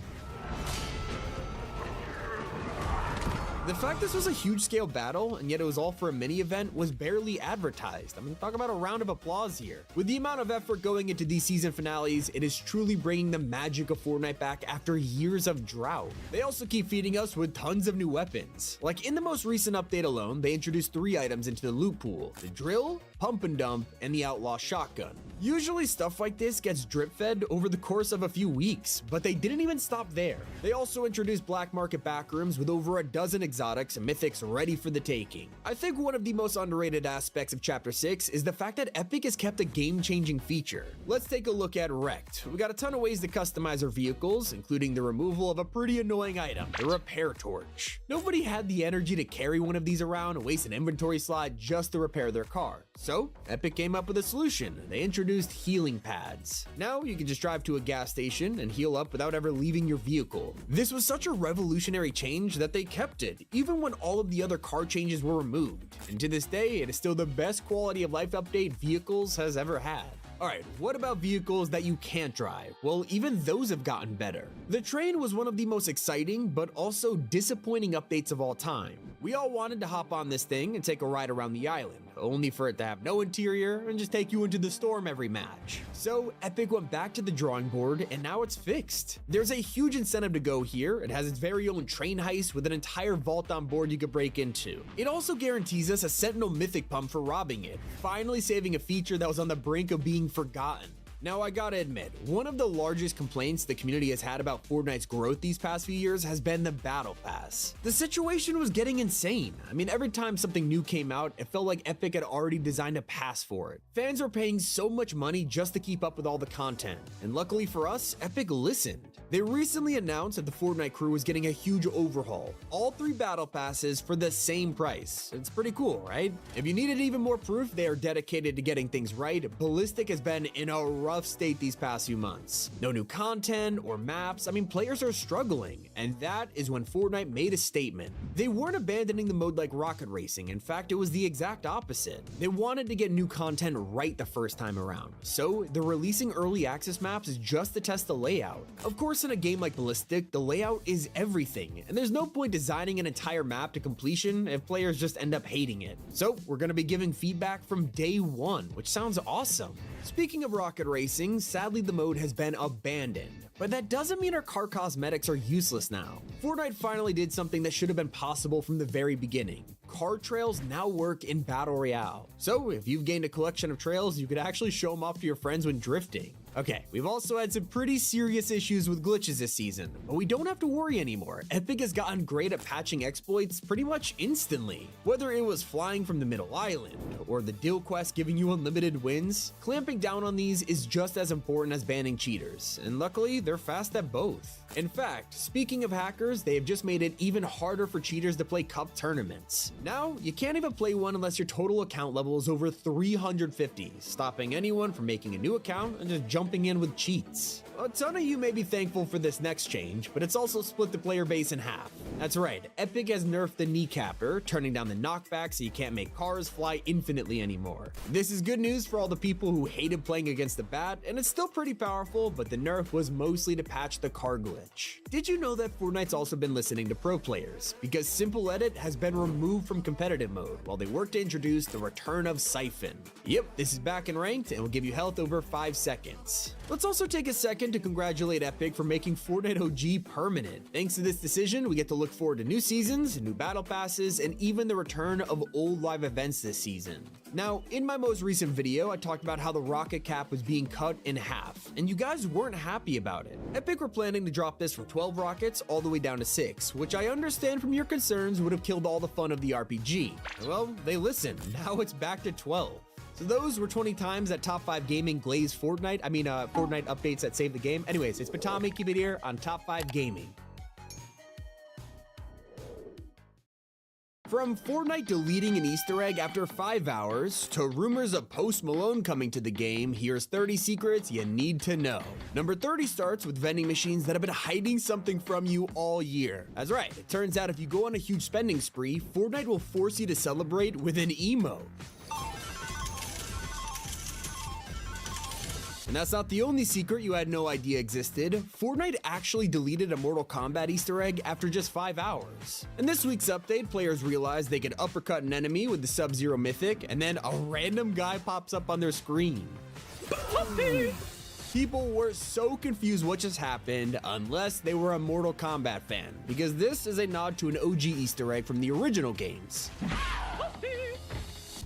The fact this was a huge scale battle, and yet it was all for a mini event, was barely advertised. I mean, talk about a round of applause here. With the amount of effort going into these season finales, it is truly bringing the magic of Fortnite back after years of drought. They also keep feeding us with tons of new weapons. Like in the most recent update alone, they introduced 3 items into the loot pool: the drill, pump and dump, and the outlaw shotgun. Usually stuff like this gets drip fed over the course of a few weeks, but they didn't even stop there. They also introduced black market backrooms with over a dozen exotics and mythics ready for the taking. I think one of the most underrated aspects of Chapter 6 is the fact that Epic has kept a game-changing feature. Let's take a look at Wrecked. We got a ton of ways to customize our vehicles, including the removal of a pretty annoying item, the repair torch. Nobody had the energy to carry one of these around and waste an inventory slot just to repair their car. So, Epic came up with a solution. They introduced healing pads. Now, you can just drive to a gas station and heal up without ever leaving your vehicle. This was such a revolutionary change that they kept it, even when all of the other car changes were removed. And to this day, it is still the best quality of life update Vehicles has ever had. Alright, what about vehicles that you can't drive? Well, even those have gotten better. The train was one of the most exciting, but also disappointing updates of all time. We all wanted to hop on this thing and take a ride around the island, only for it to have no interior and just take you into the storm every match. So Epic went back to the drawing board and now it's fixed. There's a huge incentive to go here. It has its very own train heist with an entire vault on board you could break into. It also guarantees us a Sentinel Mythic pump for robbing it, finally saving a feature that was on the brink of being forgotten. Now, I gotta admit, one of the largest complaints the community has had about Fortnite's growth these past few years has been the Battle Pass. The situation was getting insane. I mean, every time something new came out, it felt like Epic had already designed a pass for it. Fans were paying so much money just to keep up with all the content, and luckily for us, Epic listened. They recently announced that the Fortnite crew was getting a huge overhaul. All 3 Battle Passes for the same price. It's pretty cool, right? If you needed even more proof they are dedicated to getting things right, Ballistic has been in a rough state these past few months. No new content or maps. I mean, players are struggling, and that is when Fortnite made a statement. They weren't abandoning the mode like Rocket Racing. In fact, it was the exact opposite. They wanted to get new content right the first time around, so they're releasing early access maps just to test the layout. Of course, in a game like Ballistic, the layout is everything, and there's no point designing an entire map to completion if players just end up hating it. So we're going to be giving feedback from day one, which sounds awesome. Speaking of Rocket Racing, sadly the mode has been abandoned, but that doesn't mean our car cosmetics are useless now. Fortnite finally did something that should have been possible from the very beginning. Car trails now work in Battle Royale. So if you've gained a collection of trails, you could actually show them off to your friends when drifting. Okay, we've also had some pretty serious issues with glitches this season, but we don't have to worry anymore. Epic has gotten great at patching exploits pretty much instantly. Whether it was flying from the middle island, or the Dill Quest giving you unlimited wins, clamping down on these is just as important as banning cheaters, and luckily they're fast at both. In fact, speaking of hackers, they have just made it even harder for cheaters to play cup tournaments. Now, you can't even play one unless your total account level is over 350, stopping anyone from making a new account and just jumping in with cheats. A ton of you may be thankful for this next change, but it's also split the player base in half. That's right, Epic has nerfed the kneecapper, turning down the knockback so you can't make cars fly infinitely anymore. This is good news for all the people who hated playing against the bat, and it's still pretty powerful, but the nerf was mostly to patch the car glitch. Did you know that Fortnite's also been listening to pro players? Because Simple Edit has been removed from competitive mode while they work to introduce the return of Siphon. Yep, this is back in ranked and will give you health over 5 seconds. Let's also take a second to congratulate Epic for making Fortnite OG permanent. Thanks to this decision, we get to look forward to new seasons, new battle passes, and even the return of old live events this season. Now, in my most recent video, I talked about how the rocket cap was being cut in half, and you guys weren't happy about it. Epic were planning to drop this from 12 rockets all the way down to 6, which I understand from your concerns would have killed all the fun of the RPG. Well, they listened. Now it's back to 12. So those were 20 times that Top 5 Gaming glazed Fortnite updates that saved the game. Anyways, it's Patami, keep it here on Top 5 Gaming. From Fortnite deleting an Easter egg after 5 hours, to rumors of Post Malone coming to the game, here's 30 secrets you need to know. Number 30 starts with vending machines that have been hiding something from you all year. That's right, it turns out if you go on a huge spending spree, Fortnite will force you to celebrate with an emote. And that's not the only secret you had no idea existed. Fortnite actually deleted a Mortal Kombat Easter egg after just 5 hours. In this week's update, players realized they could uppercut an enemy with the Sub-Zero mythic, and then a random guy pops up on their screen. People were so confused what just happened unless they were a Mortal Kombat fan, because this is a nod to an OG Easter egg from the original games.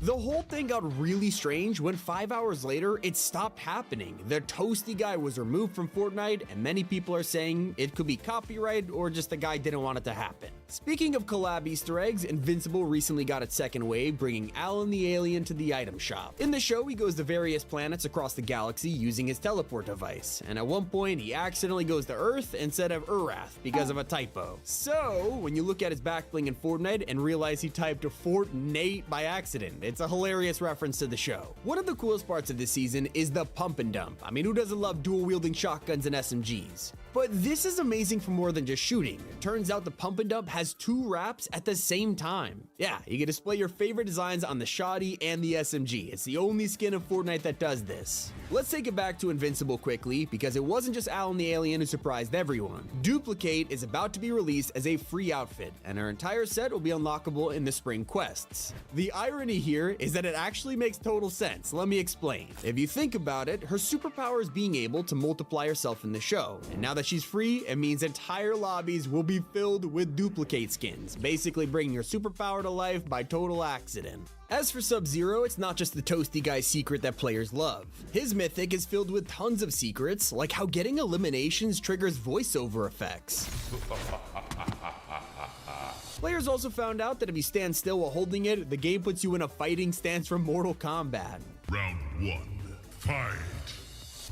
The whole thing got really strange when 5 hours later, it stopped happening. The toasty guy was removed from Fortnite, and many people are saying it could be copyright or just the guy didn't want it to happen. Speaking of collab Easter eggs, Invincible recently got its second wave, bringing Alan the Alien to the item shop. In the show, he goes to various planets across the galaxy using his teleport device, and at one point, he accidentally goes to Earth instead of Urath because of a typo. So, when you look at his back bling in Fortnite and realize he typed Fortnite by accident, it's a hilarious reference to the show. One of the coolest parts of this season is the pump and dump. I mean, who doesn't love dual-wielding shotguns and SMGs? But this is amazing for more than just shooting. It turns out the pump and dump has 2 wraps at the same time. Yeah, you can display your favorite designs on the shoddy and the SMG. It's the only skin of Fortnite that does this. Let's take it back to Invincible quickly, because it wasn't just Alan the Alien who surprised everyone. Duplicate is about to be released as a free outfit, and her entire set will be unlockable in the spring quests. The irony here is that it actually makes total sense. Let me explain. If you think about it, her superpower is being able to multiply herself in the show, and now that she's free, it means entire lobbies will be filled with duplicate skins, basically bringing her superpower to life by total accident. As for Sub-Zero, it's not just the toasty guy's secret that players love. His mythic is filled with tons of secrets, like how getting eliminations triggers voiceover effects. Players also found out that if you stand still while holding it, the game puts you in a fighting stance from Mortal Kombat. Round 1, fight.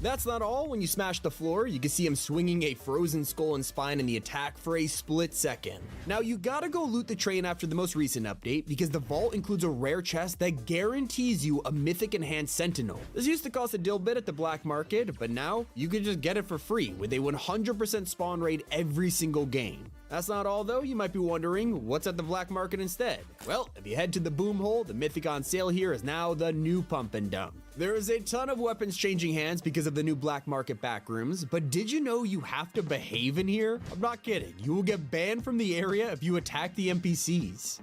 That's not all. When you smash the floor, you can see him swinging a frozen skull and spine in the attack for a split second. Now, you gotta go loot the train after the most recent update, because the vault includes a rare chest that guarantees you a mythic enhanced sentinel. This used to cost a dill bit at the black market, but now you can just get it for free with a 100% spawn rate every single game. That's not all though. You might be wondering, what's at the black market instead? Well, if you head to the boom hole, the mythic on sale here is now the new pump and dump. There is a ton of weapons changing hands because of the new black market backrooms, but did you know you have to behave in here? I'm not kidding. You will get banned from the area if you attack the NPCs.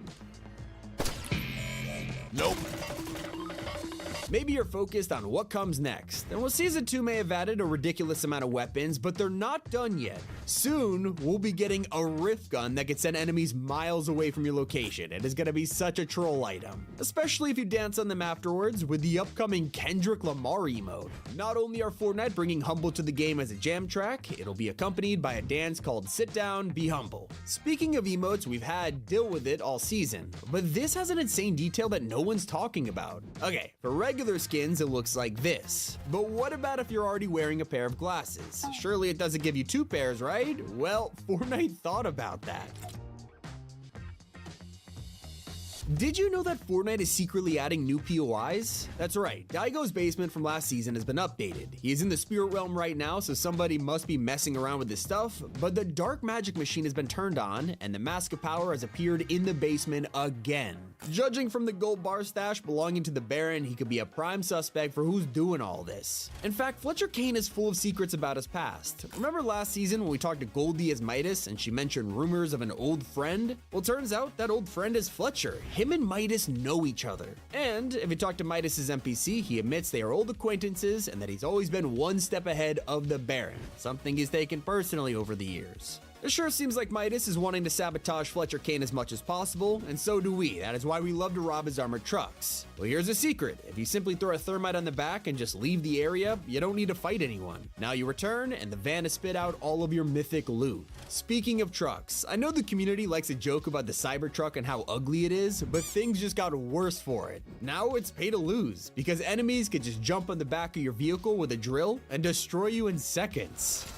Nope. Maybe you're focused on what comes next. And well, Season 2 may have added a ridiculous amount of weapons, but they're not done yet. Soon, we'll be getting a rift gun that can send enemies miles away from your location. It is going to be such a troll item, especially if you dance on them afterwards with the upcoming Kendrick Lamar emote. Not only are Fortnite bringing Humble to the game as a jam track, it'll be accompanied by a dance called Sit Down, Be Humble. Speaking of emotes, we've had Deal With It all season, but this has an insane detail that no one's talking about. Okay, for regular skins, it looks like this. But what about if you're already wearing a pair of glasses? Surely it doesn't give you 2 pairs, right? Well, Fortnite thought about that. Did you know that Fortnite is secretly adding new POIs? That's right, Daigo's basement from last season has been updated. He is in the spirit realm right now, so somebody must be messing around with this stuff, but the dark magic machine has been turned on, and the Mask of Power has appeared in the basement again. Judging from the gold bar stash belonging to the Baron, he could be a prime suspect for who's doing all this. In fact, Fletcher Kane is full of secrets about his past. Remember last season when we talked to Goldie as Midas and she mentioned rumors of an old friend? Well, turns out that old friend is Fletcher. Him and Midas know each other. And if you talk to Midas's NPC, he admits they are old acquaintances and that he's always been one step ahead of the Baron, something he's taken personally over the years. It sure seems like Midas is wanting to sabotage Fletcher Kane as much as possible, and so do we. That is why we love to rob his armored trucks. Well, here's a secret. If you simply throw a thermite on the back and just leave the area, you don't need to fight anyone. Now you return, and the van has spit out all of your mythic loot. Speaking of trucks, I know the community likes to joke about the Cybertruck and how ugly it is, but things just got worse for it. Now it's pay to lose, because enemies could just jump on the back of your vehicle with a drill and destroy you in seconds.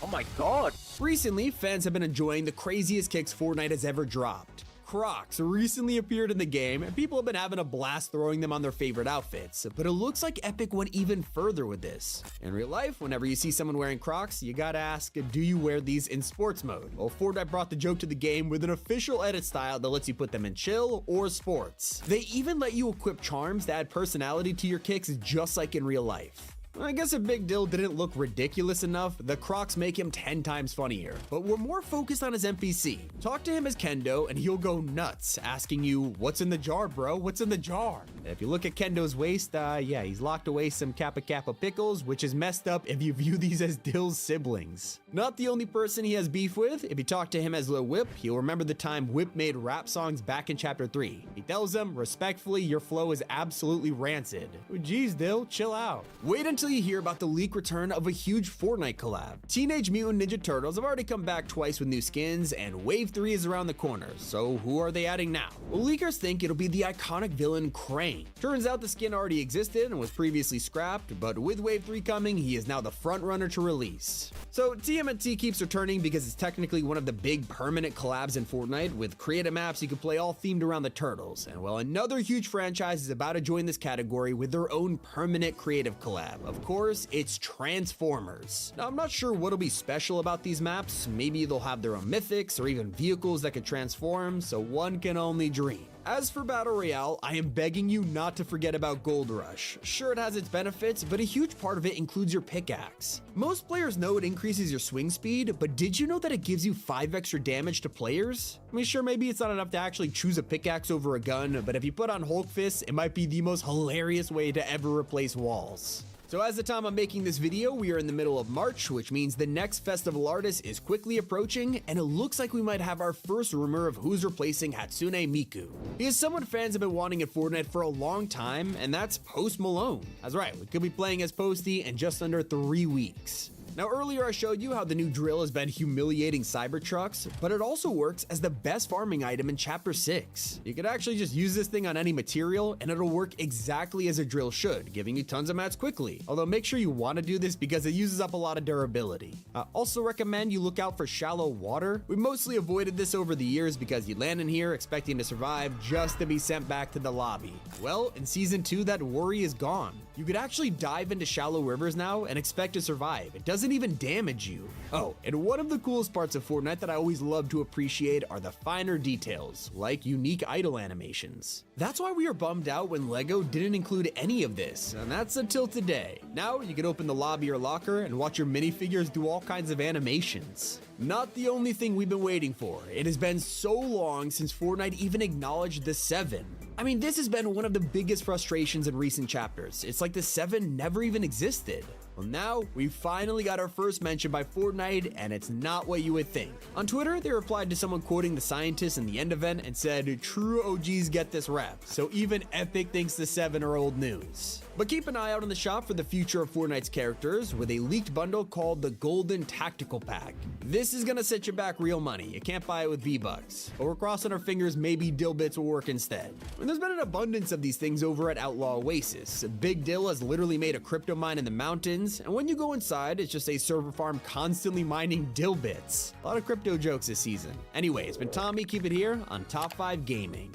Oh my god! Recently, fans have been enjoying the craziest kicks Fortnite has ever dropped. Crocs recently appeared in the game, and people have been having a blast throwing them on their favorite outfits, but it looks like Epic went even further with this. In real life, whenever you see someone wearing Crocs, you gotta ask, do you wear these in sports mode? Well, Fortnite brought the joke to the game with an official edit style that lets you put them in chill or sports. They even let you equip charms that add personality to your kicks just like in real life. I guess if Big Dill didn't look ridiculous enough, the Crocs make him 10 times funnier. But we're more focused on his NPC. Talk to him as Kendo and he'll go nuts, asking you, what's in the jar, bro? What's in the jar? And if you look at Kendo's waist, yeah, he's locked away some Kappa Kappa pickles, which is messed up if you view these as Dill's siblings. Not the only person he has beef with. If you talk to him as Lil Whip, he'll remember the time Whip made rap songs back in chapter 3. He tells him, respectfully, your flow is absolutely rancid. Oh, geez, Dill, chill out. Wait until you hear about the leak return of a huge Fortnite collab. Teenage Mutant Ninja Turtles have already come back twice with new skins, and Wave 3 is around the corner, so who are they adding now? Well, leakers think it'll be the iconic villain Krang. Turns out the skin already existed and was previously scrapped, but with Wave 3 coming, he is now the front runner to release. So TMNT keeps returning because it's technically one of the big permanent collabs in Fortnite. With creative maps you can play all themed around the turtles, and well, another huge franchise is about to join this category with their own permanent creative collab. Of course, it's Transformers. Now I'm not sure what'll be special about these maps. Maybe they'll have their own mythics or even vehicles that can transform, so one can only dream. As for Battle Royale, I am begging you not to forget about Gold Rush. Sure, it has its benefits, but a huge part of it includes your pickaxe. Most players know it increases your swing speed, but did you know that it gives you 5 extra damage to players? I mean, sure, maybe it's not enough to actually choose a pickaxe over a gun, but if you put on Hulk Fist, it might be the most hilarious way to ever replace walls. So as the time I'm making this video, we are in the middle of March, which means the next festival artist is quickly approaching, and it looks like we might have our first rumor of who's replacing Hatsune Miku. He is someone fans have been wanting in Fortnite for a long time, and that's Post Malone. That's right, we could be playing as Posty in just under 3 weeks. Now earlier I showed you how the new drill has been humiliating Cybertrucks, but it also works as the best farming item in chapter 6. You could actually just use this thing on any material and it'll work exactly as a drill should, giving you tons of mats quickly. Although make sure you want to do this because it uses up a lot of durability. I also recommend you look out for shallow water. We mostly avoided this over the years because you land in here expecting to survive just to be sent back to the lobby. Well, in season 2 that worry is gone. You could actually dive into shallow rivers now and expect to survive. It doesn't even damage you. Oh, and one of the coolest parts of Fortnite that I always love to appreciate are the finer details, like unique idle animations. That's why we are bummed out when LEGO didn't include any of this, and that's until today. Now you can open the lobby or locker and watch your minifigures do all kinds of animations. Not the only thing we've been waiting for. It has been so long since Fortnite even acknowledged the 7. I mean, this has been one of the biggest frustrations in recent chapters. It's like the 7 never even existed. Well, now we finally got our first mention by Fortnite, and it's not what you would think. On Twitter, they replied to someone quoting the scientists in the end event and said, "True OGs get this rep, so even Epic thinks the 7 are old news." But keep an eye out on the shop for the future of Fortnite's characters with a leaked bundle called the Golden Tactical Pack. This is gonna set you back real money. You can't buy it with V-Bucks. But we're crossing our fingers maybe Dillbits will work instead. And there's been an abundance of these things over at Outlaw Oasis. Big Dill has literally made a crypto mine in the mountains, and when you go inside, it's just a server farm constantly mining Dillbits. A lot of crypto jokes this season. Anyway, it's been Tommy. Keep it here on Top 5 Gaming.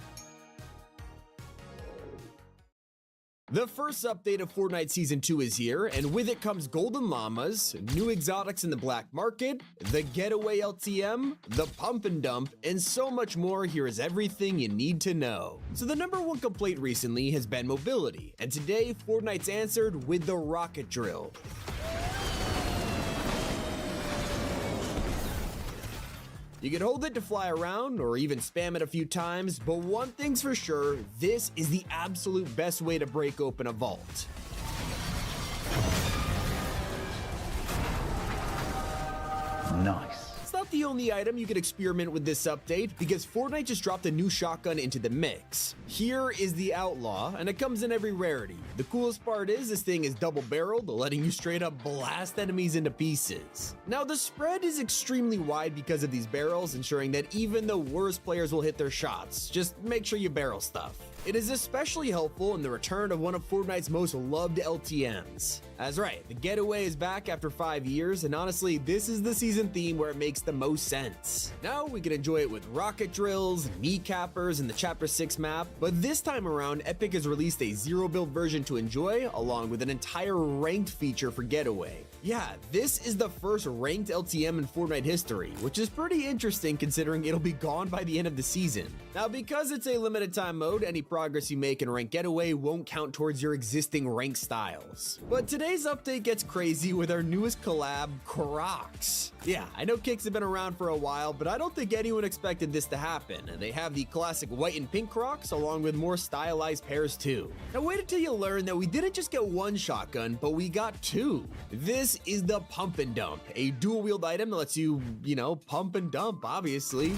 The first update of Fortnite Season 2 is here, and with it comes golden llamas, new exotics in the black market, the getaway LTM, the pump and dump, and so much more. Here is everything you need to know. So the #1 complaint recently has been mobility, and today Fortnite's answered with the rocket drill. You can hold it to fly around or even spam it a few times, but one thing's for sure, this is the absolute best way to break open a vault. Nice. It's not the only item you can experiment with this update, because Fortnite just dropped a new shotgun into the mix. Here is the Outlaw, and it comes in every rarity. The coolest part is this thing is double-barreled, letting you straight up blast enemies into pieces. Now the spread is extremely wide because of these barrels, ensuring that even the worst players will hit their shots. Just make sure you barrel stuff. It is especially helpful in the return of one of Fortnite's most loved LTMs. That's right, the getaway is back after 5 years, and honestly, this is the season theme where it makes the most sense. Now we can enjoy it with rocket drills, kneecappers, and the Chapter 6 map, but this time around, Epic has released a zero-build version to enjoy, along with an entire ranked feature for getaway. Yeah, this is the first ranked LTM in Fortnite history, which is pretty interesting considering it'll be gone by the end of the season. Now, because it's a limited time mode, any progress you make in Rank Getaway won't count towards your existing rank styles. But today's update gets crazy with our newest collab, Crocs. Yeah, I know kicks have been around for a while, but I don't think anyone expected this to happen. They have the classic white and pink Crocs along with more stylized pairs too. Now wait until you learn that we didn't just get one shotgun, but we got two. This is the Pump and Dump, a dual wield item that lets you, pump and dump, obviously.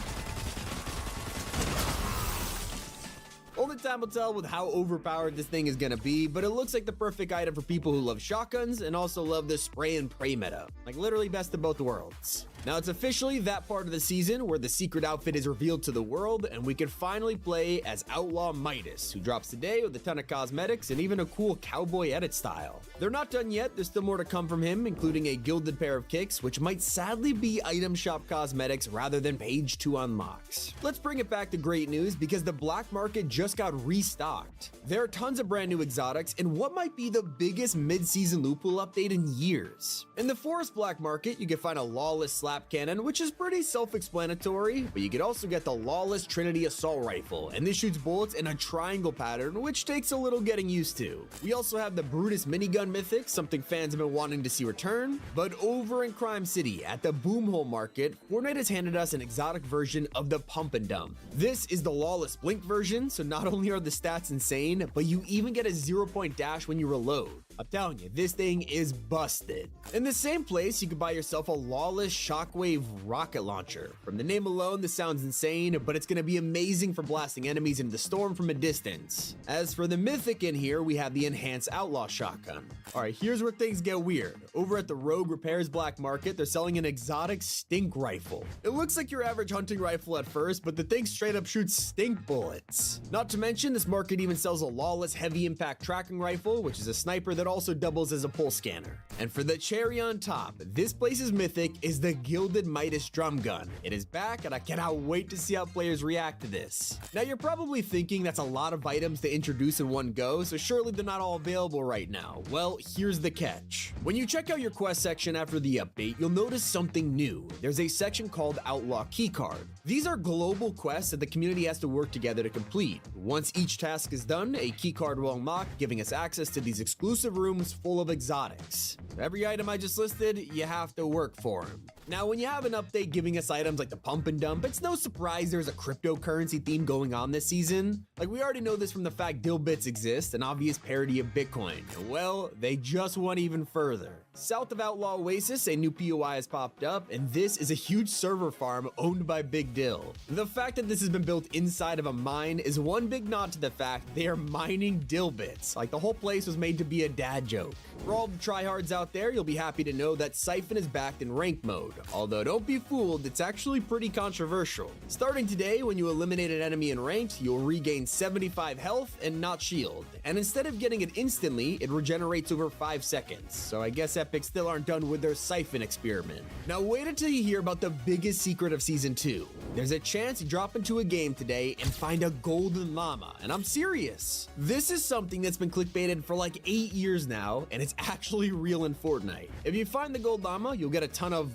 Only time will tell with how overpowered this thing is gonna be, but it looks like the perfect item for people who love shotguns and also love the spray and pray meta. Like literally best of both worlds. Now it's officially that part of the season where the secret outfit is revealed to the world and we can finally play as Outlaw Midas, who drops today with a ton of cosmetics and even a cool cowboy edit style. They're not done yet, there's still more to come from him, including a gilded pair of kicks, which might sadly be item shop cosmetics rather than page 2 unlocks. Let's bring it back to great news because the black market just got restocked. There are tons of brand new exotics and what might be the biggest mid-season loot pool update in years. In the Forest black market, you can find a Lawless slap cannon, which is pretty self-explanatory, but you could also get the Lawless Trinity assault rifle, and this shoots bullets in a triangle pattern, which takes a little getting used to. We also have the Brutus minigun mythic, something fans have been wanting to see return, but over in Crime City at the Boomhole market, Fortnite has handed us an exotic version of the Pump and Dump. This is the Lawless Blink version, so not only are the stats insane, but you even get a 0-point dash when you reload. I'm telling you, this thing is busted. In the same place, you can buy yourself a Lawless Shockwave rocket launcher. From the name alone, this sounds insane, but it's gonna be amazing for blasting enemies into the storm from a distance. As for the mythic in here, we have the Enhanced Outlaw Shotgun. Alright, here's where things get weird. Over at the Rogue Repairs black market, they're selling an exotic stink rifle. It looks like your average hunting rifle at first, but the thing straight up shoots stink bullets. Not to mention, this market even sells a Lawless heavy impact tracking rifle, which is a sniper that also doubles as a pulse scanner. And for the cherry on top, this place's mythic is the Gilded Midas drum gun. It is back and I cannot wait to see how players react to this. Now you're probably thinking that's a lot of items to introduce in one go, so surely they're not all available right now. Well, here's the catch. When you check out your quest section after the update, you'll notice something new. There's a section called Outlaw Keycard. These are global quests that the community has to work together to complete. Once each task is done, a keycard will unlock, giving us access to these exclusive rooms full of exotics. Every item I just listed, you have to work for them. Now, when you have an update giving us items like the Pump and Dump, it's no surprise there's a cryptocurrency theme going on this season. Like, we already know this from the fact Dilbits exist, an obvious parody of Bitcoin. Well, they just went even further. South of Outlaw Oasis, a new POI has popped up, and this is a huge server farm owned by Big Dill. The fact that this has been built inside of a mine is one big nod to the fact they are mining Dilbits. Like, the whole place was made to be a dad joke. For all the tryhards out there, you'll be happy to know that Siphon is backed in rank mode. Although don't be fooled, it's actually pretty controversial. Starting today, when you eliminate an enemy in ranked, you'll regain 75 health and not shield. And instead of getting it instantly, it regenerates over 5 seconds. So I guess Epic still aren't done with their Siphon experiment. Now wait until you hear about the biggest secret of Season 2. There's a chance you drop into a game today and find a golden llama, and I'm serious. This is something that's been clickbaited for like 8 years now, and it's actually real in Fortnite. If you find the gold llama, you'll get a ton of,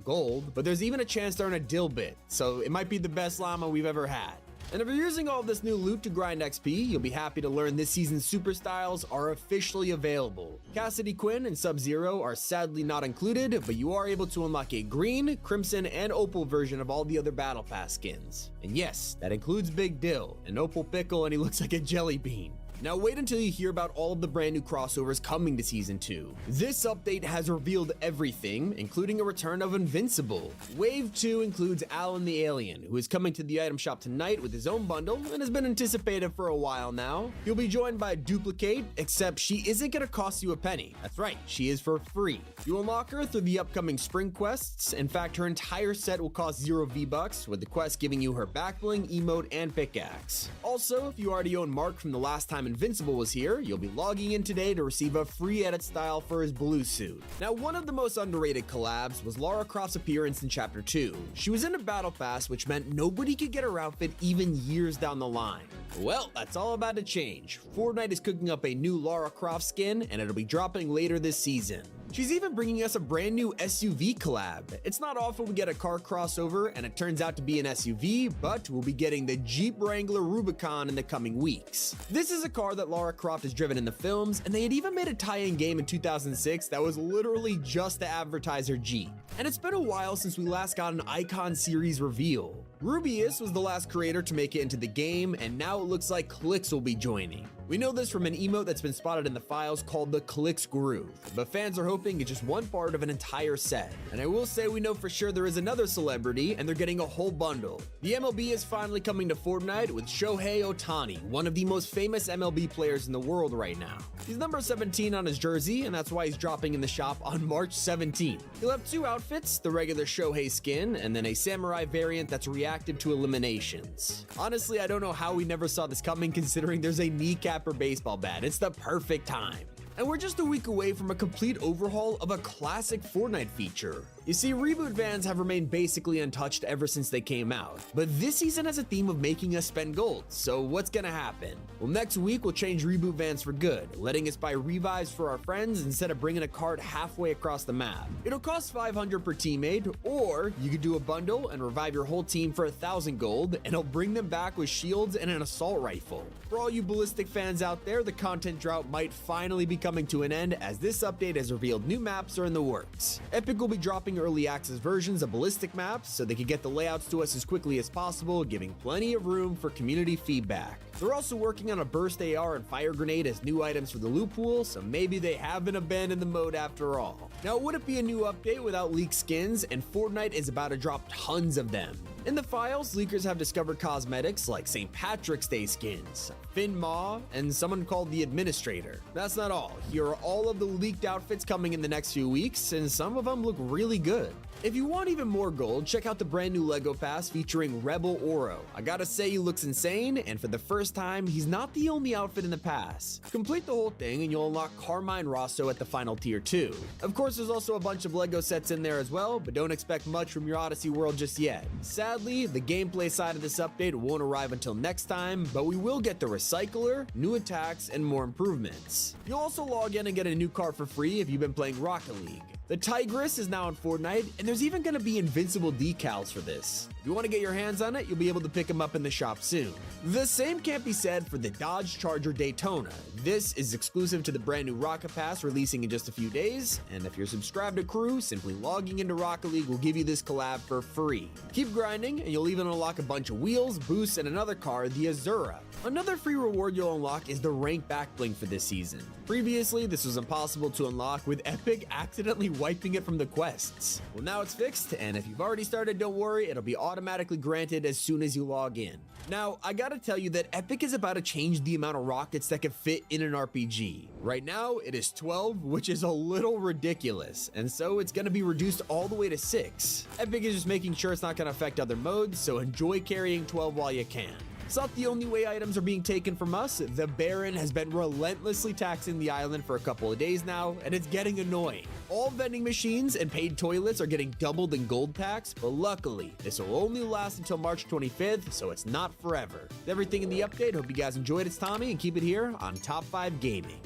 gold, but there's even a chance to earn a Dilbit, so it might be the best llama we've ever had. And if you're using all this new loot to grind XP, you'll be happy to learn this season's super styles are officially available. Cassidy Quinn and Sub-Zero are sadly not included, but you are able to unlock a green, crimson, and opal version of all the other battle pass skins. And yes, that includes Big Dill, an opal pickle, and he looks like a jelly bean. Now wait until you hear about all of the brand new crossovers coming to Season 2. This update has revealed everything, including a return of Invincible. Wave 2 includes Alan the Alien, who is coming to the item shop tonight with his own bundle and has been anticipated for a while now. He'll be joined by Duplicate, except she isn't gonna cost you a penny. That's right, she is for free. You unlock her through the upcoming spring quests. In fact, her entire set will cost 0 V-Bucks, with the quest giving you her backbling, emote, and pickaxe. Also, if you already own Mark from the last time Invincible was here, you'll be logging in today to receive a free edit style for his blue suit. Now, one of the most underrated collabs was Lara Croft's appearance in Chapter 2. She was in a battle pass, which meant nobody could get her outfit even years down the line. Well, that's all about to change. Fortnite is cooking up a new Lara Croft skin, and it'll be dropping later this season. She's even bringing us a brand new SUV collab. It's not often we get a car crossover and it turns out to be an SUV, but we'll be getting the Jeep Wrangler Rubicon in the coming weeks. This is a car that Lara Croft has driven in the films, and they had even made a tie-in game in 2006 that was literally just to advertise her Jeep. And it's been a while since we last got an Icon series reveal. Rubius was the last creator to make it into the game, and now it looks like Clix will be joining. We know this from an emote that's been spotted in the files called the Clix Groove, but fans are hoping it's just one part of an entire set. And I will say we know for sure there is another celebrity, and they're getting a whole bundle. The MLB is finally coming to Fortnite with Shohei Ohtani, one of the most famous MLB players in the world right now. He's number 17 on his jersey, and that's why he's dropping in the shop on March 17th. He'll have two outfits, the regular Shohei skin, and then a samurai variant that's reactive to eliminations. Honestly, I don't know how we never saw this coming, considering there's a kneecap or baseball bat. It's the perfect time. And we're just a week away from a complete overhaul of a classic Fortnite feature. You see, reboot vans have remained basically untouched ever since they came out, but this season has a theme of making us spend gold, so what's gonna happen? Well, next week we'll change reboot vans for good, letting us buy revives for our friends instead of bringing a card halfway across the map. It'll cost 500 per teammate, or you could do a bundle and revive your whole team for 1,000 gold, and it'll bring them back with shields and an assault rifle. For all you ballistic fans out there, the content drought might finally be coming to an end, as this update has revealed new maps are in the works. Epic will be dropping early access versions of ballistic maps so they can get the layouts to us as quickly as possible, giving plenty of room for community feedback. They're also working on a burst AR and fire grenade as new items for the loot pool, so maybe they haven't abandoned the mode after all. Now, it wouldn't be a new update without leaked skins, and Fortnite is about to drop tons of them. In the files, leakers have discovered cosmetics like St. Patrick's Day skins, Finn Maw, and someone called the Administrator. That's not all. Here are all of the leaked outfits coming in the next few weeks, and some of them look really good. If you want even more gold, check out the brand new LEGO Pass featuring Rebel Oro. I gotta say, he looks insane, and for the first time, he's not the only outfit in the pass. Complete the whole thing and you'll unlock Carmine Rosso at the final tier 2. Of course, there's also a bunch of LEGO sets in there as well, but don't expect much from your Odyssey world just yet. Sadly, the gameplay side of this update won't arrive until next time, but we will get the Recycler, new attacks, and more improvements. You'll also log in and get a new car for free if you've been playing Rocket League. The Tigress is now in Fortnite, and there's even going to be invincible decals for this. If you want to get your hands on it, you'll be able to pick them up in the shop soon. The same can't be said for the Dodge Charger Daytona. This is exclusive to the brand new Rocket Pass releasing in just a few days, and if you're subscribed to Crew, simply logging into Rocket League will give you this collab for free. Keep grinding, and you'll even unlock a bunch of wheels, boosts, and another car, the Azura. Another free reward you'll unlock is the rank back bling for this season. Previously, this was impossible to unlock, with Epic accidentally wiping it from the quests. Well, now it's fixed, and if you've already started, don't worry, it'll be automatically granted as soon as you log in. Now, I gotta tell you that Epic is about to change the amount of rockets that can fit in an RPG. Right now, it is 12, which is a little ridiculous, and so it's gonna be reduced all the way to 6. Epic is just making sure it's not gonna affect other modes, so enjoy carrying 12 while you can. It's not the only way items are being taken from us. The Baron has been relentlessly taxing the island for a couple of days now, and it's getting annoying. All vending machines and paid toilets are getting doubled in gold tax, but luckily, this will only last until March 25th, so it's not forever. That's everything in the update. Hope you guys enjoyed. It's Tommy, and keep it here on Top 5 Gaming.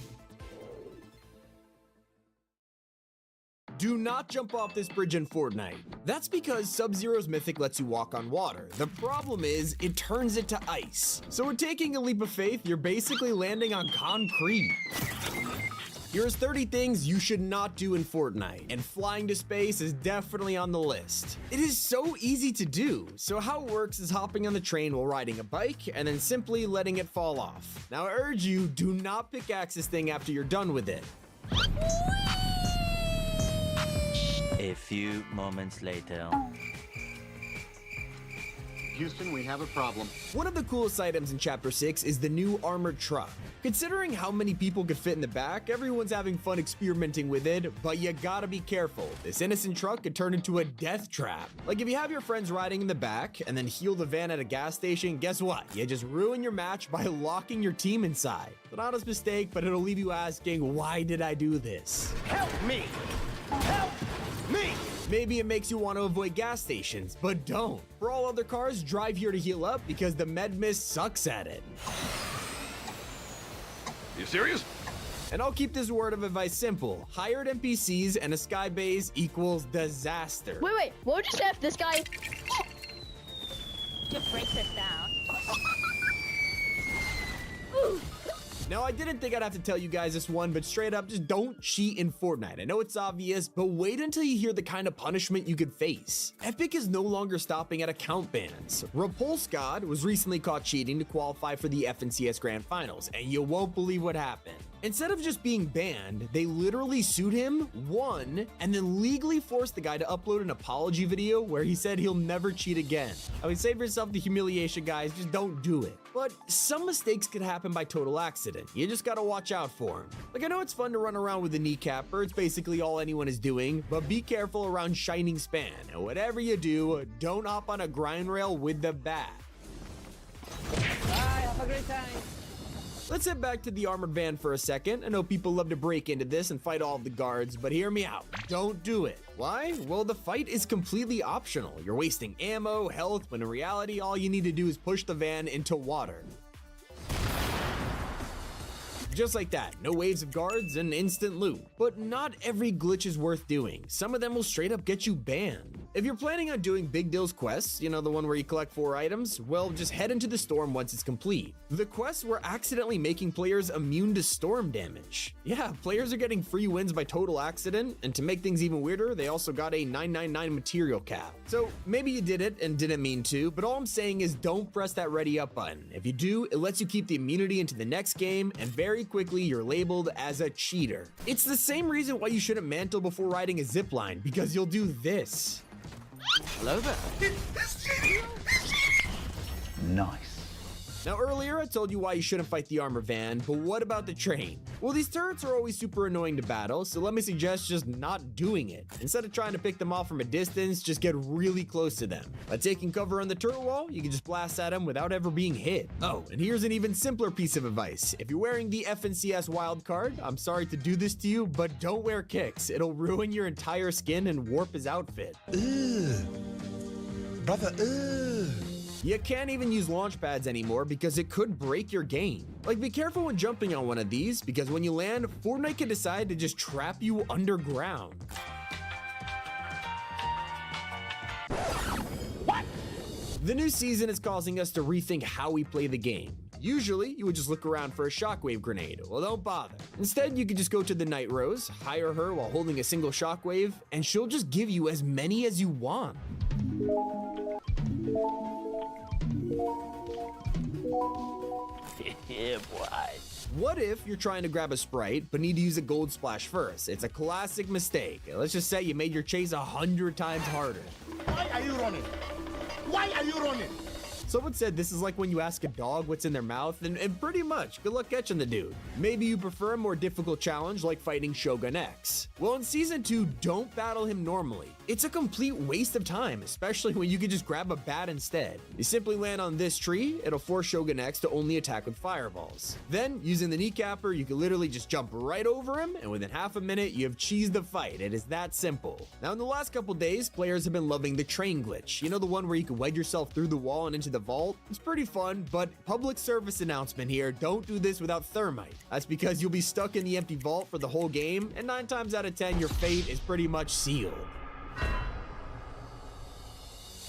Do not jump off this bridge in Fortnite. That's because Sub-Zero's Mythic lets you walk on water. The problem is, it turns it to ice. So when taking a leap of faith, you're basically landing on concrete. Here's 30 things you should not do in Fortnite, and flying to space is definitely on the list. It is so easy to do. So how it works is hopping on the train while riding a bike, and then simply letting it fall off. Now I urge you, do not pickaxe this thing after you're done with it. A few moments later. Houston, we have a problem. One of the coolest items in Chapter 6 is the new armored truck. Considering how many people could fit in the back, everyone's having fun experimenting with it, but you gotta be careful. This innocent truck could turn into a death trap. Like if you have your friends riding in the back and then heal the van at a gas station, guess what? You just ruin your match by locking your team inside. It's an honest mistake, but it'll leave you asking, why did I do this? Help me! Help me! Maybe it makes you want to avoid gas stations, but don't. For all other cars, drive here to heal up because the Med Mist sucks at it. You serious? And I'll keep this word of advice simple. Hired NPCs and a sky base equals disaster. Wait, what would you say if this guy just breaks this down? Now, I didn't think I'd have to tell you guys this one, but straight up, just don't cheat in Fortnite. I know it's obvious, but wait until you hear the kind of punishment you could face. Epic is no longer stopping at account bans. Repulse God was recently caught cheating to qualify for the FNCS Grand Finals, and you won't believe what happened. Instead of just being banned, they literally sued him, won, and then legally forced the guy to upload an apology video where he said he'll never cheat again. I mean, save yourself the humiliation, guys, just don't do it. But some mistakes could happen by total accident. You just gotta watch out for them. Like, I know it's fun to run around with a kneecapper, it's basically all anyone is doing, but be careful around Shining Span, and whatever you do, don't hop on a grind rail with the bat. Bye, have a great time. Let's head back to the armored van for a second. I know people love to break into this and fight all of the guards, but hear me out. Don't do it. Why? Well, the fight is completely optional. You're wasting ammo, health, when in reality, all you need to do is push the van into water. Just like that, no waves of guards and instant loot. But not every glitch is worth doing. Some of them will straight up get you banned. If you're planning on doing Big Dill's quests, you know, the one where you collect 4 items, well, just head into the storm once it's complete. The quests were accidentally making players immune to storm damage. Yeah, players are getting free wins by total accident, and to make things even weirder, they also got a 999 material cap. So maybe you did it and didn't mean to, but all I'm saying is don't press that ready up button. If you do, it lets you keep the immunity into the next game, and very quickly you're labeled as a cheater. It's the same reason why you shouldn't mantle before riding a zipline, because you'll do this. Hello there. Nice. Now earlier I told you why you shouldn't fight the armor van, but what about the train? Well, these turrets are always super annoying to battle, so let me suggest just not doing it. Instead of trying to pick them off from a distance, just get really close to them. By taking cover on the turret wall, you can just blast at them without ever being hit. Oh, and here's an even simpler piece of advice. If you're wearing the FNCS wild card, I'm sorry to do this to you, but don't wear kicks. It'll ruin your entire skin and warp his outfit. Ugh. Brother, ugh. You can't even use launch pads anymore because it could break your game. Like, be careful when jumping on one of these, because when you land, Fortnite can decide to just trap you underground. What? The new season is causing us to rethink how we play the game. Usually, you would just look around for a shockwave grenade. Well, don't bother. Instead, you can just go to the Night Rose, hire her while holding a single shockwave, and she'll just give you as many as you want. Yeah, boy. What if you're trying to grab a Sprite, but need to use a gold splash first? It's a classic mistake. Let's just say you made your chase 100 times harder. Why are you running? Why are you running? Someone said this is like when you ask a dog what's in their mouth, and pretty much, good luck catching the dude. Maybe you prefer a more difficult challenge like fighting Shogun X. Well, in Season 2, don't battle him normally. It's a complete waste of time, especially when you can just grab a bat instead. You simply land on this tree, it'll force Shogun X to only attack with fireballs. Then, using the kneecapper, you can literally just jump right over him, and within half a minute, you have cheesed the fight. It is that simple. Now, in the last couple days, players have been loving the train glitch. You know, the one where you can wedge yourself through the wall and into the vault? It's pretty fun, but public service announcement here, don't do this without thermite. That's because you'll be stuck in the empty vault for the whole game, and 9 times out of 10, your fate is pretty much sealed.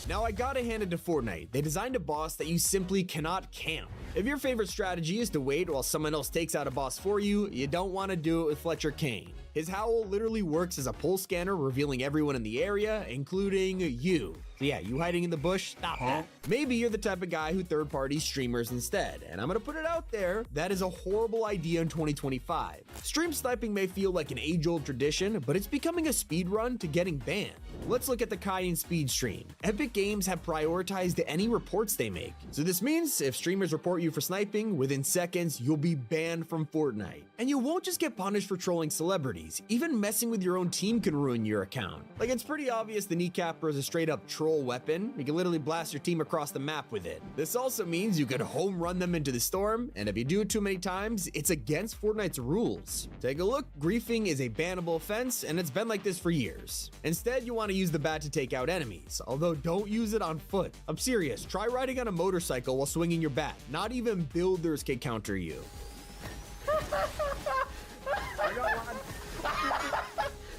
Now, I gotta hand it to Fortnite. They designed a boss that you simply cannot camp. If your favorite strategy is to wait while someone else takes out a boss for you, you don't want to do it with Fletcher Kane. His howl literally works as a pulse scanner, revealing everyone in the area, including you. So yeah, you hiding in the bush, stop that. Maybe you're the type of guy who third-party streamers instead, and I'm gonna put it out there, that is a horrible idea in 2025. Stream sniping may feel like an age-old tradition, but it's becoming a speed run to getting banned. Let's look at the Cayenne speed stream. Epic Games have prioritized any reports they make. So this means if streamers report you for sniping, within seconds, you'll be banned from Fortnite. And you won't just get punished for trolling celebrities, even messing with your own team can ruin your account. Like, it's pretty obvious the kneecapper is a straight up troll weapon. You can literally blast your team across the map with it. This also means you could home run them into the storm, and if you do it too many times, it's against Fortnite's rules. Take a look, griefing is a bannable offense, and it's been like this for years. Instead, you want to use the bat to take out enemies, although don't use it on foot. I'm serious, try riding on a motorcycle while swinging your bat. Not even builders can counter you.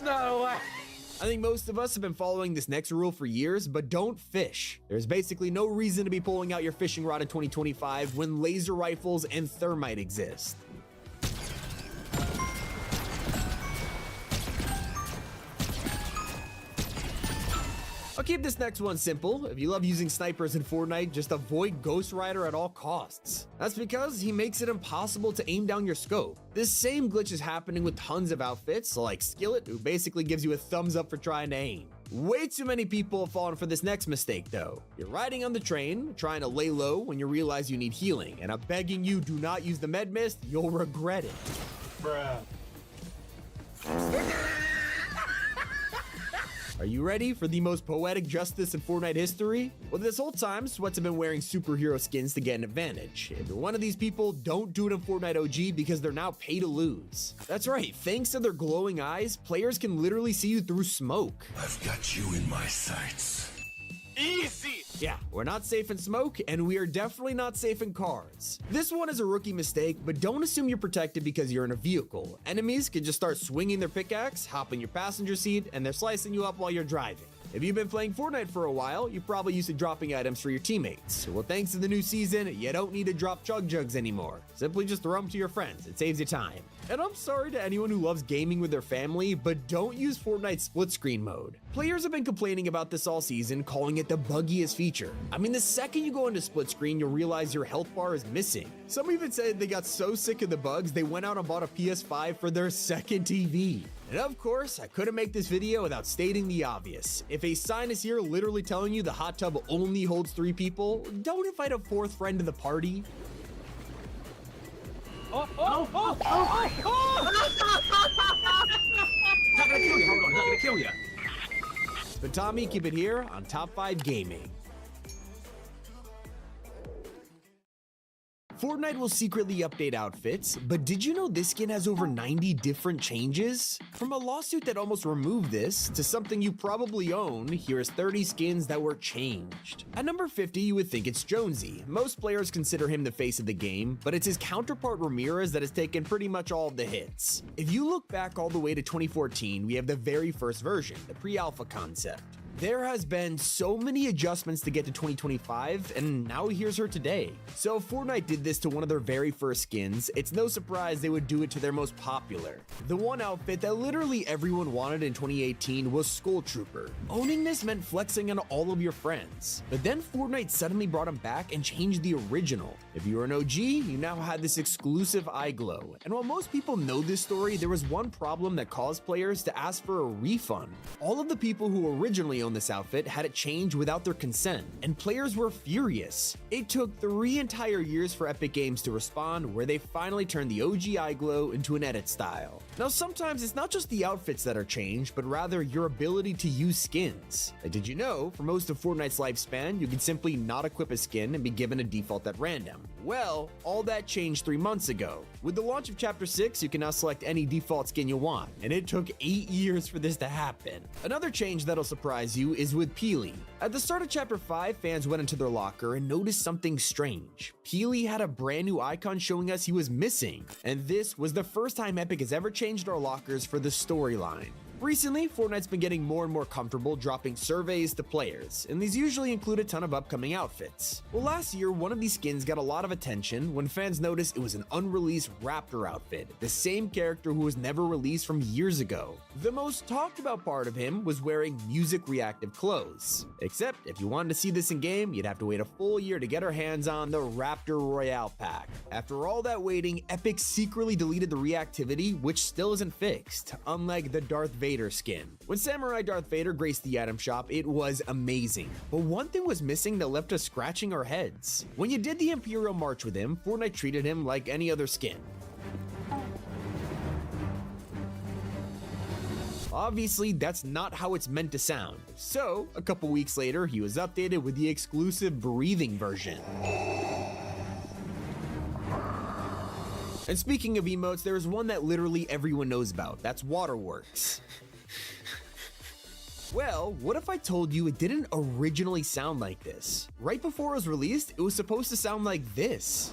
no way. I think most of us have been following this next rule for years, but don't fish. There's basically no reason to be pulling out your fishing rod in 2025 when laser rifles and thermite exist. I'll keep this next one simple. If you love using snipers in Fortnite, just avoid Ghost Rider at all costs. That's because he makes it impossible to aim down your scope. This same glitch is happening with tons of outfits, like Skillet, who basically gives you a thumbs up for trying to aim. Way too many people have fallen for this next mistake though. You're riding on the train, trying to lay low when you realize you need healing, and I'm begging you, do not use the med mist, you'll regret it. Bruh. Are you ready for the most poetic justice in Fortnite history? Well, this whole time, Sweats have been wearing superhero skins to get an advantage. If you're one of these people, don't do it in Fortnite OG because they're now pay to lose. That's right, thanks to their glowing eyes, players can literally see you through smoke. I've got you in my sights. Easy. Yeah, we're not safe in smoke, and we are definitely not safe in cars. This one is a rookie mistake, but don't assume you're protected because you're in a vehicle. Enemies can just start swinging their pickaxe, hop in your passenger seat, and they're slicing you up while you're driving. If you've been playing Fortnite for a while, you're probably used to dropping items for your teammates. Well, thanks to the new season, you don't need to drop chug jugs anymore. Simply just throw them to your friends. It saves you time. And I'm sorry to anyone who loves gaming with their family, but don't use Fortnite split screen mode. Players have been complaining about this all season, calling it the buggiest feature. I mean, the second you go into split screen, you'll realize your health bar is missing. Some even said they got so sick of the bugs, they went out and bought a PS5 for their second TV. And of course, I couldn't make this video without stating the obvious. If a sign is here literally telling you the hot tub only holds 3 people, don't invite a 4th friend to the party. Oh, oh, oh, oh, oh. Not gonna kill you, hold on, not gonna kill you. But Tommy, keep it here on Top 5 Gaming. Fortnite will secretly update outfits, but did you know this skin has over 90 different changes? From a lawsuit that almost removed this, to something you probably own, here is 30 skins that were changed. At number 50, you would think it's Jonesy. Most players consider him the face of the game, but it's his counterpart Ramirez that has taken pretty much all of the hits. If you look back all the way to 2014, we have the very first version, the pre-alpha concept. There has been so many adjustments to get to 2025, and now here's her today. So if Fortnite did this to one of their very first skins, it's no surprise they would do it to their most popular. The one outfit that literally everyone wanted in 2018 was Skull Trooper. Owning this meant flexing on all of your friends. But then Fortnite suddenly brought him back and changed the original. If you were an OG, you now had this exclusive eye glow. And while most people know this story, there was one problem that caused players to ask for a refund. All of the people who originally owned this outfit had it changed without their consent, and players were furious. It took 3 entire years for Epic Games to respond, where they finally turned the OG eye glow into an edit style. Now sometimes it's not just the outfits that are changed, but rather your ability to use skins. Did you know, for most of Fortnite's lifespan, you can simply not equip a skin and be given a default at random? Well, all that changed 3 months ago. With the launch of Chapter 6, you can now select any default skin you want, and it took 8 years for this to happen. Another change that'll surprise you is with Peely. At the start of Chapter 5, fans went into their locker and noticed something strange. Peely had a brand new icon showing us he was missing, and this was the first time Epic has ever changed our lockers for the storyline. Recently, Fortnite's been getting more and more comfortable dropping surveys to players, and these usually include a ton of upcoming outfits. Well, last year, one of these skins got a lot of attention when fans noticed it was an unreleased Raptor outfit, the same character who was never released from years ago. The most talked about part of him was wearing music reactive clothes. Except, if you wanted to see this in game, you'd have to wait a full year to get our hands on the Raptor Royale pack. After all that waiting, Epic secretly deleted the reactivity, which still isn't fixed, unlike the Darth Vader skin. When Samurai Darth Vader graced the item shop, it was amazing. But one thing was missing that left us scratching our heads. When you did the Imperial March with him, Fortnite treated him like any other skin. Obviously, that's not how it's meant to sound. So, a couple weeks later, he was updated with the exclusive breathing version. And speaking of emotes, there is one that literally everyone knows about. That's Waterworks. Well, what if I told you it didn't originally sound like this? Right before it was released, it was supposed to sound like this.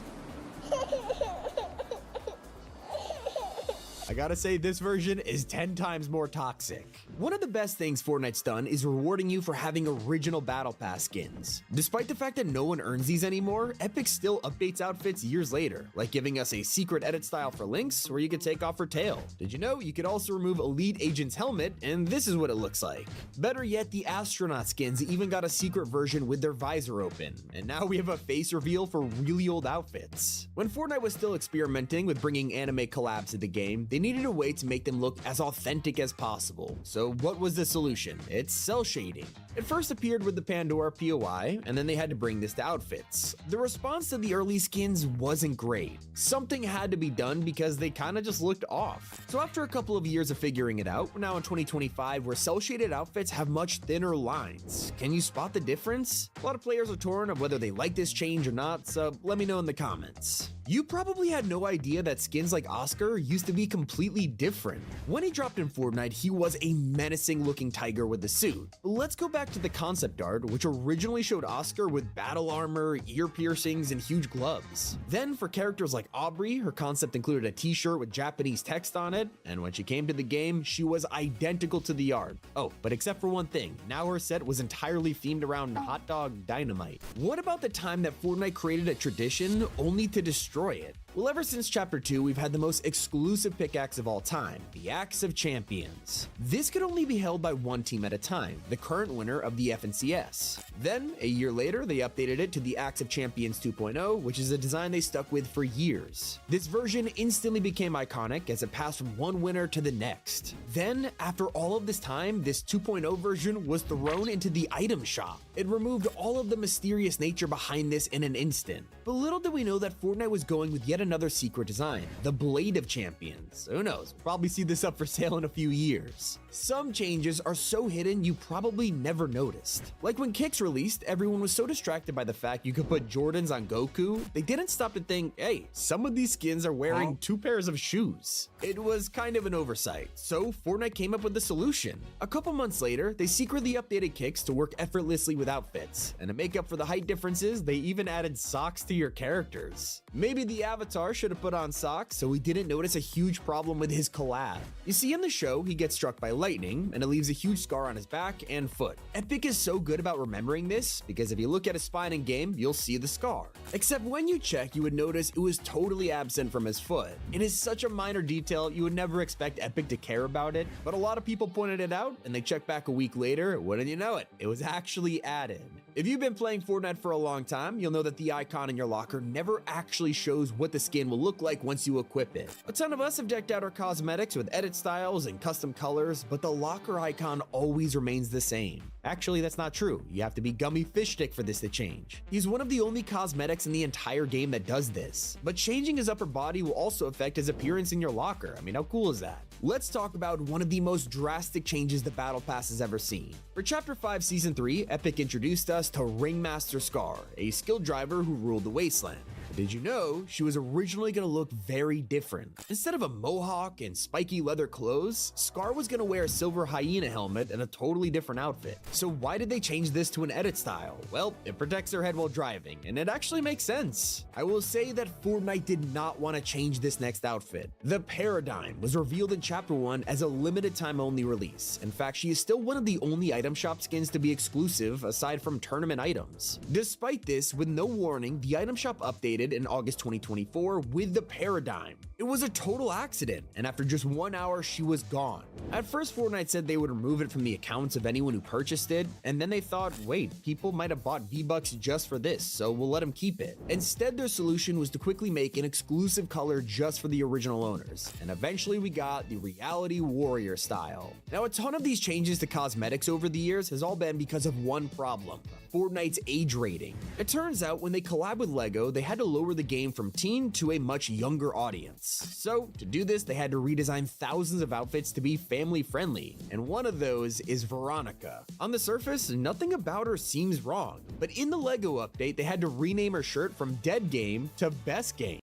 I gotta say, this version is 10 times more toxic. One of the best things Fortnite's done is rewarding you for having original Battle Pass skins. Despite the fact that no one earns these anymore, Epic still updates outfits years later, like giving us a secret edit style for Lynx, where you could take off her tail. Did you know you could also remove Elite Agent's helmet, and this is what it looks like? Better yet, the astronaut skins even got a secret version with their visor open, and now we have a face reveal for really old outfits. When Fortnite was still experimenting with bringing anime collabs to the game, they needed a way to make them look as authentic as possible. So what was the solution? It's cell shading. It first appeared with the Pandora POI, and then they had to bring this to outfits. The response to the early skins wasn't great. Something had to be done because they kinda just looked off. So after a couple of years of figuring it out, we're now in 2025 where cell shaded outfits have much thinner lines. Can you spot the difference? A lot of players are torn of whether they like this change or not, so let me know in the comments. You probably had no idea that skins like Oscar used to be completely different. When he dropped in Fortnite, he was a menacing looking tiger with the suit. But let's go back to the concept art, which originally showed Oscar with battle armor, ear piercings, and huge gloves. Then for characters like Aubrey, her concept included a t-shirt with Japanese text on it, and when she came to the game, she was identical to the art. Oh, but except for one thing, now her set was entirely themed around hot dog dynamite. What about the time that Fortnite created a tradition only to destroy it? Well, ever since Chapter 2, we've had the most exclusive pickaxe of all time, the Axe of Champions. This could only be held by one team at a time, the current winner of the FNCS. Then, a year later, they updated it to the Axe of Champions 2.0, which is a design they stuck with for years. This version instantly became iconic as it passed from one winner to the next. Then, after all of this time, this 2.0 version was thrown into the item shop. It removed all of the mysterious nature behind this in an instant. But little did we know that Fortnite was going with yet another secret design, the Blade of Champions. Who knows, we'll probably see this up for sale in a few years. Some changes are so hidden you probably never noticed. Like when Kicks released, everyone was so distracted by the fact you could put Jordans on Goku, they didn't stop to think, hey, some of these skins are wearing 2 pairs of shoes. It was kind of an oversight, so Fortnite came up with the solution. A couple months later, they secretly updated Kicks to work effortlessly with outfits, and to make up for the height differences, they even added socks to your characters. Maybe the avatar should have put on socks so he didn't notice a huge problem with his collab. You see, in the show, he gets struck by lightning, and it leaves a huge scar on his back and foot. Epic is so good about remembering this, because if you look at his spine in game, you'll see the scar. Except when you check, you would notice it was totally absent from his foot. It is such a minor detail, you would never expect Epic to care about it, but a lot of people pointed it out, and they checked back a week later, wouldn't you know it, it was actually added. If you've been playing Fortnite for a long time, you'll know that the icon in your locker never actually shows what the skin will look like once you equip it. A ton of us have decked out our cosmetics with edit styles and custom colors, but the locker icon always remains the same. Actually, that's not true. You have to be Gummy Fishstick for this to change. He's one of the only cosmetics in the entire game that does this, but changing his upper body will also affect his appearance in your locker. I mean, how cool is that? Let's talk about one of the most drastic changes the Battle Pass has ever seen. For Chapter 5 Season 3, Epic introduced us to Ringmaster Scar, a skilled driver who ruled the Wasteland. But did you know she was originally going to look very different? Instead of a mohawk and spiky leather clothes, Scar was going to wear a silver hyena helmet and a totally different outfit. So why did they change this to an edit style? Well, it protects her head while driving, and it actually makes sense. I will say that Fortnite did not want to change this next outfit. The Paradigm was revealed in Chapter 1 as a limited time only release. In fact, she is still one of the only item shop skins to be exclusive aside from tournament items. Despite this, with no warning, the item shop updated in August 2024 with the Paradigm. It was a total accident, and after just 1 hour, she was gone. At first, Fortnite said they would remove it from the accounts of anyone who purchased it, and then they thought, wait, people might have bought V-Bucks just for this, so we'll let them keep it. Instead, their solution was to quickly make an exclusive color just for the original owners, and eventually we got the Reality Warrior style. Now, a ton of these changes to cosmetics over the years has all been because of one problem: Fortnite's age rating. It turns out when they collab with LEGO, they had to lower the game from teen to a much younger audience. So to do this, they had to redesign thousands of outfits to be family friendly, and one of those is Veronica. On the surface, nothing about her seems wrong, but in the LEGO update, they had to rename her shirt from Dead Game to Best Game.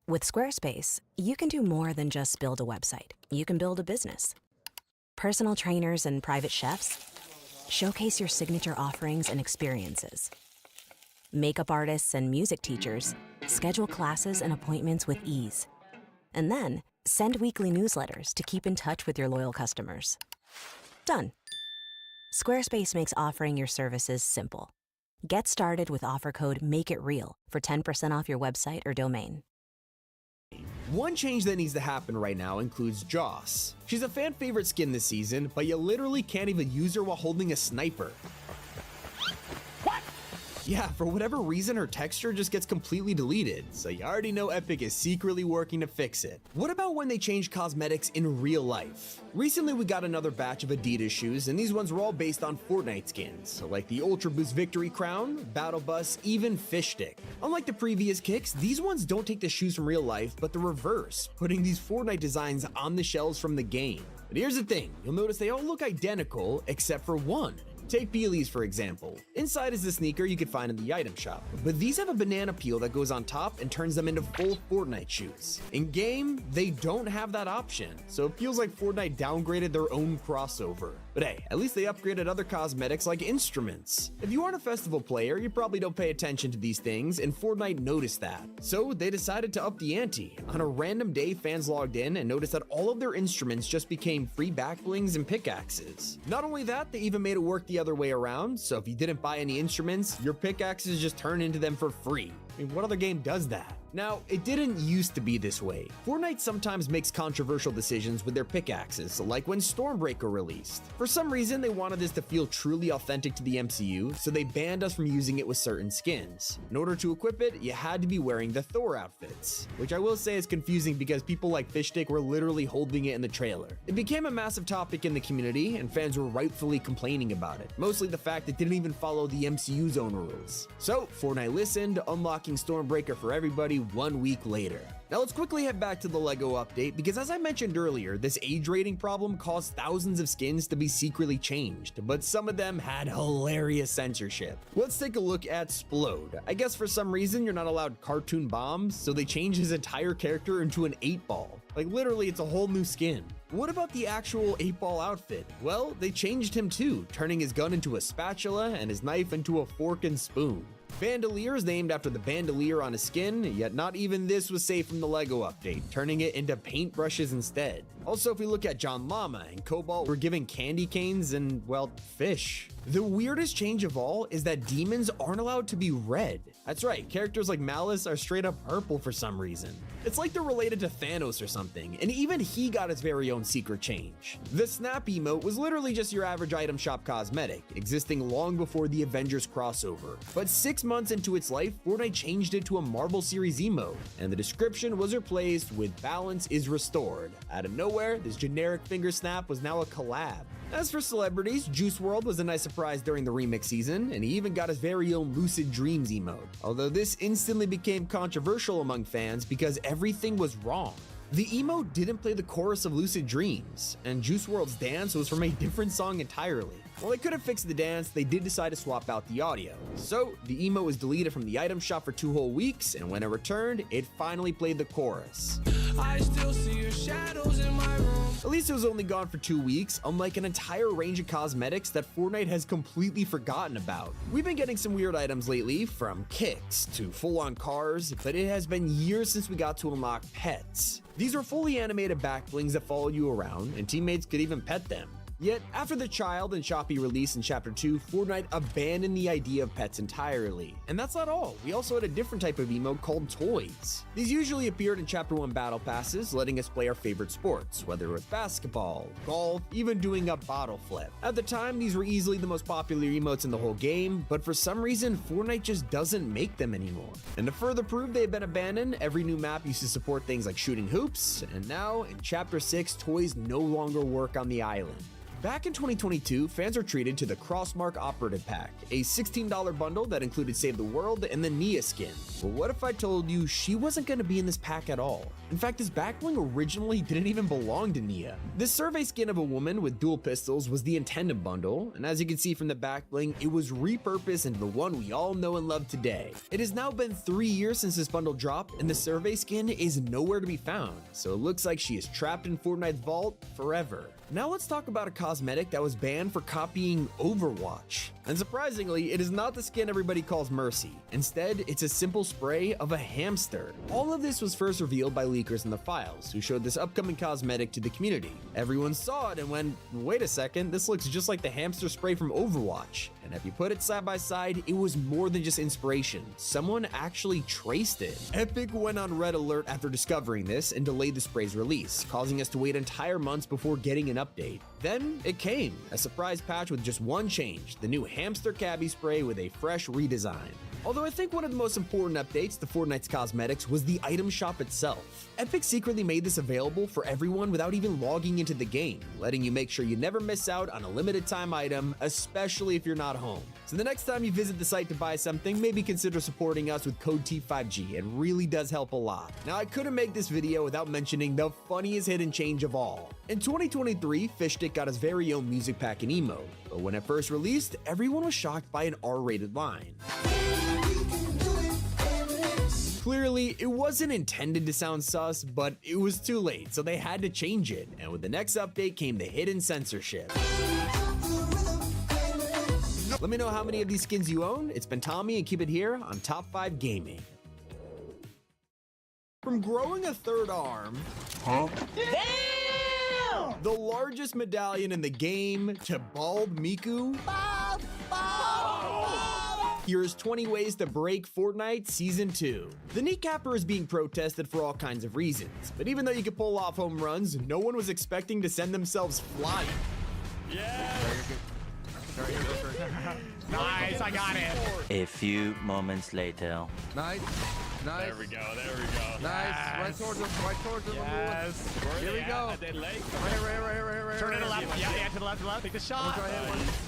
With Squarespace, you can do more than just build a website. You can build a business. Personal trainers and private chefs, showcase your signature offerings and experiences. Makeup artists and music teachers, schedule classes and appointments with ease. And then, Send weekly newsletters to keep in touch with your loyal customers. Done. Squarespace makes offering your services simple. Get started with offer code MAKEITREAL for 10% off your website or domain. One change that needs to happen right now includes Joss. She's a fan favorite skin this season, but you literally can't even use her while holding a sniper. Yeah, for whatever reason, her texture just gets completely deleted, so you already know Epic is secretly working to fix it. What about when they change cosmetics in real life? Recently, we got another batch of Adidas shoes, and these ones were all based on Fortnite skins, so like the Ultra Boost Victory Crown, Battle Bus, even Fish Stick. Unlike the previous kicks, these ones don't take the shoes from real life, but the reverse, putting these Fortnite designs on the shelves from the game. But here's the thing, you'll notice they all look identical, except for one. Take Beelies for example. Inside is the sneaker you could find in the item shop, but these have a banana peel that goes on top and turns them into full Fortnite shoes. In game, they don't have that option, so it feels like Fortnite downgraded their own crossover. But hey, at least they upgraded other cosmetics like instruments. If you aren't a festival player, you probably don't pay attention to these things, and Fortnite noticed that. So they decided to up the ante. On a random day, fans logged in and noticed that all of their instruments just became free back blings and pickaxes. Not only that, they even made it work the other way around, so if you didn't buy any instruments, your pickaxes just turn into them for free. I mean, what other game does that? Now, it didn't used to be this way. Fortnite sometimes makes controversial decisions with their pickaxes, like when Stormbreaker released. For some reason, they wanted this to feel truly authentic to the MCU, so they banned us from using it with certain skins. In order to equip it, you had to be wearing the Thor outfits, which I will say is confusing because people like Fishstick were literally holding it in the trailer. It became a massive topic in the community, and fans were rightfully complaining about it, mostly the fact it didn't even follow the MCU's own rules. So, Fortnite listened, unlocking Stormbreaker for everybody 1 week later. Now let's quickly head back to the LEGO update because as I mentioned earlier, this age rating problem caused thousands of skins to be secretly changed, but some of them had hilarious censorship. Let's take a look at Splode. I guess for some reason you're not allowed cartoon bombs, so they changed his entire character into an 8-ball. Like literally it's a whole new skin. What about the actual 8-ball outfit? Well, they changed him too, turning his gun into a spatula and his knife into a fork and spoon. Bandolier is named after the bandolier on his skin, yet not even this was safe from the LEGO update, turning it into paintbrushes instead. Also, if we look at John Llama and Cobalt, we're given candy canes and, well, fish. The weirdest change of all is that demons aren't allowed to be red. That's right, characters like Malice are straight up purple for some reason. It's like they're related to Thanos or something, and even he got his very own secret change. The Snap emote was literally just your average item shop cosmetic, existing long before the Avengers crossover. But 6 months into its life, Fortnite changed it to a Marvel Series emote, and the description was replaced with "balance is restored." Out of nowhere, this generic finger snap was now a collab. As for celebrities, Juice WRLD was a nice surprise during the remix season, and he even got his very own Lucid Dreams emote. Although this instantly became controversial among fans because everything was wrong. The emote didn't play the chorus of Lucid Dreams, and Juice WRLD's dance was from a different song entirely. While they could have fixed the dance, they did decide to swap out the audio. So, the emote was deleted from the item shop for 2 whole weeks, and when it returned, it finally played the chorus. I still see your shadows in my room. At least it was only gone for 2 weeks, unlike an entire range of cosmetics that Fortnite has completely forgotten about. We've been getting some weird items lately, from kicks to full-on cars, but it has been years since we got to unlock pets. These are fully animated back blings that follow you around, and teammates could even pet them. Yet, after the Child and Shoppy release in Chapter 2, Fortnite abandoned the idea of pets entirely. And that's not all, we also had a different type of emote called toys. These usually appeared in Chapter 1 battle passes, letting us play our favorite sports, whether it was basketball, golf, even doing a bottle flip. At the time, these were easily the most popular emotes in the whole game, but for some reason, Fortnite just doesn't make them anymore. And to further prove they have been abandoned, every new map used to support things like shooting hoops, and now, in Chapter 6, toys no longer work on the island. Back in 2022, fans were treated to the Crossmark Operative Pack, a $16 bundle that included Save the World and the Nia skin. But what if I told you she wasn't going to be in this pack at all? In fact, this backbling originally didn't even belong to Nia. This survey skin of a woman with dual pistols was the intended bundle, and as you can see from the backbling, it was repurposed into the one we all know and love today. It has now been 3 years since this bundle dropped, and the survey skin is nowhere to be found, so it looks like she is trapped in Fortnite's vault forever. Now let's talk about a cosmetic that was banned for copying Overwatch. And surprisingly, it is not the skin everybody calls Mercy. Instead, it's a simple spray of a hamster. All of this was first revealed by leakers in the files, who showed this upcoming cosmetic to the community. Everyone saw it and went, wait a second, this looks just like the hamster spray from Overwatch. And if you put it side by side, it was more than just inspiration. Someone actually traced it. Epic went on red alert after discovering this and delayed the spray's release, causing us to wait entire months before getting an update. Then it came, a surprise patch with just one change, the new hamster cabbie spray with a fresh redesign. Although I think one of the most important updates to Fortnite's cosmetics was the item shop itself. Epic secretly made this available for everyone without even logging into the game, letting you make sure you never miss out on a limited time item, especially if you're not home. So the next time you visit the site to buy something, maybe consider supporting us with code T5G. It really does help a lot. Now, I couldn't make this video without mentioning the funniest hidden change of all. In 2023, Fishstick got his very own music pack and emote, but when it first released, everyone was shocked by an R-rated line. Clearly, it wasn't intended to sound sus, but it was too late, so they had to change it, and with the next update came the hidden censorship. Let me know how many of these skins you own. It's been Tommy, and keep it here on Top 5 Gaming. From growing a third arm, the largest medallion in the game, to bald Miku, here's 20 ways to break Fortnite Season 2. The kneecapper is being protested for all kinds of reasons, but even though you could pull off home runs, no one was expecting to send themselves flying. Yeah. Nice, I got it. A few moments later. Nice. Nice. There we go. There we go. Nice. Yes. Right towards him. Right towards him. Yes. Here we go. Right. Turn it to the left. Yeah, to the left, to the left. Take the shot.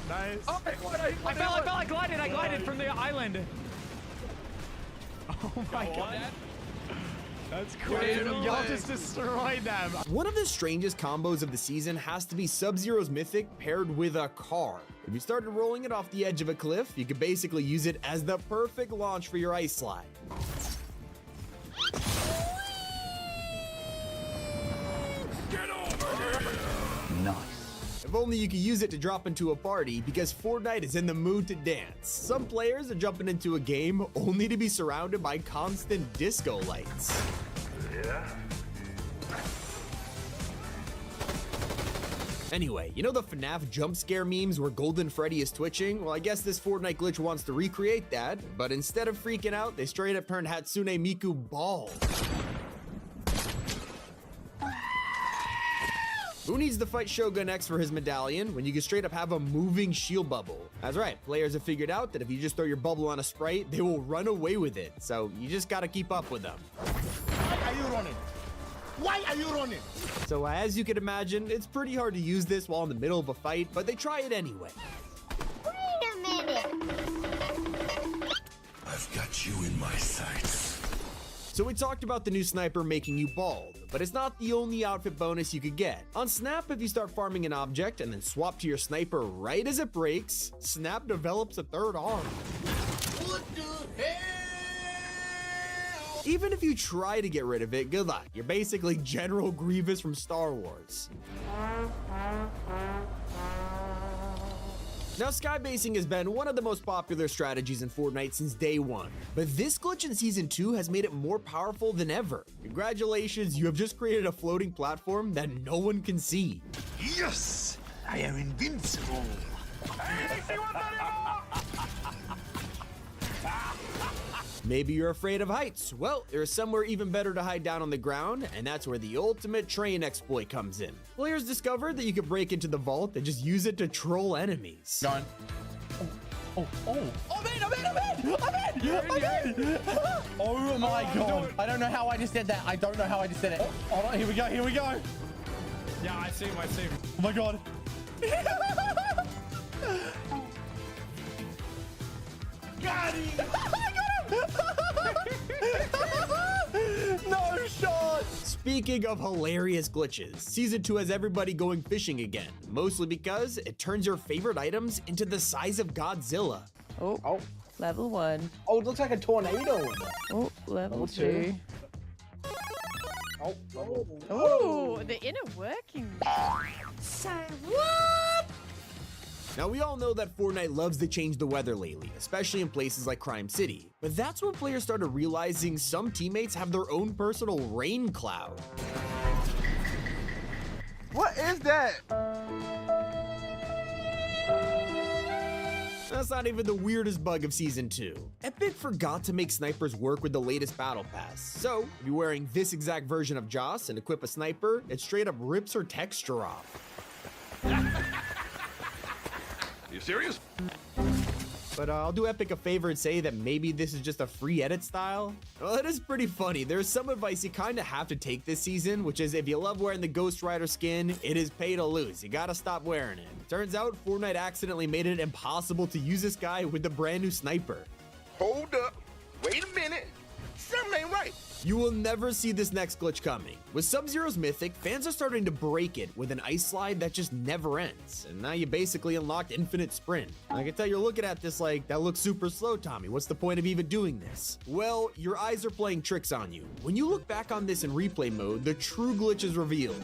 Nice. Oh, I glided from the island. Oh my god. That's crazy. Y'all just destroyed them. One of the strangest combos of the season has to be Sub-Zero's Mythic paired with a car. If you started rolling it off the edge of a cliff, you could basically use it as the perfect launch for your ice slide. Get over here. Nice. If only you could use it to drop into a party, because Fortnite is in the mood to dance. Some players are jumping into a game only to be surrounded by constant disco lights. Yeah. Anyway, you know the FNAF jump scare memes where Golden Freddy is twitching? Well, I guess this Fortnite glitch wants to recreate that, but instead of freaking out, they straight up turned Hatsune Miku bald. Who needs to fight Shogun X for his medallion when you can straight up have a moving shield bubble? That's right, players have figured out that if you just throw your bubble on a sprite, they will run away with it, so you just gotta keep up with them. Why are you running? Why are you running? So as you can imagine, it's pretty hard to use this while in the middle of a fight, but they try it anyway. Wait a minute. I've got you in my sights. So we talked about the new sniper making you bald, but it's not the only outfit bonus you could get. On Snap, if you start farming an object and then swap to your sniper right as it breaks, Snap develops a third arm. What the hell? Even if you try to get rid of it, good luck. You're basically General Grievous from Star Wars. Now, skybasing has been one of the most popular strategies in Fortnite since day one, but this glitch in Season 2 has made it more powerful than ever. Congratulations, you have just created a floating platform that no one can see. Yes! I am invincible! Maybe you're afraid of heights. Well, there's somewhere even better to hide down on the ground, and that's where the ultimate train exploit comes in. Players discovered that you could break into the vault and just use it to troll enemies. Gone. Oh. I'm in! Oh my god. I don't know how I just did that. Oh, hold on, here we go. Yeah, I see him. Oh my god. Got him! No shot! Speaking of hilarious glitches, Season 2 has everybody going fishing again, mostly because it turns your favorite items into the size of Godzilla. Oh. Level 1. Oh, it looks like a tornado. Oh, level 2. Oh, the inner workings. Say what? Now, we all know that Fortnite loves to change the weather lately, especially in places like Crime City. But that's when players started realizing some teammates have their own personal rain cloud. What is that? That's not even the weirdest bug of Season 2. Epic forgot to make snipers work with the latest battle pass. So, if you're wearing this exact version of Joss and equip a sniper, it straight up rips her texture off. Are you serious? But I'll do Epic a favor and say that maybe this is just a free edit style. Well, it is pretty funny. There's some advice you kind of have to take this season, which is if you love wearing the Ghost Rider skin, it is pay to lose. You gotta stop wearing it. Turns out Fortnite accidentally made it impossible to use this guy with the brand new sniper. Hold up. Wait a minute. Something ain't right. You will never see this next glitch coming. With Sub-Zero's Mythic, fans are starting to break it with an ice slide that just never ends. And now you basically unlocked infinite sprint. I can tell you're looking at this like, that looks super slow, Tommy. What's the point of even doing this? Well, your eyes are playing tricks on you. When you look back on this in replay mode, the true glitch is revealed.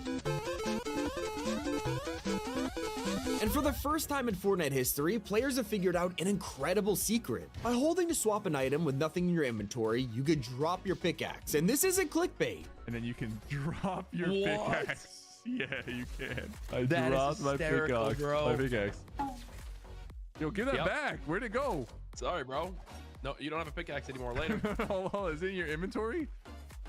And for the first time in Fortnite history, players have figured out an incredible secret. By holding to swap an item with nothing in your inventory, you could drop your pickaxe. And this isn't clickbait. And then you can drop your What? pickaxe. Yeah, you can. I That is dropped my hysterical, pickaxe. bro. My pickaxe. Yo, give that Yep. back. Where'd it go? Sorry, bro. No, you don't have a pickaxe anymore later. Hold on, is it in your inventory?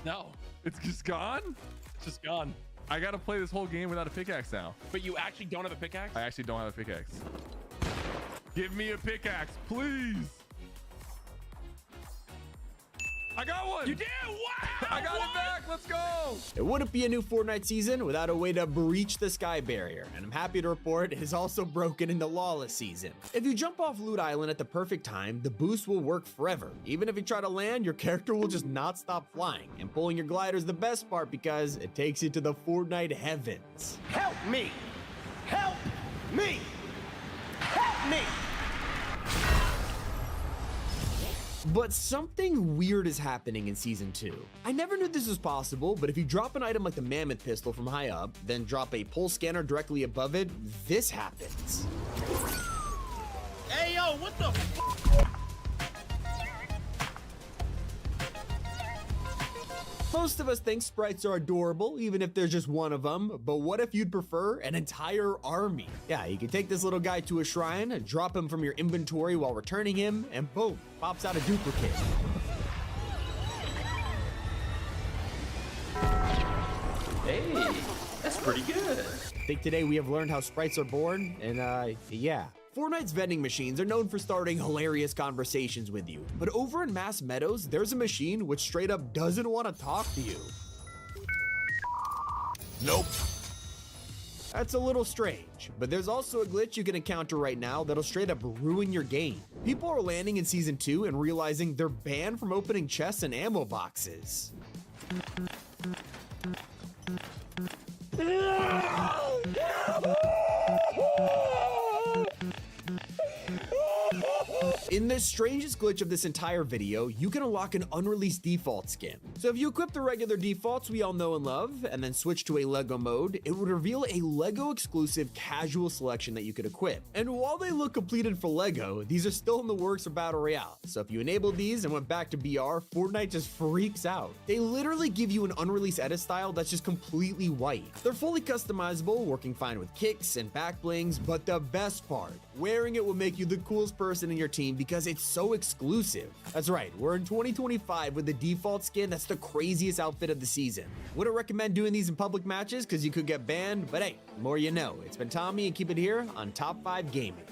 No, It's just gone? it's just gone. I gotta play this whole game without a pickaxe now. But you actually don't have a pickaxe? I actually don't have a pickaxe. Give me a pickaxe, please. I got one. You did? Wow! I got it back. Let's go. It wouldn't be a new Fortnite season without a way to breach the sky barrier, and I'm happy to report it is also broken in the Lawless season. If you jump off Loot Island at the perfect time, the boost will work forever. Even if you try to land, your character will just not stop flying, and pulling your glider is the best part because it takes you to the Fortnite heavens. Help me! Help me! Help me! But something weird is happening in Season 2. I never knew this was possible, but if you drop an item like the Mammoth Pistol from high up, then drop a pulse scanner directly above it, this happens. Hey, yo, what the f***? Most of us think sprites are adorable, even if there's just one of them, but what if you'd prefer an entire army? Yeah, you can take this little guy to a shrine, drop him from your inventory while returning him, and boom, pops out a duplicate. Hey, that's pretty good. I think today we have learned how sprites are born, and yeah. Fortnite's vending machines are known for starting hilarious conversations with you, but over in Mass Meadows, there's a machine which straight up doesn't want to talk to you. Nope. That's a little strange, but there's also a glitch you can encounter right now that'll straight up ruin your game. People are landing in Season 2 and realizing they're banned from opening chests and ammo boxes. In the strangest glitch of this entire video, you can unlock an unreleased default skin. So if you equip the regular defaults we all know and love, and then switch to a LEGO mode, it would reveal a LEGO exclusive casual selection that you could equip. And while they look completed for LEGO, these are still in the works for Battle Royale. So if you enabled these and went back to BR, Fortnite just freaks out. They literally give you an unreleased edit style that's just completely white. They're fully customizable, working fine with kicks and back blings, but the best part, wearing it will make you the coolest person in your team because it's so exclusive. That's right, we're in 2025 with the default skin that's the craziest outfit of the season. Wouldn't recommend doing these in public matches because you could get banned, but hey, the more you know. It's been Tommy, and keep it here on Top 5 Gaming.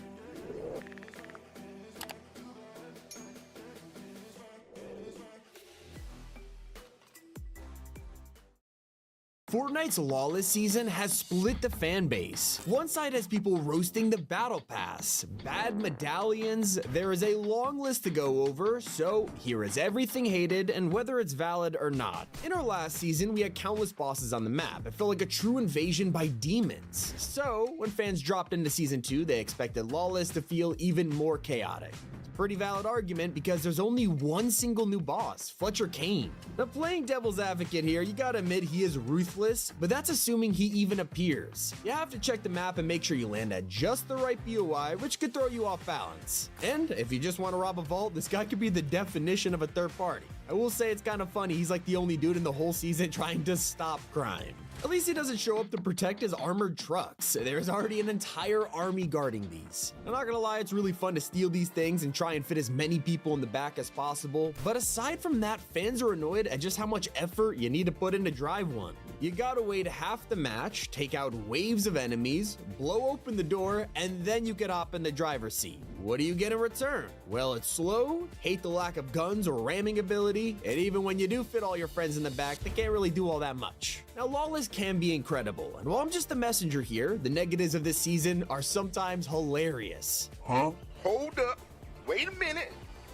Fortnite's Lawless season has split the fan base. One side has people roasting the Battle Pass, bad medallions, there is a long list to go over, so here is everything hated and whether it's valid or not. In our last season, we had countless bosses on the map. It felt like a true invasion by demons. So, when fans dropped into Season 2, they expected Lawless to feel even more chaotic. pretty valid argument because there's only one single new boss, Fletcher Kane. Now, playing devil's advocate here, you gotta admit he is ruthless, but that's assuming he even appears. You have to check the map and make sure you land at just the right BOI, which could throw you off balance. And if you just want to rob a vault, this guy could be the definition of a third party. I will say it's kind of funny, he's like the only dude in the whole season trying to stop crime. At least he doesn't show up to protect his armored trucks. There's already an entire army guarding these. I'm not gonna lie, it's really fun to steal these things and try and fit as many people in the back as possible. But aside from that, fans are annoyed at just how much effort you need to put in to drive one. You gotta wait half the match, take out waves of enemies, blow open the door, and then you can hop in the driver's seat. What do you get in return? Well, it's slow, hate the lack of guns or ramming ability, and even when you do fit all your friends in the back, they can't really do all that much. Now, Lawless can be incredible, and while I'm just the messenger here, the negatives of this season are sometimes hilarious. Huh? Hold up. Wait a minute.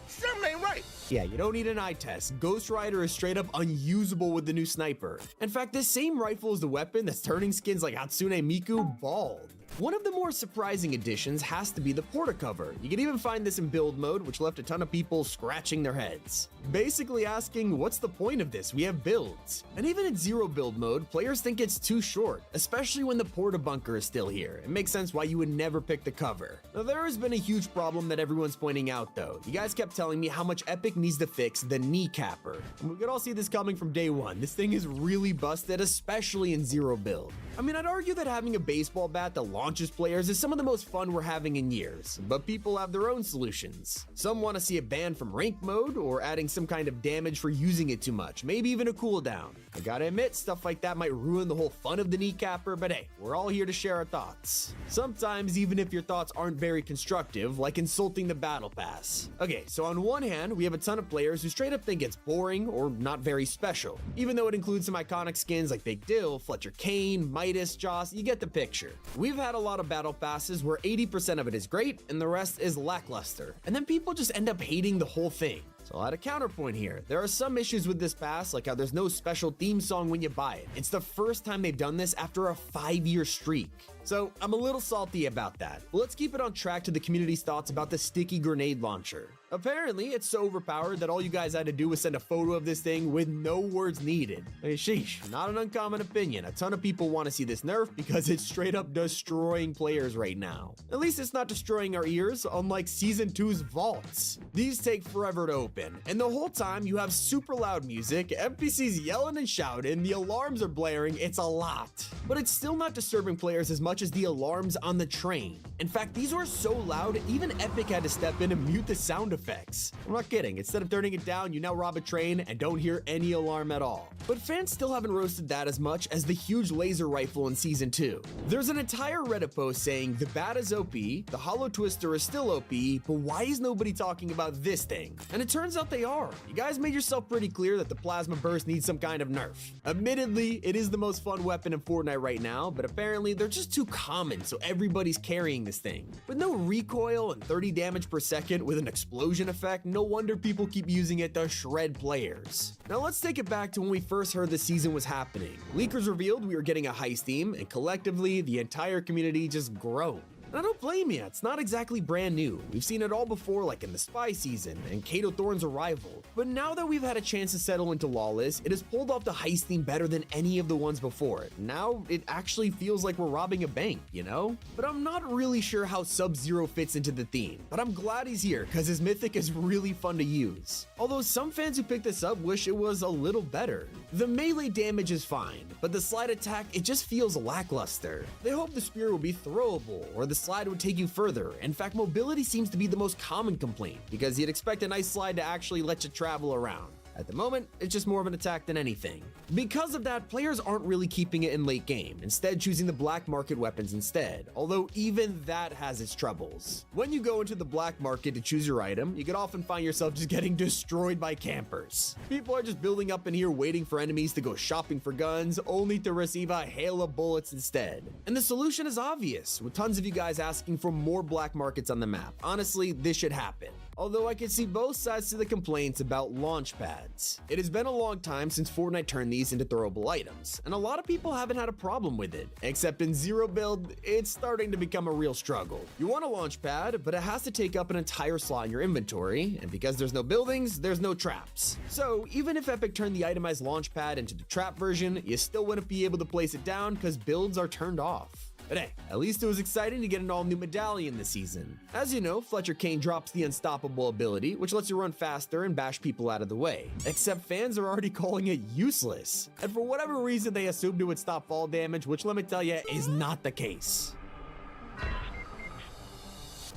Something ain't right. Yeah, you don't need an eye test. Ghost Rider is straight up unusable with the new sniper. In fact, this same rifle is the weapon that's turning skins like Hatsune Miku bald. One of the more surprising additions has to be the portacover. You can even find this in build mode, which left a ton of people scratching their heads. Basically asking, what's the point of this? We have builds. And even in zero build mode, players think it's too short, especially when the porta bunker is still here. It makes sense why you would never pick the cover. Now, there has been a huge problem that everyone's pointing out though. You guys kept telling me how much Epic needs to fix the kneecapper. And we could all see this coming from day one. This thing is really busted, especially in zero build. I mean, I'd argue that having a baseball bat that launches players is some of the most fun we're having in years, but people have their own solutions. Some want to see it banned from rank mode or adding some kind of damage for using it too much, maybe even a cooldown. I gotta admit, stuff like that might ruin the whole fun of the kneecapper, but hey, we're all here to share our thoughts. Sometimes, even if your thoughts aren't very constructive, like insulting the battle pass. Okay, so on one hand, we have a ton of players who straight up think it's boring or not very special, even though it includes some iconic skins like Big Dill, Fletcher Kane, Midas, Joss, you get the picture. We've had a lot of battle passes where 80% of it is great and the rest is lackluster, and then people just end up hating the whole thing. So I'll add a counterpoint here. There are some issues with this pass, like how there's no special theme song when you buy it. It's the first time they've done this after a 5-year streak. So I'm a little salty about that. But let's keep it on track to the community's thoughts about the sticky grenade launcher. Apparently, it's so overpowered that all you guys had to do was send a photo of this thing with no words needed. I mean, sheesh, not an uncommon opinion. A ton of people want to see this nerf because it's straight up destroying players right now. At least it's not destroying our ears, unlike Season 2's vaults. These take forever to open, and the whole time you have super loud music, NPCs yelling and shouting, the alarms are blaring, it's a lot. But it's still not disturbing players as much as the alarms on the train. In fact, these were so loud, even Epic had to step in and mute the sound effects. I'm not kidding, instead of turning it down, you now rob a train and don't hear any alarm at all. But fans still haven't roasted that as much as the huge laser rifle in Season 2. There's an entire Reddit post saying the bat is OP, the Hollow Twister is still OP, but why is nobody talking about this thing? And it turns out they are. You guys made yourself pretty clear that the Plasma Burst needs some kind of nerf. Admittedly, it is the most fun weapon in Fortnite right now, but apparently they're just too common, so everybody's carrying this thing. With no recoil and 30 damage per second with an explosion effect, no wonder people keep using it to shred players. Now let's take it back to when we first heard the season was happening. Leakers revealed we were getting a heist theme, and collectively, the entire community just groaned. And I don't blame you, it's not exactly brand new. We've seen it all before, like in the Spy season and Kato Thorne's arrival. But now that we've had a chance to settle into Lawless, it has pulled off the heist theme better than any of the ones before it. Now it actually feels like we're robbing a bank, you know? But I'm not really sure how Sub-Zero fits into the theme. But I'm glad he's here, because his mythic is really fun to use. Although some fans who picked this up wish it was a little better. The melee damage is fine, but the slide attack, it just feels lackluster. They hope the spear will be throwable, or the slide would take you further. In fact, mobility seems to be the most common complaint, because you'd expect a nice slide to actually let you travel around. At the moment, it's just more of an attack than anything. Because of that, players aren't really keeping it in late game, instead choosing the black market weapons instead, although even that has its troubles. When you go into the black market to choose your item, you can often find yourself just getting destroyed by campers. People are just building up in here waiting for enemies to go shopping for guns, only to receive a hail of bullets instead. And the solution is obvious, with tons of you guys asking for more black markets on the map. Honestly, this should happen. Although I can see both sides to the complaints about launch pads. It has been a long time since Fortnite turned these into throwable items, and a lot of people haven't had a problem with it, except in Zero Build, it's starting to become a real struggle. You want a launch pad, but it has to take up an entire slot in your inventory, and because there's no buildings, there's no traps. So even if Epic turned the itemized launch pad into the trap version, you still wouldn't be able to place it down because builds are turned off. But hey, at least it was exciting to get an all-new medallion this season. As you know, Fletcher Kane drops the Unstoppable ability, which lets you run faster and bash people out of the way. Except fans are already calling it useless. And for whatever reason, they assumed it would stop fall damage, which let me tell you, is not the case.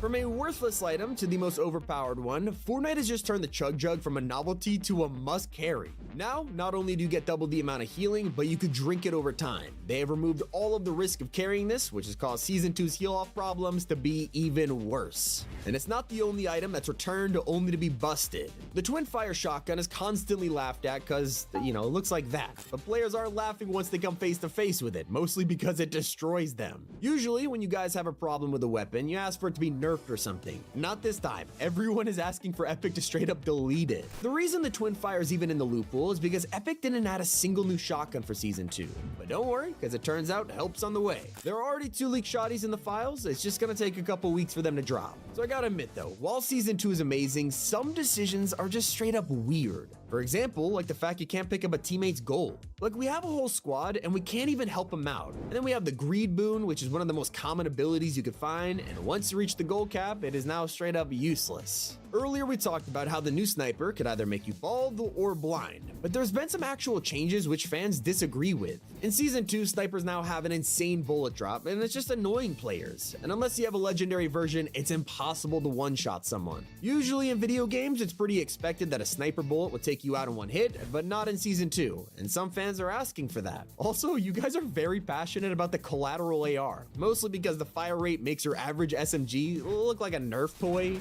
From a worthless item to the most overpowered one, Fortnite has just turned the Chug Jug from a novelty to a must carry. Now, not only do you get double the amount of healing, but you could drink it over time. They have removed all of the risk of carrying this, which has caused Season 2's heal-off problems to be even worse. And it's not the only item that's returned only to be busted. The Twin Fire Shotgun is constantly laughed at because, it looks like that. But players aren't laughing once they come face to face with it, mostly because it destroys them. Usually, when you guys have a problem with a weapon, you ask for it to be nerfed or something. Not this time. Everyone is asking for Epic to straight up delete it. The reason the Twin Fire is even in the loophole is because Epic didn't add a single new shotgun for Season 2. But don't worry, because it turns out help's on the way. There are already 2 leaked shotties in the files, it's just gonna take a couple weeks for them to drop. So I gotta admit though, while Season 2 is amazing, some decisions are just straight up weird. For example, like the fact you can't pick up a teammate's gold. Like, we have a whole squad and we can't even help them out. And then we have the Greed Boon, which is one of the most common abilities you could find, and once you reach the gold cap, it is now straight up useless. Earlier we talked about how the new sniper could either make you bald or blind, but there's been some actual changes which fans disagree with. In Season 2, snipers now have an insane bullet drop, and it's just annoying players. And unless you have a legendary version, it's impossible to one-shot someone. Usually in video games, it's pretty expected that a sniper bullet will take you out in one hit, but not in Season 2, and some fans are asking for that. Also, you guys are very passionate about the collateral AR, mostly because the fire rate makes your average SMG look like a Nerf toy.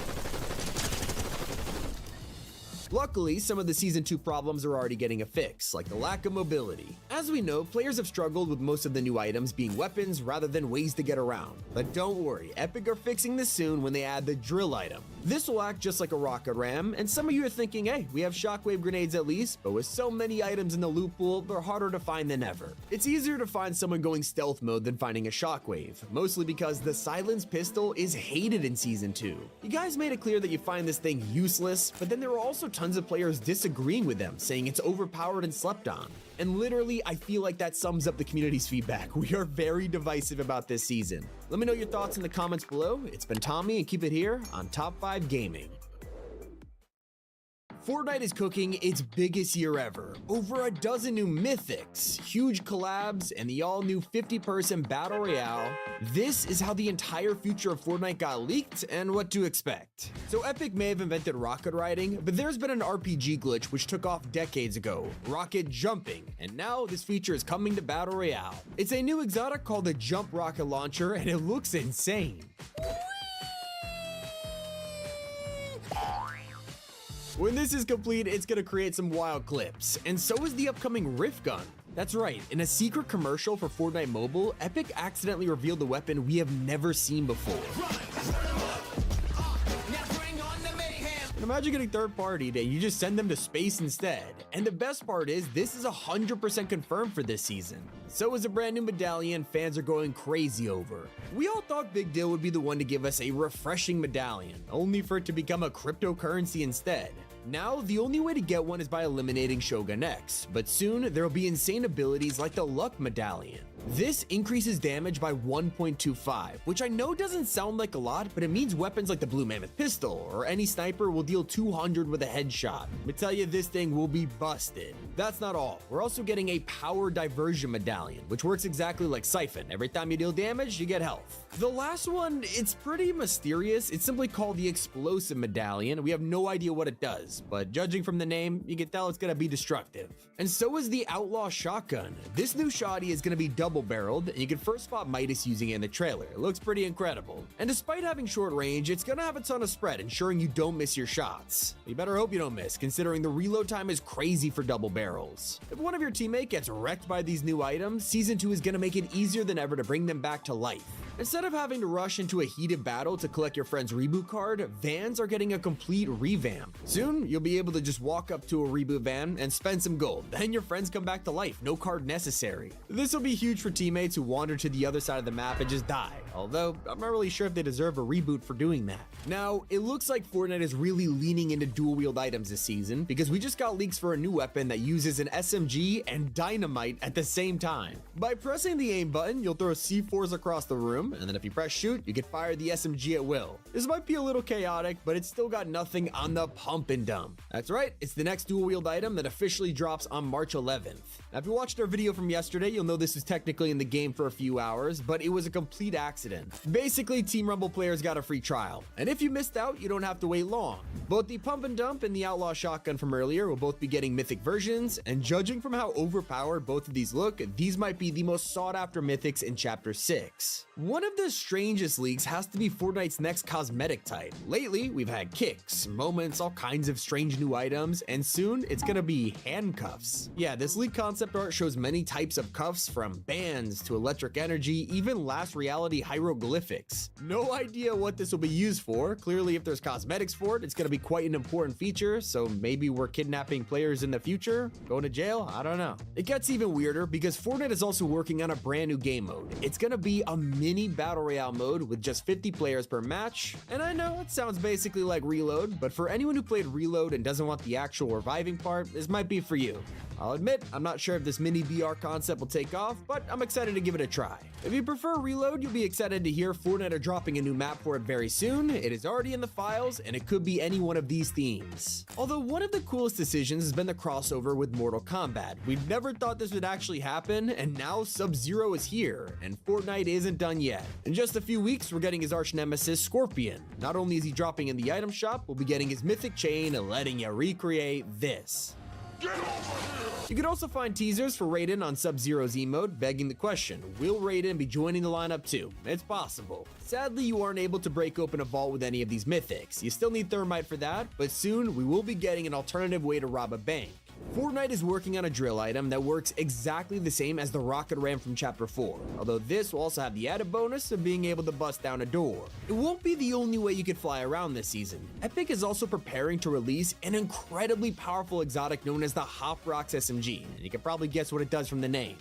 Luckily, some of the Season 2 problems are already getting a fix, like the lack of mobility. As we know, players have struggled with most of the new items being weapons rather than ways to get around. But don't worry, Epic are fixing this soon when they add the drill item. This will act just like a rocket ram, and some of you are thinking, hey, we have shockwave grenades at least, but with so many items in the loot pool, they're harder to find than ever. It's easier to find someone going stealth mode than finding a shockwave, mostly because the silenced pistol is hated in Season 2. You guys made it clear that you find this thing useless, but then there are also tons of players disagreeing with them, saying it's overpowered and slept on. And literally, I feel like that sums up the community's feedback. We are very divisive about this season. Let me know your thoughts in the comments below. It's been Tommy, and keep it here on Top 5 Gaming. Fortnite is cooking its biggest year ever. Over a dozen new mythics, huge collabs, and the all-new 50-person Battle Royale. This is how the entire future of Fortnite got leaked and what to expect. So Epic may have invented rocket riding, but there's been an RPG glitch which took off decades ago, rocket jumping, and now this feature is coming to Battle Royale. It's a new exotic called the Jump Rocket Launcher, and it looks insane. When this is complete, it's gonna create some wild clips, and so is the upcoming Rift Gun. That's right, in a secret commercial for Fortnite Mobile, Epic accidentally revealed a weapon we have never seen before. And imagine getting third-partied and you just send them to space instead. And the best part is, this is 100% confirmed for this season. So is a brand new medallion fans are going crazy over. We all thought Big Deal would be the one to give us a refreshing medallion, only for it to become a cryptocurrency instead. Now, the only way to get one is by eliminating Shogun X, but soon there will be insane abilities like the Luck Medallion. This increases damage by 1.25, which I know doesn't sound like a lot, but it means weapons like the Blue Mammoth Pistol or any sniper will deal 200 with a headshot. But tell you, this thing will be busted. That's not all. We're also getting a Power Diversion Medallion, which works exactly like Siphon. Every time you deal damage, you get health. The last one, it's pretty mysterious. It's simply called the Explosive Medallion. We have no idea what it does, but judging from the name, you can tell it's gonna be destructive. And so is the Outlaw Shotgun. This new shotty is gonna be double-barreled, and you can first spot Midas using it in the trailer. It looks pretty incredible. And despite having short range, it's gonna have a ton of spread, ensuring you don't miss your shots. You better hope you don't miss, considering the reload time is crazy for double barrels. If one of your teammates gets wrecked by these new items, Season 2 is gonna make it easier than ever to bring them back to life. Instead of having to rush into a heated battle to collect your friend's reboot card, vans are getting a complete revamp. Soon, you'll be able to just walk up to a reboot van and spend some gold. Then your friends come back to life, no card necessary. This will be huge for teammates who wander to the other side of the map and just die, although I'm not really sure if they deserve a reboot for doing that. Now, it looks like Fortnite is really leaning into dual-wield items this season because we just got leaks for a new weapon that uses an SMG and dynamite at the same time. By pressing the aim button, you'll throw C4s across the room, and then if you press shoot, you can fire the SMG at will. This might be a little chaotic, but it's still got nothing on the pump and dump. That's right, it's the next dual-wield item that officially drops on March 11th. Now, if you watched our video from yesterday, you'll know this is technically in the game for a few hours, but it was a complete accident. Basically, Team Rumble players got a free trial, and if you missed out, you don't have to wait long. Both the pump and dump and the outlaw shotgun from earlier will both be getting mythic versions, and judging from how overpowered both of these look, these might be the most sought-after mythics in Chapter 6. One of the strangest leaks has to be Fortnite's next cosmetic type. Lately, we've had kicks, moments, all kinds of strange new items, and soon it's gonna be handcuffs. Yeah, this leak concept art shows many types of cuffs, from bands to electric energy, even last reality hieroglyphics. No idea what this will be used for. Clearly, if there's cosmetics for it, it's gonna be quite an important feature, so maybe we're kidnapping players in the future? Going to jail? I don't know. It gets even weirder because Fortnite is also working on a brand new game mode. It's gonna be a mini battle royale mode with just 50 players per match, and I know it sounds basically like Reload, but for anyone who played Reload and doesn't want the actual reviving part, this might be for you. I'll admit, I'm not sure if this mini BR concept will take off, but I'm excited to give it a try. If you prefer Reload, you'll be excited to hear Fortnite are dropping a new map for it very soon. It is already in the files, and it could be any one of these themes. Although one of the coolest decisions has been the crossover with Mortal Kombat. We never thought this would actually happen, and now Sub-Zero is here, and Fortnite isn't done yet. In just a few weeks, we're getting his arch nemesis, Scorpion. Not only is he dropping in the item shop, we'll be getting his mythic chain and letting you recreate this. You can also find teasers for Raiden on Sub-Zero's emote, begging the question, will Raiden be joining the lineup too? It's possible. Sadly, you aren't able to break open a vault with any of these mythics. You still need Thermite for that, but soon we will be getting an alternative way to rob a bank. Fortnite is working on a drill item that works exactly the same as the rocket ram from Chapter 4, although this will also have the added bonus of being able to bust down a door. It won't be the only way you can fly around this season. Epic is also preparing to release an incredibly powerful exotic known as the Hop Rocks SMG, and you can probably guess what it does from the name.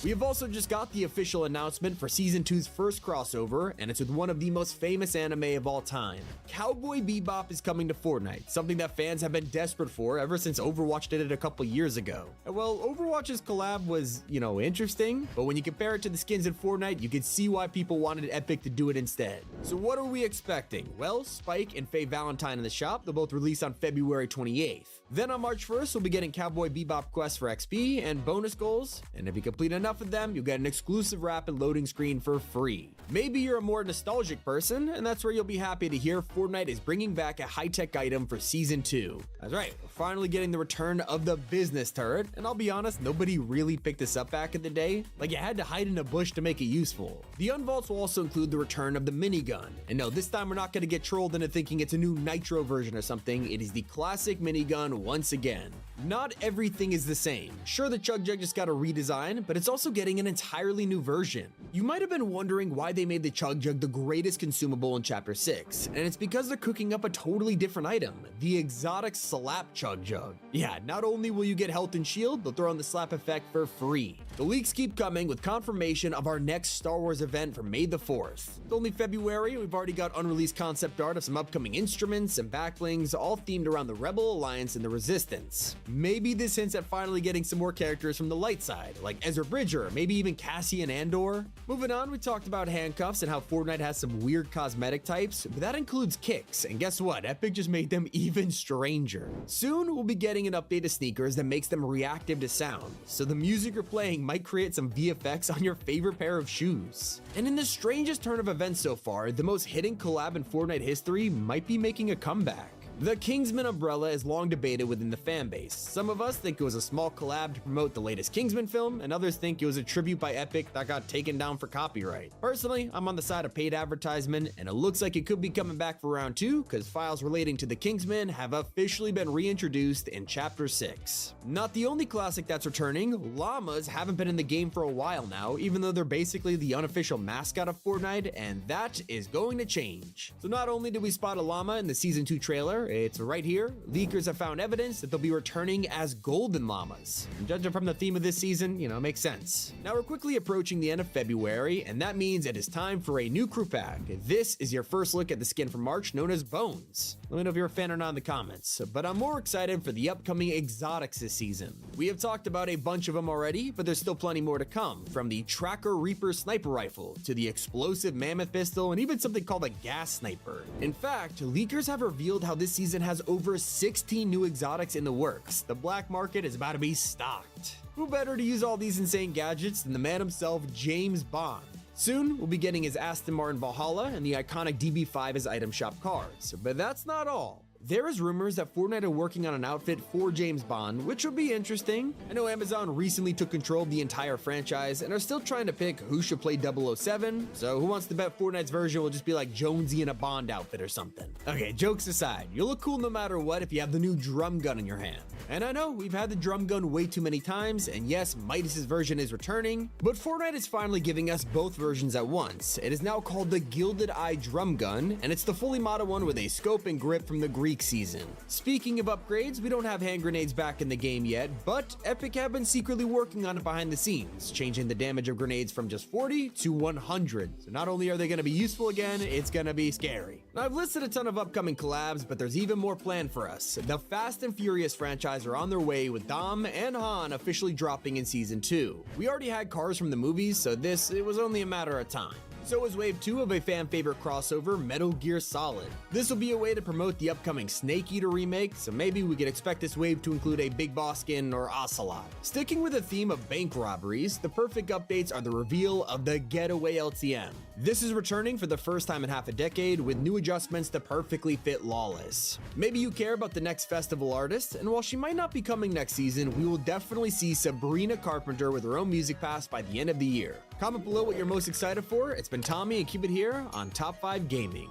We have also just got the official announcement for Season 2's first crossover, and it's with one of the most famous anime of all time. Cowboy Bebop is coming to Fortnite, something that fans have been desperate for ever since Overwatch did it a couple years ago. And well, Overwatch's collab was, interesting, but when you compare it to the skins in Fortnite, you can see why people wanted Epic to do it instead. So what are we expecting? Well, Spike and Faye Valentine in the shop, they'll both release on February 28th. Then on March 1st, we'll be getting Cowboy Bebop quests for XP and bonus goals, and if you complete enough of them, you'll get an exclusive rapid loading screen for free. Maybe you're a more nostalgic person, and that's where you'll be happy to hear Fortnite is bringing back a high-tech item for Season 2. That's right, we're finally getting the return of the business turret, and I'll be honest, nobody really picked this up back in the day. Like, you had to hide in a bush to make it useful. The unvaults will also include the return of the minigun. And no, this time we're not going to get trolled into thinking it's a new Nitro version or something. It is the classic minigun once again. Not everything is the same. Sure, the Chug Jug just got a redesign, but it's also getting an entirely new version. You might have been wondering why they made the Chug Jug the greatest consumable in Chapter 6, and it's because they're cooking up a totally different item, the exotic Slap Chug Jug. Yeah, not only will you get health and shield, they'll throw in the slap effect for free. The leaks keep coming with confirmation of our next Star Wars event for May the 4th. It's only February, we've already got unreleased concept art of some upcoming instruments and backblings, all themed around the Rebel Alliance and the Resistance. Maybe this hints at finally getting some more characters from the light side, like Ezra Bridger, maybe even Cassian Andor. Moving on, we talked about handcuffs and how Fortnite has some weird cosmetic types, but that includes kicks, and guess what? Epic just made them even stranger. Soon, we'll be getting an update to sneakers that makes them reactive to sound, so the music you're playing might create some VFX on your favorite pair of shoes. And in the strangest turn of events so far, the most hidden collab in Fortnite history might be making a comeback. The Kingsman umbrella is long debated within the fanbase. Some of us think it was a small collab to promote the latest Kingsman film, and others think it was a tribute by Epic that got taken down for copyright. Personally, I'm on the side of paid advertisement, and it looks like it could be coming back for round 2, because files relating to the Kingsman have officially been reintroduced in Chapter 6. Not the only classic that's returning, llamas haven't been in the game for a while now, even though they're basically the unofficial mascot of Fortnite, and that is going to change. So not only did we spot a llama in the Season 2 trailer, it's right here. Leakers have found evidence that they'll be returning as golden llamas. And judging from the theme of this season, you know, it makes sense. Now we're quickly approaching the end of February, and that means it is time for a new crew pack. This is your first look at the skin from March, known as Bones. Let me know if you're a fan or not in the comments, but I'm more excited for the upcoming exotics this season. We have talked about a bunch of them already, but there's still plenty more to come, from the Tracker Reaper sniper rifle to the explosive mammoth pistol and even something called a gas sniper. In fact, leakers have revealed how this season has over 16 new exotics in the works. The black market is about to be stocked. Who better to use all these insane gadgets than the man himself, James Bond? Soon, we'll be getting his Aston Martin Valhalla and the iconic DB5 as item shop cars. But that's not all. There is rumors that Fortnite are working on an outfit for James Bond, which will be interesting. I know Amazon recently took control of the entire franchise and are still trying to pick who should play 007, so who wants to bet Fortnite's version will just be like Jonesy in a Bond outfit or something? Okay, jokes aside, you'll look cool no matter what if you have the new drum gun in your hand. And I know we've had the drum gun way too many times, and yes, Midas's version is returning, but Fortnite is finally giving us both versions at once. It is now called the Gilded Eye Drum Gun, and it's the fully modded one with a scope and grip from the Greek season. Speaking of upgrades, we don't have hand grenades back in the game yet, but Epic have been secretly working on it behind the scenes, changing the damage of grenades from just 40 to 100. So not only are they going to be useful again, it's going to be scary. Now, I've listed a ton of upcoming collabs, but there's even more planned for us. The Fast and Furious franchise are on their way, with Dom and Han officially dropping in Season 2. We already had cars from the movies, so it was only a matter of time. So is Wave 2 of a fan favorite crossover, Metal Gear Solid. This will be a way to promote the upcoming Snake Eater remake, so maybe we could expect this wave to include a Big Boss skin or Ocelot. Sticking with the theme of bank robberies, the perfect updates are the reveal of the Getaway LTM. This is returning for the first time in half a decade with new adjustments to perfectly fit Lawless. Maybe you care about the next festival artist, and while she might not be coming next season, we will definitely see Sabrina Carpenter with her own music pass by the end of the year. Comment below what you're most excited for. It's been Tommy, and keep it here on Top 5 Gaming.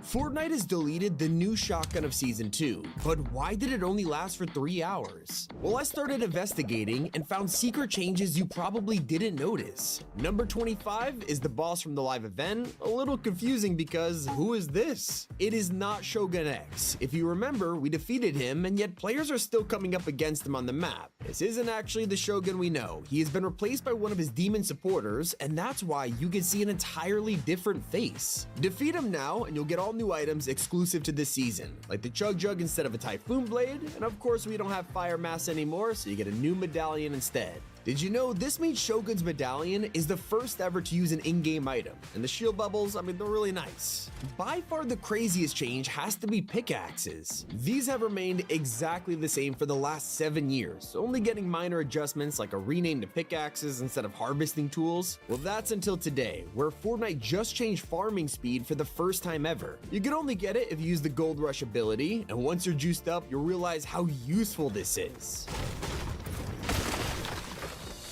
Fortnite has deleted the new shotgun of Season 2, but why did it only last for 3 hours? Well, I started investigating and found secret changes you probably didn't notice. Number 25 is the boss from the live event. A little confusing because who is this? It is not Shogun X. If you remember, we defeated him, and yet players are still coming up against him on the map. This isn't actually the Shogun we know. He has been replaced by one of his demon supporters, and that's why you can see an entirely different face. Defeat him now, and you'll get all new items exclusive to this season, like the Chug Jug instead of a Typhoon Blade, and of course we don't have Fire Mass anymore, so you get a new medallion instead. Did you know this means Shogun's medallion is the first ever to use an in-game item, and the shield bubbles, I mean, they're really nice. By far the craziest change has to be pickaxes. These have remained exactly the same for the last 7 years, only getting minor adjustments like a rename to pickaxes instead of harvesting tools. Well, that's until today, where Fortnite just changed farming speed for the first time ever. You can only get it if you use the Gold Rush ability, and once you're juiced up, you'll realize how useful this is.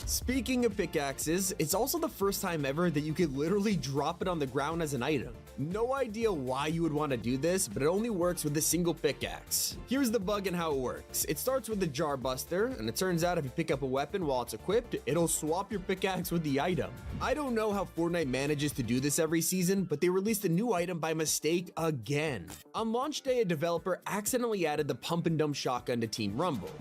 Speaking of pickaxes, it's also the first time ever that you could literally drop it on the ground as an item. No idea why you would want to do this, but it only works with a single pickaxe. Here's the bug and how it works. It starts with the Jar Buster, and it turns out if you pick up a weapon while it's equipped, it'll swap your pickaxe with the item. I don't know how Fortnite manages to do this every season, but they released a new item by mistake again. On launch day, a developer accidentally added the Pump and Dump shotgun to Team Rumble.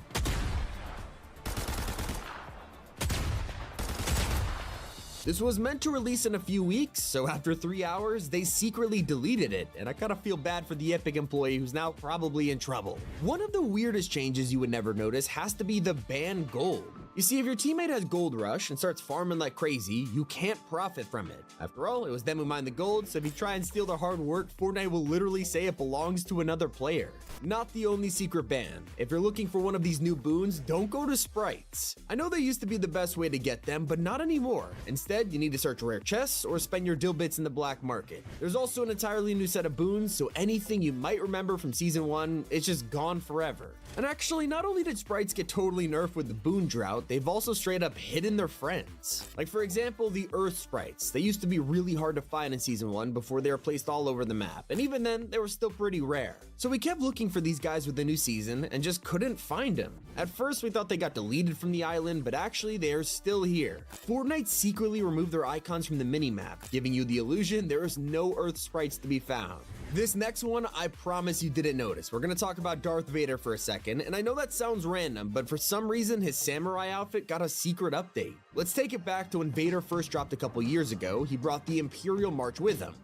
This was meant to release in a few weeks, so after 3 hours, they secretly deleted it, and I kinda feel bad for the Epic employee who's now probably in trouble. One of the weirdest changes you would never notice has to be the Ban Gold. You see, if your teammate has Gold Rush and starts farming like crazy, you can't profit from it. After all, it was them who mined the gold, so if you try and steal their hard work, Fortnite will literally say it belongs to another player. Not the only secret ban. If you're looking for one of these new boons, don't go to sprites. I know they used to be the best way to get them, but not anymore. Instead, you need to search rare chests or spend your dill bits in the black market. There's also an entirely new set of boons, so anything you might remember from Season 1, it's just gone forever. And actually, not only did sprites get totally nerfed with the boon drought, they've also straight up hidden their friends. Like for example, the Earth sprites. They used to be really hard to find in Season 1 before they were placed all over the map, and even then, they were still pretty rare. So we kept looking for these guys with the new season and just couldn't find them. At first, we thought they got deleted from the island, but actually, they are still here. Fortnite secretly removed their icons from the minimap, giving you the illusion there is no Earth sprites to be found. This next one, I promise you didn't notice. We're gonna talk about Darth Vader for a second, and I know that sounds random, but for some reason, his samurai outfit got a secret update. Let's take it back to when Vader first dropped a couple years ago. He brought the Imperial March with him.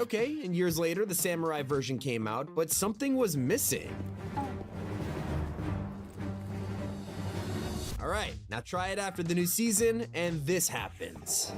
Okay, and years later, the samurai version came out, but something was missing. All right, now try it after the new season, and this happens.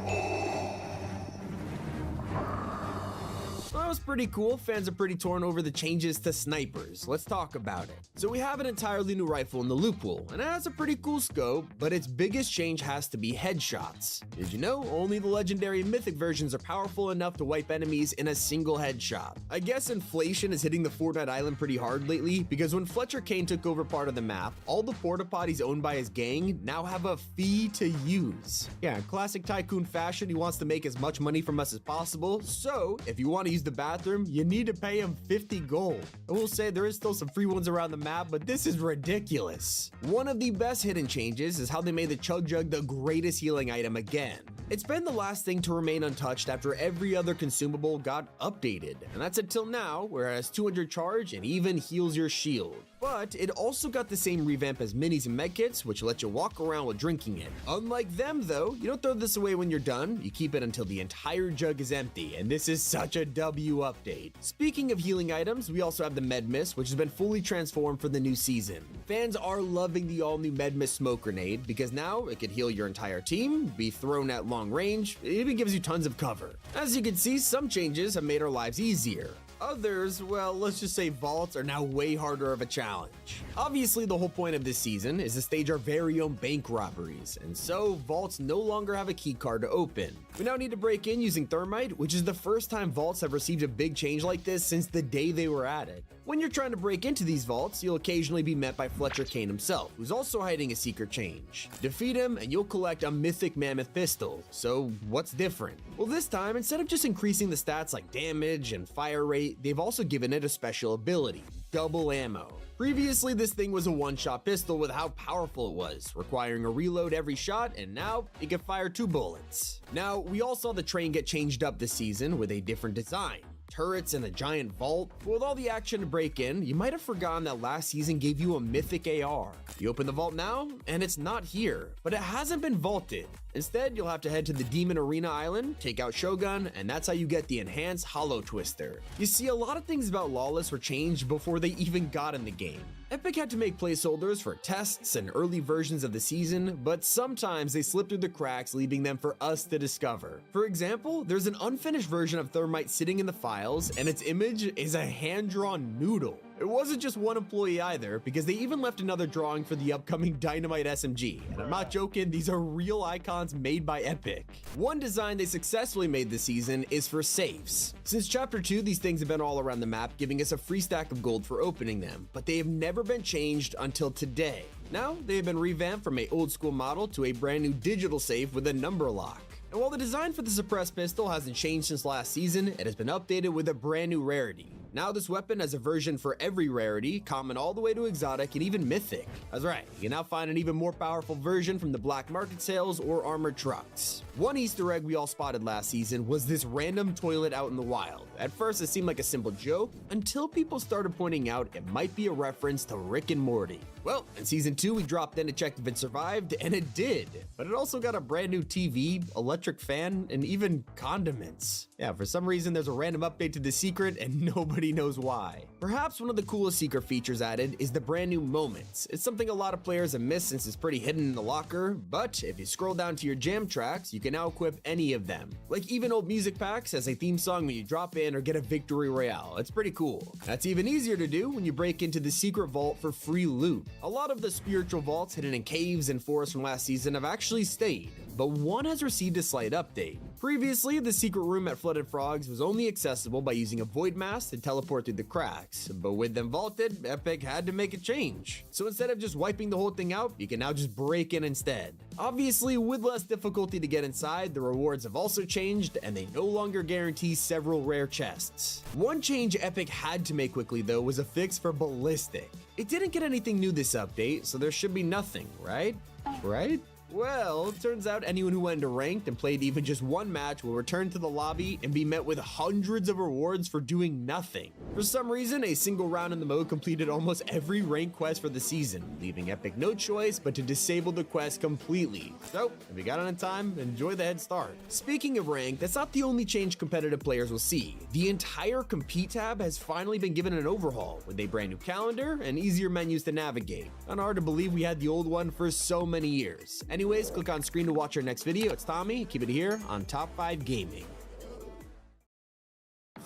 That was pretty cool. Fans are pretty torn over the changes to snipers. Let's talk about it. So we have an entirely new rifle in the loot pool, and it has a pretty cool scope, but its biggest change has to be headshots. Did you know only the legendary and mythic versions are powerful enough to wipe enemies in a single headshot? I guess inflation is hitting the Fortnite island pretty hard lately, because when Fletcher Kane took over part of the map, all the porta potties owned by his gang now have a fee to use. Yeah, in classic tycoon fashion, he wants to make as much money from us as possible, so if you want to use the bathroom, you need to pay him 50 gold. I will say there is still some free ones around the map, but this is ridiculous. One of the best hidden changes is how they made the Chug Jug the greatest healing item again. It's been the last thing to remain untouched after every other consumable got updated, and that's until now, where it has 200 charge and even heals your shield. But it also got the same revamp as minis and medkits, which let you walk around while drinking it. Unlike them though, you don't throw this away when you're done, you keep it until the entire jug is empty, and this is such a W update. Speaking of healing items, we also have the Med Mist, which has been fully transformed for the new season. Fans are loving the all-new Med Mist smoke grenade, because now it can heal your entire team, be thrown at long range, it even gives you tons of cover. As you can see, some changes have made our lives easier. Others, well, let's just say vaults are now way harder of a challenge. Obviously, the whole point of this season is to stage our very own bank robberies, and so vaults no longer have a key card to open. We now need to break in using Thermite, which is the first time vaults have received a big change like this since the day they were added. When you're trying to break into these vaults, you'll occasionally be met by Fletcher Kane himself, who's also hiding a secret change. Defeat him and you'll collect a mythic mammoth pistol. So what's different? Well, this time, instead of just increasing the stats like damage and fire rate, they've also given it a special ability, double ammo. Previously, this thing was a one-shot pistol with how powerful it was, requiring a reload every shot, and now it can fire 2 bullets. Now, we all saw the train get changed up this season with a different design. Turrets and a giant vault. With all the action to break in, you might have forgotten that last season gave you a mythic AR. You open the vault now, and it's not here, but it hasn't been vaulted. Instead, you'll have to head to the Demon Arena Island, take out Shogun, and that's how you get the enhanced Hollow Twister. You see, a lot of things about Lawless were changed before they even got in the game. Epic had to make placeholders for tests and early versions of the season, but sometimes they slip through the cracks, leaving them for us to discover. For example, there's an unfinished version of Thermite sitting in the files, and its image is a hand-drawn noodle. It wasn't just one employee either, because they even left another drawing for the upcoming Dynamite SMG, and I'm not joking, these are real icons made by Epic. One design they successfully made this season is for safes. Since Chapter 2, these things have been all around the map, giving us a free stack of gold for opening them, but they have never been changed until today. Now, they have been revamped from an old school model to a brand new digital safe with a number lock. And while the design for the suppressed pistol hasn't changed since last season, it has been updated with a brand new rarity. Now this weapon has a version for every rarity, common all the way to exotic and even mythic. That's right, you can now find an even more powerful version from the black market sales or armored trucks. One Easter egg we all spotted last season was this random toilet out in the wild. At first it seemed like a simple joke, until people started pointing out it might be a reference to Rick and Morty. Well, in Season 2 we dropped in to check if it survived, and it did. But it also got a brand new TV, electric fan, and even condiments. Yeah, for some reason there's a random update to the secret and nobody nobody knows why. Perhaps one of the coolest secret features added is the brand new Moments. It's something a lot of players have missed since it's pretty hidden in the locker, but if you scroll down to your jam tracks, you can now equip any of them. Like even old music packs as a theme song when you drop in or get a victory royale. It's pretty cool. That's even easier to do when you break into the secret vault for free loot. A lot of the spiritual vaults hidden in caves and forests from last season have actually stayed, but one has received a slight update. Previously, the secret room at Flooded Frogs was only accessible by using a void mask to teleport through the cracks, but with them vaulted, Epic had to make a change. So instead of just wiping the whole thing out, you can now just break in instead. Obviously, with less difficulty to get inside, the rewards have also changed, and they no longer guarantee several rare chests. One change Epic had to make quickly though was a fix for Ballistic. It didn't get anything new this update, so there should be nothing, right? Right? Well, it turns out anyone who went into ranked and played even just one match will return to the lobby and be met with hundreds of rewards for doing nothing. For some reason, a single round in the mode completed almost every ranked quest for the season, leaving Epic no choice but to disable the quest completely. So, if you got it in time, enjoy the head start. Speaking of ranked, that's not the only change competitive players will see. The entire Compete tab has finally been given an overhaul, with a brand new calendar and easier menus to navigate. Not hard to believe we had the old one for so many years. Anyways, click on screen to watch our next video. It's Tommy. Keep it here on Top 5 Gaming.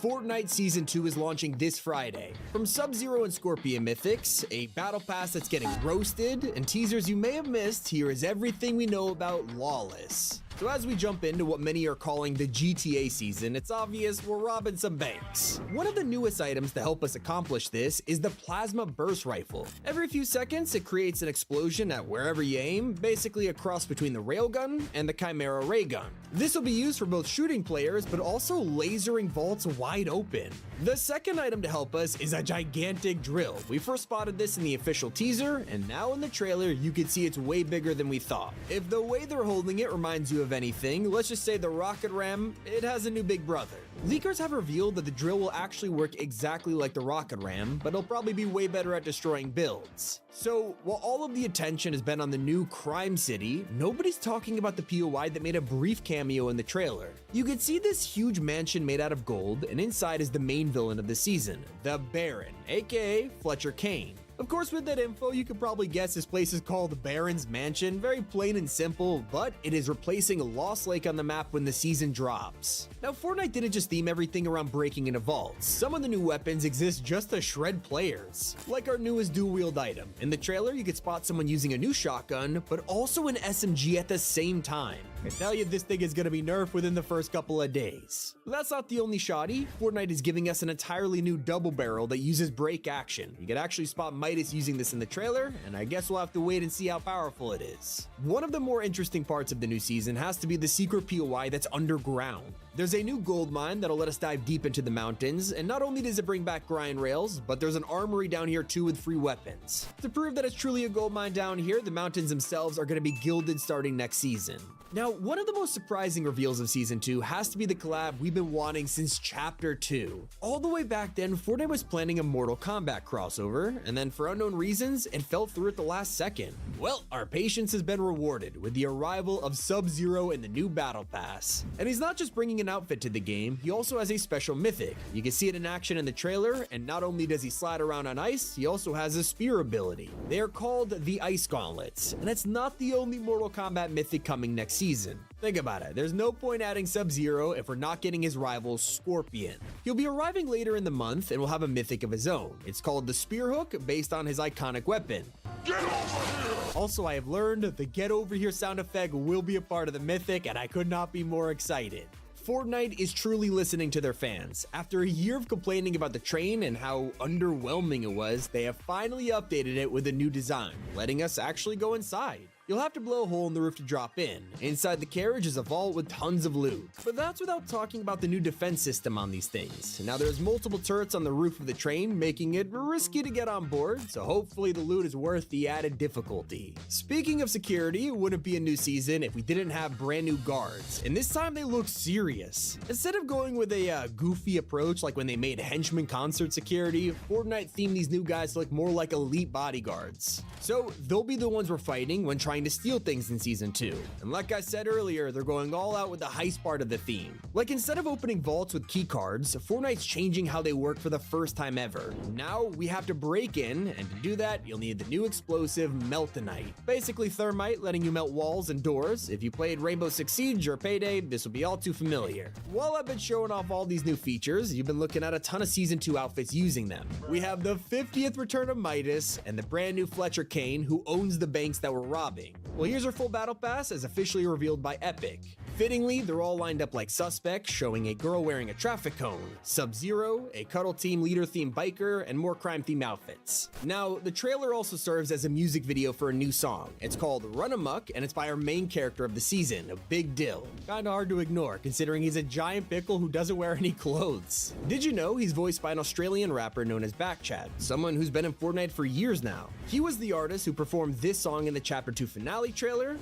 Fortnite Season 2 is launching this Friday. From Sub-Zero and Scorpion Mythics, a battle pass that's getting roasted, and teasers you may have missed, here is everything we know about Lawless. So as we jump into what many are calling the GTA season, it's obvious we're robbing some banks. One of the newest items to help us accomplish this is the Plasma Burst Rifle. Every few seconds, it creates an explosion at wherever you aim, basically a cross between the Railgun and the Chimera Ray Gun. This will be used for both shooting players, but also lasering vaults wide open. The second item to help us is a gigantic drill. We first spotted this in the official teaser, and now in the trailer, you can see it's way bigger than we thought. If the way they're holding it reminds you of anything, let's just say the Rocket Ram, it has a new big brother. Leakers have revealed that the drill will actually work exactly like the Rocket Ram, but it'll probably be way better at destroying builds. So, while all of the attention has been on the new Crime City, nobody's talking about the POI that made a brief cameo in the trailer. You can see this huge mansion made out of gold, and inside is the main villain of the season, the Baron, aka Fletcher Kane. Of course, with that info, you could probably guess this place is called Baron's Mansion. Very plain and simple, but it is replacing Lost Lake on the map when the season drops. Now, Fortnite didn't just theme everything around breaking into vaults. Some of the new weapons exist just to shred players, like our newest dual-wield item. In the trailer, you could spot someone using a new shotgun, but also an SMG at the same time. I tell you, this thing is gonna be nerfed within the first couple of days. But that's not the only shoddy. Fortnite is giving us an entirely new double barrel that uses break action. You can actually spot Midas using this in the trailer, and I guess we'll have to wait and see how powerful it is. One of the more interesting parts of the new season has to be the secret POI that's underground. There's a new gold mine that'll let us dive deep into the mountains, and not only does it bring back grind rails, but there's an armory down here too with free weapons. To prove that it's truly a gold mine down here, the mountains themselves are going to be gilded starting next season. Now, one of the most surprising reveals of Season 2 has to be the collab we've been wanting since Chapter 2. All the way back then, Fortnite was planning a Mortal Kombat crossover, and then for unknown reasons, it fell through at the last second. Well, our patience has been rewarded with the arrival of Sub-Zero in the new Battle Pass. And he's not just bringing an outfit to the game, he also has a special mythic. You can see it in action in the trailer, and not only does he slide around on ice, he also has a spear ability. They are called the Ice Gauntlets, and it's not the only Mortal Kombat mythic coming next season. Think about it, there's no point adding Sub-Zero if we're not getting his rival Scorpion. He'll be arriving later in the month and will have a mythic of his own. It's called the Spear Hook, based on his iconic weapon. Get over here! Also, I have learned the Get Over Here sound effect will be a part of the mythic, and I could not be more excited. Fortnite is truly listening to their fans. After a year of complaining about the train and how underwhelming it was, they have finally updated it with a new design, letting us actually go inside. You'll have to blow a hole in the roof to drop in. Inside the carriage is a vault with tons of loot. But that's without talking about the new defense system on these things. Now there's multiple turrets on the roof of the train, making it risky to get on board, so hopefully the loot is worth the added difficulty. Speaking of security, it wouldn't be a new season if we didn't have brand new guards, and this time they look serious. Instead of going with a goofy approach like when they made Henchman Concert security, Fortnite themed these new guys to look more like elite bodyguards. So they'll be the ones we're fighting when trying trying to steal things in Season 2. And like I said earlier, they're going all out with the heist part of the theme. Like, instead of opening vaults with key cards, Fortnite's changing how they work for the first time ever. Now we have to break in, and to do that, you'll need the new explosive Meltonite. Basically thermite letting you melt walls and doors. If you played Rainbow Six Siege or Payday, this will be all too familiar. While I've been showing off all these new features, you've been looking at a ton of Season 2 outfits using them. We have the 50th return of Midas and the brand new Fletcher Kane, who owns the banks that we're robbing. Well, here's our full battle pass as officially revealed by Epic. Fittingly, they're all lined up like suspects, showing a girl wearing a traffic cone, Sub-Zero, a Cuddle Team leader-themed biker, and more crime-themed outfits. Now, the trailer also serves as a music video for a new song. It's called Run Amok, and it's by our main character of the season, Big Dill. Kinda hard to ignore, considering he's a giant pickle who doesn't wear any clothes. Did you know he's voiced by an Australian rapper known as Backchat, someone who's been in Fortnite for years now? He was the artist who performed this song in the Chapter 2 finale trailer.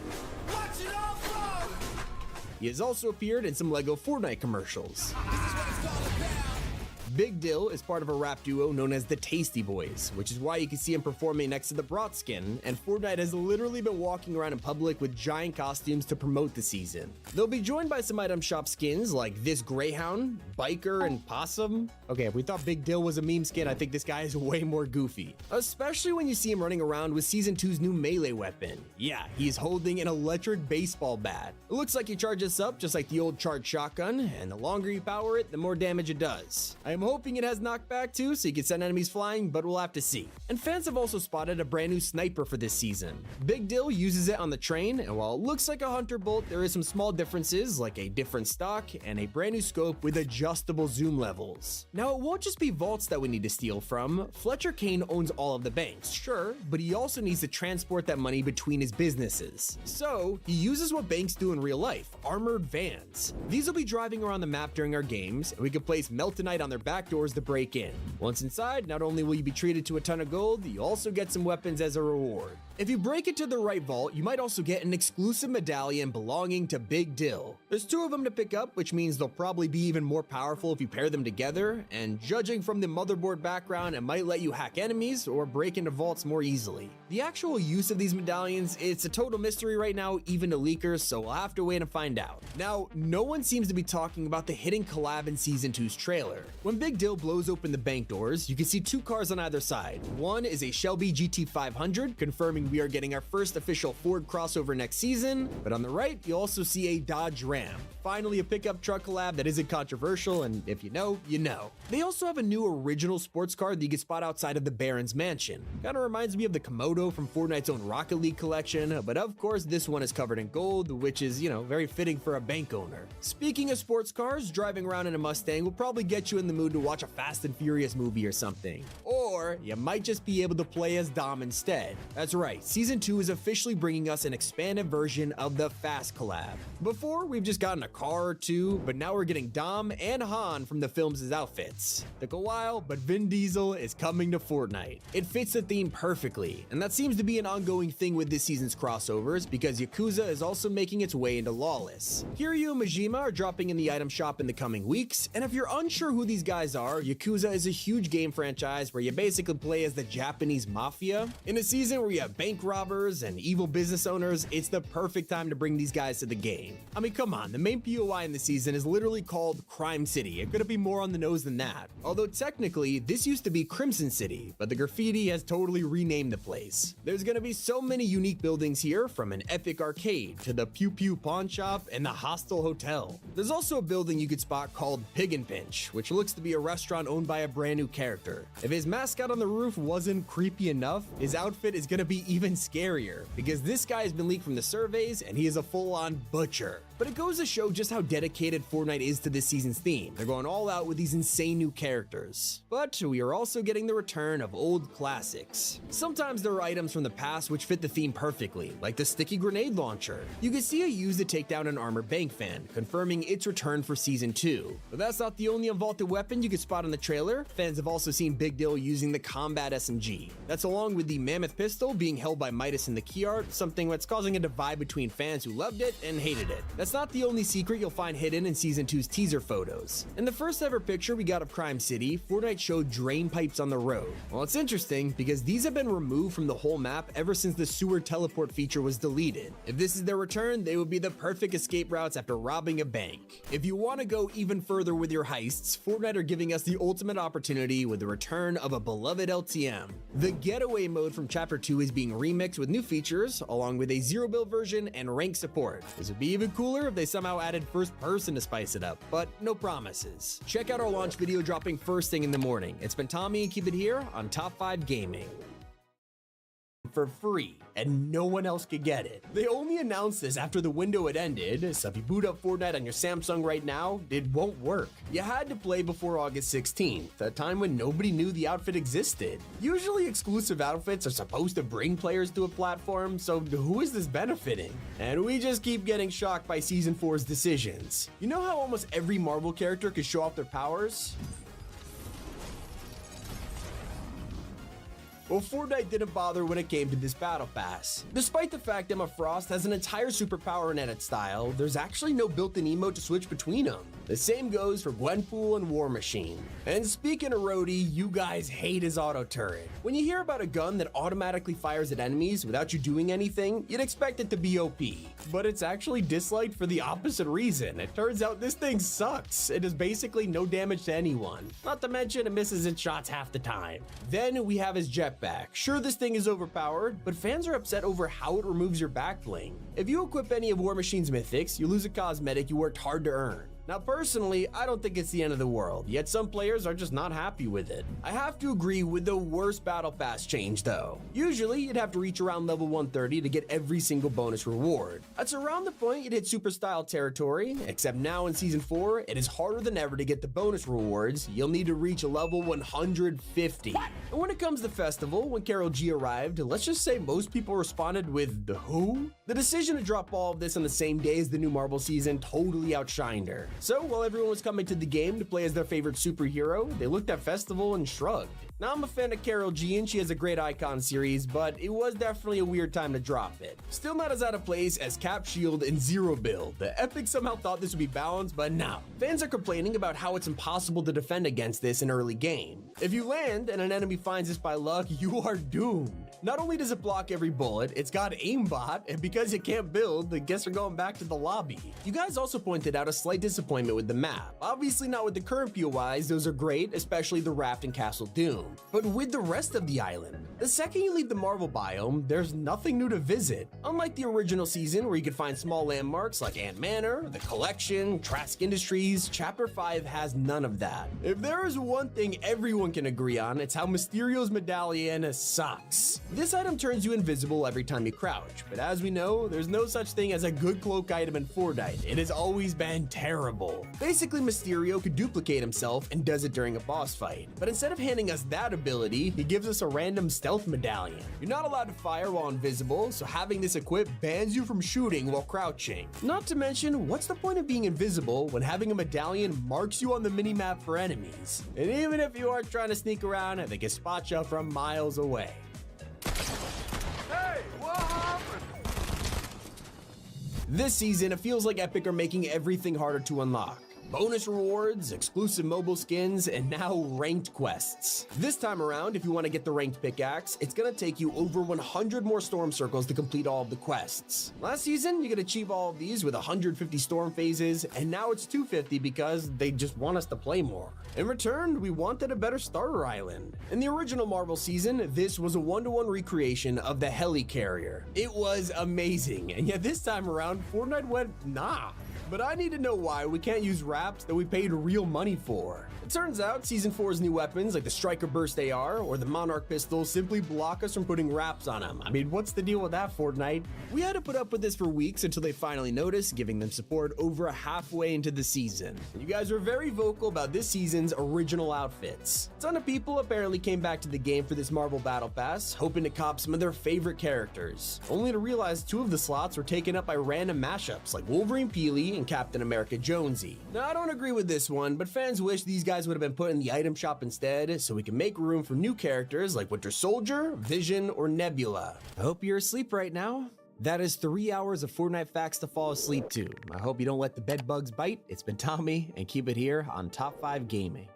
Watch it all flow! He has also appeared in some LEGO Fortnite commercials. Big Dill is part of a rap duo known as the Tasty Boys, which is why you can see him performing next to the Brat skin, and Fortnite has literally been walking around in public with giant costumes to promote the season. They'll be joined by some item shop skins like this Greyhound, Biker, and Possum. Okay, if we thought Big Dill was a meme skin, I think this guy is way more goofy. Especially when you see him running around with Season 2's new melee weapon. Yeah, he's holding an electric baseball bat. It looks like he charges up just like the old charged shotgun, and the longer you power it, the more damage it does. I am hoping it has knockback too, so you can send enemies flying, but we'll have to see. And fans have also spotted a brand new sniper for this season. Big Dill uses it on the train, and while it looks like a hunter bolt, there is some small differences, like a different stock and a brand new scope with adjustable zoom levels. Now, it won't just be vaults that we need to steal from. Fletcher Kane owns all of the banks, sure, but he also needs to transport that money between his businesses. So, he uses what banks do in real life, armored vans. These will be driving around the map during our games, and we can place Meltonite on their back doors to break in. Once inside, not only will you be treated to a ton of gold, you also get some weapons as a reward. If you break into the right vault, you might also get an exclusive medallion belonging to Big Dill. There's 2 of them to pick up, which means they'll probably be even more powerful if you pair them together, and judging from the motherboard background, it might let you hack enemies or break into vaults more easily. The actual use of these medallions, it's a total mystery right now, even to leakers, so we'll have to wait and find out. Now, no one seems to be talking about the hidden collab in Season 2's trailer. When Big Dill blows open the bank doors, you can see 2 cars on either side. One is a Shelby GT500, confirming we are getting our first official Ford crossover next season, but on the right, you also see a Dodge Ram. Finally, a pickup truck collab that isn't controversial, and if you know, you know. They also have a new original sports car that you can spot outside of the Baron's mansion. Kinda reminds me of the Komodo from Fortnite's own Rocket League collection, but of course, this one is covered in gold, which is, you know, very fitting for a bank owner. Speaking of sports cars, driving around in a Mustang will probably get you in the mood to watch a Fast and Furious movie or something. Or you might just be able to play as Dom instead. That's right, Season 2 is officially bringing us an expanded version of the Fast collab. Before, we've just gotten a car or 2, but now we're getting Dom and Han from the films' outfits. Took a while, but Vin Diesel is coming to Fortnite. It fits the theme perfectly, and that seems to be an ongoing thing with this season's crossovers, because Yakuza is also making its way into Lawless. Kiryu and Majima are dropping in the item shop in the coming weeks, and if you're unsure who these guys are, Yakuza is a huge game franchise where you basically play as the Japanese mafia. In a season where you have bank robbers and evil business owners, it's the perfect time to bring these guys to the game. I mean, come on, the main POI in the season is literally called Crime City. It couldn't be more on the nose than that. Although technically, this used to be Crimson City, but the graffiti has totally renamed the place. There's gonna be so many unique buildings here, from an epic arcade to the Pew Pew pawn shop and the Hostel Hotel. There's also a building you could spot called Pig and Pinch, which looks to be a restaurant owned by a brand new character. If his mascot on the roof wasn't creepy enough, his outfit is gonna be even scarier, because this guy has been leaked from the surveys and he is a full-on butcher. But it goes to show just how dedicated Fortnite is to this season's theme. They're going all out with these insane new characters. But we are also getting the return of old classics. Sometimes there are items from the past which fit the theme perfectly, like the sticky grenade launcher. You can see it used to take down an armored bank fan, confirming its return for Season 2. But that's not the only unvaulted weapon weapons you could spot in the trailer, fans have also seen Big Dill using the Combat SMG. That's along with the Mammoth pistol being held by Midas in the key art, something that's causing a divide between fans who loved it and hated it. That's not the only secret you'll find hidden in Season 2's teaser photos. In the first ever picture we got of Crime City, Fortnite showed drain pipes on the road. Well, it's interesting because these have been removed from the whole map ever since the sewer teleport feature was deleted. If this is their return, they would be the perfect escape routes after robbing a bank. If you want to go even further with your heists, Fortnite are giving us the ultimate opportunity with the return of a beloved LTM. The Getaway mode from Chapter 2 is being remixed with new features, along with a zero build version and rank support. This would be even cooler if they somehow added first person to spice it up, but no promises. Check out our launch video dropping first thing in the morning. It's been Tommy and keep it here on Top 5 Gaming. For free, and no one else could get it. They only announced this after the window had ended, so if you boot up Fortnite on your Samsung right now, it won't work. You had to play before August 16th, a time when nobody knew the outfit existed. Usually exclusive outfits are supposed to bring players to a platform, so who is this benefiting? And we just keep getting shocked by Season 4's decisions. You know how almost every Marvel character could show off their powers? Well, Fortnite didn't bother when it came to this battle pass. Despite the fact Emma Frost has an entire superpower in edit style, there's actually no built-in emote to switch between them. The same goes for Gwenpool and War Machine. And speaking of Rhodey, you guys hate his auto turret. When you hear about a gun that automatically fires at enemies without you doing anything, you'd expect it to be OP. But it's actually disliked for the opposite reason. It turns out this thing sucks. It does basically no damage to anyone. Not to mention it misses its shots half the time. Then we have his jetpack. Sure, this thing is overpowered, but fans are upset over how it removes your back bling. If you equip any of War Machine's mythics, you lose a cosmetic you worked hard to earn. Now personally, I don't think it's the end of the world, yet some players are just not happy with it. I have to agree with the worst battle pass change though. Usually you'd have to reach around level 130 to get every single bonus reward. That's around the point you'd hit super style territory, except now in Season 4, it is harder than ever to get the bonus rewards. You'll need to reach level 150. And when it comes to Festival, when Karol G arrived, let's just say most people responded with the who? The decision to drop all of this on the same day as the new Marvel season totally outshined her. So while everyone was coming to the game to play as their favorite superhero, they looked at Festival and shrugged. Now I'm a fan of Karol G and she has a great icon series, but it was definitely a weird time to drop it. Still not as out of place as Cap Shield and Zero Build. The Epic somehow thought this would be balanced, but no. Fans are complaining about how it's impossible to defend against this in early game. If you land and an enemy finds this by luck, you are doomed. Not only does it block every bullet, it's got aimbot, and because you can't build, I guess we're going back to the lobby. You guys also pointed out a slight disappointment with the map. Obviously not with the current POIs, those are great, especially the Raft and Castle Doom. But with the rest of the island, the second you leave the Marvel biome, there's nothing new to visit. Unlike the original season where you could find small landmarks like Ant Manor, the Collection, Trask Industries, Chapter 5 has none of that. If there is one thing everyone can agree on, it's how Mysterio's medallion sucks. This item turns you invisible every time you crouch, but as we know, there's no such thing as a good cloak item in Fortnite. It has always been terrible. Basically, Mysterio could duplicate himself and does it during a boss fight, but instead of handing us that ability, he gives us a random stealth medallion. You're not allowed to fire while invisible, so having this equipped bans you from shooting while crouching. Not to mention, what's the point of being invisible when having a medallion marks you on the minimap for enemies? And even if you are trying to sneak around, they can spot you from miles away. Hey, what happened? This season, it feels like Epic are making everything harder to unlock. Bonus rewards, exclusive mobile skins, and now ranked quests. This time around, if you want to get the ranked pickaxe, it's gonna take you over 100 more storm circles to complete all of the quests. Last season, you could achieve all of these with 150 storm phases, and now it's 250 because they just want us to play more. In return, we wanted a better starter island. In the original Marvel season, this was a 1-to-1 recreation of the Helicarrier. It was amazing, and yet this time around, Fortnite went, nah. But I need to know why we can't use wraps that we paid real money for. It turns out Season 4's new weapons like the Striker Burst AR or the Monarch pistol simply block us from putting wraps on them. I mean, what's the deal with that, Fortnite? We had to put up with this for weeks until they finally noticed, giving them support over halfway into the season. You guys were very vocal about this season's original outfits. A ton of people apparently came back to the game for this Marvel Battle Pass, hoping to cop some of their favorite characters, only to realize 2 of the slots were taken up by random mashups like Wolverine Peely and Captain America Jonesy. Now I don't agree with this one, but fans wish these guys would have been put in the item shop instead so we can make room for new characters like Winter Soldier, Vision, or Nebula. I hope you're asleep right now. That is 3 hours of Fortnite facts to fall asleep to. I hope you don't let the bed bugs bite. It's been Tommy, and keep it here on Top 5 Gaming.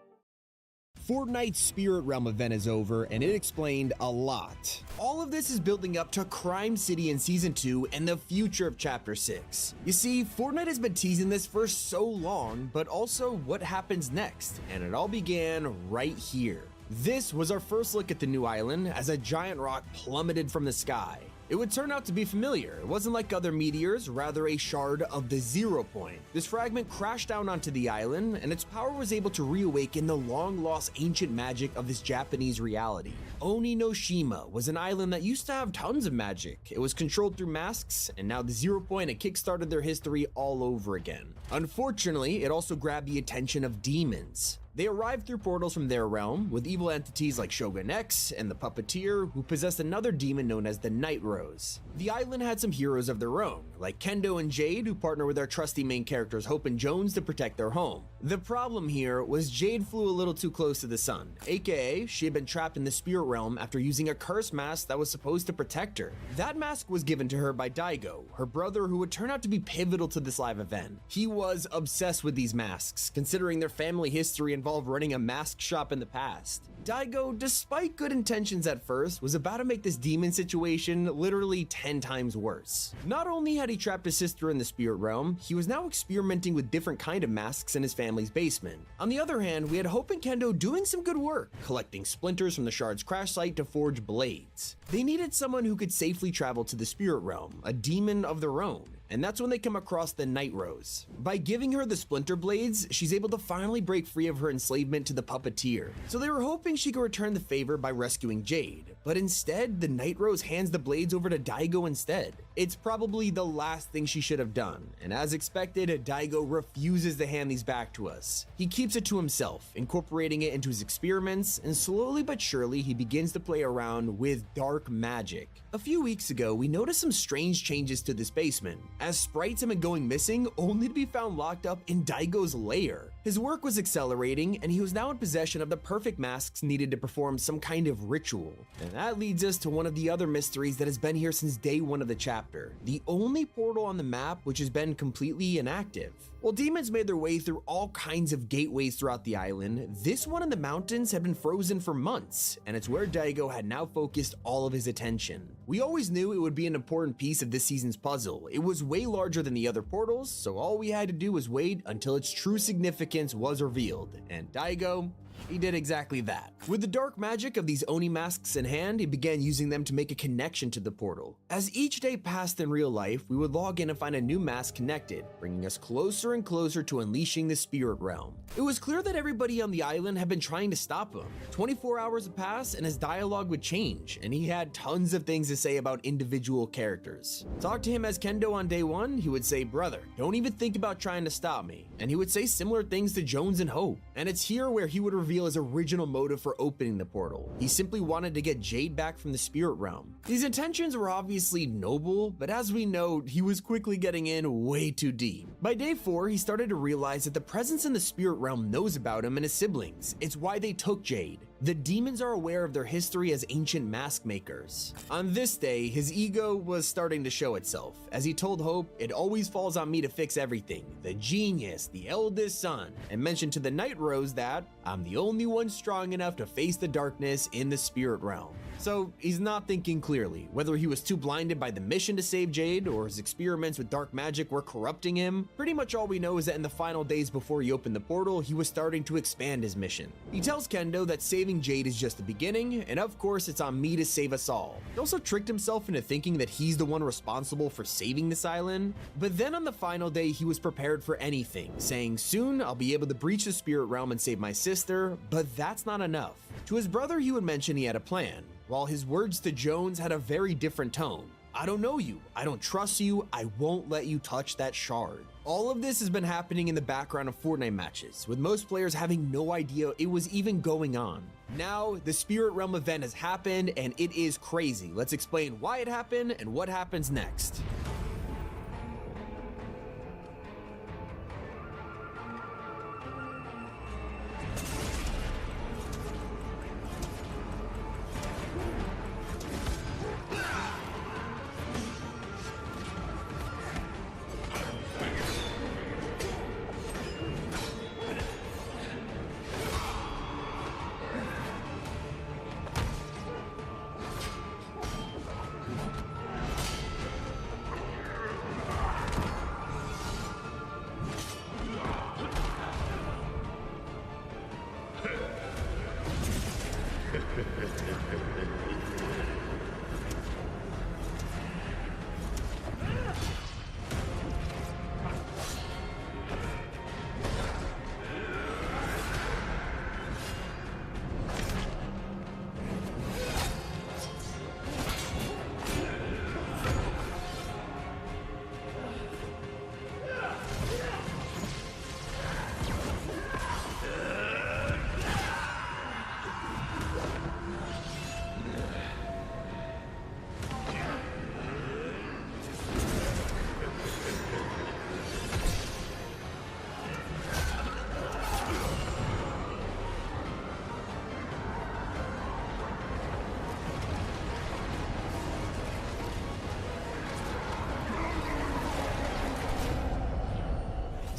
Fortnite's Spirit Realm event is over, and it explained a lot. All of this is building up to Crime City in Season 2 and the future of Chapter 6. You see, Fortnite has been teasing this for so long, but also what happens next, and it all began right here. This was our first look at the new island as a giant rock plummeted from the sky. It would turn out to be familiar. It wasn't like other meteors, rather a shard of the 0 point. This fragment crashed down onto the island, and its power was able to reawaken the long-lost ancient magic of this Japanese reality. Oninoshima was an island that used to have tons of magic. It was controlled through masks, and now the 0 point had kickstarted their history all over again. Unfortunately, it also grabbed the attention of demons. They arrived through portals from their realm, with evil entities like Shogun X and the Puppeteer, who possessed another demon known as the Night Rose. The island had some heroes of their own, like Kendo and Jade, who partner with our trusty main characters Hope and Jones to protect their home. The problem here was Jade flew a little too close to the sun, aka she had been trapped in the spirit realm after using a curse mask that was supposed to protect her. That mask was given to her by Daigo, her brother, who would turn out to be pivotal to this live event. He was obsessed with these masks, considering their family history involved running a mask shop in the past. Daigo, despite good intentions at first, was about to make this demon situation literally 10 times worse. Not only had he trapped his sister in the spirit realm, he was now experimenting with different kind of masks in his family's basement. On the other hand, we had Hope and Kendo doing some good work, collecting splinters from the shard's crash site to forge blades. They needed someone who could safely travel to the spirit realm, a demon of their own. And that's when they come across the Night Rose. By giving her the splinter blades, she's able to finally break free of her enslavement to the Puppeteer. So they were hoping she could return the favor by rescuing Jade, but instead, the Night Rose hands the blades over to Daigo instead. It's probably the last thing she should have done, and as expected, Daigo refuses to hand these back to us. He keeps it to himself, incorporating it into his experiments, and slowly but surely he begins to play around with dark magic. A few weeks ago, we noticed some strange changes to this basement, as sprites have been going missing only to be found locked up in Daigo's lair. His work was accelerating, and he was now in possession of the perfect masks needed to perform some kind of ritual. And that leads us to one of the other mysteries that has been here since day one of the chapter, the only portal on the map which has been completely inactive. While demons made their way through all kinds of gateways throughout the island, this one in the mountains had been frozen for months, and it's where Daigo had now focused all of his attention. We always knew it would be an important piece of this season's puzzle. It was way larger than the other portals, so all we had to do was wait until its true significance was revealed, and Daigo, he did exactly that. With the dark magic of these Oni masks in hand, he began using them to make a connection to the portal. As each day passed in real life, we would log in and find a new mask connected, bringing us closer and closer to unleashing the spirit realm. It was clear that everybody on the island had been trying to stop him. 24 hours would pass and his dialogue would change, and he had tons of things to say about individual characters. Talk to him as Kendo on day one, he would say, "Brother, don't even think about trying to stop me." And he would say similar things to Jones and Hope. And it's here where he would reveal his original motive for opening the portal. He simply wanted to get Jade back from the spirit realm. These intentions were obviously noble, but as we know, he was quickly getting in way too deep. By day 4, he started to realize that the presence in the spirit realm knows about him and his siblings. It's why they took Jade. The demons are aware of their history as ancient mask makers. On this day, his ego was starting to show itself, as he told Hope, "It always falls on me to fix everything. The genius, the eldest son," and mentioned to the Night Rose that, "I'm the only one strong enough to face the darkness in the spirit realm." So he's not thinking clearly, whether he was too blinded by the mission to save Jade or his experiments with dark magic were corrupting him. Pretty much all we know is that in the final days before he opened the portal, he was starting to expand his mission. He tells Kendo that saving Jade is just the beginning, and of course it's on me to save us all. He also tricked himself into thinking that he's the one responsible for saving this island. But then on the final day, he was prepared for anything, saying, "Soon I'll be able to breach the spirit realm and save my sister," but that's not enough. To his brother, he would mention he had a plan, while his words to Jones had a very different tone. "I don't know you, I don't trust you, I won't let you touch that shard." All of this has been happening in the background of Fortnite matches, with most players having no idea it was even going on. Now, the Spirit Realm event has happened, and it is crazy. Let's explain why it happened and what happens next.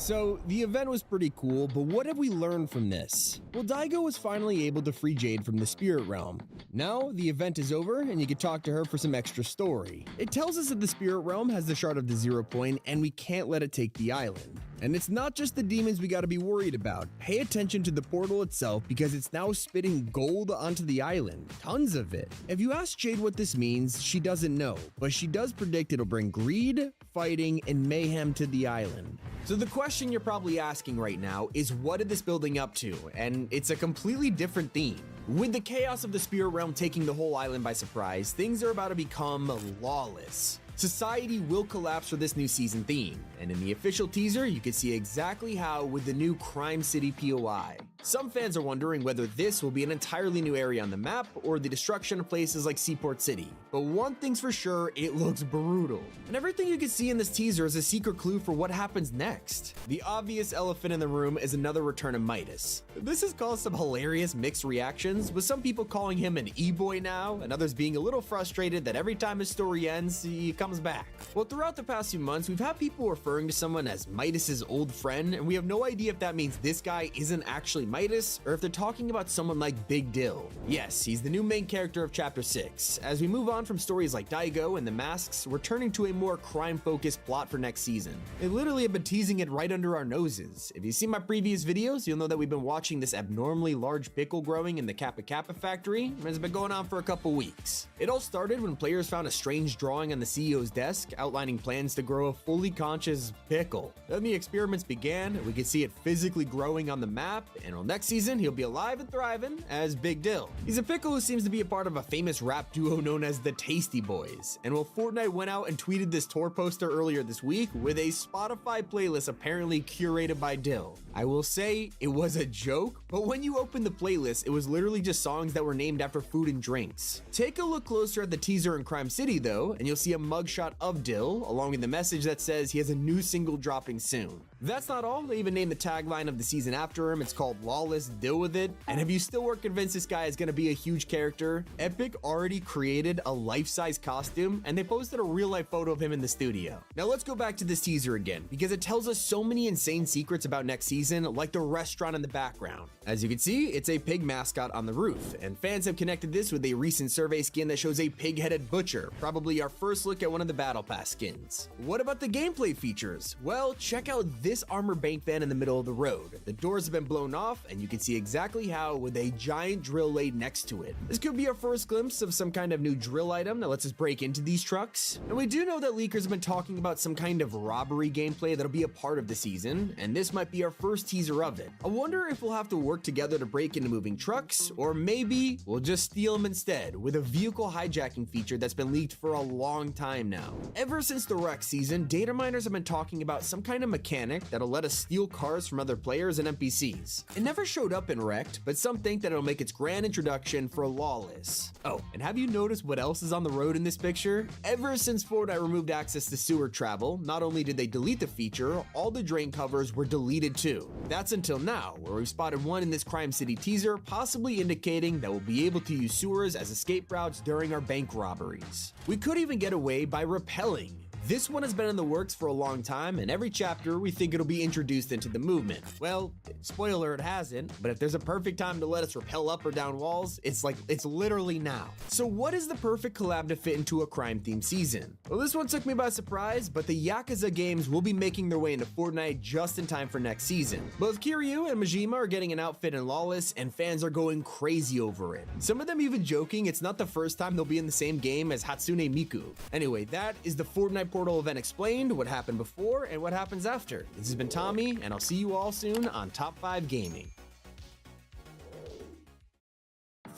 So the event was pretty cool, but what have we learned from this? Well, Daigo was finally able to free Jade from the spirit realm. Now the event is over and you can talk to her for some extra story. It tells us that the spirit realm has the shard of the 0 point and we can't let it take the island. And it's not just the demons we gotta be worried about. Pay attention to the portal itself because it's now spitting gold onto the island. Tons of it. If you ask Jade what this means, she doesn't know, but she does predict it'll bring greed, fighting, and mayhem to the island. So the question you're probably asking right now is what is this building up to? And it's a completely different theme. With the chaos of the spirit realm taking the whole island by surprise, things are about to become lawless. Society will collapse for this new season theme, and in the official teaser, you can see exactly how with the new Crime City POI. Some fans are wondering whether this will be an entirely new area on the map or the destruction of places like Seaport City. But one thing's for sure, it looks brutal. And everything you can see in this teaser is a secret clue for what happens next. The obvious elephant in the room is another return of Midas. This has caused some hilarious mixed reactions, with some people calling him an e-boy now, and others being a little frustrated that every time his story ends, he comes back. Well, throughout the past few months, we've had people referring to someone as Midas's old friend, and we have no idea if that means this guy isn't actually Midas, or if they're talking about someone like Big Dill. Yes, he's the new main character of Chapter 6. As we move on from stories like Daigo and the Masks, we're turning to a more crime-focused plot for next season. They literally have been teasing it right under our noses. If you've seen my previous videos, you'll know that we've been watching this abnormally large pickle growing in the Kappa Kappa factory, and it's been going on for a couple weeks. It all started when players found a strange drawing on the CEO's desk outlining plans to grow a fully conscious pickle. Then the experiments began, and we could see it physically growing on the map, and on next season, he'll be alive and thriving as Big Dill. He's a pickle who seems to be a part of a famous rap duo known as the Tasty Boys. And while Fortnite went out and tweeted this tour poster earlier this week with a Spotify playlist apparently curated by Dill. I will say it was a joke, but when you open the playlist, it was literally just songs that were named after food and drinks. Take a look closer at the teaser in Crime City though, and you'll see a mugshot of Dill, along with the message that says he has a new single dropping soon. That's not all, they even named the tagline of the season after him. It's called Lawless, Deal With It. And if you still weren't convinced this guy is gonna be a huge character, Epic already created a life-size costume and they posted a real-life photo of him in the studio. Now let's go back to this teaser again, because it tells us so many insane secrets about next season, like the restaurant in the background. As you can see, it's a pig mascot on the roof, and fans have connected this with a recent survey skin that shows a pig-headed butcher, probably our first look at one of the Battle Pass skins. What about the gameplay features? Well, check out this armor bank van in the middle of the road. The doors have been blown off, and you can see exactly how with a giant drill laid next to it. This could be our first glimpse of some kind of new drill item that lets us break into these trucks. And we do know that leakers have been talking about some kind of robbery gameplay that'll be a part of the season, and this might be our first teaser of it. I wonder if we'll have to work together to break into moving trucks, or maybe we'll just steal them instead with a vehicle hijacking feature that's been leaked for a long time now. Ever since the Wreck season, data miners have been talking about some kind of mechanic that'll let us steal cars from other players and NPCs. It never showed up in Wrecked, but some think that it'll make its grand introduction for Lawless. Oh, and have you noticed what else is on the road in this picture? Ever since Fortnite removed access to sewer travel, not only did they delete the feature, all the drain covers were deleted too. That's until now, where we've spotted one in this Crime City teaser, possibly indicating that we'll be able to use sewers as escape routes during our bank robberies. We could even get away by rappelling. This one has been in the works for a long time, and every chapter we think it'll be introduced into the movement. Well, spoiler, it hasn't, but if there's a perfect time to let us rappel up or down walls, it's literally now. So what is the perfect collab to fit into a crime-themed season? Well, this one took me by surprise, but the Yakuza games will be making their way into Fortnite just in time for next season. Both Kiryu and Majima are getting an outfit in Lawless, and fans are going crazy over it. Some of them even joking it's not the first time they'll be in the same game as Hatsune Miku. Anyway, that is the Fortnite Portal event explained, what happened before and what happens after. This has been Tommy, and I'll see you all soon on Top 5 Gaming.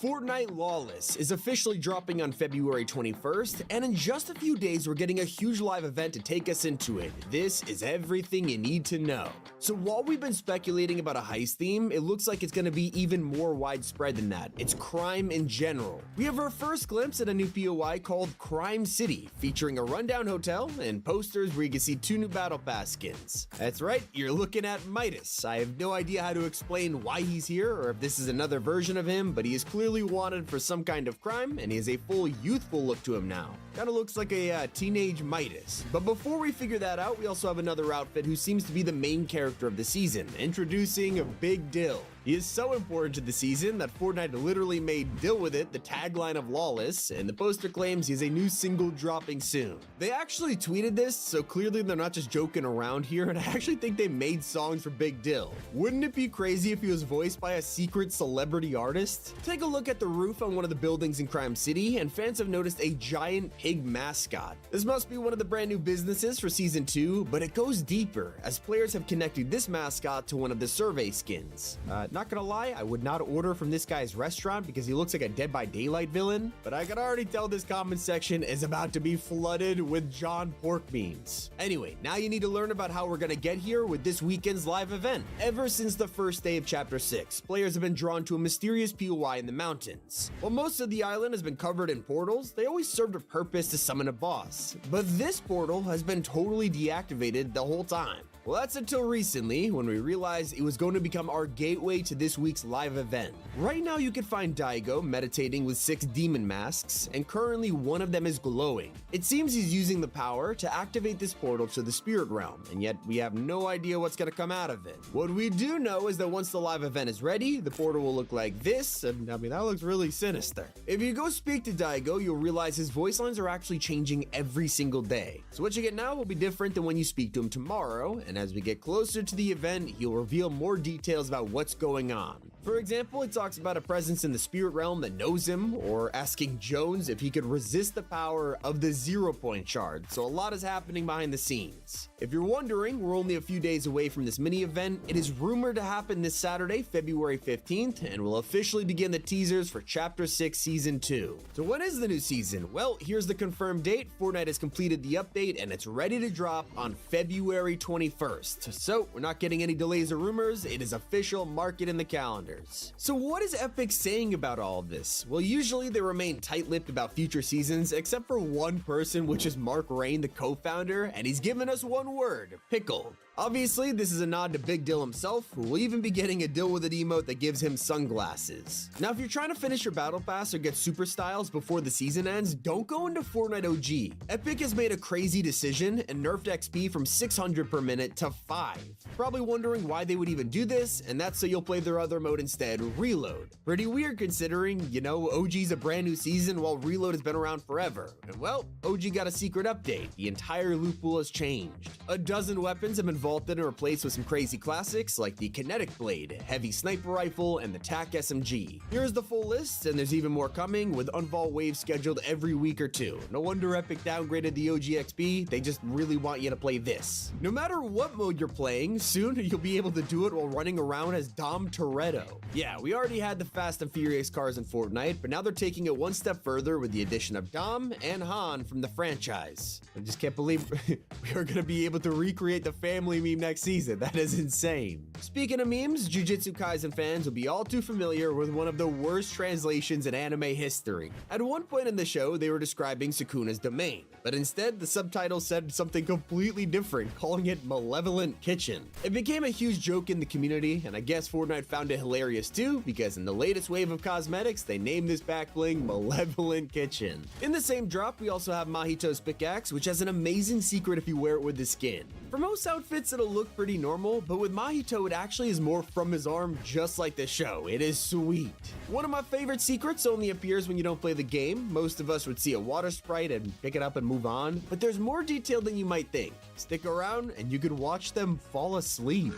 Fortnite Lawless is officially dropping on February 21st, and in just a few days, we're getting a huge live event to take us into it. This is everything you need to know. So while we've been speculating about a heist theme, it looks like it's going to be even more widespread than that. It's crime in general. We have our first glimpse at a new POI called Crime City, featuring a rundown hotel and posters where you can see 2 new Battle Pass skins. That's right, you're looking at Midas. I have no idea how to explain why he's here or if this is another version of him, but he is clearly clearly wanted for some kind of crime, and he has a full youthful look to him now. Kinda looks like a teenage Midas. But before we figure that out, we also have another outfit who seems to be the main character of the season, introducing Big Dill. He is so important to the season that Fortnite literally made "Deal with It" the tagline of Lawless, and the poster claims he has a new single dropping soon. They actually tweeted this, so clearly they're not just joking around here, and I actually think they made songs for Big Dill. Wouldn't it be crazy if he was voiced by a secret celebrity artist? Take a look at the roof on one of the buildings in Crime City, and fans have noticed a giant pig mascot. This must be one of the brand new businesses for Season 2, but it goes deeper, as players have connected this mascot to one of the survey skins. Not gonna lie, I would not order from this guy's restaurant because he looks like a Dead by Daylight villain, but I can already tell this comment section is about to be flooded with John Pork memes. Anyway, now you need to learn about how we're gonna get here with this weekend's live event. Ever since the first day of Chapter 6, players have been drawn to a mysterious POI in the mountains. While most of the island has been covered in portals, they always served a purpose to summon a boss. But this portal has been totally deactivated the whole time. Well, that's until recently, when we realized it was going to become our gateway to this week's live event. Right now, you can find Daigo meditating with 6 demon masks, and currently one of them is glowing. It seems he's using the power to activate this portal to the spirit realm, and yet we have no idea what's going to come out of it. What we do know is that once the live event is ready, the portal will look like this, and I mean, that looks really sinister. If you go speak to Daigo, you'll realize his voice lines are actually changing every single day. So what you get now will be different than when you speak to him tomorrow, and as we get closer to the event, he'll reveal more details about what's going on. For example, he talks about a presence in the spirit realm that knows him, or asking Jones if he could resist the power of the 0 point shard, so a lot is happening behind the scenes. If you're wondering, we're only a few days away from this mini event. It is rumored to happen this Saturday, February 15th, and will officially begin the teasers for Chapter 6 Season 2. So when is the new season? Well, here's the confirmed date. Fortnite has completed the update, and it's ready to drop on February 21st. So we're not getting any delays or rumors. It is official, mark it in the calendars. So what is Epic saying about all of this? Well, usually they remain tight-lipped about future seasons, except for one person, which is Mark Rain, the co-founder, and he's given us one word: pickle. Obviously, this is a nod to Big Dill himself, who will even be getting a Deal with It emote that gives him sunglasses. Now, if you're trying to finish your battle pass or get super styles before the season ends, don't go into Fortnite OG. Epic has made a crazy decision and nerfed XP from 600 per minute to 5. Probably wondering why they would even do this, and that's so you'll play their other mode instead, Reload. Pretty weird considering, you know, OG's a brand new season while Reload has been around forever. And well, OG got a secret update. The entire loot pool has changed. A dozen weapons have been vaulted and replaced with some crazy classics like the Kinetic Blade, Heavy Sniper Rifle, and the TAC SMG. Here's the full list, and there's even more coming, with unvault waves scheduled every week or two. No wonder Epic downgraded the OG XP, they just really want you to play this. No matter what mode you're playing, soon you'll be able to do it while running around as Dom Toretto. Yeah, we already had the Fast and Furious cars in Fortnite, but now they're taking it one step further with the addition of Dom and Han from the franchise. I just can't believe we are going to be able to recreate the family meme next season. That is insane. Speaking of memes, Jujutsu Kaisen fans will be all too familiar with one of the worst translations in anime history. At one point in the show, they were describing Sukuna's domain, but instead the subtitle said something completely different, calling it Malevolent Kitchen. It became a huge joke in the community, and I guess Fortnite found it hilarious too, because in the latest wave of cosmetics, they named this back bling Malevolent Kitchen. In the same drop, we also have Mahito's pickaxe, which has an amazing secret if you wear it with the skin. For most outfits, it'll look pretty normal, but with Mahito, it actually is more from his arm, just like the show. It is sweet. One of my favorite secrets only appears when you don't play the game. Most of us would see a water sprite and pick it up and move on, but there's more detail than you might think. Stick around and you can watch them fall asleep.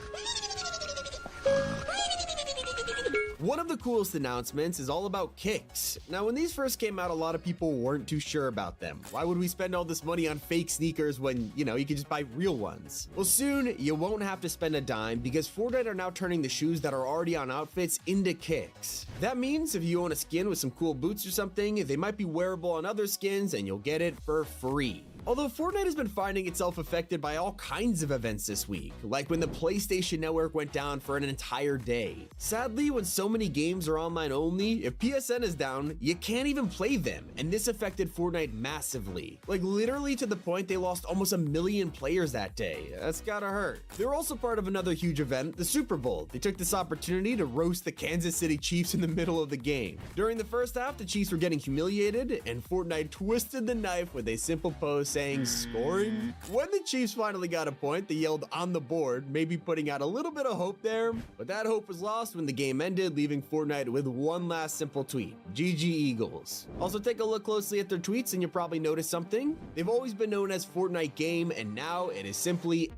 One of the coolest announcements is all about kicks. Now, when these first came out, a lot of people weren't too sure about them. Why would we spend all this money on fake sneakers when, you know, you can just buy real ones? Well, soon you won't have to spend a dime because Fortnite are now turning the shoes that are already on outfits into kicks. That means if you own a skin with some cool boots or something, they might be wearable on other skins and you'll get it for free. Although Fortnite has been finding itself affected by all kinds of events this week, like when the PlayStation Network went down for an entire day. Sadly, when so so many games are online only, if PSN is down, you can't even play them, and this affected Fortnite massively. Like literally to the point they lost almost 1 million players that day. That's gotta hurt. They were also part of another huge event, the Super Bowl. They took this opportunity to roast the Kansas City Chiefs in the middle of the game. During the first half, the Chiefs were getting humiliated, and Fortnite twisted the knife with a simple post saying, "Scoring?" When the Chiefs finally got a point, they yelled "on the board," maybe putting out a little bit of hope there, but that hope was lost when the game ended, leaving Fortnite with one last simple tweet: GG Eagles. Also, take a look closely at their tweets and you'll probably notice something. They've always been known as Fortnite Game, and now it is simply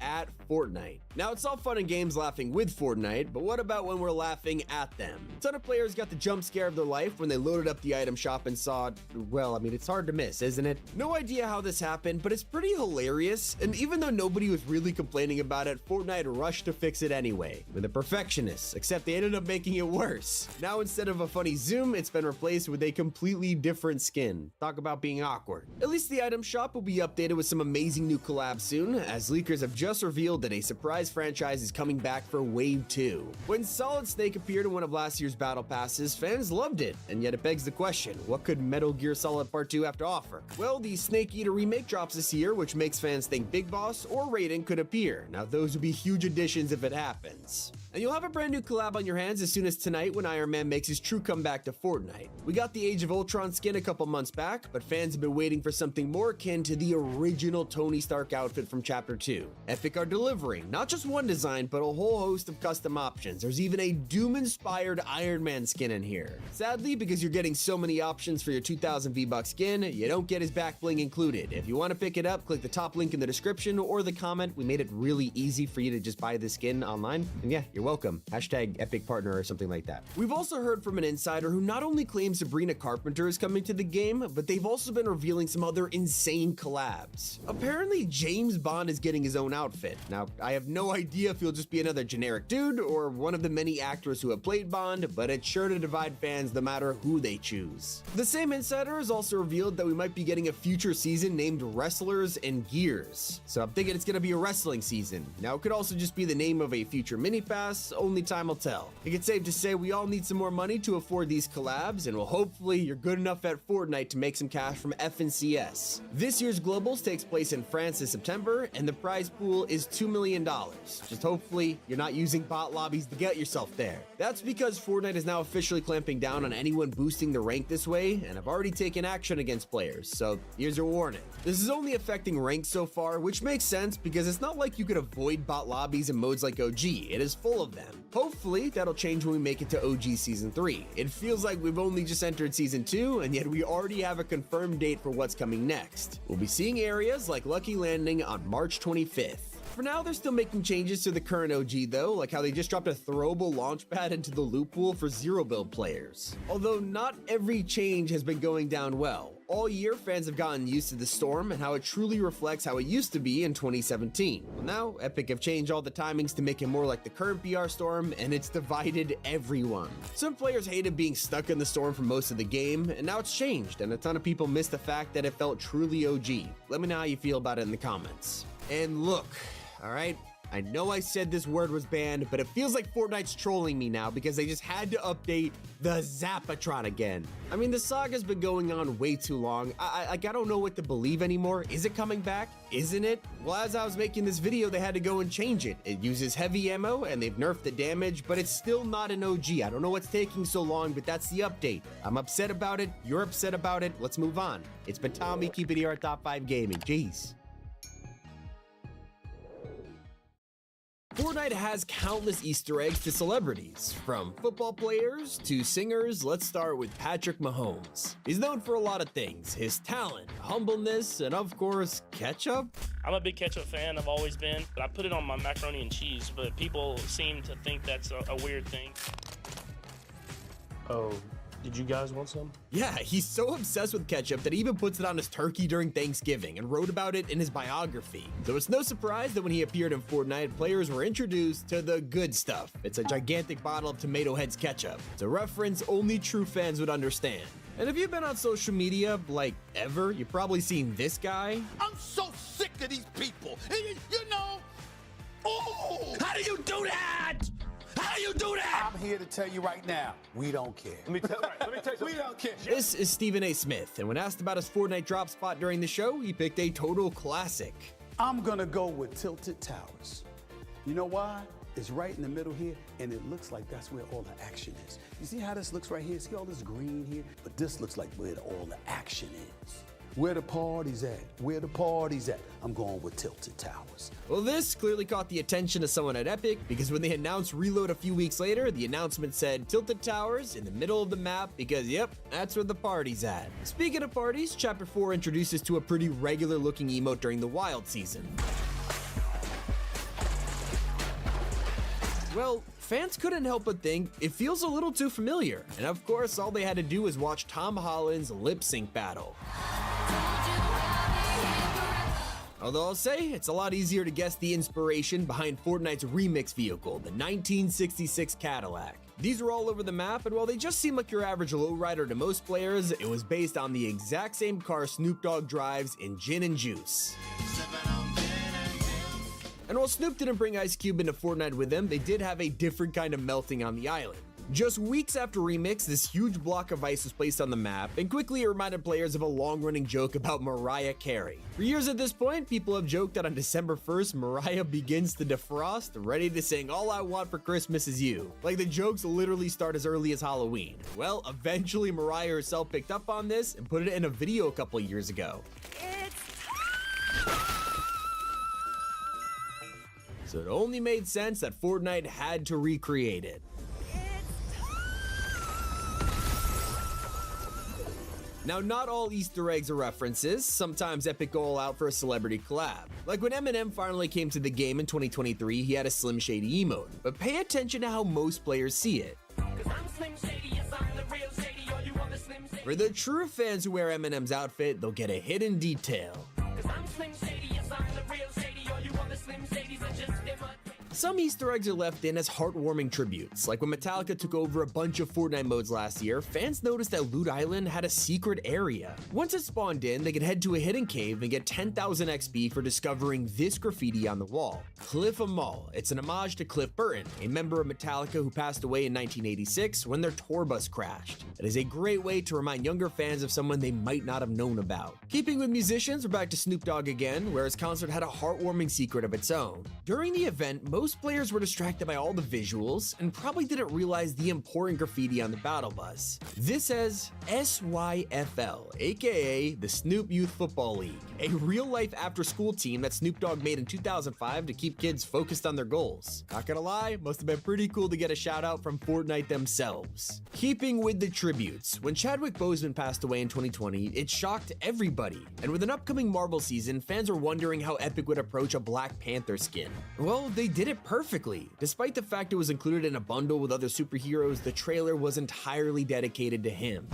@Fortnite. Now, it's all fun and games laughing with Fortnite, but what about when we're laughing at them? A ton of players got the jump scare of their life when they loaded up the item shop and saw, well, I mean, it's hard to miss, isn't it? No idea how this happened, but it's pretty hilarious, and even though nobody was really complaining about it, Fortnite rushed to fix it anyway. With the perfectionists, except they ended up making it worse. Now, instead of a funny zoom, it's been replaced with a completely different skin. Talk about being awkward. At least the item shop will be updated with some amazing new collabs soon, as leakers have just revealed that a surprise franchise is coming back for Wave 2. When Solid Snake appeared in one of last year's battle passes, fans loved it, and yet it begs the question, what could Metal Gear Solid Part 2 have to offer? Well, the Snake Eater remake drops this year, which makes fans think Big Boss or Raiden could appear. Now, those would be huge additions if it happens. And you'll have a brand new collab on your hands as soon as tonight when Iron Man makes his true comeback to Fortnite. We got the Age of Ultron skin a couple months back, but fans have been waiting for something more akin to the original Tony Stark outfit from Chapter 2. Epic are delivering not just one design, but a whole host of custom options. There's even a Doom-inspired Iron Man skin in here. Sadly, because you're getting so many options for your 2,000 V-Bucks skin, you don't get his back bling included. If you want to pick it up, click the top link in the description or the comment. We made it really easy for you to just buy this skin online. And yeah, you're welcome. Hashtag Epic Partner or something like that. We've also heard from an insider who not only claims Sabrina Carpenter is coming to the game, but they've also been revealing some other insane collabs. Apparently, James Bond is getting his own outfit. Now, I have no idea if he'll just be another generic dude or one of the many actors who have played Bond, but it's sure to divide fans no matter who they choose. The same insider has also revealed that we might be getting a future season named Wrestlers and Gears. So I'm thinking it's gonna be a wrestling season. Now, it could also just be the name of a future mini pass, only time will tell. I think it's safe to say we all need some more money to afford these collabs, and well, hopefully you're good enough at Fortnite to make some cash from FNCS. This year's Globals takes place in France in September, and the prize pool is $2 million. Just hopefully you're not using bot lobbies to get yourself there. That's because Fortnite is now officially clamping down on anyone boosting the rank this way, and have already taken action against players, so here's your warning. This is only affecting rank so far, which makes sense because it's not like you could avoid bot lobbies in modes like OG. It is full of them. Hopefully that'll change when we make it to OG Season 3. It feels like we've only just entered Season 2, and yet we already have a confirmed date for what's coming next. We'll be seeing areas like Lucky Landing on March 25th. For now, they're still making changes to the current OG though, like how they just dropped a throwable launch pad into the loot pool for zero build players. Although not every change has been going down well. All year, fans have gotten used to the storm and how it truly reflects how it used to be in 2017. Well, now, Epic have changed all the timings to make it more like the current BR storm, and it's divided everyone. Some players hated being stuck in the storm for most of the game, and now it's changed, and a ton of people miss the fact that it felt truly OG. Let me know how you feel about it in the comments. And look, alright? I know I said this word was banned, but it feels like Fortnite's trolling me now because they just had to update the Zapatron again. I mean, the saga's been going on way too long. I don't know what to believe anymore. Is it coming back? Isn't it? Well, as I was making this video, they had to go and change it. It uses heavy ammo and they've nerfed the damage, but it's still not an OG. I don't know what's taking so long, but that's the update. I'm upset about it. You're upset about it. Let's move on. It's been Tommy. Keep it here at Top 5 Gaming. Jeez. Fortnite has countless Easter eggs to celebrities, from football players to singers. Let's start with Patrick Mahomes. He's known for a lot of things: his talent, humbleness, and of course, ketchup. I'm a big ketchup fan, I've always been, but I put it on my macaroni and cheese, but people seem to think that's a weird thing. Oh, did you guys want some? Yeah, he's so obsessed with ketchup that he even puts it on his turkey during Thanksgiving and wrote about it in his biography. So it's no surprise that when he appeared in Fortnite, players were introduced to the good stuff. It's a gigantic bottle of Tomato Head's ketchup. It's a reference only true fans would understand. And if you've been on social media, like, ever, you've probably seen this guy. I'm so sick of these people. You know? Oh! How do you do that? How hell you do that? I'm here to tell you right now, we don't care. Let me tell you, we don't care. This is Stephen A. Smith, and when asked about his Fortnite drop spot during the show, he picked a total classic. I'm gonna go with Tilted Towers. You know why? It's right in the middle here, and it looks like that's where all the action is. You see how this looks right here? See all this green here? But this looks like where all the action is. Where the party's at? Where the party's at? I'm going with Tilted Towers. Well, this clearly caught the attention of someone at Epic, because when they announced Reload a few weeks later, the announcement said Tilted Towers in the middle of the map because, yep, that's where the party's at. Speaking of parties, Chapter 4 introduces to a pretty regular looking emote during the Wild season. Well, fans couldn't help but think it feels a little too familiar, and of course all they had to do was watch Tom Holland's lip sync battle. Although I'll say, it's a lot easier to guess the inspiration behind Fortnite's remix vehicle, the 1966 Cadillac. These are all over the map, and while they just seem like your average lowrider to most players, it was based on the exact same car Snoop Dogg drives in Gin and Juice. And while Snoop didn't bring Ice Cube into Fortnite with him, they did have a different kind of melting on the island. Just weeks after Remix, this huge block of ice was placed on the map, and quickly it reminded players of a long-running joke about Mariah Carey. For years at this point, people have joked that on December 1st, Mariah begins to defrost, ready to sing All I Want for Christmas Is You. Like the jokes literally start as early as Halloween. Well, eventually Mariah herself picked up on this and put it in a video a couple years ago. So it only made sense that Fortnite had to recreate it. Now, not all Easter eggs are references. Sometimes Epic go all out for a celebrity collab. Like when Eminem finally came to the game in 2023, he had a Slim Shady emote. But pay attention to how most players see it. For the true fans who wear Eminem's outfit, they'll get a hidden detail. Some Easter eggs are left in as heartwarming tributes, like when Metallica took over a bunch of Fortnite modes last year, fans noticed that Loot Island had a secret area. Once it spawned in, they could head to a hidden cave and get 10,000 XP for discovering this graffiti on the wall. Cliff Amal. It's an homage to Cliff Burton, a member of Metallica who passed away in 1986 when their tour bus crashed. It is a great way to remind younger fans of someone they might not have known about. Keeping with musicians, we're back to Snoop Dogg again, where his concert had a heartwarming secret of its own. During the event, most players were distracted by all the visuals and probably didn't realize the important graffiti on the battle bus. This says SYFL, aka the Snoop Youth Football League, a real-life after-school team that Snoop Dogg made in 2005 to keep kids focused on their goals. Not gonna lie, must have been pretty cool to get a shout-out from Fortnite themselves. Keeping with the tributes, when Chadwick Boseman passed away in 2020, it shocked everybody. And with an upcoming Marvel season, fans are wondering how Epic would approach a Black Panther skin. Well, they did it perfectly. Despite the fact it was included in a bundle with other superheroes, the trailer was entirely dedicated to him.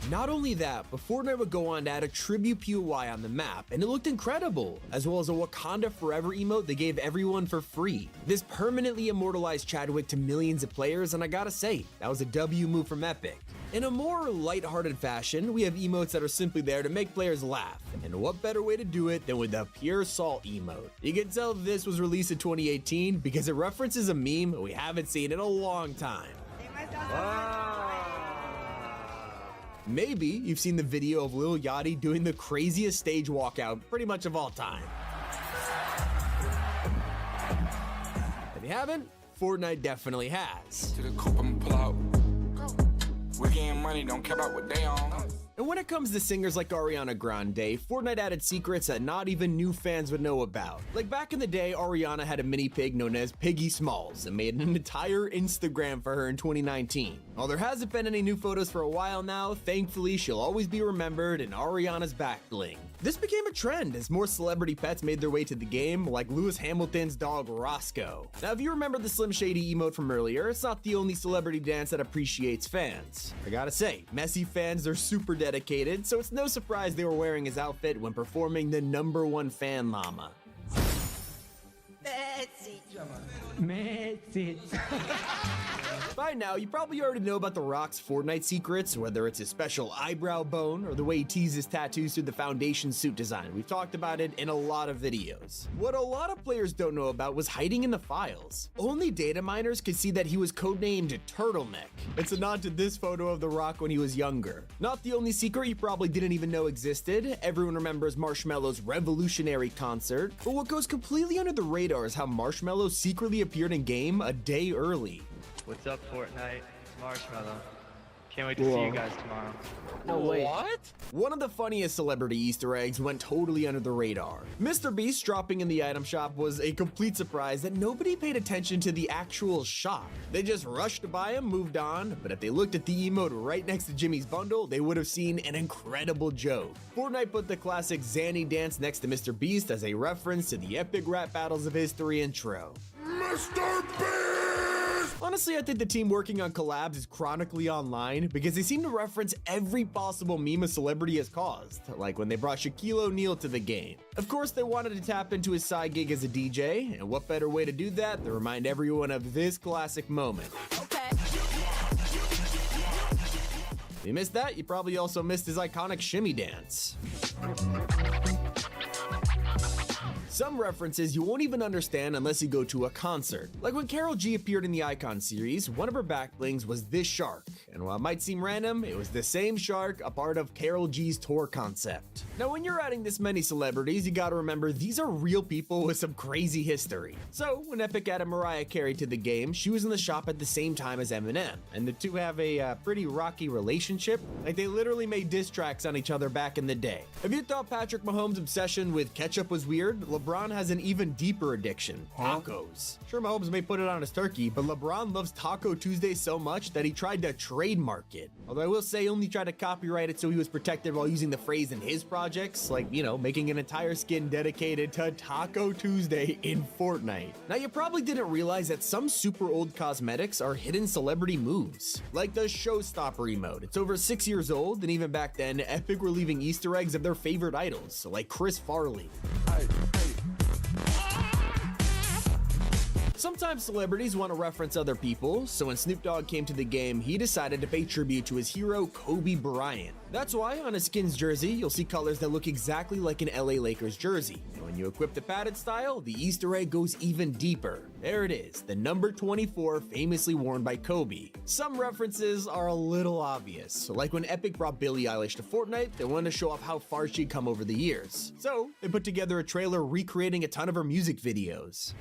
Not only that, but Fortnite would go on to add a tribute POI on the map, and it looked incredible, as well as a Wakanda Forever emote they gave everyone for free. This permanently immortalized Chadwick to millions of players, and I gotta say, that was a W move from Epic. In a more lighthearted fashion, we have emotes that are simply there to make players laugh, and what better way to do it than with the Pure Salt emote. You can tell this was released in 2018 because it references a meme we haven't seen in a long time. Maybe you've seen the video of Lil Yachty doing the craziest stage walkout pretty much of all time. If you haven't, Fortnite definitely has. To the coop, I'ma pull out. We're getting money, don't care about what they on. And when it comes to singers like Ariana Grande, Fortnite added secrets that not even new fans would know about. Like back in the day, Ariana had a mini pig known as Piggy Smalls and made an entire Instagram for her in 2019. While there hasn't been any new photos for a while now, thankfully she'll always be remembered in Ariana's back bling. This became a trend as more celebrity pets made their way to the game, like Lewis Hamilton's dog Roscoe. Now if you remember the Slim Shady emote from earlier, it's not the only celebrity dance that appreciates fans. I gotta say, Messi fans are super dedicated, so it's no surprise they were wearing his outfit when performing the #1 fan llama. By now, you probably already know about The Rock's Fortnite secrets, whether it's his special eyebrow bone or the way he teases tattoos through the foundation suit design. We've talked about it in a lot of videos. What a lot of players don't know about was hiding in the files. Only data miners could see that he was codenamed Turtleneck. It's a nod to this photo of The Rock when he was younger. Not the only secret you probably didn't even know existed. Everyone remembers Marshmello's revolutionary concert, but what goes completely under the radar is how Marshmello secretly appeared in game a day early. What's up, Fortnite? It's Marshmello. Can't wait to see you guys tomorrow. No way. What? One of the funniest celebrity Easter eggs went totally under the radar. Mr. Beast dropping in the item shop was a complete surprise that nobody paid attention to the actual shop. They just rushed to buy him, moved on, but if they looked at the emote right next to Jimmy's bundle, they would have seen an incredible joke. Fortnite put the classic Zanny dance next to Mr. Beast as a reference to the epic rap battles of history intro. Mr. Beast! Honestly, I think the team working on collabs is chronically online because they seem to reference every possible meme a celebrity has caused, like when they brought Shaquille O'Neal to the game. Of course, they wanted to tap into his side gig as a DJ, and what better way to do that than remind everyone of this classic moment. If you missed that, you probably also missed his iconic shimmy dance. Some references you won't even understand unless you go to a concert. Like when Karol G appeared in the Icon series, one of her backblings was this shark. And while it might seem random, it was the same shark, a part of Karol G's tour concept. Now when you're adding this many celebrities, you gotta remember these are real people with some crazy history. So when Epic added Mariah Carey to the game, she was in the shop at the same time as Eminem. And the two have a pretty rocky relationship. Like they literally made diss tracks on each other back in the day. If you thought Patrick Mahomes' obsession with ketchup was weird, LeBron has an even deeper addiction, tacos. Sure, Mahomes may put it on his turkey, but LeBron loves Taco Tuesday so much that he tried to trademark it. Although I will say he only tried to copyright it so he was protected while using the phrase in his projects, like, you know, making an entire skin dedicated to Taco Tuesday in Fortnite. Now, you probably didn't realize that some super old cosmetics are hidden celebrity moves, like the Showstopper emote. It's over 6 years old, and even back then, Epic were leaving Easter eggs of their favorite idols, like Chris Farley. Sometimes celebrities want to reference other people, so when Snoop Dogg came to the game, he decided to pay tribute to his hero, Kobe Bryant. That's why on his Skins jersey, you'll see colors that look exactly like an LA Lakers jersey. And when you equip the padded style, the Easter egg goes even deeper. There it is, the number 24 famously worn by Kobe. Some references are a little obvious, like when Epic brought Billie Eilish to Fortnite, they wanted to show off how far she'd come over the years. So they put together a trailer recreating a ton of her music videos.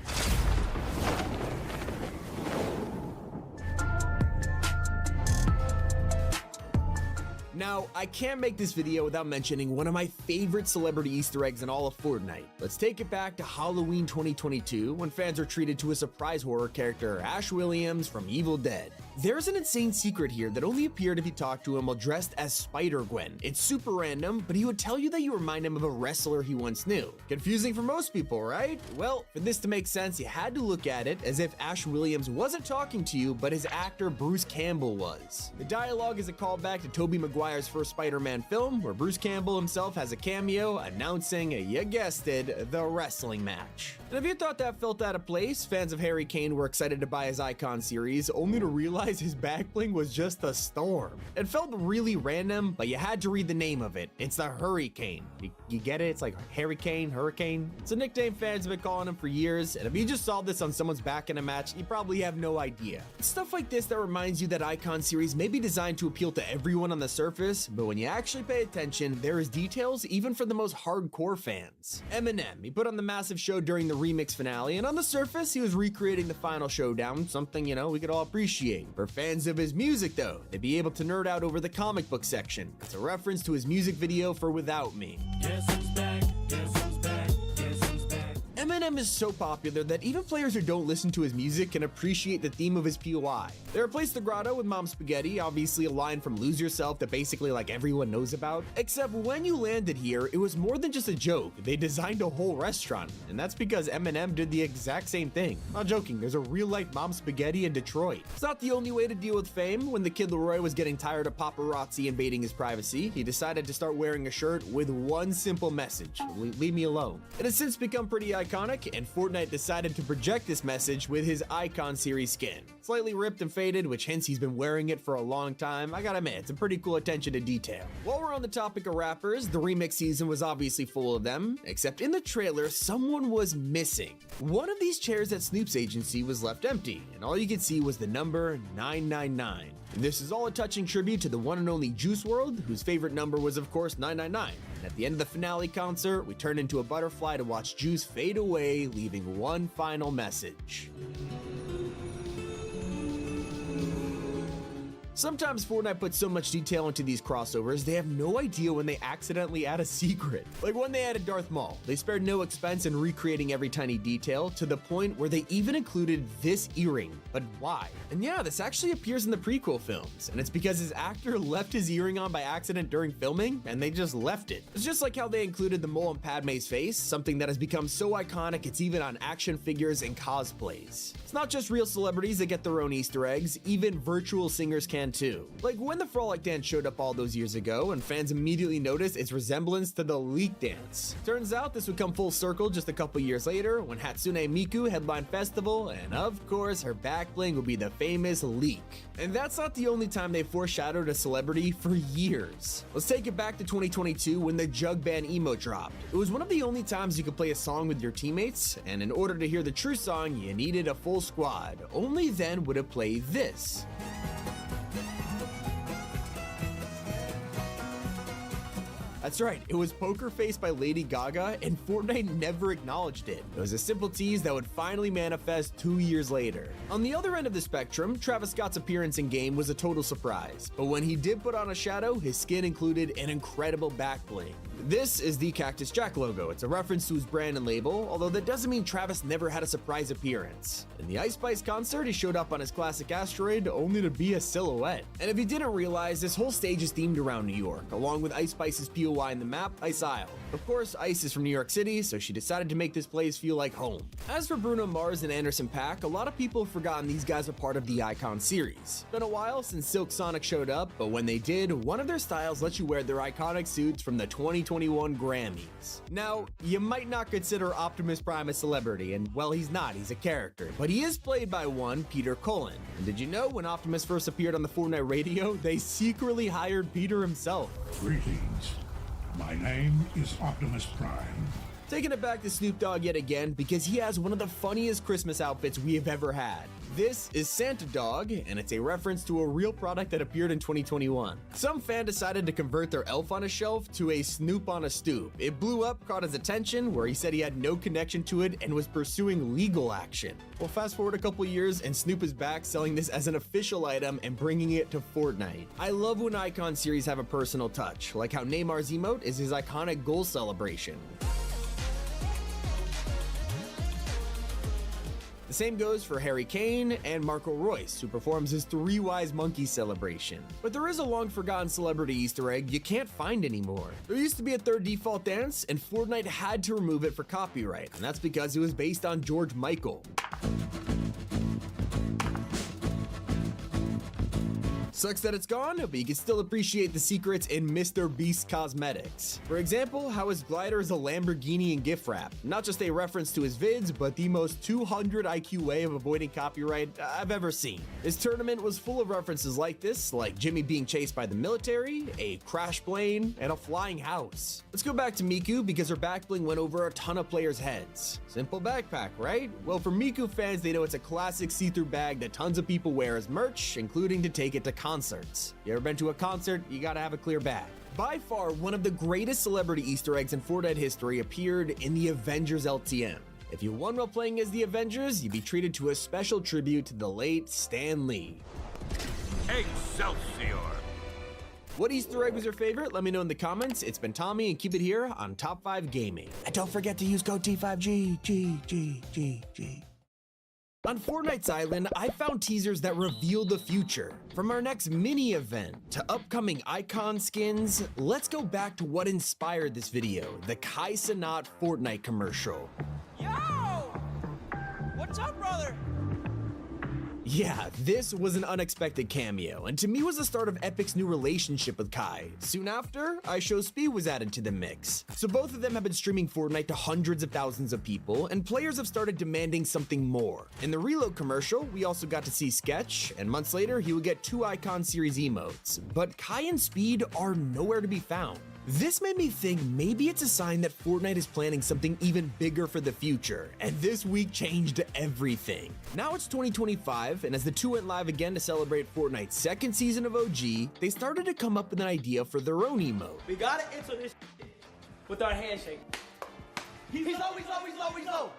Now, I can't make this video without mentioning one of my favorite celebrity Easter eggs in all of Fortnite. Let's take it back to Halloween 2022 when fans are treated to a surprise horror character, Ash Williams from Evil Dead. There's an insane secret here that only appeared if you talked to him while dressed as Spider-Gwen. It's super random, but he would tell you that you remind him of a wrestler he once knew. Confusing for most people, right? Well, for this to make sense, you had to look at it as if Ash Williams wasn't talking to you, but his actor Bruce Campbell was. The dialogue is a callback to Tobey Maguire's first Spider-Man film, where Bruce Campbell himself has a cameo announcing, you guessed it, the wrestling match. And if you thought that felt out of place, fans of Harry Kane were excited to buy his Icon series, only to realize his backbling was just a storm. It felt really random, but you had to read the name of it. It's the Hurricane. You get it? It's like Harry Kane, Hurricane. It's a nickname fans have been calling him for years, and if you just saw this on someone's back in a match, you probably have no idea. It's stuff like this that reminds you that Icon series may be designed to appeal to everyone on the surface, but when you actually pay attention, there is details even for the most hardcore fans. Eminem, he put on the massive show during the remix finale, and on the surface, he was recreating the final showdown, something, you know, we could all appreciate. For fans of his music, though, they'd be able to nerd out over the comic book section. It's a reference to his music video for Without Me. Guess who's back? Guess who's back? Guess who's back? Eminem is so popular that even players who don't listen to his music can appreciate the theme of his POI. They replaced the grotto with Mom Spaghetti, obviously a line from Lose Yourself that basically like everyone knows about. Except when you landed here, it was more than just a joke. They designed a whole restaurant, and that's because Eminem did the exact same thing. Not joking, there's a real-life Mom Spaghetti in Detroit. It's not the only way to deal with fame. When the Kid Laroi was getting tired of paparazzi invading his privacy, he decided to start wearing a shirt with one simple message: leave me alone. It has since become pretty iconic, back, and Fortnite decided to project this message with his Icon series skin. Slightly ripped and faded, which hints he's been wearing it for a long time. I gotta admit, it's a pretty cool attention to detail. While we're on the topic of rappers, the remix season was obviously full of them, except in the trailer, someone was missing. One of these chairs at Snoop's agency was left empty, and all you could see was the number 999. And this is all a touching tribute to the one and only Juice WRLD, whose favorite number was of course 999. And at the end of the finale concert, we turned into a butterfly to watch Juice fade away, leaving one final message. Sometimes Fortnite puts so much detail into these crossovers, they have no idea when they accidentally add a secret. Like when they added Darth Maul, they spared no expense in recreating every tiny detail to the point where they even included this earring. But why? And yeah, this actually appears in the prequel films, and it's because his actor left his earring on by accident during filming, and they just left it. It's just like how they included the mole on Padme's face, something that has become so iconic it's even on action figures and cosplays. It's not just real celebrities that get their own Easter eggs, even virtual singers can too. Like when the Frolic dance showed up all those years ago and fans immediately noticed its resemblance to the Leak dance. Turns out this would come full circle just a couple years later when Hatsune Miku headlined festival, and of course her back bling would be the famous Leak. And that's not the only time they foreshadowed a celebrity for years. Let's take it back to 2022 when the Jug Band emote dropped. It was one of the only times you could play a song with your teammates, and in order to hear the true song you needed a full squad. Only then would it play this. That's right, it was Poker Face by Lady Gaga, and Fortnite never acknowledged it. It was a simple tease that would finally manifest 2 years later. On the other end of the spectrum, Travis Scott's appearance in game was a total surprise, but when he did put on a shadow, his skin included an incredible back bling. This is the Cactus Jack logo. It's a reference to his brand and label, although that doesn't mean Travis never had a surprise appearance. In the Ice Spice concert, he showed up on his classic asteroid only to be a silhouette. And if you didn't realize, this whole stage is themed around New York, along with Ice Spice's POI in the map, Ice Isle. Of course, Ice is from New York City, so she decided to make this place feel like home. As for Bruno Mars and Anderson .Paak, a lot of people have forgotten these guys are part of the Icon series. It's been a while since Silk Sonic showed up, but when they did, one of their styles lets you wear their iconic suits from the 2021 Grammys. Now, you might not consider Optimus Prime a celebrity, and well, he's not, he's a character, but he is played by one Peter Cullen. And did you know when Optimus first appeared on the Fortnite radio, they secretly hired Peter himself? Greetings. My name is Optimus Prime. Taking it back to Snoop Dogg yet again because he has one of the funniest Christmas outfits we have ever had. This is Santa Dog, and it's a reference to a real product that appeared in 2021. Some fan decided to convert their elf on a shelf to a Snoop on a stoop. It blew up, caught his attention, where he said he had no connection to it and was pursuing legal action. Well, fast forward a couple years, and Snoop is back selling this as an official item and bringing it to Fortnite. I love when Icon series have a personal touch, like how Neymar's emote is his iconic goal celebration. The same goes for Harry Kane and Marco Royce, who performs his Three Wise Monkeys celebration. But there is a long-forgotten celebrity Easter egg you can't find anymore. There used to be a third default dance, and Fortnite had to remove it for copyright, and that's because it was based on George Michael. Sucks that it's gone, but you can still appreciate the secrets in Mr. Beast cosmetics. For example, how his glider is a Lamborghini in gift wrap. Not just a reference to his vids, but the most 200 IQ way of avoiding copyright I've ever seen. His tournament was full of references like this, like Jimmy being chased by the military, a crash plane, and a flying house. Let's go back to Miku because her back bling went over a ton of players' heads. Simple backpack, right? Well, for Miku fans, they know it's a classic see-through bag that tons of people wear as merch, including to take it to concerts. You ever been to a concert? You gotta have a clear bag. By far, one of the greatest celebrity Easter eggs in Fortnite history appeared in the Avengers LTM. If you won while playing as the Avengers, you'd be treated to a special tribute to the late Stan Lee. Excelsior! What Easter egg was your favorite? Let me know in the comments. It's been Tommy, and keep it here on Top 5 Gaming. And don't forget to use code T5G. On Fortnite's Island, I found teasers that reveal the future. From our next mini event to upcoming icon skins, let's go back to what inspired this video, the Kai Cenat Fortnite commercial. Yo! What's up, brother? Yeah, this was an unexpected cameo, and to me was the start of Epic's new relationship with Kai. Soon after, IShowSpeed was added to the mix. So both of them have been streaming Fortnite to hundreds of thousands of people, and players have started demanding something more. In the Reload commercial, we also got to see Sketch, and months later, he would get 2 Icon Series emotes. But Kai and Speed are nowhere to be found. This made me think maybe it's a sign that Fortnite is planning something even bigger for the future, and this week changed everything. Now it's 2025, and as the two went live again to celebrate Fortnite's second season of OG, they started to come up with an idea for their own emote. We gotta enter this with our handshake. He's low.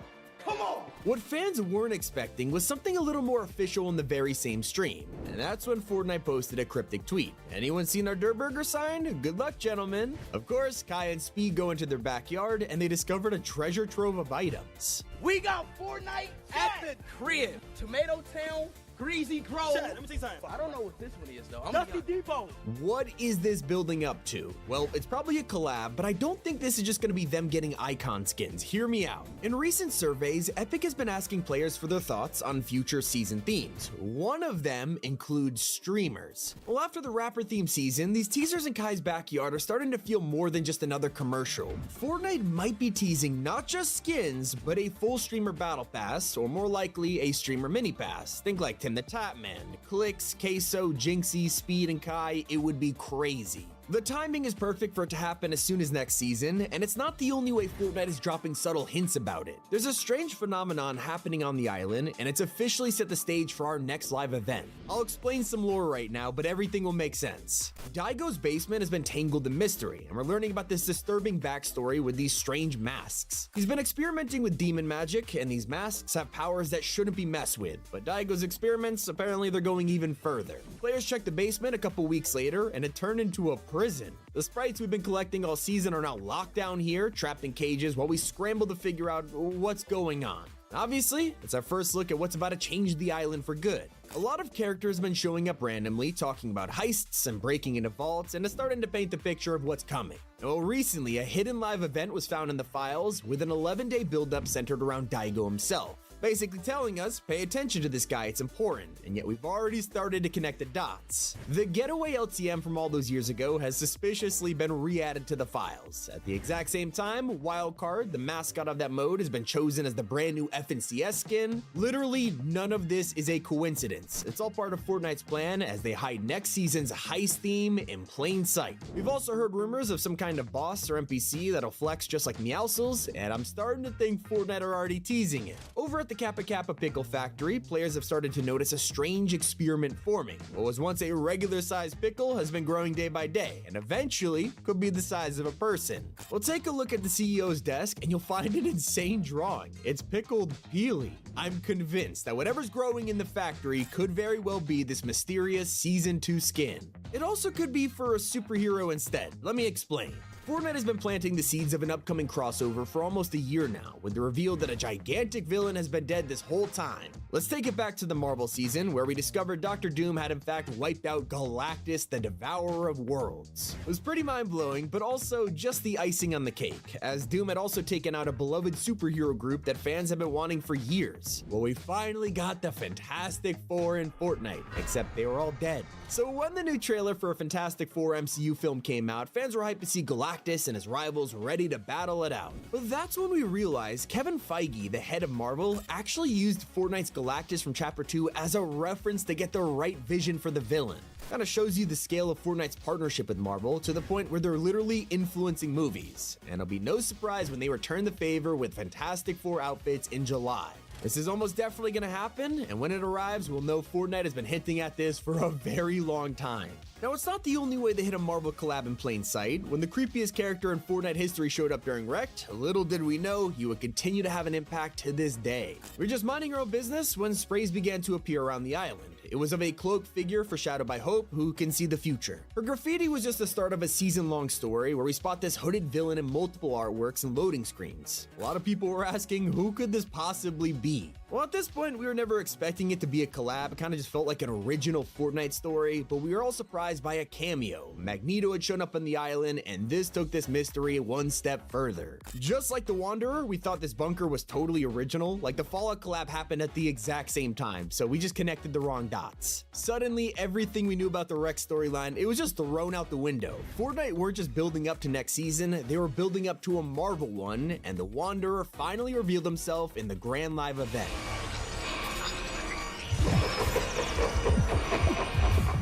Come on! What fans weren't expecting was something a little more official in the very same stream, and that's when Fortnite posted a cryptic tweet. Anyone seen our Dirt Burger sign? Good luck, gentlemen. Of course, Kai and Speed go into their backyard and they discovered a treasure trove of items. We got Fortnite at the crib. Tomato Town, Greasy Grove. Let me see something. I don't know what this one is though. Dusty Depot. What is this building up to? Well, it's probably a collab, but I don't think this is just gonna be them getting icon skins. Hear me out. In recent surveys, Epic has been asking players for their thoughts on future season themes. One of them includes streamers. Well, after the rapper theme season, these teasers in Kai's backyard are starting to feel more than just another commercial. Fortnite might be teasing not just skins, but a full streamer battle pass, or more likely a streamer mini pass. Think like Tim the Tatman, Clicks, Queso, Jinxie, Speed, and Kai. It would be crazy. The timing is perfect for it to happen as soon as next season, and it's not the only way Fortnite is dropping subtle hints about it. There's a strange phenomenon happening on the island, and it's officially set the stage for our next live event. I'll explain some lore right now, but everything will make sense. Daigo's basement has been tangled in mystery, and we're learning about this disturbing backstory with these strange masks. He's been experimenting with demon magic, and these masks have powers that shouldn't be messed with, but Daigo's experiments, apparently they're going even further. Players checked the basement a couple weeks later, and it turned into a prison. The sprites we've been collecting all season are now locked down here, trapped in cages, while we scramble to figure out what's going on. Obviously, it's our first look at what's about to change the island for good. A lot of characters have been showing up randomly, talking about heists and breaking into vaults, and it's starting to paint the picture of what's coming. Well, recently, a hidden live event was found in the files with an 11-day build-up centered around Daigo himself. Basically telling us, pay attention to this guy, it's important, and yet we've already started to connect the dots. The getaway LTM from all those years ago has suspiciously been re-added to the files. At the exact same time, Wildcard, the mascot of that mode, has been chosen as the brand new FNCS skin. Literally, none of this is a coincidence. It's all part of Fortnite's plan as they hide next season's heist theme in plain sight. We've also heard rumors of some kind of boss or NPC that'll flex just like Meowscles, and I'm starting to think Fortnite are already teasing it. Over at the Kappa Kappa Pickle Factory, players have started to notice a strange experiment forming. What was once a regular-sized pickle has been growing day by day, and eventually could be the size of a person. We'll take a look at the CEO's desk, and you'll find an insane drawing. It's pickled Peely. I'm convinced that whatever's growing in the factory could very well be this mysterious Season 2 skin. It also could be for a superhero instead. Let me explain. Fortnite has been planting the seeds of an upcoming crossover for almost a year now, with the reveal that a gigantic villain has been dead this whole time. Let's take it back to the Marvel season, where we discovered Dr. Doom had in fact wiped out Galactus, the Devourer of Worlds. It was pretty mind-blowing, but also just the icing on the cake, as Doom had also taken out a beloved superhero group that fans have been wanting for years. Well, we finally got the Fantastic Four in Fortnite, except they were all dead. So when the new trailer for a Fantastic Four MCU film came out, fans were hyped to see Galactus and his rivals ready to battle it out. But that's when we realized Kevin Feige, the head of Marvel, actually used Fortnite's Galactus from Chapter 2 as a reference to get the right vision for the villain. Kinda shows you the scale of Fortnite's partnership with Marvel to the point where they're literally influencing movies. And it'll be no surprise when they return the favor with Fantastic Four outfits in July. This is almost definitely gonna happen, and when it arrives, we'll know Fortnite has been hinting at this for a very long time. Now, it's not the only way they hit a Marvel collab in plain sight. When the creepiest character in Fortnite history showed up during Wrecked, little did we know he would continue to have an impact to this day. We're just minding our own business when sprays began to appear around the island. It was of a cloaked figure foreshadowed by Hope, who can see the future. Her graffiti was just the start of a season-long story where we spot this hooded villain in multiple artworks and loading screens. A lot of people were asking, who could this possibly be? Well, at this point, we were never expecting it to be a collab. It kind of just felt like an original Fortnite story, but we were all surprised by a cameo. Magneto had shown up on the island, and this took this mystery one step further. Just like The Wanderer, we thought this bunker was totally original, like the Fallout collab happened at the exact same time, so we just connected the wrong dots. Suddenly, everything we knew about the Rex storyline, it was just thrown out the window. Fortnite weren't just building up to next season, they were building up to a Marvel one, and The Wanderer finally revealed himself in the Grand Live event.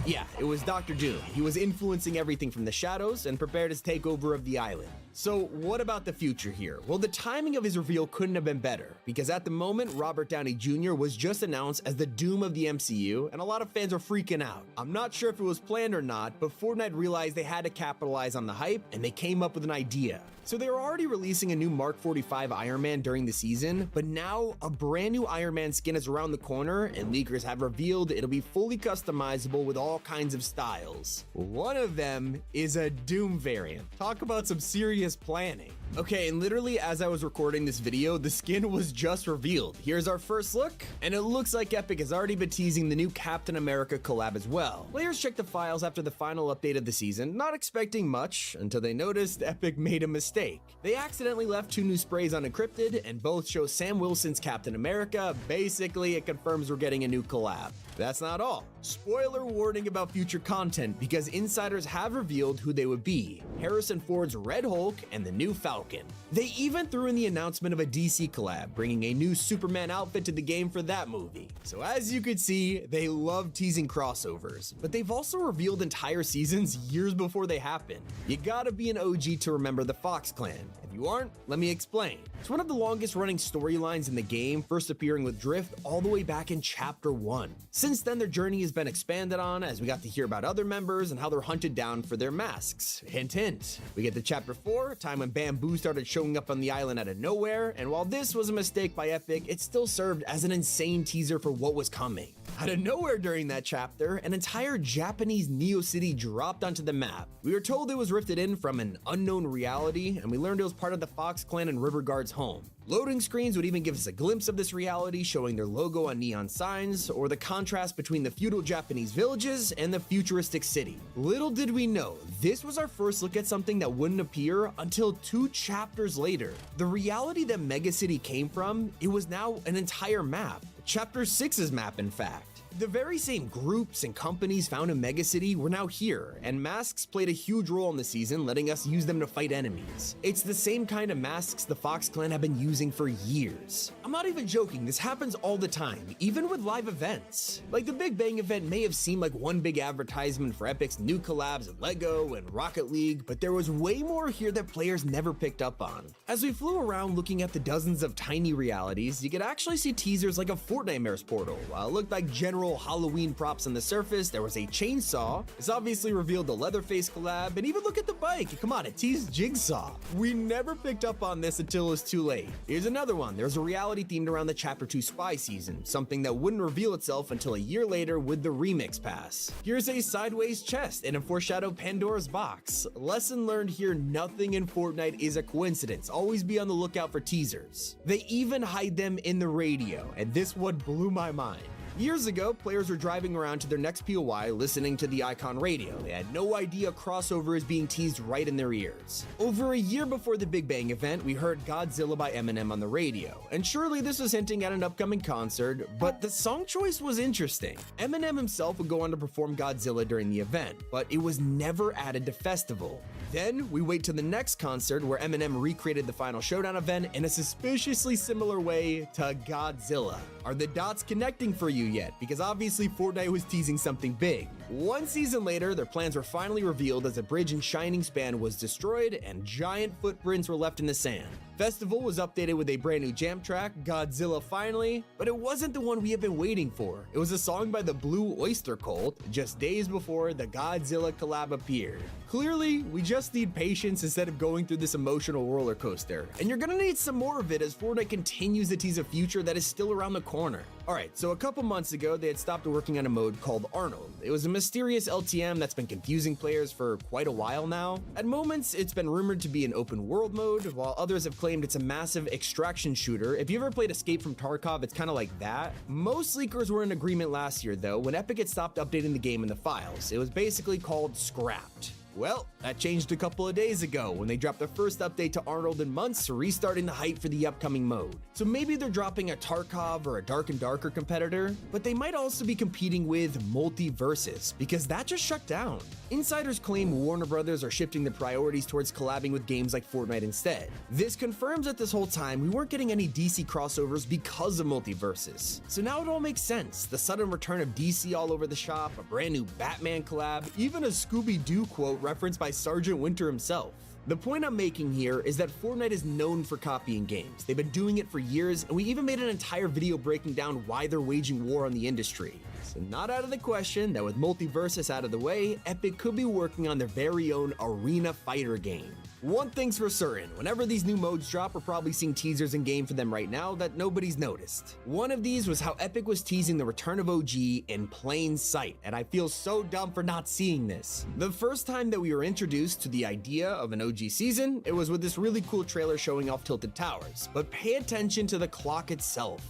Yeah, it was Dr. Doom. He was influencing everything from the shadows and prepared his takeover of the island. So what about the future here? Well, the timing of his reveal couldn't have been better, because at the moment, Robert Downey Jr. was just announced as the Doom of the MCU, and a lot of fans are freaking out. I'm not sure if it was planned or not, but Fortnite realized they had to capitalize on the hype, and they came up with an idea. So they were already releasing a new Mark 45 Iron Man during the season, but now a brand new Iron Man skin is around the corner, and leakers have revealed it'll be fully customizable with all kinds of styles. One of them is a Doom variant. Talk about some serious planning. Okay, and literally as I was recording this video, the skin was just revealed. Here's our first look, and it looks like Epic has already been teasing the new Captain America collab as well. Players checked the files after the final update of the season, not expecting much, until they noticed Epic made a mistake. They accidentally left 2 new sprays unencrypted, and both show Sam Wilson's Captain America. Basically, it confirms we're getting a new collab. That's not all. Spoiler warning about future content, because insiders have revealed who they would be: Harrison Ford's Red Hulk and the new Falcon. They even threw in the announcement of a DC collab, bringing a new Superman outfit to the game for that movie. So as you could see, they love teasing crossovers, but they've also revealed entire seasons years before they happen. You gotta be an OG to remember the Fox Clan. If you aren't, let me explain. It's one of the longest running storylines in the game, first appearing with Drift all the way back in Chapter 1. Since then, their journey has been expanded on as we got to hear about other members and how they're hunted down for their masks. Hint, hint. We get to Chapter 4, a time when Bamboo started showing up on the island out of nowhere, and while this was a mistake by Epic, it still served as an insane teaser for what was coming. Out of nowhere during that chapter, an entire Japanese Neo City dropped onto the map. We were told it was rifted in from an unknown reality, and we learned it was part of the Fox Clan and River Guard's home. Loading screens would even give us a glimpse of this reality, showing their logo on neon signs, or the contrast between the feudal Japanese villages and the futuristic city. Little did we know, this was our first look at something that wouldn't appear until 2 chapters later. The reality that Mega City came from, it was now an entire map. Chapter 6's map, in fact. The very same groups and companies found in Mega City were now here, and masks played a huge role in the season, letting us use them to fight enemies. It's the same kind of masks the Fox Clan have been using for years. I'm not even joking, this happens all the time, even with live events. Like the Big Bang event may have seemed like one big advertisement for Epic's new collabs at LEGO and Rocket League, but there was way more here that players never picked up on. As we flew around looking at the dozens of tiny realities, you could actually see teasers like a Fortnite's portal. While it looked like general Halloween props on the surface, there was a chainsaw. This obviously revealed the Leatherface collab, and even look at the bike. Come on, it teased Jigsaw. We never picked up on this until it was too late. Here's another one. There's a reality themed around the Chapter 2 spy season, something that wouldn't reveal itself until a year later with the Remix Pass. Here's a sideways chest and a foreshadowed Pandora's box. Lesson learned here, nothing in Fortnite is a coincidence. Always be on the lookout for teasers. They even hide them in the radio, and this one blew my mind. Years ago, players were driving around to their next POI listening to the Icon radio. They had no idea crossover is being teased right in their ears. Over a year before the Big Bang event, we heard Godzilla by Eminem on the radio, and surely this was hinting at an upcoming concert, but the song choice was interesting. Eminem himself would go on to perform Godzilla during the event, but it was never added to Festival. Then we wait to the next concert where Eminem recreated the Final Showdown event in a suspiciously similar way to Godzilla. Are the dots connecting for you yet? Because obviously Fortnite was teasing something big. One season later, their plans were finally revealed as a bridge in Shining Span was destroyed and giant footprints were left in the sand. Festival was updated with a brand new jam track, Godzilla finally, but it wasn't the one we have been waiting for. It was a song by the Blue Oyster Cult just days before the Godzilla collab appeared. Clearly, we just need patience instead of going through this emotional roller coaster, and you're gonna need some more of it as Fortnite continues to tease a future that is still around the corner. Alright, so a couple months ago, they had stopped working on a mode called Arnold. It was a mysterious LTM that's been confusing players for quite a while now. At moments, it's been rumored to be an open world mode, while others have claimed it's a massive extraction shooter. If you ever played Escape from Tarkov, it's kind of like that. Most leakers were in agreement last year, though, when Epic had stopped updating the game in the files. It was basically called Scrapped. Well, that changed a couple of days ago when they dropped their first update to Arnold in months, restarting the hype for the upcoming mode. So maybe they're dropping a Tarkov or a Dark and Darker competitor, but they might also be competing with Multiversus, because that just shut down. Insiders claim Warner Brothers are shifting their priorities towards collabing with games like Fortnite instead. This confirms that this whole time we weren't getting any DC crossovers because of Multiversus. So now it all makes sense. The sudden return of DC all over the shop, a brand new Batman collab, even a Scooby-Doo quote referenced by Sergeant Winter himself. The point I'm making here is that Fortnite is known for copying games. They've been doing it for years, and we even made an entire video breaking down why they're waging war on the industry. So not out of the question that with Multiversus out of the way, Epic could be working on their very own arena fighter game. One thing's for certain, whenever these new modes drop, we're probably seeing teasers in game for them right now that nobody's noticed. One of these was how Epic was teasing the return of OG in plain sight, and I feel so dumb for not seeing this. The first time that we were introduced to the idea of an OG season, it was with this really cool trailer showing off Tilted Towers, but pay attention to the clock itself.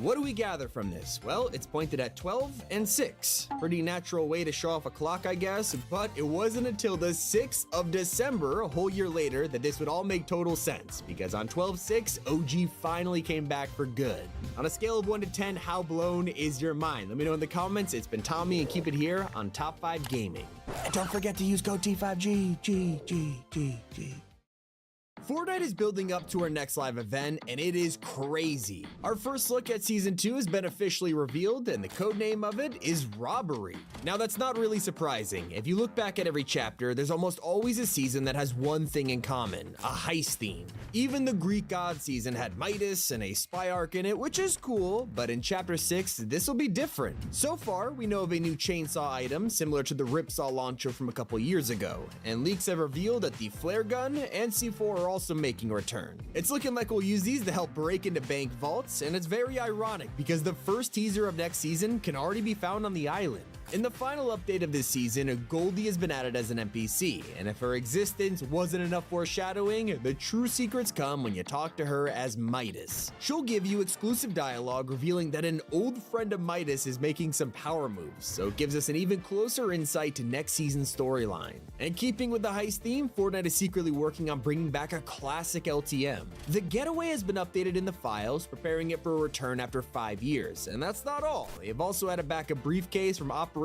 What do we gather from this? Well, it's pointed at 12 and 6. Pretty natural way to show off a clock, I guess, but it wasn't until the 6th of December, a whole year later, that this would all make total sense, because on 12/6, OG finally came back for good. On a scale of 1 to 10, how blown is your mind? Let me know in the comments. It's been Tommy, and keep it here on Top 5 Gaming. And don't forget to use code T5G, G. Fortnite is building up to our next live event, and it is crazy. Our first look at Season 2 has been officially revealed, and the codename of it is Robbery. Now, that's not really surprising. If you look back at every chapter, there's almost always a season that has one thing in common, a heist theme. Even the Greek God season had Midas and a spy arc in it, which is cool, but in Chapter 6, this will be different. So far, we know of a new chainsaw item, similar to the Ripsaw launcher from a couple years ago, and leaks have revealed that the flare gun and C4 are also making a return. It's looking like we'll use these to help break into bank vaults, and it's very ironic because the first teaser of next season can already be found on the island. In the final update of this season, Goldie has been added as an NPC, and if her existence wasn't enough foreshadowing, the true secrets come when you talk to her as Midas. She'll give you exclusive dialogue revealing that an old friend of Midas is making some power moves, so it gives us an even closer insight to next season's storyline. And keeping with the heist theme, Fortnite is secretly working on bringing back a classic LTM. The Getaway has been updated in the files, preparing it for a return after 5 years, and that's not all. They've also added back a briefcase from Operation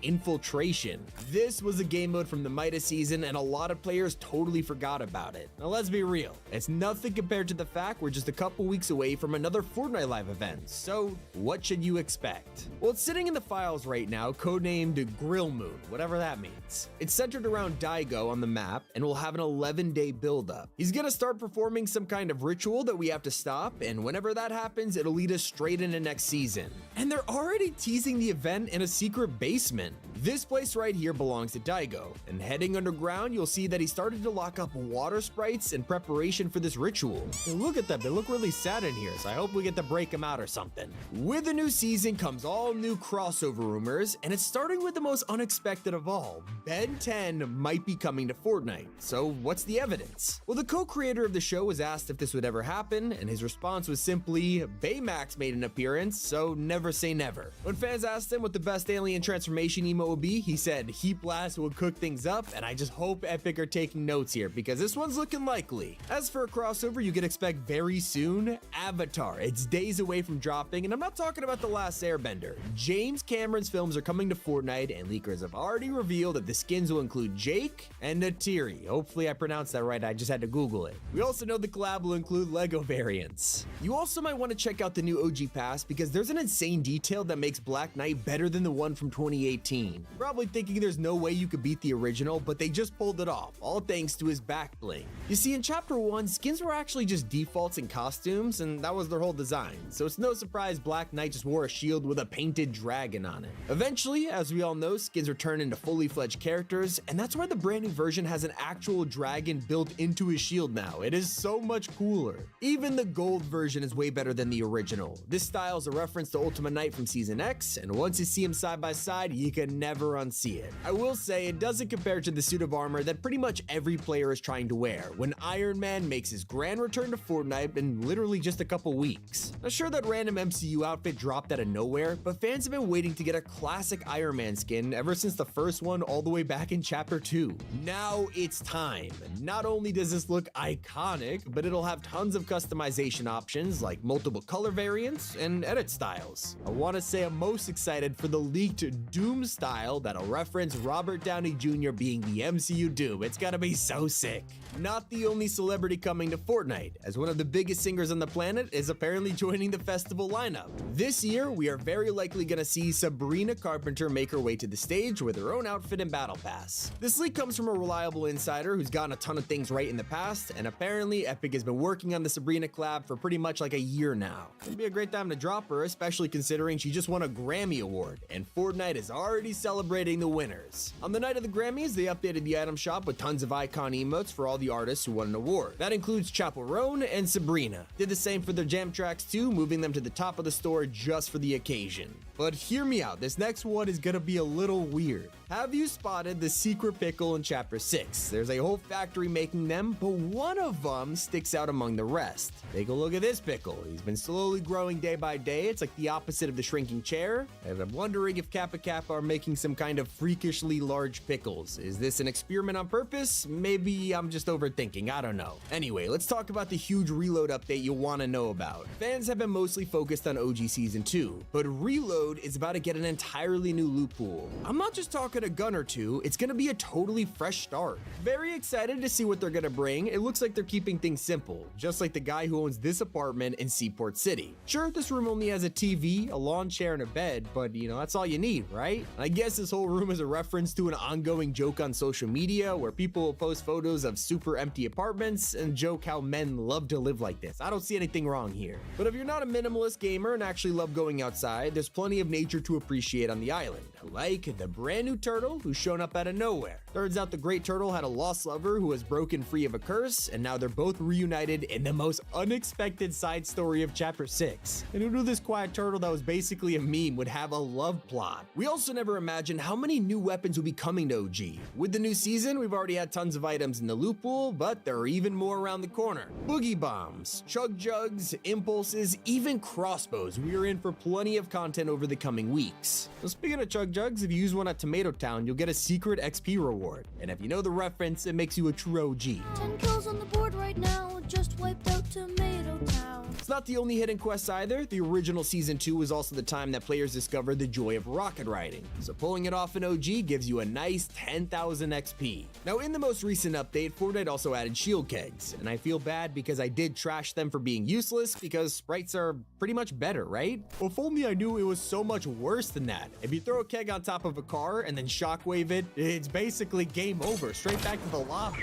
Infiltration. This was a game mode from the Midas season, and a lot of players totally forgot about it. Now let's be real, it's nothing compared to the fact we're just a couple weeks away from another Fortnite live event, so what should you expect? Well, it's sitting in the files right now, codenamed Grill Moon, whatever that means. It's centered around Daigo on the map, and will have an 11-day build-up. He's gonna start performing some kind of ritual that we have to stop, and whenever that happens, it'll lead us straight into next season. And they're already teasing the event in a secret basement. This place right here belongs to Daigo, and heading underground, you'll see that he started to lock up water sprites in preparation for this ritual. And look at them, they look really sad in here, so I hope we get to break them out or something. With the new season comes all new crossover rumors, and it's starting with the most unexpected of all. Ben 10 might be coming to Fortnite, so what's the evidence? Well, the co-creator of the show was asked if this would ever happen, and his response was simply, Baymax made an appearance, so never say never. When fans asked him what the best alien transformation emote would be, he said Heat Blast will cook things up, and I just hope Epic are taking notes here because this one's looking likely. As for a crossover you can expect very soon, Avatar. It's days away from dropping, and I'm not talking about The Last Airbender. James Cameron's films are coming to Fortnite, and leakers have already revealed that the skins will include Jake and Neytiri. Hopefully I pronounced that right, I just had to Google it. We also know the collab will include Lego variants. You also might want to check out the new OG Pass because there's an insane detail that makes Black Knight better than the one from 2018. insane. Probably thinking there's no way you could beat the original, but they just pulled it off, all thanks to his back bling. You see, in Chapter 1, skins were actually just defaults and costumes, and that was their whole design, so it's no surprise Black Knight just wore a shield with a painted dragon on it. Eventually, as we all know, skins were turned into fully fledged characters, and that's why the brand new version has an actual dragon built into his shield now. It is so much cooler. Even the gold version is way better than the original. This style is a reference to Ultimate Knight from Season X, and once you see him side by side, you can never unsee it. I will say, it doesn't compare to the suit of armor that pretty much every player is trying to wear when Iron Man makes his grand return to Fortnite in literally just a couple weeks. Now sure, that random MCU outfit dropped out of nowhere, but fans have been waiting to get a classic Iron Man skin ever since the first one all the way back in Chapter 2. Now it's time. Not only does this look iconic, but it'll have tons of customization options like multiple color variants and edit styles. I want to say I'm most excited for the leaked Doom style that'll reference Robert Downey Jr. being the MCU Doom. It's gonna be so sick. Not the only celebrity coming to Fortnite, as one of the biggest singers on the planet is apparently joining the festival lineup. This year, we are very likely gonna see Sabrina Carpenter make her way to the stage with her own outfit and battle pass. This leak comes from a reliable insider who's gotten a ton of things right in the past, and apparently Epic has been working on the Sabrina collab for pretty much like a year now. It'd be a great time to drop her, especially considering she just won a Grammy Award, and Fortnite is already celebrating the winners. On the night of the Grammys, they updated the item shop with tons of icon emotes for all the artists who won an award. That includes Chappell Roan and Sabrina. Did the same for their jam tracks too, moving them to the top of the store just for the occasion. But hear me out, this next one is gonna be a little weird. Have you spotted the secret pickle in Chapter 6? There's a whole factory making them, but one of them sticks out among the rest. Take a look at this pickle. He's been slowly growing day by day. It's like the opposite of the shrinking chair, and I'm wondering if Kappa Kappa are making some kind of freakishly large pickles. Is this an experiment on purpose? Maybe I'm just overthinking, I don't know. Anyway, let's talk about the huge Reload update you'll want to know about. Fans have been mostly focused on OG Season 2, but Reload is about to get an entirely new loot pool. I'm not just talking a gun or two, it's gonna be a totally fresh start. Very excited to see what they're gonna bring. It looks like they're keeping things simple, just like the guy who owns this apartment in Seaport City. Sure, this room only has a TV, a lawn chair, and a bed, but you know, that's all you need, right? I guess this whole room is a reference to an ongoing joke on social media where people will post photos of super empty apartments and joke how men love to live like this. I don't see anything wrong here. But if you're not a minimalist gamer and actually love going outside, there's plenty of nature to appreciate on the island, like the brand new turtle who's shown up out of nowhere. Turns out the great turtle had a lost lover who was broken free of a curse, and now they're both reunited in the most unexpected side story of Chapter 6. And who knew this quiet turtle that was basically a meme would have a love plot? We also never imagined how many new weapons would be coming to OG. With the new season, we've already had tons of items in the loot pool, but there are even more around the corner. Boogie bombs, chug jugs, impulses, even crossbows. We are in for plenty of content over the coming weeks. So speaking of chug jugs, if you use one at Tomato Town, you'll get a secret XP reward. And if you know the reference, it makes you a true OG. 10 kills on the board right now, just wiped out Tomato Town. It's not the only hidden quest either. The original Season 2 was also the time that players discovered the joy of rocket riding. So pulling it off in OG gives you a nice 10,000 XP. Now in the most recent update, Fortnite also added shield kegs, and I feel bad because I did trash them for being useless because sprites are pretty much better, right? If only I knew it was so much worse than that. If you throw a keg on top of a car and then shockwave it, it's basically game over, straight back to the lobby.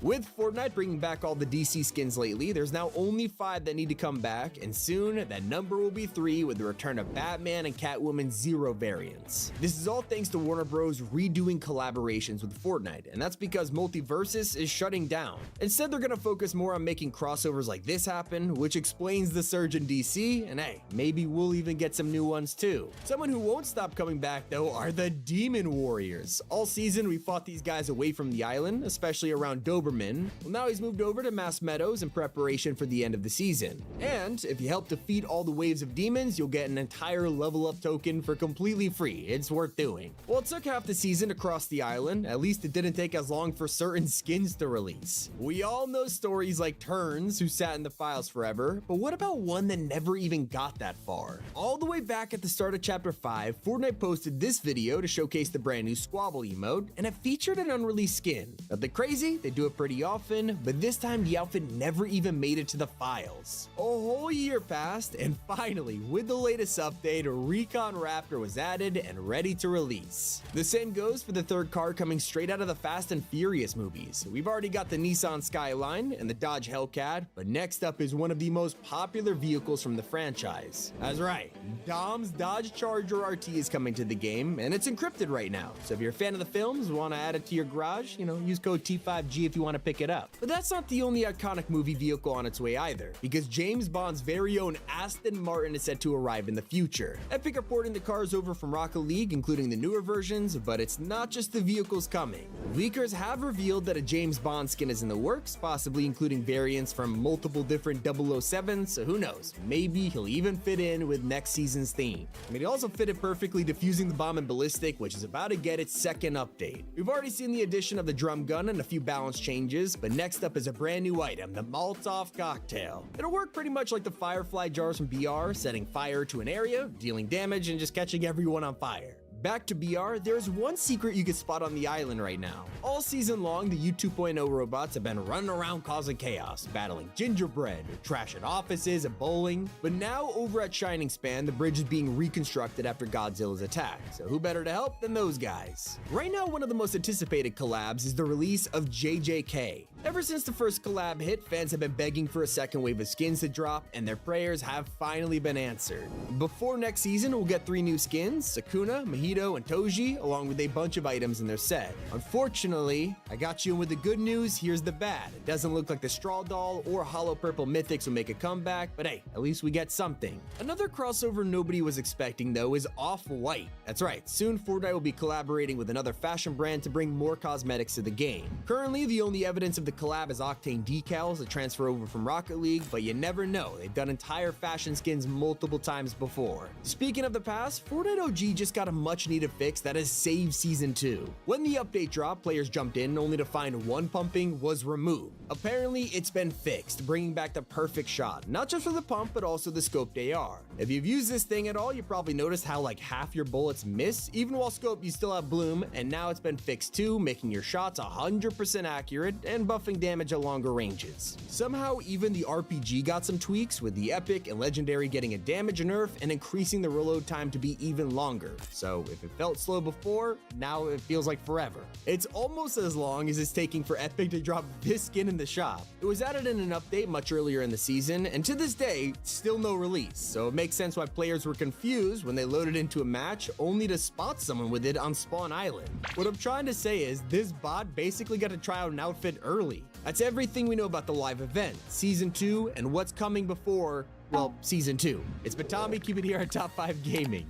With Fortnite bringing back all the DC skins lately, there's now only 5 that need to come back, and soon that number will be 3 with the return of Batman and Catwoman Zero variants. This is all thanks to Warner Bros. Redoing collaborations with Fortnite, and that's because Multiversus is shutting down. Instead, they're gonna focus more on making crossovers like this happen, which explains the surge in DC, and hey, maybe we'll even get some new ones too. Someone who won't stop coming back though are the Demon Warriors. All season we fought these guys away from the island, especially around Doberman. Well, now he's moved over to Mass Meadows in preparation for the end of the season. And if you help defeat all the waves of demons, you'll get an entire level up token for completely free. It's worth doing. Well, it took half the season to cross the island. At least it didn't take as long for certain skins to release. We all know stories like Turns, who sat in the files forever, but what about one that never even got that far? All the way back at the start of Chapter 5, Fortnite posted this video to showcase the brand new Squabble emote, and it featured an unreleased skin. Nothing crazy, they do it pretty often, but this time the outfit never even made it to the files. A whole year passed, and finally, with the latest update, Recon Raptor was added and ready to release. The same goes for the third car coming straight out of the Fast and Furious movies. We've already got the Nissan Skyline and the Dodge Hellcat, but next up is one of the most popular vehicles from the franchise. That's right, Dom's Dodge Charger RT is coming to the game, and it's encrypted right now. So if you're a fan of the films, want to add it to your garage, use code T5G if you want to pick it up. But that's not the only iconic movie vehicle on its way either, because James Bond's very own Aston Martin is set to arrive in the future. Epic are porting the cars over from Rocket League, including the newer versions, but it's not just the vehicles coming. Leakers have revealed that a James Bond skin is in the works, possibly including variants from multiple different 007s, so who knows, maybe he'll even fit in with next season's theme. He also fitted perfectly defusing the bomb in Ballistic, which is about to get its second update. We've already seen the addition of the drum gun and a few balance changes, but next up is a brand new item, the Molotov Cocktail. It'll work pretty much like the Firefly jars from BR, setting fire to an area, dealing damage, and just catching everyone on fire. Back to BR, there's one secret you can spot on the island right now. All season long, the U2.0 robots have been running around causing chaos, battling gingerbread, trashing offices, and bowling. But now, over at Shining Span, the bridge is being reconstructed after Godzilla's attack, so who better to help than those guys? Right now, one of the most anticipated collabs is the release of JJK. Ever since the first collab hit, fans have been begging for a second wave of skins to drop, and their prayers have finally been answered. Before next season, we'll get 3 new skins, Sukuna, Mahito, and Toji, along with a bunch of items in their set. Unfortunately, I got you in with the good news, here's the bad. It doesn't look like the Straw Doll or Hollow Purple Mythics will make a comeback, but hey, at least we get something. Another crossover nobody was expecting though is Off-White. That's right, soon Fortnite will be collaborating with another fashion brand to bring more cosmetics to the game. Currently, the only evidence of the collab is Octane decals that transfer over from Rocket League, but you never know, they've done entire fashion skins multiple times before. Speaking of the past, Fortnite OG just got a much needed fix that has saved Season 2. When the update dropped, players jumped in only to find one pumping was removed. Apparently, it's been fixed, bringing back the perfect shot, not just for the pump, but also the scoped AR. If you've used this thing at all, you probably noticed how like half your bullets miss. Even while scoped, you still have bloom, and now it's been fixed too, making your shots 100% accurate and buffing damage at longer ranges. Somehow, even the RPG got some tweaks, with the epic and legendary getting a damage nerf and increasing the reload time to be even longer. So if it felt slow before, now it feels like forever. It's almost as long as it's taking for Epic to drop this skin in the shop. It was added in an update much earlier in the season, and to this day, still no release, so it makes sense why players were confused when they loaded into a match only to spot someone with it on Spawn Island. What I'm trying to say is, this bot basically got to try out an outfit early. That's everything we know about the live event, Season 2, and what's coming before, well, Season 2. It's Batami, keep it here at Top 5 Gaming.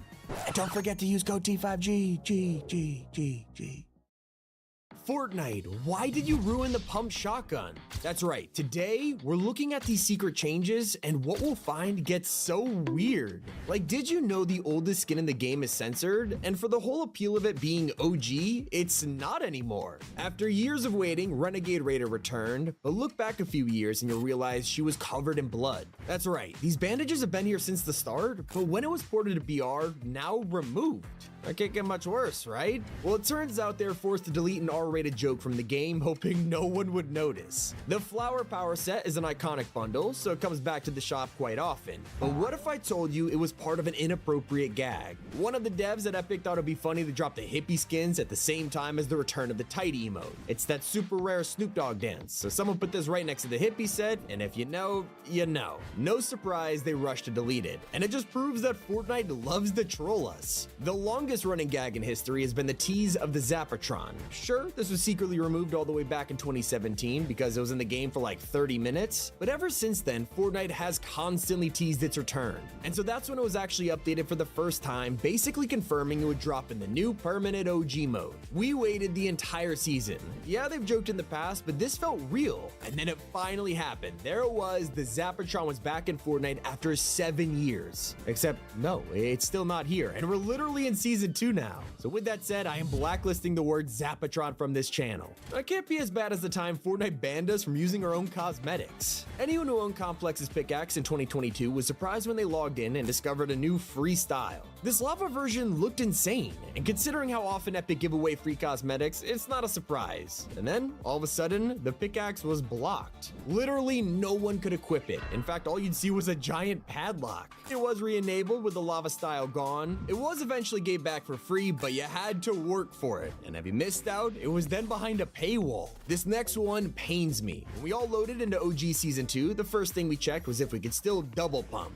And don't forget to use code T5G. Fortnite, why did you ruin the pump shotgun? That's right, today we're looking at these secret changes, and what we'll find gets so weird. Like, did you know the oldest skin in the game is censored? And for the whole appeal of it being OG, it's not anymore. After years of waiting, Renegade Raider returned, but look back a few years and you'll realize she was covered in blood. That's right, these bandages have been here since the start, but when it was ported to BR, now removed. That can't get much worse, right? Well, it turns out they're forced to delete an R-rated joke from the game, hoping no one would notice. The Flower Power set is an iconic bundle, so it comes back to the shop quite often. But what if I told you it was part of an inappropriate gag? One of the devs at Epic thought it'd be funny to drop the hippie skins at the same time as the return of the tidy emote. It's that super rare Snoop Dogg dance, so someone put this right next to the hippie set, and if you know, you know. No surprise they rushed to delete it, and it just proves that Fortnite loves to troll us. The longest running gag in history has been the tease of the Zapatron. Sure, this was secretly removed all the way back in 2017 because it was in the game for like 30 minutes, but ever since then, Fortnite has constantly teased its return. And so that's when it was actually updated for the first time, basically confirming it would drop in the new permanent OG mode. We waited the entire season. Yeah, they've joked in the past, but this felt real. And then it finally happened. There it was, the Zapatron was back in Fortnite after 7 years. Except, no, it's still not here. And we're literally in Season Season 2 now. So with that said, I am blacklisting the word Zapatron from this channel. It can't be as bad as the time Fortnite banned us from using our own cosmetics. Anyone who owned Complex's pickaxe in 2022 was surprised when they logged in and discovered a new free style. This lava version looked insane, and considering how often Epic give away free cosmetics, it's not a surprise. And then, all of a sudden, the pickaxe was blocked. Literally no one could equip it. In fact, all you'd see was a giant padlock. It was re-enabled with the lava style gone. It was eventually gave back for free, but you had to work for it. And if you missed out, it was then behind a paywall. This next one pains me. When we all loaded into OG Season 2, the first thing we checked was if we could still double pump.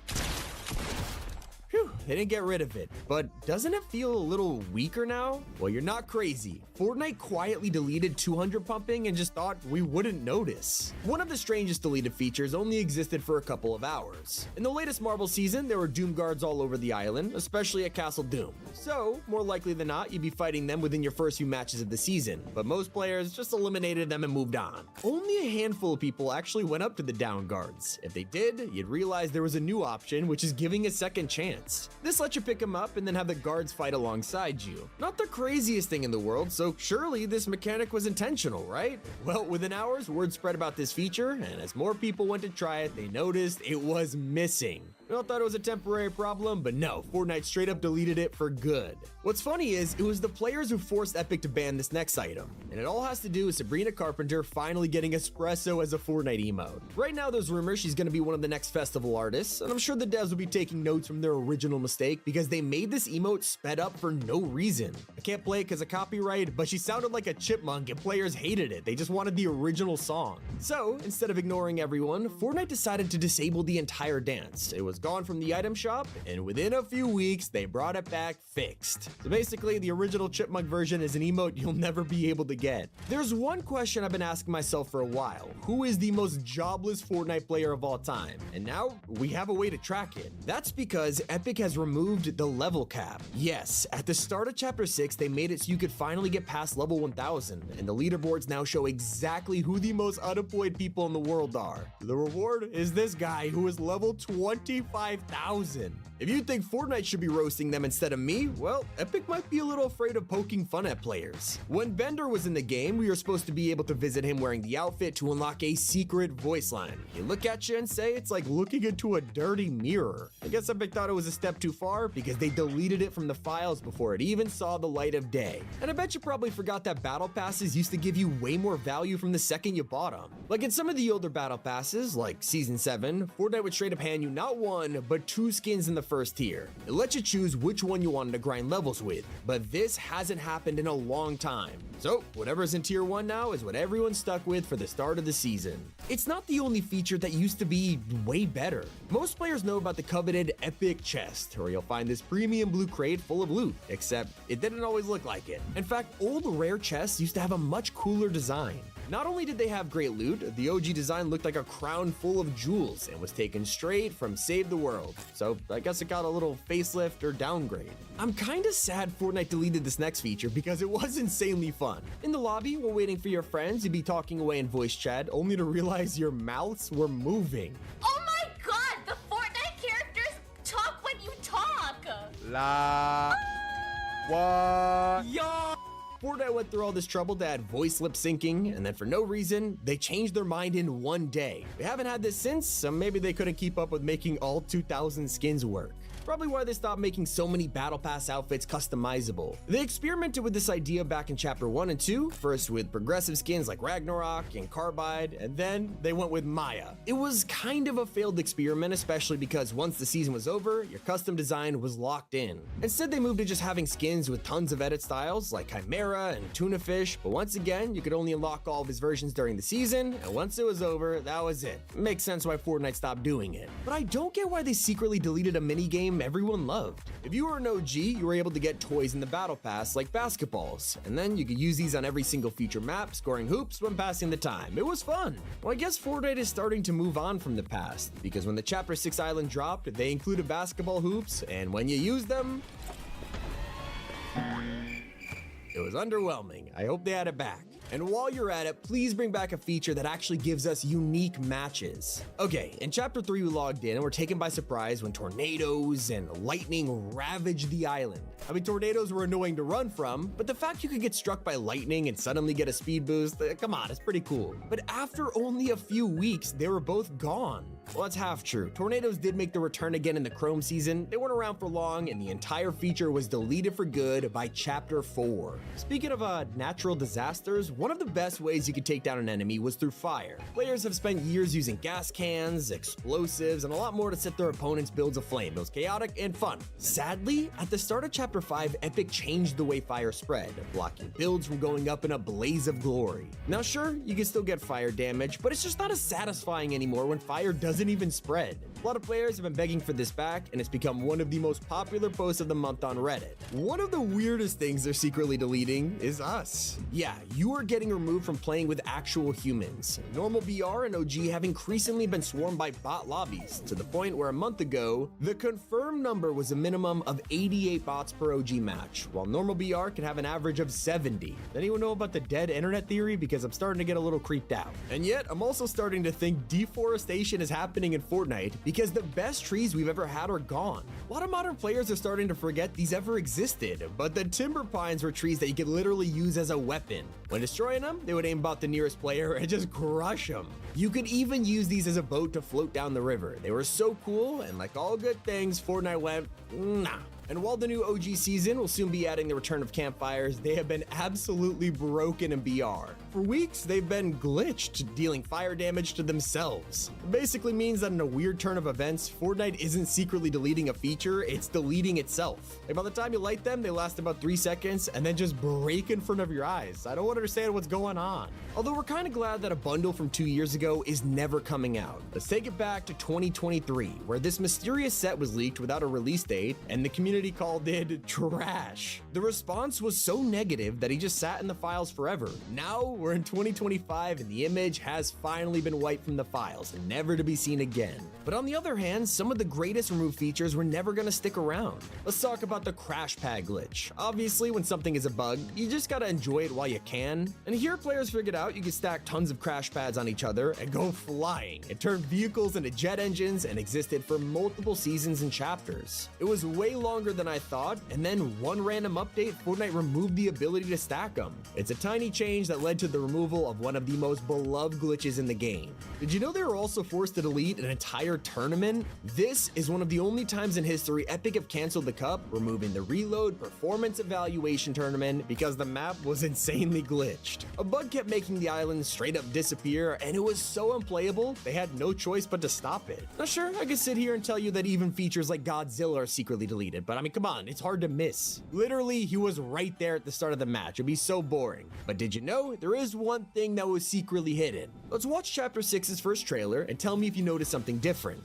Phew, they didn't get rid of it. But doesn't it feel a little weaker now? Well, you're not crazy. Fortnite quietly deleted 200 pumping and just thought we wouldn't notice. One of the strangest deleted features only existed for a couple of hours. In the latest Marvel season, there were Doom guards all over the island, especially at Castle Doom. So, more likely than not, you'd be fighting them within your first few matches of the season, but most players just eliminated them and moved on. Only a handful of people actually went up to the down guards. If they did, you'd realize there was a new option, which is giving a second chance. This lets you pick them up and then have the guards fight alongside you. Not the craziest thing in the world, so surely this mechanic was intentional, right? Well, within hours, word spread about this feature, and as more people went to try it, they noticed it was missing. We all thought it was a temporary problem, but no, Fortnite straight up deleted it for good. What's funny is, it was the players who forced Epic to ban this next item, and it all has to do with Sabrina Carpenter finally getting Espresso as a Fortnite emote. Right now, there's rumors she's gonna be one of the next festival artists, and I'm sure the devs will be taking notes from their original mistake because they made this emote sped up for no reason. I can't play it because of copyright, but she sounded like a chipmunk and players hated it. They just wanted the original song. So, instead of ignoring everyone, Fortnite decided to disable the entire dance. It was gone from the item shop, and within a few weeks, they brought it back fixed. So basically, the original chipmunk version is an emote you'll never be able to get. There's one question I've been asking myself for a while. Who is the most jobless Fortnite player of all time? And now, we have a way to track it. That's because Epic has removed the level cap. Yes, at the start of Chapter 6, they made it so you could finally get past level 1000, and the leaderboards now show exactly who the most unemployed people in the world are. The reward is this guy who is level 25,000. If you think Fortnite should be roasting them instead of me, well, Epic might be a little afraid of poking fun at players. When Bender was in the game, we were supposed to be able to visit him wearing the outfit to unlock a secret voice line. They look at you and say it's like looking into a dirty mirror. I guess Epic thought it was a step too far because they deleted it from the files before it even saw the light of day. And I bet you probably forgot that battle passes used to give you way more value from the second you bought them. Like in some of the older battle passes, like Season 7, Fortnite would straight up hand you not one, but 2 skins in the first tier. It lets you choose which one you wanted to grind levels with, but this hasn't happened in a long time. So whatever's in tier 1 now is what everyone's stuck with for the start of the season. It's not the only feature that used to be way better. Most players know about the coveted Epic Chest, where you'll find this premium blue crate full of loot, except it didn't always look like it. In fact, old rare chests used to have a much cooler design. Not only did they have great loot, the OG design looked like a crown full of jewels and was taken straight from Save the World. So I guess it got a little facelift or downgrade. I'm kinda sad Fortnite deleted this next feature because it was insanely fun. In the lobby, while waiting for your friends, you'd be talking away in voice chat only to realize your mouths were moving. Oh my god, the Fortnite characters talk when you talk! What? Yo! Fortnite went through all this trouble to add voice lip syncing, and then for no reason, they changed their mind in one day. They haven't had this since, so maybe they couldn't keep up with making all 2,000 skins work. Probably why they stopped making so many Battle Pass outfits customizable. They experimented with this idea back in Chapter 1 and 2, first with progressive skins like Ragnarok and Carbide, and then they went with Maya. It was kind of a failed experiment, especially because once the season was over, your custom design was locked in. Instead, they moved to just having skins with tons of edit styles like Chimera and Tuna Fish, but once again, you could only unlock all of his versions during the season, and once it was over, that was it. Makes sense why Fortnite stopped doing it. But I don't get why they secretly deleted a minigame everyone loved. If you were an OG, you were able to get toys in the Battle Pass like basketballs, and then you could use these on every single future map, scoring hoops when passing the time. It was fun. Well, I guess Fortnite is starting to move on from the past, because when the Chapter 6 island dropped, they included basketball hoops, and when you use them, it was underwhelming. I hope they add it back. And while you're at it, please bring back a feature that actually gives us unique matches. Okay, in Chapter 3 we logged in and were taken by surprise when tornadoes and lightning ravaged the island. I mean, tornadoes were annoying to run from, but the fact you could get struck by lightning and suddenly get a speed boost, come on, it's pretty cool. But after only a few weeks, they were both gone. Well, that's half true. Tornadoes did make the return again in the Chrome season. They weren't around for long, and the entire feature was deleted for good by Chapter 4. Speaking of natural disasters, one of the best ways you could take down an enemy was through fire. Players have spent years using gas cans, explosives, and a lot more to set their opponents' builds aflame. It was chaotic and fun. Sadly, at the start of Chapter 5, Epic changed the way fire spread, blocking builds from going up in a blaze of glory. Now sure, you can still get fire damage, but it's just not as satisfying anymore when fire doesn't even spread. A lot of players have been begging for this back, and it's become one of the most popular posts of the month on Reddit. One of the weirdest things they're secretly deleting is us. Yeah, you are getting removed from playing with actual humans. Normal BR and OG have increasingly been swarmed by bot lobbies, to the point where a month ago, the confirmed number was a minimum of 88 bots per OG match, while normal BR can have an average of 70. Anyone know about the dead internet theory? Because I'm starting to get a little creeped out. And yet, I'm also starting to think deforestation is happening in Fortnite because the best trees we've ever had are gone. A lot of modern players are starting to forget these ever existed, but the timber pines were trees that you could literally use as a weapon. When destroying them, they would aim about the nearest player and just crush them. You could even use these as a boat to float down the river. They were so cool, and like all good things, Fortnite went, nah. And while the new OG season will soon be adding the return of campfires, they have been absolutely broken in BR. For weeks, they've been glitched, dealing fire damage to themselves. It basically means that in a weird turn of events, Fortnite isn't secretly deleting a feature, it's deleting itself. Like by the time you light them, they last about 3 seconds and then just break in front of your eyes. I don't understand what's going on. Although we're kind of glad that a bundle from 2 years ago is never coming out. Let's take it back to 2023, where this mysterious set was leaked without a release date, and the community called it trash. The response was so negative that he just sat in the files forever. Now we're in 2025 and the image has finally been wiped from the files and never to be seen again. But on the other hand, some of the greatest removed features were never gonna stick around. Let's talk about the crash pad glitch. Obviously, when something is a bug, you just gotta enjoy it while you can. And here players figured out you can stack tons of crash pads on each other and go flying. It turned vehicles into jet engines and existed for multiple seasons and chapters. It was way longer than I thought, and then one random update, Fortnite removed the ability to stack them. It's a tiny change that led to the removal of one of the most beloved glitches in the game. Did you know they were also forced to delete an entire tournament? This is one of the only times in history Epic have canceled the cup, removing the reload performance evaluation tournament because the map was insanely glitched. A bug kept making the island straight up disappear, and it was so unplayable, they had no choice but to stop it. Now sure, I could sit here and tell you that even features like Godzilla are secretly deleted, but I mean, come on, it's hard to miss. Literally, he was right there at the start of the match. It'd be so boring. But did you know, there is one thing that was secretly hidden? Let's watch Chapter 6's first trailer and tell me if you noticed something different.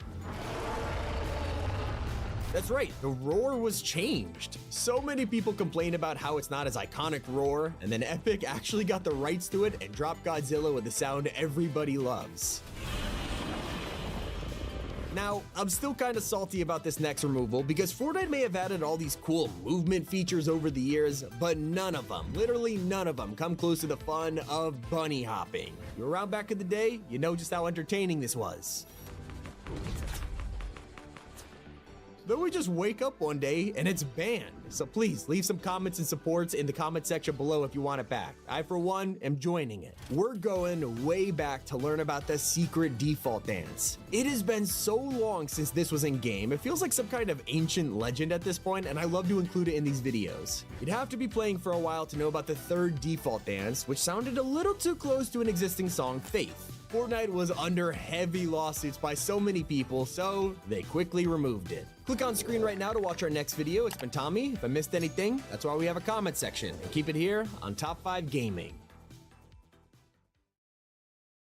That's right, the roar was changed. So many people complain about how it's not as iconic roar, and then Epic actually got the rights to it and dropped Godzilla with the sound everybody loves. Now, I'm still kind of salty about this next removal because Fortnite may have added all these cool movement features over the years, but none of them, literally none of them, come close to the fun of bunny hopping. You were around back in the day, you know just how entertaining this was. Then we just wake up one day and it's banned. So please leave some comments and supports in the comment section below if you want it back. I, for one, am joining it. We're going way back to learn about the secret default dance. It has been so long since this was in game, it feels like some kind of ancient legend at this point, and I love to include it in these videos. You'd have to be playing for a while to know about the third default dance, which sounded a little too close to an existing song, Faith. Fortnite was under heavy lawsuits by so many people, so they quickly removed it. Click on screen right now to watch our next video. It's been Tommy. If I missed anything, that's why we have a comment section. And keep it here on Top 5 Gaming.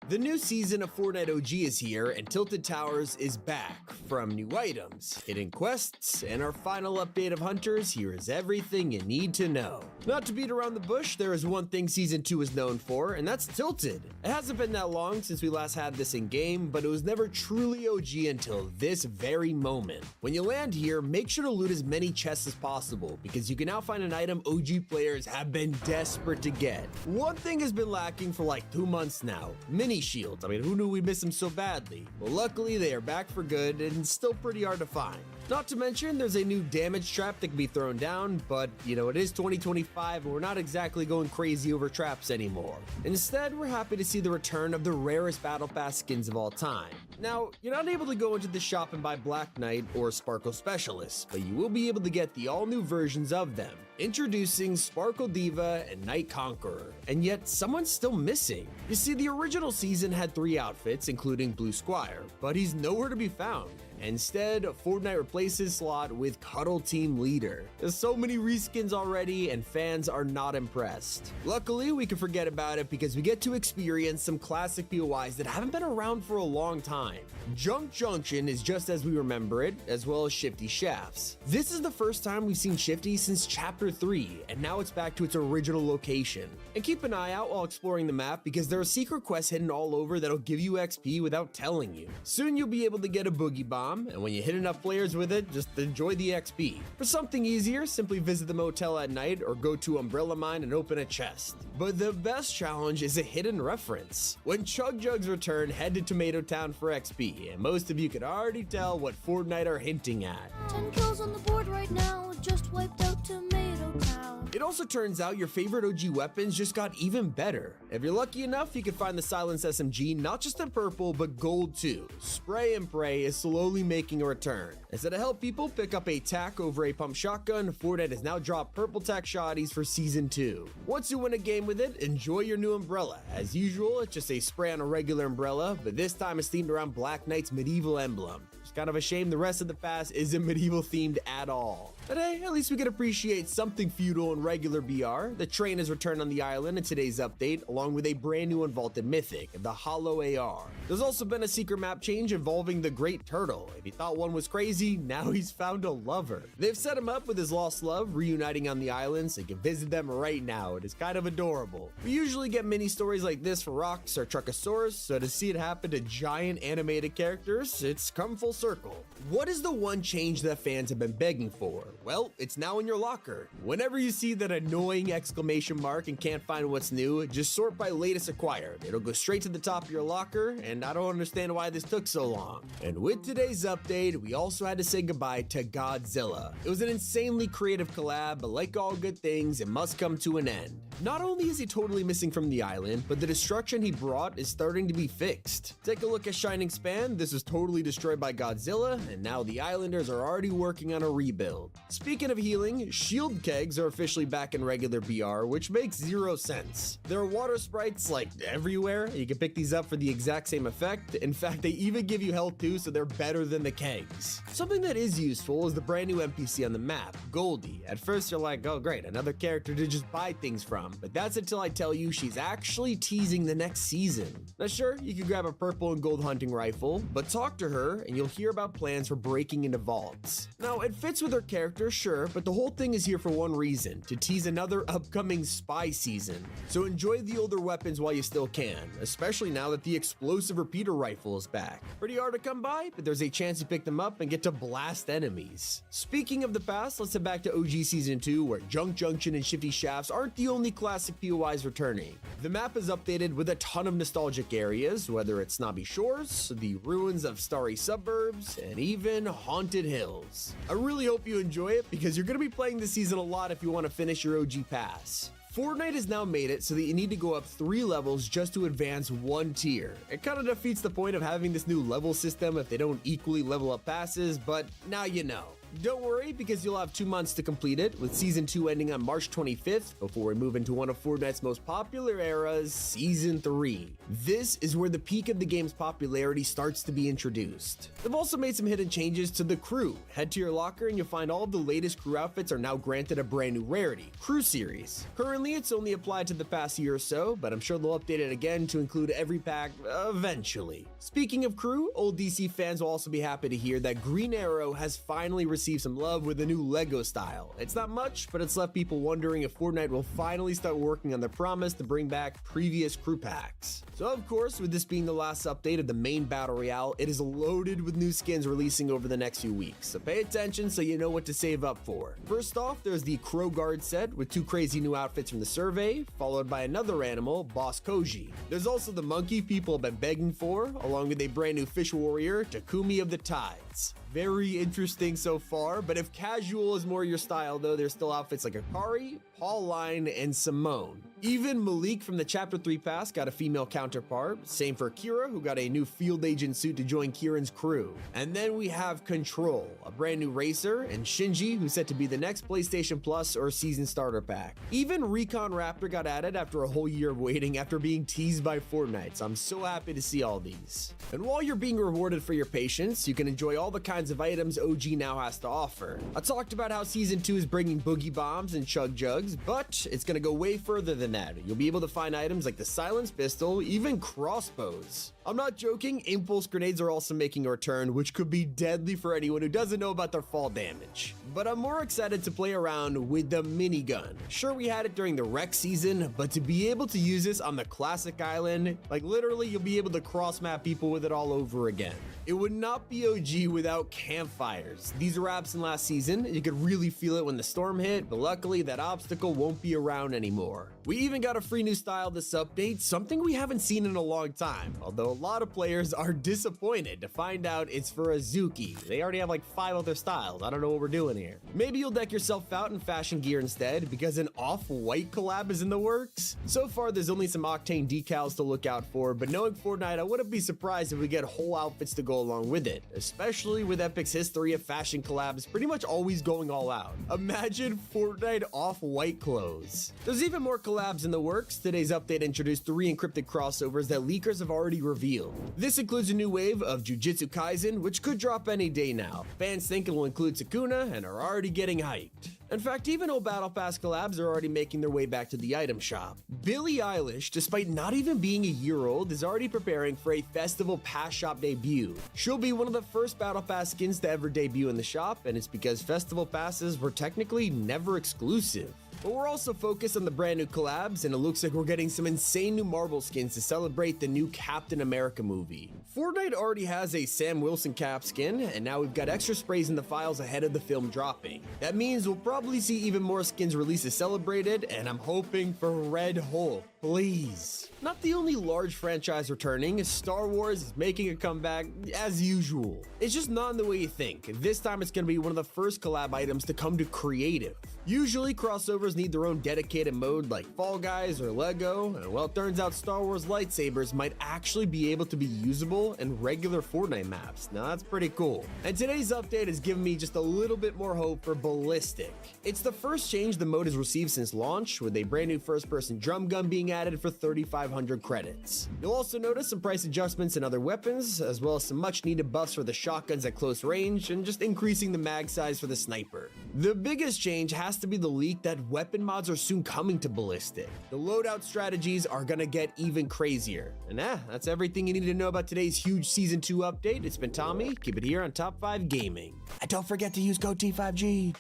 The new season of Fortnite OG is here, and Tilted Towers is back. From new items, hidden quests, and our final update of Hunters, here is everything you need to know. Not to beat around the bush, there is one thing Season 2 is known for, and that's Tilted. It hasn't been that long since we last had this in game, but it was never truly OG until this very moment. When you land here, make sure to loot as many chests as possible, because you can now find an item OG players have been desperate to get. One thing has been lacking for like 2 months now: mini mini shields. I mean, who knew we'd miss them so badly? Well, luckily they are back for good and still pretty hard to find. Not to mention, there's a new damage trap that can be thrown down, but you know, it is 2025 and we're not exactly going crazy over traps anymore. Instead, we're happy to see the return of the rarest Battle Pass skins of all time. Now, you're not able to go into the shop and buy Black Knight or Sparkle Specialist, but you will be able to get the all-new versions of them. Introducing Sparkle Diva and Night Conqueror, and yet someone's still missing. You see, the original season had 3 outfits, including Blue Squire, but he's nowhere to be found. Instead, Fortnite replaces Slot with Cuddle Team Leader. There's so many reskins already, and fans are not impressed. Luckily, we can forget about it because we get to experience some classic POIs that haven't been around for a long time. Junk Junction is just as we remember it, as well as Shifty Shafts. This is the first time we've seen Shifty since Chapter 3, and now it's back to its original location. And keep an eye out while exploring the map because there are secret quests hidden all over that'll give you XP without telling you. Soon you'll be able to get a Boogie Bomb, and when you hit enough players with it, just enjoy the XP. For something easier, simply visit the motel at night or go to Umbrella Mine and open a chest. But the best challenge is a hidden reference. When Chug Jugs return, head to Tomato Town for XP, and most of you could already tell what Fortnite are hinting at. 10 kills on the board right now, just wiped out Tomato Town. It also turns out your favorite OG weapons just got even better. If you're lucky enough, you can find the Silence SMG not just in purple, but gold too. Spray and Pray is slowly making a return. Instead of help people pick up a TAC over a pump shotgun, Fortnite has now dropped purple TAC shotties for Season 2. Once you win a game with it, enjoy your new umbrella. As usual, it's just a spray on a regular umbrella, but this time it's themed around Black Knight's medieval emblem. It's kind of a shame the rest of the pass isn't medieval themed at all. But hey, at least we can appreciate something feudal in regular BR. The train has returned on the island in today's update, along with a brand new unvaulted mythic, the Hollow AR. There's also been a secret map change involving the Great Turtle. If you thought one was crazy, now he's found a lover. They've set him up with his lost love, reuniting on the island, so you can visit them right now. It is kind of adorable. We usually get mini stories like this for Rocks or Truckosaurus, so to see it happen to giant animated characters, it's come full circle. What is the one change that fans have been begging for? Well, it's now in your locker. Whenever you see that annoying exclamation mark and can't find what's new, just sort by latest acquired. It'll go straight to the top of your locker, and I don't understand why this took so long. And with today's update, we also had to say goodbye to Godzilla. It was an insanely creative collab, but like all good things, it must come to an end. Not only is he totally missing from the island, but the destruction he brought is starting to be fixed. Take a look at Shining Span. This was totally destroyed by Godzilla, and now the islanders are already working on a rebuild. Speaking of healing, shield kegs are officially back in regular BR, which makes zero sense. There are water sprites like everywhere. You can pick these up for the exact same effect. In fact, they even give you health too, so they're better than the kegs. Something that is useful is the brand new NPC on the map, Goldie. At first you're like, oh great, another character to just buy things from, but that's until I tell you she's actually teasing the next season. Now sure, you can grab a purple and gold hunting rifle, but talk to her and you'll hear about plans for breaking into vaults. Now it fits with her character, sure, but the whole thing is here for one reason, to tease another upcoming spy season. So enjoy the older weapons while you still can, especially now that the explosive repeater rifle is back. Pretty hard to come by, but there's a chance you pick them up and get to blast enemies. Speaking of the past, let's head back to OG Season 2, where Junk Junction and Shifty Shafts aren't the only classic POIs returning. The map is updated with a ton of nostalgic areas, whether it's Snobby Shores, the ruins of starry suburbs, and even Haunted Hills. I really hope you enjoy it because you're going to be playing this season a lot if you want to finish your OG pass. Fortnite has now made it so that you need to go up 3 levels just to advance 1 tier. It kind of defeats the point of having this new level system if they don't equally level up passes, but now you know. Don't worry, because you'll have 2 months to complete it, with Season 2 ending on March 25th, before we move into one of Fortnite's most popular eras, Season 3. This is where the peak of the game's popularity starts to be introduced. They've also made some hidden changes to the crew. Head to your locker and you'll find all of the latest crew outfits are now granted a brand new rarity, Crew Series. Currently, it's only applied to the past year or so, but I'm sure they'll update it again to include every pack eventually. Speaking of crew, old DC fans will also be happy to hear that Green Arrow has finally received received some love with a new LEGO style. It's not much, but it's left people wondering if Fortnite will finally start working on their promise to bring back previous crew packs. So of course, with this being the last update of the main Battle Royale, it is loaded with new skins releasing over the next few weeks, so pay attention so you know what to save up for. First off, there's the Crow Guard set with 2 crazy new outfits from the survey, followed by another animal, Boss Koji. There's also the monkey people have been begging for, along with a brand new fish warrior, Takumi of the Tides. Very interesting so far, but if casual is more your style though, there's still outfits like Akari, Pauline, and Simone. Even Malik from the Chapter 3 pass got a female counterpart, same for Kira, who got a new field agent suit to join Kieran's crew. And then we have Control, a brand new racer, and Shinji, who's set to be the next PlayStation Plus or Season Starter Pack. Even Recon Raptor got added after a whole year of waiting after being teased by Fortnite, so I'm so happy to see all these. And while you're being rewarded for your patience, you can enjoy all the kinds of items OG now has to offer. I talked about how Season 2 is bringing boogie bombs and chug jugs, but it's gonna go way further than that. You'll be able to find items like the silenced pistol, even crossbows. I'm not joking, impulse grenades are also making a return, which could be deadly for anyone who doesn't know about their fall damage. But I'm more excited to play around with the minigun. Sure, we had it during the Wreck season, but to be able to use this on the classic island, like literally you'll be able to cross-map people with it all over again. It would not be OG without campfires. These were absent last season, and you could really feel it when the storm hit, but luckily that obstacle won't be around anymore. We even got a free new style this update, something we haven't seen in a long time, although a lot of players are disappointed to find out it's for Azuki. They already have like 5 other styles. I don't know what we're doing here. Maybe you'll deck yourself out in fashion gear instead, because an Off-White collab is in the works. So far, there's only some Octane decals to look out for, but knowing Fortnite, I wouldn't be surprised if we get whole outfits to go along with it, especially with Epic's history of fashion collabs pretty much always going all out. Imagine Fortnite Off-White clothes. There's even more collabs in the works. Today's update introduced 3 encrypted crossovers that leakers have already revealed. This includes a new wave of Jujutsu Kaisen, which could drop any day now. Fans think it will include Sukuna and are already getting hyped. In fact, even old Battle Pass collabs are already making their way back to the item shop. Billie Eilish, despite not even being a year old, is already preparing for a Festival Pass shop debut. She'll be one of the first Battle Pass skins to ever debut in the shop, and it's because Festival Passes were technically never exclusive. But we're also focused on the brand new collabs, and it looks like we're getting some insane new Marvel skins to celebrate the new Captain America movie. Fortnite already has a Sam Wilson cap skin, and now we've got extra sprays in the files ahead of the film dropping. That means we'll probably see even more skins released as celebrated, and I'm hoping for Red Hulk, please. Not the only large franchise returning, Star Wars is making a comeback as usual. It's just not in the way you think. This time it's going to be one of the first collab items to come to creative. Usually crossovers need their own dedicated mode like Fall Guys or Lego, and well, it turns out Star Wars lightsabers might actually be able to be usable in regular Fortnite maps. Now that's pretty cool. And today's update has given me just a little bit more hope for Ballistic. It's the first change the mode has received since launch, with a brand new first-person drum gun being added for 3,500 credits. You'll also notice some price adjustments in other weapons, as well as some much-needed buffs for the shotguns at close range, and just increasing the mag size for the sniper. The biggest change has to be the leak that weapon mods are soon coming to Ballistic. The loadout strategies are gonna get even crazier. And that's everything you need to know about today's huge Season 2 update. It's been Tommy. Keep it here on Top 5 Gaming. And don't forget to use code T5G.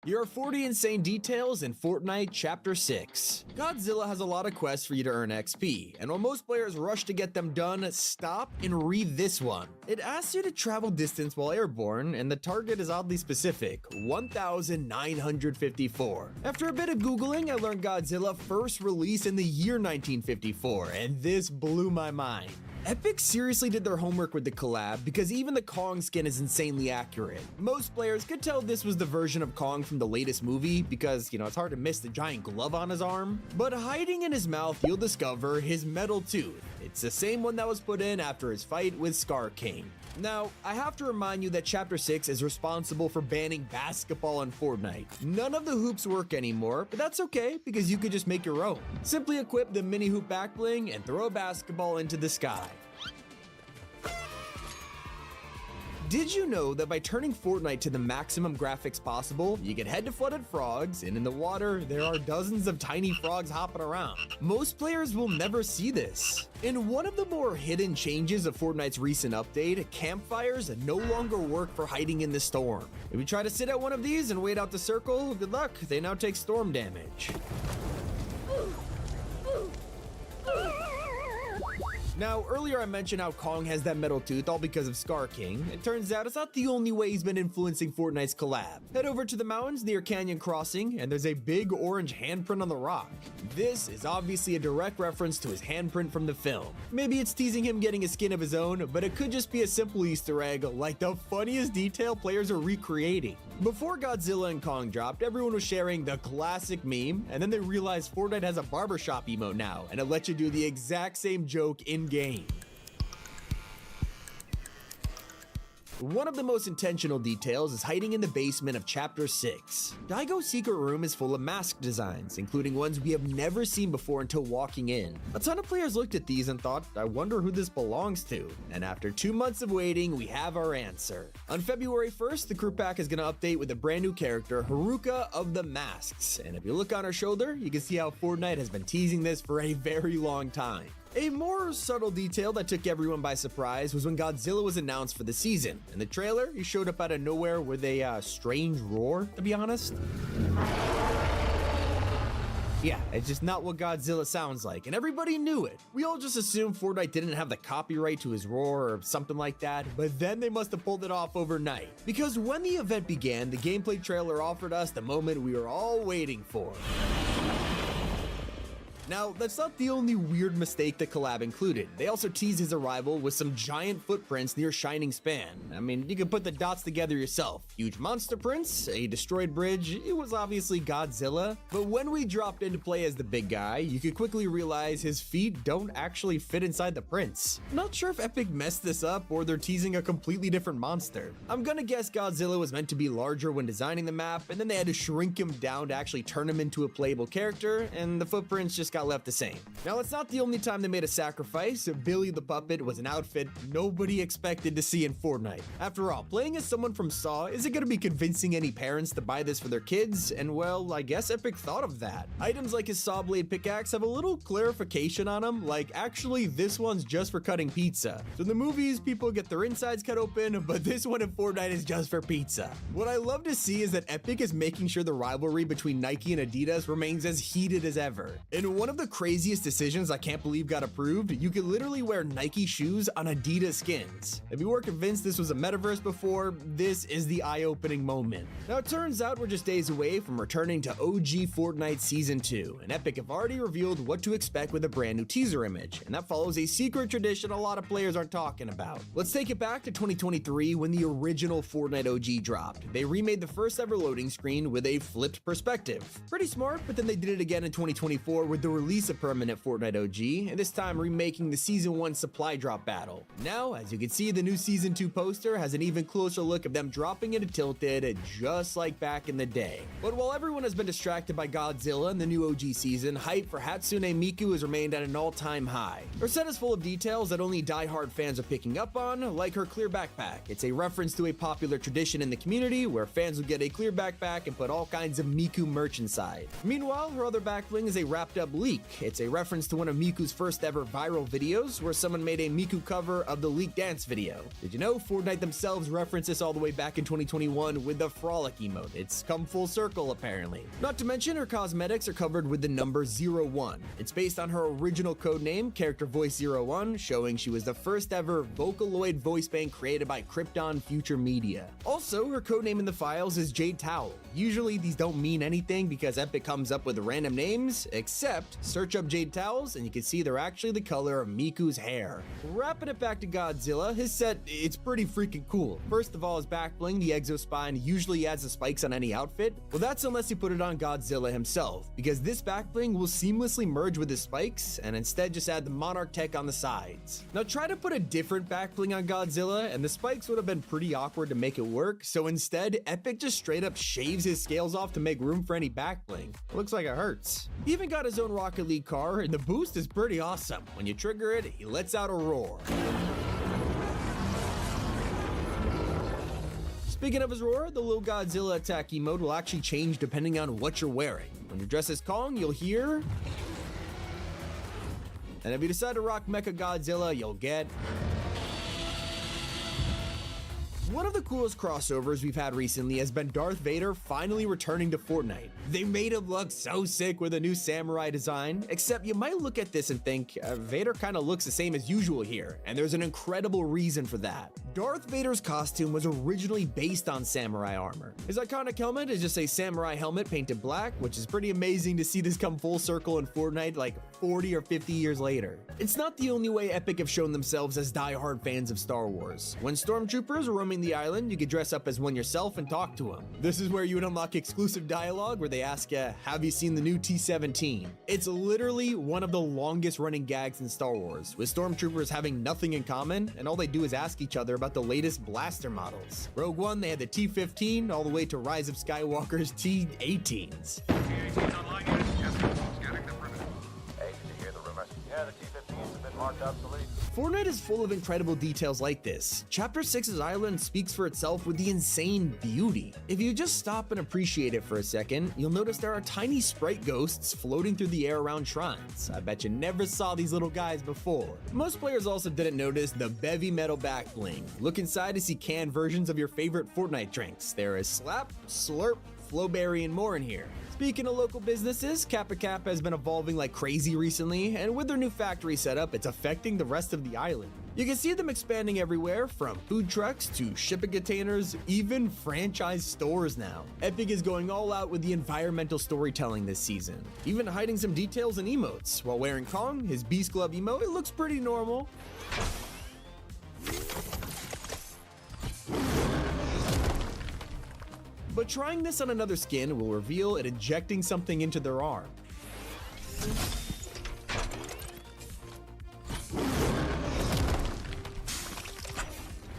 Here are 40 insane details in Fortnite Chapter 6. Godzilla has a lot of quests for you to earn XP, and while most players rush to get them done, stop and read this one. It asks you to travel distance while airborne, and the target is oddly specific, 1,954. After a bit of Googling, I learned Godzilla first released in the year 1954, and this blew my mind. Epic seriously did their homework with the collab, because even the Kong skin is insanely accurate. Most players could tell this was the version of Kong from the latest movie, because, it's hard to miss the giant glove on his arm. But hiding in his mouth, you'll discover his metal tooth. It's the same one that was put in after his fight with Scar King. Now, I have to remind you that Chapter 6 is responsible for banning basketball in Fortnite. None of the hoops work anymore, but that's okay, because you could just make your own. Simply equip the mini hoop back bling and throw a basketball into the sky. Did you know that by turning Fortnite to the maximum graphics possible, you can head to flooded frogs, and in the water, there are dozens of tiny frogs hopping around? Most players will never see this. In one of the more hidden changes of Fortnite's recent update, campfires no longer work for hiding in the storm. If you try to sit at one of these and wait out the circle, good luck, they now take storm damage. Now, earlier I mentioned how Kong has that metal tooth all because of Scar King. It turns out it's not the only way he's been influencing Fortnite's collab. Head over to the mountains near Canyon Crossing, and there's a big orange handprint on the rock. This is obviously a direct reference to his handprint from the film. Maybe it's teasing him getting a skin of his own, but it could just be a simple Easter egg, like the funniest detail players are recreating. Before Godzilla and Kong dropped, everyone was sharing the classic meme, and then they realized Fortnite has a barbershop emote now, and it lets you do the exact same joke in-game. One of the most intentional details is hiding in the basement of Chapter 6. Daigo's secret room is full of mask designs, including ones we have never seen before until walking in. A ton of players looked at these and thought, I wonder who this belongs to. And after 2 months of waiting, we have our answer. On February 1st, the crew pack is going to update with a brand new character, Haruka of the Masks. And if you look on her shoulder, you can see how Fortnite has been teasing this for a very long time. A more subtle detail that took everyone by surprise was when Godzilla was announced for the season. In the trailer, he showed up out of nowhere with a strange roar, to be honest. Yeah, it's just not what Godzilla sounds like, and everybody knew it. We all just assumed Fortnite didn't have the copyright to his roar or something like that, but then they must have pulled it off overnight. Because when the event began, the gameplay trailer offered us the moment we were all waiting for. Now, that's not the only weird mistake the collab included. They also teased his arrival with some giant footprints near Shining Span. I mean, you can put the dots together yourself. Huge monster prints, a destroyed bridge, it was obviously Godzilla. But when we dropped into play as the big guy, you could quickly realize his feet don't actually fit inside the prints. Not sure if Epic messed this up or they're teasing a completely different monster. I'm gonna guess Godzilla was meant to be larger when designing the map, and then they had to shrink him down to actually turn him into a playable character, and the footprints just got left the same. Now, it's not the only time they made a sacrifice. Billy the Puppet was an outfit nobody expected to see in Fortnite. After all, playing as someone from Saw isn't going to be convincing any parents to buy this for their kids, and well, I guess Epic thought of that. Items like his saw blade pickaxe have a little clarification on them, like actually this one's just for cutting pizza. So in the movies, people get their insides cut open, but this one in Fortnite is just for pizza. What I love to see is that Epic is making sure the rivalry between Nike and Adidas remains as heated as ever. In one of the craziest decisions I can't believe got approved, you could literally wear Nike shoes on Adidas skins. If you were convinced this was a metaverse before, this is the eye-opening moment. Now it turns out we're just days away from returning to OG Fortnite Season 2, and Epic have already revealed what to expect with a brand new teaser image, and that follows a secret tradition a lot of players aren't talking about. Let's take it back to 2023 when the original Fortnite OG dropped. They remade the first ever loading screen with a flipped perspective. Pretty smart, but then they did it again in 2024 with the release of permanent Fortnite OG, and this time remaking the Season 1 supply drop battle. Now, as you can see, the new Season 2 poster has an even closer look of them dropping into Tilted, just like back in the day. But while everyone has been distracted by Godzilla and the new OG season, hype for Hatsune Miku has remained at an all-time high. Her set is full of details that only die-hard fans are picking up on, like her clear backpack. It's a reference to a popular tradition in the community where fans will get a clear backpack and put all kinds of Miku merch inside. Meanwhile, her other back bling is a wrapped-up leak. It's a reference to one of Miku's first ever viral videos where someone made a Miku cover of the leaked dance video. Did you know Fortnite themselves referenced this all the way back in 2021 with the Frolic emote? It's come full circle apparently. Not to mention her cosmetics are covered with the number 01. It's based on her original codename, Character Voice 01, showing she was the first ever Vocaloid voice bank created by Krypton Future Media. Also, her codename in the files is Jade Towel. Usually these don't mean anything because Epic comes up with random names, except search up Jade Towels and you can see they're actually the color of Miku's hair. Wrapping it back to Godzilla, his set, it's pretty freaking cool. First of all, his back bling, the Exospine, usually adds the spikes on any outfit. Well, that's unless you put it on Godzilla himself, because this back bling will seamlessly merge with his spikes and instead just add the Monarch tech on the sides. Now try to put a different back bling on Godzilla and the spikes would have been pretty awkward to make it work, so instead Epic just straight up shaves his scales off to make room for any back bling. It looks like it hurts. He even got his own Rocket League car, and the boost is pretty awesome. When you trigger it, he lets out a roar. Speaking of his roar, the little Godzilla attack emote will actually change depending on what you're wearing. When you're dressed as Kong, you'll hear... And if you decide to rock Mecha Godzilla, you'll get... One of the coolest crossovers we've had recently has been Darth Vader finally returning to Fortnite. They made him look so sick with a new samurai design, except you might look at this and think, Vader kind of looks the same as usual here, and there's an incredible reason for that. Darth Vader's costume was originally based on samurai armor. His iconic helmet is just a samurai helmet painted black, which is pretty amazing to see this come full circle in Fortnite like 40 or 50 years later. It's not the only way Epic have shown themselves as die-hard fans of Star Wars. When stormtroopers are roaming the island, you could dress up as one yourself and talk to them. This is where you would unlock exclusive dialogue where they ask, have you seen the new T-17? It's literally one of the longest running gags in Star Wars, with stormtroopers having nothing in common, and all they do is ask each other about the latest blaster models. Rogue One, they had the T-15, all the way to Rise of Skywalker's T-18s. Yeah, the T-15s have been marked obsolete. Fortnite is full of incredible details like this. Chapter 6's island speaks for itself with the insane beauty. If you just stop and appreciate it for a second, you'll notice there are tiny sprite ghosts floating through the air around shrines. I bet you never saw these little guys before. Most players also didn't notice the Bevy metal back bling. Look inside to see canned versions of your favorite Fortnite drinks. There is Slap, Slurp, Flowberry, and more in here. Speaking of local businesses, Kappa Kappa has been evolving like crazy recently, and with their new factory setup, it's affecting the rest of the island. You can see them expanding everywhere, from food trucks to shipping containers, even franchise stores now. Epic is going all out with the environmental storytelling this season, even hiding some details and emotes. While wearing Kong, his Beast Glove emote, it looks pretty normal. But trying this on another skin will reveal it injecting something into their arm.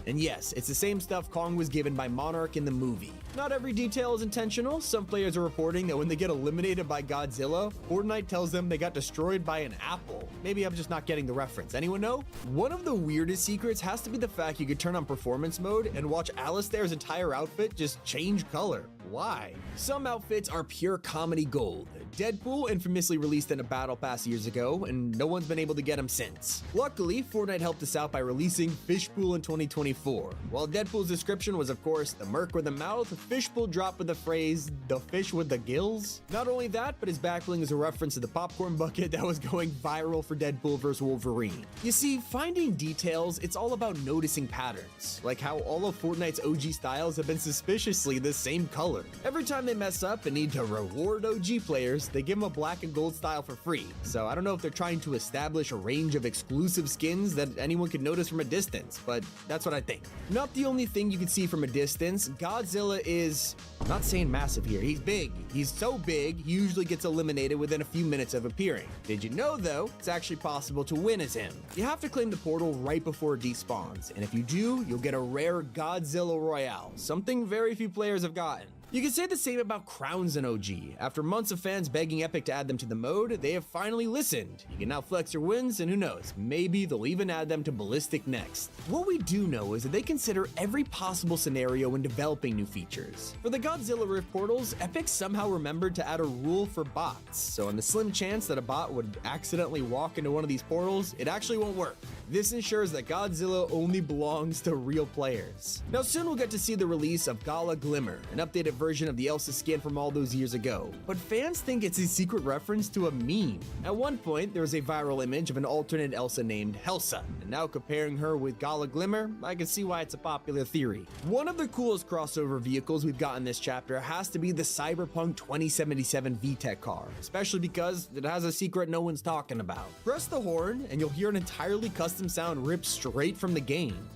And yes, it's the same stuff Kong was given by Monarch in the movie. Not every detail is intentional. Some players are reporting that when they get eliminated by Godzilla, Fortnite tells them they got destroyed by an apple. Maybe I'm just not getting the reference. Anyone know? One of the weirdest secrets has to be the fact you could turn on performance mode and watch Alistair's entire outfit just change color. Why? Some outfits are pure comedy gold. Deadpool infamously released in a battle pass years ago, and no one's been able to get him since. Luckily, Fortnite helped us out by releasing Fishpool in 2024. While Deadpool's description was, of course, the merc with the mouth, Fishpool dropped with the phrase, the fish with the gills. Not only that, but his backbling is a reference to the popcorn bucket that was going viral for Deadpool vs. Wolverine. You see, finding details, it's all about noticing patterns, like how all of Fortnite's OG styles have been suspiciously the same color. Every time they mess up and need to reward OG players, they give them a black and gold style for free. So I don't know if they're trying to establish a range of exclusive skins that anyone could notice from a distance, but that's what I think. Not the only thing you can see from a distance, Godzilla is, I'm not saying massive here, he's big. He's so big, he usually gets eliminated within a few minutes of appearing. Did you know though, it's actually possible to win as him? You have to claim the portal right before it despawns, and if you do, you'll get a rare Godzilla Royale, something very few players have gotten. You can say the same about crowns in OG. After months of fans begging Epic to add them to the mode, they have finally listened. You can now flex your wins, and who knows, maybe they'll even add them to Ballistic next. What we do know is that they consider every possible scenario when developing new features. For the Godzilla Rift portals, Epic somehow remembered to add a rule for bots, so on the slim chance that a bot would accidentally walk into one of these portals, it actually won't work. This ensures that Godzilla only belongs to real players. Now soon we'll get to see the release of Gala Glimmer, an updated version of the Elsa skin from all those years ago, but fans think it's a secret reference to a meme. At one point, there was a viral image of an alternate Elsa named Helsa, and now comparing her with Gala Glimmer, I can see why it's a popular theory. One of the coolest crossover vehicles we've got in this chapter has to be the Cyberpunk 2077 VTEC car, especially because it has a secret no one's talking about. Press the horn, and you'll hear an entirely custom sound ripped straight from the game.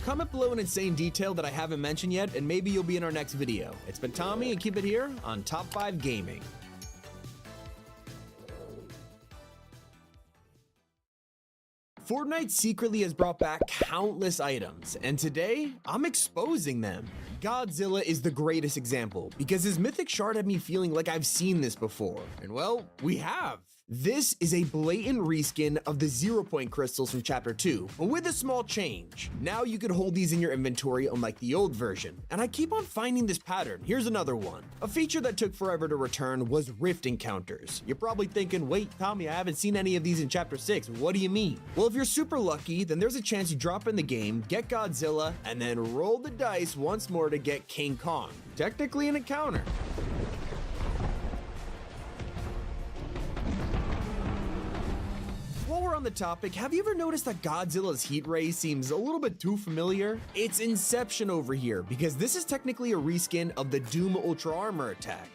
Comment below an insane detail that I haven't mentioned yet, and maybe you'll be in our next video. It's been Tommy, and keep it here on Top 5 Gaming. Fortnite secretly has brought back countless items, and today, I'm exposing them. Godzilla is the greatest example, because his mythic shard had me feeling like I've seen this before, and well, we have. This is a blatant reskin of the 0 point crystals from Chapter 2, but with a small change. Now you could hold these in your inventory unlike the old version, and I keep on finding this pattern. Here's another one. A feature that took forever to return was Rift Encounters. You're probably thinking, wait, Tommy, I haven't seen any of these in Chapter 6. What do you mean? Well, if you're super lucky, then there's a chance you drop in the game, get Godzilla, and then roll the dice once more to get King Kong. Technically an encounter. While we're on the topic, have you ever noticed that Godzilla's heat ray seems a little bit too familiar? It's Inception over here, because this is technically a reskin of the Doom Ultra Armor attack.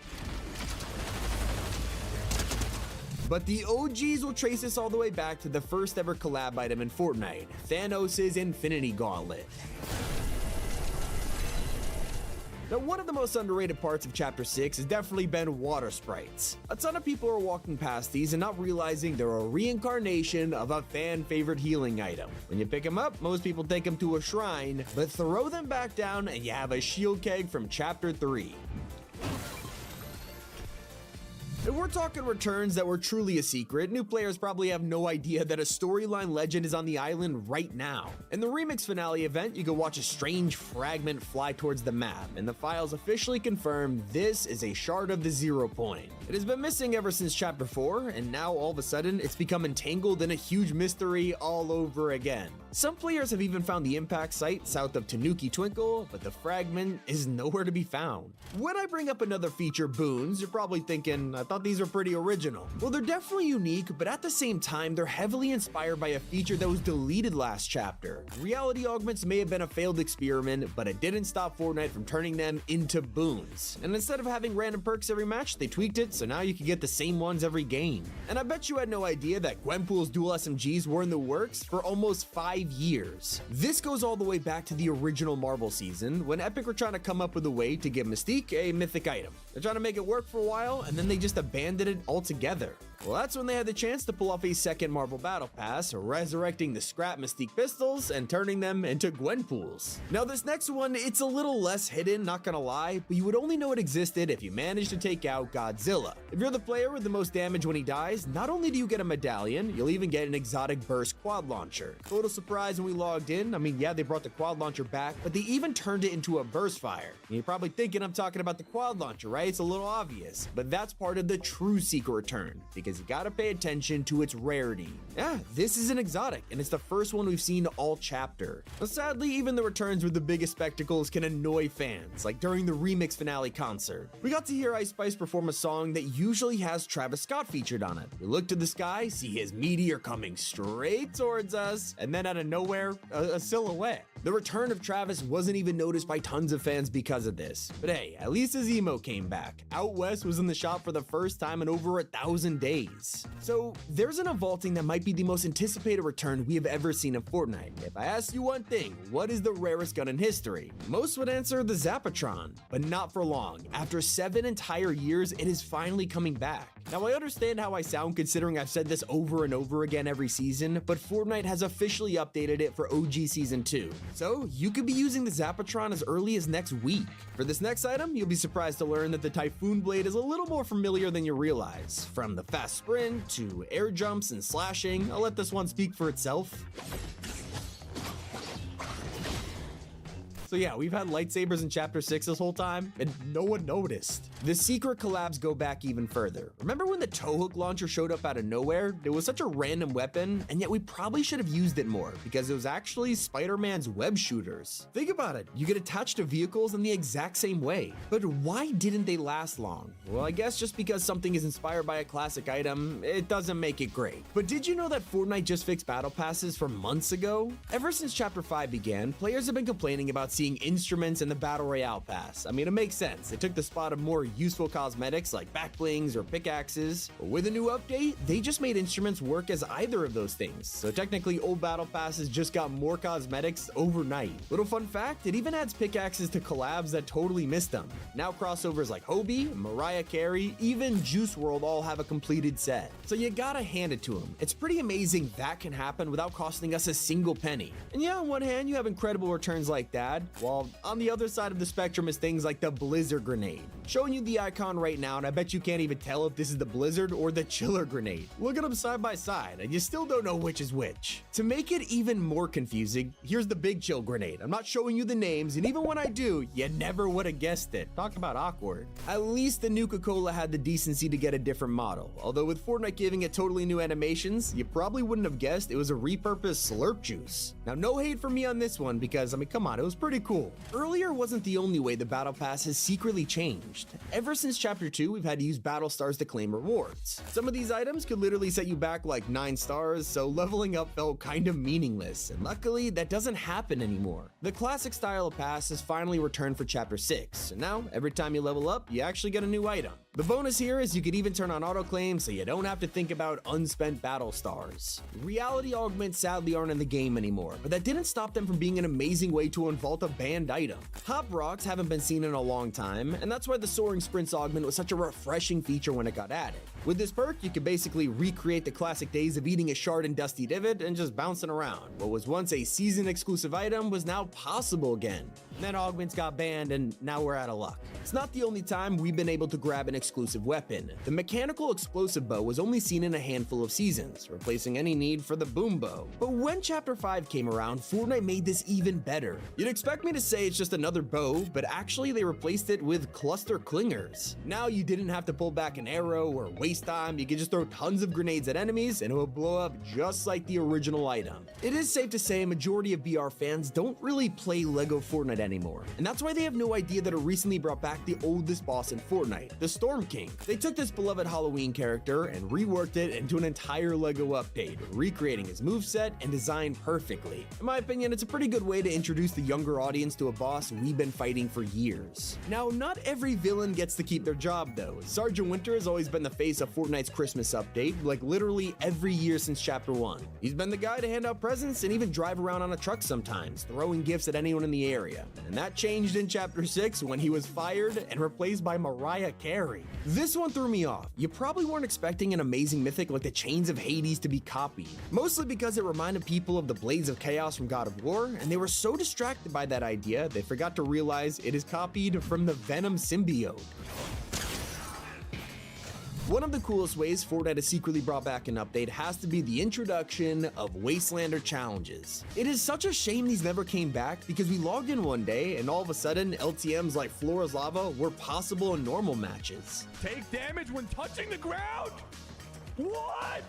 But the OGs will trace this all the way back to the first ever collab item in Fortnite, Thanos' Infinity Gauntlet. Now, one of the most underrated parts of Chapter 6 has definitely been water sprites. A ton of people are walking past these and not realizing they're a reincarnation of a fan-favorite healing item. When you pick them up, most people take them to a shrine, but throw them back down and you have a shield keg from Chapter 3. If we're talking returns that were truly a secret, new players probably have no idea that a storyline legend is on the island right now. In the Remix finale event, you can watch a strange fragment fly towards the map, and the files officially confirm this is a shard of the 0 point. It has been missing ever since Chapter 4, and now all of a sudden it's become entangled in a huge mystery all over again. Some players have even found the impact site south of Tanuki Twinkle, but the fragment is nowhere to be found. When I bring up another feature, boons, you're probably thinking, I thought these were pretty original. Well, they're definitely unique, but at the same time, they're heavily inspired by a feature that was deleted last chapter. Reality augments may have been a failed experiment, but it didn't stop Fortnite from turning them into boons. And instead of having random perks every match, they tweaked it so now you can get the same ones every game. And I bet you had no idea that Gwenpool's dual SMGs were in the works for almost 5 years. This goes all the way back to the original Marvel season, when Epic were trying to come up with a way to give Mystique a mythic item. They're trying to make it work for a while, and then they just abandoned it altogether. Well, that's when they had the chance to pull off a second Marvel Battle Pass, resurrecting the scrap Mystique pistols and turning them into Gwenpools. Now this next one, it's a little less hidden, not gonna lie, but you would only know it existed if you managed to take out Godzilla. If you're the player with the most damage when he dies, not only do you get a medallion, you'll even get an exotic burst quad launcher. Total surprise when we logged in, I mean, yeah, they brought the quad launcher back, but they even turned it into a burst fire. And you're probably thinking I'm talking about the quad launcher, right? It's a little obvious, but that's part of the true secret return, because you gotta pay attention to its rarity. Yeah, this is an exotic, and it's the first one we've seen all chapter. But sadly, even the returns with the biggest spectacles can annoy fans, like during the Remix finale concert. We got to hear Ice Spice perform a song that usually has Travis Scott featured on it. We look to the sky, see his meteor coming straight towards us, and then out of nowhere, a silhouette. The return of Travis wasn't even noticed by tons of fans because of this. But hey, at least his emo came back. Out West was in the shop for the first time in over 1,000 days. So there's an vaulting that might be the most anticipated return we have ever seen in Fortnite. If I asked you one thing, what is the rarest gun in history? Most would answer the Zapatron, but not for long. After 7 entire years, it is finally coming back. Now I understand how I sound considering I've said this over and over again every season, but Fortnite has officially updated it for OG Season 2. So you could be using the Zapatron as early as next week. For this next item, you'll be surprised to learn that the Typhoon Blade is a little more familiar than you realize. From the fast sprint to air jumps and slashing, I'll let this one speak for itself. So yeah, we've had lightsabers in Chapter 6 this whole time, and no one noticed. The secret collabs go back even further. Remember when the Towhook launcher showed up out of nowhere? It was such a random weapon, and yet we probably should have used it more, because it was actually Spider-Man's web shooters. Think about it, you get attached to vehicles in the exact same way. But why didn't they last long? Well, I guess just because something is inspired by a classic item, it doesn't make it great. But did you know that Fortnite just fixed battle passes from months ago? Ever since Chapter 5 began, players have been complaining about seeing instruments in the Battle Royale pass. I mean, it makes sense. They took the spot of more useful cosmetics like back blings or pickaxes. But with a new update, they just made instruments work as either of those things. So technically, old battle passes just got more cosmetics overnight. Little fun fact, it even adds pickaxes to collabs that totally missed them. Now crossovers like Hobie, Mariah Carey, even Juice WRLD all have a completed set. So you gotta hand it to them. It's pretty amazing that can happen without costing us a single penny. And yeah, on one hand, you have incredible returns like that, while on the other side of the spectrum is things like the Blizzard grenade. Showing you the icon right now, and I bet you can't even tell if this is the Blizzard or the Chiller Grenade. Look at them side by side, and you still don't know which is which. To make it even more confusing, here's the Big Chill Grenade. I'm not showing you the names, and even when I do, you never would have guessed it. Talk about awkward. At least the Nuka-Cola had the decency to get a different model, although with Fortnite giving it totally new animations, you probably wouldn't have guessed it was a repurposed Slurp Juice. Now, no hate for me on this one because, I mean, come on, it was pretty cool. Earlier wasn't the only way the Battle Pass has secretly changed. Ever since Chapter 2, we've had to use Battle Stars to claim rewards. Some of these items could literally set you back like 9 stars, so leveling up felt kind of meaningless, and luckily, that doesn't happen anymore. The classic style of pass has finally returned for Chapter 6, and now, every time you level up, you actually get a new item. The bonus here is you could even turn on auto-claim so you don't have to think about unspent battle stars. Reality augments sadly aren't in the game anymore, but that didn't stop them from being an amazing way to unvault a banned item. Hop rocks haven't been seen in a long time, and that's why the soaring sprints augment was such a refreshing feature when it got added. With this perk, you could basically recreate the classic days of eating a shard in Dusty Divot and just bouncing around. What was once a season exclusive item was now possible again. Then augments got banned, and now we're out of luck. It's not the only time we've been able to grab an exclusive weapon. The mechanical explosive bow was only seen in a handful of seasons, replacing any need for the boom bow. But when Chapter 5 came around, Fortnite made this even better. You'd expect me to say it's just another bow, but actually they replaced it with cluster clingers. Now you didn't have to pull back an arrow or waste time, you could just throw tons of grenades at enemies and it would blow up just like the original item. It is safe to say a majority of BR fans don't really play LEGO Fortnite anymore, and that's why they have no idea that it recently brought back the oldest boss in Fortnite, the Storm King. They took this beloved Halloween character and reworked it into an entire LEGO update, recreating his moveset and design perfectly. In my opinion, it's a pretty good way to introduce the younger audience to a boss we've been fighting for years. Now, not every villain gets to keep their job though. Sergeant Winter has always been the face of Fortnite's Christmas update, like literally every year since Chapter 1. He's been the guy to hand out presents and even drive around on a truck sometimes, throwing gifts at anyone in the area. And that changed in Chapter 6 when he was fired and replaced by Mariah Carey. This one threw me off. You probably weren't expecting an amazing mythic like the Chains of Hades to be copied, mostly because it reminded people of the Blades of Chaos from God of War, and they were so distracted by that idea they forgot to realize it is copied from the Venom symbiote. One of the coolest ways Fortnite has secretly brought back an update has to be the introduction of Wastelander challenges. It is such a shame these never came back because we logged in one day and all of a sudden LTMs like Floor is Lava were possible in normal matches. Take damage when touching the ground? What?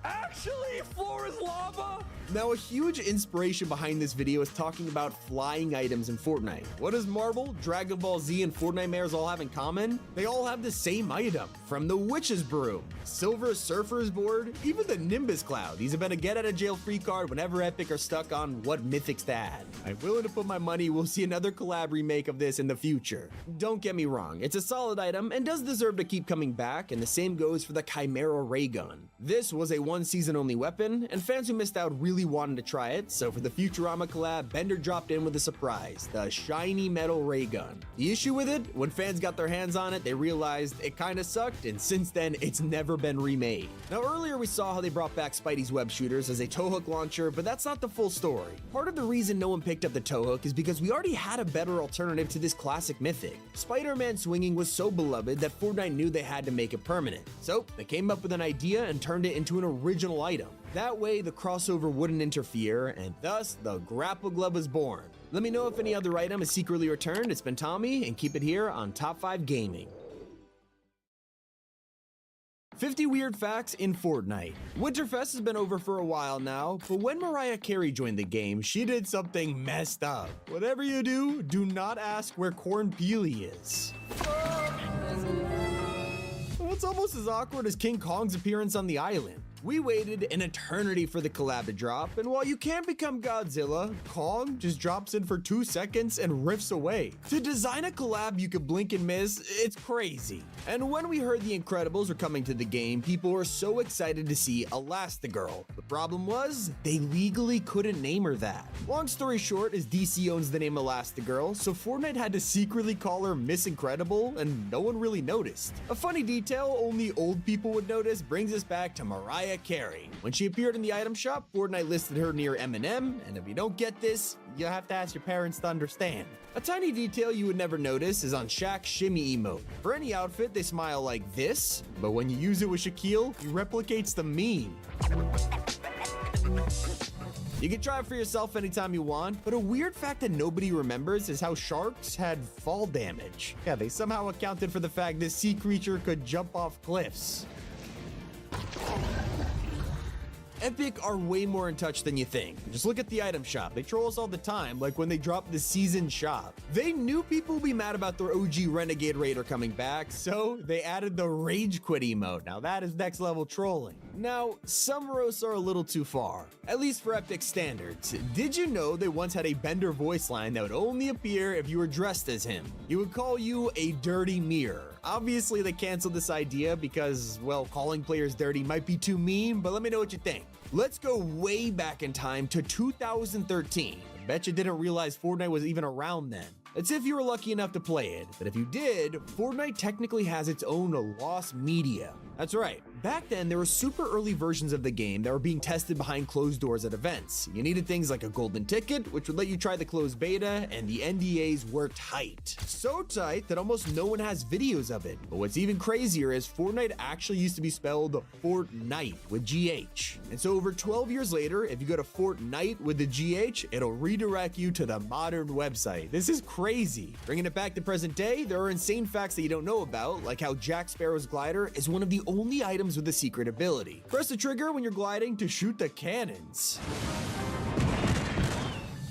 Actually, Floor is Lava? Now, a huge inspiration behind this video is talking about flying items in Fortnite. What does Marvel, Dragon Ball Z, and Fortnitemares all have in common? They all have the same item, from the Witch's Broom, Silver Surfer's Board, even the Nimbus Cloud. These have been a get-out-of-jail-free card whenever Epic are stuck on what mythics to add. I'm willing to put my money we'll see another collab remake of this in the future. Don't get me wrong, it's a solid item and does deserve to keep coming back, and the same goes for the Chimera Ray Gun. This was a one-season-only weapon, and fans who missed out really wanted to try it, so for the Futurama collab, Bender dropped in with a surprise, the shiny metal ray gun. The issue with it, when fans got their hands on it, they realized it kinda sucked, and since then, it's never been remade. Now, earlier we saw how they brought back Spidey's web shooters as a towhook launcher, but that's not the full story. Part of the reason no one picked up the towhook is because we already had a better alternative to this classic mythic. Spider-Man swinging was so beloved that Fortnite knew they had to make it permanent. So, they came up with an idea and turned it into an original item. That way, the crossover wouldn't interfere, and thus, the Grapple Glove was born. Let me know if any other item is secretly returned. It's been Tommy, and keep it here on Top 5 Gaming. 50 weird facts in Fortnite. Winterfest has been over for a while now, but when Mariah Carey joined the game, she did something messed up. Whatever you do, do not ask where Corn Peely is. It's almost as awkward as King Kong's appearance on the island. We waited an eternity for the collab to drop, and while you can't become Godzilla, Kong just drops in for 2 seconds and riffs away. To design a collab you could blink and miss, it's crazy. And when we heard the Incredibles were coming to the game, people were so excited to see Elastigirl. The problem was, they legally couldn't name her that. Long story short is DC owns the name Elastigirl, so Fortnite had to secretly call her Miss Incredible, and no one really noticed. A funny detail only old people would notice brings us back to Mariah Mariah Carey. When she appeared in the item shop, Fortnite listed her near Eminem, and if you don't get this, you have to ask your parents to understand. A tiny detail you would never notice is on Shaq's shimmy emote. For any outfit, they smile like this, but when you use it with Shaquille, he replicates the meme. You can try it for yourself anytime you want, but a weird fact that nobody remembers is how sharks had fall damage. Yeah, they somehow accounted for the fact this sea creature could jump off cliffs. Epic are way more in touch than you think. Just look at the item shop. They troll us all the time, like when they dropped the season shop. They knew people would be mad about their OG Renegade Raider coming back, so they added the Rage Quit emote. Now that is next level trolling. Now, some roasts are a little too far, at least for Epic standards. Did you know they once had a Bender voice line that would only appear if you were dressed as him? He would call you a dirty mirror. Obviously, they canceled this idea because, well, calling players dirty might be too mean, but let me know what you think. Let's go way back in time to 2013. I bet you didn't realize Fortnite was even around then. It's if you were lucky enough to play it, but if you did, Fortnite technically has its own lost media. That's right. Back then, there were super early versions of the game that were being tested behind closed doors at events. You needed things like a golden ticket, which would let you try the closed beta, and the NDAs were tight. So tight that almost no one has videos of it. But what's even crazier is Fortnite actually used to be spelled Fortnite with GH. And so over 12 years later, if you go to Fortnite with the GH, it'll redirect you to the modern website. This is crazy. Bringing it back to present day, there are insane facts that you don't know about, like how Jack Sparrow's glider is one of the only items with a secret ability. Press the trigger when you're gliding to shoot the cannons.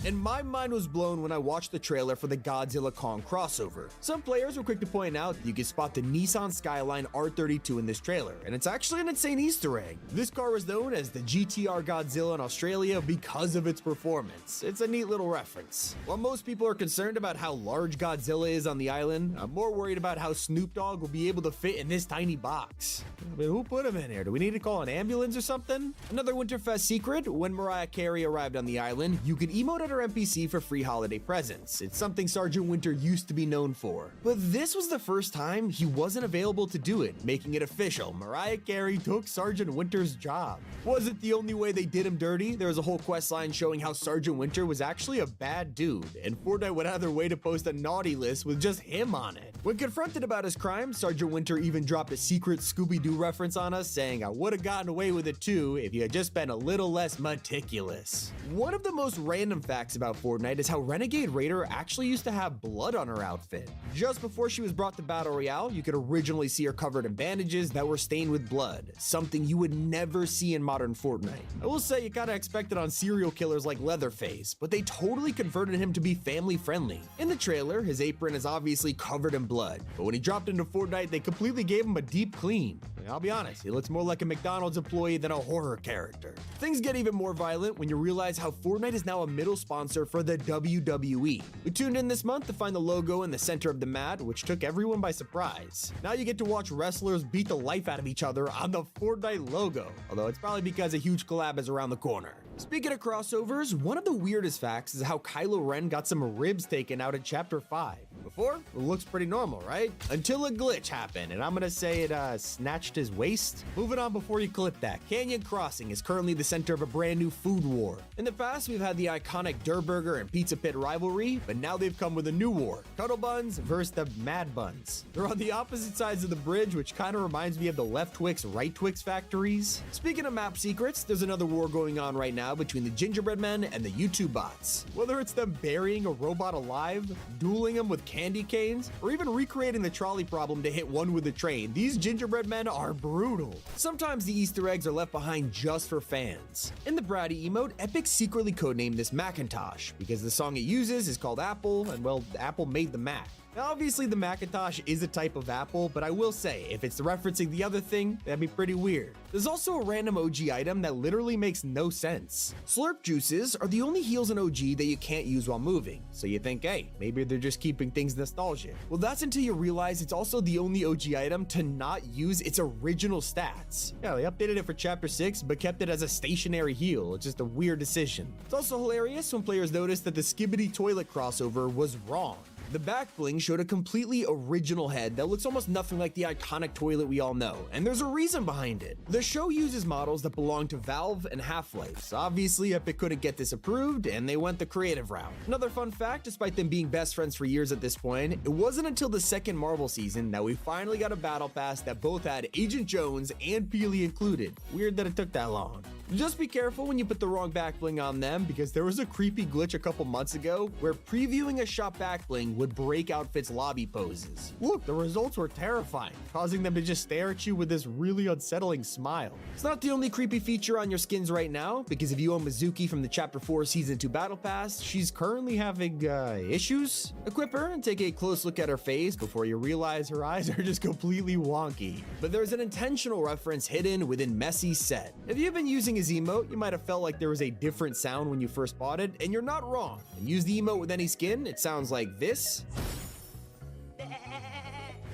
And my mind was blown when I watched the trailer for the Godzilla Kong crossover. Some players were quick to point out that you can spot the Nissan Skyline R32 in this trailer, and it's actually an insane Easter egg. This car is known as the GTR Godzilla in Australia because of its performance. It's a neat little reference. While most people are concerned about how large Godzilla is on the island, I'm more worried about how Snoop Dogg will be able to fit in this tiny box. I mean, who put him in here? Do we need to call an ambulance or something? Another Winterfest secret: when Mariah Carey arrived on the island, you could emote at her NPC for free holiday presents. It's something Sergeant Winter used to be known for. But this was the first time he wasn't available to do it, making it official. Mariah Carey took Sergeant Winter's job. Wasn't the only way they did him dirty. There was a whole quest line showing how Sergeant Winter was actually a bad dude, and Fortnite went out of their way to post a naughty list with just him on it. When confronted about his crime, Sergeant Winter even dropped a secret Scooby-Doo reference on us, saying, "I would have gotten away with it too if you had just been a little less meticulous." One of the most random facts about Fortnite is how Renegade Raider actually used to have blood on her outfit. Just before she was brought to Battle Royale, you could originally see her covered in bandages that were stained with blood, something you would never see in modern Fortnite. I will say you kinda expect it on serial killers like Leatherface, but they totally converted him to be family friendly. In the trailer, his apron is obviously covered in blood, but when he dropped into Fortnite, they completely gave him a deep clean. I'll be honest, he looks more like a McDonald's employee than a horror character. Things get even more violent when you realize how Fortnite is now a middle sponsor for the WWE. We tuned in this month to find the logo in the center of the mat, which took everyone by surprise. Now you get to watch wrestlers beat the life out of each other on the Fortnite logo, although it's probably because a huge collab is around the corner. Speaking of crossovers, one of the weirdest facts is how Kylo Ren got some ribs taken out in Chapter 5. Before, it looks pretty normal, right? Until a glitch happened, and I'm gonna say it snatched his waist. Moving on before you clip that, Canyon Crossing is currently the center of a brand new food war. In the past, we've had the iconic Durr Burger and Pizza Pit rivalry, but now they've come with a new war: Cuddle Buns versus the Mad Buns. They're on the opposite sides of the bridge, which kind of reminds me of the Left Twix, Right Twix factories. Speaking of map secrets, there's another war going on right now between the Gingerbread Men and the YouTube bots. Whether it's them burying a robot alive, dueling them with candy canes, or even recreating the trolley problem to hit one with a train, these Gingerbread Men are brutal. Sometimes the Easter eggs are left behind just for fans. In the Bratty emote, Epic secretly codenamed this Macintosh because the song it uses is called Apple, and well, Apple made the Mac. Now, obviously the Macintosh is a type of apple, but I will say, if it's referencing the other thing, that'd be pretty weird. There's also a random OG item that literally makes no sense. Slurp juices are the only heals in OG that you can't use while moving, so you think, hey, maybe they're just keeping things nostalgic. Well, that's until you realize it's also the only OG item to not use its original stats. Yeah, they updated it for Chapter 6, but kept it as a stationary heal. It's just a weird decision. It's also hilarious when players notice that the Skibidi Toilet crossover was wrong. The back bling showed a completely original head that looks almost nothing like the iconic toilet we all know, and there's a reason behind it. The show uses models that belong to Valve and Half-Life, so obviously Epic couldn't get this approved, and they went the creative route. Another fun fact, despite them being best friends for years at this point, it wasn't until the second Marvel season that we finally got a battle pass that both had Agent Jones and Peely included. Weird that it took that long. Just be careful when you put the wrong back bling on them, because there was a creepy glitch a couple months ago where previewing a shop back bling would break Outfit's lobby poses. Look, the results were terrifying, causing them to just stare at you with this really unsettling smile. It's not the only creepy feature on your skins right now, because if you own Mizuki from the Chapter 4 Season 2 Battle Pass, she's currently having, issues? Equip her and take a close look at her face before you realize her eyes are just completely wonky. But there's an intentional reference hidden within Messi's set. If you've been using his emote, you might have felt like there was a different sound when you first bought it, and you're not wrong. And use the emote with any skin, it sounds like this.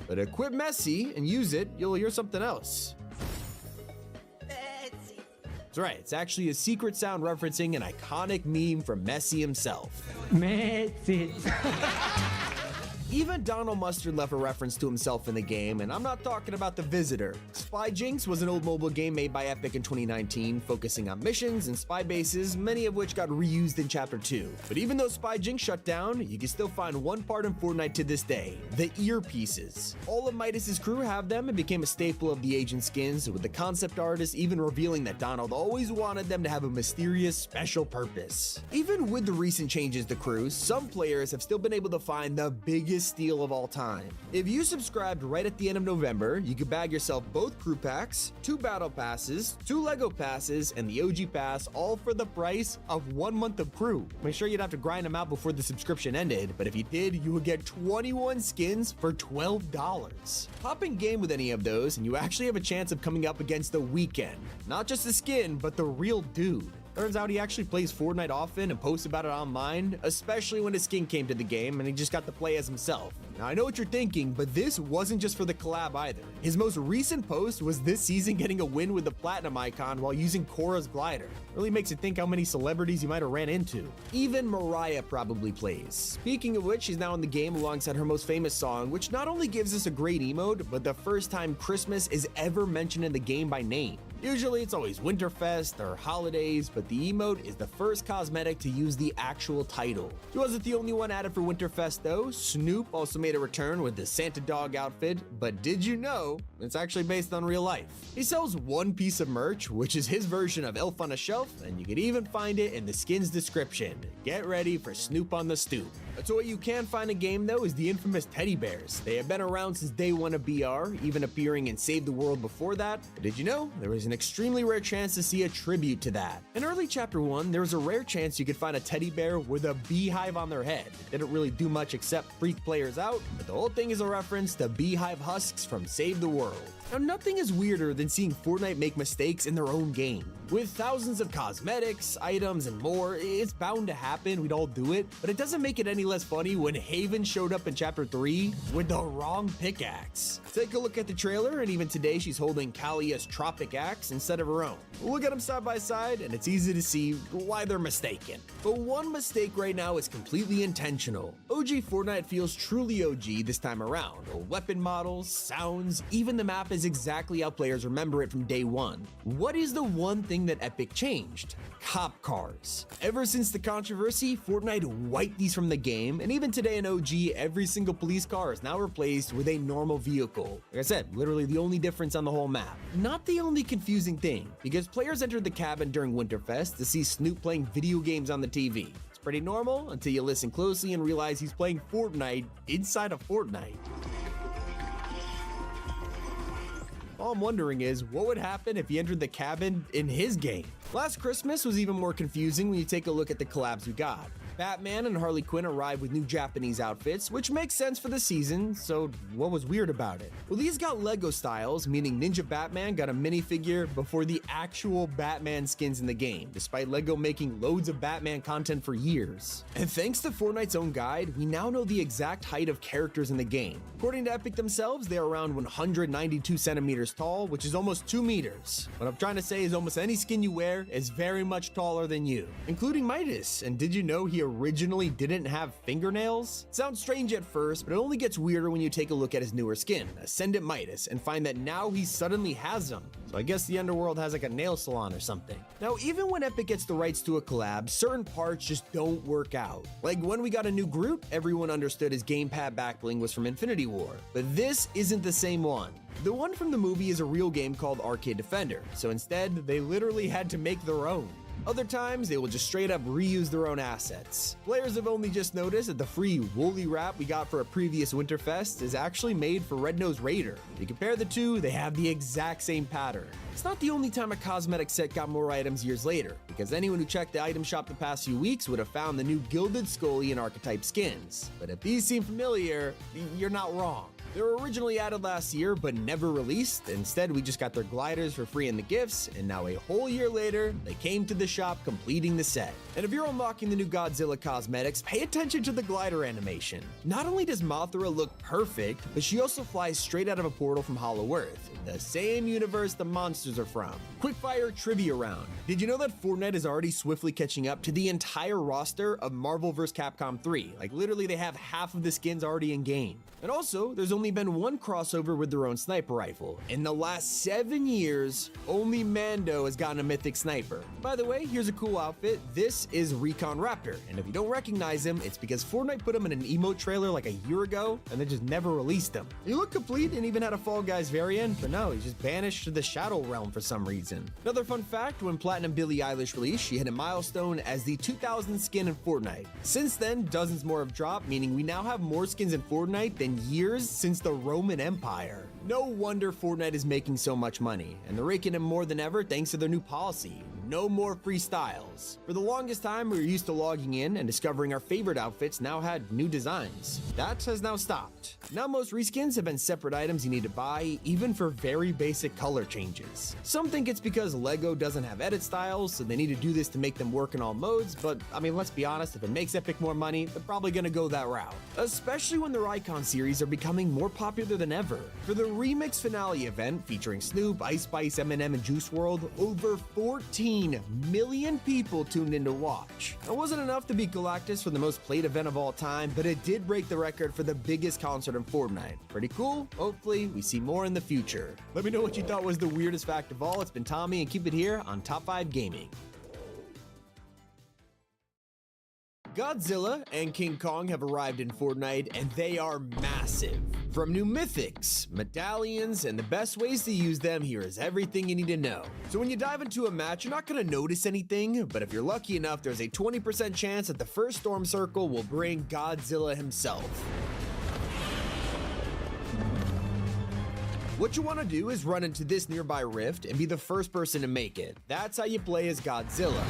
But equip Messi and use it, you'll hear something else. That's right, it's actually a secret sound referencing an iconic meme from Messi himself. Messi. Even Donald Mustard left a reference to himself in the game, and I'm not talking about The Visitor. Spy Jinx was an old mobile game made by Epic in 2019, focusing on missions and spy bases, many of which got reused in Chapter 2. But even though Spy Jinx shut down, you can still find one part in Fortnite to this day, the earpieces. All of Midas's crew have them and became a staple of the agent skins, with the concept artist even revealing that Donald always wanted them to have a mysterious special purpose. Even with the recent changes to crews, some players have still been able to find the biggest steal of all time. If you subscribed right at the end of November, you could bag yourself both crew packs, 2 battle passes, 2 Lego passes, and the OG pass, all for the price of 1 month of crew. Make sure you'd have to grind them out before the subscription ended, but if you did, you would get 21 skins for $12. Hop in game with any of those, and you actually have a chance of coming up against the Weeknd. Not just the skin, but the real dude. Turns out he actually plays Fortnite often and posts about it online, especially when his skin came to the game and he just got to play as himself. Now I know what you're thinking, but this wasn't just for the collab either. His most recent post was this season getting a win with the platinum icon while using Korra's glider. Really makes you think how many celebrities you might have ran into. Even Mariah probably plays. Speaking of which, she's now in the game alongside her most famous song, which not only gives us a great emote, but the first time Christmas is ever mentioned in the game by name. Usually it's always Winterfest or holidays, but the emote is the first cosmetic to use the actual title. She wasn't the only one added for Winterfest though. Snoop also made a return with the Santa dog outfit, but did you know it's actually based on real life? He sells one piece of merch, which is his version of Elf on a Shelf, and you can even find it in the skin's description. Get ready for Snoop on the stoop. A toy you can find in game though is the infamous teddy bears. They have been around since day one of BR, even appearing in Save the World before that. But did you know there was an extremely rare chance to see a tribute to that? In early Chapter 1, there was a rare chance you could find a teddy bear with a beehive on their head. It didn't really do much except freak players out, but the whole thing is a reference to beehive husks from Save the World. Now, nothing is weirder than seeing Fortnite make mistakes in their own game. With thousands of cosmetics, items, and more, it's bound to happen, we'd all do it, but it doesn't make it any less funny when Haven showed up in Chapter 3 with the wrong pickaxe. Take a look at the trailer, and even today she's holding Kalia's Tropic Axe instead of her own. Look at them side by side, and it's easy to see why they're mistaken. But one mistake right now is completely intentional. OG Fortnite feels truly OG this time around. Weapon models, sounds, even the map is exactly how players remember it from day one. What is the one thing that Epic changed? Cop cars. Ever since the controversy, Fortnite wiped these from the game, and even today in OG, every single police car is now replaced with a normal vehicle. Like I said, literally the only difference on the whole map. Not the only confusing thing, because players entered the cabin during Winterfest to see Snoop playing video games on the TV. It's pretty normal until you listen closely and realize he's playing Fortnite inside of Fortnite. All I'm wondering is, what would happen if he entered the cabin in his game? Last Christmas was even more confusing when you take a look at the collabs we got. Batman and Harley Quinn arrived with new Japanese outfits, which makes sense for the season, so what was weird about it? Well, these got Lego styles, meaning Ninja Batman got a minifigure before the actual Batman skins in the game, despite Lego making loads of Batman content for years. And thanks to Fortnite's own guide, we now know the exact height of characters in the game. According to Epic themselves, they are around 192 centimeters tall, which is almost 2 meters. What I'm trying to say is almost any skin you wear is very much taller than you, including Midas. And did you know he originally didn't have fingernails? Sounds strange at first, but it only gets weirder when you take a look at his newer skin, Ascendant Midas, and find that now he suddenly has them. So I guess the underworld has like a nail salon or something. Now, even when Epic gets the rights to a collab, certain parts just don't work out. Like when we got a new Groot, everyone understood his gamepad backbling was from Infinity War, but this isn't the same one. The one from the movie is a real game called Arcade Defender, so instead, they literally had to make their own. Other times, they will just straight up reuse their own assets. Players have only just noticed that the free woolly wrap we got for a previous Winterfest is actually made for Red-Nosed Raider. If you compare the two, they have the exact same pattern. It's not the only time a cosmetic set got more items years later, because anyone who checked the item shop the past few weeks would have found the new Gilded Scully and Archetype skins. But if these seem familiar, you're not wrong. They were originally added last year, but never released. Instead, we just got their gliders for free in the gifts, and now a whole year later, they came to the shop completing the set. And if you're unlocking the new Godzilla cosmetics, pay attention to the glider animation. Not only does Mothra look perfect, but she also flies straight out of a portal from Hollow Earth, the same universe the monsters are from. Quickfire trivia round. Did you know that Fortnite is already swiftly catching up to the entire roster of Marvel vs. Capcom 3? Like literally they have half of the skins already in game. And also, there's only been one crossover with their own sniper rifle. In the last 7 years, only Mando has gotten a mythic sniper. By the way, here's a cool outfit. This is Recon Raptor, and if you don't recognize him, it's because Fortnite put him in an emote trailer like a year ago, and they just never released him. He looked complete and even had a Fall Guys variant, but no, he's just banished to the Shadow Realm for some reason. Another fun fact, when Platinum Billie Eilish released, she hit a milestone as the 2000 skin in Fortnite. Since then, dozens more have dropped, meaning we now have more skins in Fortnite than years since the Roman Empire. No wonder Fortnite is making so much money, and they're raking in more than ever thanks to their new policy. No more freestyles. For the longest time, we were used to logging in and discovering our favorite outfits now had new designs. That has now stopped. Now most reskins have been separate items you need to buy, even for very basic color changes. Some think it's because LEGO doesn't have edit styles, so they need to do this to make them work in all modes, but I mean, let's be honest, if it makes Epic more money, they're probably gonna go that route. Especially when their Icon series are becoming more popular than ever. For the Remix Finale event featuring Snoop, Ice Spice, Eminem, and Juice WRLD, over 14 million people tuned in to watch. It wasn't enough to beat Galactus for the most played event of all time, but it did break the record for the biggest concert in Fortnite. Pretty cool. Hopefully, we see more in the future. Let me know what you thought was the weirdest fact of all. It's been Tommy, and keep it here on Top 5 Gaming. Godzilla and King Kong have arrived in Fortnite, and they are massive. From new mythics, medallions, and the best ways to use them, here is everything you need to know. So when you dive into a match, you're not going to notice anything, but if you're lucky enough, there's a 20% chance that the first storm circle will bring Godzilla himself. What you want to do is run into this nearby rift and be the first person to make it. That's how you play as Godzilla.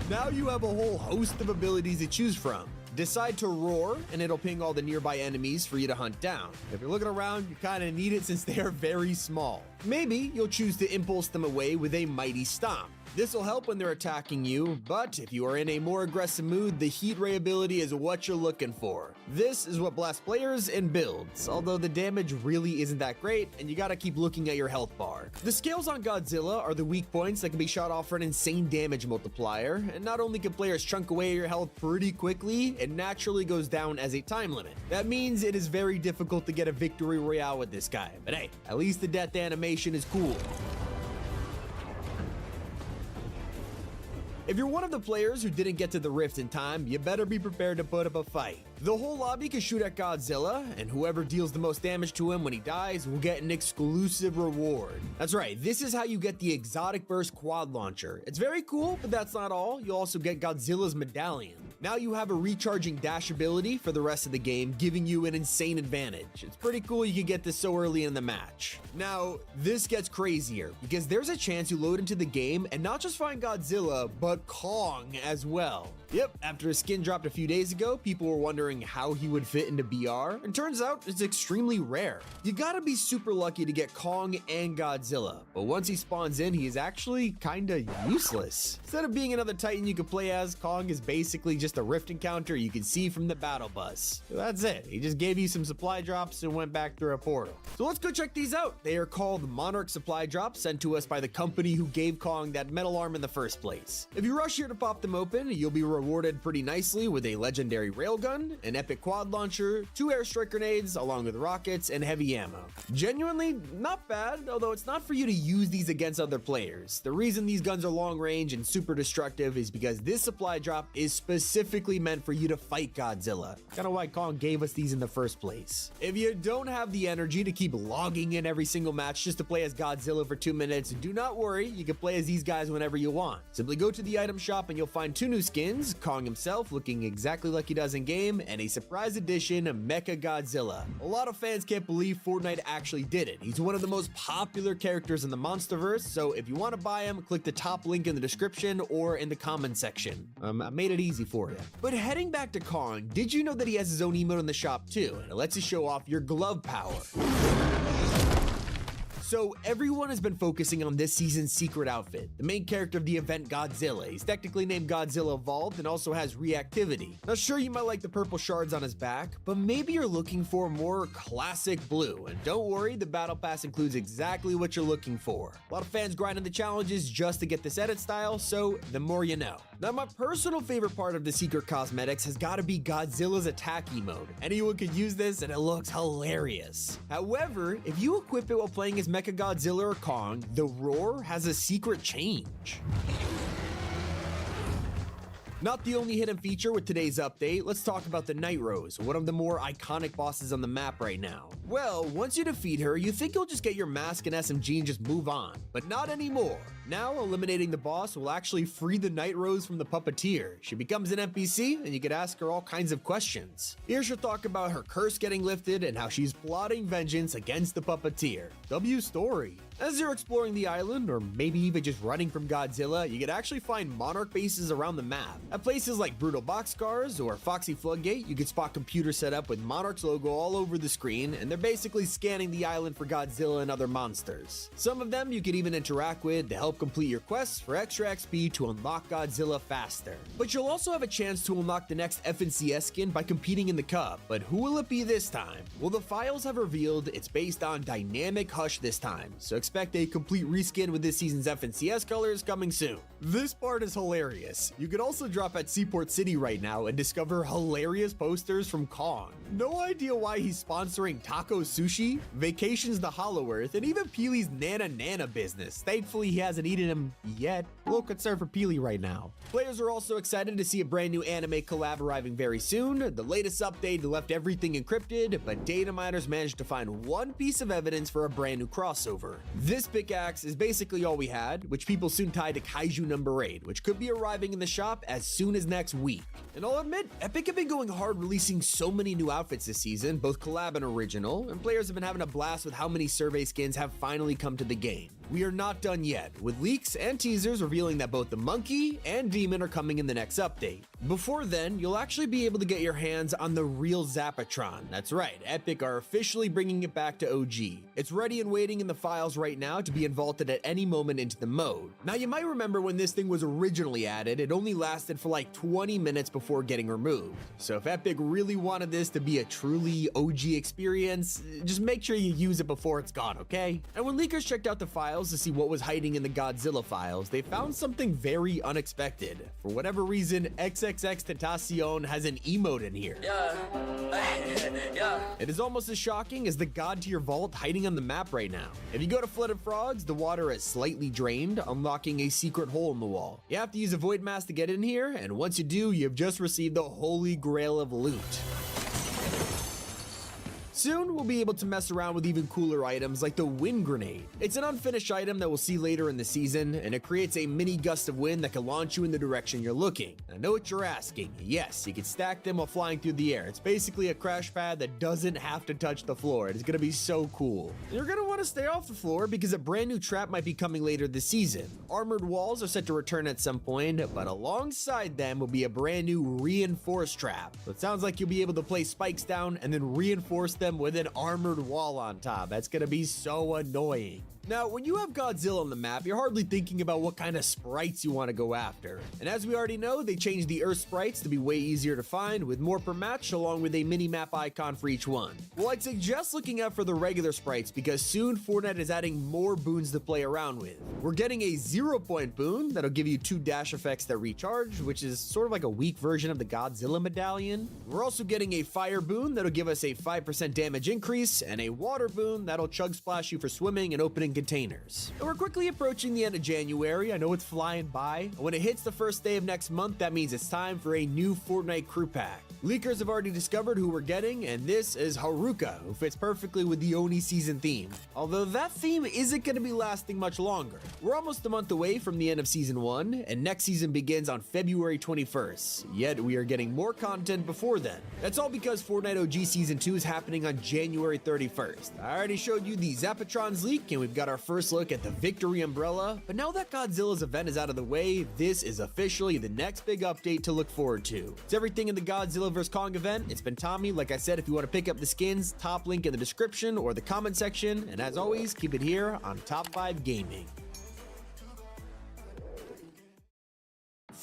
Now you have a whole host of abilities to choose from. Decide to roar, and it'll ping all the nearby enemies for you to hunt down. If you're looking around, you kind of need it since they are very small. Maybe you'll choose to impulse them away with a mighty stomp. This will help when they're attacking you, but if you are in a more aggressive mood, the heat ray ability is what you're looking for. This is what blasts players and builds, although the damage really isn't that great, and you gotta keep looking at your health bar. The scales on Godzilla are the weak points that can be shot off for an insane damage multiplier, and not only can players chunk away your health pretty quickly, it naturally goes down as a time limit. That means it is very difficult to get a victory royale with this guy, but hey, at least the death animation is cool. If you're one of the players who didn't get to the rift in time, you better be prepared to put up a fight. The whole lobby can shoot at Godzilla, and whoever deals the most damage to him when he dies will get an exclusive reward. That's right, this is how you get the Exotic Burst quad launcher. It's very cool, but that's not all. You'll also get Godzilla's medallion. Now you have a recharging dash ability for the rest of the game, giving you an insane advantage. It's pretty cool you can get this so early in the match. Now, this gets crazier, because there's a chance you load into the game and not just find Godzilla, but Kong as well. Yep, after his skin dropped a few days ago, people were wondering wondering how he would fit into BR, and turns out it's extremely rare. You gotta be super lucky to get Kong and Godzilla, but once he spawns in, he is actually kinda useless. Instead of being another Titan you could play as, Kong is basically just a rift encounter you can see from the battle bus. So that's it. He just gave you some supply drops and went back through a portal. So let's go check these out. They are called Monarch supply drops, sent to us by the company who gave Kong that metal arm in the first place. If you rush here to pop them open, you'll be rewarded pretty nicely with a legendary railgun, an epic quad launcher, 2 airstrike grenades, along with rockets and heavy ammo. Genuinely not bad, although it's not for you to use these against other players. The reason these guns are long range and super destructive is because this supply drop is specifically meant for you to fight Godzilla. Kinda why Kong gave us these in the first place. If you don't have the energy to keep logging in every single match just to play as Godzilla for 2 minutes, do not worry, you can play as these guys whenever you want. Simply go to the item shop and you'll find 2 new skins, Kong himself looking exactly like he does in game, and a surprise edition of Mecha Godzilla. A lot of fans can't believe Fortnite actually did it. He's one of the most popular characters in the Monsterverse, so if you want to buy him, click the top link in the description or in the comment section. I made it easy for you. But heading back to Kong, did you know that he has his own emote in the shop too, and it lets you show off your glove power? So everyone has been focusing on this season's secret outfit, the main character of the event Godzilla. He's technically named Godzilla Evolved and also has reactivity. Now sure, you might like the purple shards on his back, but maybe you're looking for more classic blue, and don't worry, the battle pass includes exactly what you're looking for. A lot of fans grinding the challenges just to get this edit style, so the more you know. Now my personal favorite part of the secret cosmetics has got to be Godzilla's attack emote. Anyone could use this and it looks hilarious. However, if you equip it while playing as Mechagodzilla or Kong, the roar has a secret change. Not the only hidden feature with today's update, let's talk about the Night Rose, one of the more iconic bosses on the map right now. Well, once you defeat her, you think you'll just get your mask and SMG and just move on, but not anymore. Now, eliminating the boss will actually free the Night Rose from the puppeteer. She becomes an NPC, and you can ask her all kinds of questions. Here's your talk about her curse getting lifted and how she's plotting vengeance against the puppeteer. W story. As you're exploring the island, or maybe even just running from Godzilla, you can actually find Monarch bases around the map. At places like Brutal Boxcars or Foxy Floodgate, you can spot computers set up with Monarch's logo all over the screen, and they're basically scanning the island for Godzilla and other monsters. Some of them you can even interact with to help complete your quests for extra XP to unlock Godzilla faster. But you'll also have a chance to unlock the next FNCS skin by competing in the Cup, but who will it be this time? Well, the files have revealed it's based on Dynamic Hush this time, so expect a complete reskin with this season's FNCS colors coming soon. This part is hilarious. You could also drop at Seaport City right now and discover hilarious posters from Kong. No idea why he's sponsoring Taco Sushi, Vacations to Hollow Earth, and even Peely's Nana business. Thankfully, he hasn't eaten him yet. A little concerned for Peely right now. Players are also excited to see a brand new anime collab arriving very soon. The latest update left everything encrypted, but data miners managed to find one piece of evidence for a brand new crossover. This pickaxe is basically all we had, which people soon tied to Kaiju number 8, which could be arriving in the shop as soon as next week. And I'll admit, Epic have been going hard releasing so many new outfits this season, both collab and original, and players have been having a blast with how many survey skins have finally come to the game. We are not done yet, with leaks and teasers revealing that both the Monkey and Demon are coming in the next update. Before then, you'll actually be able to get your hands on the real Zapatron. That's right, Epic are officially bringing it back to OG. It's ready and waiting in the files right now to be invaulted at any moment into the mode. Now you might remember when this thing was originally added, it only lasted for like 20 minutes before getting removed. So if Epic really wanted this to be a truly OG experience, just make sure you use it before it's gone, okay? And when leakers checked out the files to see what was hiding in the Godzilla files, they found something very unexpected. For whatever reason, XXXTentacion has an emote in here. It is almost as shocking as the God Tier vault hiding on the map right now. If you go to Flooded Frogs, the water is slightly drained, unlocking a secret hole in the wall. You have to use a void mask to get in here, and once you do, you've just received the holy grail of loot. Soon, we'll be able to mess around with even cooler items like the Wind Grenade. It's an unfinished item that we'll see later in the season, and it creates a mini gust of wind that can launch you in the direction you're looking. I know what you're asking. Yes, you can stack them while flying through the air. It's basically a crash pad that doesn't have to touch the floor. It's gonna be so cool. You're gonna want to to stay off the floor because a brand new trap might be coming later this season. Armored walls are set to return at some point, but alongside them will be a brand new reinforced trap. So it sounds like you'll be able to place spikes down and then reinforce them with an armored wall on top. That's gonna be so annoying. Now, when you have Godzilla on the map, you're hardly thinking about what kind of sprites you want to go after. And as we already know, they changed the Earth sprites to be way easier to find with more per match along with a mini-map icon for each one. Well, I'd suggest looking out for the regular sprites because soon Fortnite is adding more boons to play around with. We're getting a 0-point boon that'll give you 2 dash effects that recharge, which is sort of like a weak version of the Godzilla medallion. We're also getting a fire boon that'll give us a 5% damage increase and a water boon that'll chug splash you for swimming and opening containers. And we're quickly approaching the end of January. I know it's flying by. And when it hits the first day of next month, that means it's time for a new Fortnite crew pack. Leakers have already discovered who we're getting, and this is Haruka, who fits perfectly with the Oni season theme. Although that theme isn't going to be lasting much longer. We're almost a month away from the end of season 1, and next season begins on February 21st. Yet we are getting more content before then. That's all because Fortnite OG season 2 is happening on January 31st. I already showed you the Zapatrons leak, and we've got our first look at the Victory Umbrella, but now that Godzilla's event is out of the way, this is officially the next big update to look forward to. It's everything in the Godzilla vs. Kong event. It's been Tommy. Like I said, if you want to pick up the skins, top link in the description or the comment section, and as always, keep it here on Top 5 Gaming.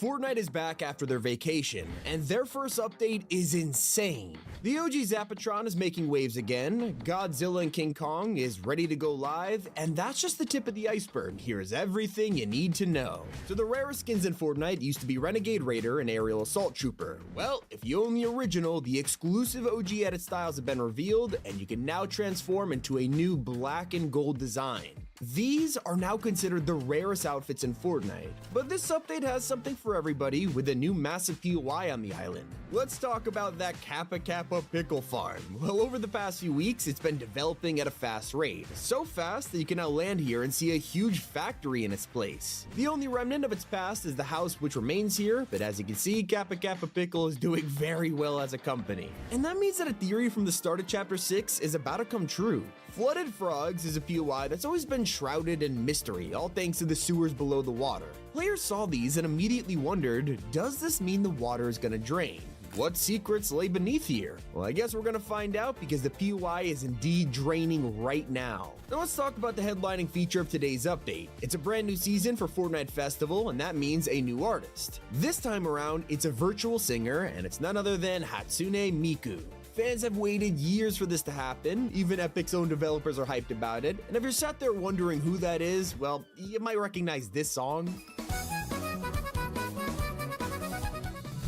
Fortnite is back after their vacation, and their first update is insane. The OG Zapatron is making waves again, Godzilla and King Kong is ready to go live, and that's just the tip of the iceberg. Here is everything you need to know. So the rarest skins in Fortnite used to be Renegade Raider and Aerial Assault Trooper. Well, if you own the original, the exclusive OG edit styles have been revealed, and you can now transform into a new black and gold design. These are now considered the rarest outfits in Fortnite. But this update has something for everybody with a new massive POI on the island. Let's talk about that Kappa Kappa Pickle Farm. Well, over the past few weeks, it's been developing at a fast rate. So fast that you can now land here and see a huge factory in its place. The only remnant of its past is the house which remains here, but as you can see, Kappa Kappa Pickle is doing very well as a company. And that means that a theory from the start of Chapter 6 is about to come true. Flooded Frogs is a POI that's always been shrouded in mystery, all thanks to the sewers below the water. Players saw these and immediately wondered, does this mean the water is gonna drain? What secrets lay beneath here? Well, I guess we're gonna find out because the POI is indeed draining right now. Now let's talk about the headlining feature of today's update. It's a brand new season for Fortnite Festival, and that means a new artist. This time around, it's a virtual singer, and it's none other than Hatsune Miku. Fans have waited years for this to happen, even Epic's own developers are hyped about it, and if you're sat there wondering who that is, well, you might recognize this song.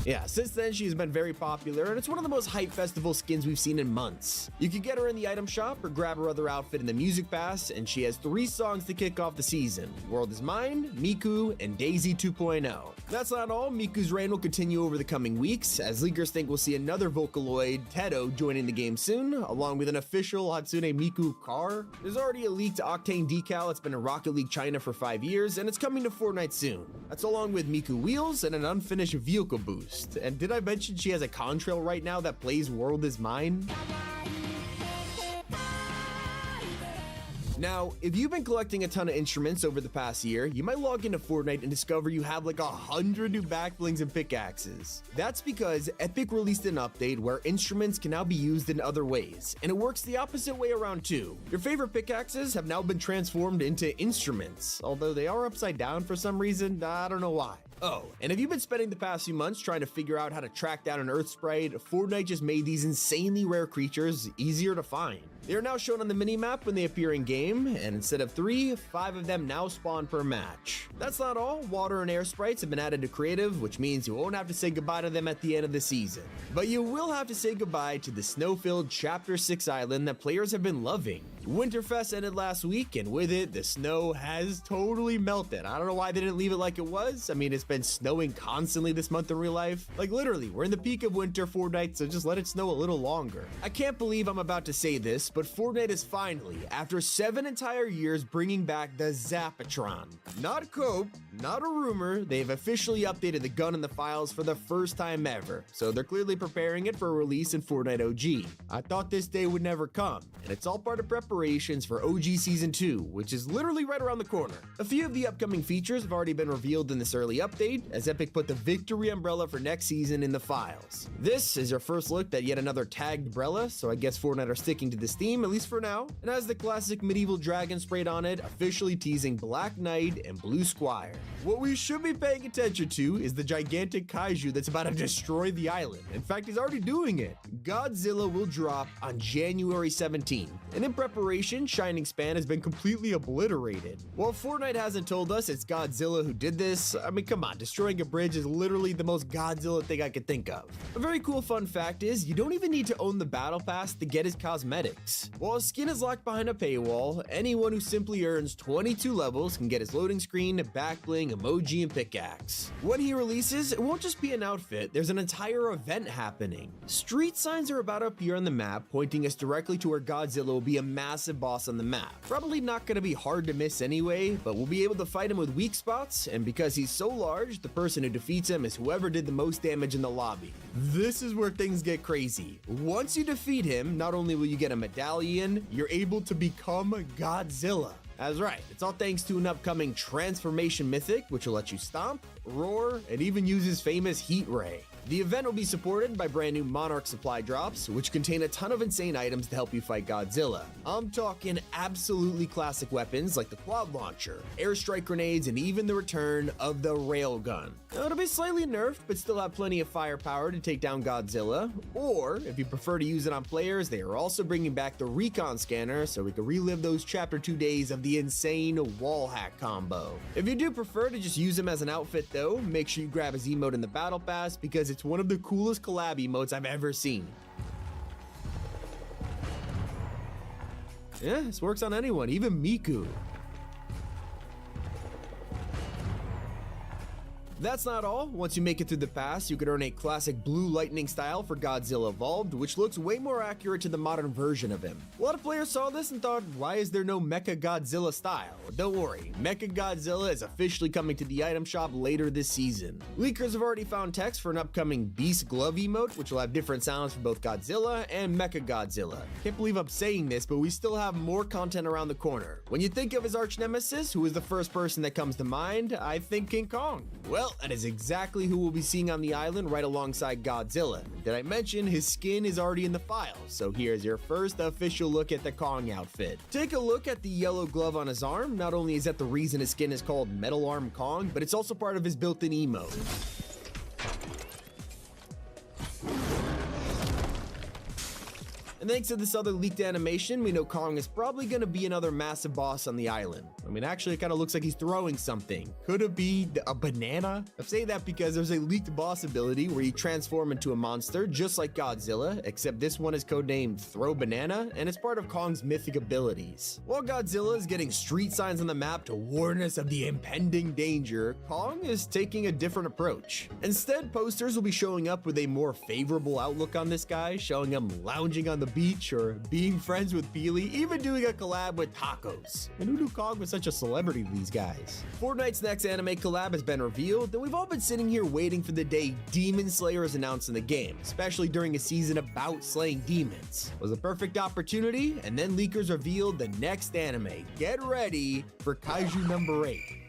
Yeah, since then she's been very popular, and it's one of the most hype festival skins we've seen in months. You can get her in the item shop or grab her other outfit in the music pass, and she has 3 songs to kick off the season: World Is Mine, Miku, and Daisy 2.0. That's not all. Miku's reign will continue over the coming weeks, as leakers think we'll see another Vocaloid, Tedo, joining the game soon, along with an official Hatsune Miku car. There's already a leaked Octane decal that's been in Rocket League China for 5 years, and it's coming to Fortnite soon. That's along with Miku wheels and an unfinished vehicle boost. And did I mention she has a contrail right now that plays World Is Mine? Now, if you've been collecting a ton of instruments over the past year, you might log into Fortnite and discover you have like 100 new backblings and pickaxes. That's because Epic released an update where instruments can now be used in other ways, and it works the opposite way around too. Your favorite pickaxes have now been transformed into instruments, although they are upside down for some reason, I don't know why. Oh, and if you've been spending the past few months trying to figure out how to track down an Earth sprite, Fortnite just made these insanely rare creatures easier to find. They are now shown on the minimap when they appear in game, and instead of 3, 5 of them now spawn per match. That's not all. Water and air sprites have been added to creative, which means you won't have to say goodbye to them at the end of the season. But you will have to say goodbye to the snow-filled Chapter 6 island that players have been loving. Winterfest ended last week, and with it, the snow has totally melted. I don't know why they didn't leave it like it was. I mean, it's been snowing constantly this month in real life. Like literally, we're in the peak of winter Fortnite, so just let it snow a little longer. I can't believe I'm about to say this, but Fortnite is finally, after 7 entire years, bringing back the Zapatron. Not a cope, not a rumor, they've officially updated the gun and the files for the first time ever, so they're clearly preparing it for a release in Fortnite OG. I thought this day would never come, and it's all part of preparation preparations for OG Season 2, which is literally right around the corner. A few of the upcoming features have already been revealed in this early update, as Epic put the victory umbrella for next season in the files. This is your first look at yet another tagged umbrella, so I guess Fortnite are sticking to this theme, at least for now, and has the classic medieval dragon sprayed on it, officially teasing Black Knight and Blue Squire. What we should be paying attention to is the gigantic kaiju that's about to destroy the island. In fact, he's already doing it. Godzilla will drop on January 17, and in preparation, Shining Span has been completely obliterated. While Fortnite hasn't told us it's Godzilla who did this, I mean, come on, destroying a bridge is literally the most Godzilla thing I could think of. A very cool fun fact is, you don't even need to own the battle pass to get his cosmetics. While his skin is locked behind a paywall, anyone who simply earns 22 levels can get his loading screen, back bling, emoji, and pickaxe. When he releases, it won't just be an outfit, there's an entire event happening. Street signs are about to appear on the map, pointing us directly to where Godzilla will be a massive boss on the map. Probably not going to be hard to miss anyway, but we'll be able to fight him with weak spots, and because he's so large, the person who defeats him is whoever did the most damage in the lobby. This is where things get crazy. Once you defeat him, not only will you get a medallion, you're able to become Godzilla. That's right, it's all thanks to an upcoming transformation mythic, which will let you stomp, roar, and even use his famous heat ray. The event will be supported by brand new Monarch supply drops, which contain a ton of insane items to help you fight Godzilla. I'm talking absolutely classic weapons like the quad launcher, airstrike grenades, and even the return of the railgun. It'll be slightly nerfed, but still have plenty of firepower to take down Godzilla. Or, if you prefer to use it on players, they are also bringing back the recon scanner so we can relive those Chapter 2 days of the insane wall hack combo. If you do prefer to just use him as an outfit though, make sure you grab his emote in the battle pass because it's one of the coolest collab emotes I've ever seen. Yeah, this works on anyone, even Miku. That's not all. Once you make it through the pass, you can earn a classic blue lightning style for Godzilla Evolved, which looks way more accurate to the modern version of him. A lot of players saw this and thought, why is there no Mecha Godzilla style? Don't worry, Mecha Godzilla is officially coming to the item shop later this season. Leakers have already found text for an upcoming Beast Glove emote, which will have different sounds for both Godzilla and Mecha Godzilla. Can't believe I'm saying this, but we still have more content around the corner. When you think of his arch nemesis, who is the first person that comes to mind, I think King Kong. Well, that is exactly who we'll be seeing on the island right alongside Godzilla. Did I mention his skin is already in the files? So here's your first official look at the Kong outfit. Take a look at the yellow glove on his arm. Not only is that the reason his skin is called Metal Arm Kong, but it's also part of his built-in emote. And thanks to this other leaked animation, we know Kong is probably going to be another massive boss on the island. I mean, actually, it kind of looks like he's throwing something. Could it be a banana? I'm saying that because there's a leaked boss ability where you transform into a monster, just like Godzilla, except this one is codenamed Throw Banana, and it's part of Kong's mythic abilities. While Godzilla is getting street signs on the map to warn us of the impending danger, Kong is taking a different approach. Instead, posters will be showing up with a more favorable outlook on this guy, showing him lounging on the beach or being friends with Peely, even doing a collab with tacos. And who knew Kong was such a celebrity to these guys? Fortnite's next anime collab has been revealed, and we've all been sitting here waiting for the day Demon Slayer is announced in the game, especially during a season about slaying demons. It was a perfect opportunity, and then leakers revealed the next anime. Get ready for Kaiju number 8.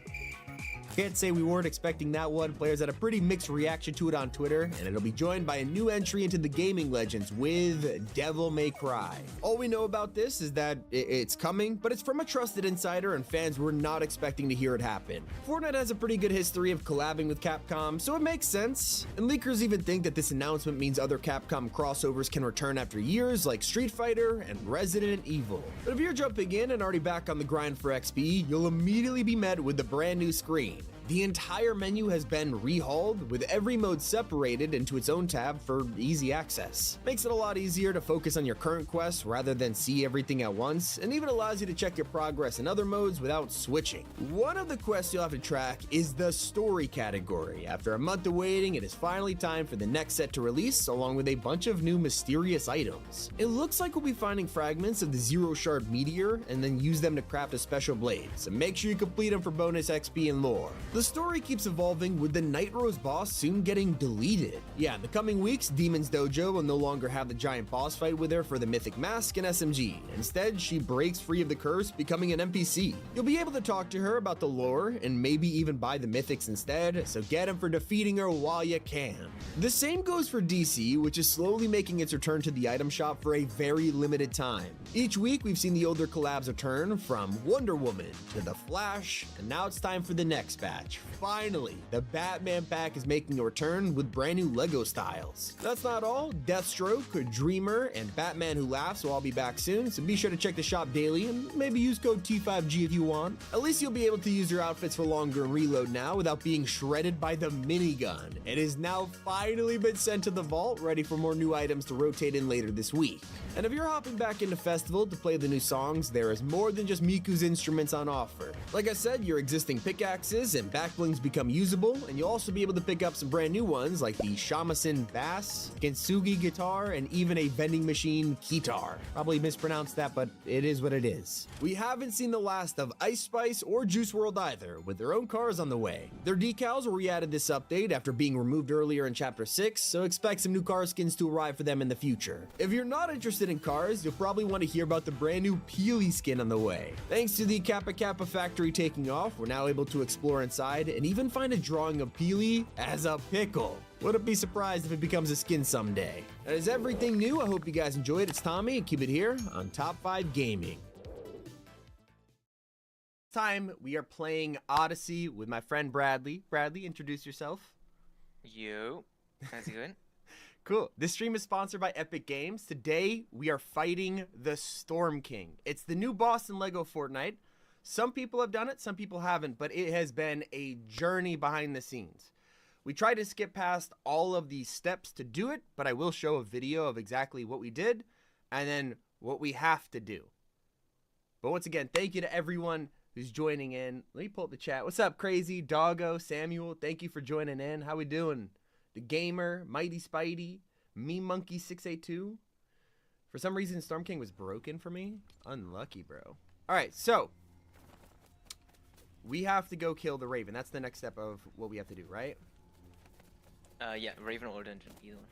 Can't say we weren't expecting that one. Players had a pretty mixed reaction to it on Twitter, and it'll be joined by a new entry into the gaming legends with Devil May Cry. All we know about this is that it's coming, but it's from a trusted insider, and fans were not expecting to hear it happen. Fortnite has a pretty good history of collabing with Capcom, so it makes sense. And leakers even think that this announcement means other Capcom crossovers can return after years, like Street Fighter and Resident Evil. But if you're jumping in and already back on the grind for XP, you'll immediately be met with the brand new screen. The entire menu has been rehauled, with every mode separated into its own tab for easy access. Makes it a lot easier to focus on your current quests rather than see everything at once, and even allows you to check your progress in other modes without switching. One of the quests you'll have to track is the story category. After a month of waiting, it is finally time for the next set to release, along with a bunch of new mysterious items. It looks like we'll be finding fragments of the Zero Shard Meteor and then use them to craft a special blade, so make sure you complete them for bonus XP and lore. The story keeps evolving with the Night Rose boss soon getting deleted. Yeah, in the coming weeks, Demon's Dojo will no longer have the giant boss fight with her for the Mythic Mask and SMG. Instead, she breaks free of the curse, becoming an NPC. You'll be able to talk to her about the lore and maybe even buy the mythics instead, so get him for defeating her while you can. The same goes for DC, which is slowly making its return to the item shop for a very limited time. Each week, we've seen the older collabs return, from Wonder Woman to The Flash, and now it's time for the next batch. Finally, the Batman pack is making a return with brand new LEGO styles. That's not all. Deathstroke, Dreamer, and Batman Who Laughs will all be back soon, so be sure to check the shop daily and maybe use code T5G if you want. At least you'll be able to use your outfits for longer and reload now without being shredded by the minigun. It has now finally been sent to the vault, ready for more new items to rotate in later this week. And if you're hopping back into Festival to play the new songs, there is more than just Miku's instruments on offer. Like I said, your existing pickaxes and backblings become usable, and you'll also be able to pick up some brand new ones like the Shamisen bass, Kintsugi guitar, and even a vending machine guitar. Probably mispronounced that, but it is what it is. We haven't seen the last of Ice Spice or Juice WRLD either, with their own cars on the way. Their decals were re-added this update after being removed earlier in Chapter 6, so expect some new car skins to arrive for them in the future. If you're not interested in cars, you'll probably want to hear about the brand new Peely skin on the way. Thanks to the Kappa Kappa factory taking off, we're now able to explore inside and even find a drawing of Peely as a pickle. Wouldn't be surprised if it becomes a skin someday. That is everything new. I hope you guys enjoyed. It's Tommy, and keep it here on Top 5 Gaming. Time we are playing Odyssey with my friend Bradley. Bradley, introduce yourself. Yo, how's it going? Cool. This stream is sponsored by Epic Games. Today, we are fighting the Storm King. It's the new boss in LEGO Fortnite. Some people have done it, some people haven't, but it has been a journey behind the scenes. We tried to skip past all of the steps to do it, but I will show a video of exactly what we did and then what we have to do. But once again, thank you to everyone who's joining in. Let me pull up the chat. What's up, Crazy, Doggo, Samuel? Thank you for joining in. How we doing? The Gamer, Mighty Spidey, Me Monkey 682. For some reason, Storm King was broken for me. Unlucky, bro. All right, so we have to go kill the Raven. That's the next step of what we have to do, right? Yeah, Raven or Dungeon, either one.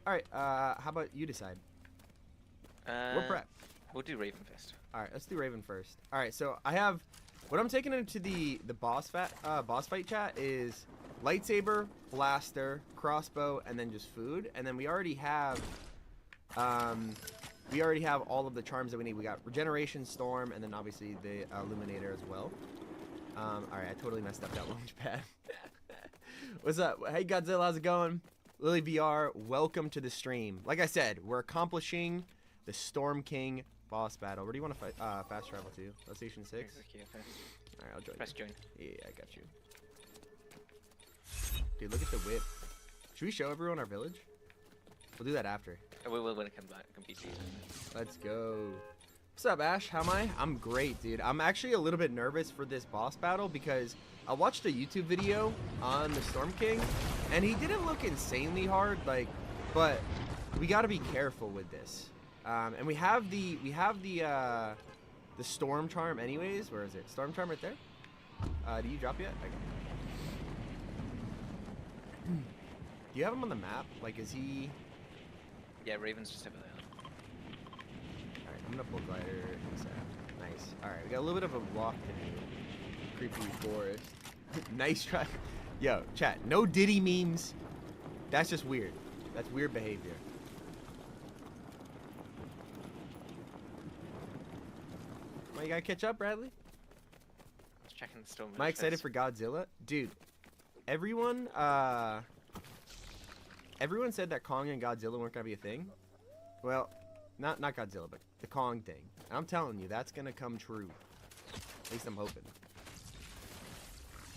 All right, how about you decide? We're prep. We'll do Raven first. All right, let's do Raven first. All right, so I have what I'm taking into the boss fight chat is lightsaber, blaster, crossbow, and then just food. And then we already have all of the charms that we need. We got regeneration, storm, and then obviously the illuminator as well. All right, I totally messed up that launch pad. What's up? Hey Godzilla, how's it going? Lily VR, welcome to the stream. Like I said, we're accomplishing the Storm King boss battle. Where do you want to fight? Fast travel to? Station 6? Okay, all right, I'll join. Press join. Yeah, I got you. Dude, look at the whip. Should we show everyone our village? We'll do that after. We will when it comes back. Let's go. What's up, Ash? How am I? I'm great, dude. I'm actually a little bit nervous for this boss battle because I watched a YouTube video on the Storm King, and he didn't look insanely hard, like, but we got to be careful with this. And we have the Storm Charm anyways. Where is it? Storm Charm right there? Do you drop yet? Do you have him on the map? Like, is he... Yeah, Raven's just over there. Alright, I'm gonna bull glider. Nice. Alright, we got a little bit of a walk to do. Creepy forest. Nice try. Yo, chat, no Diddy memes. That's just weird. That's weird behavior. Well, you gotta catch up, Bradley? Just checking the storm. Am I excited for Godzilla? Dude, everyone said that Kong and Godzilla weren't gonna be a thing. Well, not Godzilla, but the Kong thing. And I'm telling you, that's gonna come true. At least I'm hoping.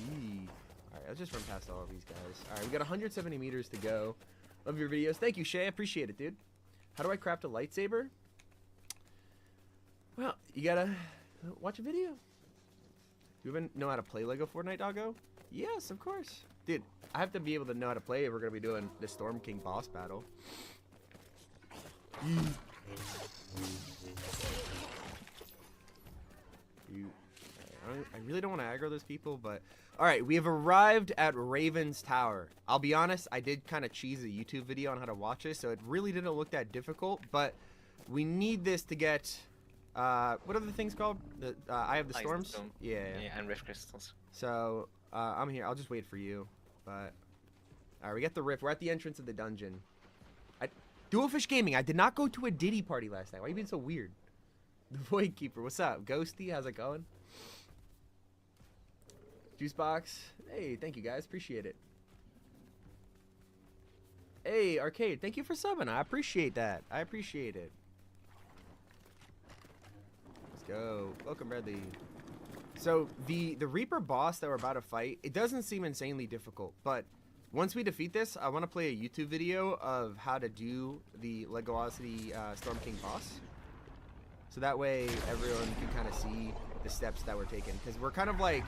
Alright, let's just run past all of these guys. Alright, we got 170 meters to go. Love your videos. Thank you, Shay. I appreciate it, dude. How do I craft a lightsaber? Well, you gotta watch a video. You even know how to play LEGO Fortnite, doggo? Yes, of course. Dude, I have to be able to know how to play if we're gonna be doing the Storm King boss battle. I I really don't want to aggro those people, but all right, we have arrived at Raven's Tower. I'll be honest, I did kind of cheese a YouTube video on how to watch this, so it really didn't look that difficult, but we need this to get what are the things called? The Eye of the Storms? Yeah, and Rift Crystals. So I'm here. I'll just wait for you, but all right, we got the Rift. We're at the entrance of the dungeon. Dualfish Gaming, I did not go to a Diddy party last night. Why are you being so weird? The Void Keeper, what's up? Ghosty, how's it going? Juicebox, hey, thank you guys, appreciate it. Hey, Arcade, thank you for subbing. I appreciate that. I appreciate it. Let's go. Welcome, Bradley. So the Reaper boss that we're about to fight, it doesn't seem insanely difficult, but once we defeat this, I want to play a YouTube video of how to do the Legosity Storm King boss. So that way everyone can kind of see the steps that we're taking. Because we're kind of like,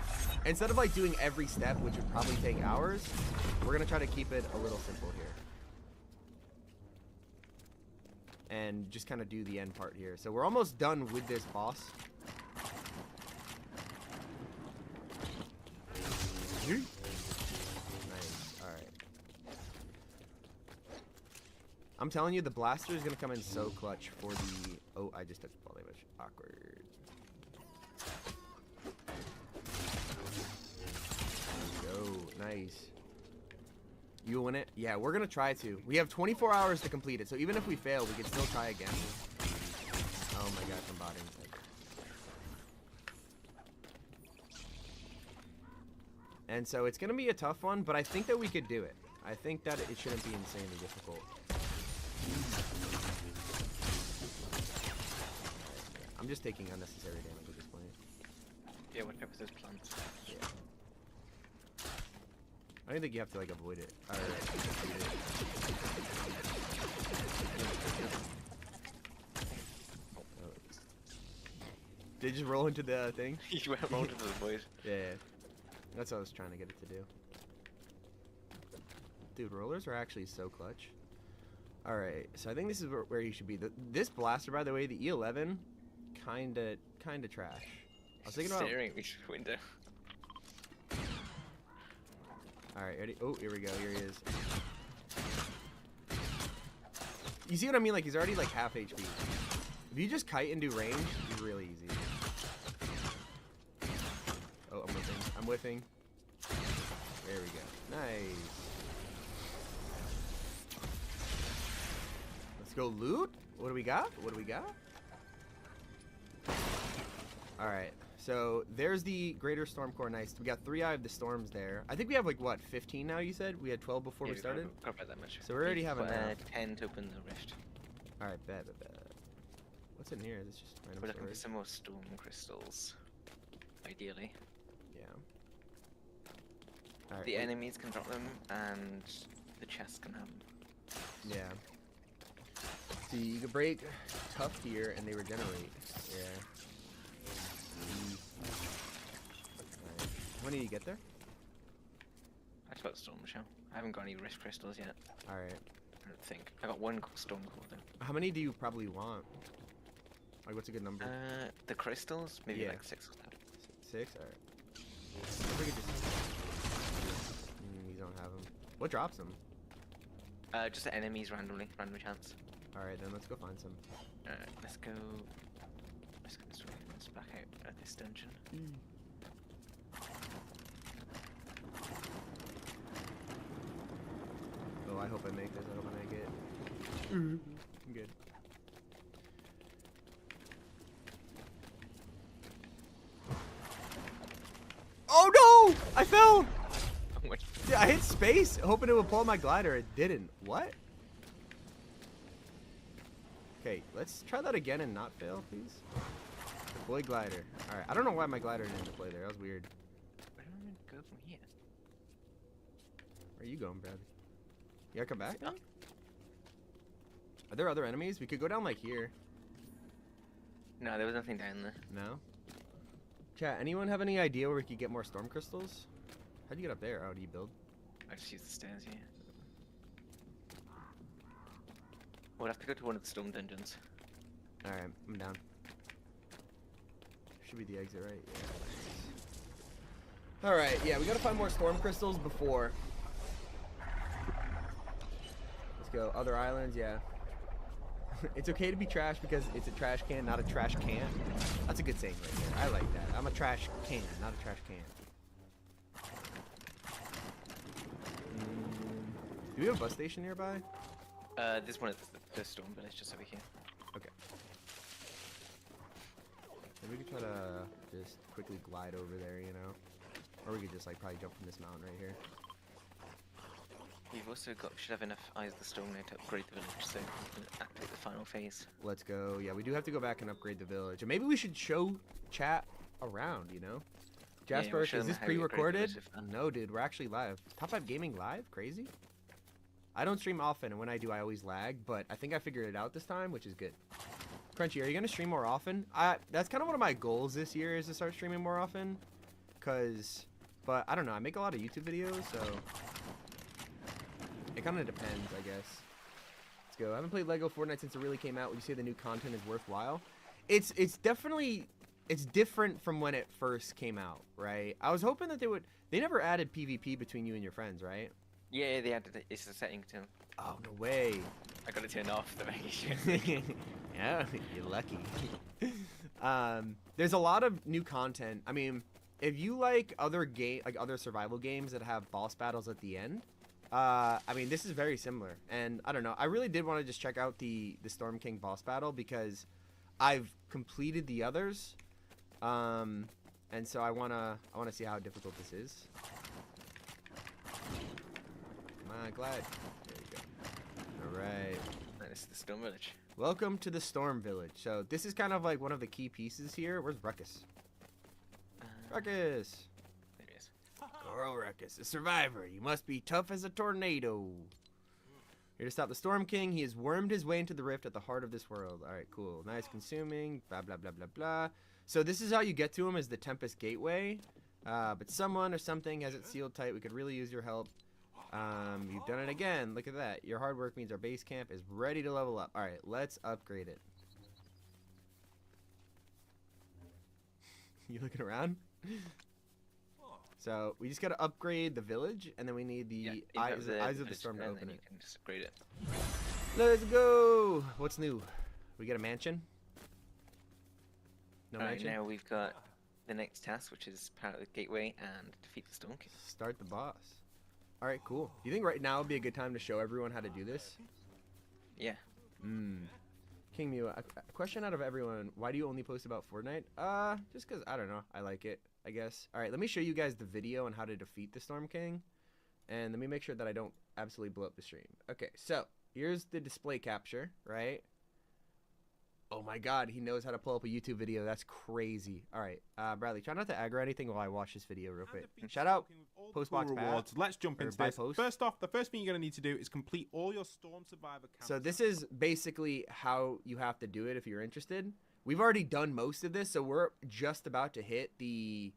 instead of like doing every step, which would probably take hours, we're going to try to keep it a little simple here. And just kind of do the end part here. So we're almost done with this boss. I'm telling you, the blaster is gonna come in so clutch for the. Oh, I just took fall damage. Awkward. Go, nice. You win it? Yeah, we're gonna try to. We have 24 hours to complete it, so even if we fail, we can still try again. Oh my gosh, I'm botting. And so it's gonna be a tough one, but I think that we could do it. I think that it shouldn't be insanely difficult. I'm just taking unnecessary damage at this point. Yeah, what type of those plants? Yeah. I don't think you have to like avoid it. Or, Did you just roll into the thing? You went roll into the void. Yeah. That's what I was trying to get it to do. Dude, rollers are actually so clutch. Alright, so I think this is where you should be. This blaster, by the way, the E11, kinda trash. I was thinking about staring at me through the window. Alright, ready? Oh, here we go. Here he is. You see what I mean? Like, he's already like half HP. If you just kite and do range, he's really easy. Oh, I'm whiffing. I'm whiffing. There we go. Nice. Let's go loot. What do we got? What do we got? Alright. So, there's the Greater Stormcore. Nice. We got 3 Eye of the Storms there. I think we have like, what, 15 now, you said? We had 12 before we started? Can't buy that much. So we already have enough. 10 to open the rift. Alright, bet. What's in here? Is this just random We're looking for storage? some more storm crystals. Ideally. Yeah. Alright. The enemies can drop them, and the chests can have them. Yeah. See, you can break tough here, and they regenerate. Yeah. Right. When did you get there? I just got Storm Shell. I haven't got any Rift Crystals yet. Alright. I don't think. I got 1 Storm Core though. How many do you probably want? Like, what's a good number? The crystals? Maybe like 6 or 7. 6? Alright. I think it just... you don't have them. What drops them? Just the enemies randomly. Random chance. Alright, then let's go find some. Alright, let's go this way. Let's back out at this dungeon. Oh, I hope I make this. I hope I make it. I'm good. Oh no! I fell! Yeah, I hit space, hoping it would pull my glider. It didn't. What? Okay, let's try that again and not fail, please. Deploy glider. Alright, I don't know why my glider didn't deploy there. That was weird. Where do I go from here? Where are you going, Brad? You gotta come back? Oh. Are there other enemies? We could go down like here. No, there was nothing down there. No? Chat, anyone have any idea where we could get more storm crystals? How'd you get up there? Oh, do you build? I just use the stairs here. We'll have to go to one of the storm dungeons. Alright, I'm down. Should be the exit, right? Yeah. All right, yeah, we gotta find more storm crystals before. Let's go. Other islands, yeah. It's okay to be trash because it's a trash can, not a trash can. That's a good saying right there. I like that. I'm a trash can, not a trash can. Do we have a bus station nearby? There's one at the storm village just over here. Okay. Maybe we could try to just quickly glide over there, you know? Or we could just like probably jump from this mountain right here. We've also should have enough Eyes of the Storm now to upgrade the village, so we can activate the final phase. Let's go. Yeah, we do have to go back and upgrade the village. And maybe we should show chat around, you know? Jasper, we'll show is them this how you upgrade the pre-recorded? village No, dude, we're actually live. Top 5 Gaming live? Crazy? I don't stream often, and when I do, I always lag, but I think I figured it out this time, which is good. Crunchy, are you gonna stream more often? That's kind of one of my goals this year, is to start streaming more often. But I don't know, I make a lot of YouTube videos, so it kind of depends, I guess. Let's go. I haven't played Lego Fortnite since it really came out. Would you say the new content is worthwhile? It's definitely, it's different from when it first came out, right? I was hoping that they never added PvP between you and your friends, right? Yeah, they added it. It's a setting to. Oh, no way. I got it turned off to make it. Yeah, you're lucky. There's a lot of new content. I mean, if you like other survival games that have boss battles at the end, I mean, this is very similar. And I don't know, I really did want to just check out the Storm King boss battle because I've completed the others, and so I wanna see how difficult this is. Come on, glide. There you go. All right. This is the Storm Village. Welcome to the Storm Village. So this is kind of like one of the key pieces here. Where's Ruckus? Ruckus. There he is. Coral Ruckus, a survivor. You must be tough as a tornado. Here to stop the Storm King. He has wormed his way into the rift at the heart of this world. All right, cool. Nice consuming. Blah, blah, blah, blah, blah. So this is how you get to him, is the Tempest Gateway. But someone or something has it sealed tight. We could really use your help. You've done it again. Look at that. Your hard work means our base camp is ready to level up. All right, let's upgrade it. You looking around? So we just got to upgrade the village, and then we need the eyes of the storm to open it. You can just upgrade it. Let's go. What's new? We get a mansion? No mansion? Now we've got the next task, which is power the gateway and defeat the Storm King. Start the boss. All right, cool. Do you think right now would be a good time to show everyone how to do this? Yeah. King Mew, a question out of everyone. Why do you only post about Fortnite? Just because, I don't know. I like it, I guess. All right, let me show you guys the video on how to defeat the Storm King. And let me make sure that I don't absolutely blow up the stream. Okay, so here's the display capture, right? Oh my god, he knows how to pull up a YouTube video. That's crazy. All right, Bradley, try not to aggro anything while I watch this video real quick. Shout out Postbox rewards. Let's jump into this. Post. First off, the first thing you're going to need to do is complete all your Storm Survivor camps. So this is basically how you have to do it if you're interested. We've already done most of this, so we're just about to hit the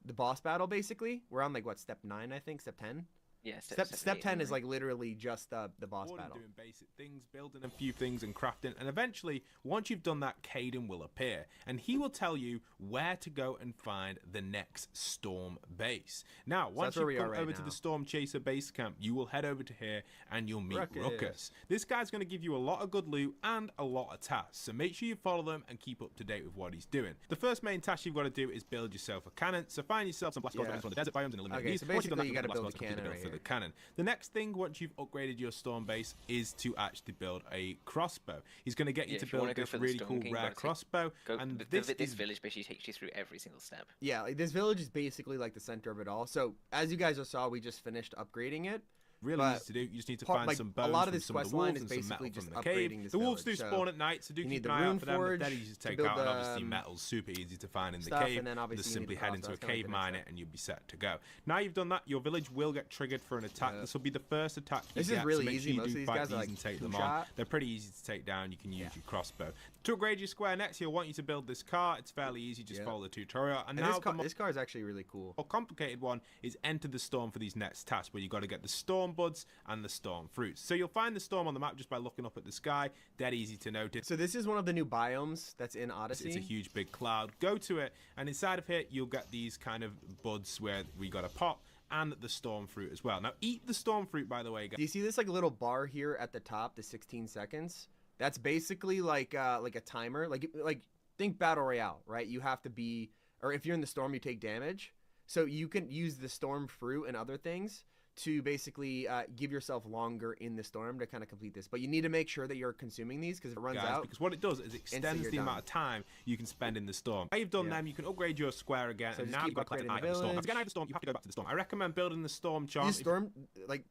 boss battle, basically. We're on, like, what, step 9, I think? Step 10? Yeah, step 10 is like literally just the boss battle. Doing basic things, building a few things and crafting, and eventually, once you've done that, Caden will appear, and he will tell you where to go and find the next Storm base. Now, once you come over to the Storm Chaser base camp, you will head over to here and you'll meet Ruckus. This guy's going to give you a lot of good loot and a lot of tasks, so make sure you follow them and keep up to date with what he's doing. The first main task you've got to do is build yourself a cannon, so find yourself some blast gold from the desert biomes and eliminate these. So basically you got to build a cannon right here. The cannon. The next thing, once you've upgraded your storm base, is to actually build a crossbow. He's going to get you to build this really cool rare crossbow. And this village basically takes you through every single step. Yeah, like this village is basically like the center of it all. So as you guys saw, we just finished upgrading it. Really easy to do. You just need to find some bones from some of the wolves and some metal from the cave. The wolves do spawn at night, so do keep an eye out for them. They're easy to take out, and obviously metal's super easy to find in the cave. Just simply head into a cave, mine it, and you'll be set to go. Now you've done that, your village will get triggered for an attack. This will be the first attack you get. This is really easy. Most of these guys are like take them on. They're pretty easy to take down. You can use your crossbow. To upgrade your square next, he'll want you to build this car. It's fairly easy. Just follow the tutorial. And now this car is actually really cool. A complicated one is enter the storm for these next tasks, where you got to get the storm storm buds and the storm fruits. So you'll find the storm on the map just by looking up at the sky. Dead easy to notice. So this is one of the new biomes that's in Odyssey. It's a huge big cloud. Go to it, and inside of here you'll get these kind of buds where we got a pop and the storm fruit as well. Now eat the storm fruit, by the way, guys. Do you see this like little bar here at the top, the 16 seconds? That's basically like a timer. Like think battle royale, right? You have to be, or if you're in the storm, you take damage. So you can use the storm fruit and other things to basically give yourself longer in the storm to kind of complete this. But you need to make sure that you're consuming these because it runs out. Because what it does is it extends the amount of time you can spend in the storm. Now you've done them, you can upgrade your square again, So and just now keep you've got to collect an upgrading item of the storm. Now, to get an item of the storm, you have to go back to the storm. I recommend building the storm charm. These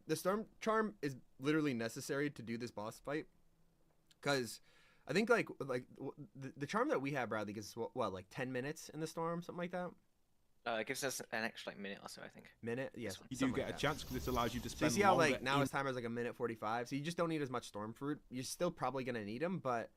the storm charm is literally necessary to do this boss fight. Because I think the charm that we have, Bradley, gives us what, like 10 minutes in the storm, something like that. It gives us an extra minute or so, I think. Minute, yes. You do get a chance because this allows you to So spend you see how longer now his timer's like a minute 45, so you just don't need as much storm fruit. You're still probably gonna need them, but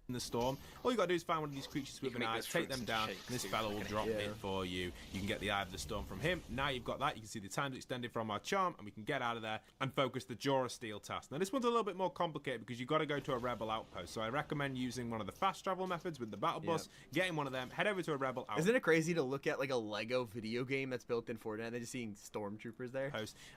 in the storm. All you gotta do is find one of these creatures with an eye, take them down, and this fella will drop Yeah. it for you. You can get the Eye of the Storm from him. Now you've got that, you can see the time's extended from our charm, and we can get out of there and focus the Jaw of Steel task. Now this one's a little bit more complicated because you've got to go to a rebel outpost. So I recommend using one of the fast travel methods with the battle bus, getting one of them, head over to a rebel outpost. Isn't it crazy to look at like a Lego video game that's built in Fortnite and just seeing stormtroopers there?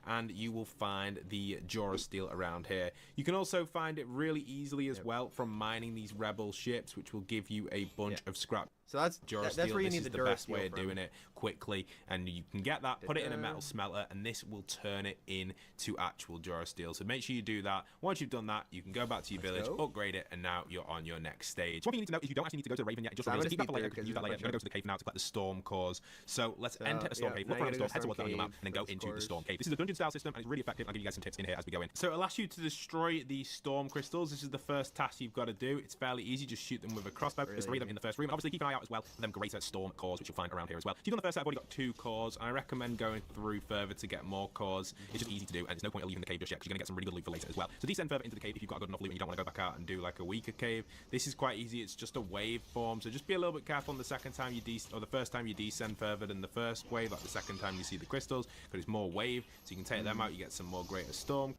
And you will find the Jaw of Steel around here. You can also find it really easily as well from mining these rebel ships, which will give you a bunch of scrap. So that's Durasteel. where you this need is the the best Durasteel way of from. doing it quickly, and you can get that, put it in a metal smelter, and this will turn it into actual Durasteel. So make sure you do that. Once you've done that, you can go back to your village, upgrade it, and now you're on your next stage. One thing you need to know is you don't actually need to go to the Raven yet. Just keep that for later, because you use that later. You're going to go to the cave now to collect the storm cores. So let's enter a storm cave, look around the storm, head towards that on your map, and then go into the storm cave. This is a dungeon style system, and it's really effective. I'll give you guys some tips in here as we go in. So it'll ask you to destroy the storm crystals. This is the first task you've got to do. It's fairly easy. Just shoot them with a crossbow. There's 3 of them in the first room. Obviously, keep an eye out as well for them greater storm cores, which you'll find around here as well. If you've done the first set, I've already got 2 cores, and I recommend going through further to get more cores. It's just easy to do, and there's no point in leaving the cave just yet, because you're going to get some really good loot for later as well. So descend further into the cave if you've got good enough loot and you don't want to go back out and do like a weaker cave. This is quite easy. It's just a wave form, so just be a little bit careful on the second time or the first time you descend further than the first wave, like the second time you see the crystals, because it's more wave, so you can take them out, you get some more greater storm.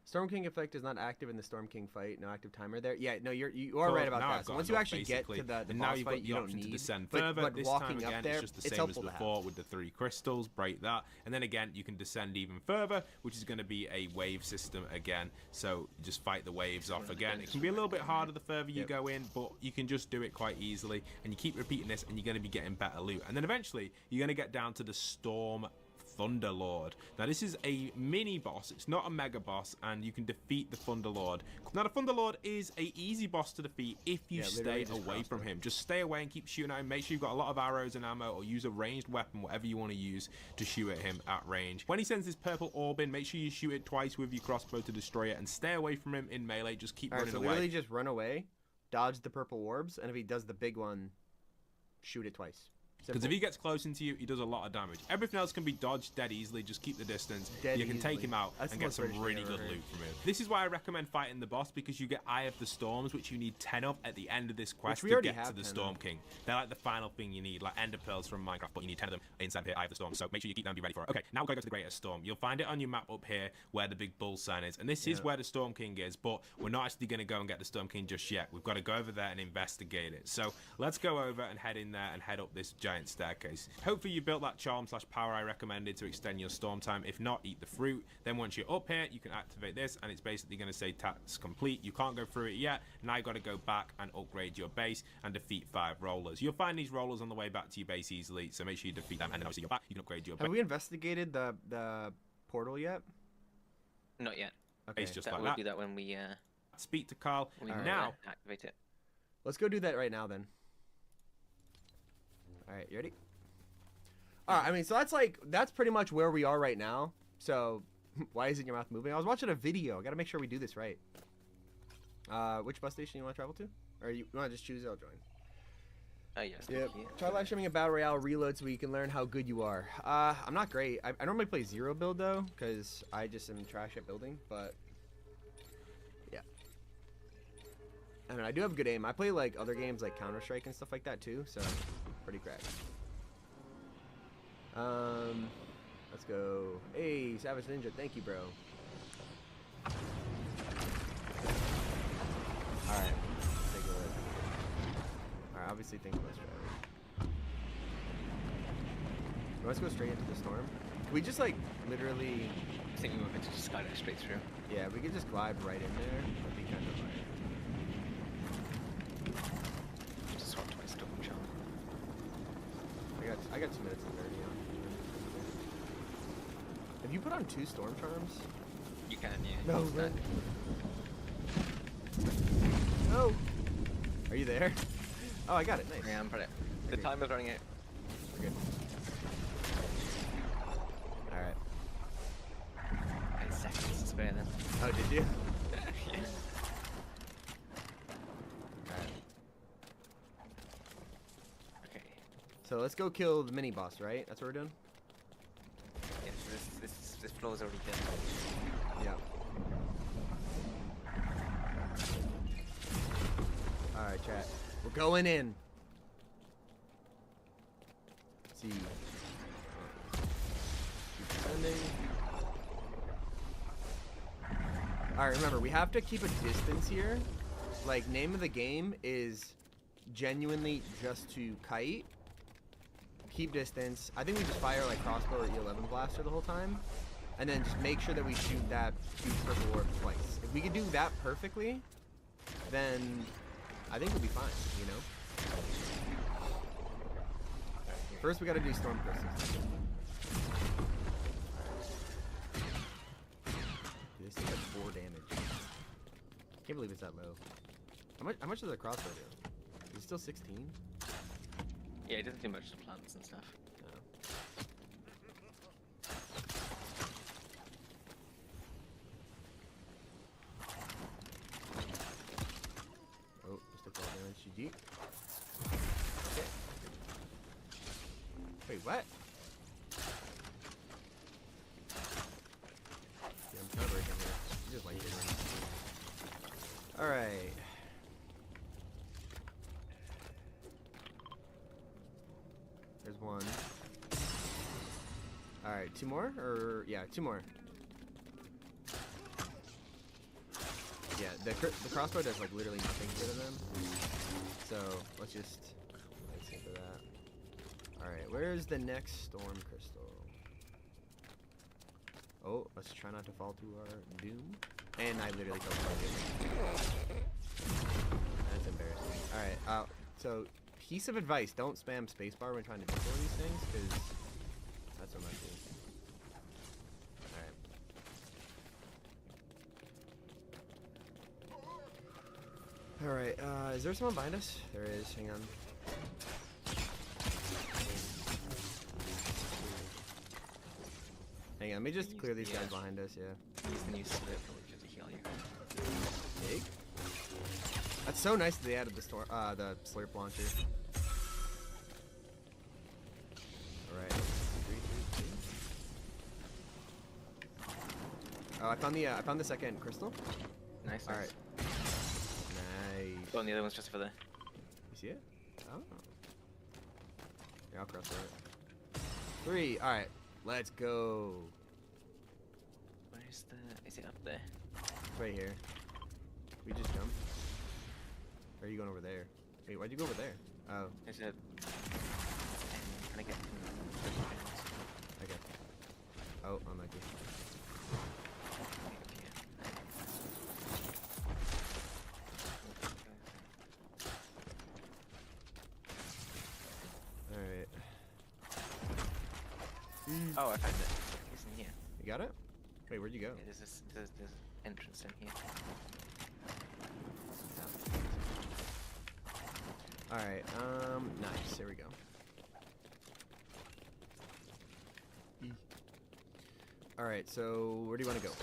Storm King effect is not active in the Storm King fight. No active timer there. Yeah, no, you are right about that. So once you actually get to the now boss you've fight, got the you don't option need to descend further. But this walking time again, up there, it's just the same as helpful to before have. with the 3 crystals. Break that, and then again you can descend even further, which is going to be a wave system again. So just fight the waves off again. It can be a little bit harder the further you go in, but you can just do it quite easily. And you keep repeating this, and you're going to be getting better loot. And then eventually you're going to get down to the Storm Thunderlord. Now this is a mini boss, it's not a mega boss, and you can defeat the Thunderlord. Now the Thunderlord is a easy boss to defeat if you stay away from him. Just stay away and keep shooting at him. Make sure you've got a lot of arrows and ammo, or use a ranged weapon, whatever you want to use to shoot at him at range. When he sends this purple orb in, make sure you shoot it twice with your crossbow to destroy it, and stay away from him in melee. Just keep running away. Literally just run away, dodge the purple orbs, and if he does the big one, shoot it twice. Because if he gets close into you, he does a lot of damage. Everything else can be dodged dead easily. Just keep the distance. You can take him out and get some really good loot from him. This is why I recommend fighting the boss, because you get Eye of the Storms, which you need 10 of at the end of this quest to get to the Storm King. They're like the final thing you need, like Ender Pearls from Minecraft, but you need 10 of them inside here, Eye of the Storm. So make sure you keep them and be ready for it. Okay, now we've got to go to the Greater Storm. You'll find it on your map up here where the big bull sign is. And this is where the Storm King is, but we're not actually going to go and get the Storm King just yet. We've got to go over there and investigate it. So let's go over and head in there and head up this giant staircase. Hopefully you built that charm / power I recommended to extend your storm time. If not, eat the fruit. Then once you're up here, you can activate this, and it's basically going to say task complete. You can't go through it yet. Now you've got to go back and upgrade your base and defeat 5 rollers. You'll find these rollers on the way back to your base easily, so make sure you defeat them, and then obviously you're back. You can upgrade your base. Have we investigated the portal yet? Not yet. Okay, Just that like we'll that. do that when we Speak to Carl. Now activate it. Let's go do that right now then. All right, you ready? All right, I mean, so that's pretty much where we are right now. So why isn't your mouth moving? I was watching a video. I got to make sure we do this right. Which bus station you want to travel to? Or you want to just choose? I'll join. Yes. Yeah. Try live streaming a battle royale reload so you can learn how good you are. I'm not great. I normally play 0 build though, because I just am trash at building. But yeah, I mean, I do have good aim. I play like other games like Counter-Strike and stuff like that too, so pretty cracked. Let's go. Hey, Savage Ninja, thank you, bro. obviously think less driving. Let's go straight into the storm. Can we just like literally? I think we were meant to just skydive straight through. Yeah, we could just glide right in there. That'd be kind of like. Just swap twice storm charm. I got 2 minutes and 30 on. Have you put on 2 storm charms? You can, yeah. No, man. No. Are you there? Oh, I got it. Nice. Yeah, I'm pretty. The time is running out. We're good. All right. I had seconds to spare then. Oh, did you? Yeah. Alright. Okay. So let's go kill the mini boss, right? That's what we're doing? Yeah, so this floor is already dead. Yeah. Alright, chat. We're going in. Let's see. Keep sending. Alright, remember, we have to keep a distance here. Like, name of the game is genuinely just to kite. Keep distance. I think we just fire like crossbow or E11 blaster the whole time. And then just make sure that we shoot that huge purple orb twice. If we could do that perfectly, then I think we'll be fine, you know? First we gotta do storm crystals. This thing has 4 damage. Can't believe it's that low. How much does the crossbow do? Is it still 16? Yeah, it doesn't do much to plants and stuff. Oh, just took all damage. GG. Okay. Wait, what? Yeah, I'm trying to break in here. You just like it. Alright. There's one. Alright, 2 more? Or, yeah, 2 more. Yeah, the crossbow does like literally nothing to them. So, let's just save for that. Alright, where's the next storm crystal? Oh, let's try not to fall to our doom. And I literally killed the That's embarrassing. Alright, so piece of advice, don't spam spacebar when trying to control these things, because that's what I do. Alright. Alright, is there someone behind us? There is, hang on. Hang on, let me just clear these guys behind us, yeah. Use the new slip to heal you. Big? That's so nice that they added the the slurp launcher. Alright. 3, 2, 2. Oh, I found the second crystal. Nice. Alright. Nice. Oh, and the other one's just for there. You see it? Oh. Yeah, I'll cross it. 3. Alright. Let's go. Where's the... Is it up there? It's right here. We just jump. Or are you going over there? Wait, why'd you go over there? Oh. Is it... Can I get... Okay. Oh, unlucky. Alright. Oh, I found it. It's in here. You got it? Wait, where'd you go? Yeah, there's entrance in here. Alright, nice. There we go. Alright, so where do you want to go?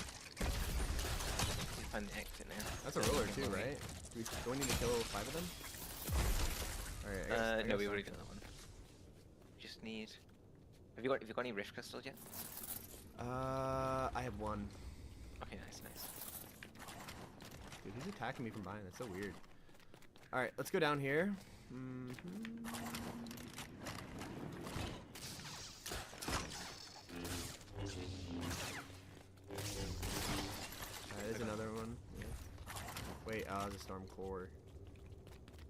Find the exit now. That's a roller too, right? Do we need to kill 5 of them? Alright, no, we already done that one. Just need... Have you got any rift crystals yet? I have 1. Okay, nice. Dude, he's attacking me from behind. That's so weird. Alright, let's go down here. There's another one. Yeah. Wait, there's a storm core.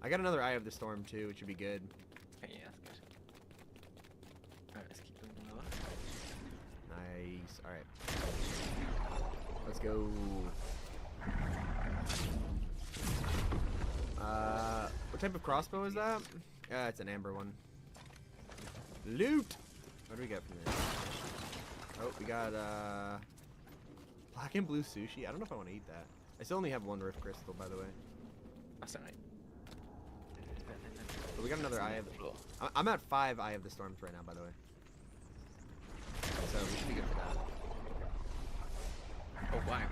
I got another Eye of the Storm too, which would be good. Okay, yeah, that's good. Alright, let's keep going lower. Nice. Alright. Let's go. What type of crossbow is that? It's an amber one. Loot! What do we get from there? Oh, we got black and blue sushi. I don't know if I want to eat that. I still only have one rift crystal, by the way. That's alright. But we got another Eye of the Storm. I'm at 5 Eye of the Storms right now, by the way. So we should be good for that. Oh, wow.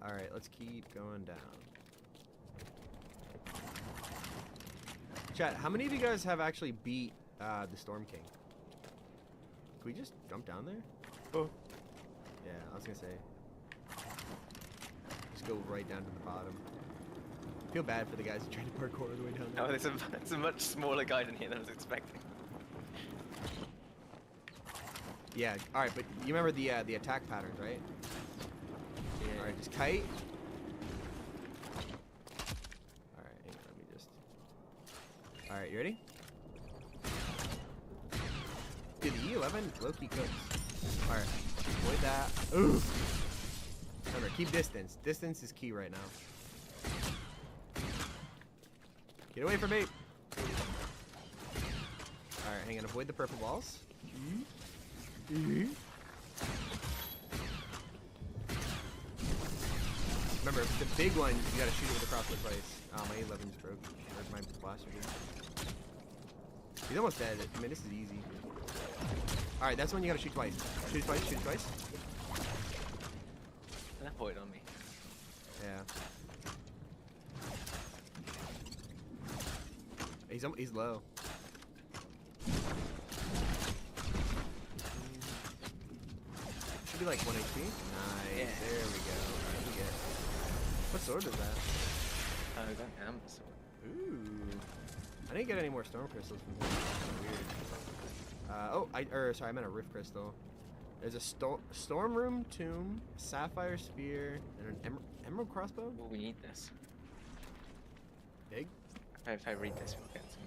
Alright, let's keep going down. Chat, how many of you guys have actually beat the Storm King? Can we just jump down there? Oh. Yeah, I was gonna say. Just go right down to the bottom. I feel bad for the guys who tried to parkour all the way down there. Oh, it's a much smaller guy than here than I was expecting. Yeah, alright, but you remember the attack patterns, right? Yeah. Alright, just kite. Alright, hang on, let me just... Alright, you ready? Dude, the E11 low-key cooks. Alright, avoid that. Ooh! Remember, keep distance. Distance is key right now. Get away from me! Alright, hang on, avoid the purple balls. Remember, the big one, you gotta shoot it with a crossbow twice. Oh, my 11's broke. Where's my blaster here? He's almost dead. I mean, this is easy. Alright, that's the one you gotta shoot twice. Shoot it twice, shoot it twice. That void on me. Yeah. He's low. Should be like 1 HP. Nice. Yeah. There we go. Alright, we get. What sword is that? Oh, we got an amber sword. Ooh. I didn't get any more storm crystals from here. Weird. Sorry, I meant a rift crystal. There's a storm room tomb, sapphire spear, and an emerald crossbow. Well, we need this. Big. If I read this, we'll get some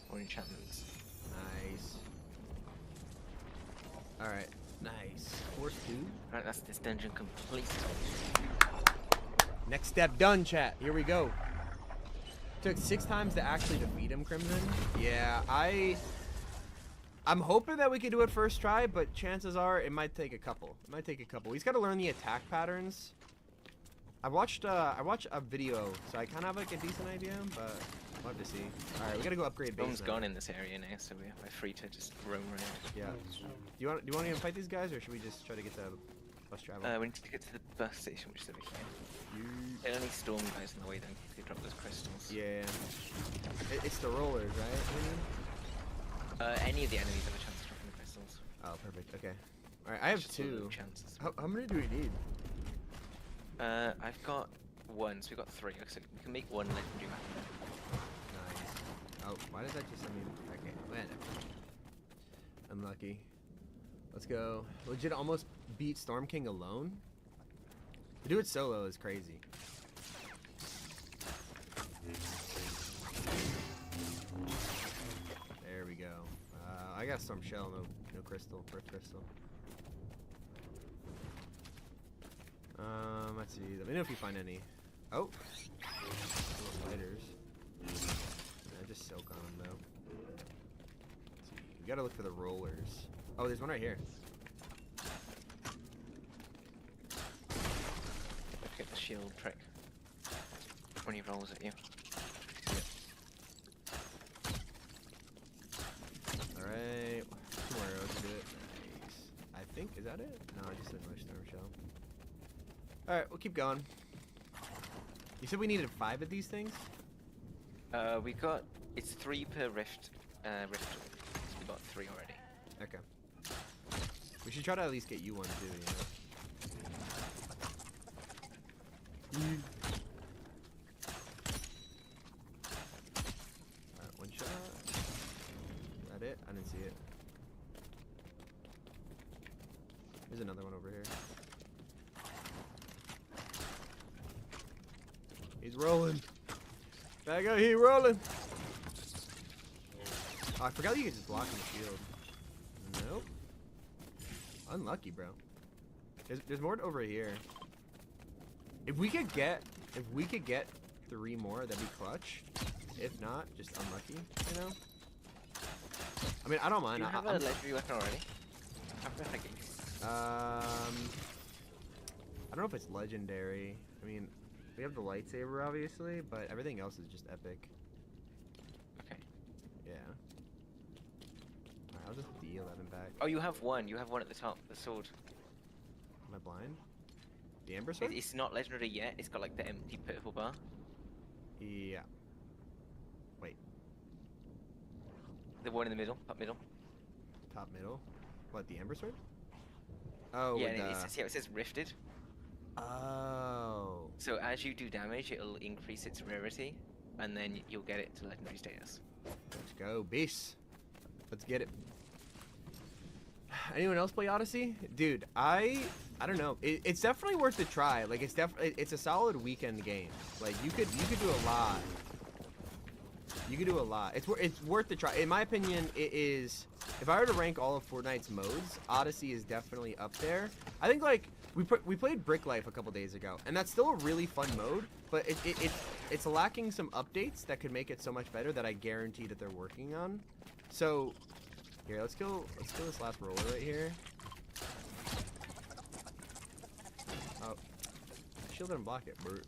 more enchantments. Nice. All right. Nice. Force 2. Alright, that's this dungeon complete. Next step done, chat. Here we go. Took 6 times to actually defeat him, Crimson. Yeah, I'm hoping that we could do it first try, but chances are it might take a couple. He's got to learn the attack patterns. I watched a video, so I kind of have like a decent idea, but we'll have to see. All right, we gotta go upgrade base. Bone's gone in this area now, so we're free to just roam around. Yeah. Do you want to even fight these guys, or should we just try to get to bus travel? We need to get to the bus station, which is over here. There are only storm guys in the way, then they drop those crystals. Yeah. It's the rollers, right? Any of the enemies have a chance of dropping the crystals. Oh, perfect. Okay. All right, I have 2. Chances. How many do we need? I've got 1, so we've got 3. So we can make 1 legendary weapon. Nice. Oh, why did that just send me? Okay, whatever. Unlucky. Let's go. Legit almost beat Storm King alone. To do it solo is crazy. There we go. I got Storm Shell, no crystal, brick crystal. Let's see. Let me know if you find any. Oh, little lighters. Yeah, just silk on them though. Let's see. We gotta look for the rollers. Oh, there's one right here. Look at the shield trick when he rolls at you. All right, 2 more arrows to do it. Nice. I think is that it? No, I just said my storm shell. All right, we'll keep going. You said we needed 5 of these things? We got, it's 3 per rift. So we got 3 already. Okay. We should try to at least get you one too, you know? Alright, 1 shot. Is that it? I didn't see it. there's another one over here. He's rolling. Back up, he rolling. Oh, I forgot you could just block in the shield. Nope. Unlucky, bro. There's more over here. If we could get 3 more, that'd be clutch. If not, just unlucky, you know? I mean, I don't mind. Do you have a legendary weapon already? I don't know if it's legendary. I mean, we have the lightsaber, obviously, but everything else is just epic. Okay. Yeah. Alright, I'll just put the E11 back. Oh, you have one. You have one at the top. The sword. Am I blind? The Ember Sword? It's not legendary yet. It's got like the empty purple bar. Yeah. Wait. The one in the middle. Top middle. Top middle? What, the Ember Sword? Oh, yeah, with it says rifted. Oh. So as you do damage, it'll increase its rarity, and then you'll get it to legendary status. Let's go, beasts. Let's get it. Anyone else play Odyssey? Dude, I don't know. It's definitely worth a try. Like it's a solid weekend game. Like you could do a lot. You could do a lot. It's worth the try. In my opinion, it is. If I were to rank all of Fortnite's modes, Odyssey is definitely up there. I think like we played Brick Life a couple days ago, and that's still a really fun mode. But it's lacking some updates that could make it so much better that I guarantee that they're working on. So here, let's kill this last roller right here. Oh, shield didn't block it. Brute.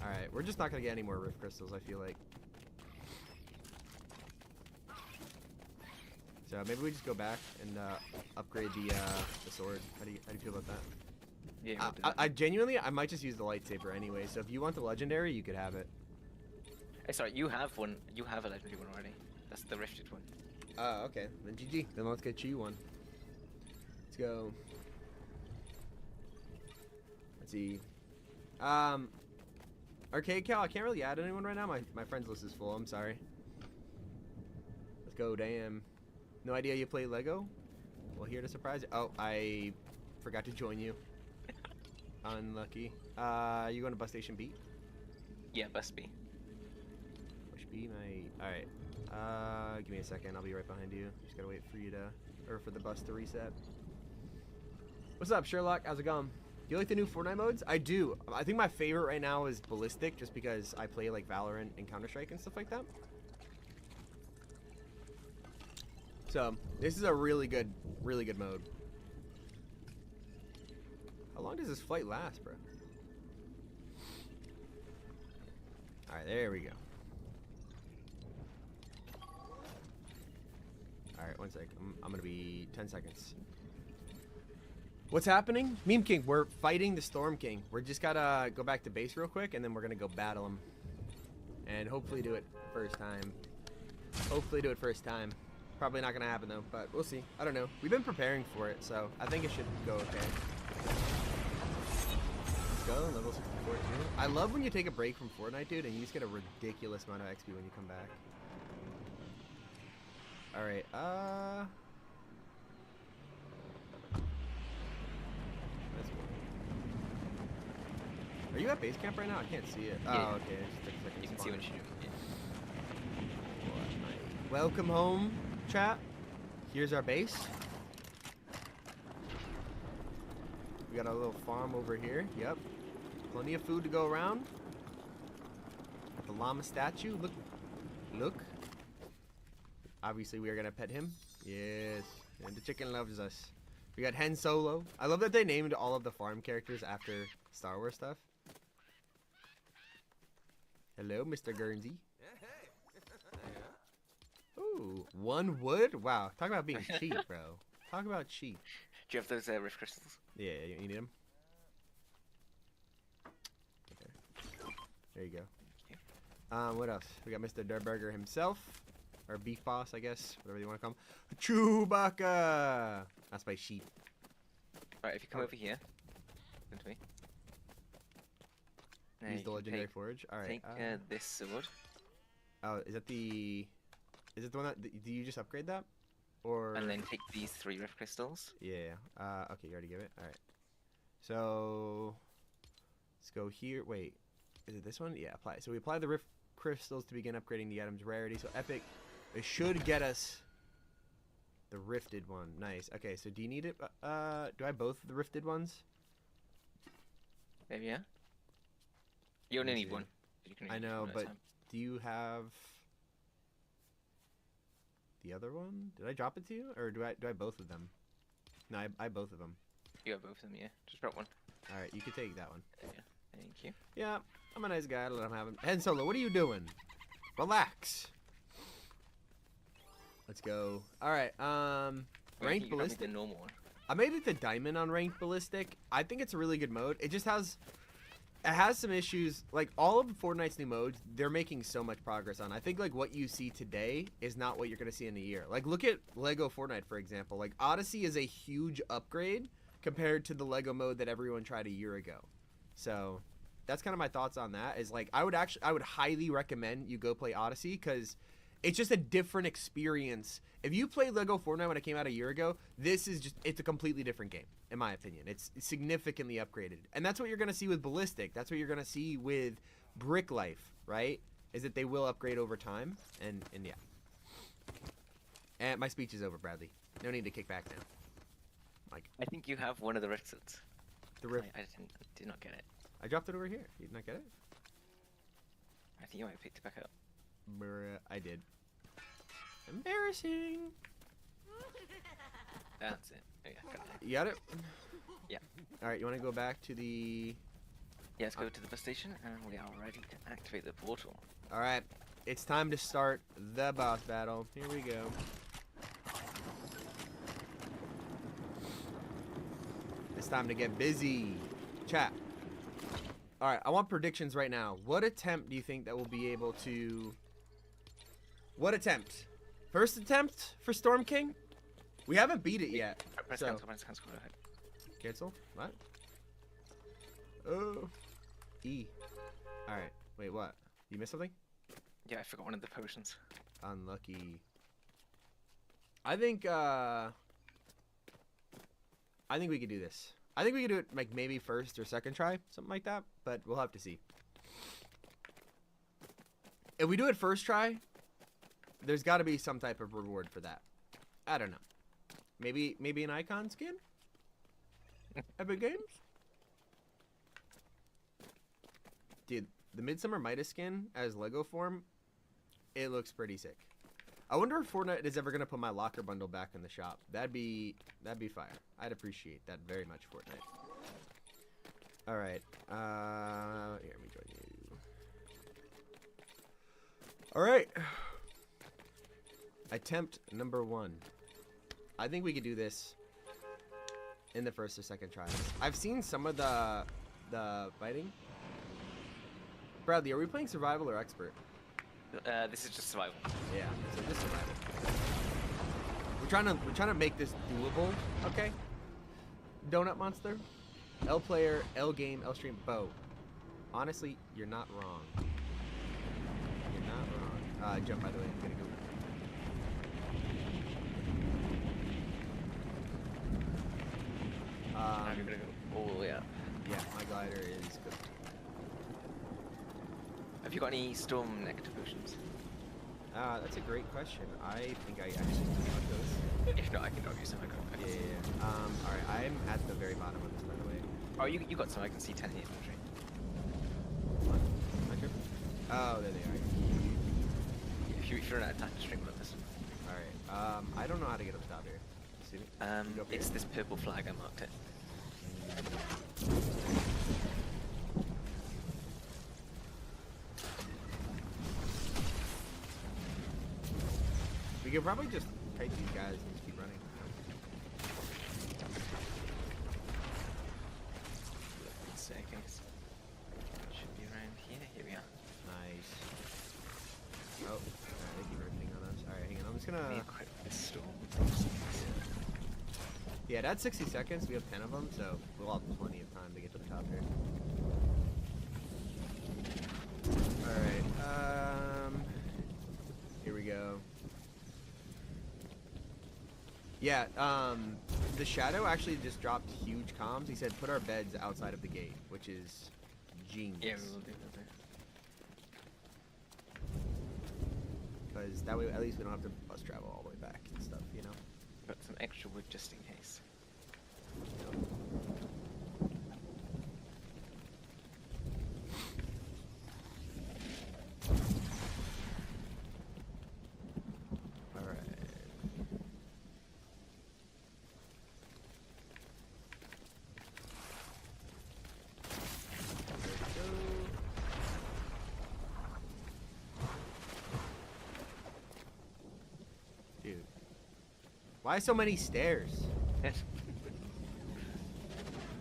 Alright, we're just not gonna get any more Rift Crystals, I feel like. So maybe we just go back and upgrade the sword. How do you feel about that? Yeah. I genuinely, I might just use the lightsaber anyway. So if you want the legendary, you could have it. Hey, sorry, you have one. You have a legendary one already. That's the rifted one. Oh, okay. Then GG. Then let's get you one. Let's go. Let's see. Arcade Cal, I can't really add anyone right now. My friends list is full. I'm sorry. Let's go. Damn. No idea you play Lego? Well, here to surprise you. Oh, I forgot to join you. Unlucky. You going to bus station B? Yeah, bus B. Push B, mate. Alright. Give me a second. I'll be right behind you. Just gotta wait for you to, or for the bus to reset. What's up, Sherlock? How's it going? Do you like the new Fortnite modes? I do. I think my favorite right now is Ballistic, just because I play like Valorant and Counter-Strike and stuff like that. So, this is a really good mode. How long does this flight last, bro? Alright, there we go. Alright, 1 sec. I'm gonna be 10 seconds. What's happening? Meme King, we're fighting the Storm King. We're just gotta go back to base real quick, and then we're gonna go battle him. And hopefully do it first time. Hopefully do it first time. Probably not gonna happen though, but we'll see. I don't know. We've been preparing for it, so I think it should go okay. Let's go, level 64 too. I love when you take a break from Fortnite, dude, and you just get a ridiculous amount of XP when you come back. Alright, Are you at base camp right now? I can't see it. Yeah. Oh, okay. Just took a second You can see what you're doing. Yeah. Welcome home, chat. Here's our base. We got a little farm over here. Yep. Plenty of food to go around. Got the llama statue. Look. Look. Obviously, we are going to pet him. Yes. And the chicken loves us. We got Han Solo. I love that they named all of the farm characters after Star Wars stuff. Hello, Mr. Guernsey. Ooh, 1 wood? Wow, talk about being cheap, bro. Talk about cheap. Do you have those Rift Crystals? Yeah, you need them? Okay. There you go. What else? We got Mr. Durburger himself. Or Beef Boss, I guess. Whatever you want to call him. Chewbacca! That's my sheep. Alright, if you come over here. Come to me. Use the legendary forge. Alright. Take this sword. Oh, is Is it the one that do you just upgrade that, or? And then take these 3 rift crystals. Yeah. Okay, you already give it. All right. So let's go here. Wait, is it this one? Yeah, apply. So we apply the rift crystals to begin upgrading the item's rarity. So epic. It should get us the rifted one. Nice. Okay, so do you need it? Do I have both of the rifted ones? Maybe, yeah. You only need one. You can I use know, one at a but time. do you have the other one? Did I drop it to you, or do I both of them? No, I both of them. You have both of them, yeah. Just drop one. All right, you can take that one. Yeah. Thank you. Yeah, I'm a nice guy. Let him have him. Han Solo, what are you doing? Relax. Let's go. All right. Ranked ballistic. The normal one. I made it to diamond on ranked ballistic. I think it's a really good mode. It just has some issues. Like all of Fortnite's new modes, they're making so much progress on. I think like what you see today is not what you're gonna see in a year. Like look at Lego Fortnite for example. Like Odyssey is a huge upgrade compared to the Lego mode that everyone tried a year ago. So that's kind of my thoughts on that. Is like I would highly recommend you go play Odyssey because it's just a different experience. If you played Lego Fortnite when it came out a year ago, it's a completely different game, in my opinion. It's significantly upgraded. And that's what you're going to see with Ballistic. That's what you're going to see with Brick Life, right? Is that they will upgrade over time. And yeah. And my speech is over, Bradley. No need to kick back now. Like, I think you have one of the rifts. The rift. I did not get it. I dropped it over here. You did not get it? I think you might have picked it back up. I did. Embarrassing. That's it. Oh, yeah, got it. You got it? Yeah. All right, you want to go back to the... Yeah, let's go to the bus station, and we are ready to activate the portal. All right, it's time to start the boss battle. Here we go. It's time to get busy. Chat. All right, I want predictions right now. What attempt do you think that we'll be able to... What attempt? First attempt for Storm King? We haven't beat it yet. Press cancel, press cancel, go ahead. Cancel? What? Oh. E. Alright, wait, what? You missed something? Yeah, I forgot one of the potions. Unlucky. I think we could do this. I think we could do it like maybe first or second try, something like that, but we'll have to see. If we do it first try, there's got to be some type of reward for that. I don't know. Maybe an icon skin? Epic Games? Dude, the Midsummer Midas skin as Lego form, it looks pretty sick. I wonder if Fortnite is ever gonna put my locker bundle back in the shop. That'd be fire. I'd appreciate that very much, Fortnite. All right. Here, let me join you. All right. Attempt number 1. I think we could do this in the first or second try. I've seen some of the fighting. Bradley, are we playing survival or expert? This is just survival. Yeah, so just survival. We're trying to make this doable, okay? Donut Monster, L player, L game, L stream, Bo. Honestly, you're not wrong. You're not wrong. Jump, by the way. I'm gonna go. You're gonna go all the way up. Yeah, my glider is cooked. Have you got any storm negative potions? That's a great question. I think I actually got those. If not, I can drop you some. Yeah. Alright, I'm at the very bottom of this, by the way. Oh, you got some. I can see 10 here. What? Am I tripping? Oh, there they are. If you're out of time, just drink one of this. Alright. I don't know how to get up top here. You see me? It's this purple flag. I marked it. We could probably just take these guys and just keep running. Seconds. Should be around here. Here we are. Nice. Oh, they keep rotating on us. Alright, hang on. I'm just gonna... equip this storm. Yeah, that's 60 seconds. We have 10 of them, so we'll have plenty of time to get to the top here. Alright, here we go. Yeah, the Shadow actually just dropped huge comms. He said, put our beds outside of the gate, which is genius. Yeah, we will do that. Because that way, at least we don't have to bus travel all the way back and stuff, you know? Got some extra wood just in case. Why so many stairs? Are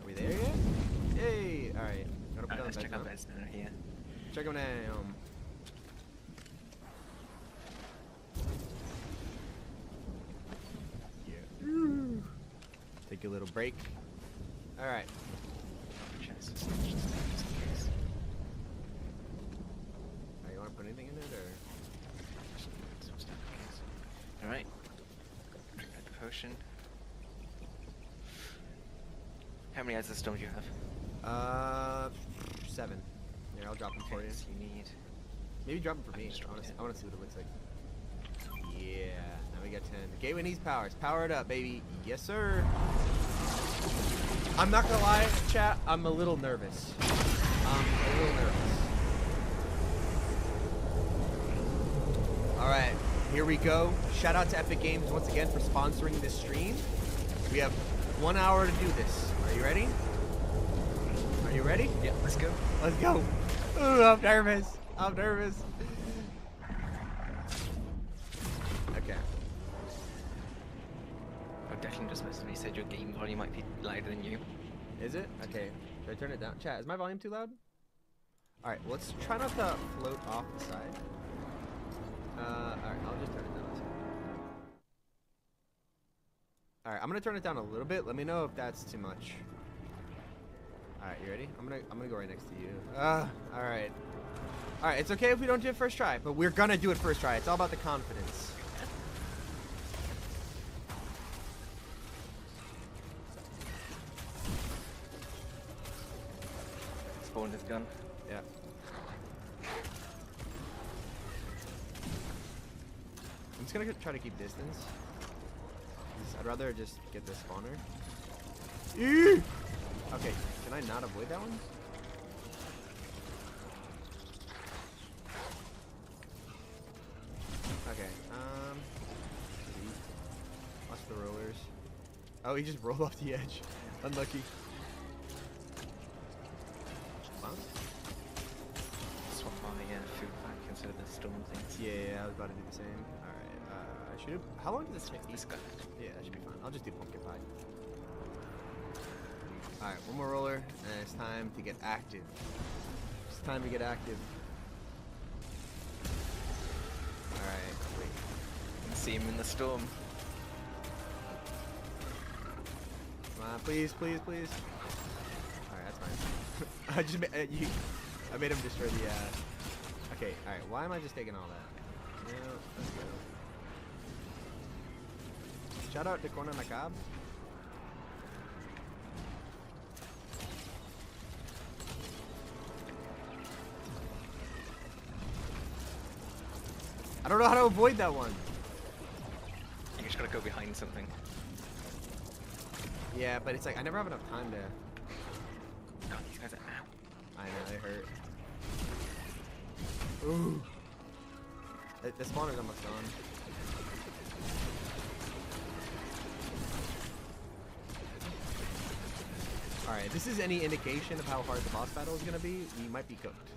we there yet? Yay! Alright. Gotta put down Let's the check beds out now. beds down here. Check them down. Yeah. Take a little break. Alright. You wanna put anything in it or? Alright. Drink that potion. How many eyes of stone do you have? 7. Here, I'll drop them for you. You need. Maybe drop them for me. I want to see what it looks like. Yeah. Now we got 10. The gateway needs powers. Power it up, baby. Yes, sir. I'm not gonna lie, chat. I'm a little nervous. All right. Here we go. Shout out to Epic Games once again for sponsoring this stream. We have 1 hour to do this. Are you ready? Are you ready? Yeah, let's go. Let's go. Ooh, I'm nervous. I'm nervous. Okay. Oh, Declan just messaged me, said your game volume might be louder than you. Is it? Okay. Should I turn it down? Chat, is my volume too loud? Alright, let's try not to float off the side. Alright, I'll just turn it down. Alright, I'm gonna turn it down a little bit. Let me know if that's too much. Alright, you ready? I'm gonna go right next to you. Alright. Alright, it's okay if we don't do it first try, but we're gonna do it first try. It's all about the confidence. Spawned his gun. Yeah. I'm just gonna try to keep distance. I'd rather just get this spawner. Eee! Okay, can I not avoid that one? Okay, watch the rollers. Oh, he just rolled off the edge. Unlucky. Huh? Swap my food back instead of the stone things. Yeah, I was about to do the same. Alright, how long does this take? This guy. Yeah, that should be fine. I'll just do pumpkin pie. Alright, one more roller, and it's time to get active. It's time to get active. Alright, wait. You can see him in the storm. Come on, please, please, please. Alright, that's fine. I just I made him destroy the, Okay, alright, why am I just taking all that? No, let's go. Shout out to Corner Macab. I don't know how to avoid that one. You just gotta go behind something. Yeah, but it's like I never have enough time to. God, these guys are out. I know, they hurt. Ooh. The spawner's almost gone. Alright, if this is any indication of how hard the boss battle is gonna be, we might be cooked.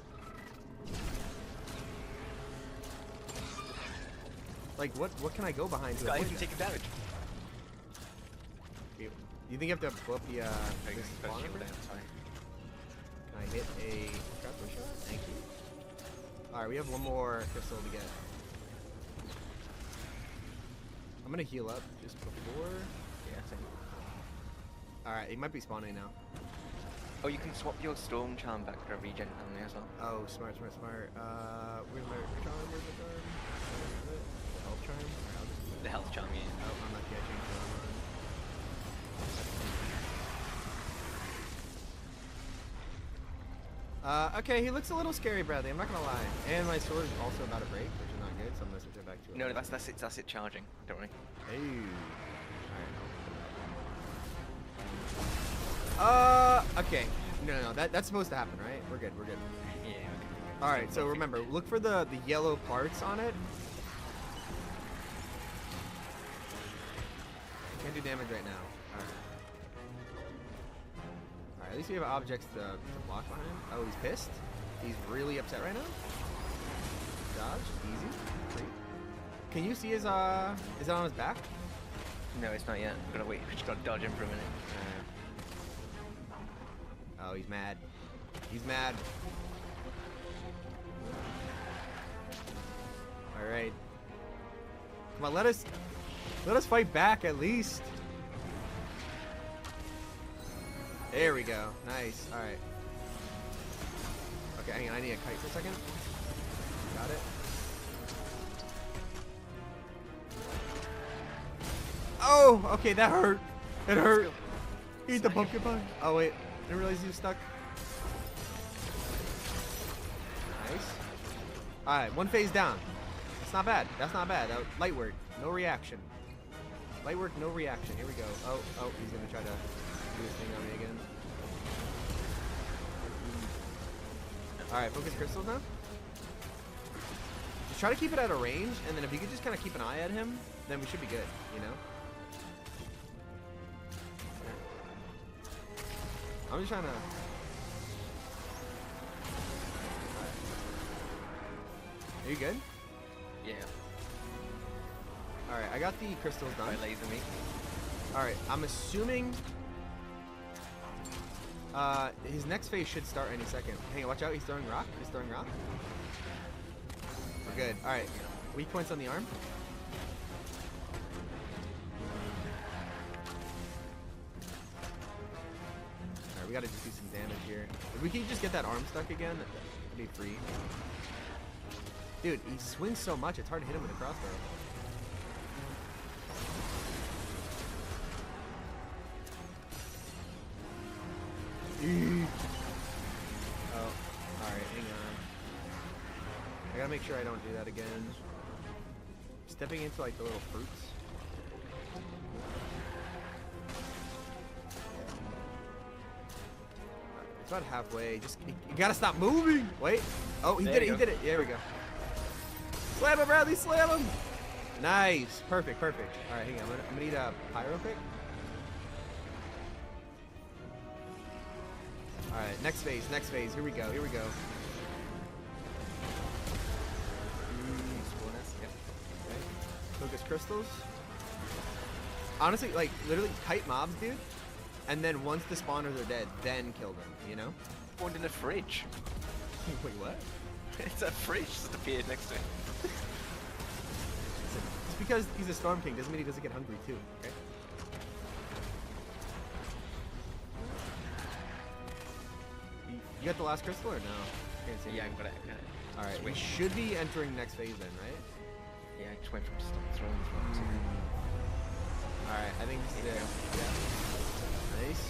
Like, what can I go behind to Guy avoid can that? take damage. You think you have to blow up the, this spawner? Down, sorry. Can I hit a trapper shot? Thank you. Alright, we have one more crystal to get. I'm gonna heal up just before. Yeah, same. Alright, he might be spawning now. Oh, you can swap your storm charm back for a regen down there as well. Oh, smart, smart, smart. Where's my charm? Where's the charm? The health charm? Alright, I'll just... The health charm, yeah. Oh, I'm not catching. Okay, he looks a little scary, Bradley. I'm not gonna lie. And my sword is also about to break, which is not good, so I'm gonna switch it back to it. No, that's it charging. Don't worry. Hey. Alright. Okay. No. That's supposed to happen, right? We're good. Yeah. Alright, so remember, look for the yellow parts on it. Can't do damage right now. Alright. Alright, at least we have objects to block behind. Oh, he's pissed. He's really upset right now. Dodge, easy. Great. Can you see his, is it on his back? No, it's not yet. I'm gonna wait. We just gotta dodge him for a minute. Oh, he's mad. He's mad. Alright. Come on, let us fight back at least. There we go. Nice. Alright. Okay, hang on. I need a kite for a second. Got it. Oh, okay, that hurt. It hurt. Eat the pumpkin pie. Oh, wait. I didn't realize he was stuck. Nice. Alright, one phase down. That's not bad. That's not bad. Light work. No reaction. Light work, no reaction. Here we go. Oh, he's going to try to do his thing on me again. Alright, focus crystals now. Just try to keep it out of range, and then if you could just kind of keep an eye at him, then we should be good, you know? I'm just trying to... Are you good? Yeah. Alright, I got the crystals done. Laser me. Alright, I'm assuming... his next phase should start any second. Hang on, watch out, he's throwing rock. We're good. Alright, weak points on the arm. Alright, we gotta just do some damage here. If we can just get that arm stuck again, that'd be free. Dude, he swings so much, it's hard to hit him with a crossbow. Oh, alright, hang on. I gotta make sure I don't do that again. Stepping into like the little fruits. It's about halfway. Just you gotta stop moving. Wait. Oh, he did it. He did it. There we go. Slam him, Bradley. Slam him. Nice. Perfect. All right, hang on. I'm gonna eat a pyro quick. All right, next phase. Here we go. Okay. Focus crystals. Honestly, like literally kite mobs, dude. And then once the spawners are dead, then kill them, you know? Spawned in a fridge. Wait, what? It's a fridge just appeared next to him. Just because he's a Storm King doesn't mean he doesn't get hungry too, okay? You got the last crystal or no? Can't see Yeah, I got it. Alright, we should be entering next phase then, right? Yeah, I just went from throwing rocks. Alright, I think this is it. Yeah. Nice.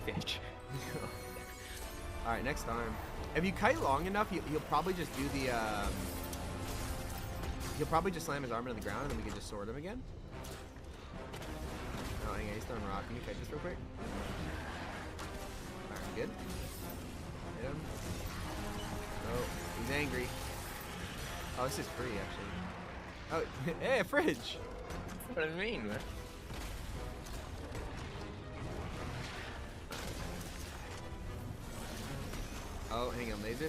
Bitch. Alright, next arm. If you kite long enough, he'll probably just do the, he'll probably just slam his arm into the ground and then we can just sword him again. Oh, hang on, he's throwing rock. Can you kite this real quick? Alright, good. Hit him. Oh, he's angry. Oh, this is free, actually. Oh, hey, a fridge! What do you mean, man? Oh, hang on, laser.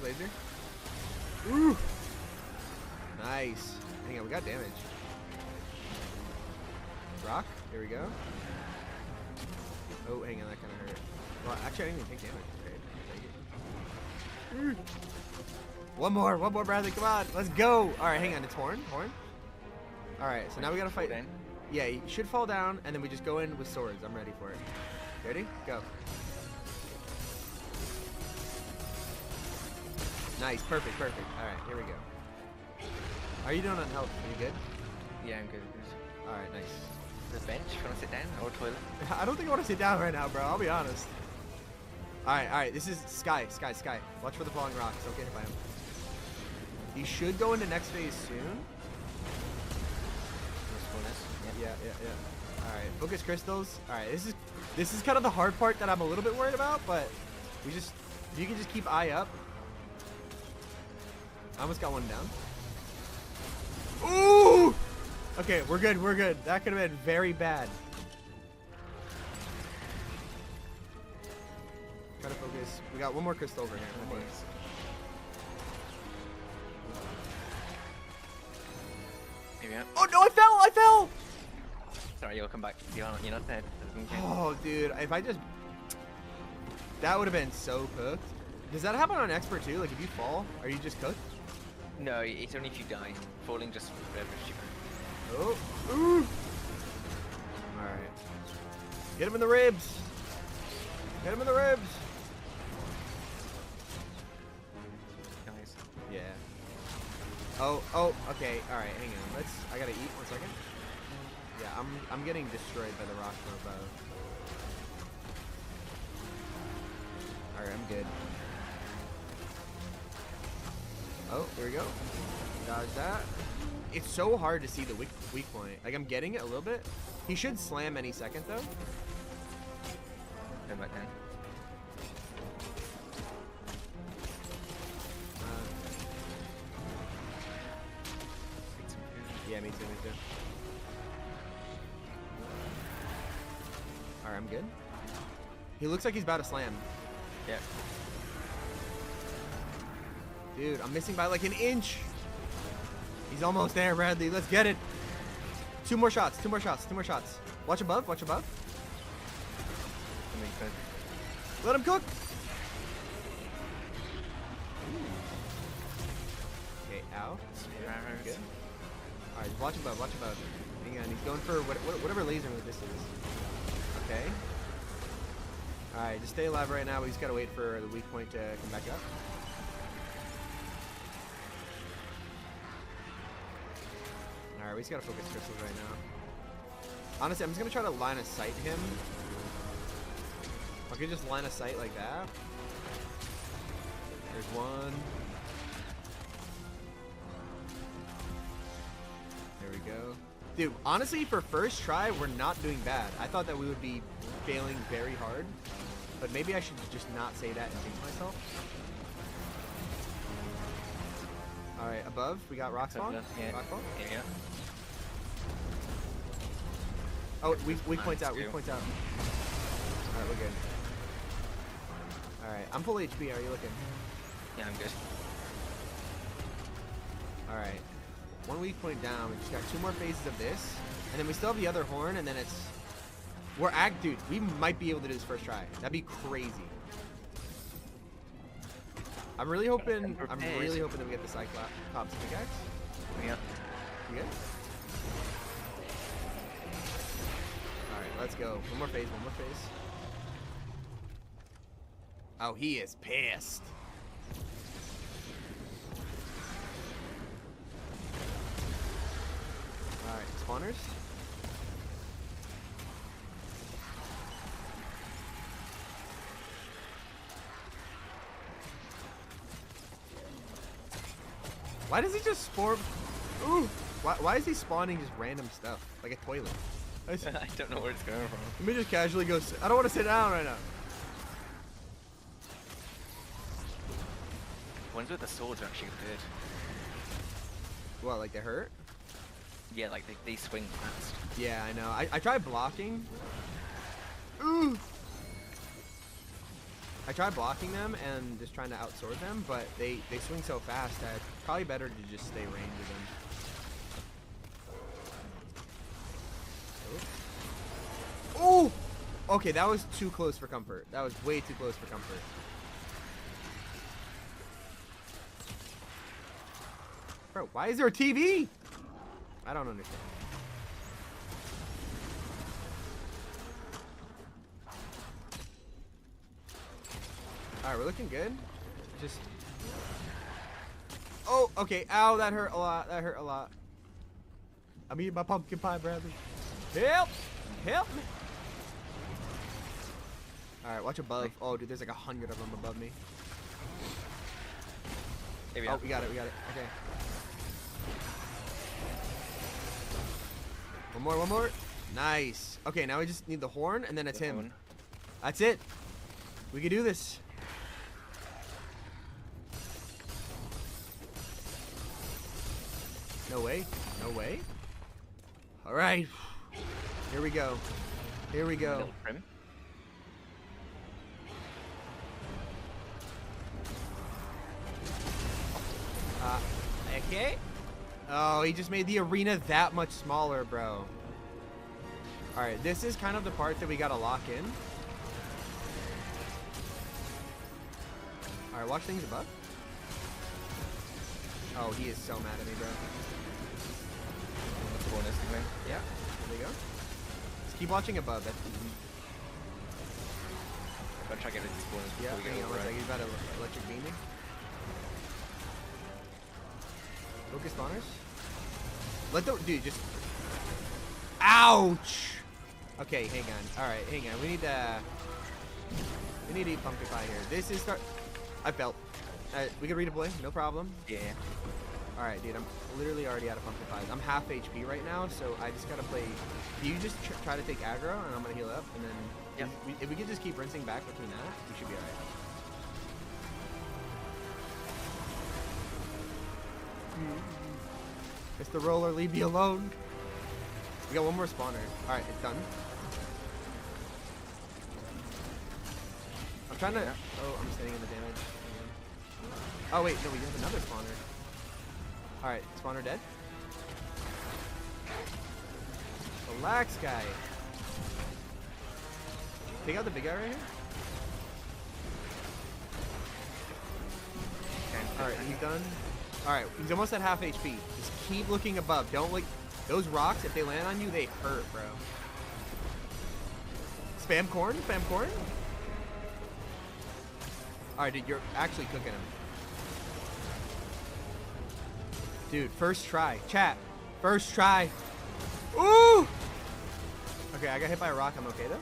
Ooh! Nice. Hang on, we got damage. Rock, here we go. Oh, hang on, that kind of hurt. Well, actually, I didn't even take damage. Okay, take it. One more, Bradley, come on, let's go! Alright, hang on, it's Horn. Alright, so now we gotta fight. Yeah, he should fall down, and then we just go in with swords. I'm ready for it. Ready? Go. Nice, perfect. Alright, here we go. How are you doing on health? Are you good? Yeah, I'm good. Alright, nice. The bench? You wanna sit down? Or toilet? I don't think I want to sit down right now, bro. I'll be honest. Alright, this is Sky. Watch for the falling rocks. Don't get hit by him. He should go into next phase soon. Yeah. Alright, focus crystals. Alright, this is kind of the hard part that I'm a little bit worried about, but if you can just keep eye up. I almost got one down. Ooh! Okay, we're good. That could have been very bad. Try to focus. We got one more crystal over here. One more. Maybe not. Oh no, I fell! Sorry, you'll come back. You're not dead. Oh, dude, if I just... That would have been so cooked. Does that happen on Expert too? Like, if you fall, are you just cooked? No, it's only if you die. Falling just forever cheaper. Oh, ooh! Alright. Get him in the ribs! Get him in the ribs! Nice. Yeah. Oh, okay, alright, hang on. I gotta eat 1 second. Yeah, I'm getting destroyed by the Rockmo bow. Alright, I'm good. Oh, here we go. Dodge that. It's so hard to see the weak point. Like, I'm getting it a little bit. He should slam any second, though. Come back down. Yeah, me too. Alright, I'm good. He looks like he's about to slam. Yeah. Dude, I'm missing by like an inch. He's almost there, Bradley. Let's get it. 2 more shots. Watch above. Let him cook. Okay, ow. Good. Alright, watch above. Hang on, he's going for whatever laser move this is. Okay. Alright, just stay alive right now. We just gotta wait for the weak point to come back up. Alright, we just gotta focus crystals right now. Honestly, I'm just gonna try to line of sight him. I could just line of sight like that. There's one. There we go. Dude, honestly, for first try, we're not doing bad. I thought that we would be failing very hard. But maybe I should just not say that and jinx myself. Alright, above, we got rock spawn. Yeah. Rock spawn. Yeah. Oh, weak points out. Alright, we're good. Alright, I'm full HP. Are you looking? Yeah, I'm good. Alright. 1 weak point down. We just got 2 more phases of this. And then we still have the other horn, and then it's... Dude, we might be able to do this first try. That'd be crazy. I'm really hoping that we get the Cyclops pickaxe. Yeah. You good? Alright, let's go. One more phase. Oh, he is pissed. Alright, spawners. Why does he just spawn? Ooh! Why is he spawning just random stuff? Like a toilet? I don't know where it's going from. Let me just casually go sit. I don't want to sit down right now. Ones with the swords are actually good. What, like they hurt? Yeah, like they swing fast. Yeah, I know. I tried blocking. Ooh! I tried blocking them and just trying to outsword them, but they swing so fast that it's probably better to just stay range with them. Oh! Okay, that was too close for comfort. That was way too close for comfort. Bro, why is there a TV? I don't understand. Alright, we're looking good. Just... Oh, okay. Ow, that hurt a lot. I'm eating my pumpkin pie, Bradley. Help! Help me! All right, watch above. Oh, dude, there's like 100 of them above me. Here we Oh, are. we got it. We got it. Okay. One more. One more. Nice. Okay, now we just need the horn, and then it's him. That's it. We can do this. No way. No way. All right. Here we go. Here we go. Okay. Oh, he just made the arena that much smaller, bro. All right, this is kind of the part that we gotta lock in. All right, watch things above. Oh, he is so mad at me, bro. Yeah, there we go. Just keep watching above. That's easy. I'm gonna try to get rid of these corners Yeah, before we hang get on, over. he's about to electric beam me. Focus spawners. Let the dude just. Ouch! Okay, hang on. All right, hang on. We need to eat pumpkin pie here. This is start. I felt. We can redeploy, no problem. Yeah. All right, dude. I'm literally already out of pumpkin pies. I'm half HP right now, so I just gotta play. You just try to take aggro, and I'm gonna heal up, and then if we can just keep rinsing back between that, we should be alright. Mr. Roller, leave me alone. We got one more spawner. Alright, it's done. I'm trying to. Oh, I'm staying in the damage. Oh, wait, no, we have another spawner. Alright, spawner dead. Relax, guy. Take out the big guy right here. Alright, he's done. Alright, he's almost at half HP. Just keep looking above. Don't look. Those rocks, if they land on you, they hurt, bro. Spam corn? Spam corn? Alright, dude, you're actually cooking him. Dude, first try. Chat. First try. Ooh! Okay, I got hit by a rock. I'm okay, though.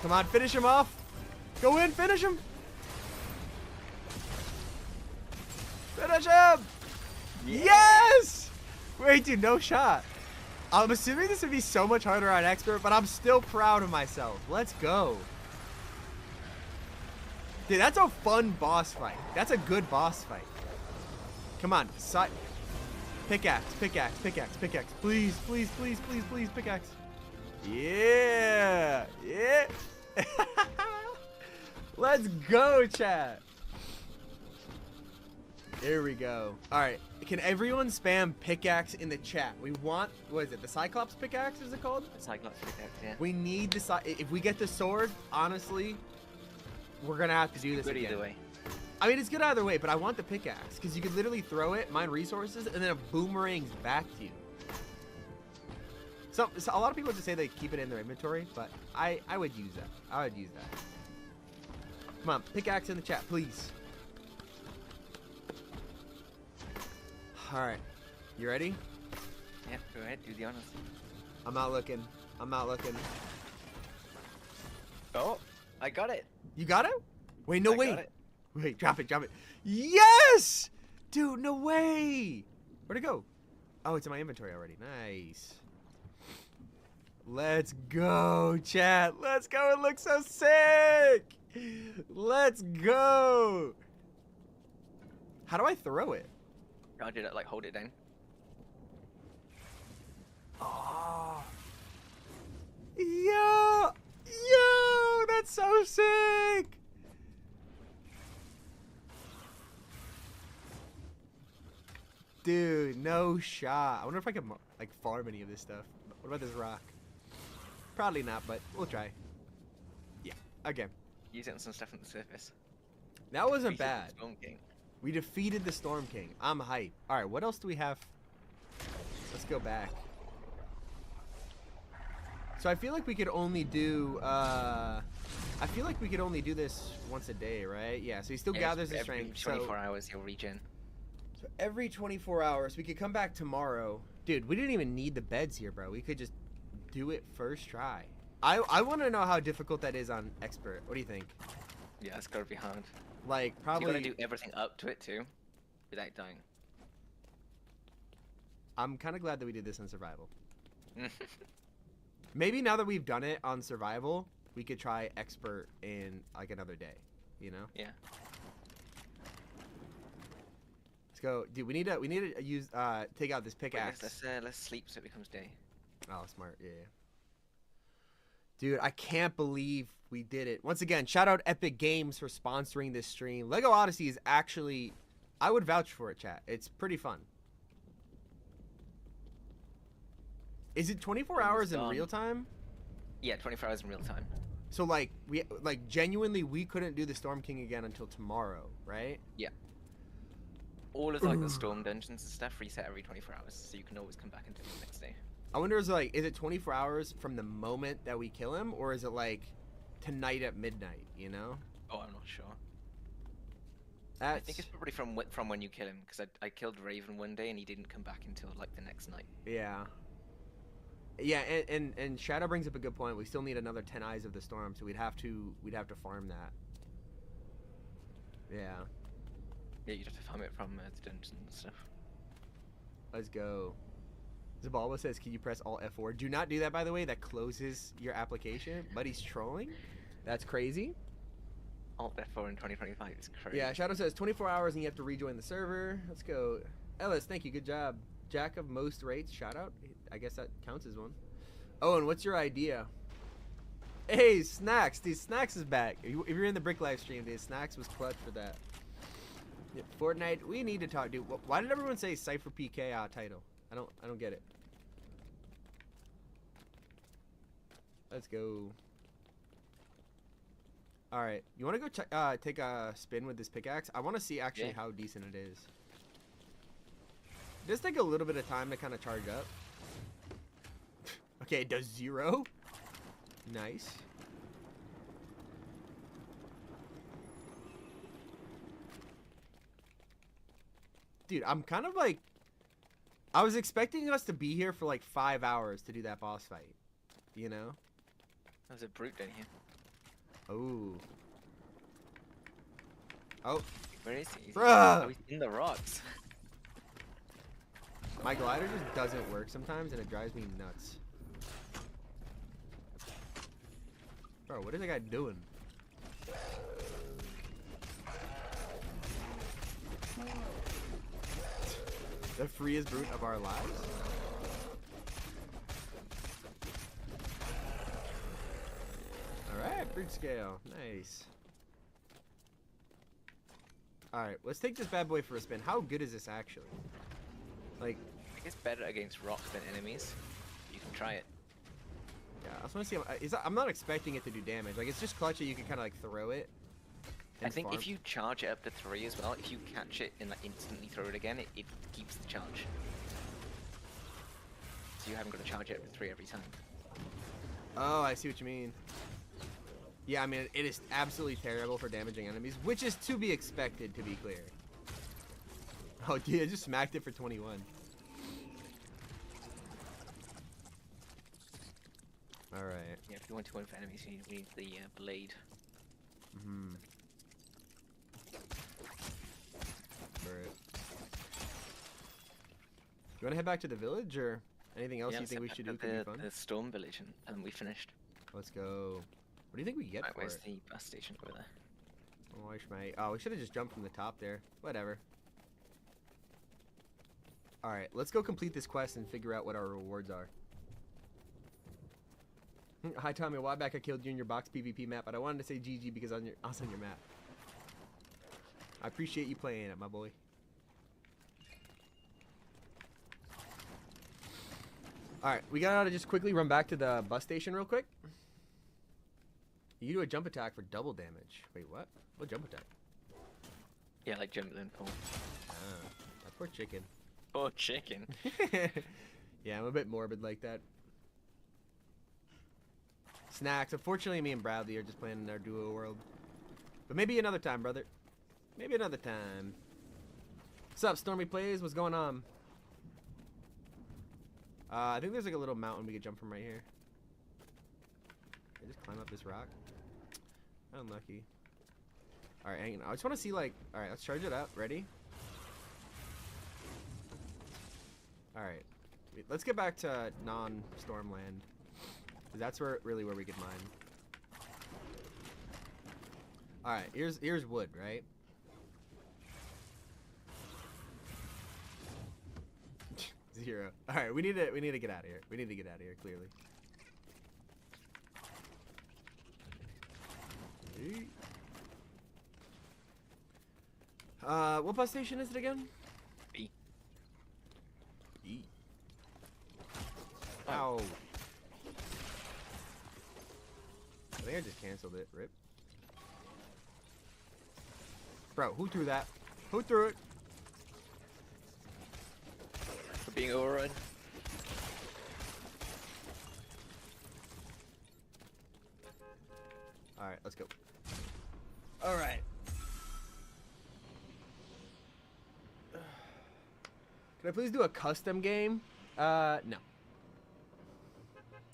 Come on, finish him off. Go in, finish him. Finish him! Yes! Wait, dude, no shot. I'm assuming this would be so much harder on expert, but I'm still proud of myself. Let's go. Dude, that's a fun boss fight. That's a good boss fight. Come on, side. Pickaxe, pickaxe, pickaxe, pickaxe. Please, please, please, please, please, pickaxe. Yeah! Yeah! Let's go, chat. There we go. All right. Can everyone spam pickaxe in the chat? We want, what is it? The Cyclops pickaxe, is it called? The Cyclops pickaxe, yeah. We need the, if we get the sword, honestly, we're going to have to do this again. Either way. I mean, it's good either way, but I want the pickaxe because you could literally throw it, mine resources, and then it boomerangs back to you. So a lot of people just say they keep it in their inventory, but I would use that. I would use that. Come on, pickaxe in the chat, please. All right, you ready? Yeah, go ahead, do the honors. I'm not looking. I'm not looking. Oh, I got it. You got it? Wait, no, wait. Got it. Wait, drop it, drop it. Yes! Dude, no way. Where'd it go? Oh, it's in my inventory already. Nice. Let's go, chat. Let's go. It looks so sick. Let's go. How do I throw it? I did it, like, hold it down. Oh. Yo. Yo, that's so sick. Dude, no shot. I wonder if I can, like, farm any of this stuff. What about this rock? Probably not, but we'll try. Yeah, again. Use it on some stuff on the surface. That wasn't bad. Storm King. We defeated the Storm King. I'm hype. All right, what else do we have? Let's go back. So I feel like we could only do, I feel like we could only do this once a day, right? Yeah, so he still gathers his strength. 24 hours, he'll regen. So every 24 hours, we could come back tomorrow. Dude, we didn't even need the beds here, bro. We could just do it first try. I want to know how difficult that is on expert. What do you think? Yeah, it's gotta be hard. Like, You probably... gotta do everything up to it too, without dying. I'm kind of glad that we did this on survival. Maybe now that we've done it on survival, we could try expert in like another day, you know? Yeah. Let's go, dude. We need to use take out this pickaxe. Let's sleep so it becomes day. Oh, smart. Yeah. Dude, I can't believe we did it. Once again, shout out Epic Games for sponsoring this stream. Lego Odyssey is actually, I would vouch for it, chat. It's pretty fun. Is it 24 hours in real time? Yeah, 24 hours in real time. So like genuinely we couldn't do the Storm King again until tomorrow, right? Yeah. All of like the storm dungeons and stuff reset every 24 hours, so you can always come back and do it the next day. I wonder is it 24 hours from the moment that we kill him, or is it like tonight at midnight, you know? Oh, I'm not sure. That's... I think it's probably from when you kill him, because I killed Raven one day and he didn't come back until like the next night. Yeah. Yeah, and Shadow brings up a good point. We still need another 10 Eyes of the Storm, so we'd have to farm that. Yeah. Yeah, you'd have to farm it from the dungeons and stuff. Let's go. Zabalba says, can you press Alt F4? Do not do that, by the way. That closes your application. But he's trolling. That's crazy. Alt F4 in 2025 is crazy. Yeah, Shadow says 24 hours and you have to rejoin the server. Let's go. Ellis, thank you. Good job. Jack of most rates. Shout out. I guess that counts as one. Owen, what's your idea? Hey, Snacks. Dude, Snacks is back. If you're in the Brick live stream, dude, Snacks was clutch for that. Yeah, Fortnite, we need to talk, dude. Why did everyone say Cypher PK title? I don't get it. Let's go. All right, you want to go take a spin with this pickaxe? I want to see actually how decent it is. It does take a little bit of time to kind of charge up. Okay, it does 0. Nice. Dude, I'm kind of like... I was expecting us to be here for like 5 hours to do that boss fight. You know? There's a brute down here. Oh. Oh. Where is he? Bruh! Oh, he's in the rocks. My glider just doesn't work sometimes and it drives me nuts. Bro, what is that guy doing? The freest brute of our lives? Alright, brute scale. Nice. Alright, let's take this bad boy for a spin. How good is this actually? Like, I think it's better against rocks than enemies. You can try it. Yeah, I just want to see. I'm not expecting it to do damage. Like, it's just clutch that you can kind of like throw it. I think if you charge it up to 3 as well, if you catch it and like instantly throw it again, it keeps the charge. So you haven't got to charge it up to 3 every time. Oh, I see what you mean. Yeah, I mean, it is absolutely terrible for damaging enemies, which is to be expected, to be clear. Oh, dude, I just smacked it for 21. Alright. Yeah, if you want to win for enemies, you need the blade. Mm-hmm. Alright. You want to head back to the village, or anything else you think we should do could be fun? The storm village, and we finished. Let's go. What do you think we get for where's it? the bus station over there? Oh, we should have just jumped from the top there. Whatever. Alright, let's go complete this quest and figure out what our rewards are. Hi Tommy, a while back I killed you in your box PvP map, but I wanted to say GG because I was on your map. I appreciate you playing it, my boy. Alright, we gotta just quickly run back to the bus station real quick. You do a jump attack for double damage. Wait, what? What jump attack? Yeah, like jump then pull. Ah, that poor chicken. Poor chicken. Yeah, I'm a bit morbid like that. Snacks. Unfortunately, me and Bradley are just playing in our duo world. But maybe another time, brother. Maybe another time. What's up, Stormy Plays? What's going on? I think there's like a little mountain we could jump from right here. I just climb up this rock. Unlucky. Alright, hang on. I just want to see, like... Alright, let's charge it up. Ready? Alright. Let's get back to non-Stormland. Because that's really where we could mine. Alright, here's wood, right? Zero. Alright, we need to get out of here. We need to get out of here, clearly. What bus station is it again? B. E. Ow. I think I just canceled it. Rip. Bro, who threw that? Who threw it? For being overrun. Alright, let's go. Alright. Can I please do a custom game? No.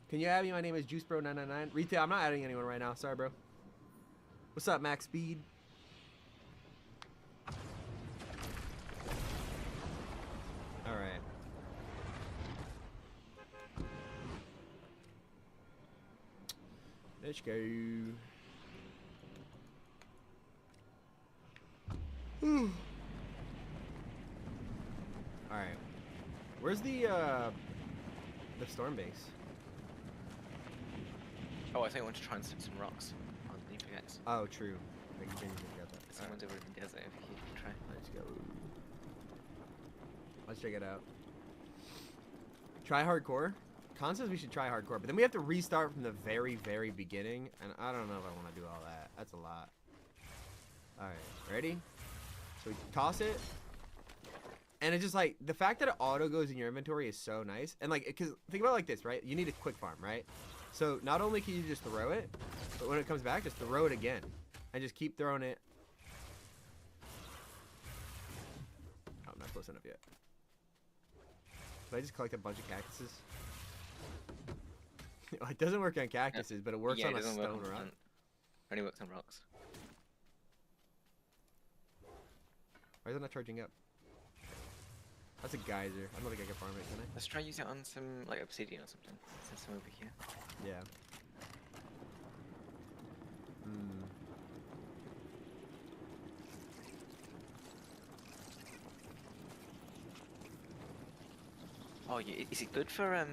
Can you add me? My name is JuiceBro999. Retail, I'm not adding anyone right now. Sorry, bro. What's up, Max Speed? Alright. Let's go. Alright. Where's the storm base? Oh, I think I want to try and stick some rocks on the pickaxe. Oh, true. I can get that. Someone's over in the desert over here. Try. Let's go. Let's check it out. Try hardcore. Con says we should try hardcore, but then we have to restart from the very, very beginning, and I don't know if I want to do all that. That's a lot. Alright, ready? So we toss it. And it's just like, the fact that it auto goes in your inventory is so nice. And like, because think about it like this, right? You need a quick farm, right? So not only can you just throw it, but when it comes back, just throw it again. And just keep throwing it. Oh, I'm not close enough yet. So I just collect a bunch of cactuses. It doesn't work on cactuses, but it works on a stone rock. Only works on rocks. Why is it not charging up? That's a geyser. I don't think I can farm it, can I? Let's try use it on some like obsidian or something. There's some over here. Yeah. Oh, yeah. Is it good for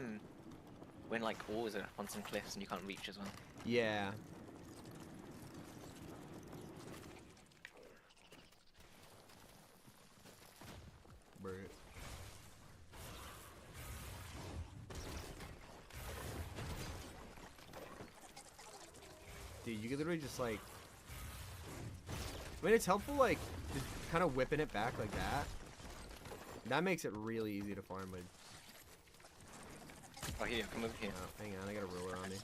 when like ores are up on some cliffs and you can't reach as well? Yeah. Bro. Dude, you can literally just like... I mean, it's helpful, like, just kind of whipping it back like that. That makes it really easy to farm with. Oh, here, come over here. Oh, hang on, I got a ruler on me.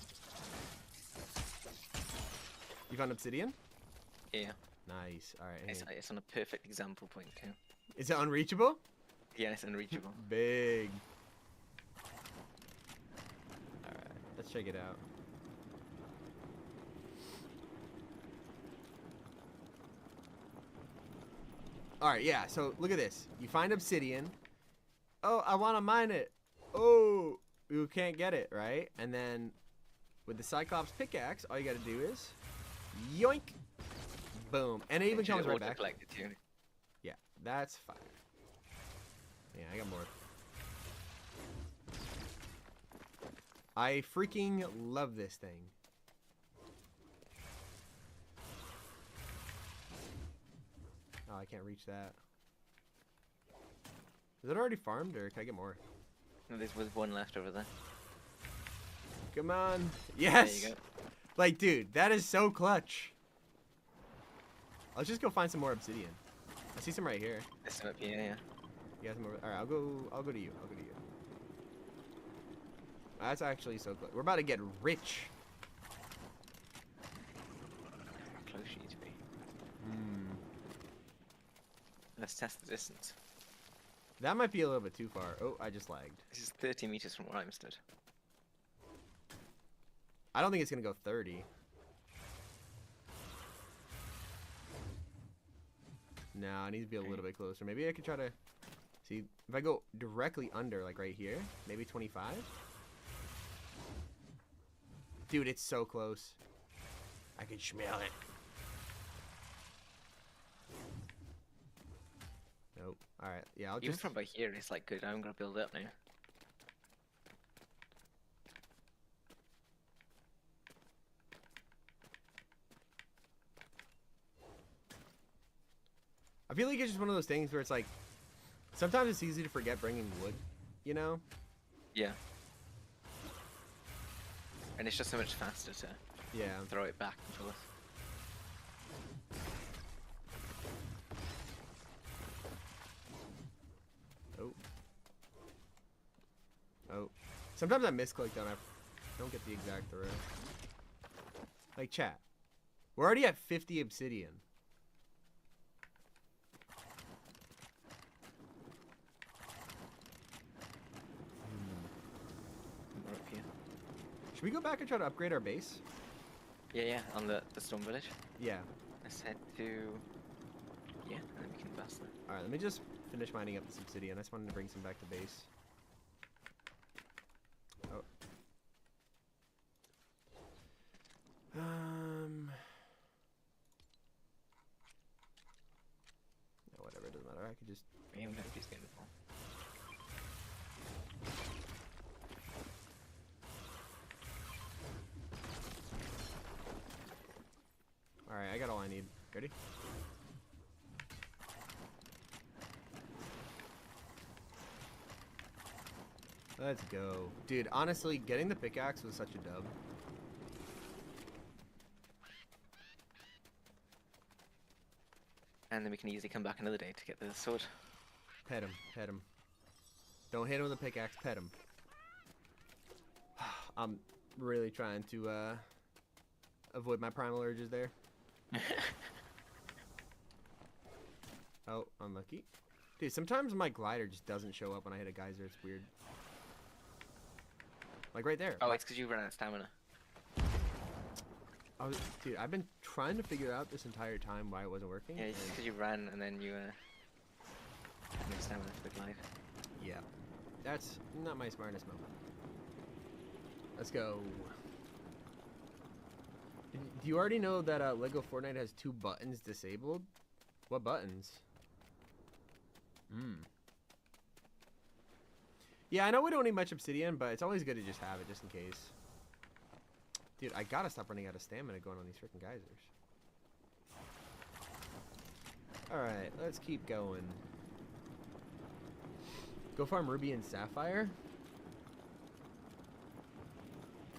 You found obsidian? Yeah. Nice. Alright, it's on a perfect example point, too. Is it unreachable? Yeah, it's unreachable. Big. Alright, let's check it out. Alright, yeah, so look at this. You find obsidian. Oh, I want to mine it. Oh, you can't get it, right? And then with the Cyclops pickaxe, all you got to do is yoink. Boom. And it even comes right back. Yeah, that's fine. Yeah, I got more. I freaking love this thing. Oh, I can't reach that. Is it already farmed, or can I get more? No, there's one left over there. Come on. Yes! There you go. Like, dude, that is so clutch. Let's just go find some more obsidian. I see some right here. There's some up here, yeah. You got some over. Alright, I'll go to you. I'll go to you. That's actually so close. We're about to get rich. How close you need to be. Hmm. Let's test the distance. That might be a little bit too far. Oh, I just lagged. This is 30 meters from where I'm stood. I don't think it's gonna go 30. No, I need to be a little bit closer. Maybe I could try to see if I go directly under, like right here, maybe 25. Dude, it's so close. I can smell it. Nope. All right. Yeah, I'll Even just from by here, it's like good. I'm gonna build it up now. I feel like it's just one of those things where it's like, sometimes it's easy to forget bringing wood, you know? Yeah. And it's just so much faster to throw it back and forth. Oh. Oh. Sometimes I misclick, don't I? Don't get the exact throw. Like, chat. We're already at 50 obsidian. Should we go back and try to upgrade our base? Yeah, on the stone village. Yeah. Let's head to... Yeah, and then we can bust them. Alright, let me just finish mining up this obsidian. I just wanted to bring some back to base. Oh. No, whatever, it doesn't matter. I could just... Yeah, I'm gonna be getting the ball. Alright, I got all I need. Ready? Let's go. Dude, honestly, getting the pickaxe was such a dub. And then we can easily come back another day to get the sword. Pet him, pet him. Don't hit him with a pickaxe, pet him. I'm really trying to avoid my primal urges there. Oh, unlucky. Dude, sometimes my glider just doesn't show up when I hit a geyser. It's weird. Like right there. Oh, it's because you ran out of stamina. Dude, I've been trying to figure out this entire time why it wasn't working. Yeah, it's because you ran and then you no stamina for the glide. Yeah. That's not my smartest moment. Let's go. Do you already know that Lego Fortnite has 2 buttons disabled? What buttons? Yeah, I know we don't need much obsidian, but it's always good to just have it just in case. Dude, I gotta stop running out of stamina going on these freaking geysers. Alright, let's keep going. Go farm Ruby and Sapphire.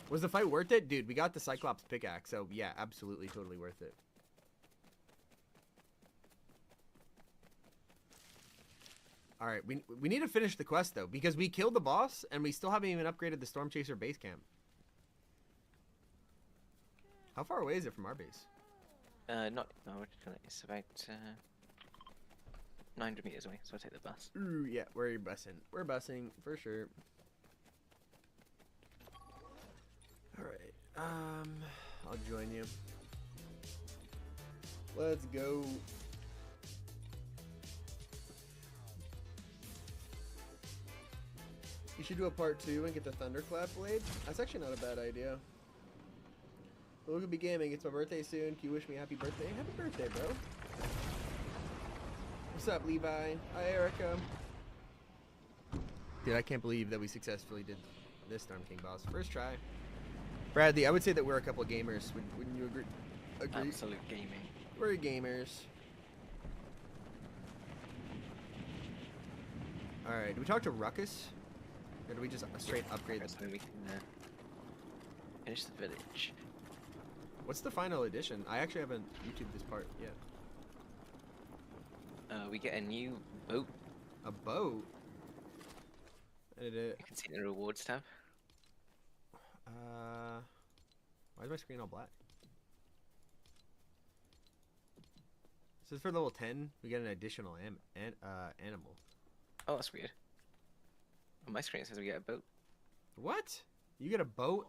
Was the fight worth it? Dude, we got the Cyclops pickaxe, so yeah, absolutely, totally worth it. Alright, we need to finish the quest, though, because we killed the boss, and we still haven't even upgraded the Storm Chaser base camp. How far away is it from our base? It's about 900 meters away, so I'll take the bus. Ooh, yeah, we're bussing. We're bussing, for sure. Alright, I'll join you. Let's go. You should do a part 2 and get the Thunderclap blade. That's actually not a bad idea. Look at be gaming. It's my birthday soon. Can you wish me happy birthday? Happy birthday, bro. What's up, Levi? Hi, Erica. Dude, I can't believe that we successfully did this Storm King boss. First try. Bradley, I would say that we're a couple of gamers. Wouldn't you agree? Absolute gaming. We're gamers. Alright, do we talk to Ruckus? Or do we just straight upgrade this? So we can finish the village. What's the final edition? I actually haven't YouTubed this part yet. We get a new boat. A boat? You can see the rewards tab. Why is my screen all black? This is for level 10. We get an additional animal. Oh, that's weird. On my screen it says we get a boat. What? You get a boat?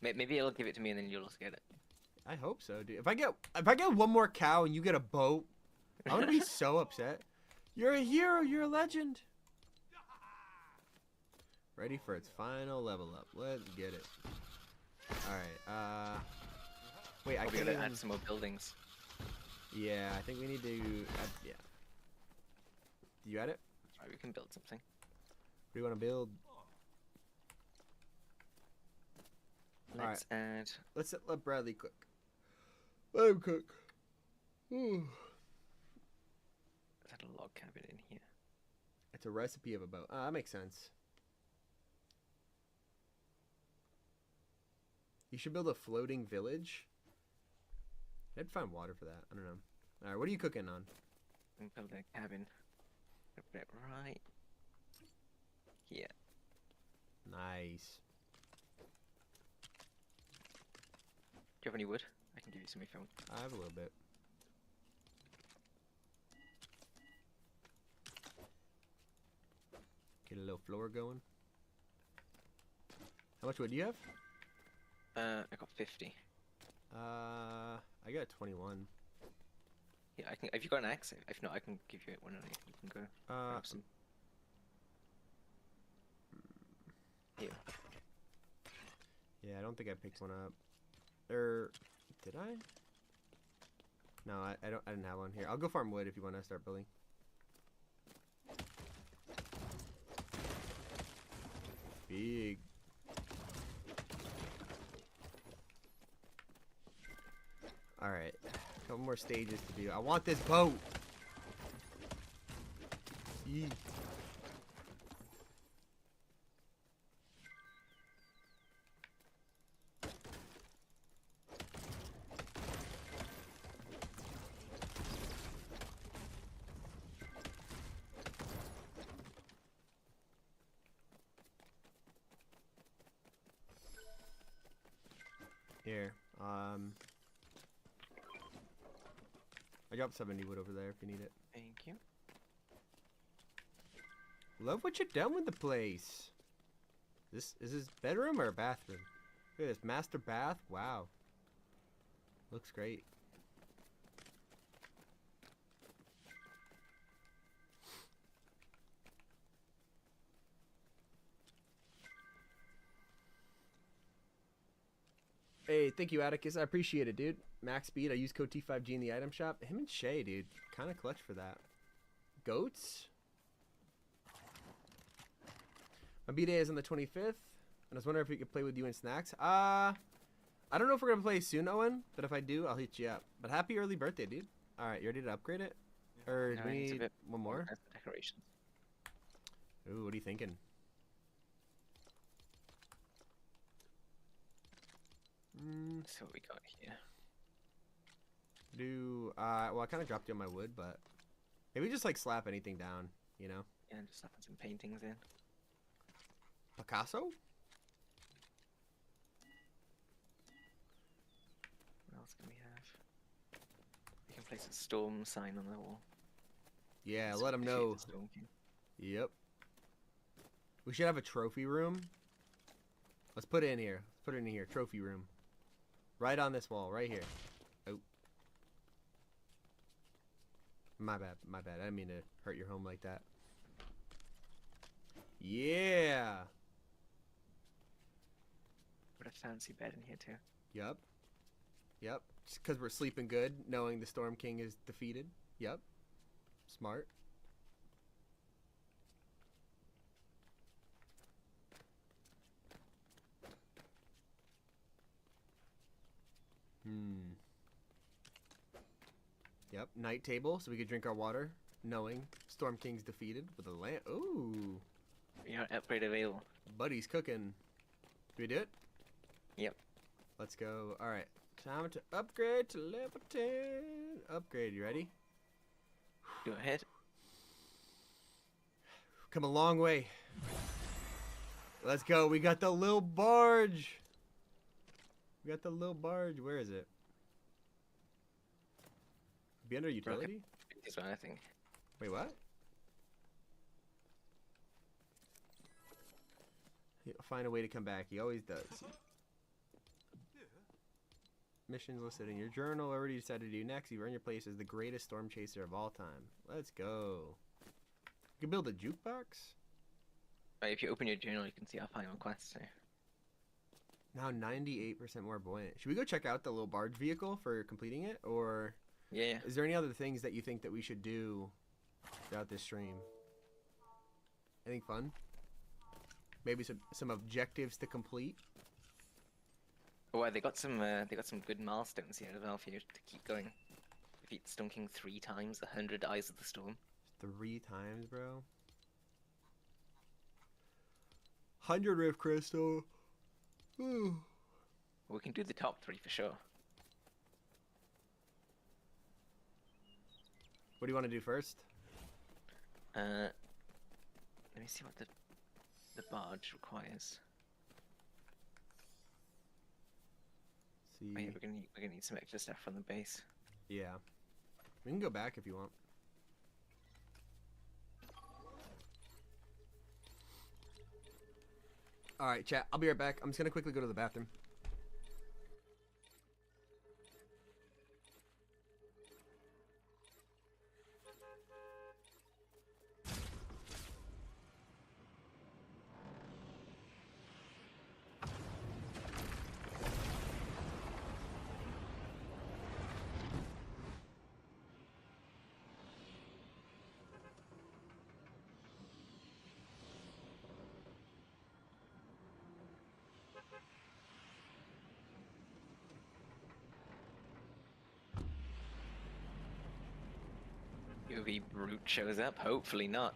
Maybe it'll give it to me and then you'll just get it. I hope so, dude. If I get one more cow and you get a boat, I'm gonna be so upset. You're a hero. You're a legend. Ready for its final level up. Let's get it. All right. Wait, I gotta can't add some more buildings. Yeah, I think we need to. Yeah. You at it? Alright, we can build something. What do you want to build? Let's add. Let's let Bradley cook. Let him cook. Ooh. Let's add a log cabin in here. It's a recipe of a boat. That makes sense. You should build a floating village. I'd find water for that. I don't know. Alright, what are you cooking on? I'm building a cabin. Put it right here. Nice. Do you have any wood? I can give you some if you want. I have a little bit. Get a little floor going. How much wood do you have? I got 50. I got 21. Yeah, I can. If you got an axe, if not, I can give you one. You can go grab some. Here. Yeah, I don't think I picked one up. Or did I? No, I don't. I didn't have one here. I'll go farm wood if you want to start building. Big. All right, a couple more stages to do. I want this boat. Yee. Here, I dropped 70 wood over there if you need it. Thank you. Love what you've done with the place. Is this bedroom or a bathroom? Look at this master bath. Wow. Looks great. Hey, thank you, Atticus. I appreciate it, dude. Max speed. I use code T5G in the item shop. Him and Shay, dude. Kind of clutch for that. Goats? My B-Day is on the 25th. And I was wondering if we could play with you and Snacks. I don't know if we're going to play soon, Owen. But if I do, I'll hit you up. But happy early birthday, dude. Alright, you ready to upgrade it? Or do we need one more? Decorations. Ooh, what are you thinking? So what we got here. Well, I kind of dropped you on my wood, but maybe just like slap anything down, you know? Yeah, just slapping some paintings in. Picasso? What else can we have? We can place a storm sign on the wall. Yeah, So let them defeat know. the Storm King. Yep. We should have a trophy room. Let's put it in here. Let's put it in here. Trophy room. Right on this wall, right here. Oh. My bad, my bad. I didn't mean to hurt your home like that. Yeah. Put a fancy bed in here too. Yep. Yep. Just because we're sleeping good, knowing the Storm King is defeated. Yep. Smart. Yep, night table, so we could drink our water, knowing Storm King's defeated with a lamp. Ooh. We got upgrade available. Buddy's cooking. Do we do it? Yep. Let's go. Alright, time to upgrade to level 10. Upgrade, you ready? Go ahead. Come a long way. Let's go. We got the little barge. We got the little barge. Where is it? Be under utility? This one, I think. Wait, what? He'll find a way to come back. He always does. missions listed in your journal. Already decided to do next. You earn your place as the greatest storm chaser of all time. Let's go. You can build a jukebox? Right, if you open your journal, you can see our final quest here. Now 98% more buoyant. Should we go check out the little barge vehicle for completing it? Or yeah. Is there any other things that you think that we should do throughout this stream? Anything fun? Maybe some objectives to complete? Oh, they got some good milestones here as well for you to keep going. Defeat the Stone King 3 times, the 100 Eyes of the Storm. 3 times, bro. 100 Rift Crystal. Ooh. We can do the top 3 for sure. What do you want to do first? Let me see what the barge requires. See. Oh, yeah, we're gonna need some extra stuff from the base. Yeah. We can go back if you want. Alright, chat. I'll be right back. I'm just gonna quickly go to the bathroom. UV Brute shows up, hopefully not.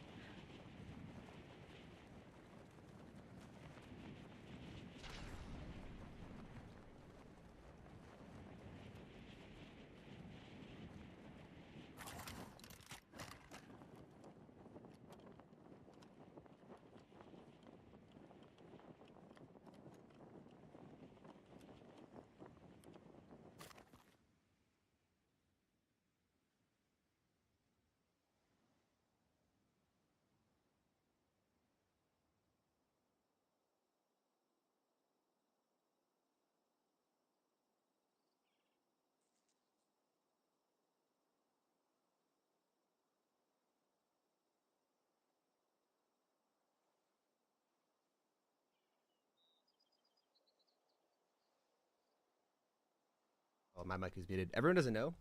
Oh, my mic is muted. Everyone doesn't know,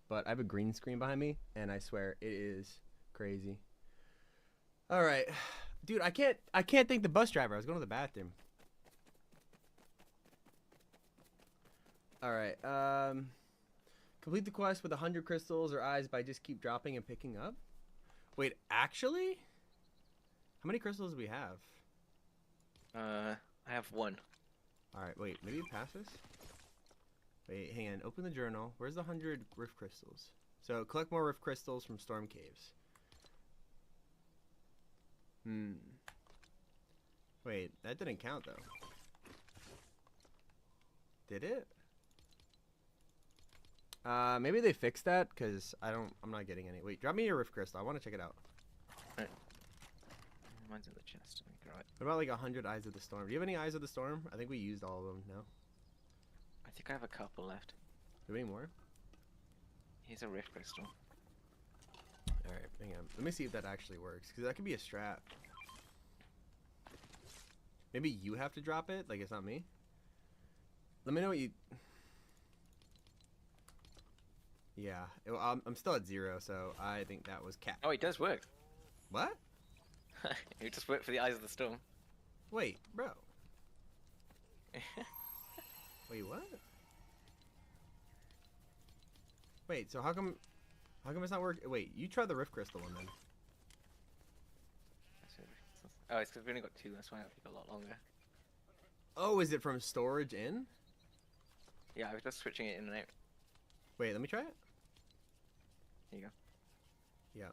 but I have a green screen behind me, and I swear it is crazy. All right, dude, I can't thank the bus driver. I was going to the bathroom. All right, complete the quest with 100 crystals or eyes by just keep dropping and picking up. Wait, actually, how many crystals do we have? I have 1. All right, wait, maybe pass this. Wait, hang on. Open the journal. Where's the 100 Rift Crystals? So, collect more Rift Crystals from Storm Caves. Wait, that didn't count, though. Did it? Maybe they fixed that, because I'm not getting any. Wait, drop me your Rift Crystal. I want to check it out. Alright. Mine's in the chest. Let me grab it. What about, like, 100 Eyes of the Storm? Do you have any Eyes of the Storm? I think we used all of them, no? I think I have a couple left. Do we need more? Here's a Rift Crystal. Alright, hang on. Let me see if that actually works, because that could be a strat. Maybe you have to drop it? Like, it's not me? Let me know what you... Yeah, I'm still at 0, so I think that was cat. Oh, it does work. What? It just worked for the Eyes of the Storm. Wait, bro. Wait, what? Wait, so how come it's not working? Wait, you try the Rift Crystal one then. Oh, it's because we only got 2, that's why it took a lot longer. Oh, is it from storage in? Yeah, I was just switching it in and out. Wait, let me try it. Here you go. Yeah.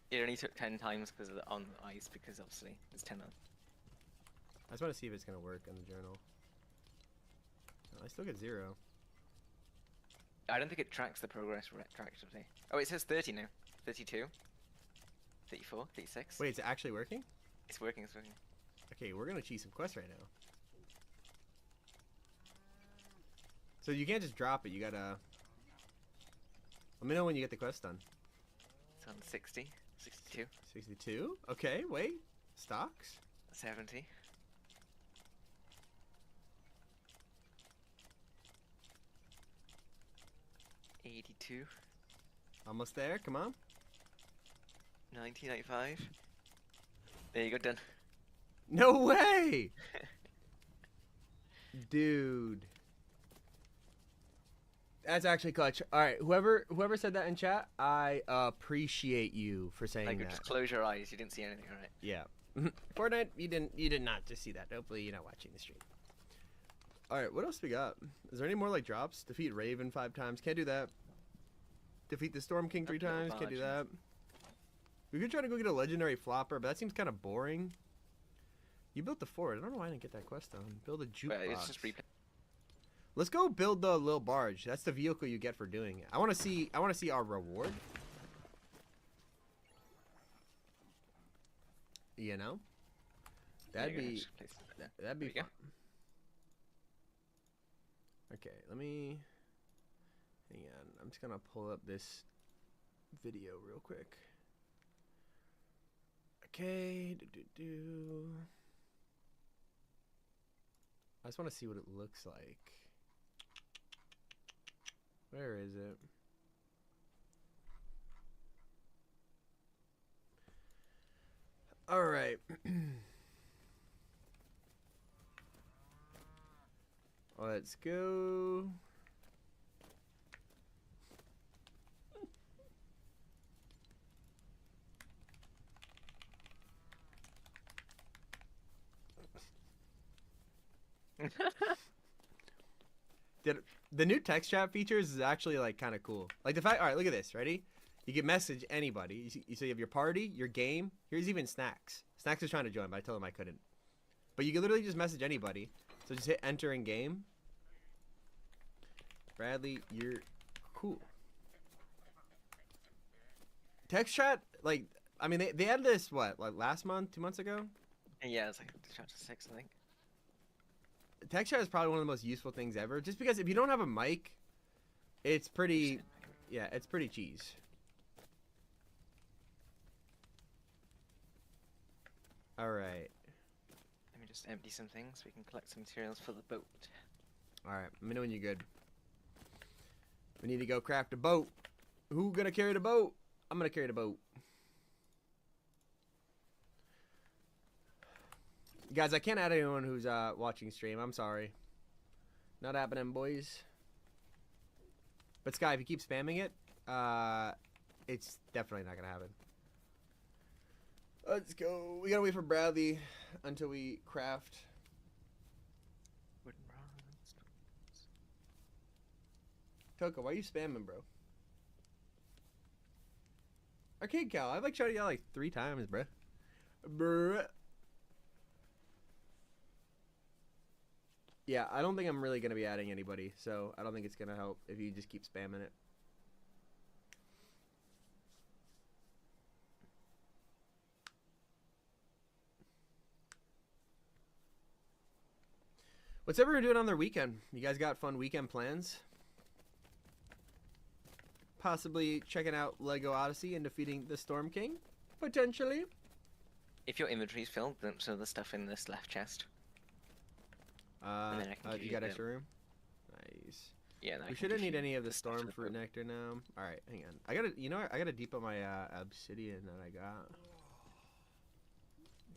It only took 10 times because of the on ice, because obviously it's 10 on. I just want to see if it's gonna work in the journal. I still get 0. I don't think it tracks the progress retroactively. Oh, it says 30 now. 32. 34. 36. Wait, it's actually working? It's working, it's working. Okay, we're gonna cheese some quests right now. So you can't just drop it. You gotta. Let me know when you get the quest done. It's on 60, 62, 62. Okay, wait. Stocks. 70. $82. Almost there. Come on. 1995. There you go, done. No way! Dude. That's actually clutch. Alright, whoever said that in chat, I appreciate you for saying Like, that. just close your eyes. You didn't see anything, right? Yeah. Fortnite, you did not just see that. Hopefully you're not watching the stream. Alright, what else we got? Is there any more like drops? Defeat Raven 5 times. Can't do that. Defeat the Storm King 3 times. Can't do that. We could try to go get a legendary flopper, but that seems kind of boring. You built the fort. I don't know why I didn't get that quest done. Build a jukebox. It's just replay. Let's go build the little barge. That's the vehicle you get for doing it. I want to see our reward. You know? That'd be fun. Okay, let me hang on. I'm just gonna pull up this video real quick. Okay, I just want to see what it looks like. Where is it? All right. Let's go. The new text chat features is actually like kind of cool. Like the fact, all right, look at this. Ready? You can message anybody. So you have your party, your game. Here's even Snacks. Snacks is trying to join, but I told him I couldn't. But you can literally just message anybody. So just hit enter in game. Bradley, you're cool. Text chat, like, I mean, they had this, what, like last month, 2 months ago? Yeah, it's like chapter 6, I think. Text chat is probably one of the most useful things ever. Just because if you don't have a mic, it's pretty, yeah, it's pretty cheese. All right. Let me just empty some things so we can collect some materials for the boat. All right, let me know when you're good. We need to go craft a boat. Who gonna carry the boat? I'm gonna carry the boat. Guys, I can't add anyone who's watching stream. I'm sorry. Not happening, boys. But Sky, if you keep spamming it, it's definitely not gonna happen. Let's go. We gotta wait for Bradley until we craft. Toka, why are you spamming, bro? Arcade Cal, I've like shouted you out like 3 times, bruh. Bruh. Yeah, I don't think I'm really gonna be adding anybody, so I don't think it's gonna help if you just keep spamming it. What's everyone doing on their weekend? You guys got fun weekend plans? Possibly checking out Lego Odyssey and defeating the Storm King? Potentially. If your inventory's filled, then so the stuff in this left chest. You got extra room? Nice. Yeah, we shouldn't need any of the storm fruit nectar now. All right, hang on. I gotta, you know what? I gotta depot my obsidian that I got.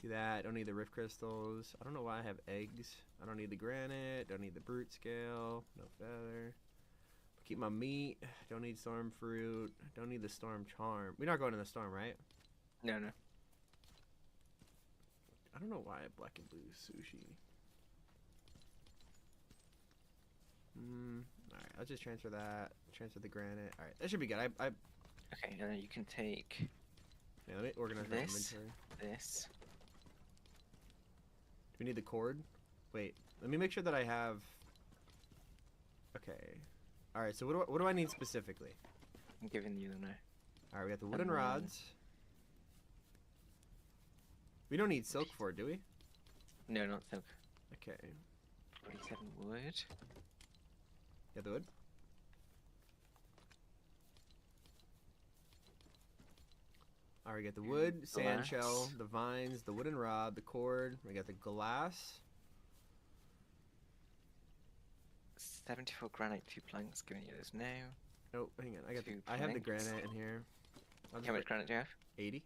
Do that. Don't need the rift crystals. I don't know why I have eggs. I don't need the granite. Don't need the brute scale. No feather. Keep my meat. Don't need storm fruit. Don't need the storm charm. We're not going in the storm, right? No, no. I don't know why I have black and blue sushi. Alright, I'll just transfer that. Transfer the granite. Alright, that should be good. I Okay, and then you can take. Yeah, let me organize my inventory. This. Do we need the cord? Wait, let me make sure that I have. Okay. Alright, so what do I need specifically? I'm giving you them now. Alright, we got the wooden rods. We don't need silk for it, do we? No, not silk. Okay. 47 wood. Get the wood. Alright, we got the wood, sand shell, the vines, the wooden rod, the cord. We got the glass. 74 granite, 2 planks, giving you those now. Oh, hang on. I have the granite in here. How much granite do you have? 80.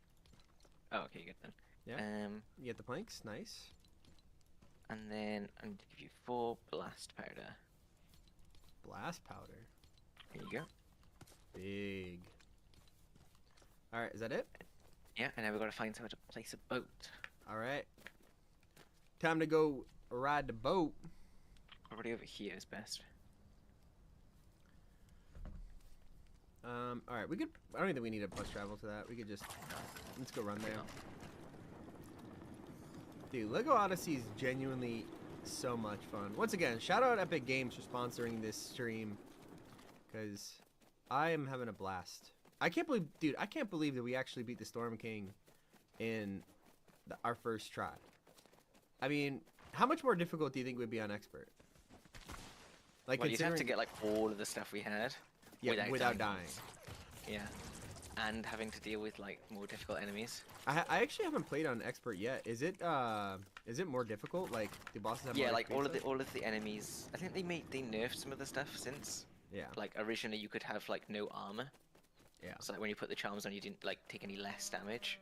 Oh, okay, good then. Yeah. You get the planks. Nice. And then I'm going to give you 4 blast powder. Blast powder? Here you go. Big. Alright, is that it? Yeah, and now we've got to find somewhere to place a boat. Alright. Time to go ride the boat. Probably over here is best. Alright, we could... I don't think we need a bus travel to that. We could just... Let's go run there. Dude, LEGO Odyssey is genuinely so much fun. Once again, shout out Epic Games for sponsoring this stream. Because I am having a blast. I can't believe... Dude, I can't believe that we actually beat the Storm King in our first try. I mean, how much more difficult do you think it would be on Expert? Like, well, you'd have to get like all of the stuff we had without dying. Yeah, and having to deal with like more difficult enemies. I actually haven't played on Expert yet. Is it more difficult? Like, the bosses have more like all of the enemies. I think they nerfed some of the stuff since. Yeah. Like originally you could have like no armor. Yeah. So like when you put the charms on, you didn't like take any less damage.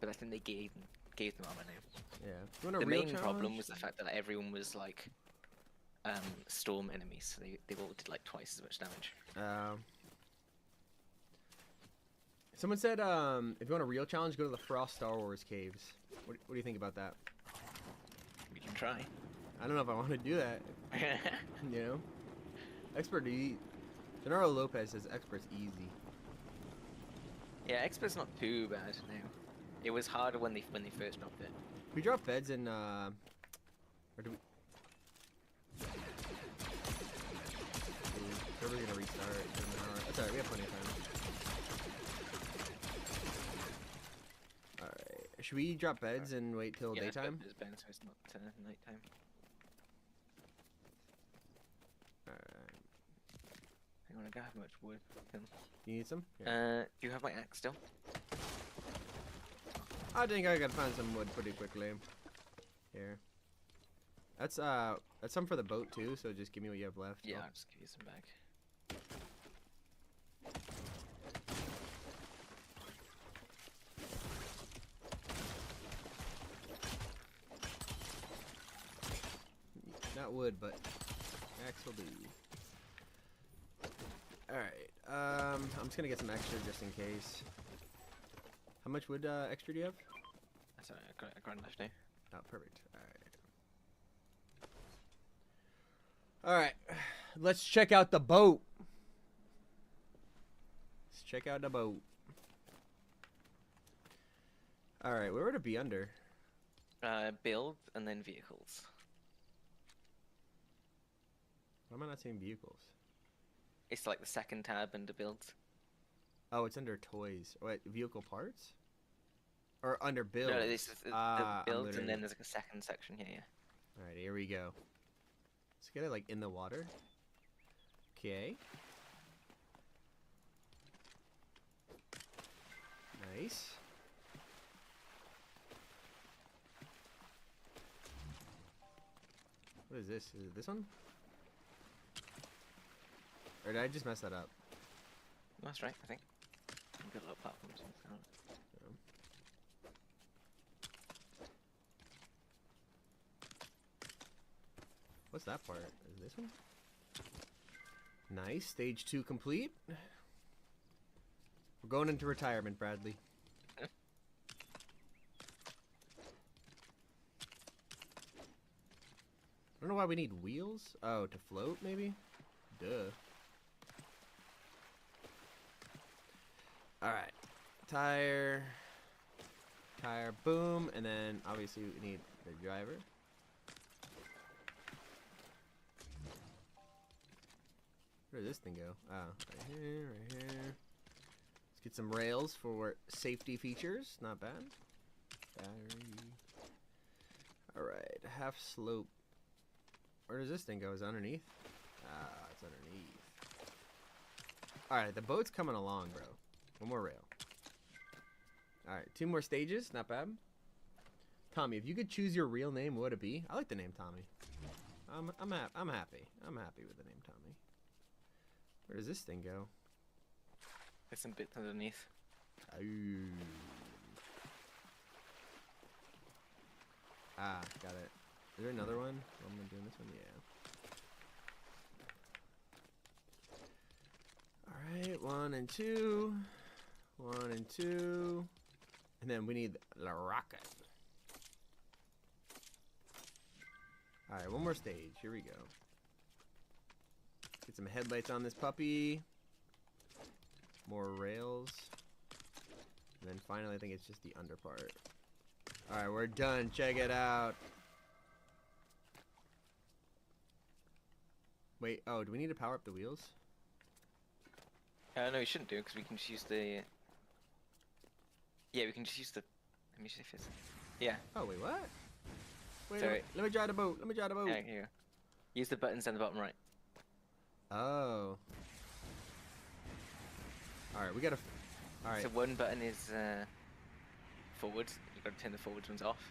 But I think they gave them armor now. Yeah. You want a the real main challenge? problem was the fact that everyone was like storm enemies, so they all did like twice as much damage. Someone said if you want a real challenge, go to the Frost Star Wars caves. What do you think about that? We can try. I don't know if I want to do that. You know? Expert Gennaro Lopez says Expert's easy. Yeah, Expert's not too bad now. It was harder when they first dropped it. We drop beds in or do we? We're really gonna restart in an hour. That's alright, we have plenty of time. Alright. Should we drop beds and wait till daytime? It's been so it's not nighttime. Alright. Hang on, I don't have much wood. You need some? Do you have my axe still? I think I can find some wood pretty quickly. Here. That's some for the boat too, so just give me what you have left. Yeah, I'll just give you some back. Not wood, but axe will do. Alright, I'm just gonna get some extra just in case. How much wood extra do you have? That's alright, I got enough now. Oh, perfect. Alright, let's check out the boat. Let's check out the boat. Alright, where would it be under? Build and then vehicles. Why am I not seeing vehicles? It's like the second tab under builds. Oh, it's under toys. Wait, vehicle parts? Or under builds? No, this is the builds and then there's like a second section here, yeah. Alright, here we go. Let's get it like in the water. Okay. Nice. What is this? Is it this one? Or did I just mess that up? That's right, I think. Good little platforms. What's that part? Is this one? Nice. Stage 2 complete. We're going into retirement, Bradley. I don't know why we need wheels. Oh, to float, maybe? Duh. Alright. Tire. Tire, boom. And then, obviously, we need the driver. Where did this thing go? Oh, right here, right here. Let's get some rails for safety features. Not bad. Battery. Alright, half slope. Where does this thing go? Is it underneath? what's underneath. Alright, the boat's coming along, bro. One more rail. Alright, 2 more stages. Not bad. Tommy, if you could choose your real name, what would it be? I like the name Tommy. I'm happy. I'm happy with the name Tommy. Where does this thing go? There's some bits underneath. Ah, got it. Is there another one? Oh, am I doing this one? Yeah. Alright, 1 and 2. 1 and 2. And then we need the rocket. Alright, 1 more stage. Here we go. Get some headlights on this puppy. More rails. And then finally, I think it's just the under part. Alright, we're done. Check it out. Wait, oh, do we need to power up the wheels? No, we shouldn't do it because we can just use the... Yeah, we can just use the... Let me see if it's... Yeah. Oh, wait, what? Wait, Sorry. let me drive the boat. Let me drive the boat. Yeah, here you go. Use the buttons on the bottom right. Oh. Alright, we gotta... Alright. So one button is forwards. You gotta turn the forwards ones off.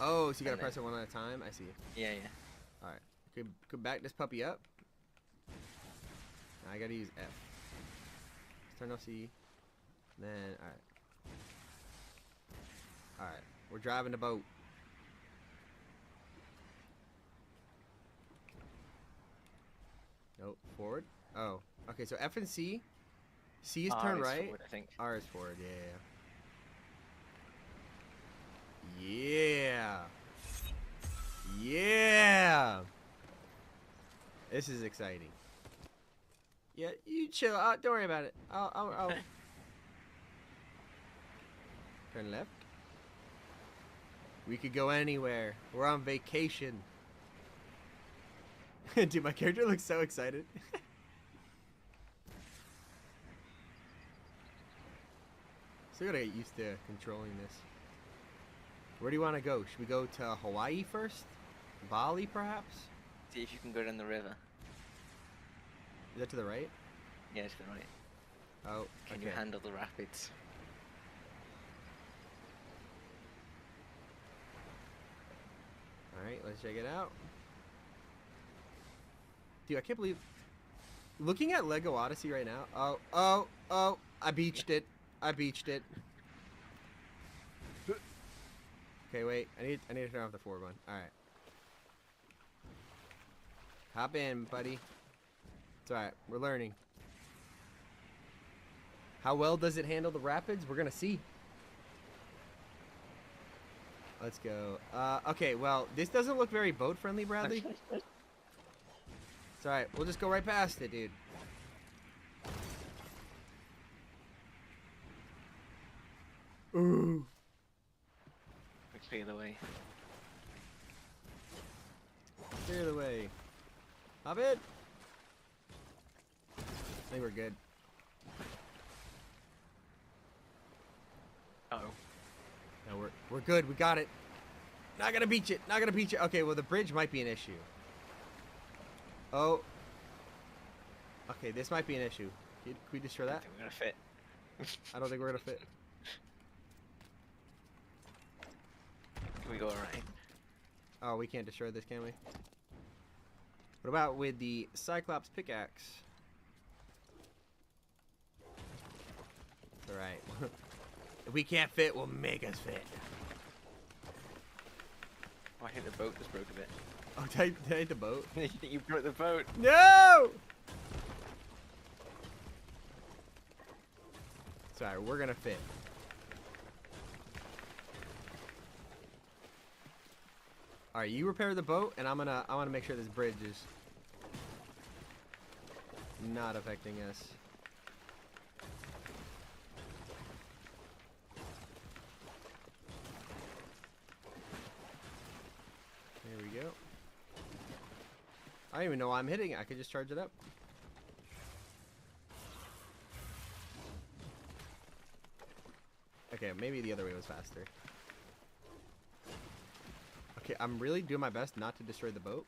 Oh, so you gotta press it one at a time? I see. Yeah, yeah. Alright. Could back this puppy up. Now I gotta use F. Let's turn off C. Then, alright. Alright. We're driving the boat. Nope. Forward. Oh. Okay, so F and C. C is turn right. Forward, I think. R is forward, yeah. Yeah. Yeah. This is exciting. Yeah, you chill. Don't worry about it. I'll turn left. We could go anywhere. We're on vacation. Dude, my character looks so excited. Still gotta get used to controlling this. Where do you want to go? Should we go to Hawaii first? Bali, perhaps? See if you can go down the river. Is that to the right? Yeah, to the right. Oh, Can you handle the rapids? Alright, let's check it out. Dude, I can't believe... Looking at Lego Odyssey right now... Oh, I beached it. I beached it. Okay, wait. I need to turn off the forward one. Alright. Hop in, buddy. It's alright. We're learning. How well does it handle the rapids? We're gonna see. Let's go. Okay, well, this doesn't look very boat-friendly, Bradley. It's alright. We'll just go right past it, dude. Ooh. Clear the way. Clear the way. Hop in. I think we're good. Uh-oh. No, we're good. We got it. Not gonna beach it. Not gonna beach it. Okay, well, the bridge might be an issue. Oh. Okay, this might be an issue. Can we destroy that? I think we're gonna fit. I don't think we're gonna fit. Can we go alright? Oh, we can't destroy this, can we? What about with the Cyclops pickaxe? It's alright. If we can't fit, we'll make us fit. Oh, I hit the boat just broke a bit. Oh, did I hit the boat? You broke the boat. No! Sorry, we're gonna fit. All right, you repair the boat, and I'm gonna make sure this bridge is not affecting us. There we go. I don't even know why I'm hitting it. I could just charge it up. Okay, maybe the other way was faster. Okay, I'm really doing my best not to destroy the boat,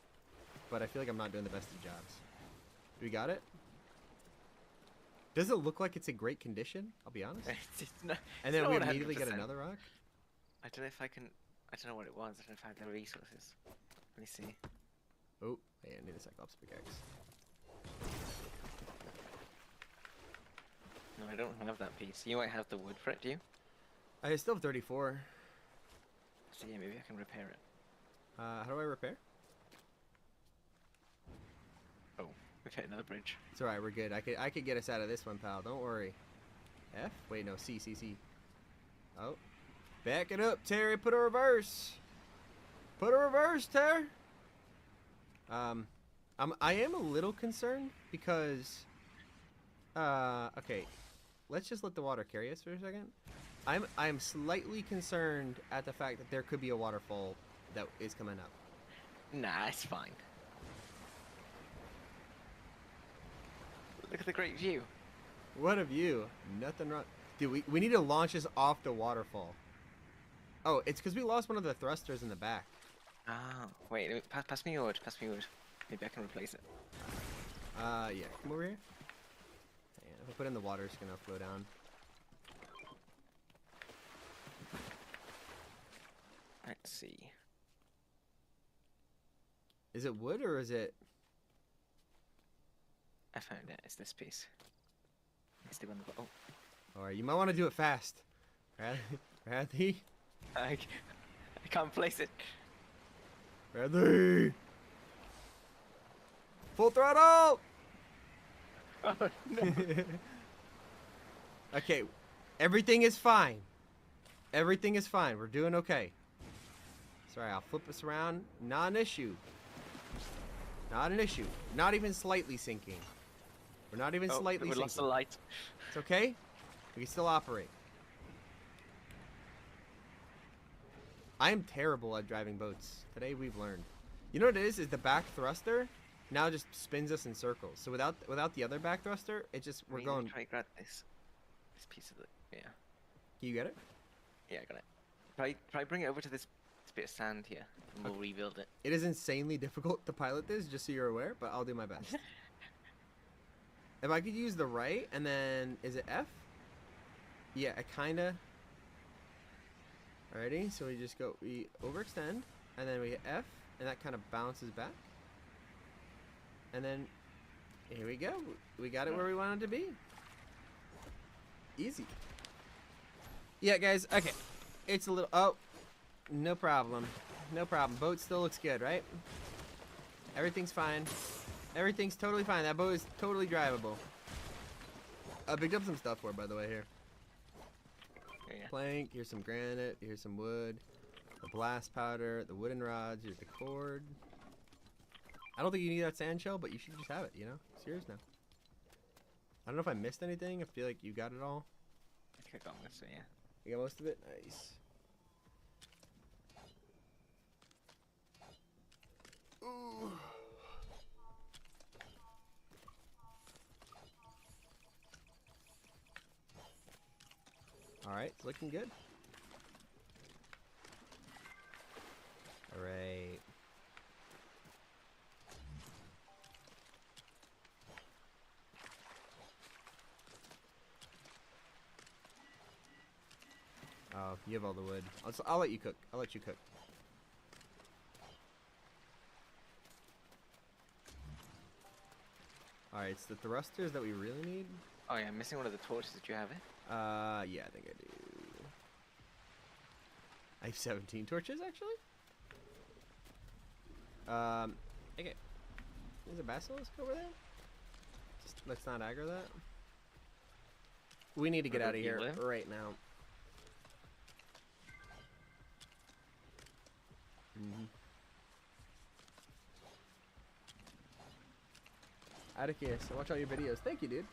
but I feel like I'm not doing the best of jobs. We got it? Does it look like it's in great condition? I'll be honest. And then we immediately get another rock? I don't know if I can... I don't know what it was. I don't know if I have the resources. Let me see. Oh, yeah, I need a Cyclops pickaxe. No, I don't have that piece. You might have the wood for it, do you? I still have 34. So yeah, maybe I can repair it. How do I repair? Oh, we've hit another bridge. It's alright, we're good. I could get us out of this one, pal. Don't worry. F? Wait, no, C. Oh. Back it up, Terry. Put a reverse. Put a reverse, Terry. I am a little concerned because okay. Let's just let the water carry us for a second. I'm slightly concerned at the fact that there could be a waterfall that is coming up. Nah, it's fine. Look at the great view. What a view. Nothing wrong. Dude, we need to launch us off the waterfall. Oh, it's because we lost one of the thrusters in the back. Oh, wait, pass me your wood. Pass me your wood. Maybe I can replace it. Yeah. Come over here. And if I put it in the water, it's going to flow down. Let's see. Is it wood or is it... I found it. It's this piece. It's the one that... Oh. Alright, you might want to do it fast. Rathy? I can't place it. Rathy! Full throttle! Oh, no. Okay, everything is fine. Everything is fine. We're doing okay. Sorry, I'll flip us around. Not an issue. Not an issue. Not even slightly sinking. We're not even slightly we sinking. lost the light. It's okay. We can still operate. I am terrible at driving boats. Today we've learned. You know what it is the back thruster now just spins us in circles. So without the other back thruster, it just we're going. Try to grab this piece of it. Yeah. Can you get it? Yeah, I got it. Try bring it over to this bit of sand here, and we'll rebuild it. It is insanely difficult to pilot this, just so you're aware, but I'll do my best. If I could use the right, and then is it F? Yeah, I kinda. Alrighty, so we overextend, and then we hit F, and that kind of bounces back. And then, here we go. We got it where we wanted to be. Easy. Yeah, guys, okay. It's a little, oh, no problem. No problem. Boat still looks good, right? Everything's fine. Everything's totally fine. That boat is totally drivable. I picked up some stuff for it, by the way, here. Yeah. Plank, here's some granite, here's some wood, the blast powder, the wooden rods, here's the cord. I don't think you need that sand shell, but you should just have it, you know? It's yours now. I don't know if I missed anything. I feel like you got it all. I think I got most of it, yeah. You got most of it? Nice. Ooh. Alright, it's looking good. Alright. Oh, you have all the wood. I'll let you cook. I'll let you cook. Alright, it's the thrusters that we really need. Oh yeah, I'm missing one of the torches. Did you have it? Yeah, I think I do. I have 17 torches, actually. Okay. There's a basilisk over there. Just let's not aggro that. We need to get out of here right now. Atticus, I watch all your videos. Thank you, dude.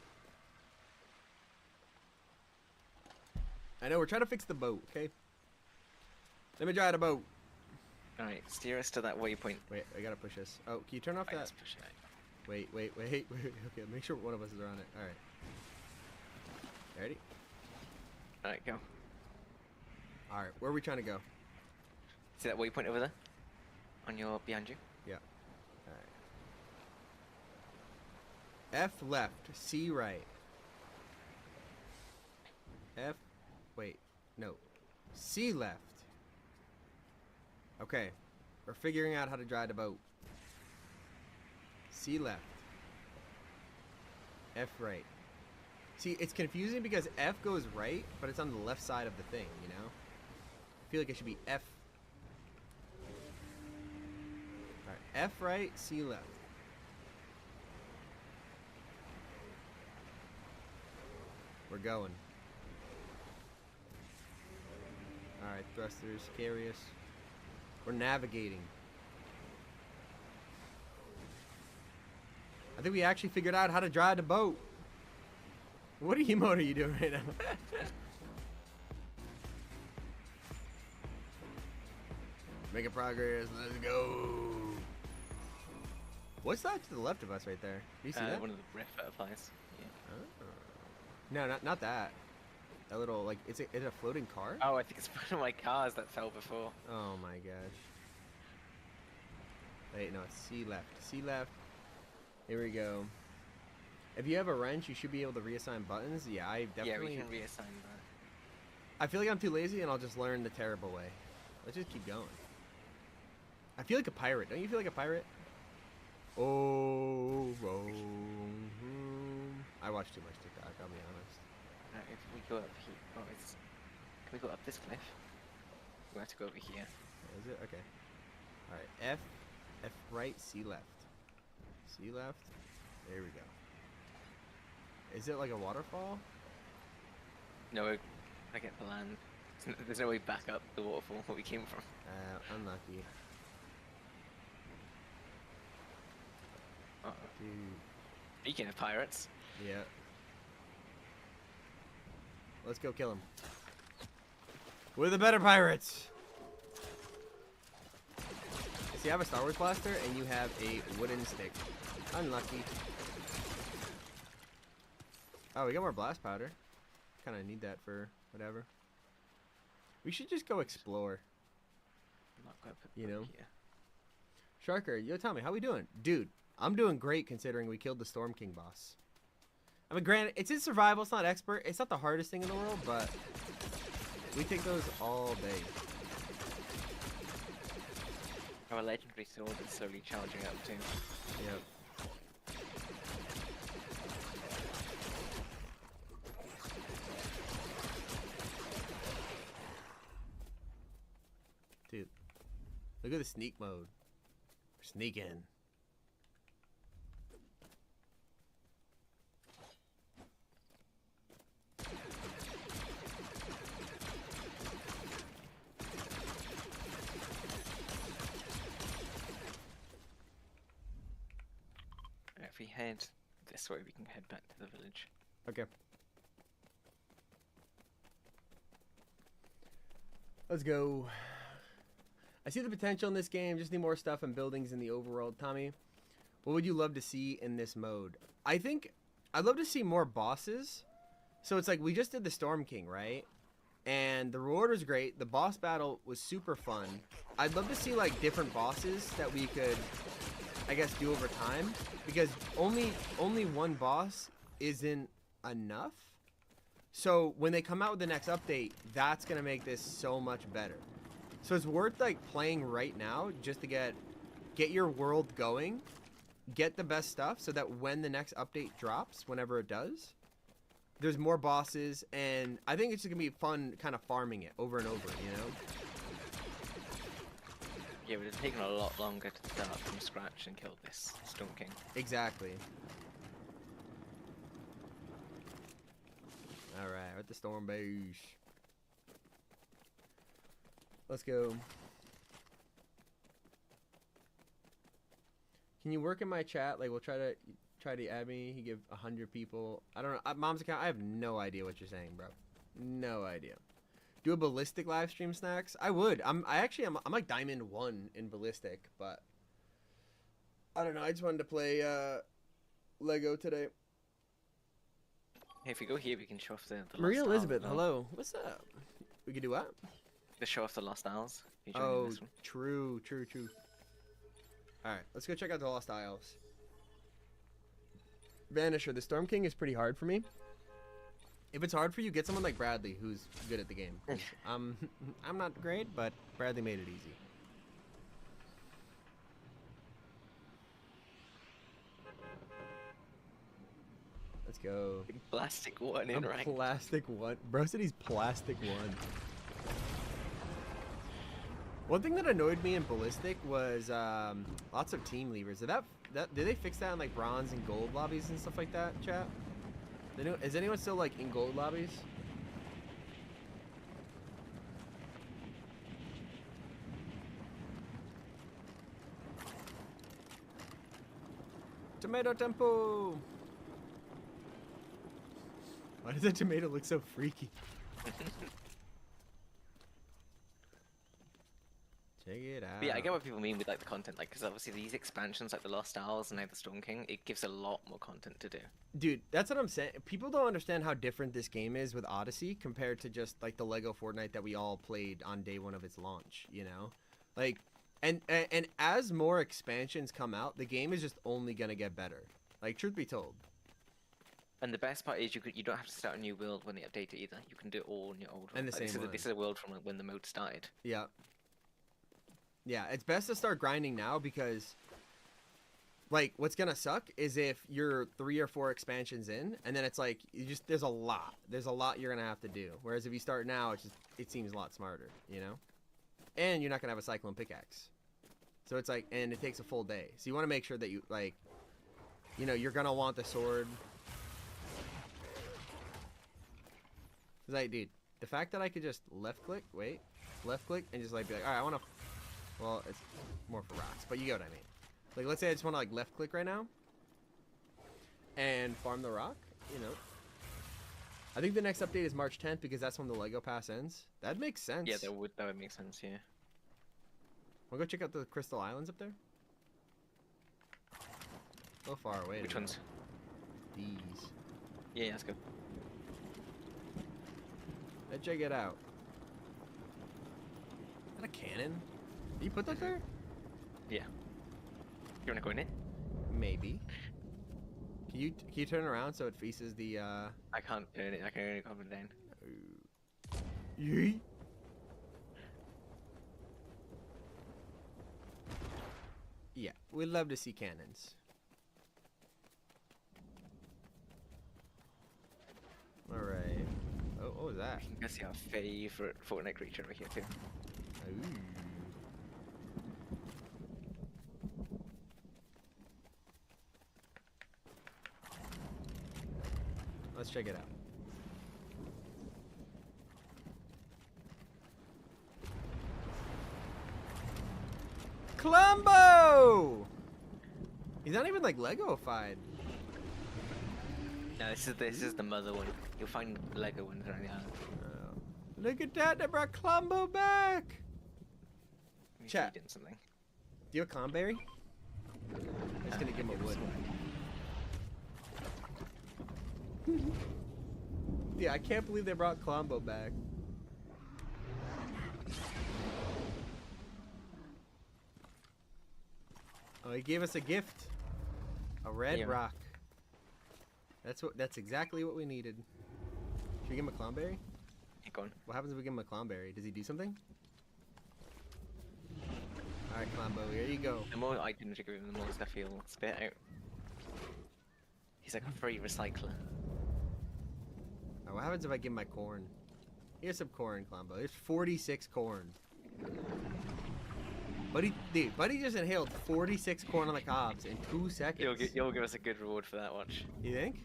I know, we're trying to fix the boat, okay? Let me drive the boat. Alright, steer us to that waypoint. Wait, I gotta push this. Oh, can you turn off that? Let's push it. Wait. Okay, make sure one of us is on it. Alright. Ready? Alright, go. Alright, where are we trying to go? See that waypoint over there? On your, behind you? Yeah. F left, C right. F, wait, no. C left. Okay, we're figuring out how to drive the boat. C left. F right. See, it's confusing because F goes right, but it's on the left side of the thing, you know? I feel like it should be F. Alright, F right, C left. We're going. Alright, thrusters, carry us. We're navigating. I think we actually figured out how to drive the boat. What emote are you doing right now? Making progress. Let's go. What's that to the left of us right there? Do you see that? One of the rift butterflies. Yeah. Oh. No, not that. That little, like, is it a floating car? Oh, I think it's one of my cars that fell before. Oh my gosh. Wait, no, it's C left. C left. Here we go. If you have a wrench, you should be able to reassign buttons. Yeah, I definitely... Yeah, we can reassign that. I feel like I'm too lazy and I'll just learn the terrible way. Let's just keep going. I feel like a pirate. Don't you feel like a pirate? Oh, I watch too much TikTok, I'll be honest. If we go up here... Oh, it's... Can we go up this cliff? We have to go over here. Is it? Okay. Alright, F right, C left. C left. There we go. Is it like a waterfall? No, I get the land. There's no way back up the waterfall where we came from. Unlucky. Uh-oh. Dude. Speaking of pirates. Yeah. Let's go kill him. We're the better pirates! So you have a Star Wars blaster and you have a wooden stick. Unlucky. Oh, we got more blast powder. Kind of need that for whatever. We should just go explore. You know? Sharker, yo, tell me, how we doing? Dude, I'm doing great considering we killed the Storm King boss. I mean, granted, it's in survival, it's not expert. It's not the hardest thing in the world, but we take those all day. Our legendary sword is slowly charging up too. Yep. Dude, look at the sneak mode. We're sneaking. If we head this way, we can head back to the village. Okay. Let's go. I see the potential in this game. Just need more stuff and buildings in the overworld. Tommy, what would you love to see in this mode? I think I'd love to see more bosses. So it's like we just did the Storm King, right? And the reward was great. The boss battle was super fun. I'd love to see like different bosses that we could, I guess, do over time, because only one boss isn't enough. So when they come out with the next update, that's gonna make this so much better. So it's worth like playing right now just to get your world going, get the best stuff, so that when the next update drops, whenever it does, there's more bosses, and I think it's just gonna be fun kind of farming it over and over, you know? Yeah, it would have taken a lot longer to start from scratch and kill this Storm King. Exactly. Alright, we're at the Storm Base. Let's go. Can you work in my chat? Like, we'll try to add me. He give 100 people. I don't know. Mom's account. I have no idea what you're saying, bro. No idea. Do a ballistic live stream, Snacks? I would. I'm like Diamond 1 in ballistic, but I don't know. I just wanted to play Lego today. Hey, if we go here, we can show off the Maria Lost Elizabeth, Isles. hello. What's up? We can do what? Just show off the Lost Isles. If you join Oh, this one. true. Alright, let's go check out the Lost Isles. Vanisher, the Storm King is pretty hard for me. If it's hard for you, get someone like Bradley, who's good at the game. I'm not great, but Bradley made it easy. Let's go. Plastic one in rank. Plastic one. Bro said he's plastic one. One thing that annoyed me in Ballistic was lots of team levers. Did they fix that in like bronze and gold lobbies and stuff like that, chat? Is anyone still like in gold lobbies? Tomato tempo. Why does that tomato look so freaky? Check it out. But yeah, I get what people mean with like the content, like because obviously these expansions, like the Lost Isles and now the Storm King, it gives a lot more content to do. Dude, that's what I'm saying. People don't understand how different this game is with Odyssey compared to just like the Lego Fortnite that we all played on day one of its launch. You know, like, and as more expansions come out, the game is just only gonna get better. Like, truth be told. And the best part is you don't have to start a new world when they update it either. You can do it all in your old world. And the same one. This is a world from when the mode started. Yeah. Yeah, it's best to start grinding now because, like, what's gonna suck is if you're 3 or 4 expansions in, and then it's like there's a lot you're gonna have to do. Whereas if you start now, it seems a lot smarter, you know. And you're not gonna have a Cyclone pickaxe, so it's like, and it takes a full day. So you want to make sure that you like, you know, you're gonna want the sword. It's like, dude, the fact that I could just left click, and just like be like, all right, I want to. Well, it's more for rocks, but you get what I mean. Like, let's say I just want to like left click right now and farm the rock, you know. I think the next update is March 10th because that's when the Lego Pass ends. That makes sense. Yeah, that would make sense, yeah. Wanna go check out the Crystal Islands up there? So far away. Which ones? These. Yeah, let's go. Let's check it out. Is that a cannon? Did you put that there? Yeah. You wanna go in it? Maybe. Can you turn around so it faces the I can't turn it, I can only go up and down. Yeet. Yeah, we'd love to see cannons. Alright. Oh, what was that? You can see our favorite Fortnite creature over here too. Ooh. Let's check it out. Columbo! He's not even like Lego-fied. No, this is the mother one. You'll find Lego ones around the island. Oh. Look at that! They brought Columbo back. Chat. Doing something. Do you have a Clomberry? I'm just gonna give him a wood. Yeah, I can't believe they brought Columbo back. Oh, he gave us a gift. A red rock. That's exactly what we needed. Should we give him a Clomberry? Hey, go on. What happens if we give him a Clomberry? Does he do something? Alright, Columbo, here you go. The more items you give him, the more stuff he'll spit out. He's like a free recycler. Oh, what happens if I give him my corn? Here's some corn, Columbo. There's 46 corn. Buddy just inhaled 46 corn on the cobs in 2 seconds. You'll give us a good reward for that, watch. You think?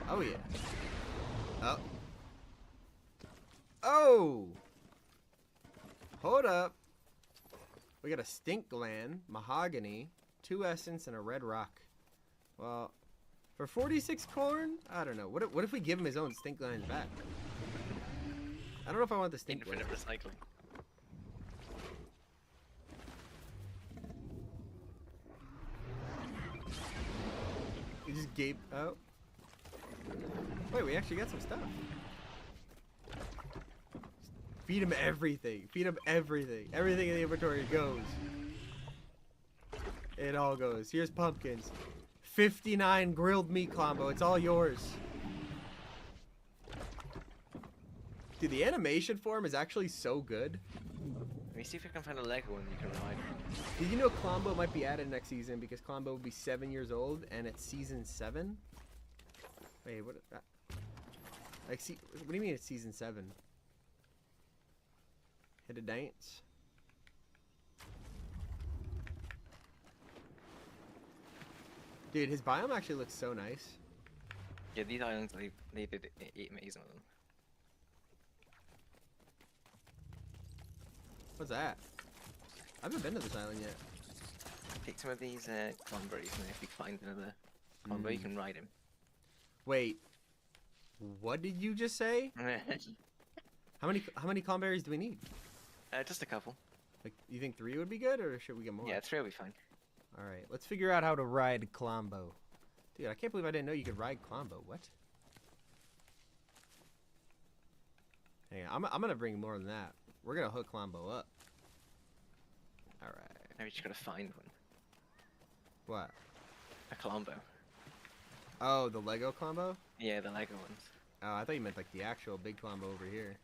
Oh, yeah. Oh. Oh! Hold up. We got a stink gland, mahogany, 2 essence, and a red rock. Well, for 46 corn, I don't know. What if we give him his own stink glands back? I don't know if I want the stink gland. Infinite recycling. You just gave out. Wait, we actually got some stuff. Feed him everything. Feed him everything. Everything in the inventory goes. It all goes. Here's pumpkins. 59 grilled meat combo. It's all yours. Dude, the animation for him is actually so good. Let me see if I can find a Lego one you can ride. Did you know Klombo might be added next season because Klombo will be 7 years old and it's season 7? Wait, what? Like, see, what do you mean it's season 7? Hit a dance. Dude, his biome actually looks so nice. Yeah, these islands, they did amazing with them. What's that? I haven't been to this island yet. Take some of these cranberries, and if you find another combo, you can ride him. Wait, what did you just say? How many cranberries do we need? Just a couple. Like, you think 3 would be good, or should we get more? Yeah, 3 will be fine. All right, let's figure out how to ride Klombo. Dude, I can't believe I didn't know you could ride Klombo. What? Hang on, I'm gonna bring more than that. We're gonna hook Klombo up. All right. Now we just gotta find one. What? A Klombo. Oh, the Lego Klombo? Yeah, the Lego ones. Oh, I thought you meant like the actual big Klombo over here.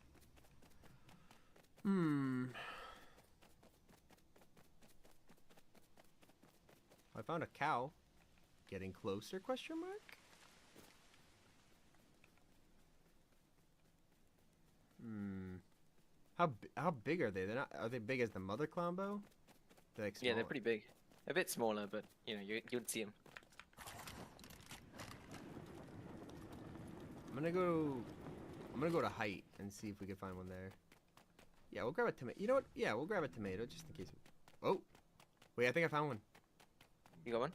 I found a cow. Getting closer? Question mark. How big are they? They're not. Are they big as the mother Klombo? They're like yeah, they're pretty big. A bit smaller, but you know you'd see them. I'm gonna go to height and see if we can find one there. Yeah, we'll grab a tomato. You know what? Yeah, we'll grab a tomato just in case. Oh, wait, I think I found one. You got one?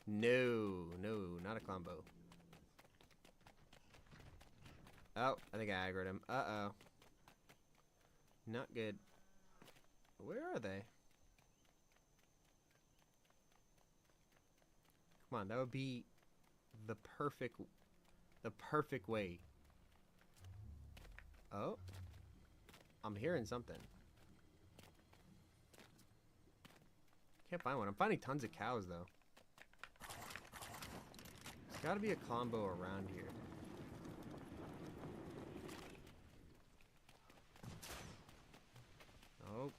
No, not a Klombo. Oh, I think I aggroed him. Uh-oh. Not good. Where are they? Come on, that would be the perfect way. Oh. I'm hearing something. Can't find one. I'm finding tons of cows, though. There's gotta be a Klombo around here. Oh.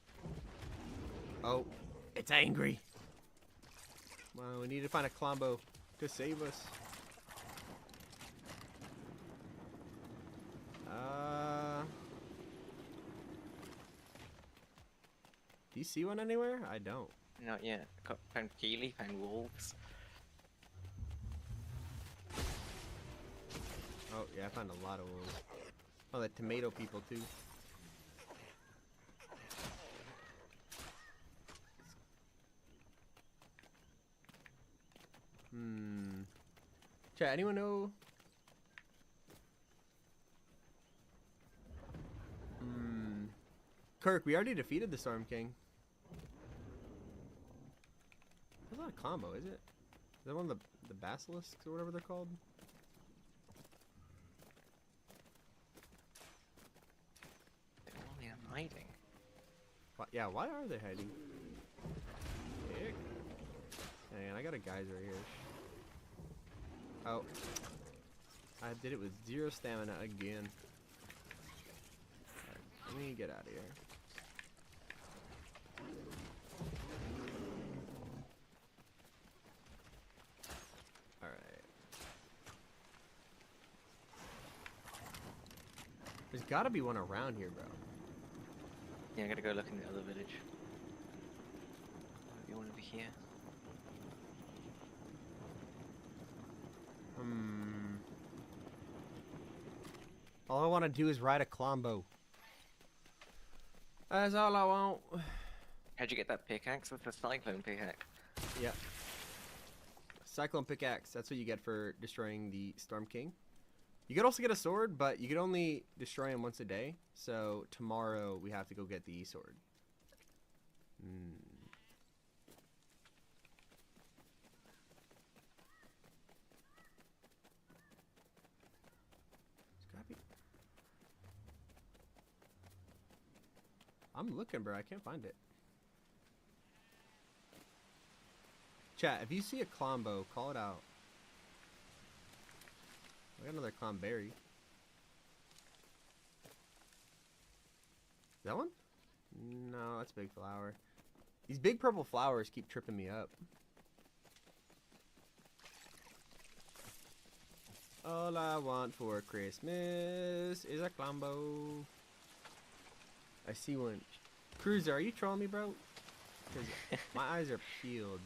Oh. It's angry. Well, we need to find a Klombo to save us. Do you see one anywhere? I don't. Not yet. Found Keely, found wolves. Oh, yeah, I found a lot of wolves. Oh, the tomato people, too. Chat, anyone know? Kirk, we already defeated the Storm King. That's not a combo, is it? Is that one of the basilisks or whatever they're called? They're only hiding. Yeah, why are they hiding? Ick. Hang on, I got a geyser here. Oh. I did it with 0 stamina again. Right, let me get out of here. Alright. There's gotta be one around here, bro. Yeah, I gotta go look in the other village. You want to be here? All I want to do is ride a Klombo. That's all I want. How'd you get that pickaxe? That's a cyclone pickaxe. Yep. Cyclone pickaxe. That's what you get for destroying the Storm King. You could also get a sword, but you could only destroy him once a day. So tomorrow we have to go get the sword. It's gotta be. I'm looking, bro. I can't find it. Chat, if you see a Klombo, call it out. I got another Klomberry. That one? No, that's big flower. These big purple flowers keep tripping me up. All I want for Christmas is a Klombo. I see one. Cruiser, are you trolling me, bro? Because my eyes are peeled.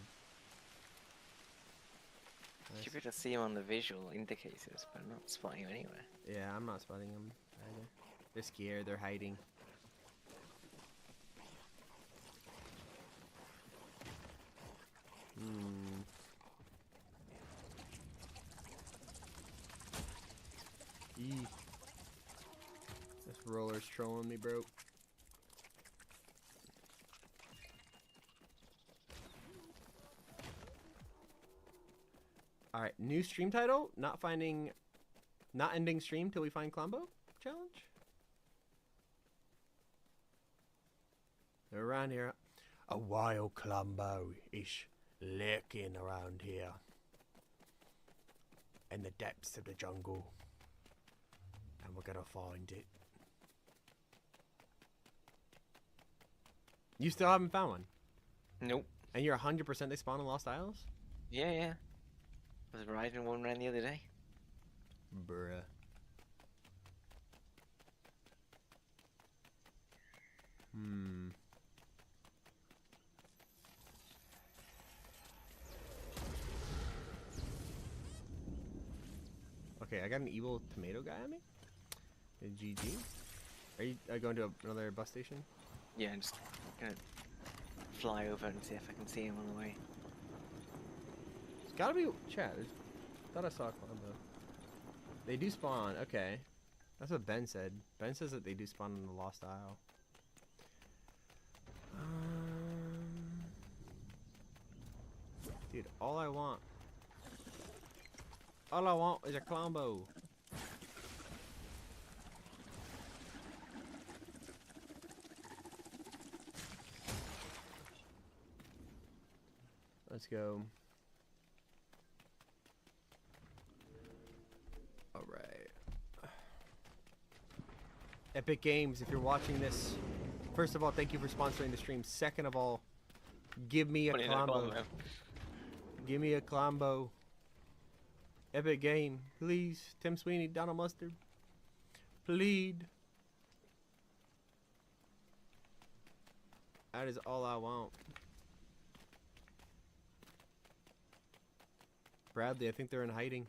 You should be able to see them on the visual indicators, but I'm not spotting you anywhere. Yeah, I'm not spotting them either. They're scared, they're hiding. Eee. This roller's trolling me, bro. Alright, new stream title. Not ending stream till we find Klombo challenge. They're around here. A wild Klombo is lurking around here. In the depths of the jungle. And we're gonna find it. You still haven't found one? Nope. And you're 100% they spawn in Lost Isles? Yeah. I was riding one around the other day. Bruh. Okay, I got an evil tomato guy on me. GG. Are you going to another bus station? Yeah, I'm just gonna fly over and see if I can see him on the way. It's gotta be chat. Thought I saw a Klombo. They do spawn. Okay, that's what Ben said. Ben says that they do spawn in the Lost Isle. Dude, all I want is a Klombo. Let's go. All right. Epic Games, if you're watching this, first of all, thank you for sponsoring the stream. Second of all, give me a Klombo. Give me a Klombo. Epic Game, please. Tim Sweeney, Donald Mustard. Plead. That is all I want. Bradley, I think they're in hiding.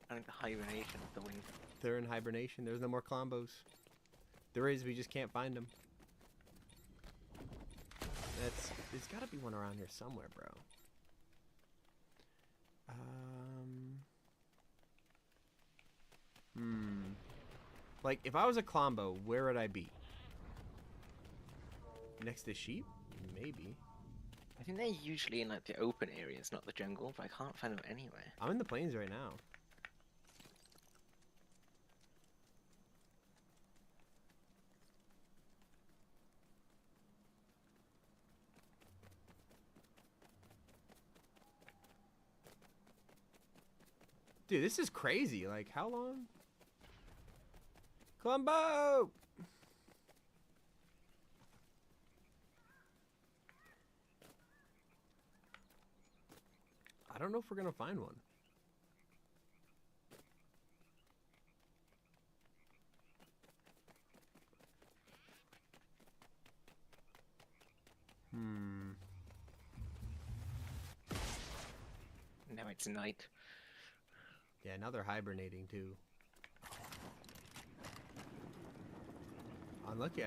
I think the hibernation of the wing. They're in hibernation. There's no more Klombos. There is, we just can't find them. There's gotta be one around here somewhere, bro. Like, if I was a Klombo, where would I be? Next to sheep? Maybe. I think they're usually in like the open areas, not the jungle, but I can't find them anywhere. I'm in the plains right now. Dude, this is crazy. Like, how long? Klombo! I don't know if we're gonna find one. Now it's night. Yeah, now they're hibernating too. Unlucky,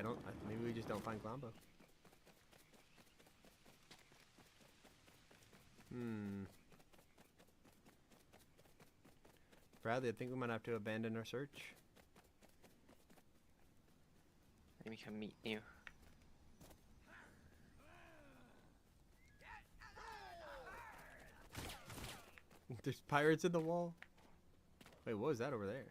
maybe we just don't find Klombo. Bradley, I think we might have to abandon our search. Maybe we can meet you. There's pirates in the wall. Wait, what was that over there?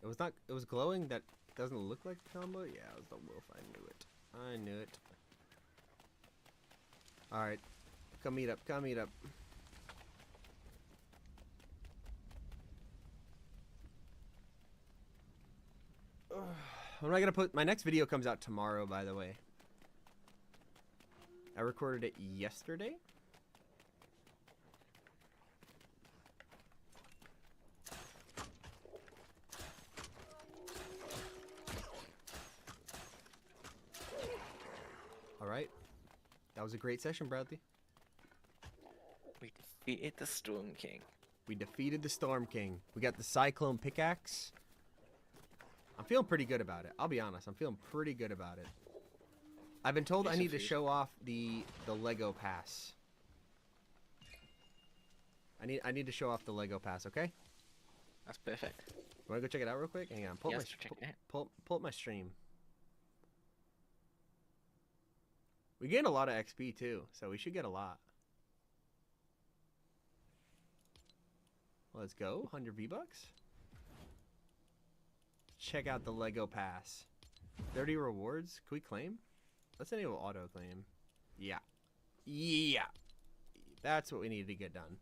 It was not. It was glowing. That doesn't look like Klombo. Yeah, it was the wolf. I knew it. I knew it. All right, come meet up. Come meet up. I'm not gonna put my next video comes out tomorrow, by the way. I recorded it yesterday. All right, that was a great session, Bradley. We defeated the Storm King. We defeated the Storm King. We got the Cyclone pickaxe. I'm feeling pretty good about it. I'll be honest. I'm feeling pretty good about it. I've been told I need to show off the Lego pass. I need to show off the Lego pass, okay? That's perfect. You wanna go check it out real quick? Hang on. Pull up my stream. We gained a lot of XP too, so we should get a lot. Let's go. 100 V-Bucks. Check out the Lego pass. 30 rewards. Can we claim? Let's enable auto claim. Yeah. Yeah. That's what we need to get done.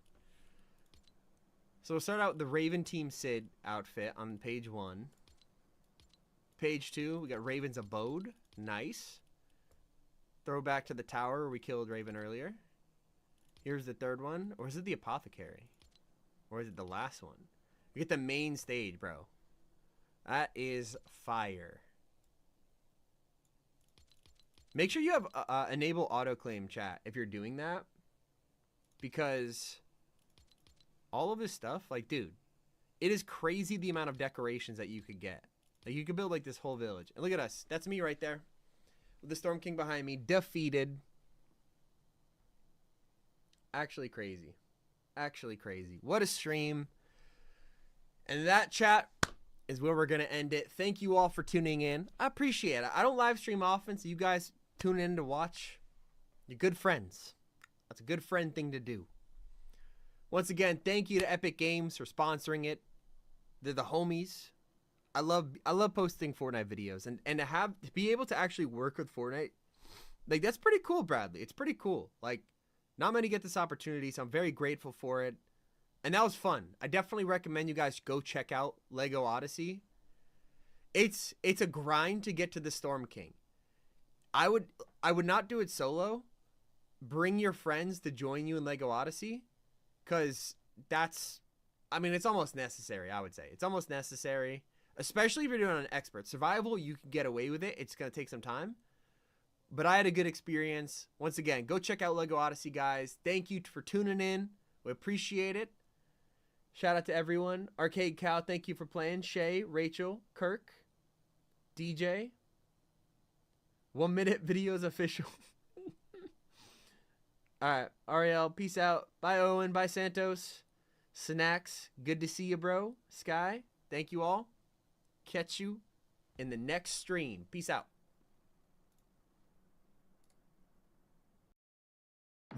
So we'll start out with the Raven Team Sid outfit on page 1. Page 2, we got Raven's Abode. Nice. Throwback to the tower where we killed Raven earlier. Here's the third one. Or is it the Apothecary? Or is it the last one? We get the main stage, bro. That is fire. Make sure you have enable autoclaim chat if you're doing that. Because all of this stuff, like, dude, it is crazy the amount of decorations that you could get. Like, you could build, like, this whole village. And look at us. That's me right there. With the Storm King behind me. Defeated. Actually crazy. Actually crazy. What a stream. And that, chat, is where we're going to end it. Thank you all for tuning in. I appreciate it. I don't live stream often, so you guys tune in to watch. You're good friends. That's a good friend thing to do. Once again, thank you to Epic Games for sponsoring it. They're the homies. I love posting Fortnite videos, and to be able to actually work with Fortnite, like, that's pretty cool, Bradley. It's pretty cool. Like, not many get this opportunity, so I'm very grateful for it. And that was fun. I definitely recommend you guys go check out Lego Odyssey. It's a grind to get to the Storm King. I would not do it solo. Bring your friends to join you in Lego Odyssey, because that's, I mean, it's almost necessary, I would say. It's almost necessary, especially if you're doing an expert. Survival, you can get away with it. It's going to take some time. But I had a good experience. Once again, go check out Lego Odyssey, guys. Thank you for tuning in. We appreciate it. Shout out to everyone. Arcade Cow, thank you for playing. Shay, Rachel, Kirk, DJ. 1 Minute Videos official. All right, Ariel, peace out. Bye, Owen. Bye, Santos. Snacks, good to see you, bro. Sky, thank you all. Catch you in the next stream. Peace out.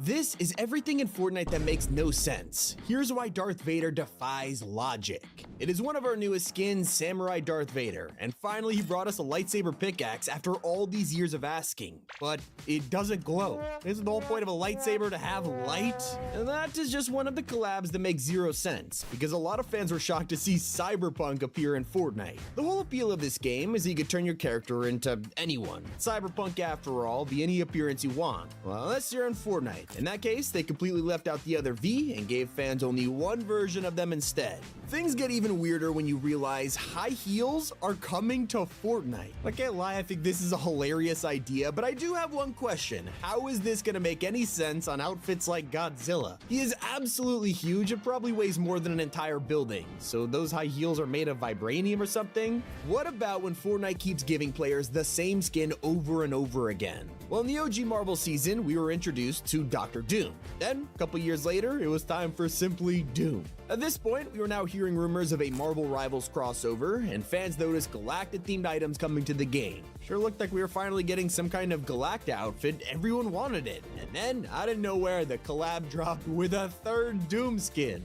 This is everything in Fortnite that makes no sense. Here's why Darth Vader defies logic. It is one of our newest skins, Samurai Darth Vader, and finally he brought us a lightsaber pickaxe after all these years of asking. But it doesn't glow. Isn't the whole point of a lightsaber to have light? And that is just one of the collabs that makes zero sense, because a lot of fans were shocked to see Cyberpunk appear in Fortnite. The whole appeal of this game is that you could turn your character into anyone. Cyberpunk, after all, be any appearance you want. Well, unless you're in Fortnite. In that case, they completely left out the other V and gave fans only one version of them instead. Things get even weirder when you realize high heels are coming to Fortnite. I can't lie, I think this is a hilarious idea, but I do have one question. How is this gonna make any sense on outfits like Godzilla? He is absolutely huge and probably weighs more than an entire building, so those high heels are made of vibranium or something? What about when Fortnite keeps giving players the same skin over and over again? Well, in the OG Marvel season, we were introduced to Dr. Doom. Then, a couple years later, it was time for simply Doom. At this point, we were now hearing rumors of a Marvel Rivals crossover, and fans noticed Galactic-themed items coming to the game. Sure looked like we were finally getting some kind of Galacta outfit, everyone wanted it. And then, out of nowhere, the collab dropped with a third Doom skin.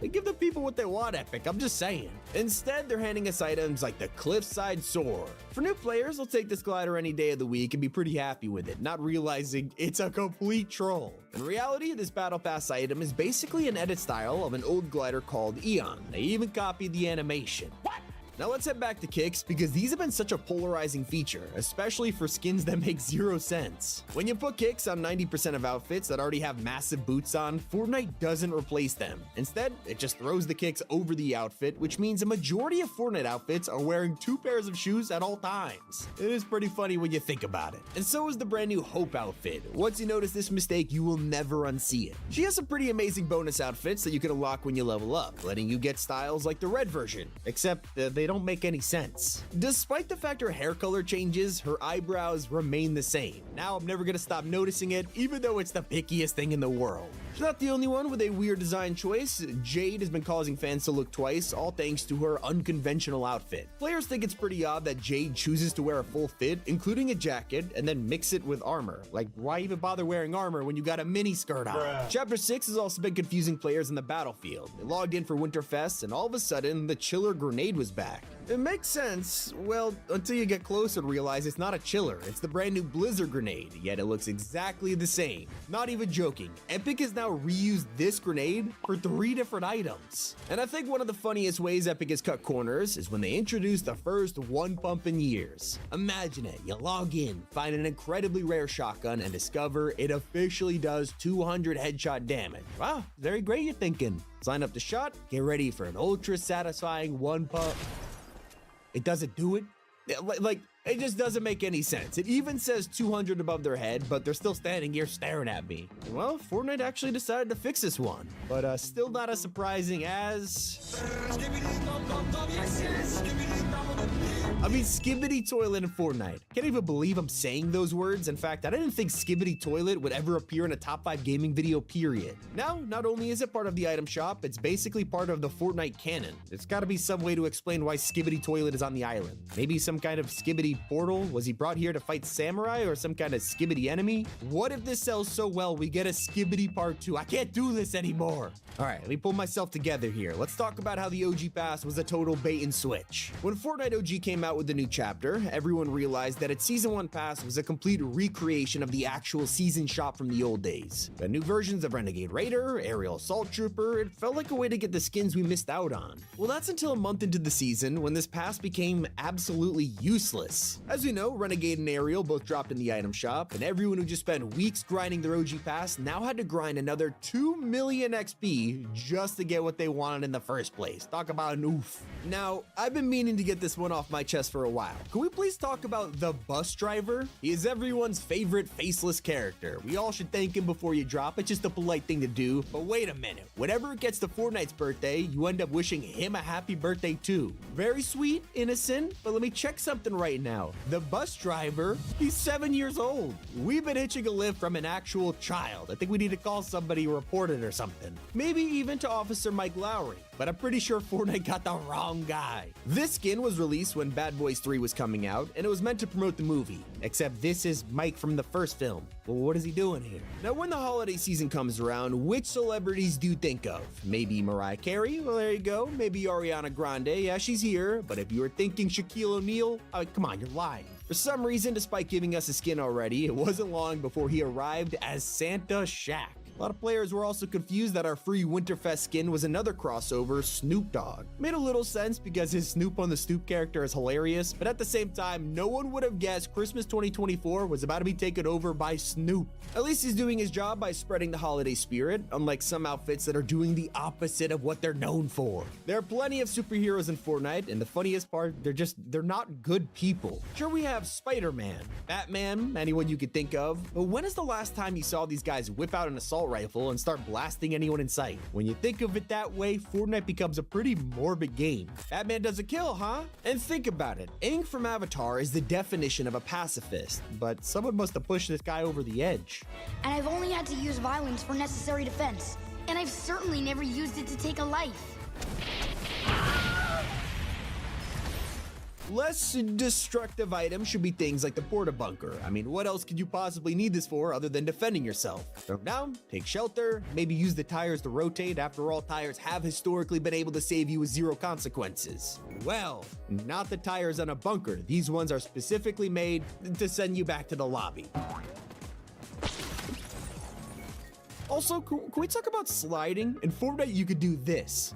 Give the people what they want, Epic, I'm just saying. Instead, they're handing us items like the Cliffside Soar. For new players, they'll take this glider any day of the week and be pretty happy with it, not realizing it's a complete troll. In reality, this Battle Pass item is basically an edit style of an old glider called Eon. They even copied the animation. What? Now let's head back to kicks, because these have been such a polarizing feature, especially for skins that make 0 sense. When you put kicks on 90% of outfits that already have massive boots on, Fortnite doesn't replace them. Instead, it just throws the kicks over the outfit, which means a majority of Fortnite outfits are wearing 2 pairs of shoes at all times. It is pretty funny when you think about it. And so is the brand new Hope outfit. Once you notice this mistake, you will never unsee it. She has some pretty amazing bonus outfits that you can unlock when you level up, letting you get styles like the red version, except they don't make any sense. Despite the fact her hair color changes, her eyebrows remain the same. Now I'm never gonna stop noticing it, even though it's the pickiest thing in the world. She's not the only one with a weird design choice. Jade has been causing fans to look twice, all thanks to her unconventional outfit. Players think it's pretty odd that Jade chooses to wear a full fit, including a jacket, and then mix it with armor. Like, why even bother wearing armor when you got a mini skirt on? Bruh. Chapter 6 has also been confusing players in the battlefield. They logged in for Winterfest, and all of a sudden, the chiller grenade was back. It makes sense, well, until you get closer and realize it's not a chiller, it's the brand new Blizzard grenade, yet it looks exactly the same. Not even joking, Epic has now reused this grenade for 3 different items. And I think one of the funniest ways Epic has cut corners is when they introduced the first one pump in years. Imagine it, you log in, find an incredibly rare shotgun, and discover it officially does 200 headshot damage. Wow, very great, you're thinking. Sign up to shot, get ready for an ultra satisfying one pump. It doesn't do it. Like, it just doesn't make any sense. It even says 200 above their head, but they're still standing here staring at me. Well, Fortnite actually decided to fix this one, but still not as surprising as... I mean, Skibidi Toilet in Fortnite. Can't even believe I'm saying those words. In fact, I didn't think Skibidi Toilet would ever appear in a top 5 gaming video, period. Now, not only is it part of the item shop, it's basically part of the Fortnite canon. There's gotta be some way to explain why Skibidi Toilet is on the island. Maybe some kind of Skibidi portal? Was he brought here to fight samurai or some kind of Skibidi enemy? What if this sells so well we get a Skibidi part 2? I can't do this anymore. All right, let me pull myself together here. Let's talk about how the OG Pass was a total bait and switch. When Fortnite OG came out with the new chapter, everyone realized that its Season 1 Pass was a complete recreation of the actual season shop from the old days. But new versions of Renegade Raider, Aerial Assault Trooper, it felt like a way to get the skins we missed out on. Well, that's until a month into the season when this pass became absolutely useless. As we know, Renegade and Aerial both dropped in the item shop, and everyone who just spent weeks grinding their OG Pass now had to grind another 2 million XP just to get what they wanted in the first place. Talk about an oof. Now, I've been meaning to get this one off my chest for a while. Can we please talk about the bus driver? He is everyone's favorite faceless character. We all should thank him before you drop. It's just a polite thing to do. But wait a minute. Whenever it gets to Fortnite's birthday, you end up wishing him a happy birthday too. Very sweet, innocent, but let me check something right now. The bus driver, he's 7 years old. We've been hitching a lift from an actual child. I think we need to call somebody, report it or something. Maybe even to Officer Mike Lowry. But I'm pretty sure Fortnite got the wrong guy. This skin was released when Bad Boys 3 was coming out, and it was meant to promote the movie. Except this is Mike from the first film. Well, what is he doing here? Now, when the holiday season comes around, which celebrities do you think of? Maybe Mariah Carey? Well, there you go. Maybe Ariana Grande. Yeah, she's here. But if you were thinking Shaquille O'Neal, come on, you're lying. For some reason, despite giving us a skin already, it wasn't long before he arrived as Santa Shaq. A lot of players were also confused that our free Winterfest skin was another crossover, Snoop Dogg. Made a little sense because his Snoop on the Stoop character is hilarious, but at the same time, no one would have guessed Christmas 2024 was about to be taken over by Snoop. At least he's doing his job by spreading the holiday spirit, unlike some outfits that are doing the opposite of what they're known for. There are plenty of superheroes in Fortnite, and the funniest part, they're not good people. Sure, we have Spider-Man, Batman, anyone you could think of, but when is the last time you saw these guys whip out an assault rifle and start blasting anyone in sight? When you think of it that way, Fortnite becomes a pretty morbid game. Batman doesn't kill, huh? And think about it. Aang from Avatar is the definition of a pacifist, but someone must have pushed this guy over the edge. And I've only had to use violence for necessary defense. And I've certainly never used it to take a life. Less destructive items should be things like the porta bunker. I mean, what else could you possibly need this for other than defending yourself? Throw down, take shelter, maybe use the tires to rotate. After all, tires have historically been able to save you with 0 consequences. Well, not the tires on a bunker. These ones are specifically made to send you back to the lobby. Also, can we talk about sliding? In Fortnite, you could do this.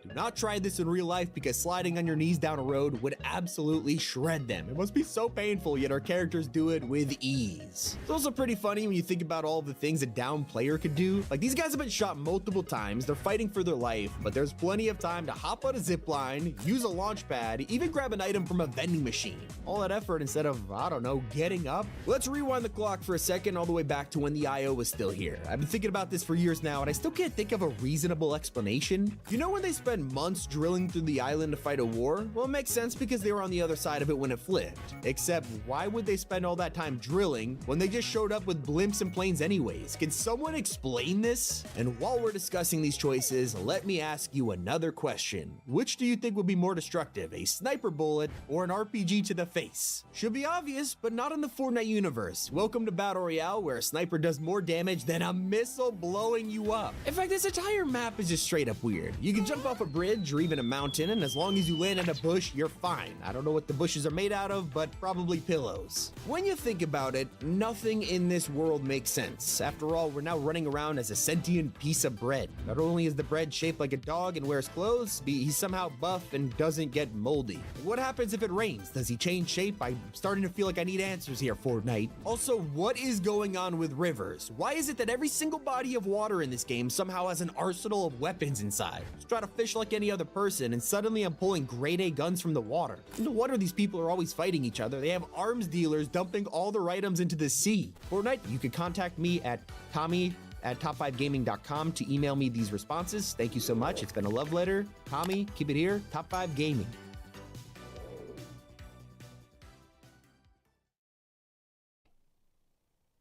Do not try this in real life because sliding on your knees down a road would absolutely shred them. It must be so painful, yet our characters do it with ease. It's also pretty funny when you think about all of the things a down player could do. Like, these guys have been shot multiple times, they're fighting for their life, but there's plenty of time to hop on a zip line, use a launch pad, even grab an item from a vending machine. All that effort instead of, I don't know, getting up. Let's rewind the clock for a second all the way back to when the IO was still here. I've been thinking about this for years now, and I still can't think of a reasonable explanation. You know when they spend months drilling through the island to fight a war? Well, it makes sense because they were on the other side of it when it flipped. Except, why would they spend all that time drilling when they just showed up with blimps and planes anyways? Can someone explain this? And while we're discussing these choices, let me ask you another question. Which do you think would be more destructive, a sniper bullet or an RPG to the face? Should be obvious, but not in the Fortnite universe. Welcome to Battle Royale, where a sniper does more damage than a missile blowing you up. In fact, this entire map is just straight up weird. You can jump off a bridge or even a mountain, and as long as you land in a bush, you're fine. I don't know what the bushes are made out of, but probably pillows. When you think about it, nothing in this world makes sense. After all, we're now running around as a sentient piece of bread. Not only is the bread shaped like a dog and wears clothes, he's somehow buff and doesn't get moldy. What happens if it rains? Does he change shape? I'm starting to feel like I need answers here, Fortnite. Also, what is going on with rivers? Why is it that every single body of water in this game somehow has an arsenal of weapons inside? Just try to fish like any other person, and suddenly I'm pulling grade A guns from the water. No wonder these people are always fighting each other. They have arms dealers dumping all their items into the sea. Fortnite, you can contact me at Tommy@top5gaming.com to email me these responses. Thank you so much. It's been a love letter. Tommy, keep it here. Top 5 Gaming.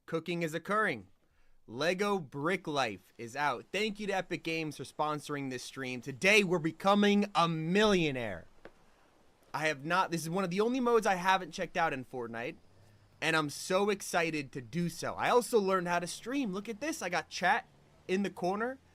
Cooking is occurring. Lego Brick Life is out. Thank you to Epic Games for sponsoring this stream. Today we're becoming a millionaire. This is one of the only modes I haven't checked out in Fortnite, and I'm so excited to do so. I also learned how to stream. Look at this. I got chat in the corner.